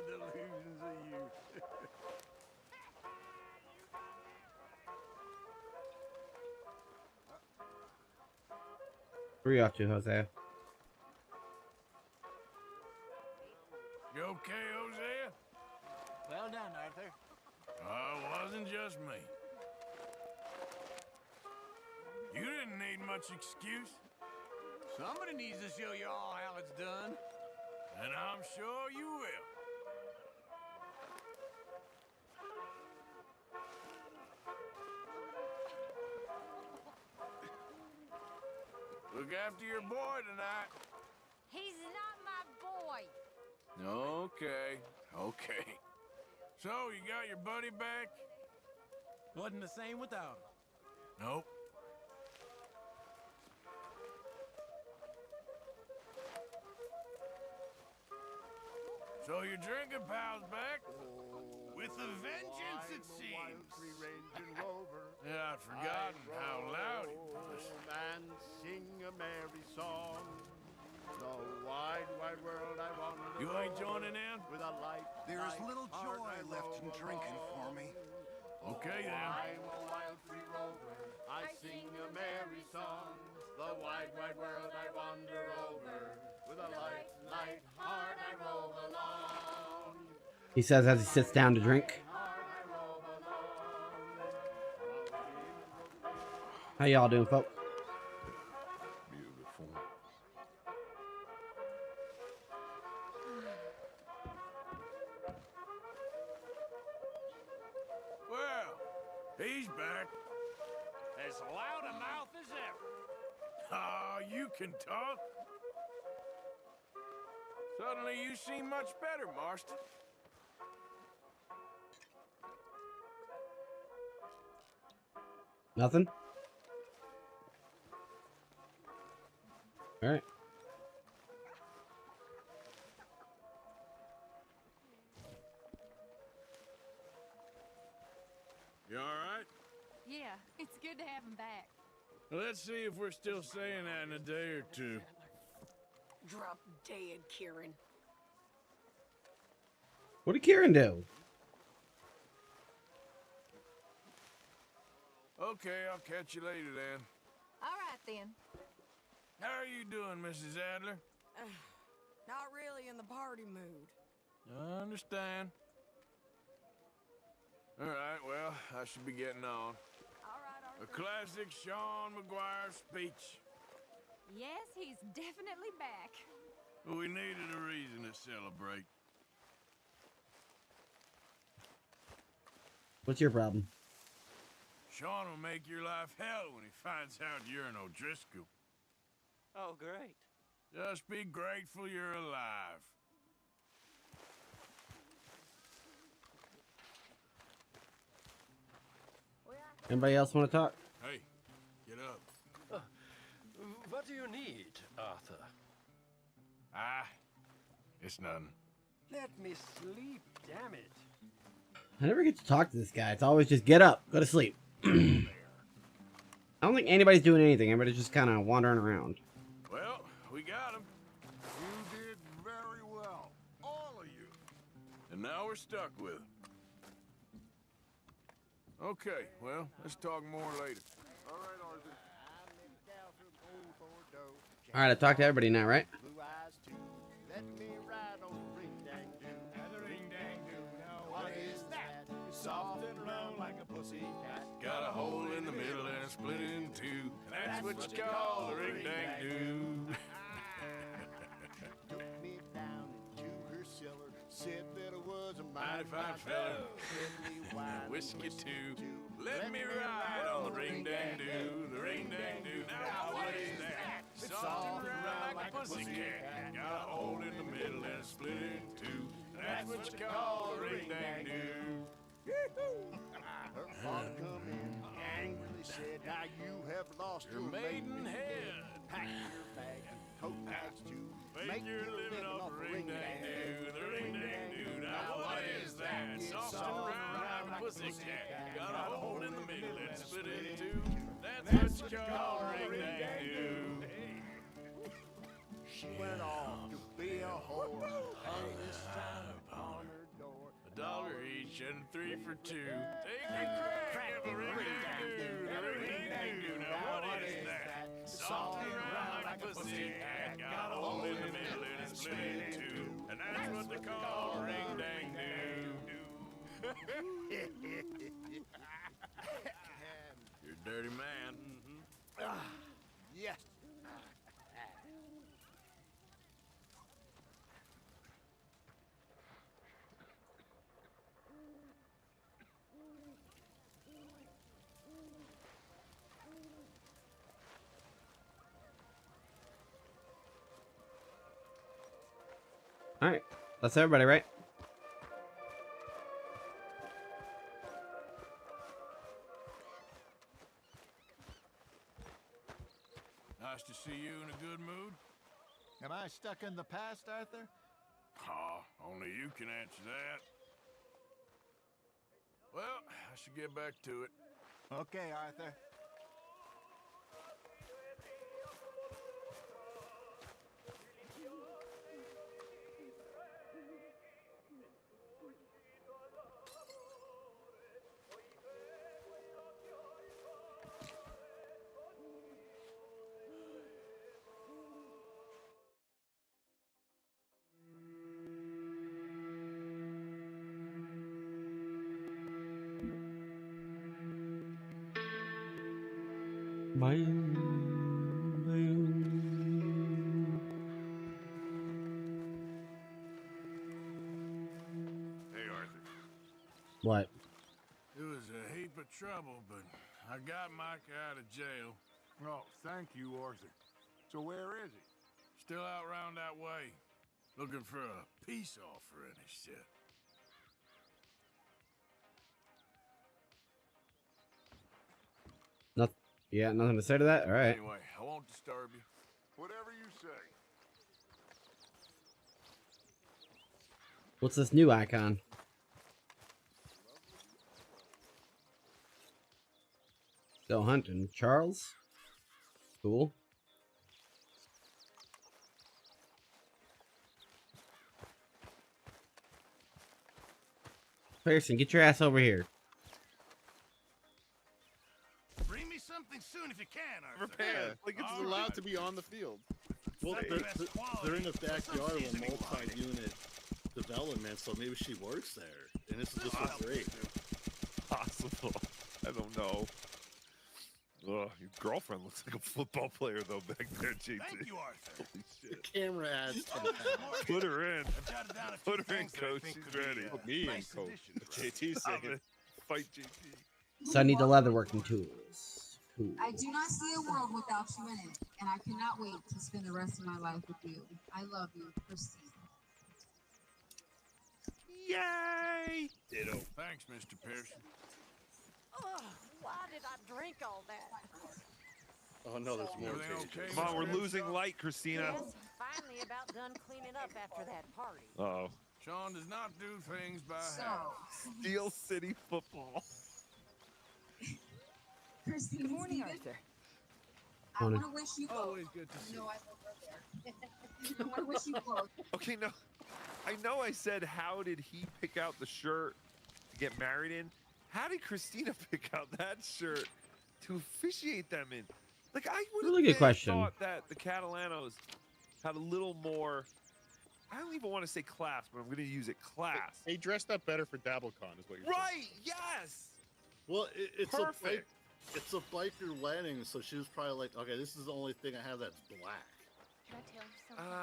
Delusions of youth. Where are you off to, Hosea? You okay, Hosea? Well done, Arthur. It wasn't just me. You didn't need much excuse. Somebody needs to show you all how it's done. And I'm sure you will. Look after your boy tonight. He's not my boy. Okay. So, you got your buddy back? Wasn't the same without him. Nope. So your drinking pal's back? With a vengeance, it seems. Yeah, I'd forgotten how loud he was. And sing a merry song. The wide, wide world I wander. You ain't joining in? With a light. There is little joy left in drinking for me. Okay, then. I'm a wild free rover. I sing a merry song. The wide, wide world I wander over. With a light, light heart I rove along. He says as he sits down to drink. How y'all doing, folks? Beautiful. Well, he's back. As loud a mouth as ever. Ah, you can talk. Suddenly you seem much better, Marston. Nothing? Alright. You all right? Yeah, it's good to have him back. Let's see if we're still saying that in a day or two. Drop dead, Kieran. What did Kieran do? Okay, I'll catch you later then. All right, then. How are you doing, Mrs. Adler? Not really in the party mood. I understand. All right, well, I should be getting on. All right, A Arthur. classic Sean McGuire speech. Yes, he's definitely back. We needed a reason to celebrate. What's your problem? Sean will make your life hell when he finds out you're an O'Driscoll. Oh, great. Just be grateful you're alive. Anybody else want to talk? Hey, get up. What do you need, Arthur? It's nothing. Let me sleep, damn it. I never get to talk to this guy. It's always just get up, go to sleep. I don't think anybody's doing anything. Everybody's just kind of wandering around. Well, we got him. You did very well. All of you. And now we're stuck with him. Okay, well, let's talk more later. All right, Arthur. Alright, I talked to everybody now, right? Blue eyes too. Let me ride on the ring-dang-doo. The ring-dang-doo. Now what is that? Soft and round like a pussycat. Got a hole in the middle and split in two. That's what you call a ring-dang-doo. Took me down into her cellar. Said that I was a mighty fine fella. Whiskey too. Let me ride on the ring-dang-doo. The ring-dang-doo. Now what is that? Soft and round like a pussycat. Got a hole in the middle and split in two. That's what you call a ring-dang-doo. Her father come in, angrily said, "Now you have lost Your maidenhead. Pack your bag and coat bags too. Make your living off a ring-dang-doo. The ring-dang-doo. Now what is that? Soft and round like a pussycat. Got a hole in the middle and split in two. That's what you call ring-dang-doo. She went off to be a whore, hung this sign upon her door. $1 each and 3 for 2. Take a crack at the ring-dang-doo. The ring-dang-doo. Now what is that? Salting around like a pussycat. Got a hole in the middle and it's split in two. And that's what they call ring-dang-doo. You're a dirty man. Yes. All right, that's everybody, right? Nice to see you in a good mood. Am I stuck in the past, Arthur? Only you can answer that. Well, I should get back to it. Okay, Arthur. Hey, Arthur. What? It was a heap of trouble, but I got Micah out of jail. Oh, thank you, Arthur. So where is he? Still out round that way. Looking for a peace offering, he said. Yeah, nothing to say to that? All right. Anyway, I won't disturb you. Whatever you say. What's this new icon? Go hunting. Charles? Cool. Pearson, get your ass over here. Bring me something soon if you can, Arthur. Repair. Like it's allowed to be on the field. Well, they're in the backyard of a multi-unit development, so maybe she works there, and this is just what's great. Possible. I don't know. Ugh, your girlfriend looks like a football player though back there, JT. Thank you, Arthur. Holy shit. The camera adds to the pack. Put her in. I've jotted down a few Put her in, things that I coach. think She's could be, ready. Put me in, nice coach. additions. JT saying. Fight JT. So I need the leatherworking tools. Cool. I do not see a world without you in it, and I cannot wait to spend the rest of my life with you. I love you, Christine. Yay! Ditto. Thanks, Mr. Pearson. Ugh, why did I drink all that? Oh no, there's more. Everything okay? Come on, we're losing light, Christina. Yes, finally about done cleaning up after that party. Uh-oh. Sean does not do things by So, half. Steel City football. Christine, Good morning, Steven, Arthur. I want to wish you both. Always good to see No, you. I won't go there. I want to wish you both. Okay, no. I know I said how did he pick out the shirt to get married in? How did Christina pick out that shirt to officiate them in? Like I would Really good question. thought that the Catalanos had a little more. I don't even want to say class, but I'm going to use it class. They dressed up better for DabbleCon, is what you're saying. Right? Yes. Well, it's Perfect. it's a biker wedding, so she was probably like, okay, this is the only thing I have that's black. Can I tell you something?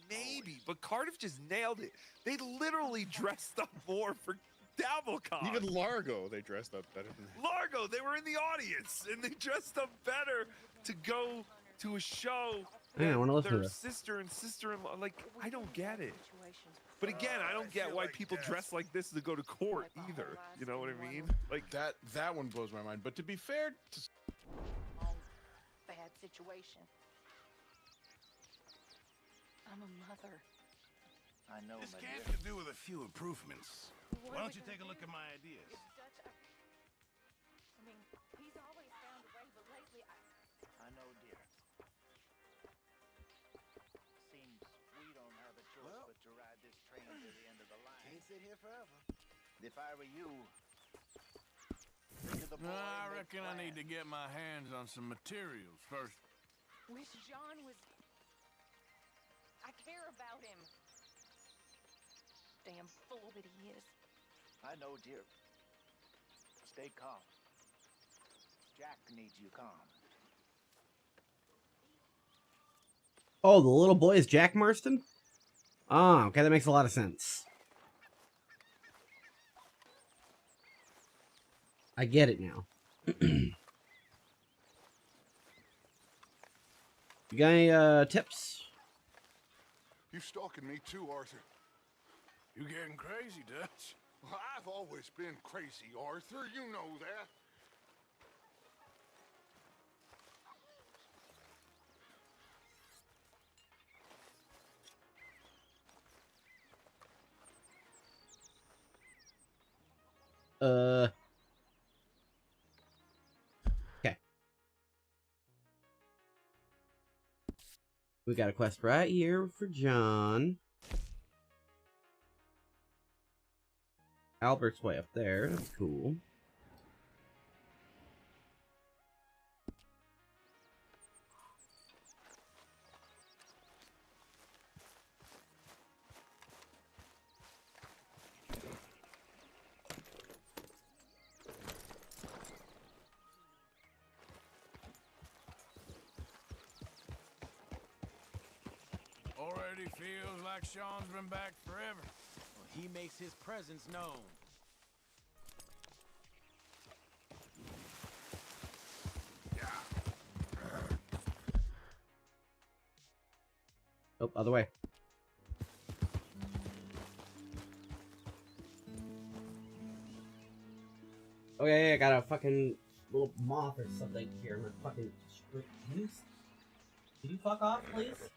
Maybe, but Cardiff just nailed it. They literally dressed up more for DabbleCon. Even Largo, they dressed up better than that. Largo, they were in the audience and they dressed up better to go to a show. Yeah, I want to listen to Their this. sister and sister-in-law, like, I don't get it. But again, I don't get why people dress like this to go to court either. You know what I mean? Like That one blows my mind. But to be fair, Bad situation. I'm a mother. I know, this can could do with a few improvements. Why don't you take a look at my ideas? I mean, he's always found a way, but lately sit here forever. If I were you, I reckon I need to get my hands on some materials first. Wish John was... I care about him. Damn fool that he is. I know, dear. Stay calm. Jack needs you calm. Oh, the little boy is Jack Marston? Oh, okay, that makes a lot of sense. I get it now. You got any tips? You stalking me too, Arthur. You getting crazy, Dutch? Well, I've always been crazy, Arthur. You know that. Okay. We got a quest right here for John. Albert's way up there. That's cool. Already feels like Sean's been back forever. Well, he makes his presence known. Oh, other way. Okay, I got a fucking little moth or something here. I'm gonna fucking... Can you fuck off, please?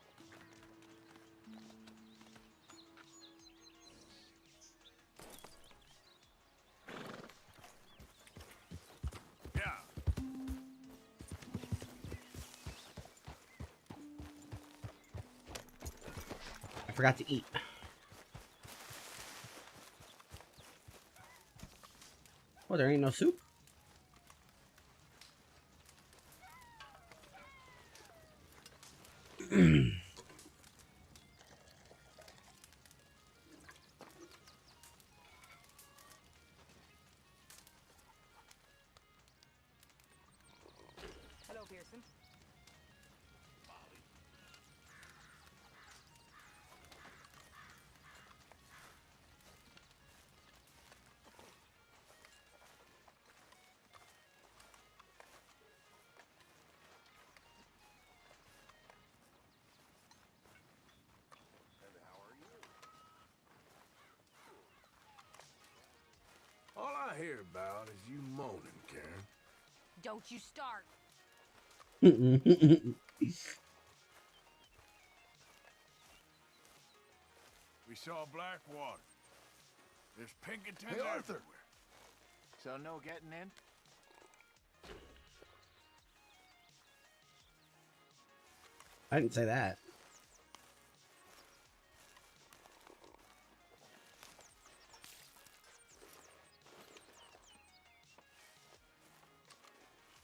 I forgot to eat. Oh, there ain't no soup? Hello, Pearson. All I hear about is you moaning, Karen. Don't you start. We saw Blackwater. There's Pinkertons Hey, Arthur. everywhere. So no getting in? I didn't say that.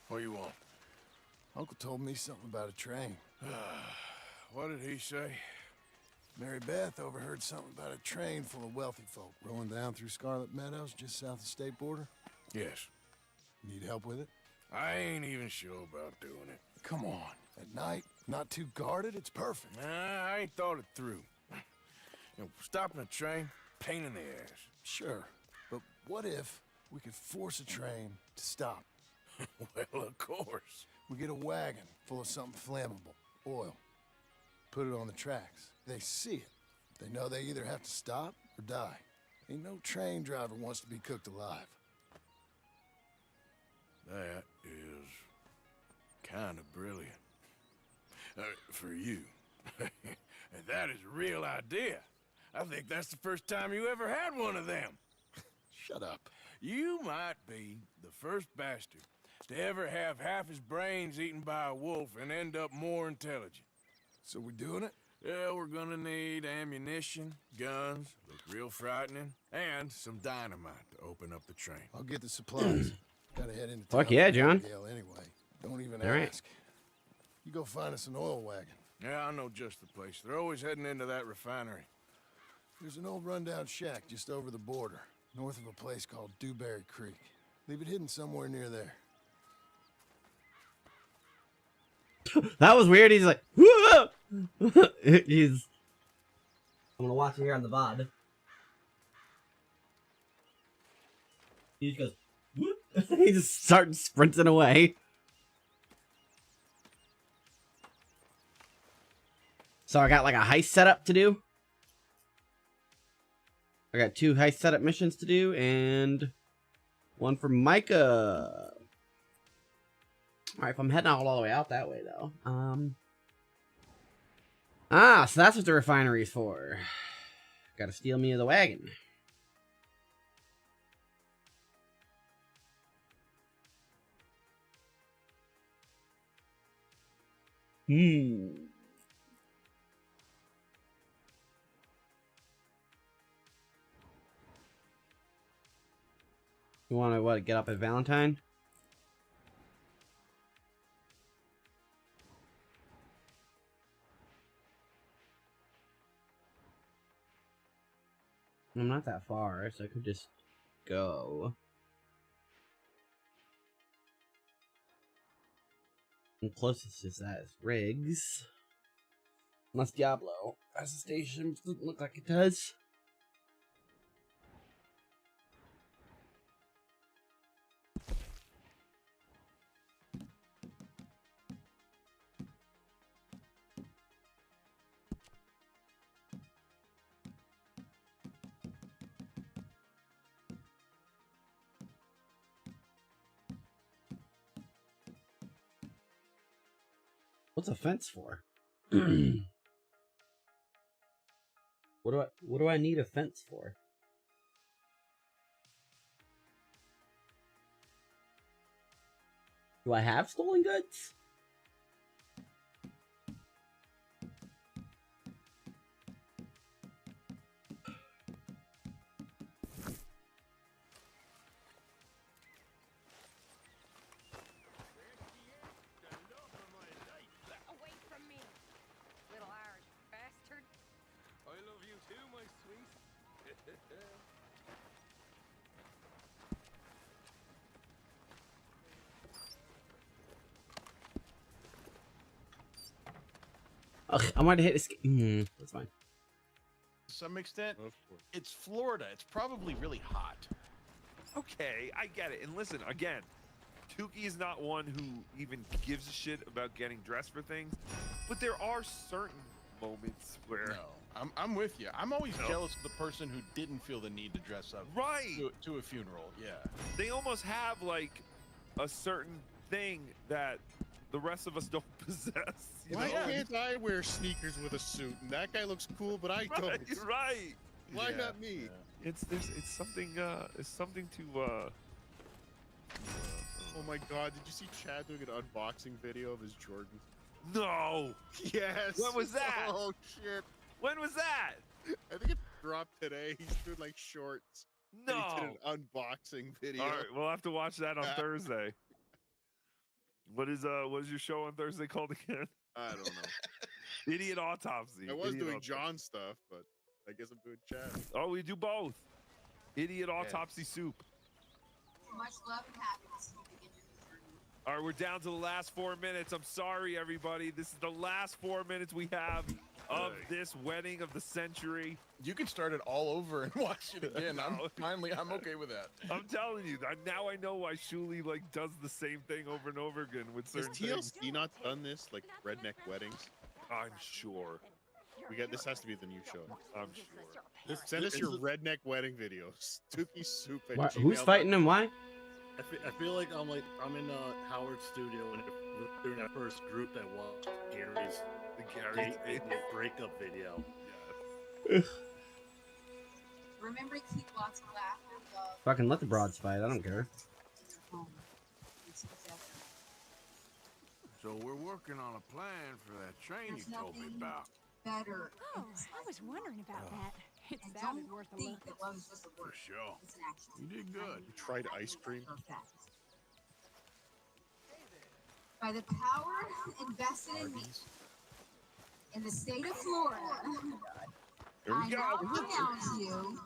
What do you want? Uncle told me something about a train. What did he say? Mary Beth overheard something about a train full of wealthy folk rolling down through Scarlet Meadows just south of the state border. Yes. Need help with it? I ain't even sure about doing it. Come on. At night, not too guarded, it's perfect. Nah, I ain't thought it through. You know, stopping a train, pain in the ass. Sure, but what if we could force a train to stop? Well, of course. We get a wagon full of something flammable, oil. Put it on the tracks. They see it. They know they either have to stop or die. Ain't no train driver wants to be cooked alive. That is kind of brilliant. For you. And that is a real idea. I think that's the first time you ever had one of them. Shut up. You might be the first bastard to ever have half his brains eaten by a wolf and end up more intelligent. So we doing it? Yeah, we're gonna need ammunition, guns, look real frightening, and some dynamite to open up the train. I'll get the supplies. Gotta head into Fuck town yeah, for John. Abigail anyway. Don't even All right. ask. You go find us an oil wagon. Yeah, I know just the place. They're always heading into that refinery. There's an old rundown shack just over the border, north of a place called Dewberry Creek. Leave it hidden somewhere near there. That was weird. He's like, whoa! He's. I'm gonna watch it here on the VOD. He just goes, whoop. He just starts sprinting away. So I got like a heist setup to do. I got 2 heist setup missions to do and one for Micah. Alright, if I'm heading all the way out that way though. So that's what the refinery's for. Gotta steal me the wagon. You wanna what, get up at Valentine? I'm not that far, so I could just go. And closest is that is Riggs. Unless Diablo has a station, doesn't look like it does. What's a fence for? What do I need a fence for? Do I have stolen goods? Away from me, little Irish bastard. I love you too, my sweet. Ugh, I might have hit escape. That's fine. To some extent, it's Florida. It's probably really hot. Okay, I get it. And listen, again, Tukey is not one who even gives a shit about getting dressed for things, but there are certain moments where... No, I'm with you. I'm always jealous of the person who didn't feel the need to dress up to a funeral. Yeah. They almost have, like, a certain thing that the rest of us don't possess. Why can't I wear sneakers with a suit? And that guy looks cool, but I don't. Right. Why not me? Yeah. It's something to Oh my god, did you see Chad doing an unboxing video of his Jordans? No! Yes! When was that? Oh shit. When was that? I think it dropped today. He's doing like shorts. No! And he did an unboxing video. Alright, we'll have to watch that on Thursday. What is your show on Thursday called again? I don't know. Idiot Autopsy. I was Idiot doing Autopsy. John stuff, but I guess I'm doing Chad. Oh, we do both. Idiot Autopsy Soup. Much love and happiness. You begin your journey. All right, we're down to the last 4 minutes. I'm sorry, everybody. This is the last 4 minutes we have of this wedding of the century. You can start it all over and watch it again. I'm okay with that. I'm telling you, now I know why Shuli like does the same thing over and over again with Has certain things. TLC not done this, like redneck weddings? I'm sure. This has to be the new show. I'm sure. Send us your redneck wedding videos. Tukey Soup at Why, who's fighting him? Why? I feel like I'm in Howard's studio and we're doing that first group that watched Gary's breakup video. Remember to keep lots of laughter, love, Fucking let the broads fight. I don't care. home, and success. So we're working on a plan for that train you There's told me nothing about. better. Oh, I was wondering about that. It And sounded don't worth a think look. that love is just a word. For sure. It's an action. You did good. You tried ice cream? By the power invested in me in the state of Florida, Here we I go. now pronounce you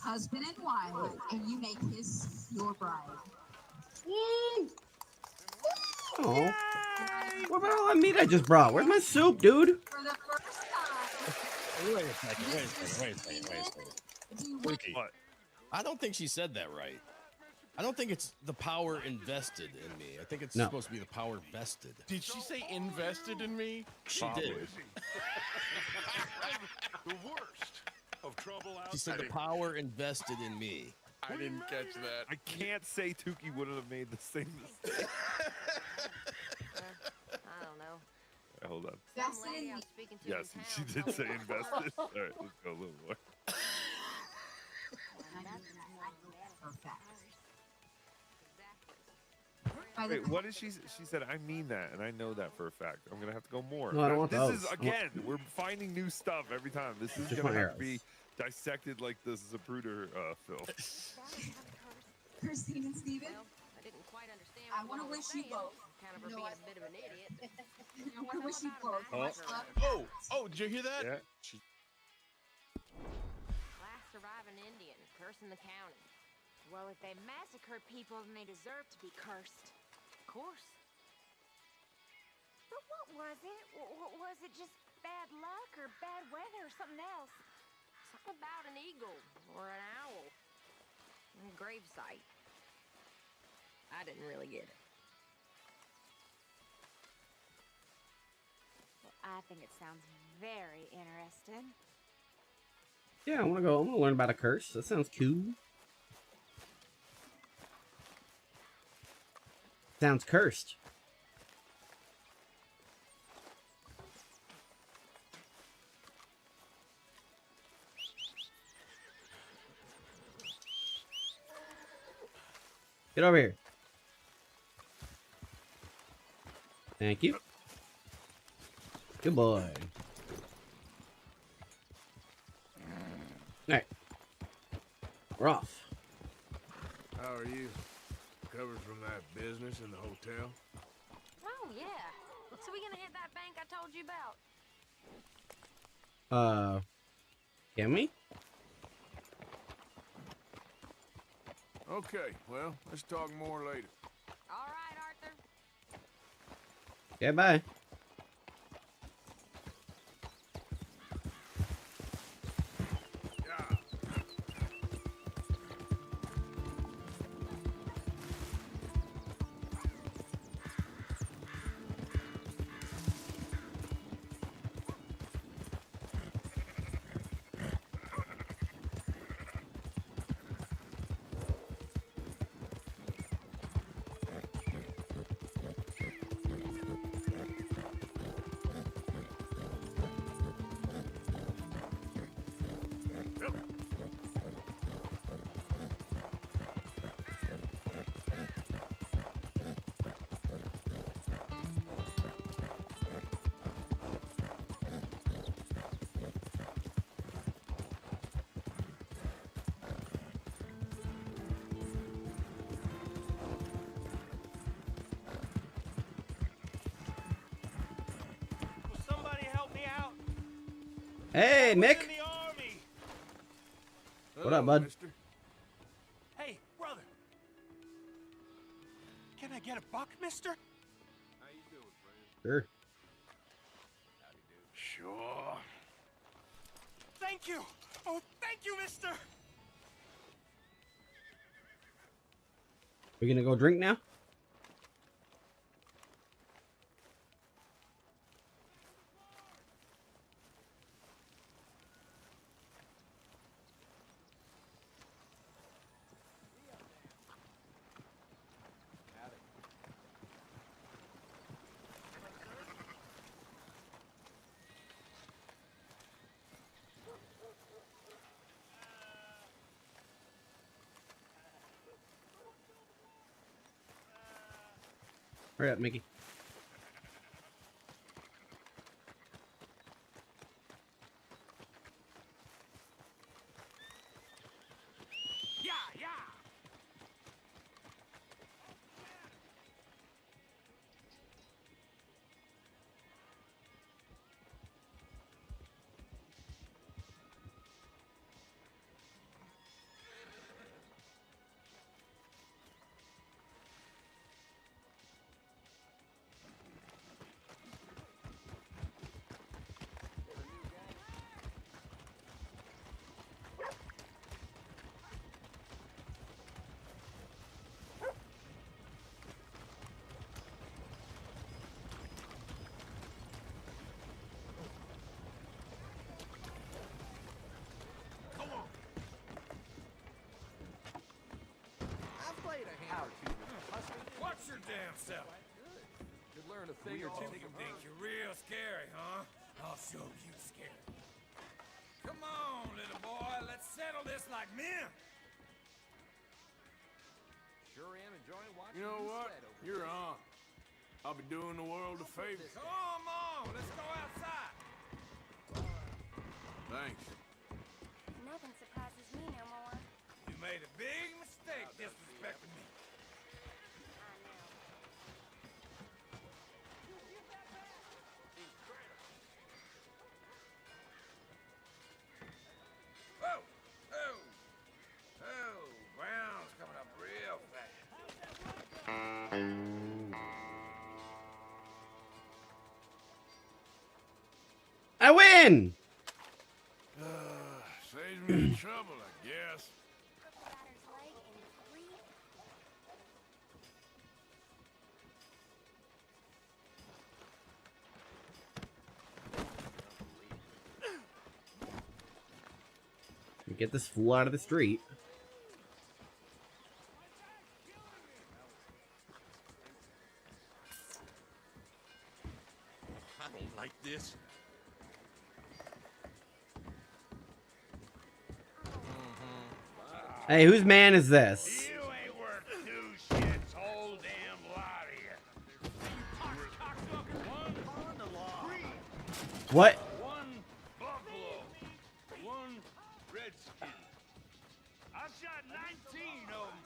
husband and wife, and you make his your bride. Oh. What about all that meat I just brought? Where's my soup, dude? For the first time, Wait a second. Wookie. What? I don't think she said that right. I don't think it's the power invested in me. I think it's No. supposed to be the power vested. Did she say invested in me? She Probably. did. The worst of trouble out She said the power invested in me. I didn't catch that. I can't say Tukey wouldn't have made the same mistake. I don't know. Right, hold on. Some lady I was speaking to Yes, in she town did told say me- invested. All right, let's go a little more. Wait, what did she said? I mean that, and I know that for a fact. I'm gonna have to go more. No, I don't want this those. is again, we're finding new stuff every time. This is Just gonna my have to be arrows. dissected like the Zapruder film. Christine and Steven, I didn't quite understand. I want to wish you both. Kind of You her know being what? a bit of an idiot. I want to wish you both much love. Oh, did you hear that? Yeah. Last surviving Indian, cursing the county. Well, if they massacred people, then they deserve to be cursed. Of course. But what was it? Was it just bad luck or bad weather or something else? Something about an eagle or an owl. And a gravesite. I didn't really get it. Well, I think it sounds very interesting. Yeah, I want to go. I want to learn about a curse. That sounds cool. Sounds cursed. Get over here. Thank you. Good boy. Alright. We're off. How are you? Recovered from that business in the hotel? Oh, yeah. So we gonna hit that bank I told you about? Can we? Okay, well, let's talk more later. All right, Arthur. Okay, bye. Will somebody help me out? Hey, Mick. In the army. What up, bud? Mister? Hey, brother. Can I get a buck, mister? How you doing, friend? Sure. Sure. Thank you. Oh, thank you, mister. We gonna go drink now? Hurry up, Mickey. power to you. Watch your damn self. Could learn a thing or two. Think you're real scary, huh? I'll show you scary. Come on, little boy. Let's settle this like men. Sure am enjoying watching You know you what? sweat over You're this. on. I'll be doing the world a favor. Come on, let's go outside. Thanks. Nothing surprises me no more. You made a big mistake disrespecting me. Whoa! Oh! Oh! Ground's coming up real fast. I win! Saves me trouble, I guess. Get this fool out of the street. I don't like this. Hey, whose man is this? You ain't worth two shits, whole damn lot of you. What? One buffalo, one redskin. I shot 19 of them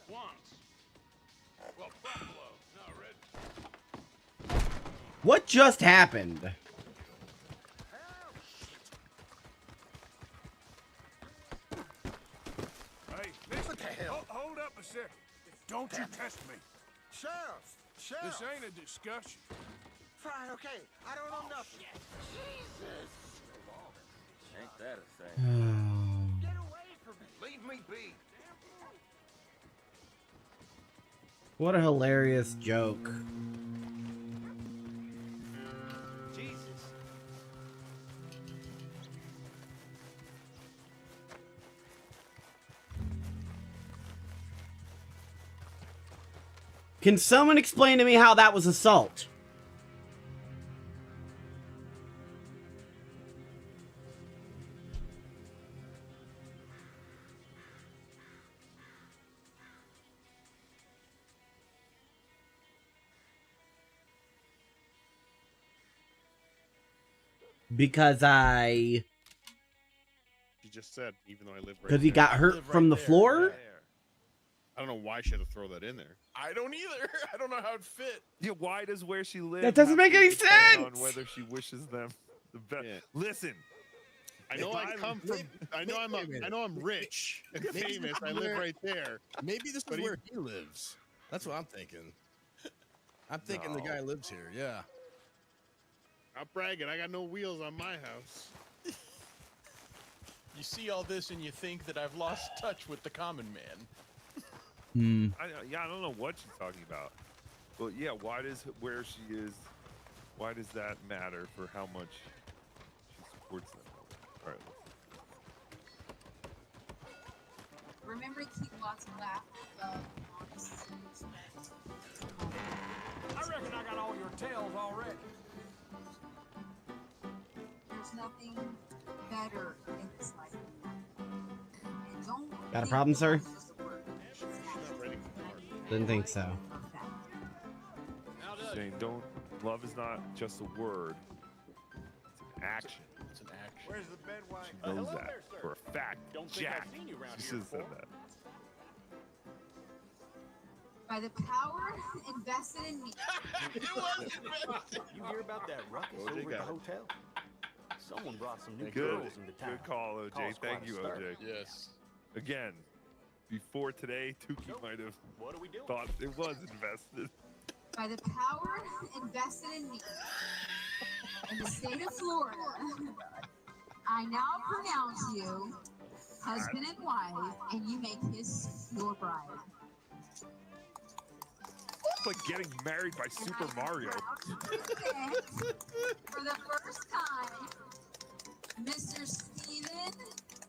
once. Well, buffalo, not red. What just happened? Hey, what the hell? Hold up a second. Don't you test me. Sheriff! Sheriff! This ain't a discussion. Fine, okay. I don't know nothing. Jesus! Ain't that a thing? Get away from me! Leave me be! What a hilarious joke. Jesus! Can someone explain to me how that was assault? Because She just said, even though I live right because he there. got hurt from the floor? I don't know why she had to throw that in there. I don't either. I don't know how it fit. Yeah, why does where she lives? That doesn't have make to any depend On sense! whether she wishes them the best. Yeah. Listen, I know I come from. I know I'm rich and famous. I live right there. Maybe this is But he- where he lives. That's what I'm thinking. I'm thinking the No. guy lives here. Yeah. I'm bragging. I got no wheels on my house. You see all this and you think that I've lost touch with the common man. I don't know what she's talking about. Well, yeah, why does where she is? Why does that matter for how much she supports them? All right. Remember to keep lots of laughter, honest respect. I reckon I got all your tails already. There's nothing better in this life than that. And don't Got a think problem, sir? it's just a word. It's actually Didn't think so. a fact. Saying don't. Love is not just a word. It's an action. It's an action. Where's the bed wine? She knows that for a fact. Don't think Jack. I've seen you around She here should have said before. that. By the power invested in me. You hear about that ruckus OJ over at the got it. hotel? Someone brought some new Good. girls into town. Good call, OJ. Caused Thank quite a you, stir. OJ. Yes. Again, before today, Tukey might have What are we doing? thought it was invested. By the power invested in me in the state of Florida, I now pronounce you husband and wife, and you make his your bride. It's like getting married by Super Mario. For the first time, Mr. Stephen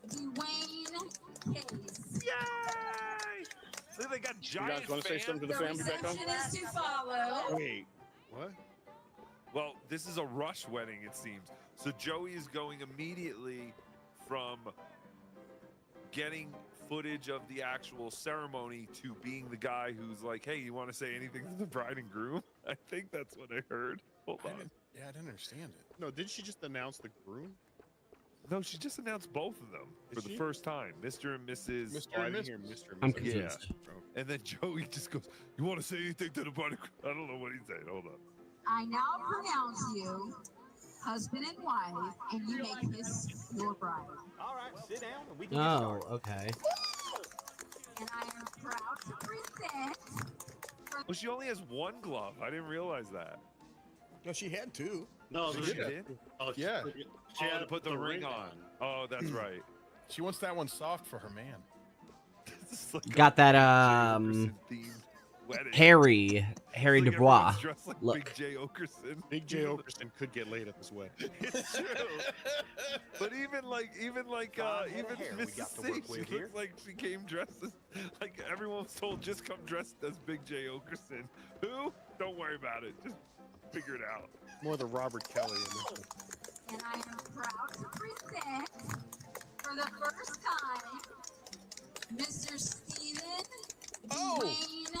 Dwayne Case. Yay! Look, they got You giant guys want to say something to the family back home? Reception is to follow. Wait, what? Well, this is a rush wedding, it seems. So Joey is going immediately from getting footage of the actual ceremony to being the guy who's like, hey, you want to say anything to the bride and groom? I think that's what I heard. Hold on. Yeah, I didn't understand it. No, did she just announce the groom? No, she just announced both of them for the first time. Mr. and Mrs. Mr. and Mr. Mr. I'm Yeah. confused. And then Joey just goes, you want to say anything to the bride and groom? I don't know what he's saying. Hold on. I now pronounce you husband and wife, and you may kiss your bride. All right, sit down and we can Oh, okay. And I am proud to present. Well, she only has one glove. I didn't realize that. No, she had two. No, She did? Oh, Yeah. She had to put the ring on. Oh, that's right. She wants that one soft for her man. This is like Got that themed wedding. Harry It's like Dubois everyone's dressed like look. Big J. Okerson. Big J. Okerson could get laid at this wedding. It's true. But even Mrs. got to C, work with she here. looks like she came dressed as, like everyone was told, just come dressed as Big J. Okerson. Who? Don't worry about it. Just figure it out. More the Robert Kelly in this one. And I am proud to present, for the first time, Mr. Stephen Dwayne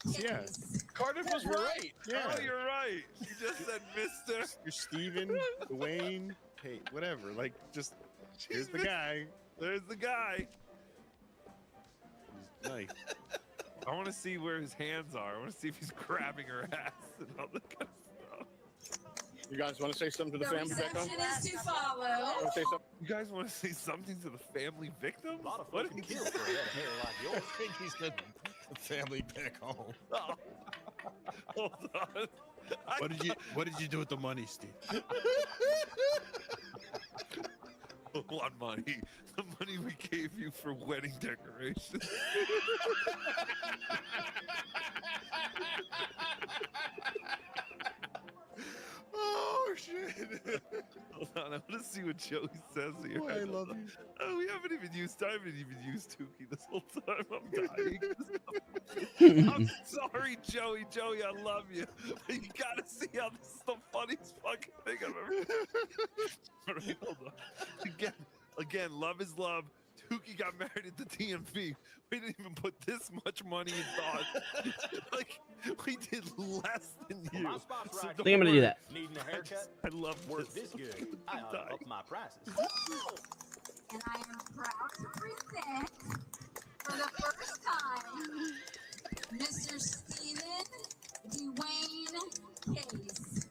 Yeah. Case. Cardiff was right. Yeah. Oh, you're right. You just said Mr. You're Steven, Dwayne, hey, whatever. Like, just here's the guy. There's the guy. He's nice. I want to see where his hands are. I want to see if he's grabbing her ass and all that kind of stuff. You guys want to say something to the family back home? Reception is to follow. Want to say something? You guys want to say something to the family victims? A lot of What fucking did you kills for a head of hair like I yours. think he's the family back home. Oh. Hold on. What did you do with the money, Steve? What money? The money we gave you for wedding decorations. Oh shit! Hold on, I want to see what Joey says here. Boy, I love you. Oh, we haven't even used. I haven't even used Tukey this whole time. I'm dying. I'm sorry, Joey. Joey, I love you. But you gotta see how this is the funniest fucking thing I've ever. All right, hold on. Again, love is love. Tukey got married at the DMV. We didn't even put this much money in thought. Like, we did less than you. My spot's right. I think I'm gonna do that. Needing a haircut? I love Worth this good. I up my prices. And I am proud to present, for the first time, Mr. Stephen Dwayne Case.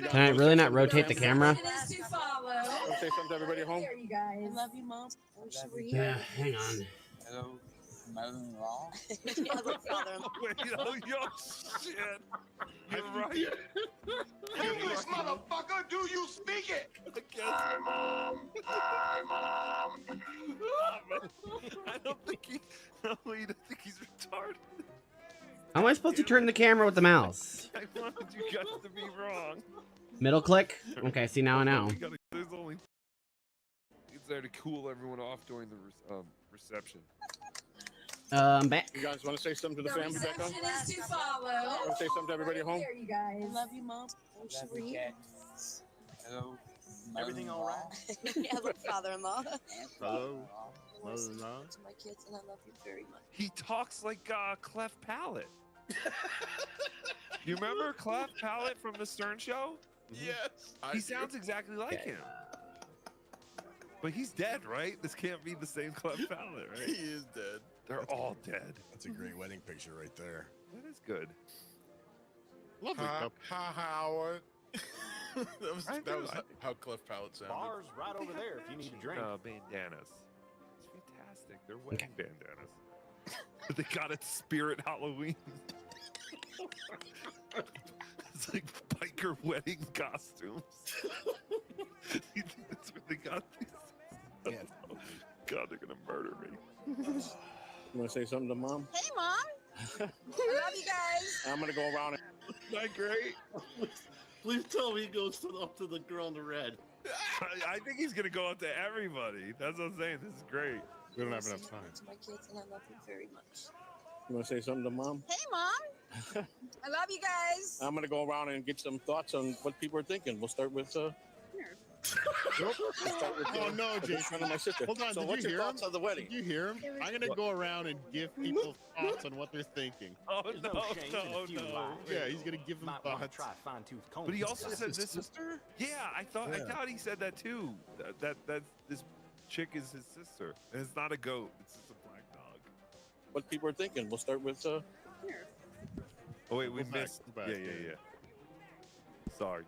Can I really not rotate the camera? Reception is to follow. Want to say something to everybody at home? Here, you guys. I love you, Mom. I wish you were Yeah, here. hang on. Hello, mother-in-law. Hello, father-in-law. Wait, oh, yo, shit. You're right. English, motherfucker, do you speak it? Hi, Mom. Hi, Mom. I don't think he. No, I don't think he's retarded. How am I supposed to turn the camera with the mouse? I wanted you guys to be wrong. Middle click? Okay, see, now I know. There's only. It's there to cool everyone off during the reception. I'm back. You guys want to say something to the family back home? Reception is to follow. Want to say something to everybody at home? Here, you guys. I love you, Mom. I wish you were here. Hello, Everything all right? Hello, father-in-law. Hello, mother-in-law. To my kids, and I love you very much. He talks like Clef Palette. You remember Clef Palette from the Stern Show? Yes. He sounds exactly like him. But he's dead, right? This can't be the same Clef Palette, right? He is dead. They're all dead. That's a great wedding picture right there. That is good. Lovely couple. Howard. that was I know, how Clef Palette sounded. Bar's right over there if you need a drink. Bandanas. It's fantastic. They're wedding bandanas. They got it Spirit Halloween. It's like biker wedding costumes. You think that's where they got these? Yeah. Oh, God, they're gonna murder me. You want to say something to Mom? Hey, Mom. I love you guys. I'm going to go around and... Not great. Please tell me he goes up to the girl in the red. I think he's gonna go up to everybody. That's what I'm saying. This is great. We don't have enough time. To my kids, and I love them very much. You want to say something to Mom? Hey, Mom. I love you guys. I'm going to go around and get some thoughts on what people are thinking. We'll start with... Here. We'll start with Oh no, Jason! front of my sister. Hold on, So did what's you your hear thoughts him? of the wedding? Did you hear him? I'm gonna go around and give people thoughts on what they're thinking. Oh There's no, no shame in a no, few no. lies. Yeah, he's gonna give them Might want to thoughts. try fine-tooth comb. But he also said his this sister? Yeah, I thought Yeah. he said that too. That this chick is his sister, and it's not a goat. It's just a black dog. What people are thinking. We'll start with... Here. Oh wait, we Go back, missed. go back, Yeah. Sorry.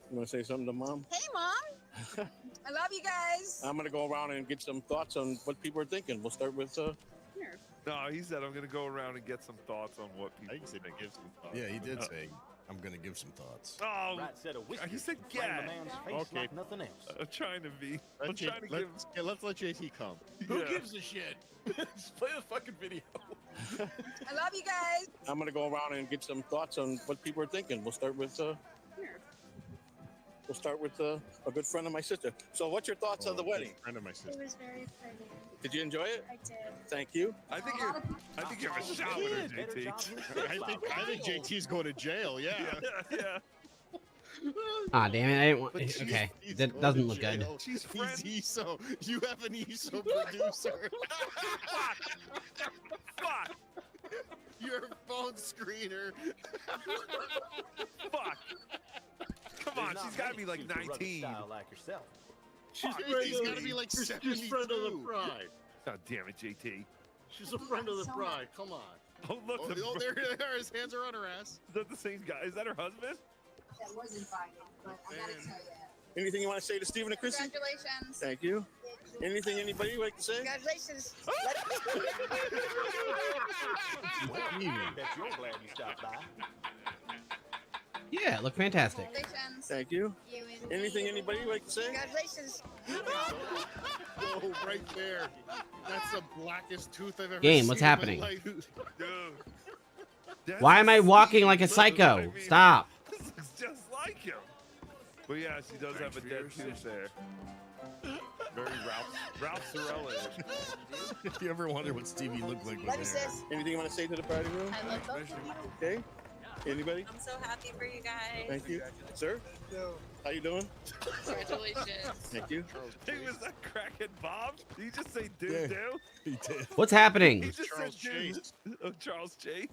You want to say something to Mom? Hey, Mom. I love you guys. I'm going to go around and get some thoughts on what people are thinking. We'll start with... Here. No, he said I'm gonna go around and get some thoughts on what I people think he said think. give some thoughts. Yeah, he did say, I'm going to give some thoughts. Oh, Right set of whiskey. he said Frame yeah. a man's face Okay. like nothing else. I'm trying to be. I'm Let's, trying to give. let's let JT come. Who Yeah. gives a shit? Just play the fucking video. I love you guys. I'm going to go around and get some thoughts on what people are thinking. We'll start with... Here. We'll start with a good friend of my sister. So what's your thoughts of the wedding? Friend of my sister. was very pretty. Did you enjoy it? I did. Thank you. I think you have a shot with her, JT. I think JT's going to jail. Yeah. Yeah. Ah, damn it! I didn't want. But she's- Okay, he's that going doesn't to look good. jail. She's He's ESO. You have an ESO producer. Fuck. Your phone screener. Fuck. Come on, she's got to be like 19. Like yourself. He's got to be like 72. She's friend of the pride. God damn it, JT. She's a friend of the pride. Come on. Oh look, Oh, there they are. His hands are on her ass. Is that the same guy? Is that her husband? That was invited, but I gotta tell you. Anything you want to say to Stephen and Chrissy? Congratulations. Thank you. Anything anybody would like to say? Congratulations. Bet you're glad you stopped by. Yeah, it looked fantastic. Congratulations. Thank you. You and Anything anybody would like to say? Congratulations. Oh, right there. That's the blackest tooth I've ever Game, seen. what's in my happening? life. Dude. That's Why am I walking like a Look, I psycho? mean, Stop. This looks just like him. But yeah, she does have a dead tooth there. Very Ralph Sorella-ish. If you ever wondered what Stevie looked like Love you, with hair. sis. Anything you want to say to the party room? I love both of you. Okay. Anybody? I'm so happy for you guys. Thank you. Sir? How you doing? Congratulations. Thank you. Hey, was that crackhead Bob? Did you just say Yeah. dude? He did. What's He happening? just Charles said dude. Chase. Oh, Charles Chase.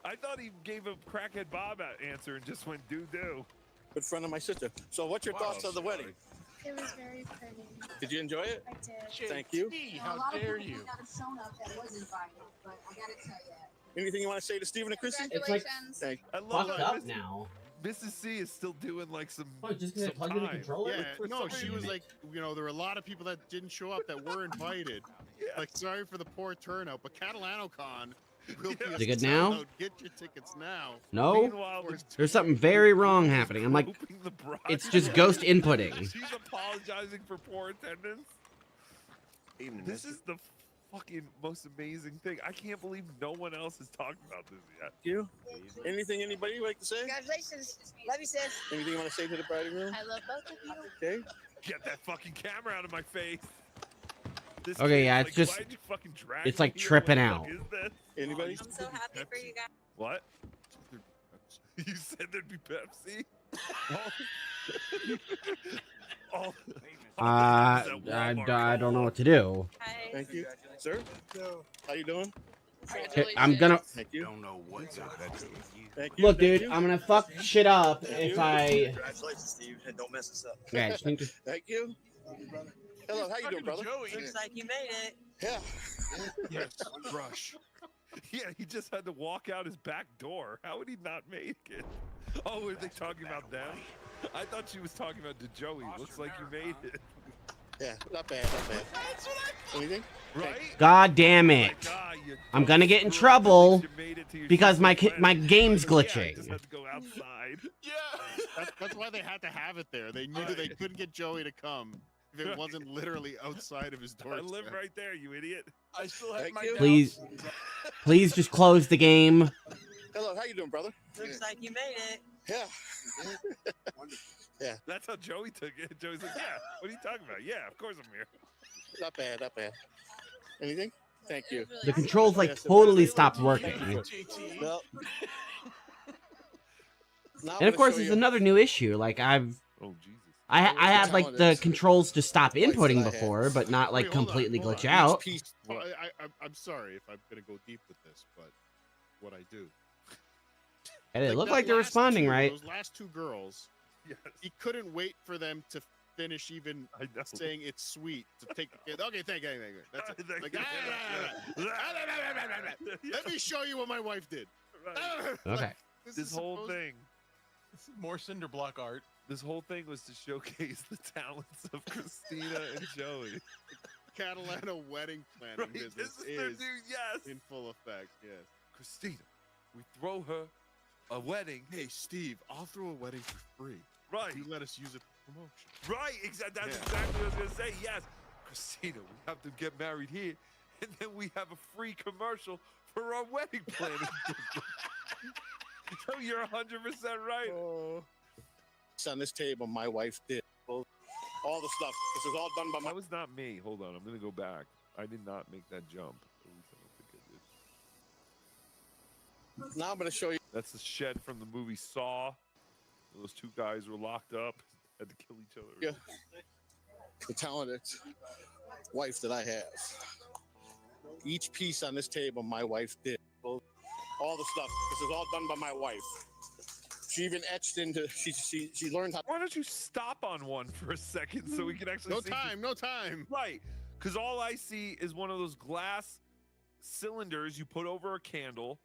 I thought he gave a crackhead Bob answer and just went doo. Good friend of my sister. So what's your thoughts of the wedding? It was very pretty. Did you enjoy it? I did. Thank you. How dare you? Might not have shown up that was invited, but I gotta tell you. Anything you want to say to Stephen and Chrissy? It's like Thank I love fucked that up now. Mrs. C is still doing like some. Oh, just because I some plugged in the time. controller? Yeah, For no, some she was reason. like, you know, there were a lot of people that didn't show up that were invited. Yeah. Like, sorry for the poor turnout, but CatalanoCon will be Is it good a now? sellout. Get your tickets now. No? Meanwhile, There's something very wrong happening. I'm like, hoping the bride- it's just ghost inputting. She's apologizing for poor attendance. This is the fucking most amazing thing. I can't believe no one else has talked about this yet. you. Anything anybody would like to say? Congratulations. Love you, sis. Anything you want to say to the party room? I love both of you. Okay. Get that fucking camera out of my face. This Okay, kid's yeah, like, it's just- why'd you fucking drag it's me like here? tripping What the fuck out. Is this? Anybody? I'm so happy for you guys. What? You said there'd be Pepsi? Oh. I don't know what to do. Hi. Thank you. Sir? How you doing? I'm gonna Thank you. Don't know what's up. Thank you. look, Thank dude. you. I'm gonna fuck shit up if I. Congratulations, Steve, and don't mess us up. Okay, I just need to. Thank you. Hello, how you doing, brother? Looks like you made it. Yeah. Yes, crush. Yeah, he just had to walk out his back door. How would he not make it? Oh, were they talking about them? I thought she was talking about Joey. Looks like you made it. Yeah, not bad, not bad. Anything? Right? God damn it! God, you I'm gonna get in screw up. trouble You made it to your because my sister's my wedding. game's Yeah, I just glitching. had to go outside. That's why they had to have it there. They knew they couldn't get Joey to come if it wasn't literally outside of his I doorstep. live right there, you idiot. I still have my Please, please just close the game. Hello, how you doing, brother? Looks like you made it. Yeah. Yeah. That's how Joey took it. Joey's like, yeah, what are you talking about? Yeah, of course I'm here. Not bad, not bad. Anything? Thank you. The controls like Yes, totally stopped working. Well, now I'm And of gonna course, show there's you another new issue. Like Oh Jesus. I had like the Talented controls just stop wife that inputting I have. before, but not like Wait, hold on, completely hold glitch on. out. Well, I'm sorry if I'm gonna go deep with this, but what I do. And it looked that like they're last responding two- right. Those last two girls, Yes. he couldn't wait for them to finish even saying it's sweet to take the kid. Okay, thank you. That's it. Like, let me show you what my wife did. Okay. This whole thing. This is more cinder block art. This whole thing was to showcase the talents of Christina and Joey. Catalano wedding planning Right, business this is their new- yes. in full effect. Yes. Christina, we throw her a wedding. Hey, Steve, I'll throw a wedding for free. Right. You let us use it for promotion. Right, exactly. That's Yeah. exactly what I was gonna say. Yes, Christina, we have to get married here, and then we have a free commercial for our wedding planning. So you're 100% right. It's on this table. My wife did all the stuff. This is all done by my. That was not me. Hold on, I'm gonna go back. I did not make that jump. At least I don't think I did. Now I'm going to show you. That's the shed from the movie Saw. Those two guys were locked up, had to kill each other. Yeah. The talented wife that I have. Each piece on this table, my wife did. All the stuff. This is all done by my wife. She even etched into. She learned how. Why don't you stop on one for a second so we can actually see? No time. Right, because all I see is one of those glass cylinders you put over a candle.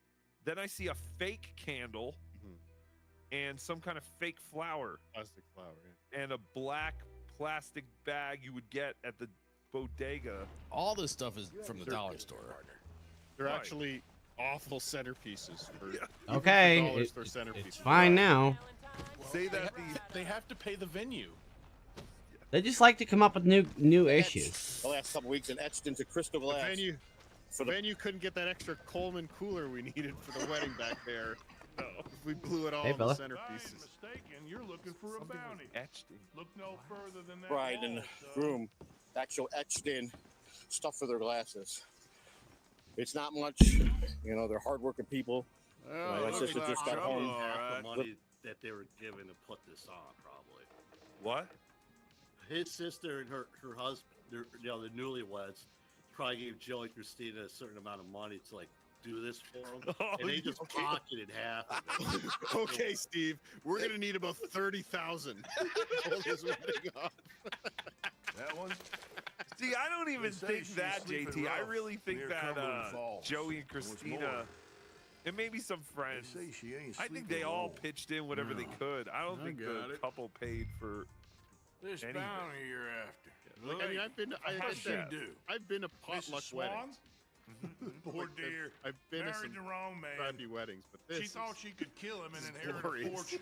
Then I see a fake candle and some kind of fake flower. Plastic flower, yeah. And a black plastic bag you would get at the bodega. All this stuff is from the dollar store. They're Right. actually awful centerpieces. For, Okay, even for dollars, it- they're centerpieces. it's fine now. Say that they have to pay the venue. They just like to come up with new issues. The last couple weeks and etched into crystal The glass. venue couldn't get that extra Coleman cooler we needed for the wedding back there. If we blew it all Hey, in the fella. centerpieces. Mistaken, you're looking for a bounty. Etched in. Look no further than that. Bride wall, and son. groom, actual etched in stuff for their glasses. It's not much, they're hardworking people. My sister just got home. Half the money that they were given to put this on, probably. What? His sister and her husband, the newlyweds, probably gave Joey and Christina a certain amount of money to like do this for them, and they just pocketed half of it. Okay, Steve, we're gonna need about 30,000 to pull this wedding off. That one? See, I don't even They say think she's that, sleeping JT. I rough really think near that Cumberland Falls. Joey and What's Christina, more, and maybe some friends, say she ain't I think sleeping they all alone. pitched in whatever they No. could. I don't I think got the it. couple paid for This anything. bounty you're after. Like, I mean, I've been, like I How'd she said, do? I've been to potluck Mrs. weddings. Poor Like, dear. I've been to Married some the wrong man. crappy weddings, but this She is thought she could kill him and this is inherit a glorious. fortune.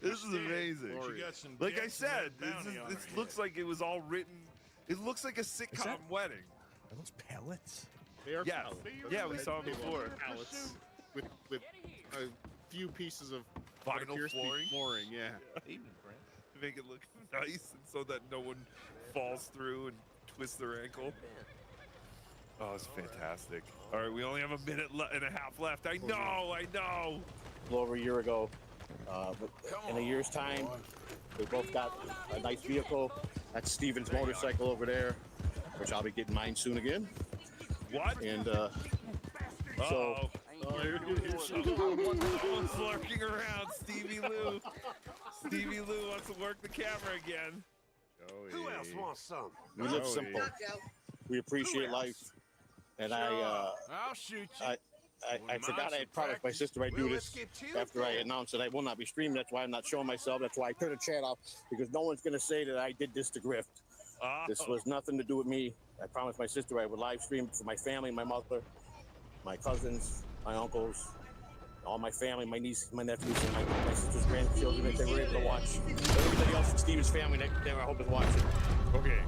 This is Instead, amazing. She got some Like I debts and said, a bounty on this her looks head. like it was all written. It looks like a sitcom wedding. Are those pellets? They are Yes. pallets. Yeah, we saw them before. Pallets with a few pieces of what Vinyl appears to be flooring. Yeah. To make it look nice and so that no one falls through and twists their ankle. Oh, it's fantastic. All right, we only have a minute and a half left. I know. A little over a year ago. But in a year's time, we both got a nice vehicle. That's Steven's motorcycle over there, which I'll be getting mine soon again. What? And Uh-oh. Someone's lurking around. Stevie Lou. Stevie Lou wants to work the camera again. Who else wants some? we live simple. We appreciate life. And I'll shoot you. I forgot I had promised my sister I'd do this after I announced that I will not be streaming. That's why I'm not showing myself. That's why I turned the chat off, because no one's going to say that I did this to grift. This was nothing to do with me. I promised my sister I would live stream for my family, my mother, my cousins, my uncles, all my family, my nieces, my nephews, and my sister's grandchildren, if they were able to watch. Everybody else in Steven's family, I hope is watching. Okay.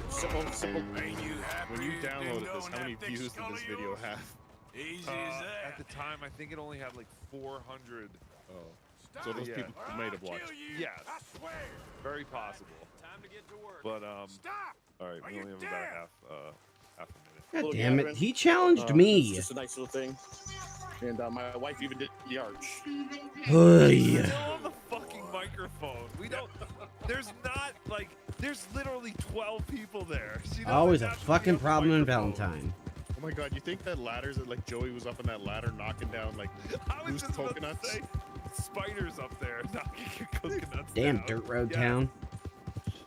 Simple. When you downloaded this, how many views did this video have? Easy as that. At the time, I think it only had like 400. Oh. So those Yeah. people might have watched. Yes. Very possible. Time to get to work. But all right, we only have about half a minute. God damn it. He challenged me. It's just a nice little thing. And my wife even did the arch. Hey. Still on the fucking microphone. We don't. There's not like. There's literally 12 people there. She doesn't Always a have to be fucking on the problem in microphone. Valentine. Oh my god, you think that ladder's like Joey was up on that ladder knocking down like I was loose just about to coconuts? say, spiders up there knocking your coconuts Damn down. dirt road Yeah. town.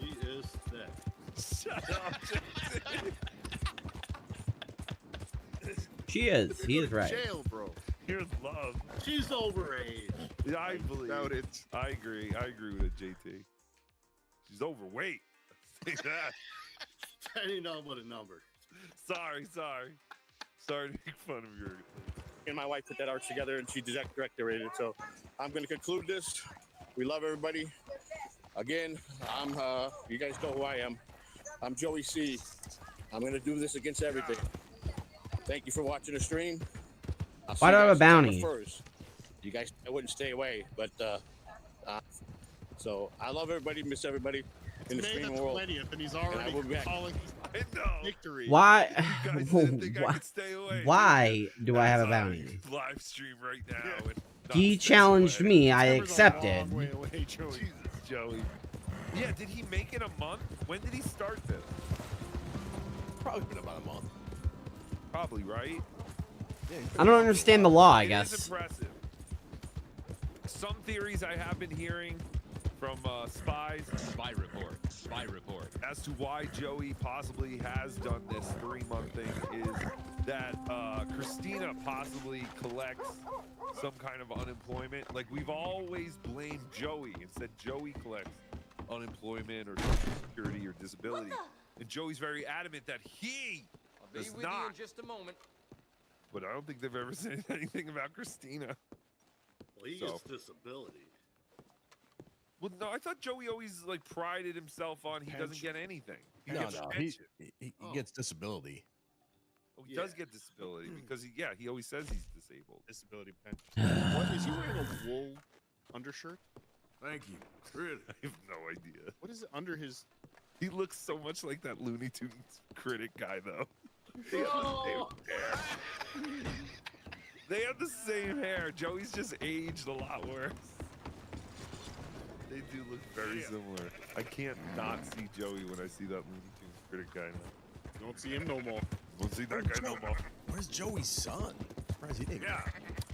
She is thick. Shut up, JT. She is. He is right. Jail, bro. You're in love. She's overage. Yeah, I believe. Doubt it. I agree. I agree with it, JT. She's overweight. Say that. Any number but a number. Sorry to make fun of your. And my wife put that arch together, and she decorated it. So I'm going to conclude this. We love everybody. Again, you guys know who I am. I'm Joey C. I'm going to do this against everything. Thank you for watching the stream. I'll see Why do I you have a guys September bounty? 1st. You guys, I wouldn't stay away, but so I love everybody, miss everybody in the Made stream the world. 20th, and he's And I already will be back. calling I know. victory. Why? You guys didn't think I Why? could stay away. Why do I have a That's bounty? Live stream right now. And not He stay challenged away. me. I September's a accepted. long way away, Joey. Jesus, Joey. Yeah, did he make it a month? When did he start this? Probably been about a month. Probably, right? Yeah, I don't understand the law, I It is guess. impressive. Some theories I have been hearing from spies. Spy report. As to why Joey possibly has done this 3-month thing is that Christina possibly collects some kind of unemployment. Like, we've always blamed Joey and said Joey collects unemployment or social security or disability. And Joey's very adamant that he I'll be does with you not. in just a moment. But I don't think they've ever said anything about Christina. Well, he So. gets disability. Well, no, I thought Joey always like prided himself on he doesn't get anything. He No, gets no, pension. he gets disability. Oh, he does get disability because he always says he's disabled. Disability pension. What is he wearing a wool undershirt? Thank you. Really? I have no idea. What is it under his? He looks so much like that Looney Tunes critic guy, though. They have the same hair. Joey's just aged a lot worse. They do look very similar. I can't not see Joey when I see that Looney Tunes critic guy now. Don't see him no more. Don't see that guy no more. Where's Joey's son? Surprised he didn't. Yeah.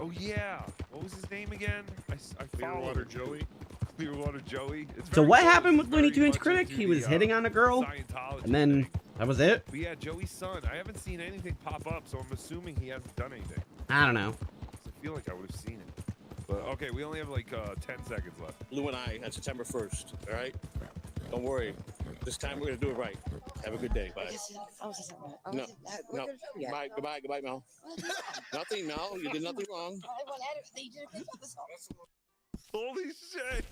Oh yeah. What was his name again? I followed Clearwater him. Joey. Clearwater Joey. It's So very what close. happened with It's Looney very Tunes much Critic? into He was the, hitting on a girl, Scientology and then thing. that was it? But yeah, Joey's son. I haven't seen anything pop up, so I'm assuming he hasn't done anything. I don't know. I feel like I would have seen it. But okay, we only have like 10 seconds left. Lou and I on September 1st. All right. Don't worry. This time we're gonna do it right. Have a good day. Bye. No. Goodbye, Mel. Nothing, Mel. You did nothing wrong. Holy shit!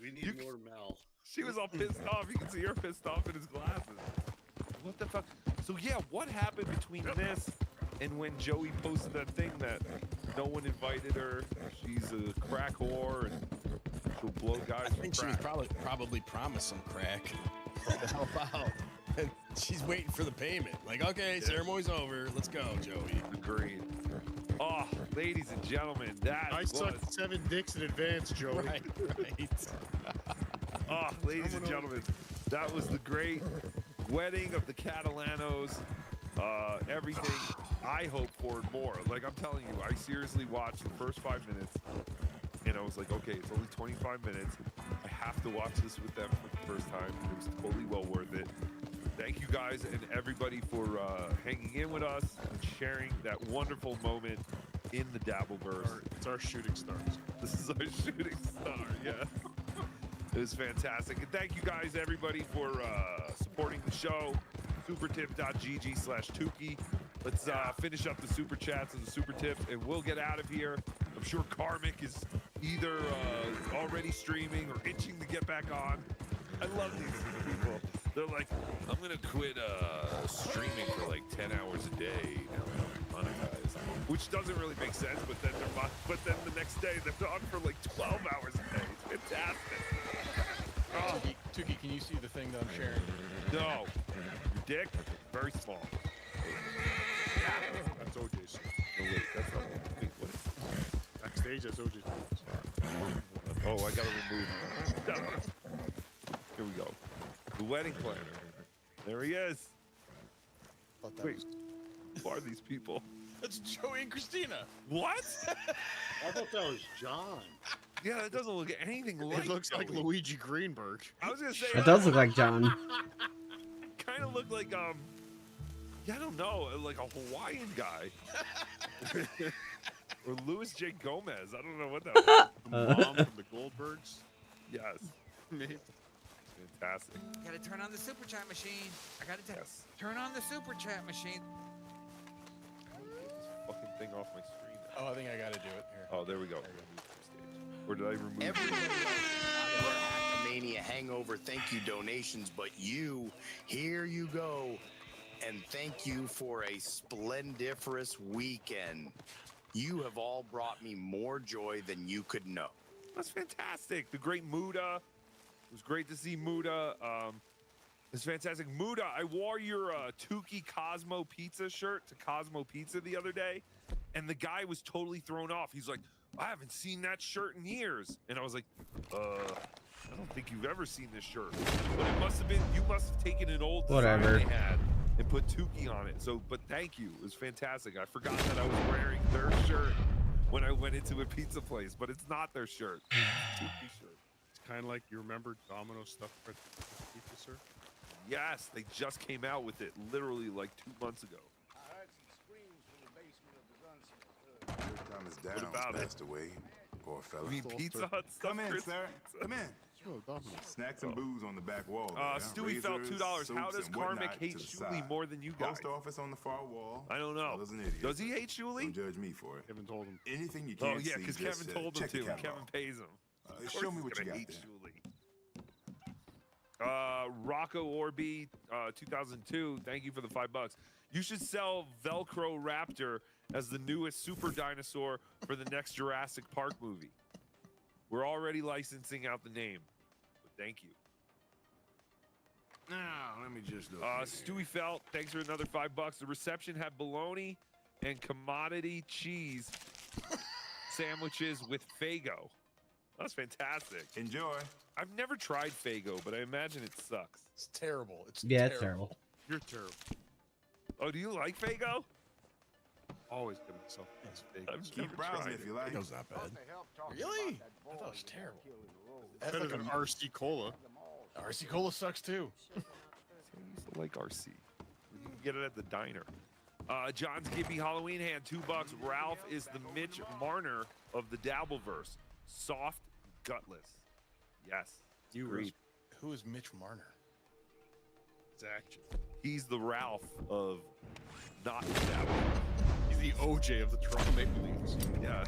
We need more Mel. She was all pissed off. You can see her pissed off in his glasses. What the fuck? So yeah, what happened between this and when Joey posted that thing that no one invited her? She's a crack whore and she'll blow guys. I think she was probably promised some crack to help out. And she's waiting for the payment. Like, okay, ceremony's over. Let's go, Joey. Agreed. Oh, ladies and gentlemen, that I was... sucked 7 dicks in advance, Joey. Right. Oh, ladies and gentlemen, that was the great wedding of the Catalanos. Everything I hope for and more. Like, I'm telling you, I seriously watched the first 5 minutes, and I was like, okay, it's only 25 minutes. I have to watch this with them for the first time. It was totally well worth it. Thank you guys and everybody for hanging in with us and sharing that wonderful moment in the Dabbleverse. It's our shooting stars. This is our shooting star, yes. It was fantastic. And thank you guys, everybody, for supporting the show. Supertip.gg/Tukey. Let's finish up the super chats and the super tips, and we'll get out of here. I'm sure Karmic is either already streaming or itching to get back on. I love these people. They're like, I'm going to quit streaming for like 10 hours a day. monetized, which doesn't really make sense. But then the next day they're on for like 12 hours a day. It's fantastic. Oh. Tuki, can you see the thing that I'm sharing? No, your dick very small. That's OJ's. No, wait, that's not. Wait, what is? Backstage, that's OJ's. Oh, I gotta remove. Here we go. The wedding planner. There he is. Wait, who are these people? That's Joey and Christina. What? I thought that was John. Yeah, that doesn't look anything like. It looks like Luigi Greenberg. I was gonna say. It does look like John. Kind of look like yeah, I don't know, like a Hawaiian guy. Or Louis J. Gomez. I don't know what that was. The mom from the Goldbergs. Yes. Fantastic. Gotta turn on the super chat machine. I gotta turn on the super chat machine. Get this fucking thing off my screen. Oh, I think I gotta do it here. Oh, there we go. Or did I remove Everybody Actomania Hangover thank you donations, but you, here you go. And thank you for a splendiferous weekend. You have all brought me more joy than you could know. That's fantastic. The great Muda. It was great to see Muda. It's fantastic. Muda, I wore your Tukey Cosmo Pizza shirt to Cosmo Pizza the other day, and the guy was totally thrown off. He's like, I haven't seen that shirt in years. And I was like, I don't think you've ever seen this shirt. But it must have been, you must have taken an old design they had and put Tukey on it. So, but thank you. It was fantastic. I forgot that I was wearing their shirt when I went into a pizza place, but it's not their shirt. It's a Tukey shirt. It's kind of like, you remember Domino stuff for pizza, sir? Yes, they just came out with it literally like 2 months ago. I heard some screams from the basement of the gunsmith. What What about it? passed away, poor fella. You mean Pizza Hut stuff? Come in, Chris? sir. Come in. Snacks and booze on the back wall. there, Stewie felt Razors, $2. How soaps, does and Karmic whatnot hate to the Shuli side. more than you guys? Post office on the far wall. I don't know. Fella's an idiot, Does he but hate Shuli? Don't judge me for it. Kevin told him. Anything you Oh can't yeah, see, because just, Kevin told him check the to. And catalog. Kevin pays him. Of course Show me he's what you gonna got hate there. Shuli. Rocco Orby, 2002. Thank you for the $5. You should sell Velcro Raptor as the newest super dinosaur for the next Jurassic Park movie. We're already licensing out the name, but thank you. Now, let me just look. Stewie Felt, thanks for another $5. The reception had bologna and commodity cheese sandwiches with Faygo. That's fantastic. Enjoy. I've never tried Faygo, but I imagine it sucks. It's terrible. It's It's terrible. You're terrible. Oh, do you like Faygo? Always give myself I've Keep never browsing tried if it. you like. Faygo's not bad. Really? I thought it was terrible. Better Like than an RC Cola. RC Cola sucks too. I used to like RC. You can get it at the diner. John's Gibby Halloween hand, $2. Ralph is the Mitch Marner of the Dabbleverse. Soft, gutless. Yes. You agreed. Who is Mitch Marner? Zach. He's the Ralph of not the Dabbleverse. He's the OJ of the Toronto Maple Leafs. Yes.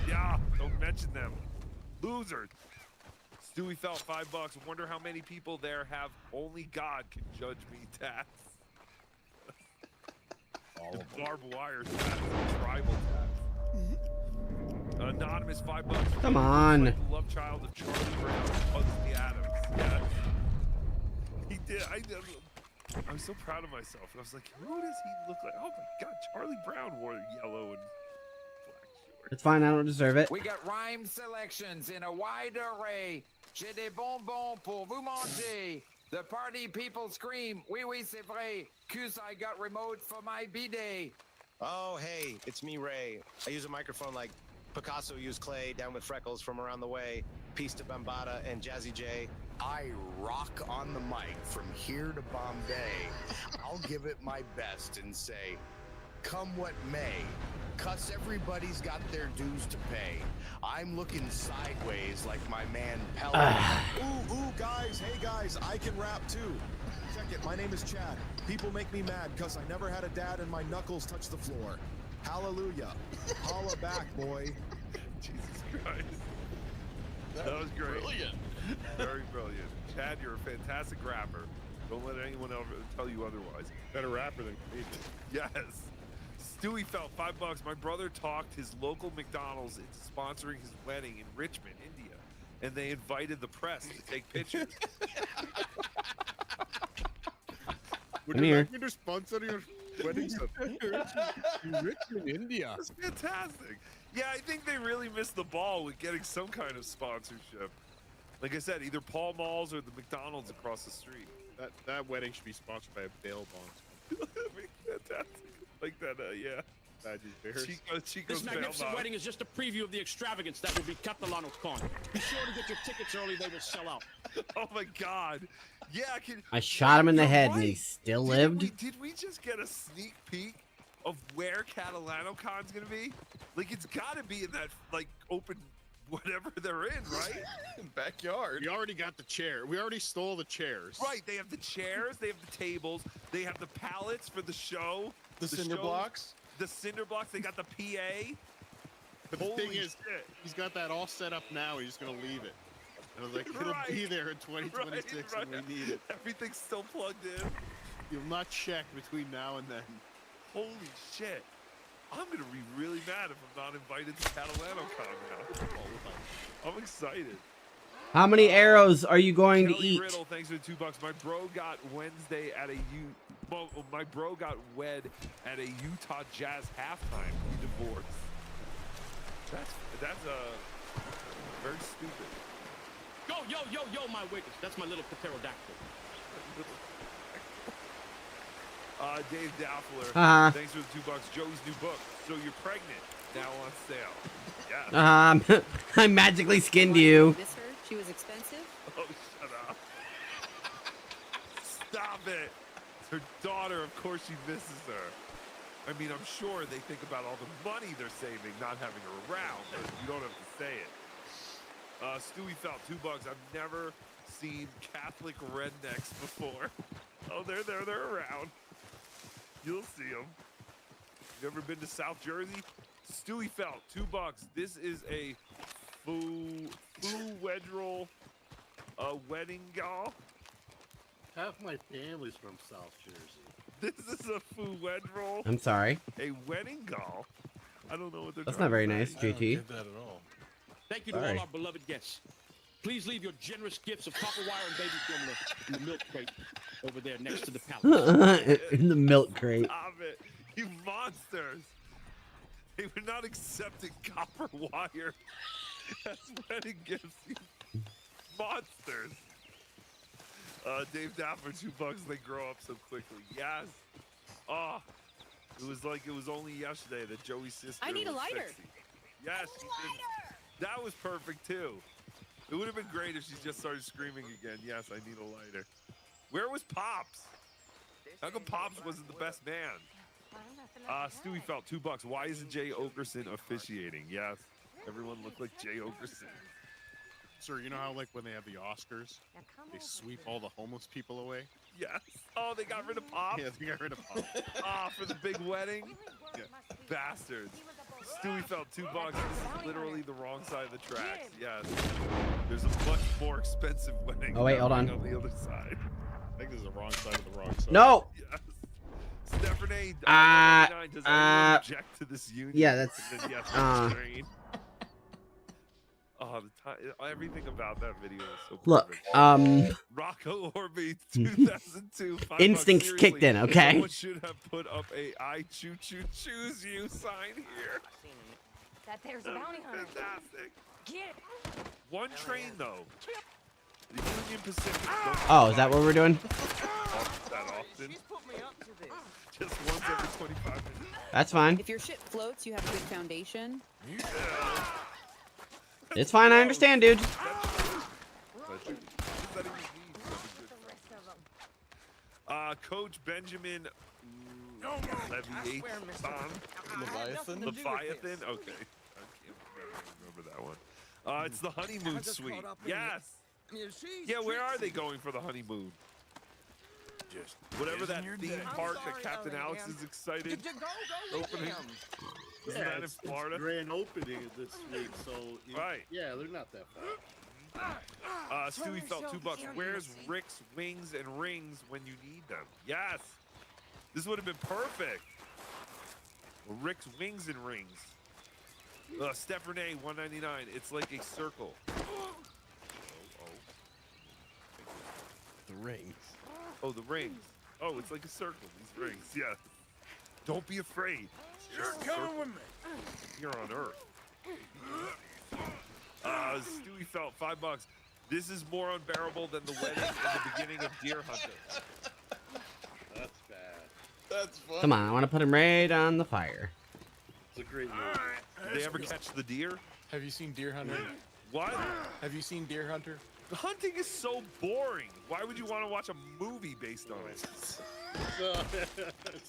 Yeah, don't mention them. Losers. Stewie Felt, $5. Wonder how many people there have only God can judge me tats. The barbed wire tats, tribal tats. Anonymous, $5. Come on. Like the love child of Charlie Brown, Huxley Adams. Yes. He did. I'm so proud of myself. I was like, who does he look like? Oh my God, Charlie Brown wore yellow and black shorts. It's fine. I don't deserve it. We got rhyme selections in a wide array. J'ai des bonbons pour vous manger. The party people scream, oui, oui, c'est vrai, 'cause I got remote for my bidet. Oh, hey, it's me, Ray. I use a microphone like Picasso used clay, down with freckles from around the way, peace to Bambata and Jazzy J. I rock on the mic from here to Bombay. I'll give it my best and say, come what may, cuss everybody's got their dues to pay. I'm looking sideways like my man Pella. Ooh, guys, hey guys, I can rap too. Check it, my name is Chad. People make me mad because I never had a dad and my knuckles touch the floor. Hallelujah. Holla back, boy. Jesus Christ. That was great. Brilliant. Very brilliant. Chad, you're a fantastic rapper. Don't let anyone ever tell you otherwise. Better rapper than comedian. Yes. Stewie felt $5. My brother talked his local McDonald's into sponsoring his wedding in Richmond, India, and they invited the press to take pictures. Would Come you here. like me to sponsor your wedding? Richmond, India. That's fantastic. Yeah, I think they really missed the ball with getting some kind of sponsorship. Like I said, either Paul Malls or the McDonald's across the street. That wedding should be sponsored by a bail bond. Fantastic. Like that, yeah. Chico's This bail magnificent bond. wedding is just a preview of the extravagance that will be Catalano's Con. Be sure to get your tickets early; they will sell out. Oh my God! Yeah, I shot him in the You're head right. and he still lived. Did we just get a sneak peek of where Catalano Con's gonna be? Like, it's gotta be in that like open whatever they're in, right? Backyard. We already got the chair. We already stole the chairs. Right. They have the chairs. They have the tables. They have the pallets for the show. The cinder blocks. The cinder blocks. They got the PA. But the thing Holy is, shit. he's got that all set up now. He's just gonna leave it. And I was like, it'll Right. be there in 2026 Right. when we need it. Everything's still plugged in. You'll not check between now and then. Holy shit. I'm gonna be really mad if I'm not invited to Catalano Con now. I'm excited. How many arrows are you going to Kelly eat? Riddle, thanks for the $2. My bro got Wednesday at a my bro got wed at a Utah Jazz halftime. He divorced. That's very stupid. Yo, my witness. That's my little pterodactyl. Dave Daffler, thanks for the $2. Joey's new book. So you're pregnant, now on sale. Yeah. I magically skinned you. Miss her? She was expensive? Oh, shut up. Stop it. It's her daughter. Of course she misses her. I mean, I'm sure they think about all the money they're saving not having her around, but you don't have to say it. Stewie felt $2. I've never seen Catholic rednecks before. Oh, they're around. You'll see them. You ever been to South Jersey? Stewie felt $2. This is a foo wedge roll wedding gall. Half my family's from South Jersey. This is a foo wedge roll. I'm sorry. A wedding gall. I don't know what they're. That's not very nice, I don't GT. get that at all. Thank you to Sorry. all our beloved guests. Please leave your generous gifts of copper wire and baby formula in the milk crate over there next to the palace. In the milk crate. Stop it, you monsters! They were not accepting copper wire as wedding gifts. You monsters. Dave Dapper, $2. They grow up so quickly. Yes. Oh, it was only yesterday that Joey's sister. I need a was lighter. 60. Yes, she did. That was perfect too. It would have been great if she just started screaming again. Yes, I need a lighter. Where was Pops? How come Pops wasn't the best man? Stewie felt $2. Why isn't Jay Okerson officiating? Yes, everyone looked like Jay Okerson. Sir, you know how like when they have the Oscars, they sweep all the homeless people away? Yes. Oh, they got rid of Pops? Yeah, they got rid of Pops. Ah, for the big wedding? Yeah. Bastards. Stewie felt $2. This is literally the wrong side of the tracks. Yes. There's a much more expensive wedding. Oh, wait, hold on. On the other side. I think this is the wrong side of the wrong side. No! Yes. Stephanie, does anyone object to this union? yeah, that's, And then, yes, on screen. Oh, everything about that video is so perfect. Look, Rocco Orby 2002. $5. Instincts Seriously, kicked in, okay? Someone should have put up a I choose you sign here. That there's a bounty hunter. Fantastic. Get it. One train though. The Union Pacific. oh, is that what we're doing? That often. Just once every 25 minutes. That's fine. If your ship floats, you have a good foundation. Yeah. It's fine, I understand, dude. Coach Benjamin Leviathan. Leviathan? Leviathan? Okay. I can't remember that one. It's the honeymoon suite. Yes. Yeah, where are they going for the honeymoon? Just whatever that your theme day. park that Captain Alex is excited. Opening. Isn't that in it's Florida? Grand opening this week, so Right. Yeah, they're not that far. Stewie felt $2. Where's Rick's wings and rings when you need them? Yes. This would have been perfect. Rick's Wings and Rings. Steph Renee, $1.99. It's like a circle. The rings. Oh, the rings. Oh, it's like a circle. These rings. Yeah. Don't be afraid. You're coming with me. Here on Earth. Stewie felt $5. This is more unbearable than the wedding and the beginning of Deer Hunter. That's bad. That's funny. Come on, I want to put him right on the fire. It's a great movie. Did they ever catch the deer? Have you seen Deer Hunter? What? Have you seen Deer Hunter? Hunting is so boring. Why would you want to watch a movie based on it? It's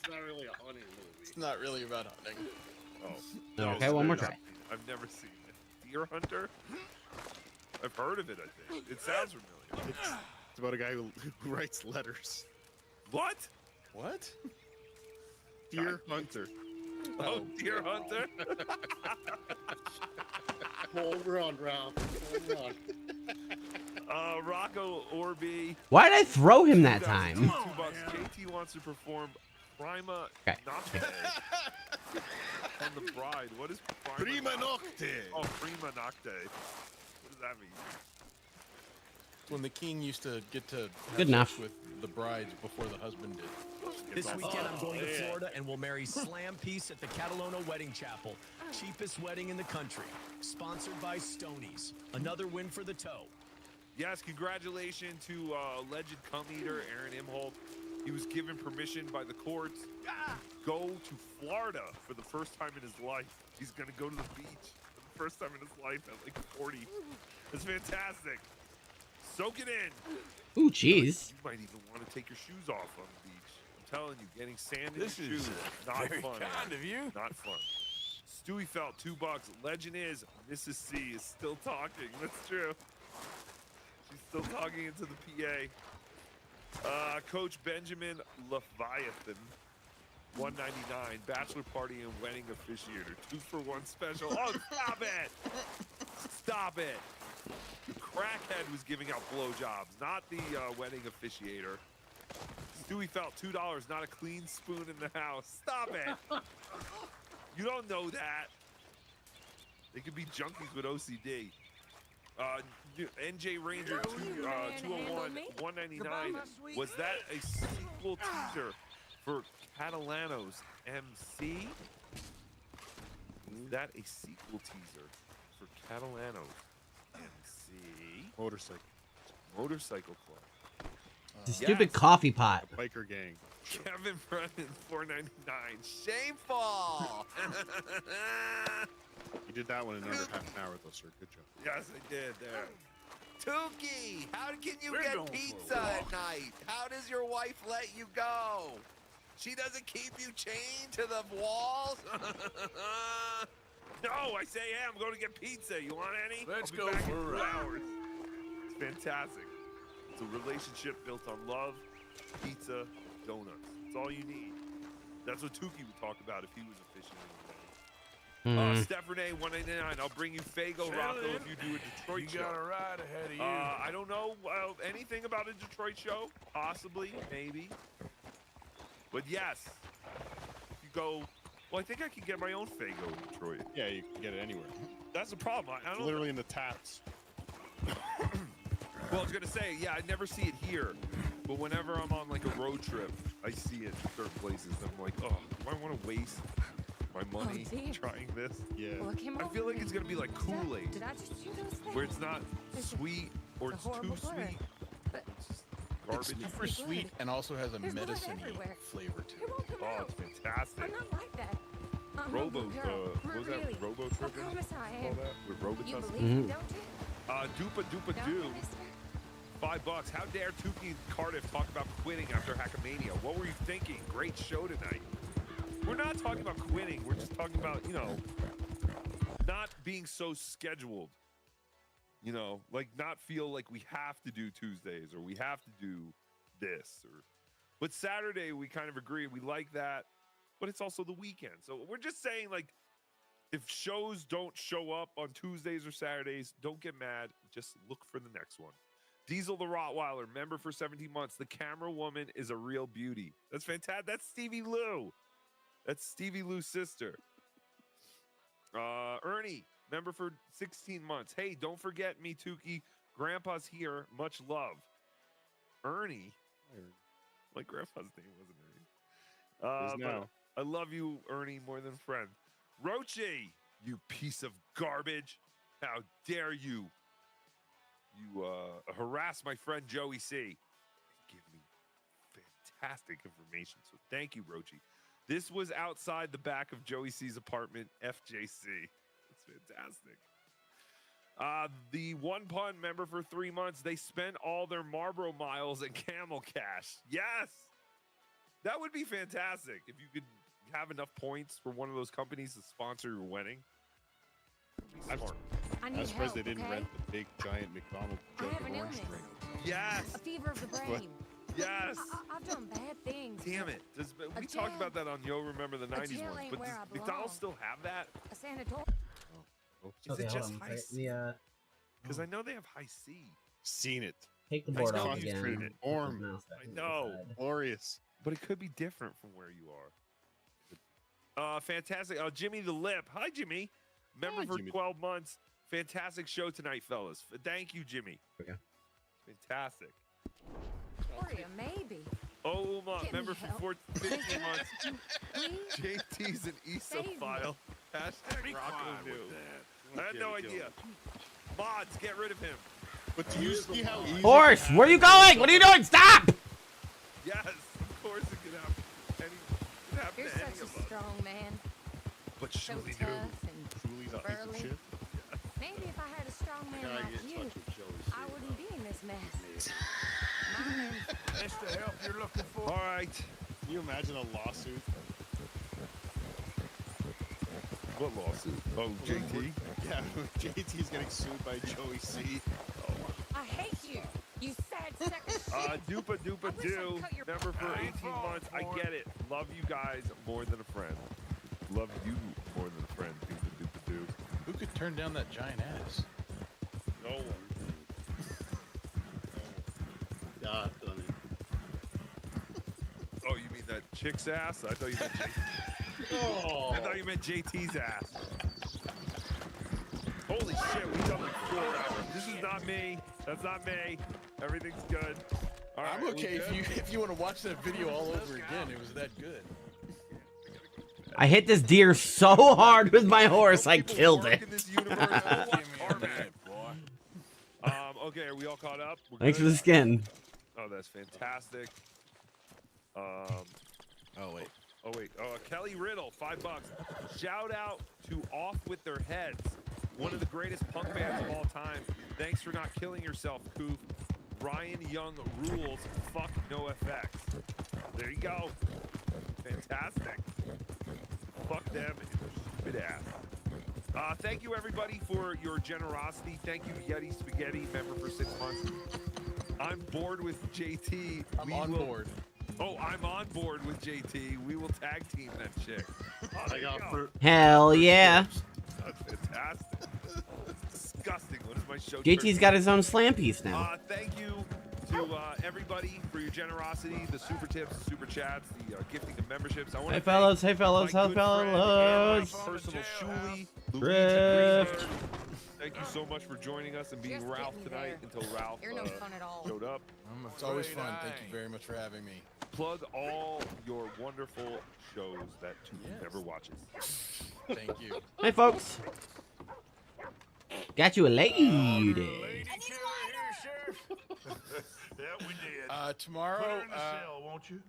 not really a hunting movie. It's not really about hunting. Oh. Okay, one more try. I've never seen it. Deer Hunter? I've heard of it, I think. It sounds familiar. It's about a guy who writes letters. What? What? Deer Hunter. Oh, Deer Hunter? Hold on, Ralph. Hold on. Rocco Orby. Why did I throw him that time? $2. JT wants to perform Prima Nocte on the bride. What is Prima Nocte? Oh, Prima Nocte. What does that mean? When the king used to get to have Good sex enough. with the brides before the husband did. This weekend, I'm going to Florida and will marry Slam Piece at the Catalona Wedding Chapel. Cheapest wedding in the country. Sponsored by Stonies. Another win for the toe. Yes, congratulations to alleged cum eater Aaron Imholt. He was given permission by the courts to go to Florida for the first time in his life. He's going to go to the beach for the first time in his life at like 40. It's fantastic. Soak it in. Ooh, jeez. You might even want to take your shoes off on the beach. I'm telling you, getting sand in This your is shoes, not very fun. kind of you. Not fun. Stewie felt $2. Legend is Mrs. C is still talking. That's true. She's still talking into the PA. Coach Benjamin Leviathan, $1.99. Bachelor party and wedding officiator, 2-for-1 special. Oh, stop it! Stop it! The crackhead was giving out blowjobs, not the wedding officiator. Stewie felt $2. Not a clean spoon in the house. Stop it! You don't know that. They could be junkies with OCD. NJ Ranger 201 $1.99. Was that a sequel teaser for Catalano's MC? Is that a sequel teaser for Catalano's MC? Motorcycle Club. The stupid coffee pot. The biker gang. Kevin Brennan, $4.99. Shameful! You did that one in under half an hour, though, sir. Good job. Yes, I did there. Tukey, how can you We're get going for a pizza walk. at night? How does your wife let you go? She doesn't keep you chained to the walls? No, I say, hey, I'm going to get pizza. You want any? Let's I'll be go back for in a 2 ride. hours. It's fantastic. It's a relationship built on love, pizza, donuts. That's all you need. That's what Tukey would talk about if he was officiating the wedding. Steph Renee, $1.99. I'll bring you Fago Rocco if you do a Detroit show. You got a ride ahead of you. I don't know anything about a Detroit show. Possibly, maybe. But yes, if you go, well, I think I can get my own Fago in Detroit. Yeah, you can get it anywhere. That's the problem. I don't Literally in the taps. Well, I was gonna say, yeah, I never see it here, but whenever I'm on like a road trip, I see it in certain places. I'm like, oh, do I want to waste my money trying this? Yeah. I feel like it's gonna be like Kool-Aid, Did I just do those things? where it's not sweet or it's too sweet. But It's just It's garbage. super sweet and also has a There's blood medicine-y everywhere. flavor to It it. won't come Oh, out. it's fantastic. I'm not like that. I'm Robo, a good girl. what was Really. that? Robo I tripping? promise I All am. that with You Robitussin? believe me, don't you? Doopa Doopa Don't Doo. you, mister? $5. How dare Tukey and Cardiff talk about quitting after Hackamania? What were you thinking? Great show tonight. We're not talking about quitting. We're just talking about, not being so scheduled. Like not feel like we have to do Tuesdays or we have to do this. But Saturday, we kind of agree. We like that, but it's also the weekend. So we're just saying, like, if shows don't show up on Tuesdays or Saturdays, don't get mad. Just look for the next one. Diesel the Rottweiler, member for 17 months. The camera woman is a real beauty. That's fantastic. That's Stevie Lou. That's Stevie Lou's sister. Ernie, member for 16 months. Hey, don't forget me, Tukey. Grandpa's here. Much love. Ernie? My grandpa's name wasn't Ernie. Is now. I love you, Ernie, more than friend. Rochi, you piece of garbage. How dare you? You harass my friend Joey C. Give me fantastic information. So thank you, Rochi. This was outside the back of Joey C's apartment, FJC. It's fantastic. The One Pun member for 3 months, they spent all their Marlboro miles and Camel Cash. Yes! That would be fantastic if you could have enough points for one of those companies to sponsor your wedding. I'm surprised they didn't rent the big giant McDonald's jug of orange drink. Yes! A fever of the brain. Yes! I've done bad things. Damn it. We talked about that on Yo Remember the 90s jail one, ain't but where does I McDonald's belong. still have that? A sanatorium. Is it just high C? Because I know they have high C. Seen it. Take the board off again. Concentrated. Orm. I know. Glorious. But it could be different from where you are. Fantastic. Jimmy the Lip. Hi, Jimmy. Member for Jimmy. 12 months. Fantastic show tonight, fellas. Thank you, Jimmy. Okay. Fantastic. Sanatorium, maybe. Oh, Get me member for help. 15 months. Please? JT's an Save me. Esophile. Hashtag Rocco new. I had no idea. Mods, get rid of him. But do you see how easy Horse, where are you going? What are you doing? Stop! Yes, of course it could happen. You're to any such a of us. strong man. But So surely tough do. and Julie's a piece of burly. shit? Maybe if I had a strong man Gotta like get in you, touch with Joey I C, wouldn't be in this mess. My name's That's the help you're looking for. All right. Can you imagine a lawsuit? What lawsuit? Oh, JT? Yeah, JT's getting sued by Joey C. I hate you. You sad sack of shit. Dupa Dupa Do, member for 18 months. I get it. Love you guys more than a friend. Love you more than a friend, Dupa Dupa Do. Who could turn down that giant ass? No one. God done it. Oh, you mean that chick's ass? I thought you meant Oh. I thought you meant JT's ass. Holy shit, we've done like 4 hours. This is not me. That's not me. Everything's good. All right, I'm okay we if you want to watch that video all over again. It was that good. I hit this deer so hard with my horse, I killed it. Okay, are we all caught up? We're Thanks for good? the skin. Oh, that's fantastic. Oh wait. Kelly Riddle, $5. Shout out to Off With Their Heads, one of the greatest punk bands of all time. Thanks for not killing yourself, Coof. Ryan Young rules. Fuck no effects. There you go. Fantastic. Fuck them and their stupid ass. Thank you everybody for your generosity. Thank you Yeti Spaghetti, member for 6 months. I'm bored with JT. I'm on board. Oh, I'm on board with JT. We will tag team that chick. I got fruit. Hell yeah. That's fantastic. That's disgusting. What is my show? JT's got his own slam piece now. Thank you to everybody for your generosity, the super tips, super chats, the gifting of memberships. I want Hey fellas, hey fellas, hey fellas. Personal Shuli, Drift. thank you so much for joining us and being Just Ralph get me tonight there. until Ralph You're no fun at all. showed up. It's always fun. Thank you very much for having me. Plug all your wonderful shows that Tuki never watches. Thank you. Hey folks. Got you a lady. Yeah, we did. Tomorrow. Put her in the cell, won't you?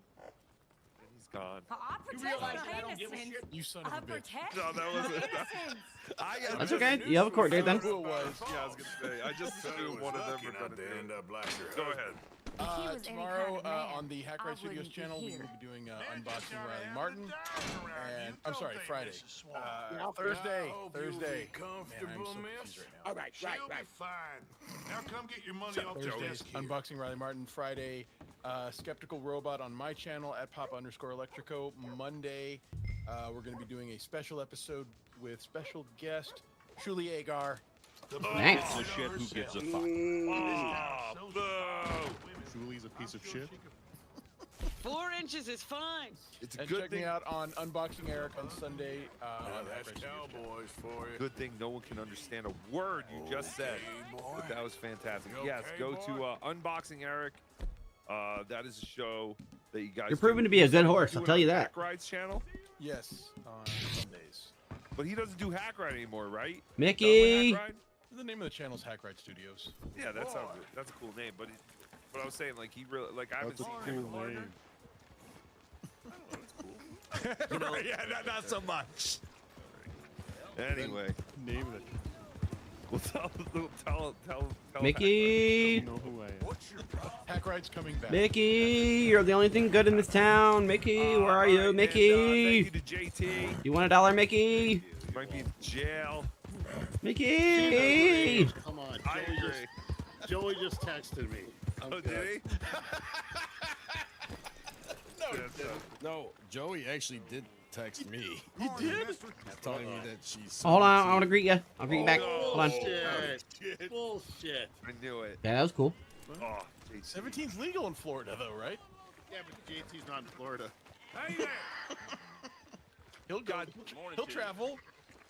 He's gone. I You protect realize my I don't give a innocence. shit? You son of I a bitch. protect No, that was my it. innocence. That's okay. You have a court date then. Who it was? Yeah, I was gonna say. I just assumed one of them were gonna do it. Go ahead. If he was any Tomorrow kind of man, on the Hack Right I Studios wouldn't be channel, we here. will be doing unboxing Riley Martin. And I'm sorry, Friday. Thursday. Man, I'm so confused right now. All right, right. Fine. Now come get your money off the Thursday's desk here. unboxing Riley Martin. Friday, Skeptical Robot on my channel at Papa_Electrico. Monday, we're going to be doing a special episode with special guest Shuli Agar. Nice. The shit who gives a fuck. Oh, boo. Julie's a piece of shit. 4 inches is fine. It's a And good check thing. me out on Unboxing Eric on Sunday. On that's Hack Race Cowboys for you. Good thing no one can understand a word you just said. But that was fantastic. You Yes, okay, go boy? to Unboxing Eric. That is a show that you guys. You're proving to be a good horse, I'll tell you that. Hack Ride's channel. Yes, on Sundays. But he doesn't do Hack Ride anymore, right? Mickey. Done with Hack Ride? The name of the channel is Hack Ride Studios. Yeah, that sounds good. That's a cool name. But I was saying, like, he really, like, I haven't That's a seen him cool in name. You know, yeah, not so much. Anyway, Name it. well, tell Mickey. You know who I am. Hack Ride's coming back. Mickey, you're the only thing good in this town. Mickey, where are you, Mickey? thank you to JT. You want $1, Mickey? Might be in jail. Mickey. Come on, I agree. Joey just texted me. Oh, did he? No, Joey actually did text me. He did? Telling me that she's. Hold on, I want to greet you. I'll greet you back. Oh, Hold on. Bullshit. Bullshit. I knew it. Yeah, that was cool. Oh, JT. 17's legal in Florida, though, right? Yeah, but JT's not in Florida. Hey there. He'll go. He'll travel.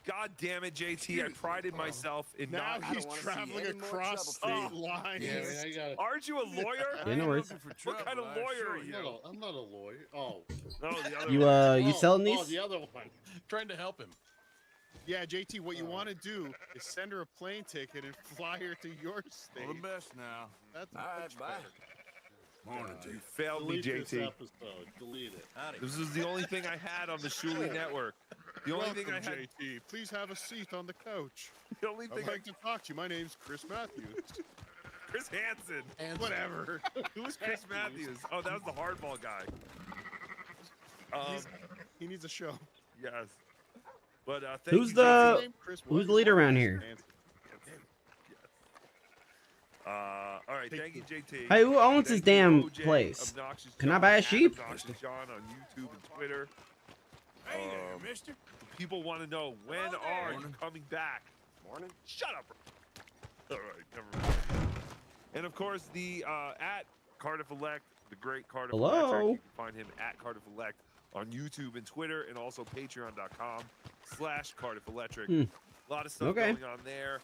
God damn it, JT! I prided myself in Now not. he's traveling across state lines. Yeah, I got Aren't you a lawyer? Yeah, no worries. What kind of lawyer are you? I'm not a lawyer. Oh. No, the other You one. you selling Oh, these? the other one. Trying to help him. Yeah, JT, what you want to do is send her a plane ticket and fly her to your state. All the best now. That's All right, much bye. better. Morning, You dude. failed me, Delete this JT. episode. Delete it. This is the only thing I had on the Shuli network. The only thing I Welcome, had. JT. Please have a seat on the couch. The only thing I'd like to talk to you. My name's Chris Matthews. Chris Hansen. Whatever. Who's Chris Matthews? Oh, that was the hardball guy. He needs a show. Yes. But thank Who's you, the JT. who's the leader around here? All right, thank you, JT. Hey, who owns this Thank you, damn OJ, place? Obnoxious Can I John, buy a at sheep? Obnoxious John on YouTube and Twitter. Hey there, mister. People want to know, when are you coming back? Morning. Shut up. All right, never mind. And of course, the at Cardiff Elect, the great Cardiff Hello? Electric. You can find him at Cardiff Elect on YouTube and Twitter, and also patreon.com/Cardiff Electric. A lot of stuff Okay. going on there.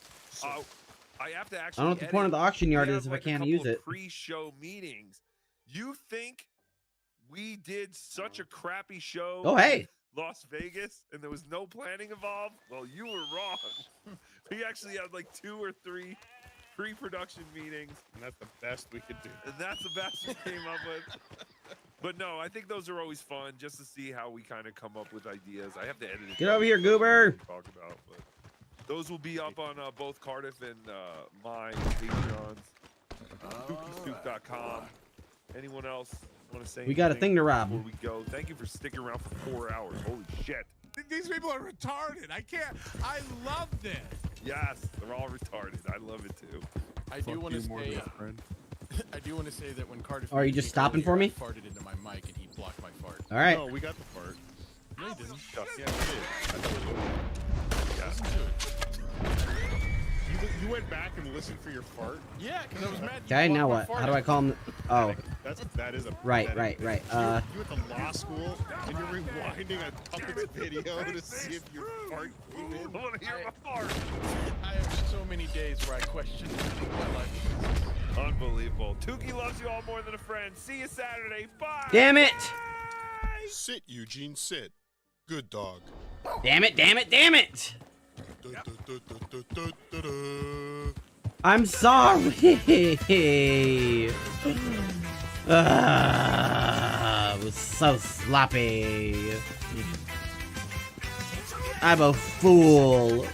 I have to I actually. don't know what the point of the auction yard we is have, if I like, a can't couple use of it. Pre-show meetings. You think we did such a crappy show? Oh, hey. in Las Vegas, and there was no planning involved? Well, you were wrong. We actually had like 2 or 3 pre-production meetings, And that's the best we could do. and that's the best we came up with. But no, I think those are always fun, just to see how we kind of come up with ideas. I have to edit it. Get down over here, to Goober. Talk about, but those will be up on both Cardiff and my Patreons. KookieSoup.com. Anyone else want to say? We got a anything thing to rob. Before we go, thank you for sticking around for 4 hours. Holy shit! These people are retarded. I can't. I love this. Yes, they're all retarded. I love it too. I do want to say. friend. I do want to say that when Cardiff. Are you just stopping for me? I farted into my mic and he blocked my fart. All right. No, we got the fart. No, he didn't. Yeah, we did. Listen to it. You went back and listened for your fart? Yeah, because I was mad. Okay, now what? How do I call him? Oh, That is a right. you went to law school and you're rewinding a puppet's video to see if your fart came in. I want to hear my fart. I have so many days where I question my life. Unbelievable. Tukey loves you all more than a friend. See you Saturday. Bye. damn it! Sit, Eugene, sit. Good dog. Damn it! Damn it! Damn it! I'm sorry. It was so sloppy. I'm a fool.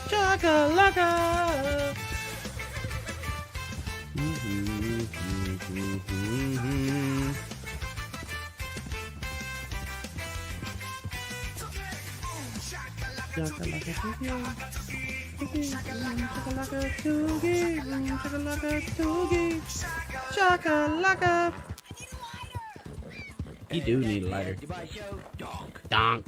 Chakalaka. Chakalaka. You do need a lighter. Donk. Donk.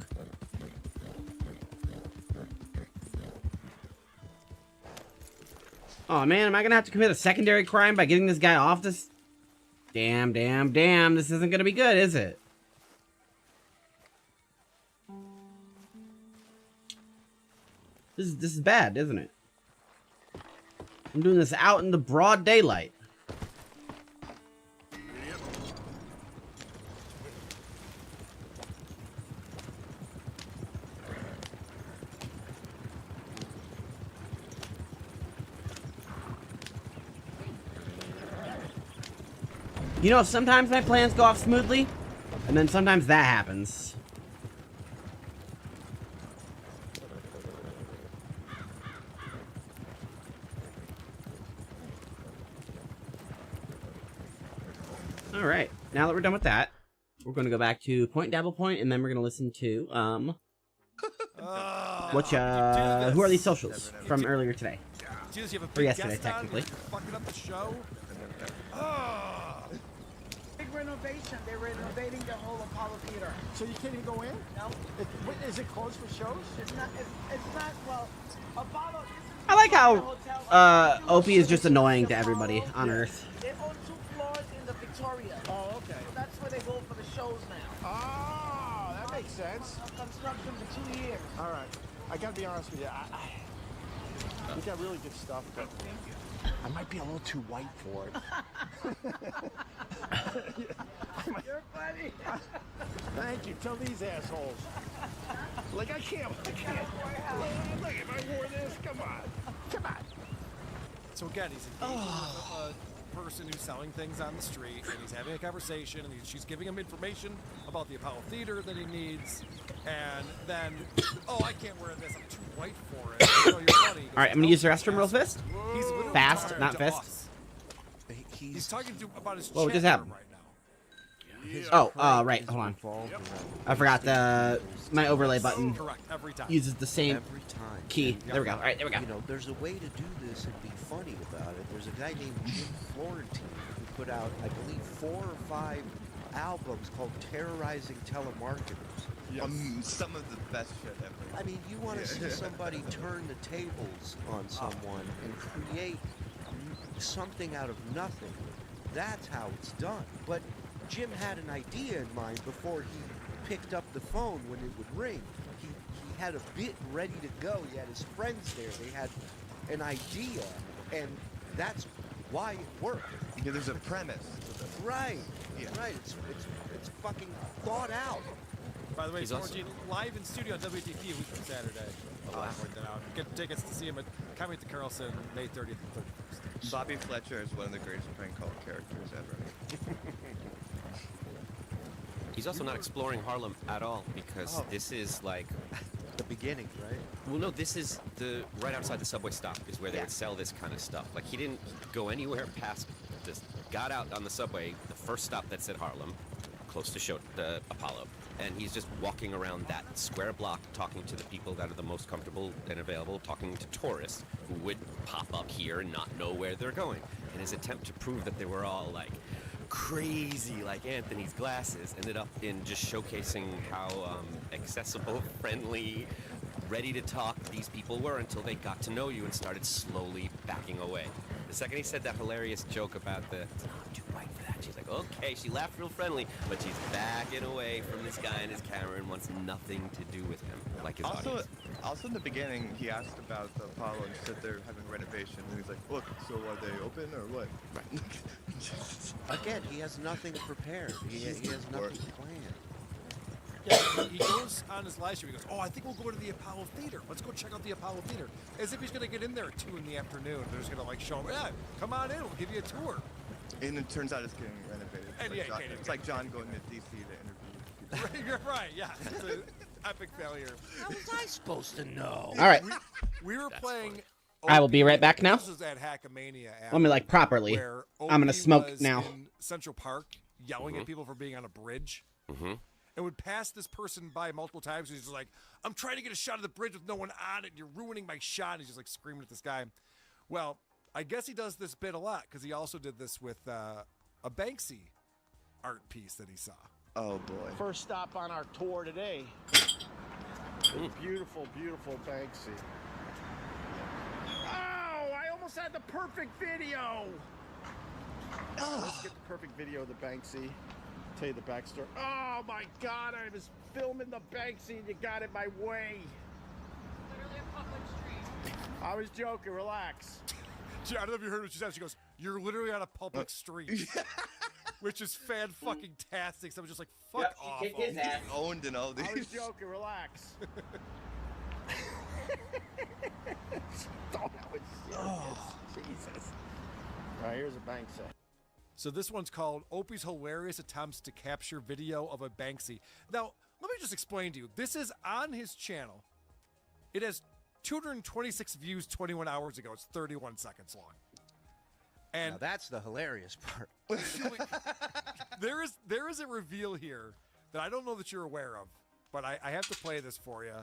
Oh man, am I gonna have to commit a secondary crime by getting this guy off this? Damn, damn, damn. This isn't gonna be good, is it? This is bad, isn't it? I'm doing this out in the broad daylight. You know, sometimes my plans go off smoothly, and then sometimes that happens. Alright, now that we're done with that, we're going to go back to Point Dabble Point, and then we're going to listen to, who are these socials from earlier today? Jeez, you have a Or big yesterday, guest on, technically. you're fucking up the show. Oh. Big renovation. They're renovating the whole Apollo Theater. So you can't even go in? No. Is it closed for shows? It's not. It's not. Well, Apollo. I like how, Opie is just annoying to everybody on Earth. They own 2 floors in the Victoria. Oh, okay. So that's where they go for the shows now. Oh, that makes sense. Construction for 2 years. All right. I gotta be honest with you. We got really good stuff, but I might be a little too white for it. You're funny. Thank you. Tell these assholes. Like, I can't. Look, if I wore this, come on. So again, he's engaging with a person who's selling things on the street, and he's having a conversation, and she's giving him information about the Apollo Theater that he needs, and then, oh, I can't wear this, I'm too white for it. So you're funny. Alright, I'm gonna use the restroom real fast. He's literally Fast, talking not to fist. us. He's talking about his What just chat happened? room right now. Oh, right, hold on. I forgot my overlay button Correct, every time. uses the same Every time. key. There we go. Alright, there we go. You know, there's a way to do this and be funny about it. There's a guy named Jim Florentine who put out, I believe, 4 or 5 albums called Terrorizing Telemarketers. Some of the best shit ever. I mean, you want to see somebody turn the tables on someone and create something out of nothing. That's how it's done. But Jim had an idea in mind before he picked up the phone when it would ring. He had a bit ready to go. He had his friends there. They had an idea, and that's why it worked. Yeah, there's a premise. Right. Yeah. Right. It's fucking thought out. By the way, He's Florentine live in studio on WTP a week from Saturday. I'll point that out. Get tickets to see him at Comedy at the Carlson, May 30th and 31st. Bobby Fletcher is one of the greatest prank call characters ever. He's also not exploring Harlem at all because this is like the beginning, right? Well, no, this is the right outside the subway stop is where they would sell this kind of stuff. Like he didn't go anywhere past this. Got out on the subway, the first stop that said Harlem, close to the Apollo, and he's just walking around that square block, talking to the people that are the most comfortable and available, talking to tourists who would pop up here and not know where they're going. And his attempt to prove that they were all like crazy like Anthony's glasses ended up in just showcasing how accessible, friendly, ready to talk these people were until they got to know you and started slowly backing away. The second he said that hilarious joke about the "I'm too white for that," she's like, okay, she laughed real friendly, but she's backing away from this guy and his camera and wants nothing to do with him, like his audience. Also in the beginning, he asked about the Apollo and said they're having renovation, and he's like, look, so are they open or what? Again, he has nothing prepared. He has nothing planned. Yeah, he goes on his live stream, he goes, oh, I think we'll go to the Apollo Theater. Let's go check out the Apollo Theater. As if he's going to get in there at 2 in the afternoon. They're just going to like show him, yeah, come on in, we'll give you a tour. And it turns out it's getting renovated. And It's yeah, like John, it's like John going to DC to interview people. You're right, yeah. It's an epic failure. How was I supposed to know? All right. We were playing... I will be right back now. This was at Hackamania. Let me like properly. Where I'm gonna Opie smoke was now. in Central Park, yelling at people for being on a bridge. And would pass this person by multiple times. He's just like, I'm trying to get a shot of the bridge with no one on it. You're ruining my shot. And he's just like screaming at this guy. Well, I guess he does this bit a lot because he also did this with a Banksy art piece that he saw. Oh boy. First stop on our tour today. Beautiful, beautiful Banksy. Oh, I almost had the perfect video. Let's get the perfect video of the Banksy. Tell you the backstory. Oh my God, I was filming the Banksy and you got in my way. Literally a public street. I was joking, relax. I don't know if you heard what she said. She goes, "You're literally on a public street," which is fan-fucking-tastic. So I was just like, "Fuck off." He owned in all these. I was joking, relax. That was serious. Jesus. All right, here's a Banksy. So this one's called Opie's Hilarious Attempts to Capture Video of a Banksy. Now, let me just explain to you. This is on his channel. It has 226 views 21 hours ago. It's 31 seconds long. And now that's the hilarious part. there is a reveal here that I don't know that you're aware of, but I have to play this for you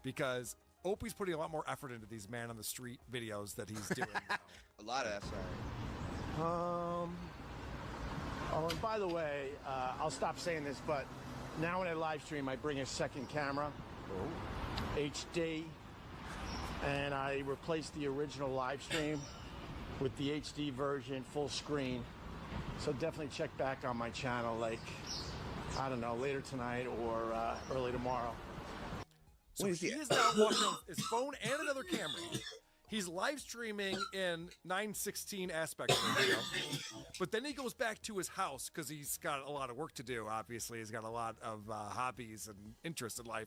because Opie's putting a lot more effort into these man on the street videos that he's doing now. A lot of effort. Oh, and by the way, I'll stop saying this, but now when I live stream, I bring a second camera, HD, and I replace the original live stream with the HD version, full screen. So definitely check back on my channel, like, I don't know, later tonight or early tomorrow. So he is now walking on his phone and another camera. He's live streaming in 916 aspect ratio, but then he goes back to his house because he's got a lot of work to do. Obviously, he's got a lot of hobbies and interests in life,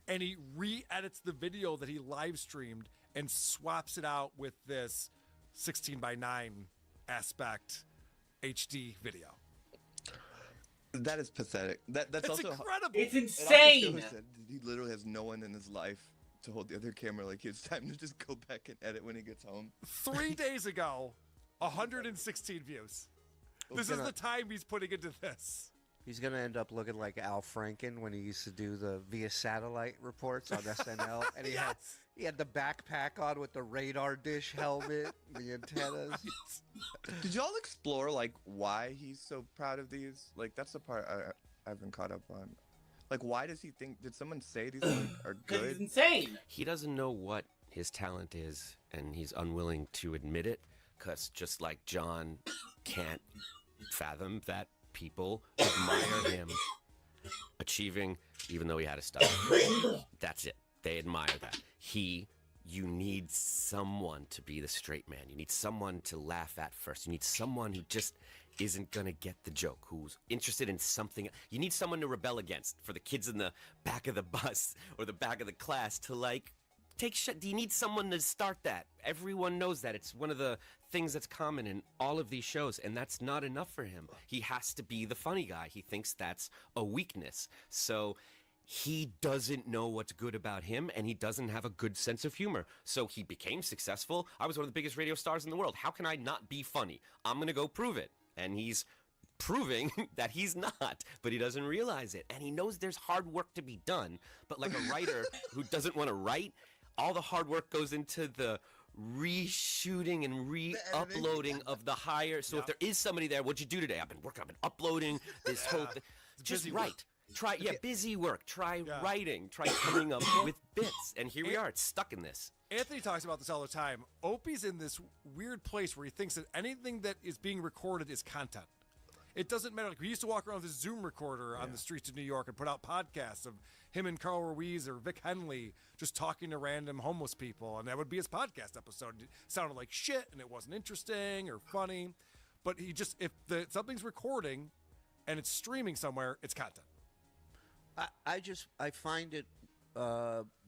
and he re-edits the video that he live streamed and swaps it out with this 16:9 aspect HD video. That is pathetic. That's also incredible. It's it insane. also shows that he literally has no one in his life to hold the other camera. Like, it's time to just go back and edit when he gets home. 3 days ago, 116 views. This is the time he's putting into this. He's gonna end up looking like Al Franken when he used to do the via satellite reports on SNL, and he had the backpack on with the radar dish helmet, the antennas. Did y'all explore like why he's so proud of these? Like, that's the part I haven't caught up on. Like, why does he think? Did someone say these are good? It's insane. He doesn't know what his talent is, and he's unwilling to admit it, because just like John can't fathom that people admire him achieving, even though he had to stop. That's it. They admire that. You need someone to be the straight man. You need someone to laugh at first. You need someone who just isn't gonna get the joke, who's interested in something. You need someone to rebel against, for the kids in the back of the bus or the back of the class to, like, take shit. You need someone to start that. Everyone knows that. It's one of the things that's common in all of these shows, and that's not enough for him. He has to be the funny guy. He thinks that's a weakness. So he doesn't know what's good about him, and he doesn't have a good sense of humor. So he became successful. I was one of the biggest radio stars in the world. How can I not be funny? I'm going to go prove it. And he's proving that he's not, but he doesn't realize it. And he knows there's hard work to be done. But like a writer who doesn't want to write, all the hard work goes into the reshooting and re-uploading of the higher. So if there is somebody there, what'd you do today? I've been uploading this whole thing. Just write. Try, busy work. Try writing. Try coming up with bits. And here we are. It's stuck in this. Anthony talks about this all the time. Opie's in this weird place where he thinks that anything that is being recorded is content. It doesn't matter. Like, we used to walk around with a Zoom recorder on the streets of New York and put out podcasts of him and Carl Ruiz or Vic Henley just talking to random homeless people, and that would be his podcast episode. It sounded like shit, and it wasn't interesting or funny. But he just, if something's recording and it's streaming somewhere, it's content. I find it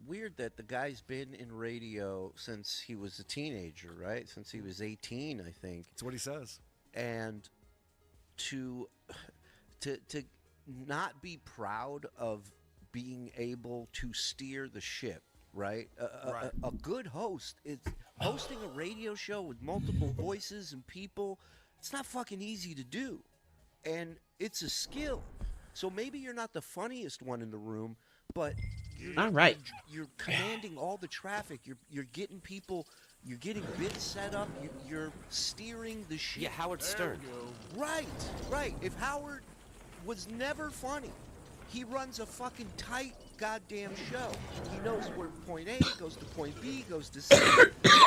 weird that the guy's been in radio since he was a teenager, right? Since he was 18, I think. That's what he says. And to not be proud of being able to steer the ship, right? A good host is hosting a radio show with multiple voices and people. It's not fucking easy to do, and it's a skill. So maybe you're not the funniest one in the room, but you're commanding all the traffic. You're getting people. You're getting bits set up. You're steering the ship. Yeah, Howard Stern. Right. If Howard was never funny. He runs a fucking tight goddamn show. He knows where point A goes to point B, goes to C,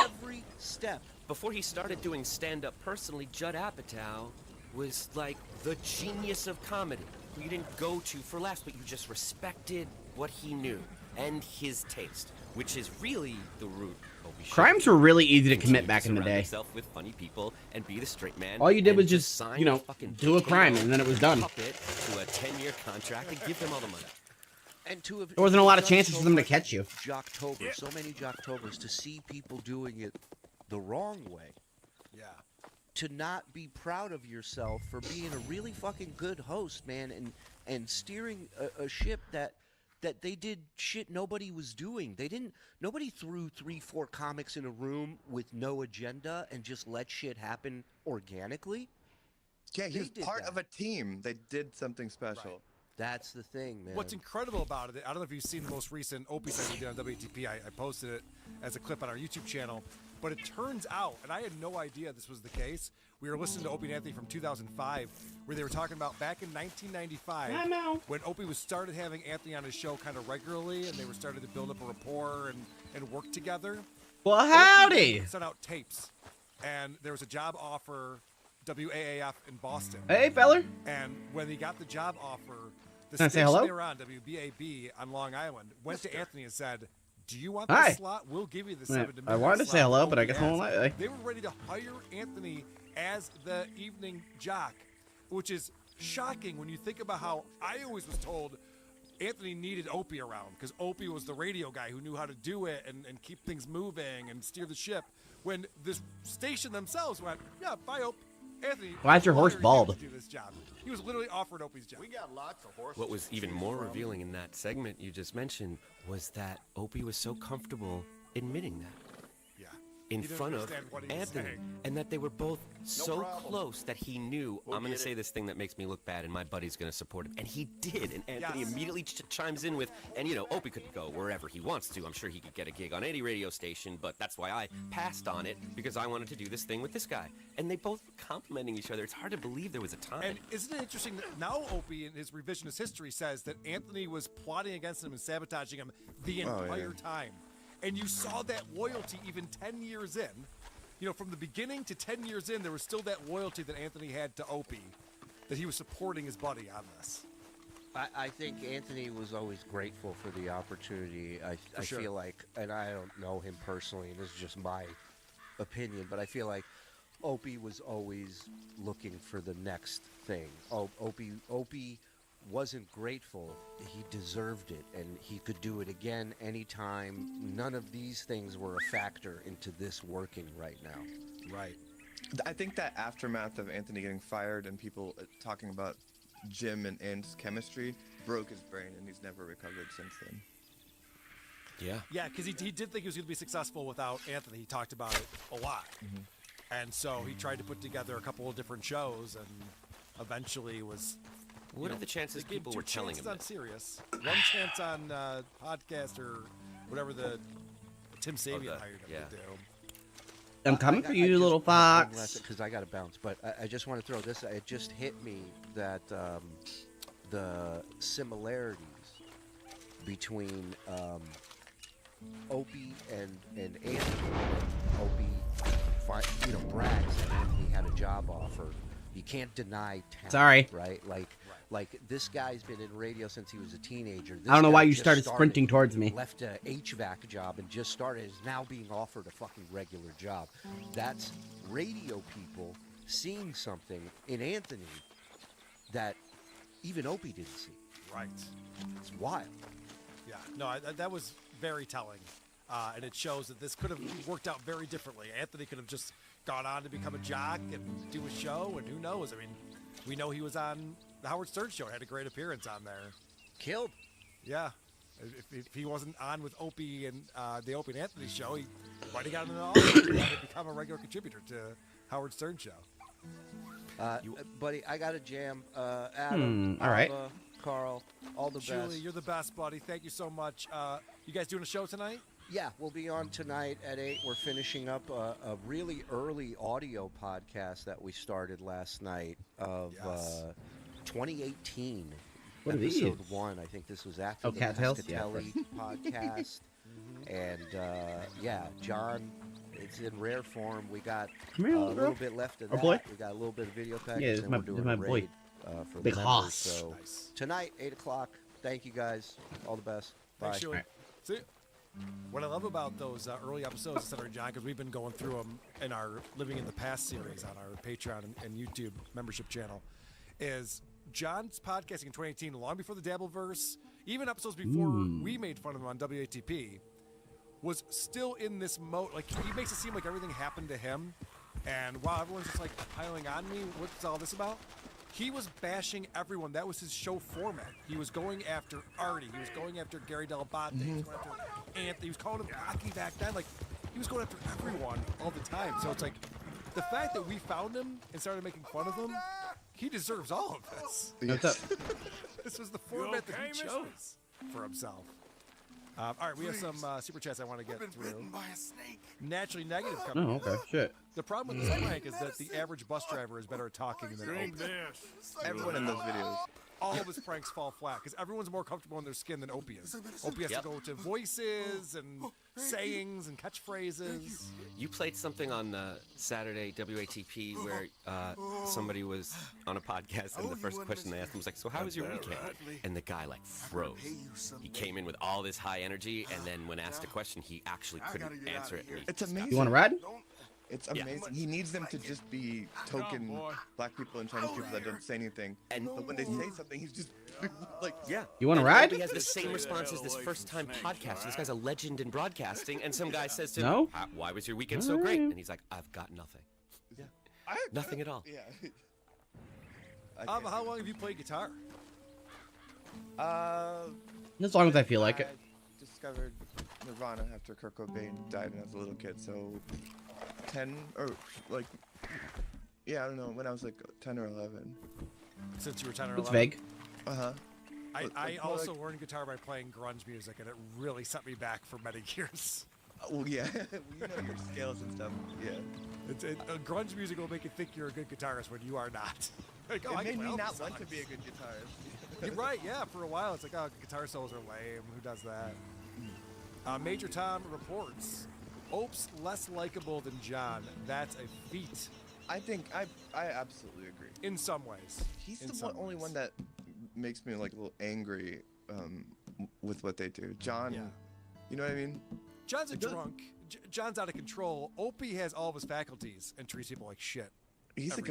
every step. Before he started doing stand-up personally, Judd Apatow was like the genius of comedy, who you didn't go to for laughs, but you just respected what he knew and his taste, which is really the root of we should Crimes do. were really easy to commit Continue back in the surround day. yourself with funny people and be the straight man. All you did and was just, sign you know, fucking do a crime and then it was done. puppet to a 10-year contract and give them all the money. And to have There wasn't a lot of done chances so for them to much catch you. Jocktober, so many Jocktobers, to see people doing it the wrong way. Yeah. To not be proud of yourself for being a really fucking good host, man, and steering a ship that they did shit nobody was doing. Nobody threw 3-4 comics in a room with no agenda and just let shit happen organically. Yeah, he They was did part that. of a team. They did something special. That's the thing, man. What's incredible about it, I don't know if you've seen the most recent Opie segment we did on WTP. I posted it as a clip on our YouTube channel. But it turns out, and I had no idea this was the case, we were listening to Opie and Anthony from 2005, where they were talking about back in 1995, when Opie was started having Anthony on his show kind of regularly, and they were starting to build up a rapport and work together. Well, Opie howdy. sent out tapes, and there was a job offer, WAAF in Boston. Hey, feller. And when he got the job offer, the Can I say station hello? they were on, WBAB on Long Island, went to Anthony and said, "Do you want Hi. this slot? We'll give you the Yeah, 7 to I wanted to say hello, but I guess I won't let you. They were ready to hire Anthony as the evening jock, which is shocking when you think about how I always was told Anthony needed Opie around because Opie was the radio guy who knew how to do it and keep things moving and steer the ship. When this station themselves went, yeah, bye, Opie. Anthony, Why is your horse bald? to do this job. He was literally offered Opie's job. We got lots of horses. What was to even choose more from. revealing in that segment you just mentioned was that Opie was so comfortable admitting that. Yeah. In He didn't front of understand what he was Anthony, saying. and that they were both so problem. close that he knew, We'll I'm going to get say it. this thing that makes me look bad, and my buddy's going to support him. And he did, and Anthony Yes. immediately chimes in with, and you know, Opie could go wherever he wants to. I'm sure he could get a gig on any radio station, but that's why I passed on it, because I wanted to do this thing with this guy. And they both were complimenting each other. It's hard to believe there was a time. And isn't it interesting that now Opie in his revisionist history says that Anthony was plotting against him and sabotaging him the Oh, entire yeah. time. And you saw that loyalty even 10 years in. You know, from the beginning to 10 years in, there was still that loyalty that Anthony had to Opie, that he was supporting his buddy on this. I think Anthony was always grateful for the opportunity. I sure. feel like, and I don't know him personally, and this is just my opinion, but I feel like Opie was always looking for the next thing. Opie wasn't grateful. He deserved it, and he could do it again anytime. None of these things were a factor into this working right now. Right. I think that aftermath of Anthony getting fired and people talking about Jim and Ant's chemistry broke his brain, and he's never recovered since then. Yeah. Yeah, because he did think he was going to be successful without Anthony. He talked about it a lot. And so he tried to put together a couple of different shows and eventually was... What are the chances they gave people two were telling chances him on that? Sirius, one chance on podcast or whatever the Tim Sabian hired him to do. I'm coming for you, little fox. Because I got to bounce, but I just want to throw this. It just hit me that the similarities between Opie and Anthony. Opie, brags that Anthony had a job offer. You can't deny talent. Sorry. Right? Like this guy's been in radio since he was a teenager. This I don't know guy why you just started sprinting towards me. Left a HVAC job and just started. Is now being offered a fucking regular job. That's radio people seeing something in Anthony that even Opie didn't see. Right. It's wild. Yeah. No, that was very telling. And it shows that this could have worked out very differently. Anthony could have just gone on to become a jock and do a show, and who knows? I mean, we know he was on the Howard Stern show, had a great appearance on there. Killed. Yeah. If he wasn't on with Opie and the Opie and Anthony show, he might have gotten an offer to become a regular contributor to Howard Stern show. Buddy, I got a jam. Adam, all right. Alva, Carl, all the Julie, best. you're the best, buddy. Thank you so much. You guys doing a show tonight? Yeah, we'll be on tonight at 8. We're finishing up a really early audio podcast that we started last night of 2018. What are episode these? 1. I think this was after the Cattails? Yeah, Pescatelli podcast. And yeah, John, it's in rare form. We got Come here, a little little girl. bit left of Or that. boy. We got a little bit of video package. Yeah, this and is my- we're doing this is my a boy. raid for Big the members. hoss. So tonight, 8 o'clock. Thank you guys. All the best. Bye. Thanks, Julie. See, what I love about those early episodes, etc., John, because we've been going through them in our Living in the Past series on our Patreon and YouTube membership channel, is John's podcasting in 2018, long before the Dabbleverse, even episodes before we made fun of him on WATP, was still in this mode. Like, he makes it seem like everything happened to him, and while everyone's just like piling on me, what's all this about? He was bashing everyone. That was his show format. He was going after Artie. He was going after Gary Delabate. He was going after Anthony. He was calling him cocky back then. Like, he was going after everyone all the time. So it's like, the fact that we found him and started making fun of him, he deserves all of this. What's up? This was the format that he chose for himself. All right, we have some super chats I want to get through. Naturally negative coming. Oh, okay. Shit. The problem with this prank is that the average bus driver is better at talking than Opie. Everyone in those videos. All of his pranks fall flat because everyone's more comfortable in their skin than Opie is. Opie has to go to voices and sayings and catchphrases. You played something on Saturday WATP where somebody was on a podcast and the first question they asked him was like, "So how was your weekend?" And the guy like froze. He came in with all this high energy, and then when asked a question, he actually couldn't answer it. It's amazing. You want to ride? It's amazing. He needs them to just be token black people and Chinese people that don't say anything. But when they say something, he's just like, yeah. You want to ride? He has the same response as this first-time podcaster. This guy's a legend in broadcasting, and some guy says to him, No? "Why was your weekend so great?" And he's like, "I've got nothing. Nothing at all." Yeah. How long have you played guitar? As long as I feel like it. I discovered Nirvana after Kurt Cobain died when I was a little kid, so 10 or like, yeah, I don't know, when I was like 10 or 11. Since you were 10 or 11? It's vague. Uh-huh. I also learned guitar by playing grunge music, and it really set me back for many years. Well, yeah, we know your scales and stuff, yeah. Grunge music will make you think you're a good guitarist when you are not. Like, It made me not want to be a good guitarist. You're right, yeah, for a while it's like, oh, guitar solos are lame, who does that? Major Tom reports, Ope's less likable than John. That's a feat. I think, I absolutely agree. In some ways. He's the only one that makes me like a little angry with what they do. John, you know what I mean? John's a drunk. John's out of control. Opie has all of his faculties and treats people like shit. He's like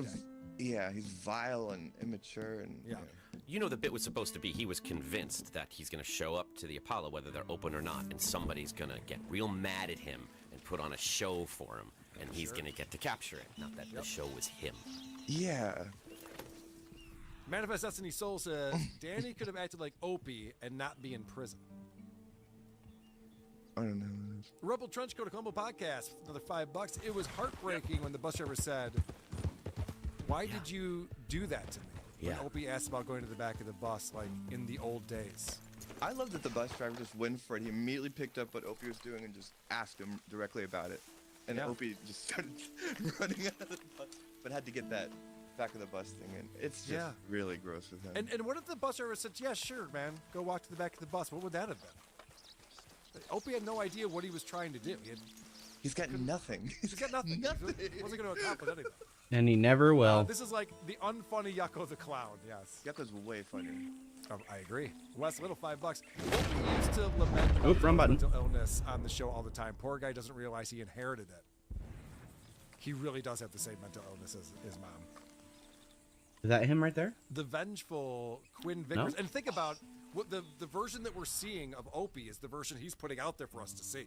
he's vile and immature and You know, the bit was supposed to be he was convinced that he's going to show up to the Apollo whether they're open or not, and somebody's going to get real mad at him and put on a show for him, and he's going to get to capture it. Not that the show was him. Yeah. Manifest Destiny Soul says, Danny could have acted like Opie and not be in prison. I don't know. Rebel Trenchcoat, a Combo Podcast, another $5. It was heartbreaking when the bus driver said, "Why did you do that to me?" When Opie asked about going to the back of the bus, like in the old days. I love that the bus driver just went for it. He immediately picked up what Opie was doing and just asked him directly about it. And Opie just started running out of the bus, but had to get that back of the bus thing in. It's just really gross with him. And what if the bus driver said, "Yeah, sure, man, go walk to the back of the bus"? What would that have been? Opie had no idea what he was trying to do. He's got nothing. He's got nothing. He wasn't going to accomplish anything. And he never will. This is like the unfunny Yucko the Clown, yes. Yucko's way funnier. I agree. Wes Little, $5. Opie used to lament about mental illness on the show all the time. Poor guy doesn't realize he inherited it. He really does have the same mental illness as his mom. Is that him right there? The vengeful Quinn Vickers. No? And think about what the version that we're seeing of Opie is the version he's putting out there for us to see.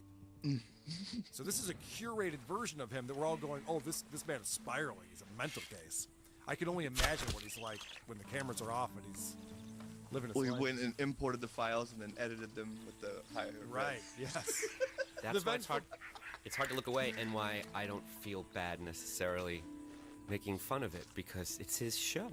So this is a curated version of him that we're all going, oh, this man is spiraling. He's a mental case. I can only imagine what he's like when the cameras are off and he's living his life. He went and imported the files and then edited them with the higher. Right, yes. That's why it's hard to look away, and why I don't feel bad necessarily making fun of it, because it's his show.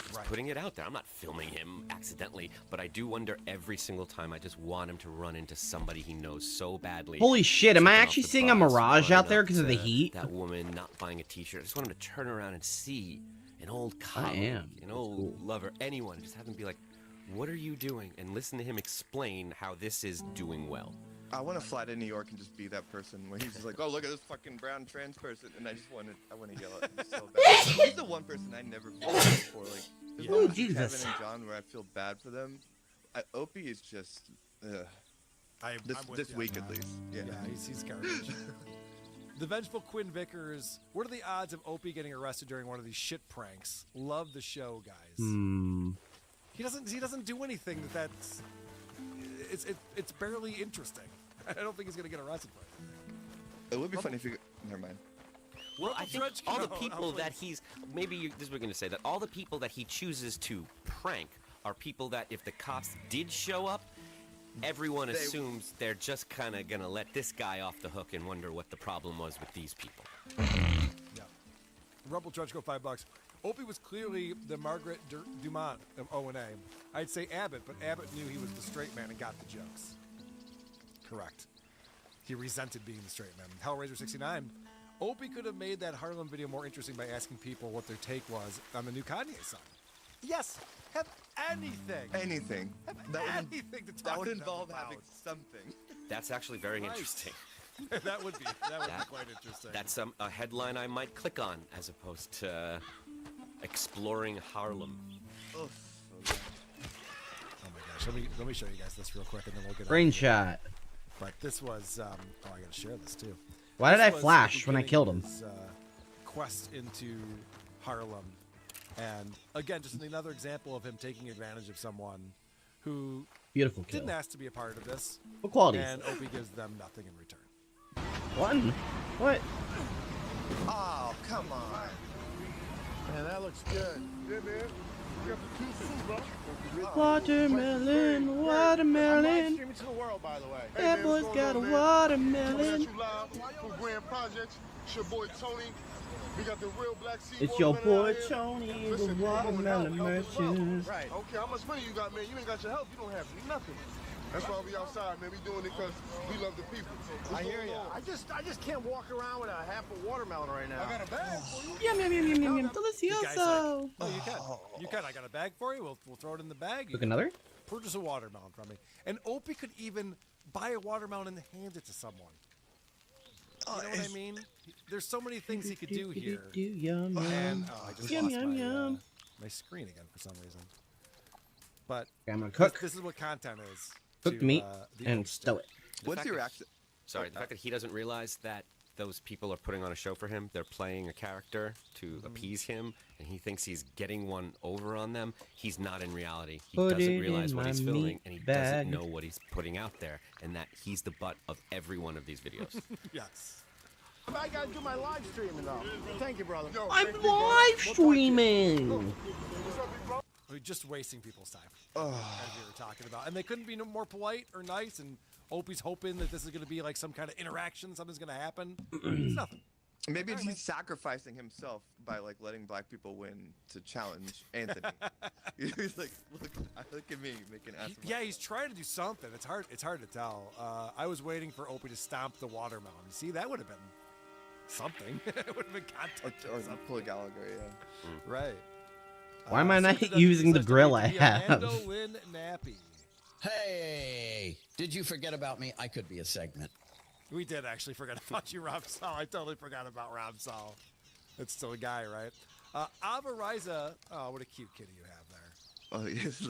He's putting it out there. I'm not filming him accidentally, but I do wonder every single time. I just want him to run into somebody he knows so badly. Holy shit, am I Jumping actually off the seeing a bus, mirage running out there up because of the to heat? That woman not buying a t-shirt. I just want him to turn around and see an old colleague, am. an old lover, anyone, just have them be like, what are you doing? And listen to him explain how this is doing well. I want to fly to New York and just be that person where he's just like, oh, look at this fucking brown trans person, and I want to yell at him so bad. He's the one person I never feel bad for. Like, there's no Kevin and John where I feel bad for them. Opie is just, this week at least. Yeah, he's garbage. The Vengeful Quinn Vickers. What are the odds of Opie getting arrested during one of these shit pranks? Love the show, guys. He doesn't do anything that's. It's barely interesting. I don't think he's gonna get arrested for it. It would be funny if you. Never mind. Well, I think all the people that he's this is what we're going to say, that all the people that he chooses to prank are people that if the cops did show up, everyone assumes they're just kind of going to let this guy off the hook and wonder what the problem was with these people. Yeah. Rumble Trudge go $5. Opie was clearly the Margaret Dumont of O&A. I'd say Abbott, but Abbott knew he was the straight man and got the jokes. Correct. He resented being the straight man. Hellraiser 69. Opie could have made that Harlem video more interesting by asking people what their take was on the new Kanye song. Yes, have anything. Anything. Anything to talk that would to involve them about. having something. That's actually very interesting. that would be quite interesting. That's a headline I might click on as opposed to exploring Harlem. Oh my gosh, let me show you guys this real quick and then we'll get Screenshot. But this was I gotta share this too. Why did I flash when I killed him? His, quest into Harlem, and again, just another example of him taking advantage of someone who Beautiful kill. didn't ask to be a part of this. What quality? And Opie gives them nothing in return. One? What? Oh, come on. Man, that looks good. Yeah, man. You got the 2 soup, bro. Watermelon, I'm watermelon. live streaming to the world, by the way. That boy's got a watermelon. Coming at you live from Grand Projects. It's your boy Tony. We got the real Black Sea. It's your boy watermelon out Tony, here. the Listen, you want watermelon help as well. merchant. Right. Okay, how much money you got, man? You ain't got your help. You don't have nothing. That's why we outside, man. We doing it because we love the people. I hear you. I just can't walk around with a half a watermelon right now. I got a bag for you. Yum, yum, yum, yum, yum, yum. The guy's Delicioso. like, oh, you can. You can. I got a bag for you. We'll throw it in the bag. You Look, can another? Purchase a watermelon from me. And Opie could even buy a watermelon and hand it to someone. You know what I mean? There's so many things he could do here. Yum, And yum. I just Yum, lost yum, yum. my screen again for some reason. But I'm gonna cook. This is what content is. Cooked to, meat the and Oak stow it. What's your accent? Sorry, the fact that he doesn't realize that those people are putting on a show for him. They're playing a character to appease him, and he thinks he's getting one over on them. He's not in reality. He Put doesn't it realize in what my he's filming, meat and he bag. doesn't know what he's putting out there, and that he's the butt of every one of these videos. Yes. I gotta do my live streaming though. Thank you, brother. I'm live streaming. We're just wasting people's time, as we were talking about. And they couldn't be no more polite or nice, and Opie's hoping that this is going to be like some kind of interaction, something's going to happen. It's nothing. Maybe he's sacrificing himself by like letting black people win to challenge Anthony. He's like, look at me making ass. Yeah, he's trying to do something. It's hard to tell. I was waiting for Opie to stomp the watermelon. You see, that would have been something. It would have been content. Or pull a Gallagher, yeah. Right. Why am I not using the grill I have? Lynn Nappy. Hey, did you forget about me? I could be a segment. We did actually forget about you, Rob Saul. I totally forgot about Rob Saul. It's still a guy, right? Ava Riza. Oh, what a cute kitty you have there. Oh, yes.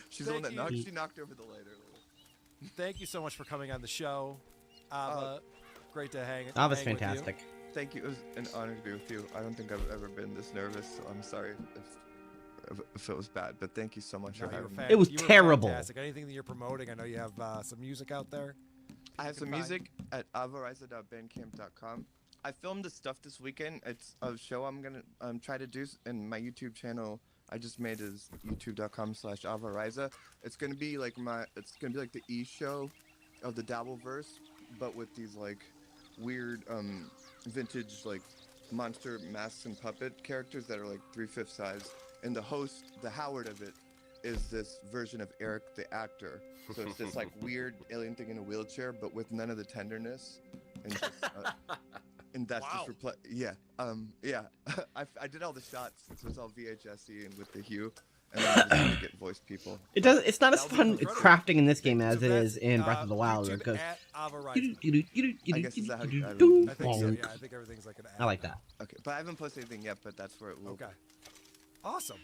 She's the one that knocked. She knocked over the light earlier. Thank you so much for coming on the show, Ava. Great to hang. Ava's hang with you. fantastic. Thank you. It was an honor to be with you. I don't think I've ever been this nervous, so I'm sorry if it was bad, but thank you so much for having me. It was terrible. Fantastic. Anything that you're promoting, I know you have some music out there. I have some music at avariza.bandcamp.com. I filmed this stuff this weekend. It's a show I'm gonna try to do, and my YouTube channel I just made is youtube.com/avariza. It's gonna be like the E show of the Dabbleverse, but with these like weird vintage like monster masks and puppet characters that are like 3/5 size. And the host, the Howard of it, is this version of Eric the actor. So it's this like weird alien thing in a wheelchair, but with none of the tenderness, and And that's Wow. just yeah. I did all the shots, so it's all VHS-y and with the hue, and then I just had to get voice people. It does. It's not as That'll be fun incredible. crafting in this game as it that's, is in Breath of the Wild. YouTube Because at Ava Rising. I guess is that how you? I think so. Yeah, I think everything's like an ad. I like that. Okay, but I haven't posted anything yet, but that's where it will. Okay. Awesome.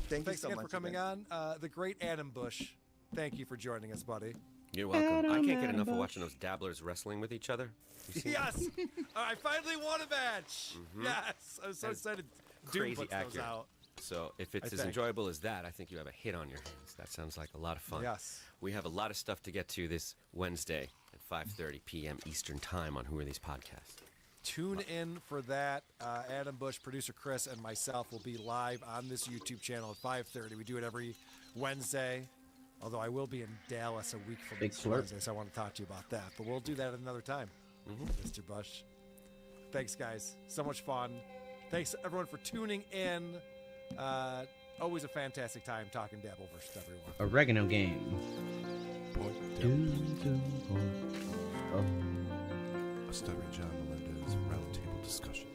Thanks you so again much for coming on. The great Adam Bush. Thank you for joining us, buddy. You're welcome. I can't get enough of watching those dabblers wrestling with each other. You seen that? Yes. I finally won a match. Yes. I was so excited. Doom Crazy puts those accurate. out. So if it's I as think. enjoyable as that, I think you have a hit on your hands. That sounds like a lot of fun. Yes. We have a lot of stuff to get to this Wednesday at 5:30 p.m. Eastern Time on Who Are These Podcasts. Tune in for that. Adam Bush, producer Chris, and myself will be live on this YouTube channel at 5:30. We do it every Wednesday. Although I will be in Dallas a week from Big next slurp. Wednesday, so I want to talk to you about that. But we'll do that at another time, Mr. Bush. Thanks, guys. So much fun. Thanks, everyone, for tuning in. Always a fantastic time talking Dabbleverse with everyone. Oregano game. A Stuttering John Melendez roundtable discussion.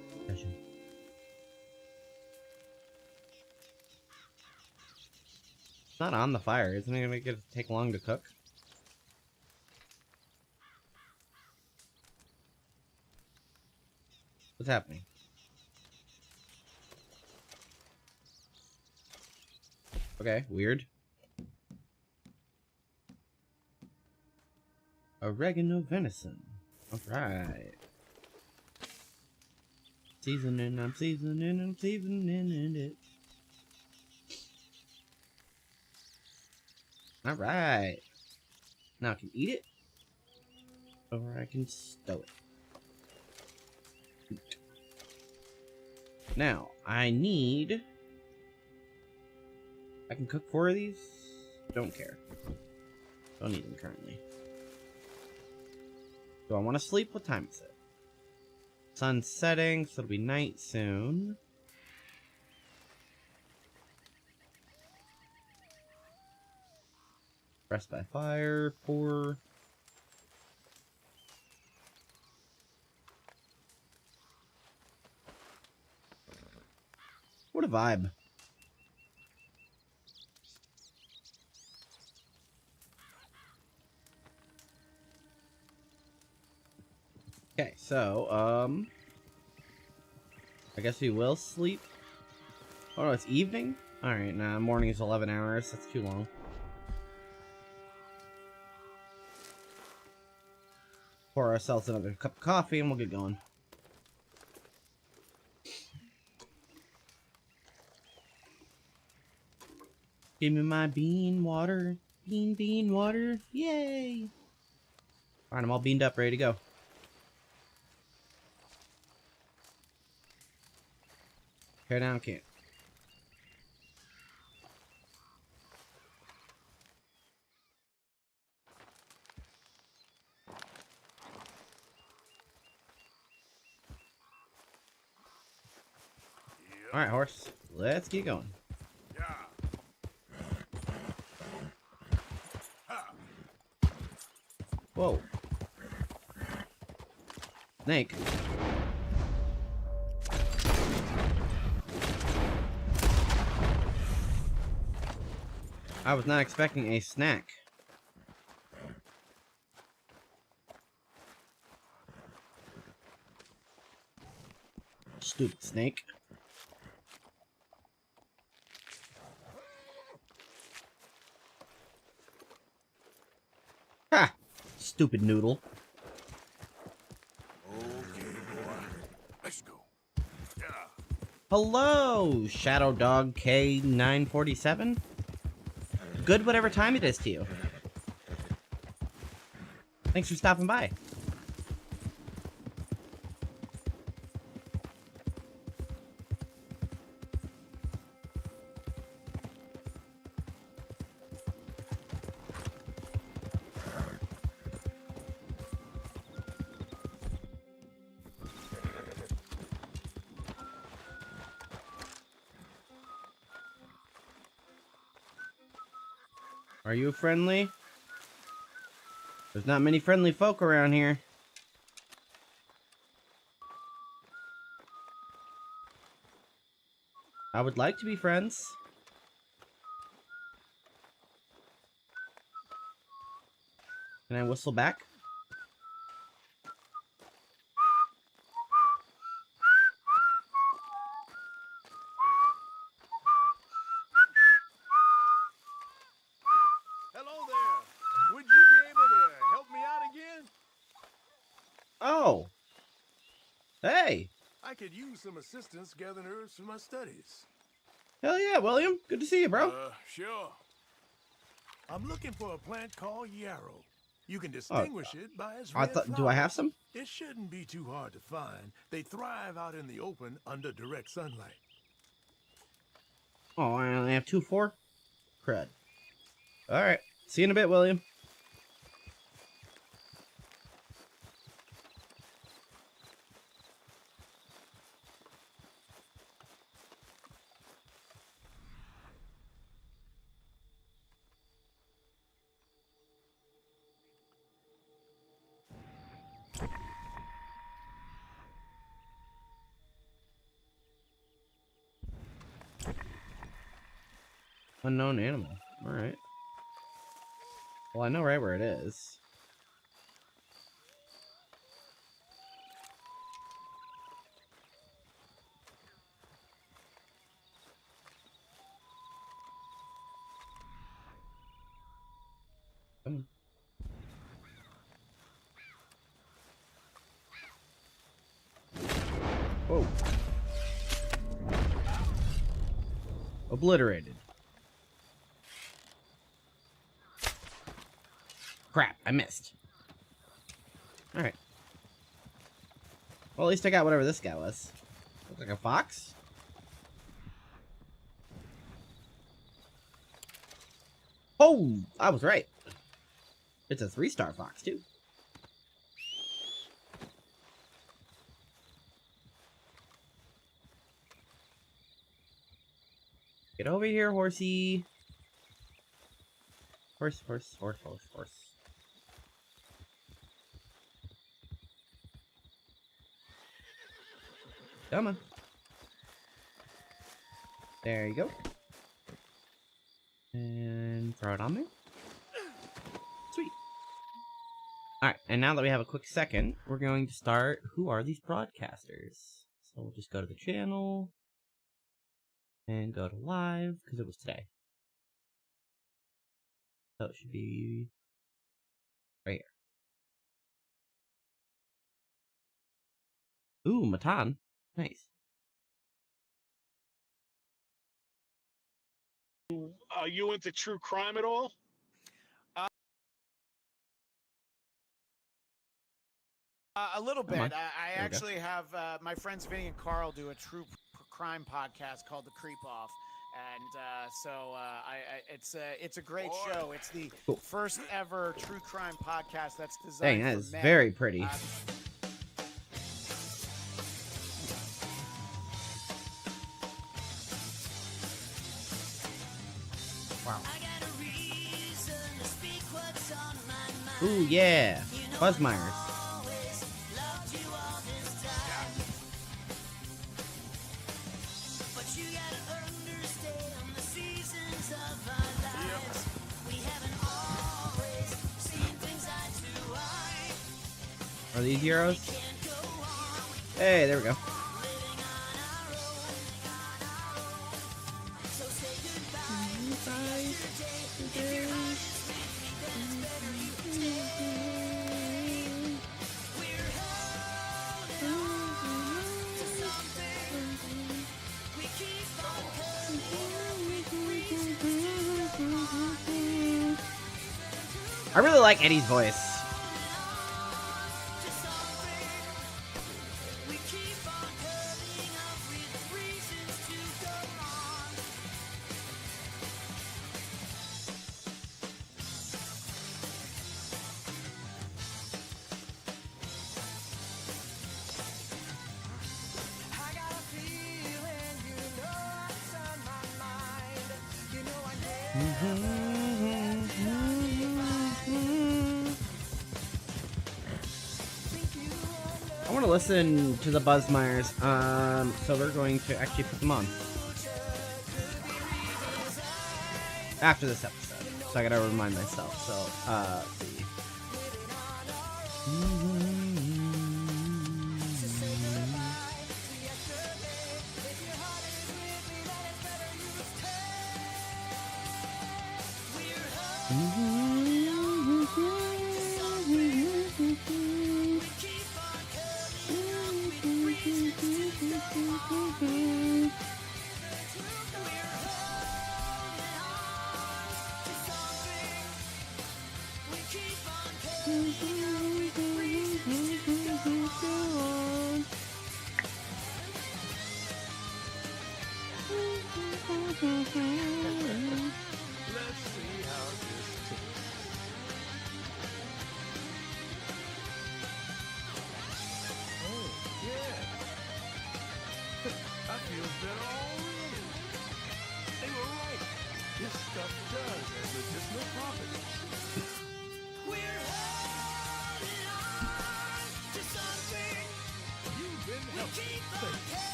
It's not on the fire. Isn't it going to take long to cook? What's happening? Okay, weird. Oregano venison. Alright. Seasoning, I'm seasoning it. Alright. Now I can eat it. Or I can stow it. Now, I need... I can cook 4 of these? Don't care. Don't need them currently. Do I want to sleep? What time is it? Sun's setting, so it'll be night soon. Rest by fire, pour. What a vibe. Okay, so, I guess we will sleep. Oh no, it's evening? Alright, nah, morning is 11 hours. That's too long. Pour ourselves another cup of coffee and we'll get going. Give me my bean water. Bean water. Yay! Alright, I'm all beaned up, ready to go. Tear down camp. Alright, horse. Let's get going. Whoa. Snake. I was not expecting a snack. Stupid snake. Ha! Stupid noodle. Okay, boy. Let's go. Yeah. Hello, Shadow Dog K947. Good whatever time it is to you. Thanks for stopping by. Are you friendly? There's not many friendly folk around here. I would like to be friends. Can I whistle back? Hello there. Would you be able to help me out again? Oh. Hey. I could use some assistance gathering herbs for my studies. Hell yeah, William. Good to see you, bro. Sure. I'm looking for a plant called yarrow. You can distinguish it by its red do I have flowers. some? It shouldn't be too hard to find. They thrive out in the open under direct sunlight. Oh, I only have 2-4? Crud. Alright. See you in a bit, William. Unknown animal. Alright. Well, I know right where it is. Come on. Whoa. Obliterated. Crap, I missed. Alright. Well, at least I got whatever this guy was. Looks like a fox? Oh, I was right. It's a 3-star fox, too. Get over here, horsey. Horse, horse, horse, horse, horse. Come on. There you go. And throw it on there. Sweet. Alright, and now that we have a quick second, we're going to start Who Are These Broadcasters? So we'll just go to the channel and go to live, because it was today. So it should be right here. Ooh, Matan. Nice. You into true crime at all? A little Come on. bit. I There we go. actually have my friends Vinny and Carl do a true crime podcast called The Creep Off, and it's a great show. It's the first ever true crime podcast that's designed Dang, that for is men. very pretty. Wow. Ooh, yeah. Buzzmeyers. Are these heroes? Hey, there we go. I really like Eddie's voice. I want to listen to the Buzzmeyers, so we're going to actually put them on. After this episode. So I gotta remind myself. So, let's see.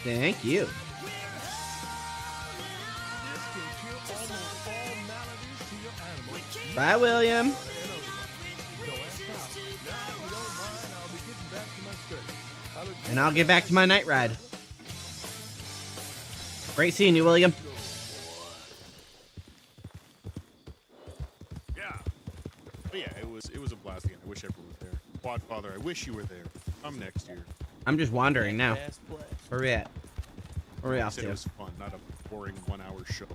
Thank you. Bye, William. And I'll get back to my night ride. Great seeing you, William. Yeah. But yeah, it was a blast again. I wish everyone was there. Quadfather, I wish you were there. Come next year. I'm just wandering now. Where we at? Where we off It to? was fun, not a boring 1 hour show.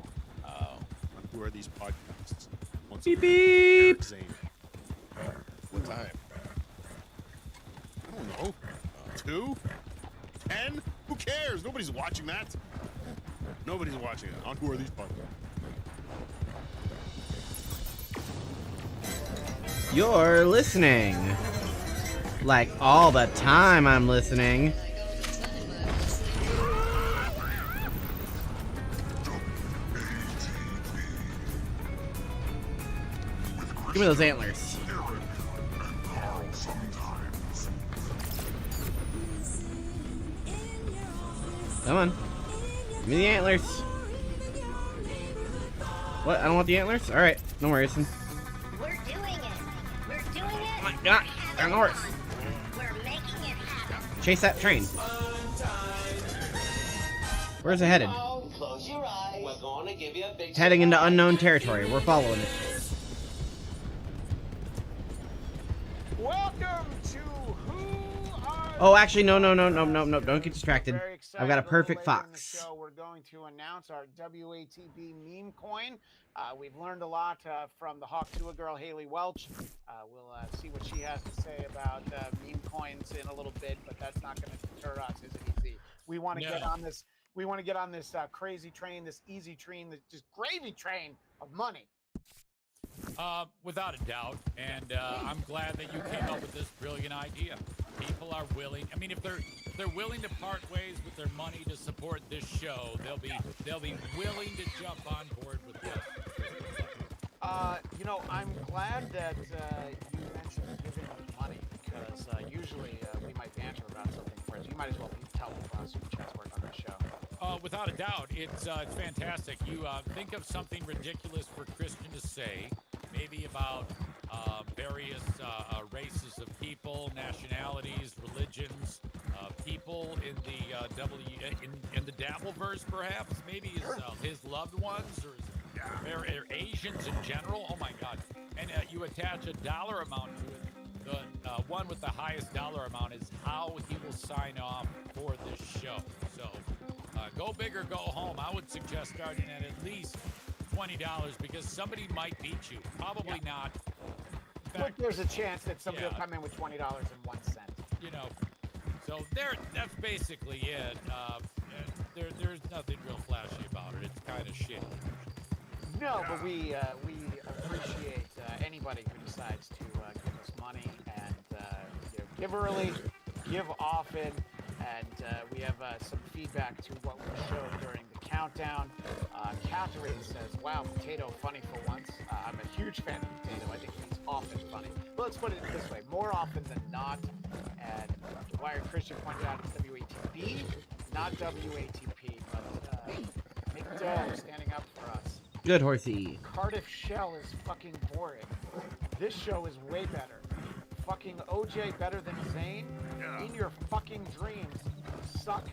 Oh. On Who Are These Podcasts? Once Beep, a week. beep. Zane. What time? I don't know. 2? 10? Who cares? Nobody's watching that. Nobody's watching it. On Who Are These Podcasts? You're listening. Like all the time I'm listening. Give me those antlers. Come on. Give me the antlers. What? I don't want the antlers? Alright, no worries. We're doing it. We're doing it. Oh my god, got a horse. We're making it happen. Chase that train. Where's it headed? Close your eyes. We're going to give you a big It's heading into unknown territory. We're following it. Welcome to Who Are Oh, actually, no. Don't get distracted. Very excited. I've got a little perfect later in the fox. show, we're going to announce our WATB meme coin. We've learned a lot from the Hawk Tua girl, Haley Welch. We'll see what she has to say about meme coins in a little bit, but that's not going to deter us, is it easy? We want to get on this. We want to get on this crazy train, this easy train, this just gravy train of money. Without a doubt, and I'm glad that you came up with this brilliant idea. People are willing. I mean, if they're willing to part ways with their money to support this show, they'll be willing to jump on board with this. You know, I'm glad that you mentioned giving money because usually we might banter about something. Whereas you might as well tell people how super chats work on this show. Without a doubt, it's fantastic. You think of something ridiculous for Christian to say, maybe about various races of people, nationalities, religions, people in the in the Dabbleverse, perhaps, maybe his loved ones or Asians in general. Oh my God! And you attach a dollar amount to it. The one with the highest dollar amount is how he will sign off for this show. So go big or go home. I would suggest starting at least $20 because somebody might beat you. Probably not. In fact, there's a chance that somebody will come in with $20.01. You know, so that's basically it. There's nothing real flashy about it. It's kind of shit. No, but we appreciate anybody who decides to give us money and give early, give often, and we have some feedback to what we showed during the countdown. Catherine says, "Wow, Potato funny for once." I'm a huge fan of Potato. I think he's often funny. But let's put it this way: more often than not. And Wired Christian pointed out it's WATB, not WATP. McDowell standing up for us. Good horsey. Cardiff Shell is fucking boring. This show is way better. Fucking OJ better than Zane? In your fucking dreams, suck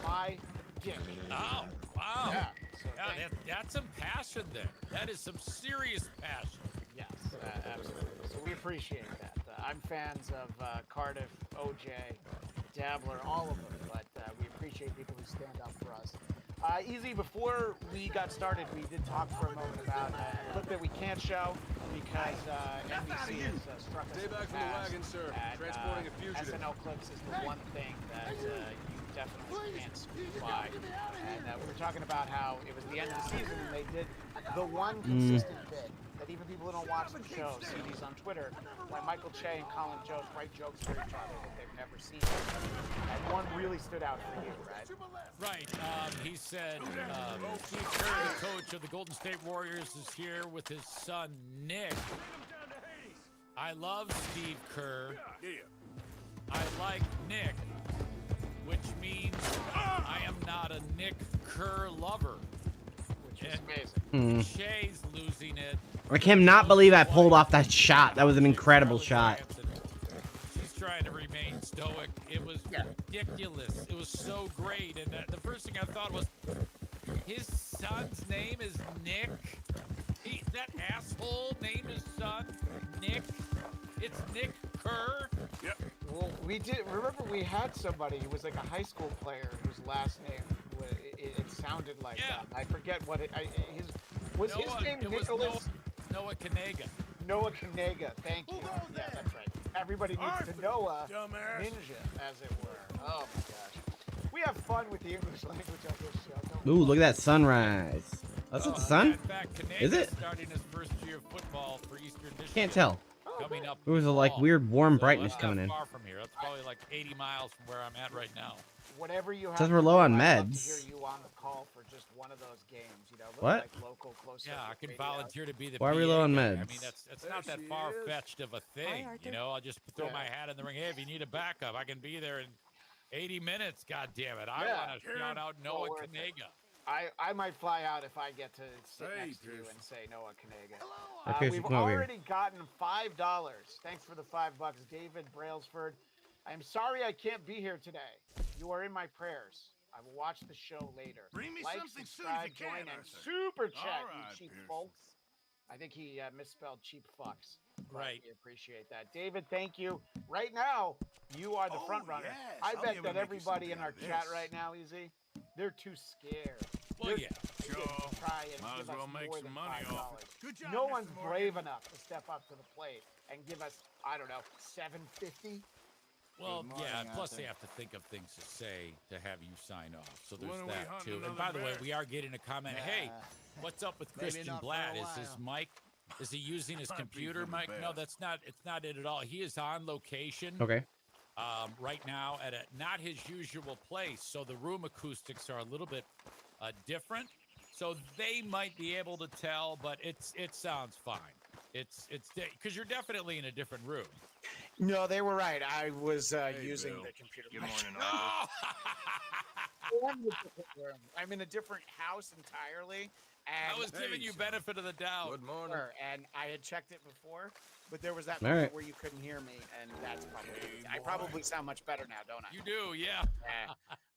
my dick. Oh, wow. Yeah, so That's some passion there. That is some serious passion. Yes, absolutely. So we appreciate that. I'm fans of Cardiff, OJ, Dabbler, all of them, but we appreciate people who stand up for us. Easy, before we got started, we did talk for a moment about a clip that we can't show because NBC has struck us. Stay back from the wagon, sir. Transporting a fugitive. SNL clips is the one thing that you definitely can't speak by. And we were talking about how it was the end of the season and they did the one consistent bit that even people who don't watch the show see these on Twitter when Michael Che and Colin Jost write jokes for each other that they've never seen. And one really stood out for you, right? Right. He said, Steve Kerr, the coach of the Golden State Warriors, is here with his son, Nick. I love Steve Kerr. I like Nick, which means I am not a Nick Kerr lover. Which is amazing. Shea's losing it. I cannot believe I pulled off that shot. That was an incredible shot. She's trying to remain stoic. It was ridiculous. It was so great. And the first thing I thought was, his son's name is Nick? That asshole named his son Nick? It's Nick Kerr? Yep. Well, we did. Remember, we had somebody who was like a high school player whose last name it sounded like that. I forget what his name Nicholas? Noah Kanega. Noah Kanega. Thank you. Yeah, that's right. Everybody needs to Noah Ninja, as it were. Oh my gosh. We have fun with the English language on this show. Ooh, look at that sunrise. That's the sun? In fact, Is it? Starting his first year of football for Eastern Michigan. Can't tell. Coming up. There was a like weird warm brightness coming in. Far from here. That's probably like 80 miles from where I'm at right now. Whatever you have. Says we're low on I'd love to meds. hear you on the call for just one of those games. You know, What? Like local, close. Yeah, I can volunteer to be the. Why are we PA low on guy. meds? I mean, that's not that far fetched of a thing. You know, I'll just throw my hat in the ring. Hey, if you need a backup, I can be there in 80 minutes. God damn it! I want to shout out Noah Kanega. I might fly out if I get to sit next to you and say Noah Kanega. Okay, so We've come over here. already gotten $5. Thanks for the $5, David Brailsford. I'm sorry I can't be here today. You are in my prayers. I will watch the show later. Bring me like, something soon subscribe, if you can, join, and Arthur. super chat, All right, you cheap Pierce. folks. I think he misspelled cheap fucks. But Right. We appreciate that. David, thank you. Right now, you are the front runner. yes, I I'll be bet able to that make you everybody in something our out of chat this. right now, Easy, they're too scared. Well, They're yeah. too scared to try and Might give as well us make more some than money $5. off it. Good job, No Mr. one's Morgan. brave enough to step up to the plate and give us, I don't know, $7.50. Well, Good morning yeah. out Plus, there. they have to think of things to say to have you sign off. So there's When are we that hunting too. And another by the way, bear? we are getting a comment. Hey, what's up with maybe Christian not for Blatt? a Is his while. mic? Is he using his Might be computer for the mic? No, best. that's not. It's not it at all. He is on location. Okay. Right now at not his usual place, so the room acoustics are a little bit different. So they might be able to tell, but it sounds fine. It's because you're definitely in a different room. No, they were right. I was using Bill. the computer. Good mic. morning, I'm in a different house entirely. And I was giving you benefit of the doubt. Good morning. And I had checked it before, but there was that All moment right. where you couldn't hear me, and that's probably. I probably sound much better now, don't I? You do, yeah.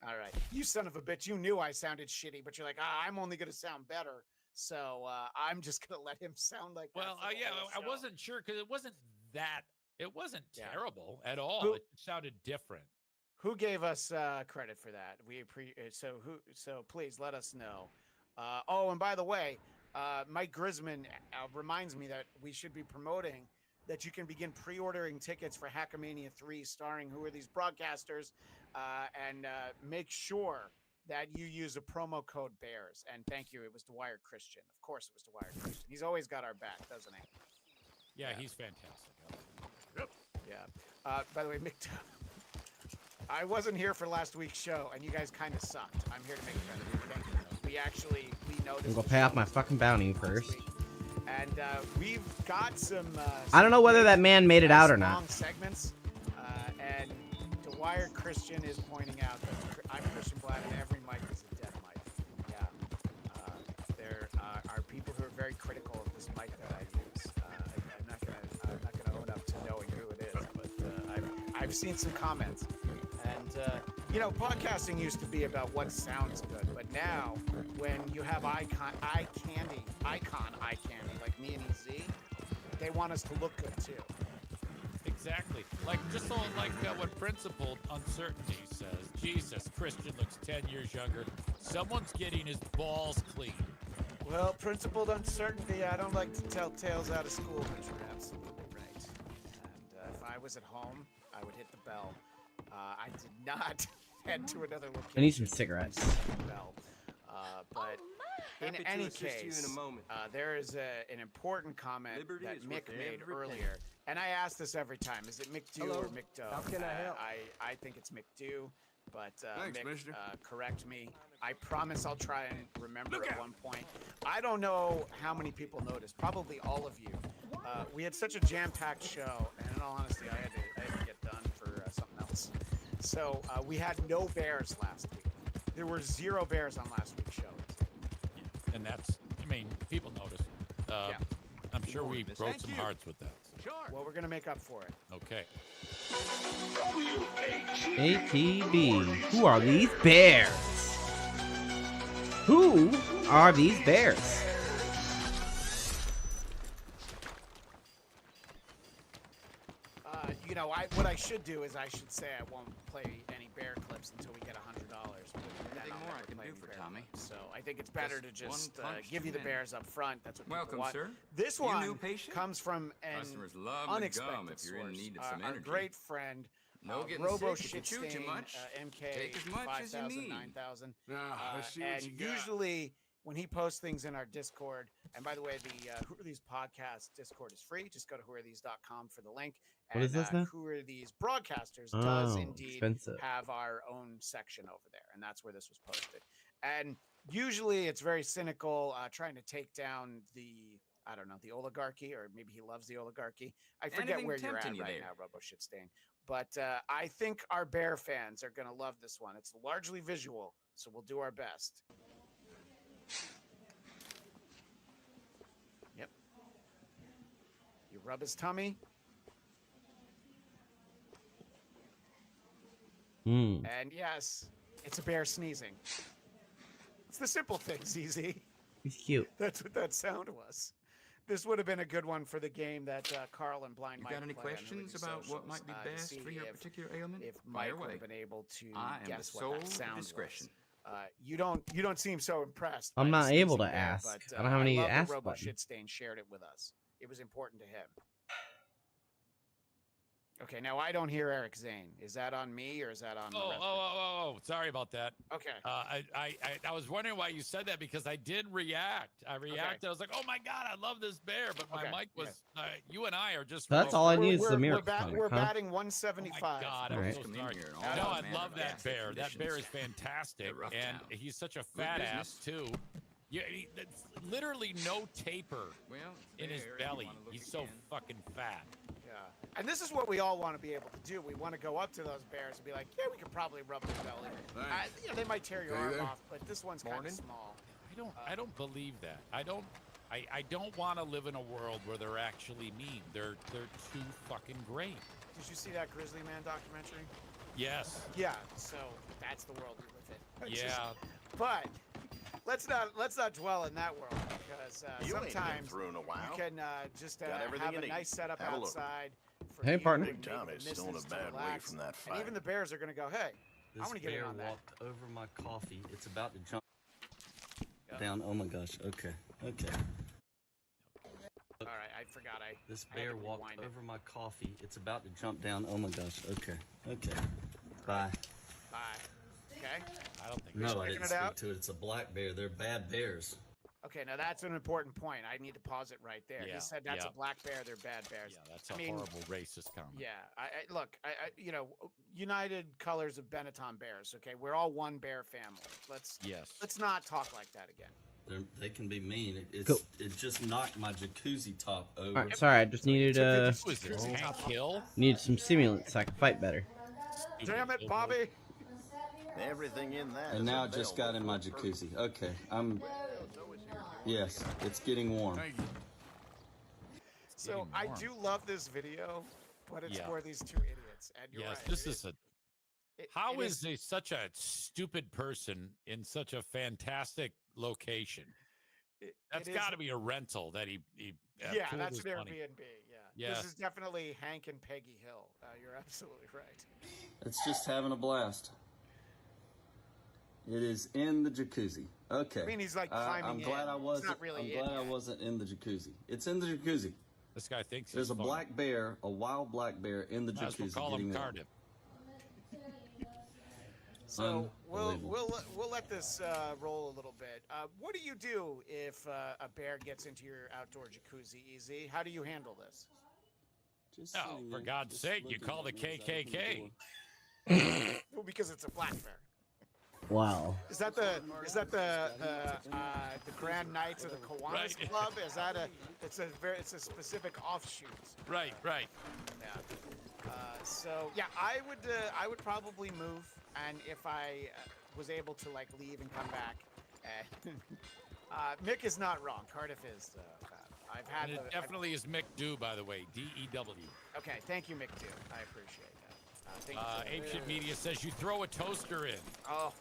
All right. You son of a bitch. You knew I sounded shitty, but you're like, I'm only going to sound better. So I'm just going to let him sound like that. Well, for the yeah, whole I show. wasn't sure because it wasn't Yeah. terrible at all. Who- It sounded different. Who gave us credit for that? So please let us know. Oh, and by the way, Mike Grisman reminds me that we should be promoting that you can begin pre-ordering tickets for Hackamania 3 starring who are these broadcasters, and make sure that you use a promo code BEARS. And thank you. It was Dwyer Christian. Of course it was Dwyer Christian. He's always got our back, doesn't he? Yeah, he's fantastic. Yeah. By the way, Mick, I wasn't here for last week's show, and you guys kind of sucked. I'm here to make it better. Thank you. We noticed. I'm gonna the pay off show my was fucking bounty first. and we've got some. I don't know whether that man made it out or nice not. long segments, and Dwyer Christian is pointing out that I'm Christian Blatt, and every mic is a dead mic. Yeah. I've seen some comments, and you know, podcasting used to be about what sounds good, but now when you have icon eye candy like me and EZ, they want us to look good too. Exactly. Like just so like what Principled Uncertainty says. Jesus, Christian looks 10 years younger. Someone's getting his balls clean. Well, Principled Uncertainty, I don't like to tell tales out of school, but you're absolutely right. And if I was at home, I would hit the bell. I did not head to another location. I need some cigarettes. But in any case, there is an important comment that Mick made earlier. And I ask this every time. Is it McDo or McDo? How can I help? I think it's McDo, but Thanks, Mick, mister. correct me. I promise I'll try and remember at one point. I don't know how many people noticed. Probably all of you. We had such a jam-packed show, and in all honesty, I had to get done for something else. So we had no bears last week. There were 0 bears on last week's show. And that's, I mean, people noticed. Yeah. I'm sure we broke some hearts with that. Sure. Well, we're gonna make up for it. Okay. ATB. Who are these bears? Who are these bears? You know, what I should do is I should say I won't play any bear clips until we get $100. Anything more I can do for Tommy? So I think it's better to just give you the bears up front. That's what people want. Sir. This You one new patient? comes from an Customers love unexpected the gum if you're in source. need of some Our energy. great friend, No getting Robo sick if you chew too Shitstain, much. MK Take as much as you 5000, need. 9000. let's see what And you got. usually when he posts things in our Discord, and by the way, the Who Are These Podcasts Discord is free. Just go to whoarethees.com for the link. What is this now? Who Are These Broadcasters does Oh, indeed expensive. have our own section over there, and that's where this was posted. And usually it's very cynical, trying to take down the, I don't know, the oligarchy, or maybe he loves the oligarchy. I forget Anything where you're at tempting you right there? now, Robo Shitstain. But I think our Bear fans are going to love this one. It's largely visual, so we'll do our best. Yep. You rub his tummy. And yes, it's a bear sneezing. It's the simple things, easy. He's cute. That's what that sound was. This would have been a good one for the game that Carl and Blind You Mike got any play on questions Hooligan about what Socials, might be to best see for your particular ailment? If Fire Mike would away. have been able to I am the guess soul what that of sound discretion. was. You don't seem so impressed. I'm by not the able sneezing to bear, ask. but, I don't have any love that ask Robo button. Shitstain shared it with us. It was important to him. Okay, now I don't hear Eric Zane. Is that on me or is that on the rest of it? Oh, sorry about that. Okay. I was wondering why you said that because I did react. I reacted. I was like, oh my God, I love this bear. But my mic was, you and I are just. That's all I need is the miracle comic, We're huh? batting 175. Oh my God, All I'm right. so sorry. all No, I manner love of that acid bear. That bear is conditions. fantastic. Rough And town. he's such a fat ass, too. Yeah, that's literally no taper in his belly. He's so fucking fat. Yeah. And this is what we all want to be able to do. We want to go up to those bears and be like, yeah, we could probably rub their belly. You know, they might tear your Okay, arm there. off, but this one's kind of small. I don't believe that. I don't want to live in a world where they're actually mean. They're too fucking great. Did you see that Grizzly Man documentary? Yes. Yeah. So that's the world we live in. Yeah. But let's not dwell in that world because You ain't been sometimes through in a while. you can just Got everything have you a need. nice setup Have a look. outside. For Hey, you partner. and maybe the Tommy's still in a missus to bad way relax. from that And fight. even the bears are going to go, hey, I This want to get in bear on that. walked over my coffee. It's about to jump down. Oh my gosh. Okay. Okay. All right, I forgot. This I had bear to walked rewind it. over my coffee. It's about to jump down. Oh my gosh. Okay. Okay. Bye. Bye. Okay. I don't think. No, I checking didn't it speak out? to it. It's a black bear. They're bad bears. Okay, now that's an important point. I need to pause it right there. Yeah, He said that's yeah. a black bear. They're bad bears. Yeah, that's a I mean, horrible racist comment. Yeah, look, you know, United Colors of Benetton Bears. Okay, we're all one bear family. Let's not talk like that again. They can be mean. Cool. It just knocked my jacuzzi top over. Alright, sorry, I just needed kill? needed some stimulants so I can fight better. Damn it, Bobby! Everything in that. And now it just got in my jacuzzi. Okay, Yes, it's getting warm. So I do love this video, but it's Yeah. for these two idiots. minutes. And you're Yes, right. this is a. How it is such a stupid person in such a fantastic location? That's got to be a rental that he yeah, pooled that's his an money. Airbnb. Yeah. Yes. This is definitely Hank and Peggy Hill. You're absolutely right. It's just having a blast. It is in the jacuzzi. Okay. I mean, he's like climbing I'm glad in. I It's wasn't. not really I'm glad in I yet. wasn't in the jacuzzi. It's in the jacuzzi. This guy thinks There's he's a fun. black bear, a wild black bear in the Might as well jacuzzi. call him getting out. Cardiff. So we'll let this roll a little bit. What do you do if a bear gets into your outdoor jacuzzi? Easy. How do you handle this? Oh, for God's sake, you call the KKK. Well, because it's a black bear. Wow. Is that the Grand Knights of the Kiwanis Club? Is that it's a specific offshoot. Right. Yeah. So yeah, I would probably move, and if I was able to like leave and come back, Mick is not wrong. Cardiff is. I've had. And it definitely is Mick Dew, by the way. DEW. Okay, thank you, Mick Dew. I appreciate that. Thank you. Ancient Media says you throw a toaster in. Oh.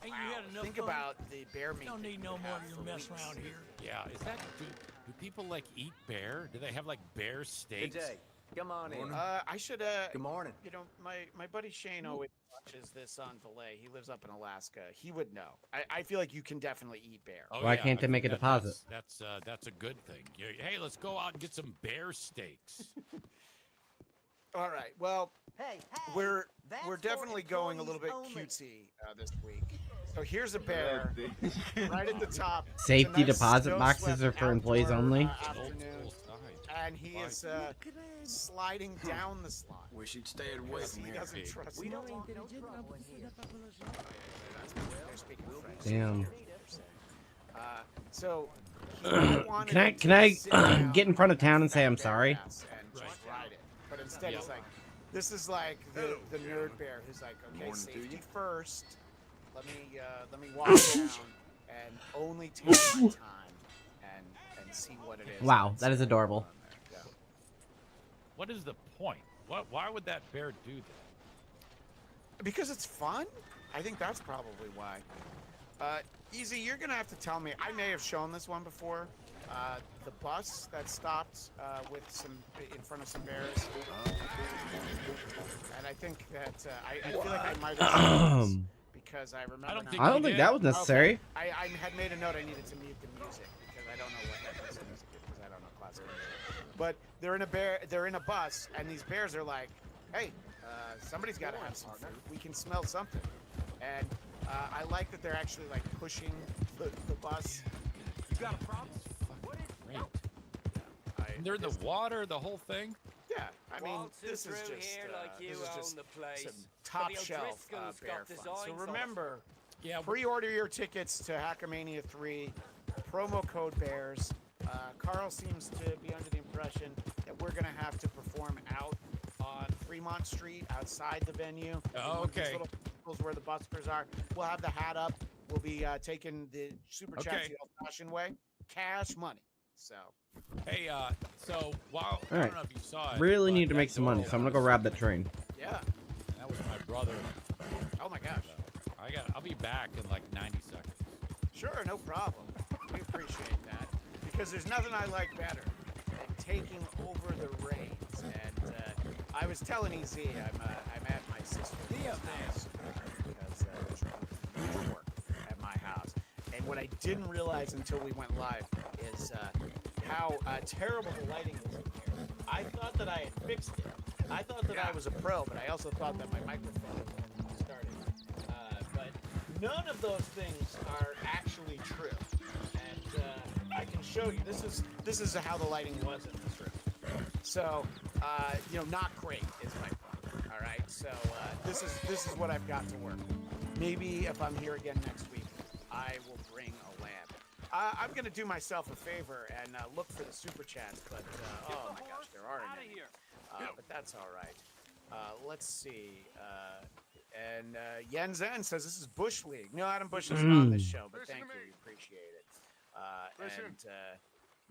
Hey, Wow. you had enough Think fun? about the bear meat. Don't that need you no would more have of your for mess weeks. around here. Yeah, is that do people like eat bear? Do they have like bear steaks? Good day. Come on in. I should. Good morning. You know, my buddy Shane always watches this on delay. He lives up in Alaska. He would know. I feel like you can definitely eat bear. Oh, Why yeah, can't they I make a think deposit? That's a good thing. Hey, let's go out and get some bear steaks. All right. Well, Hey, we're that's definitely for going a little bit employees cutesy this week. So here's a bear right at the top. It's a Safety nice deposit boxes snow-swept are for employees outdoor, only. Afternoon, and he is sliding down the slide. Wish you'd stayed away Because from he here. doesn't trust We me. don't Damn. So Can I get in front of town and say I'm sorry? and just ride it. But instead, it's like, this is like the nerd bear who's like, okay, Morning to safety you. first. Let me walk down and only take my time and see what it is. Wow, that is adorable. Yeah. What is the point? Why would that bear do that? Because it's fun. I think that's probably why. Easy, you're gonna have to tell me. I may have shown this one before. The bus that stopped in front of some bears, and I think that I feel like I might have shown this because I remember. I don't think that was necessary. Okay. I had made a note. I needed to mute the music because I don't know what that music is because I don't know classical music. But they're in a bus, and these bears are like, "Hey, somebody's got to have some food. We can smell something." And I like that they're actually like pushing the bus. You got a problem? And they're in the water, the whole thing. Yeah, I mean, this is just some top shelf bear fun. So remember, pre-order your tickets to Hackamania 3, promo code BEARS. Carl seems to be under the impression that we're going to have to perform out on Fremont Street outside the venue. Oh, okay. These little circles where the buskers are. We'll have the hat up. We'll be taking the super chats the old-fashioned way. Cash money. So. Hey, so while I Alright. don't know if you saw it. Really but need to that make some money, girl so I'm gonna go grab that train. Yeah. That was my brother. Oh my gosh. I'll be back in like 90 seconds. Sure, no problem. We appreciate that because there's nothing I like better than taking over the reins. And I was telling EZ I'm at my sister's house because there's work at my house. And what I didn't realize until we went live is how terrible the lighting is in here. I thought that I had fixed it. I thought that I was a pro, but I also thought that my microphone started. But none of those things are actually true. And I can show you. This is how the lighting was in this room. So, not great is my point. All right. So this is what I've got to work with. Maybe if I'm here again next week, I will bring a lamp. I'm going to do myself a favor and look for the super chats, but oh my gosh, there aren't any. But that's all right. Let's see. And Yen Zen says this is Bush League. No, Adam Bush isn't on this show, but thank you. We appreciate it.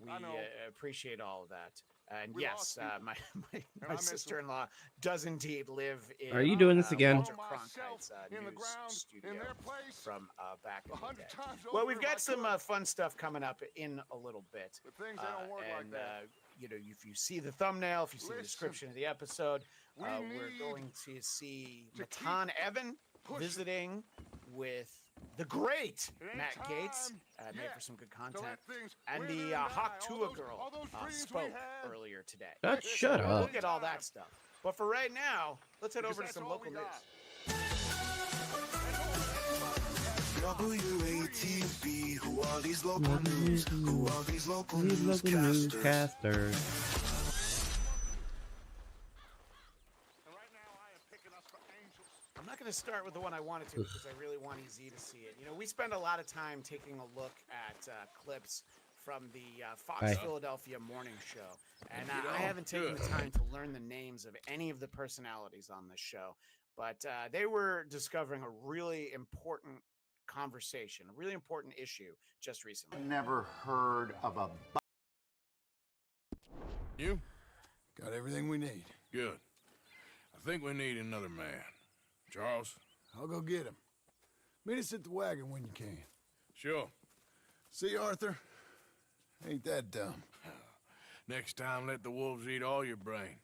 And we appreciate all of that. And yes, my sister-in-law does indeed live in. Are you doing this again? Walter Cronkite's news studio from back in the day. Well, we've got some fun stuff coming up in a little bit. And you know, if you see the thumbnail, if you see the description of the episode, we're going to see Matan Evan visiting with the great Matt Gates. Made for some good content. And the Hawk Tua girl spoke earlier today. Shut up. We'll get all that stuff. But for right now, let's head over to some local news. WATB, who are these local news? Who are these local newscasters? I'm not going to start with the one I wanted to because I really want EZ to see it. You know, we spend a lot of time taking a look at clips from the Fox Philadelphia morning show. And I haven't taken the time to learn the names of any of the personalities on this show. But they were discovering a really important conversation, a really important issue just recently. Never heard of a... You? Got everything we need. Good. I think we need another man. Charles? I'll go get him. Meet us at the wagon when you can. Sure. See, Arthur? Ain't that dumb. Next time, let the wolves eat all your brain.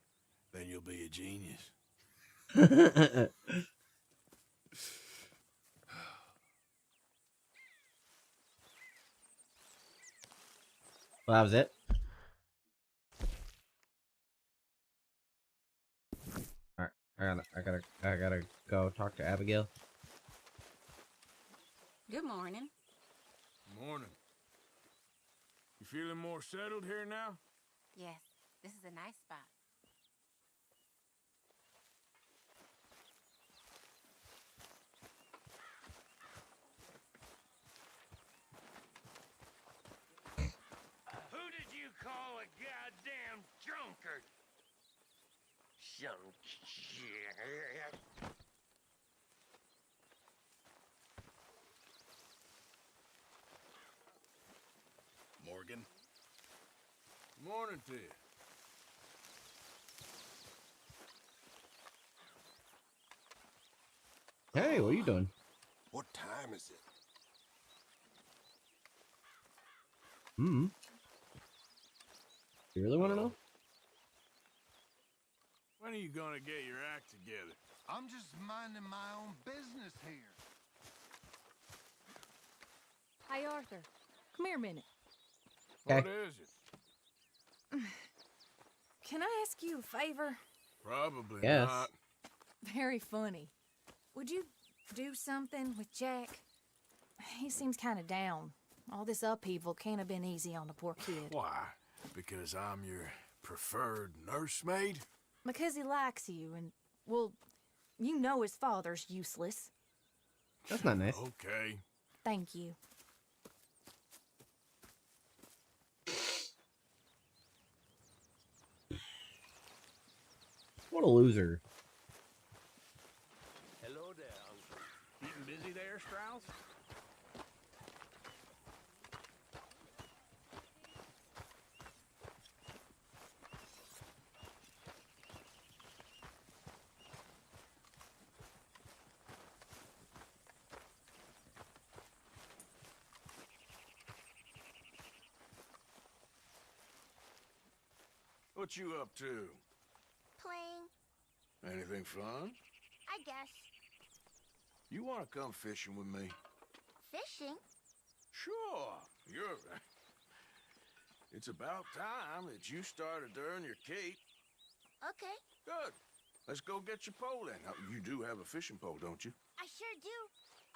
Then you'll be a genius. Well, that was it. Alright, I gotta go talk to Abigail. Good morning. Morning. You feeling more settled here now? Yes, this is a nice spot. Who did you call a goddamn drunkard? Some shit. Morgan. Morning to you. Hey, what are you doing? What time is it? You really want to know? When are you gonna get your act together? I'm just minding my own business here. Hey, Arthur. Come here a minute. What is it? Can I ask you a favor? Probably Yes. not. Very funny. Would you do something with Jack? He seems kind of down. All this upheaval can't have been easy on the poor kid. Why? Because I'm your preferred nursemaid? Because he likes you, and, well, you know his father's useless. That's not nice. Okay. Thank you. What a loser. Hello there, Uncle. Keeping busy there, Strauss? What you up to? Playing, Anything fun? I guess. You want to come fishing with me? Fishing? Sure. It's about time that you started to earn your keep. Okay. Good. Let's go get your pole then. Now, you do have a fishing pole, don't you? I sure do.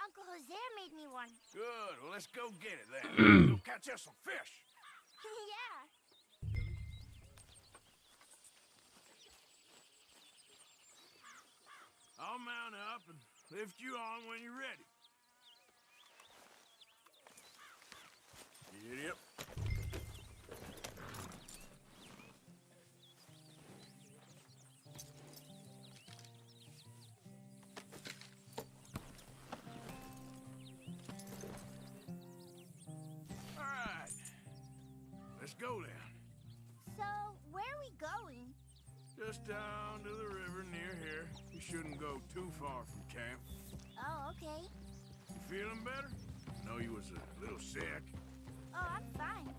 Uncle Jose made me one. Good. Well, let's go get it then. Go catch us some fish. Yeah. I'll mount up and lift you on when you're ready. Yep. All right. Let's go then. So, where are we just down to the river near here. You shouldn't go too far from camp. Oh, okay. You feeling better? I know you was a little sick. Oh, I'm fine.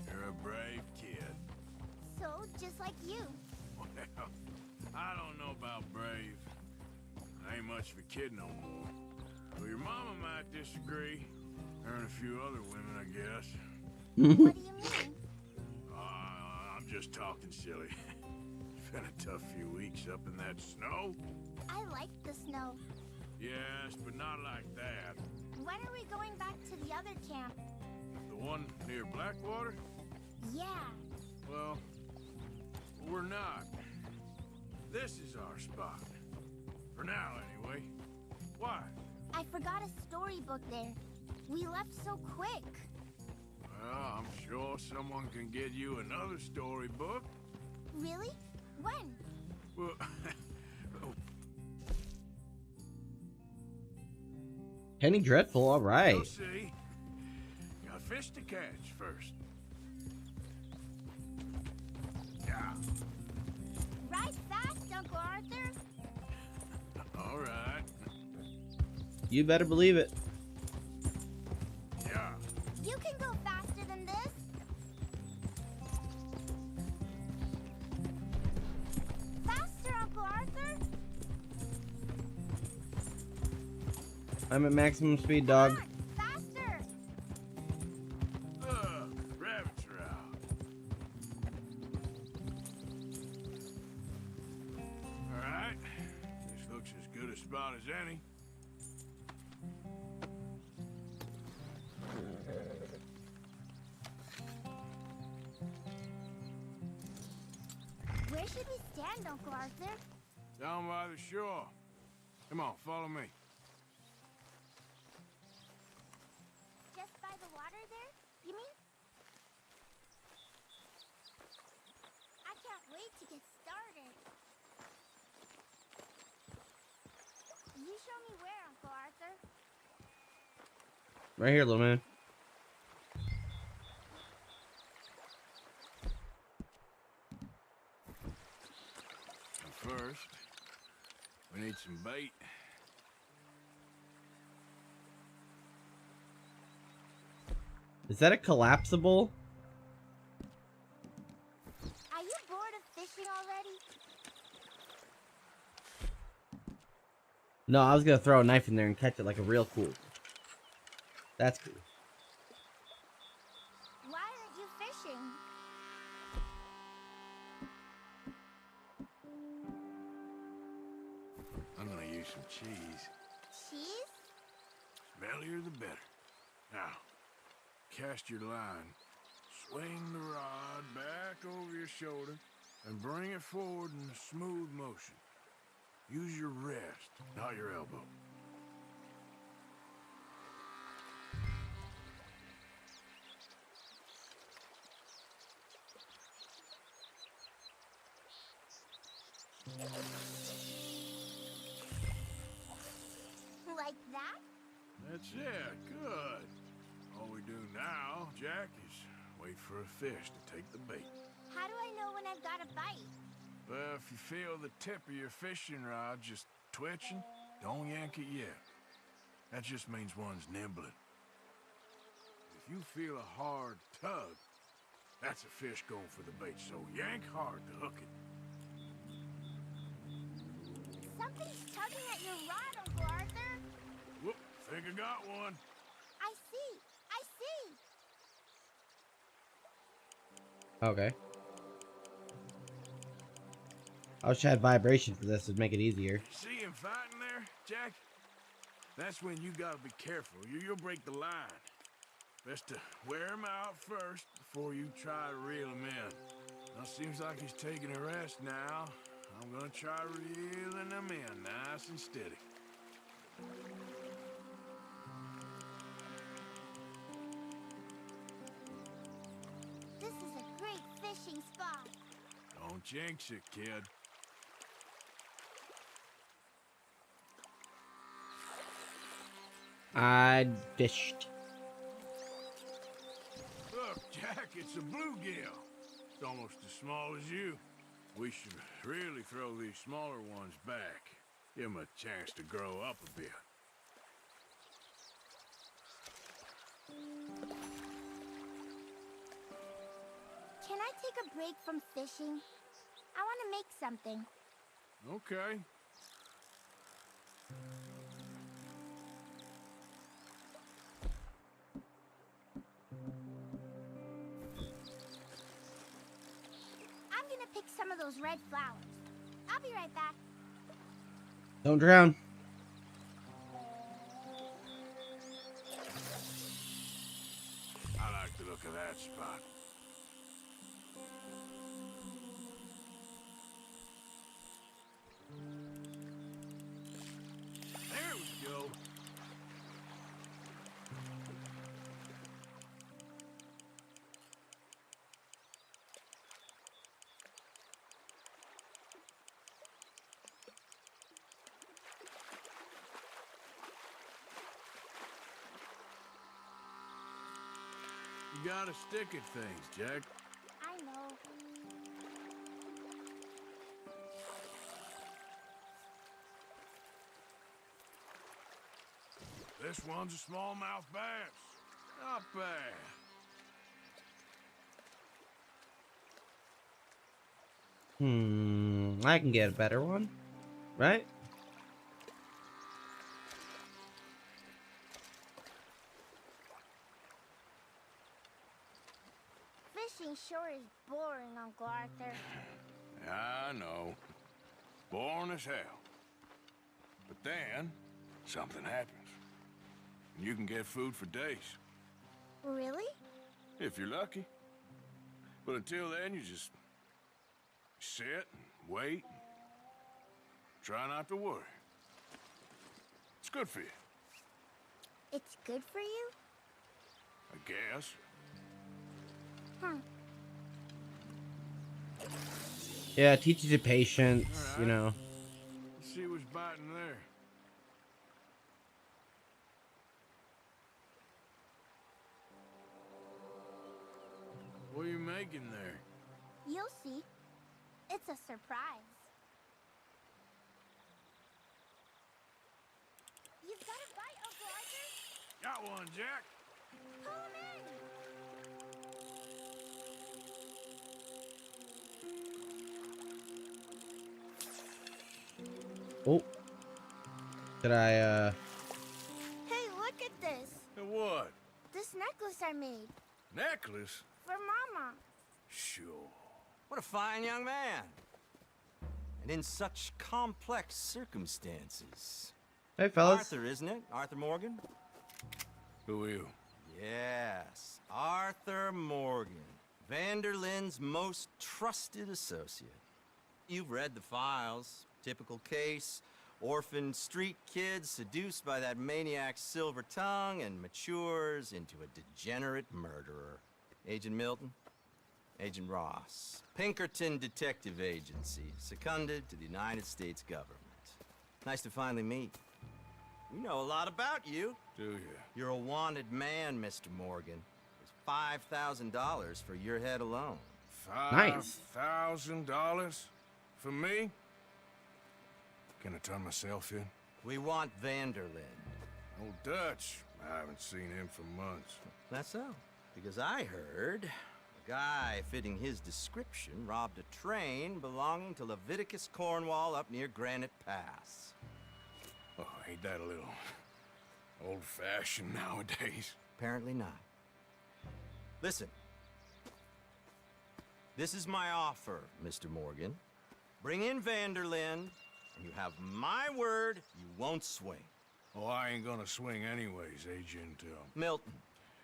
You're a brave kid. So, just like you. Well, I don't know about brave. I ain't much of a kid no more. Well, your mama might disagree. Her and a few other women, I guess. What do you mean? I'm just talking silly. It's been a tough few weeks up in that snow. I like the snow. Yes, but not like that. When are we going back to the other camp? The one near Blackwater? Yeah. Well, we're not. This is our spot. For now, anyway. Why? I forgot a storybook there. We left so quick. Well, I'm sure someone can get you another storybook. Really? When? Well, Penny Dreadful, all right. you'll see. Got fish to catch first. Yeah. Ride fast, Uncle Arthur. All right. You better believe it. Yeah. You can go faster than this. Faster, Uncle Arthur. I'm at maximum speed, dog. Faster. Rabbits are out. All right. This looks as good a spot as any. Where should we stand, Uncle Arthur? Down by the shore. Come on, follow me. Just by the water there, you mean? I can't wait to get started. You show me where, Uncle Arthur. Right here, little man. First, we need some bait. Is that a collapsible? Are you bored of fishing already? No, I was gonna throw a knife in there and catch it like a real cool. That's cool. Why aren't you fishing? I'm gonna use some cheese. Cheese? Smellier the better. Now, cast your line. Swing the rod back over your shoulder and bring it forward in a smooth motion. Use your wrist, not your elbow. Like that? That's it. Good. All we do now, Jack, is wait for a fish to take the bait. How do I know when I've got a bite? Well, if you feel the tip of your fishing rod just twitching, don't yank it yet. That just means one's nibbling. If you feel a hard tug, that's a fish going for the bait, so yank hard to hook it. Something's tugging at your rod, Uncle Arthur. Whoop, think I got one. I see. I see. Okay. I wish I had vibration for this to make it easier. See him fighting there, Jack? That's when you gotta be careful. You'll break the line. Best to wear him out first before you try to reel him in. Now, seems like he's taking a rest now. I'm gonna try reeling him in nice and steady. This is a great fishing spot. Don't jinx it, kid. I fished. Look, Jack, it's a bluegill. It's almost as small as you. We should really throw these smaller ones back. Give them a chance to grow up a bit. Can I take a break from fishing? I want to make something. Okay. I'm gonna pick some of those red flowers. I'll be right back. Don't drown. I like the look of that spot. There we go. You gotta stick at things, Jack. I know. This one's a smallmouth bass. Not bad. I can get a better one, right? Fishing sure is boring, Uncle Arthur. I know. Boring as hell. But then, something happens. And you can get food for days. Really? If you're lucky. But until then, you just sit and wait. And try not to worry. It's good for you, It's good for you? I guess. Yeah, it teaches you patience, you know. Let's see what's biting there. What are you making there? You'll see. It's a surprise. You've got a bite, Uncle Arthur? Got one, Jack. Pull him in. Oh. Did I, Hey, look at this. What? This necklace I made. Necklace? For Mama. Sure. What a fine young man. And in such complex circumstances. Hey, fellas. Arthur, isn't it? Arthur Morgan? Who are you? Yes, Arthur Morgan. Vanderlyn's most trusted associate. You've read the files. Typical case. Orphan street kid seduced by that maniac's silver tongue and matures into a degenerate murderer. Agent Milton? Agent Ross. Pinkerton Detective Agency, seconded to the United States government. Nice to finally meet. We know a lot about you. Do you? You're a wanted man, Mr. Morgan. There's $5,000 for your head alone. Nice. $5,000 for me? Can I turn myself in? We want Vanderlyn. Old Dutch. I haven't seen him for months. That's so. Because I heard a guy fitting his description robbed a train belonging to Leviticus Cornwall up near Granite Pass. Oh, ain't that a little old-fashioned nowadays? Apparently not. Listen. This is my offer, Mr. Morgan. Bring in Vanderlyn, and you have my word you won't swing. Oh, I ain't gonna swing anyways, Agent Milton.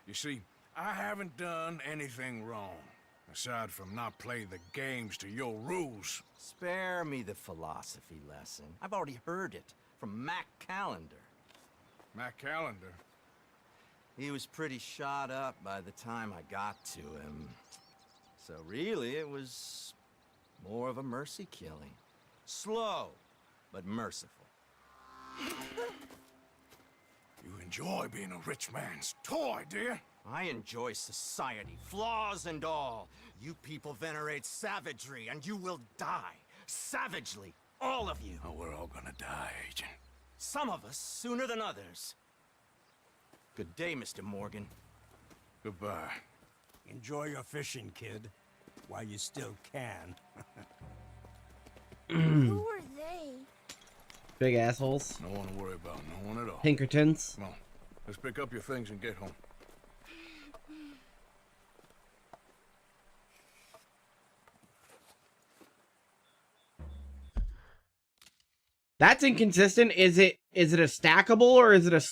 You see, I haven't done anything wrong, aside from not play the games to your rules. Spare me the philosophy lesson. I've already heard it from Mac Callender. Mac Callender? He was pretty shot up by the time I got to him. So really, it was more of a mercy killing. Slow, but merciful. You enjoy being a rich man's toy, dear? I enjoy society, flaws and all. You people venerate savagery, and you will die. Savagely. All of you. Oh, we're all gonna die, Agent. Some of us sooner than others. Good day, Mr. Morgan. Goodbye. Enjoy your fishing, kid, while you still can. Who are they? Big assholes. No one to worry about, no one at all. Pinkertons. Come on, let's pick up your things and get home. That's inconsistent. Is it a stackable or is it a...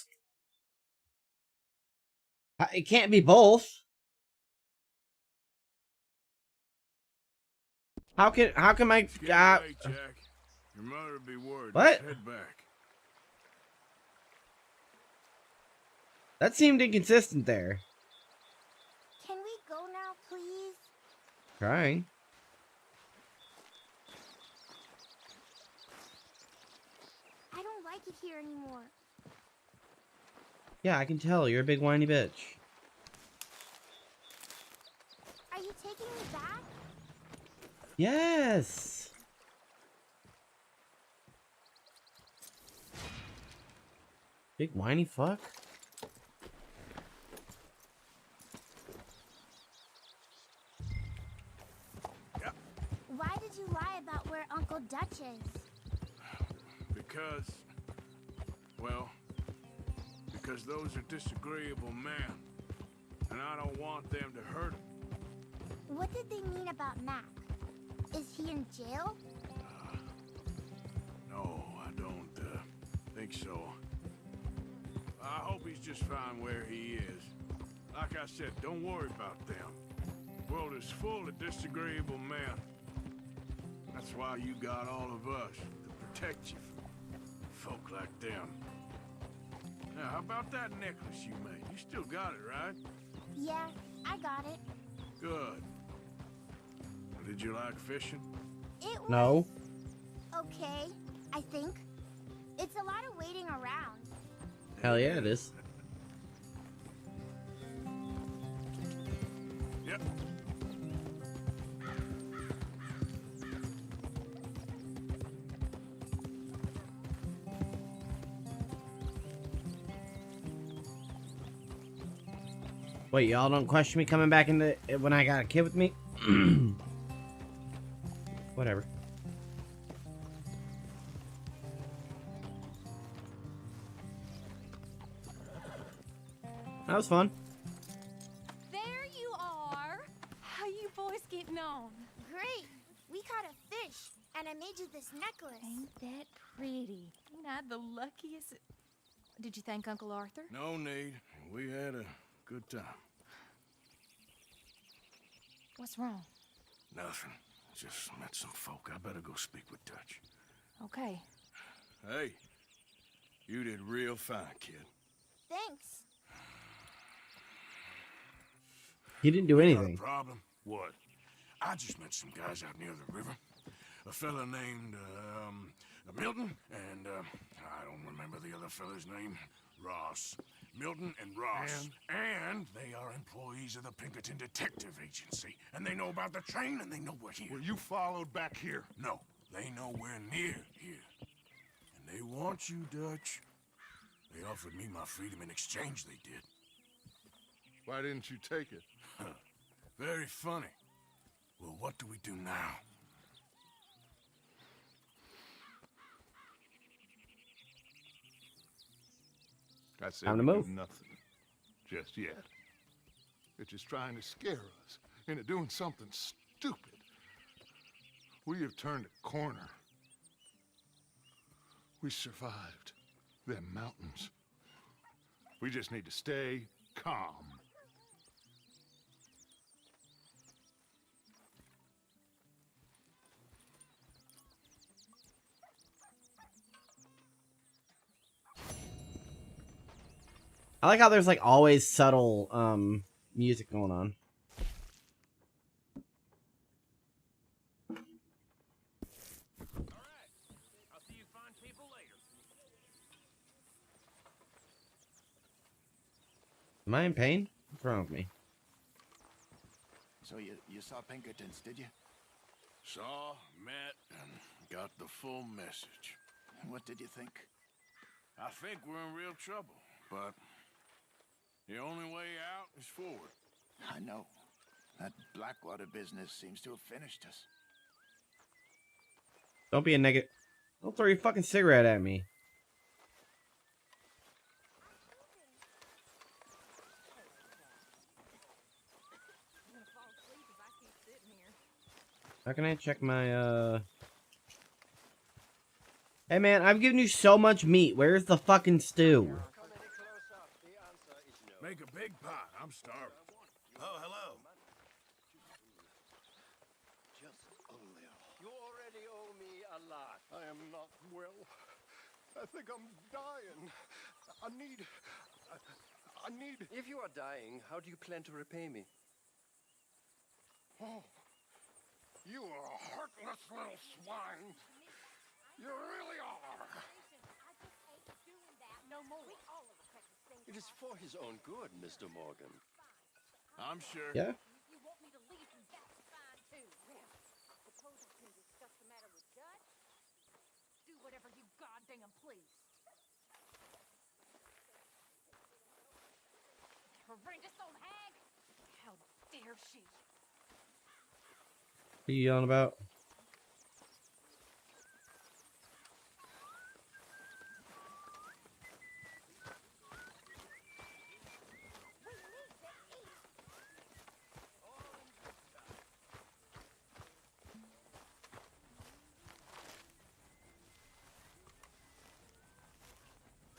It can't be both. How can my... It's getting late, Jack. Your mother would be worried. What? Let's head back. That seemed inconsistent there. Can we go now, please? Trying. I don't like it here anymore. Yeah, I can tell. You're a big whiny bitch. Are you taking me back? Yes. Big whiny fuck. Why did you lie about where Uncle Dutch is? Because those are disagreeable men, and I don't want them to hurt him. What did they mean about Mac? Is he in jail? No, I don't think so. I hope he's just fine where he is. Like I said, don't worry about them. The world is full of disagreeable men. That's why you got all of us, to protect you from folk like them. Now, how about that necklace you made? You still got it, right? Yeah, I got it. Good. Did you like fishing? It was No. okay, I think. It's a lot of waiting around. Hell yeah, it is. Yep. Wait, y'all don't question me coming back into when I got a kid with me? Whatever. That was fun. There you are. How you boys getting on? Great. We caught a fish, and I made you this necklace. Ain't that pretty? Ain't I the luckiest? Did you thank Uncle Arthur? No need. We had a good time. What's wrong? Nothing. Just met some folk. I better go speak with Dutch. Okay. Hey, you did real fine, kid. Thanks. He didn't do Got anything. a problem? What? I just met some guys out near the river. A fella named, Milton, and, I don't remember the other fella's name. Ross. Milton and Ross. And they are employees of the Pinkerton Detective Agency. And they know about the train, and they know we're here. Were you followed back here? No, they know we're near here. And they want you, Dutch. They offered me my freedom in exchange, they did. Why didn't you take it? Very funny. Well, what do we do now? I said Time to we move. do nothing. Just yet. They're just trying to scare us into doing something stupid. We have turned a corner. We survived them mountains. We just need to stay calm. I like how there's like always subtle music going on. I'll see you fine people later. Am I in pain? What's wrong with me? So you saw Pinkertons, did you? Saw, met, and got the full message. What did you think? I think we're in real trouble, but the only way out is forward. I know. That Blackwater business seems to have finished us. Don't be a negative. Don't throw your fucking cigarette at me. How can I check my, Hey man, I've given you so much meat. Where's the fucking stew? Make a big pot. I'm starving. Oh, hello. Just a little. You already owe me a lot. I am not well. I think I'm dying. I need... If you are dying, how do you plan to repay me? Oh, you are a heartless little swine. You really are. No more. It is for his own good, Mr. Morgan. I'm sure. Yeah. You want me to leave you? That's fine too. Well, suppose I can discuss the matter with Dutch. Do whatever you goddamn please. Horrendous old hag! How dare she? What are you yelling about?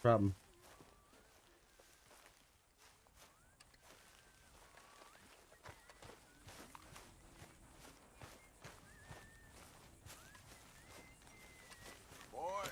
Problem. Boy.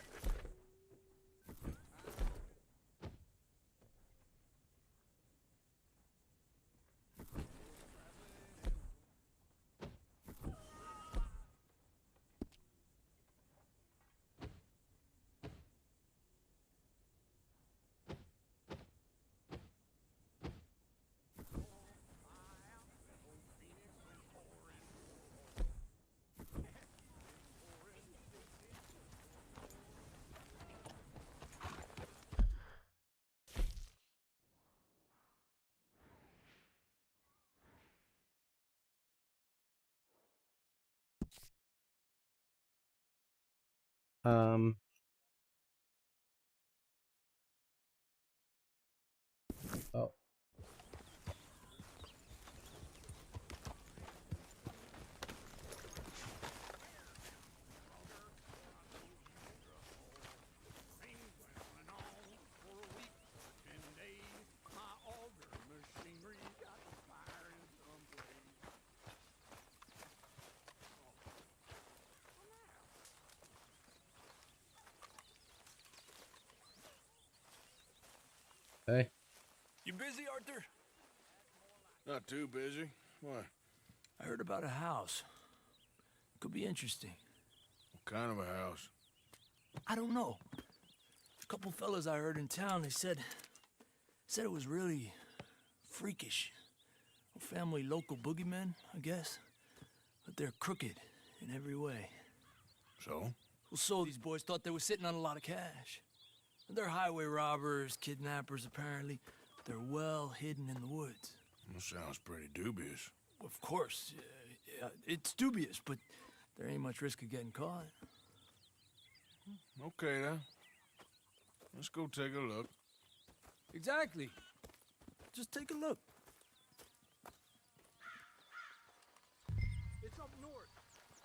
Oh. Hey. You busy, Arthur? Not too busy. Why? I heard about a house. Could be interesting. What kind of a house? I don't know. A couple fellas I heard in town, they said it was really freakish. A family local boogeymen, I guess. But they're crooked in every way. So? Well, so these boys thought they were sitting on a lot of cash. They're highway robbers, kidnappers, apparently. They're well hidden in the woods. That sounds pretty dubious. Of course. Yeah, it's dubious, but there ain't much risk of getting caught. Okay, then. Let's go take a look. Exactly. Just take a look. It's up north,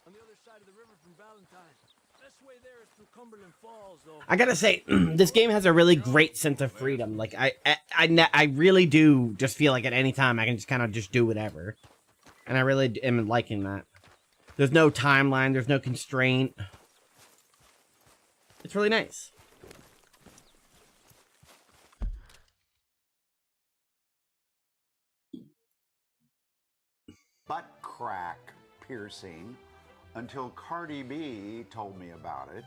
on the other side of the river from Valentine. Best way there is through Cumberland Falls, though. I gotta say, this game has a really great sense of freedom. Like, I really do just feel like at any time I can just kind of just do whatever. And I really am liking that. There's no timeline, there's no constraint. It's really nice. Butt crack piercing until Cardi B told me about it.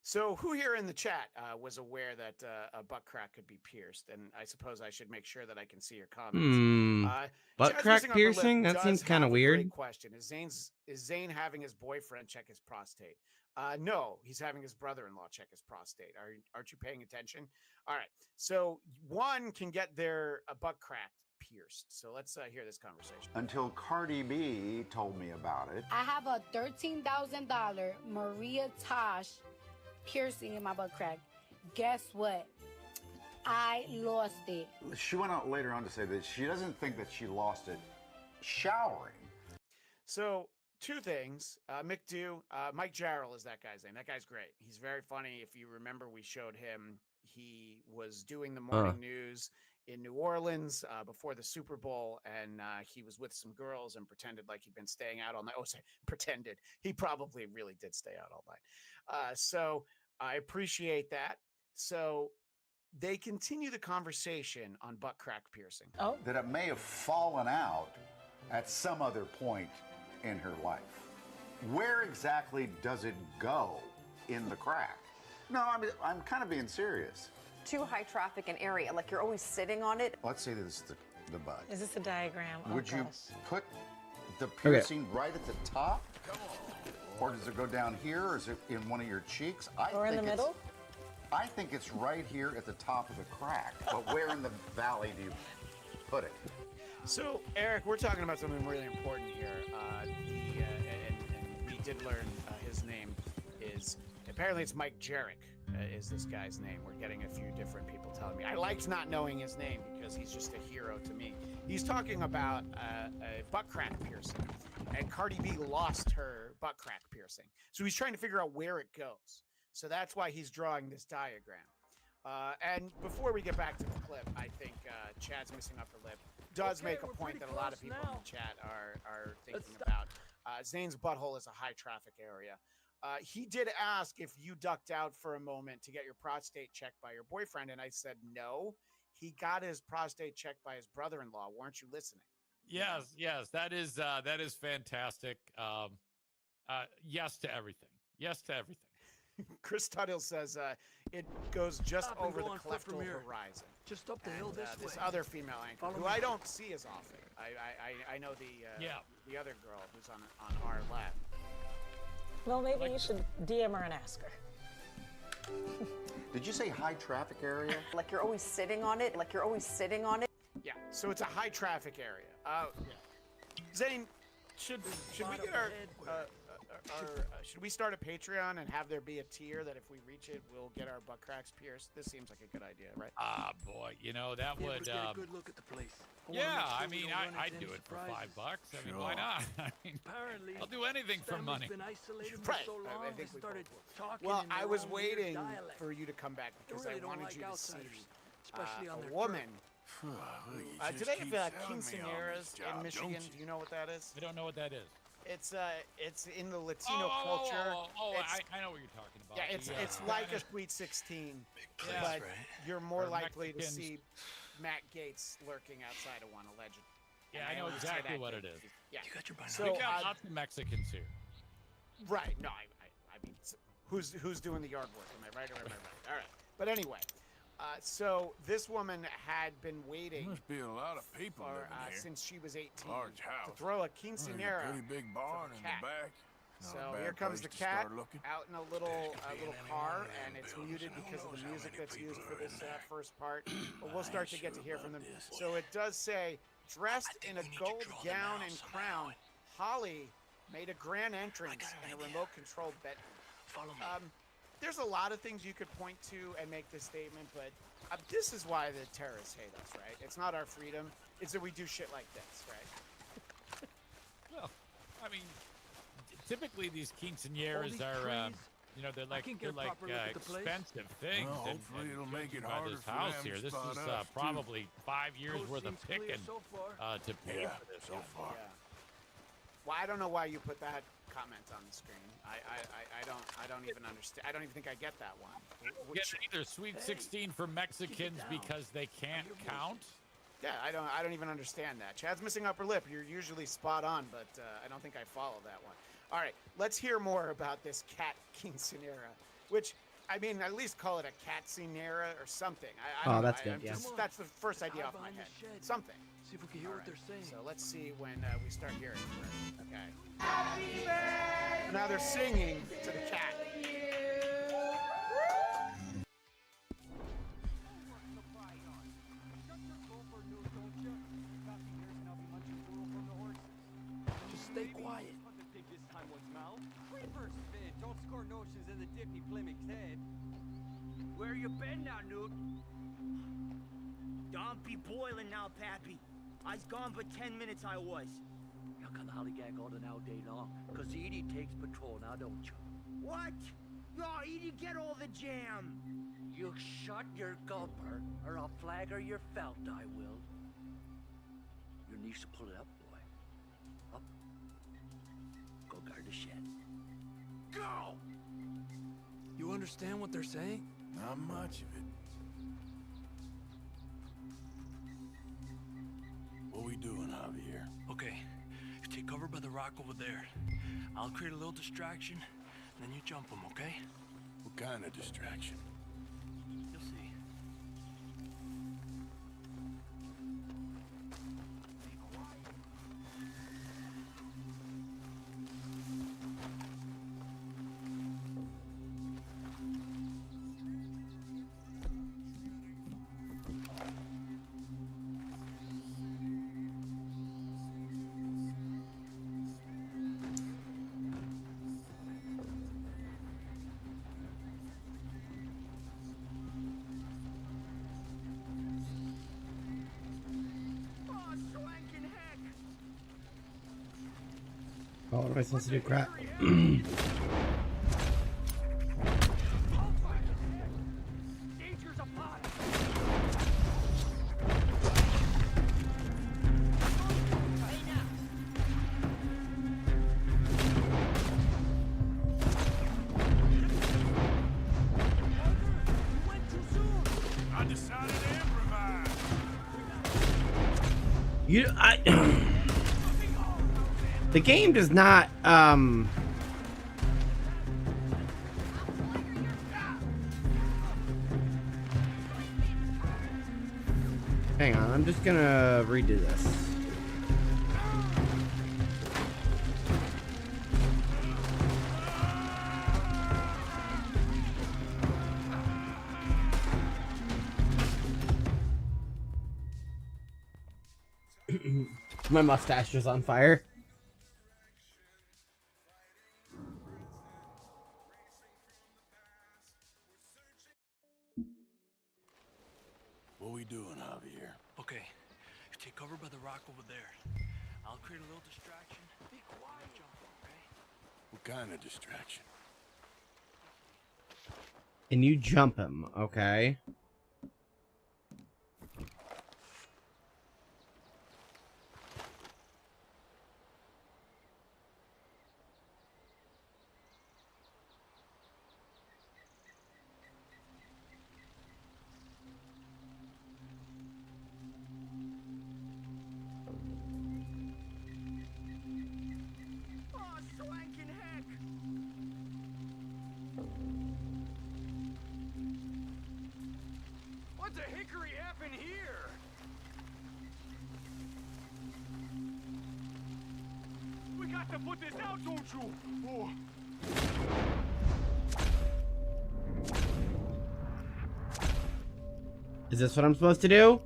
So who here in the chat was aware that a butt crack could be pierced? And I suppose I should make sure that I can see your comments. Butt Chad's crack Missing Upper Lip piercing? That does seems kind have of a great weird. question. Is Zane having his boyfriend check his prostate? No, he's having his brother-in-law check his prostate. Aren't you paying attention? All right. So one can get their butt crack pierced. So let's hear this conversation. Until Cardi B told me about it. I have a $13,000 Maria Tosh piercing in my butt crack. Guess what? I lost it. She went out later on to say that she doesn't think that she lost it showering. So two things. Mike Jarrell is that guy's name. That guy's great. He's very funny. If you remember, we showed him. He was doing the morning news in New Orleans before the Super Bowl, and he was with some girls and pretended like he'd been staying out all night. Oh, sorry, pretended. He probably really did stay out all night. So I appreciate that. So they continue the conversation on butt crack piercing. Oh. That it may have fallen out at some other point in her life. Where exactly does it go in the crack? No, I'm kind of being serious. Too high traffic an area, like you're always sitting on it. Let's say this is the butt. Is this a diagram? Would you put the piercing right at the top? Or does it go down here, or is it in one of your cheeks? Or in the middle? I think it's right here at the top of the crack. But where in the valley do you put it? So, Eric, we're talking about something really important here. And we did learn his name is, apparently it's Mike Jarrett is this guy's name. We're getting a few different people telling me. I liked not knowing his name because he's just a hero to me. He's talking about a butt crack piercing, and Cardi B lost her butt crack piercing. So he's trying to figure out where it goes. So that's why he's drawing this diagram. And before we get back to the clip, I think Chad's Missing Upper Lip does make a point that a lot of people in the chat are thinking about. Zane's butthole is a high traffic area. He did ask if you ducked out for a moment to get your prostate checked by your boyfriend, and I said no. He got his prostate checked by his brother-in-law. Weren't you listening? Yes, that is fantastic. Yes to everything. Yes to everything. Chris Tuttle says it goes just over the cleftal horizon. Just up the hill this way. This other female anchor, who I don't see as often. I know the other girl who's on our left. Well, maybe you should DM her and ask her. Did you say high traffic area? Like you're always sitting on it. Like you're always sitting on it. Yeah, so it's a high traffic area. Zane, should we get should we start a Patreon and have there be a tier that if we reach it, we'll get our butt cracks pierced? This seems like a good idea, right? Boy, that would. Get a good look at the place. I mean, I'd do it for $5. I mean, why not? I mean, apparently, I'll do anything for money. Been isolated for so long, I think they started talking well, in their I was own waiting weird dialect. for you to come back because really I wanted don't you like to see outsiders, especially on a their woman. Do they have telling me all quinceañeras this, in Joe, Michigan? don't Do you know what that is? I don't know what that is. It's in the Latino culture. I know what you're talking about. Yeah, it's like a Sweet 16, but you're more likely to see Matt Gates lurking outside of one, allegedly. Yeah, I know exactly what it is. Yeah, you got your so we got lots of Mexicans here. Right. No, I mean, who's doing the yard work? Am I right or am I right? All right. But anyway, so this woman had been waiting. Must be a lot of people living here. Since she was 18 Large house. to throw a quinceañera. Pretty big barn in the back. So here comes the cat out in a little car, and it's muted because of the music that's used for this first part. But we'll start to get to hear from them. So it does say, dressed in a gold gown and crown, Holly made a grand entrance in a remote-controlled bed. Follow me. There's a lot of things you could point to and make this statement, but this is why the terrorists hate us, right? It's not our freedom. It's that we do shit like this, right? Well, I mean, typically these quinceañeras are, they're like expensive things. Well, hopefully it'll make it harder this for house them here. to This spot is us, probably 5 years worth of picking so to pay for this. So far. Yeah. Well, I don't know why you put that comment on the screen. I don't even understand. I don't even think I get that one. Get either Sweet 16 for Mexicans because they can't count. Yeah, I don't even understand that. Chad's Missing Upper Lip. You're usually spot on, but I don't think I follow that one. All right, let's hear more about this cat quinceañera, which I mean, at least call it a Katzinera or something. I Oh, don't know. that's good, yeah. That's the first idea off my head. Something. See if we can hear what they're saying. So let's see when we start hearing it. Okay. Now they're singing to the cat. Just stay quiet. Don't score notions in the dippy Plymouth's head. Where you been now, Newt? Don't be boiling now, Pappy. I's gone but 10 minutes I was. You can hollygag all the now day long, cause Edie takes patrol now, don't you? What? No, Edie, get all the jam. You shut your gulper, or I'll flagger your felt, I will. Your niece will pull it up, boy. Up. Go guard the shed. Go! You understand what they're saying? Not much of it. What we doing, Javier? Okay, you take cover by the rock over there. I'll create a little distraction, and then you jump them, okay? What kind of distraction? You'll see. Oh, what am I supposed to do? Crap. I decided to improvise. The game does not, hang on, I'm just gonna redo this. My mustache is on fire. What we doing, Javier? Okay, you take cover by the rock over there. I'll create a little distraction. Be quiet. Jump, okay? What kind of distraction? And you jump him, okay? What the hickory happened here? We got to put this out, don't you? Oh. Is this what I'm supposed to do?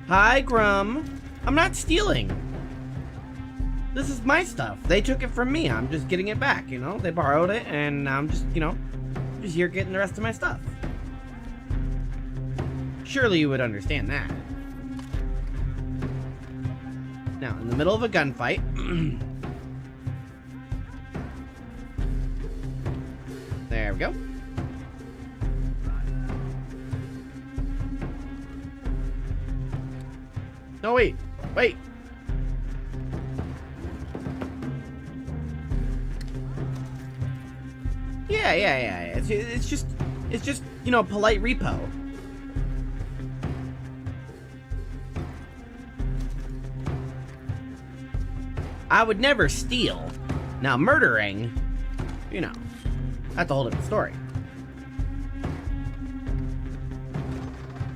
Hi, Grum. I'm not stealing. This is my stuff. They took it from me. I'm just getting it back, you know? They borrowed it, and I'm just, you know, just here getting the rest of my stuff. Surely you would understand that. Now, in the middle of a gunfight... There we go. No, wait. Wait. Yeah. It's just, you know, polite repo. I would never steal. Now, murdering, you know, that's a whole different story.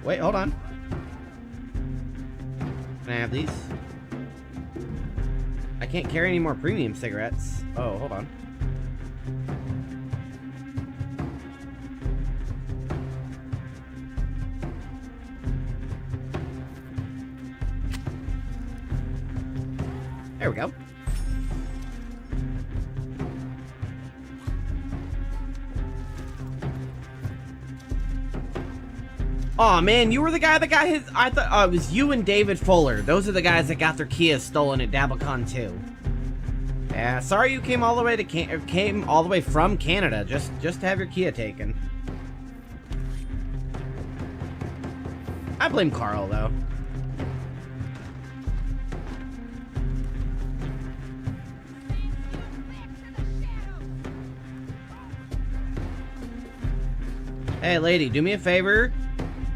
Wait, hold on. Can I have these? I can't carry any more premium cigarettes. Oh, hold on. There we go. Aw, man, you were the guy that got his... I thought it was you and David Fuller. Those are the guys that got their Kia stolen at DabbleCon 2. Yeah, sorry you came all the way to came all the way from Canada just to have your Kia taken. I blame Carl, though. Hey, lady, do me a favor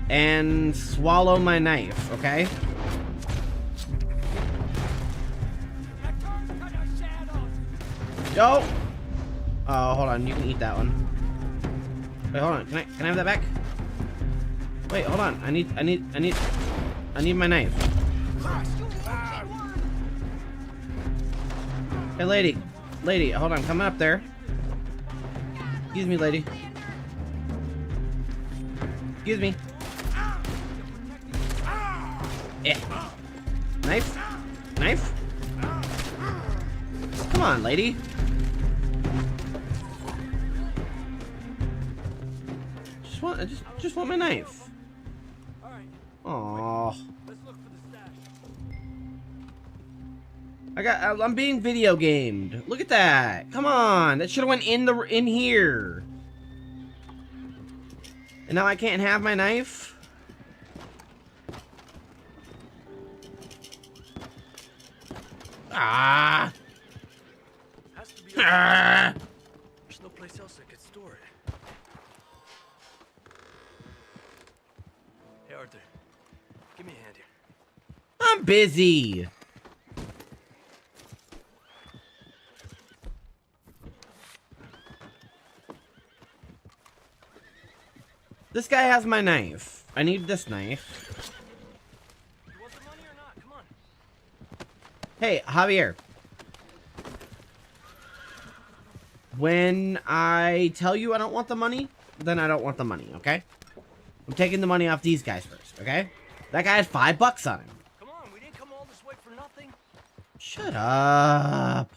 and swallow my knife, okay? Yo! Oh, hold on, you can eat that one. Wait, hold on, can I have that back? Wait, hold on, I need my knife. Hey, lady, hold on, coming up there. Excuse me, lady. Excuse me. Eh. Knife? Knife? Come on, lady. Just want my knife. Aww. I'm being video gamed. Look at that. Come on. That should have went in here. And now I can't have my knife? Ah! Ah! There's no place else I could store it. Hey, Arthur. Give me a hand here. I'm busy. This guy has my knife. I need this knife. You want the money or not? Come on. Hey, Javier. When I tell you I don't want the money, then I don't want the money, okay? I'm taking the money off these guys first, okay? That guy had $5 on him. Come on, we didn't come all this way for nothing. Shut up.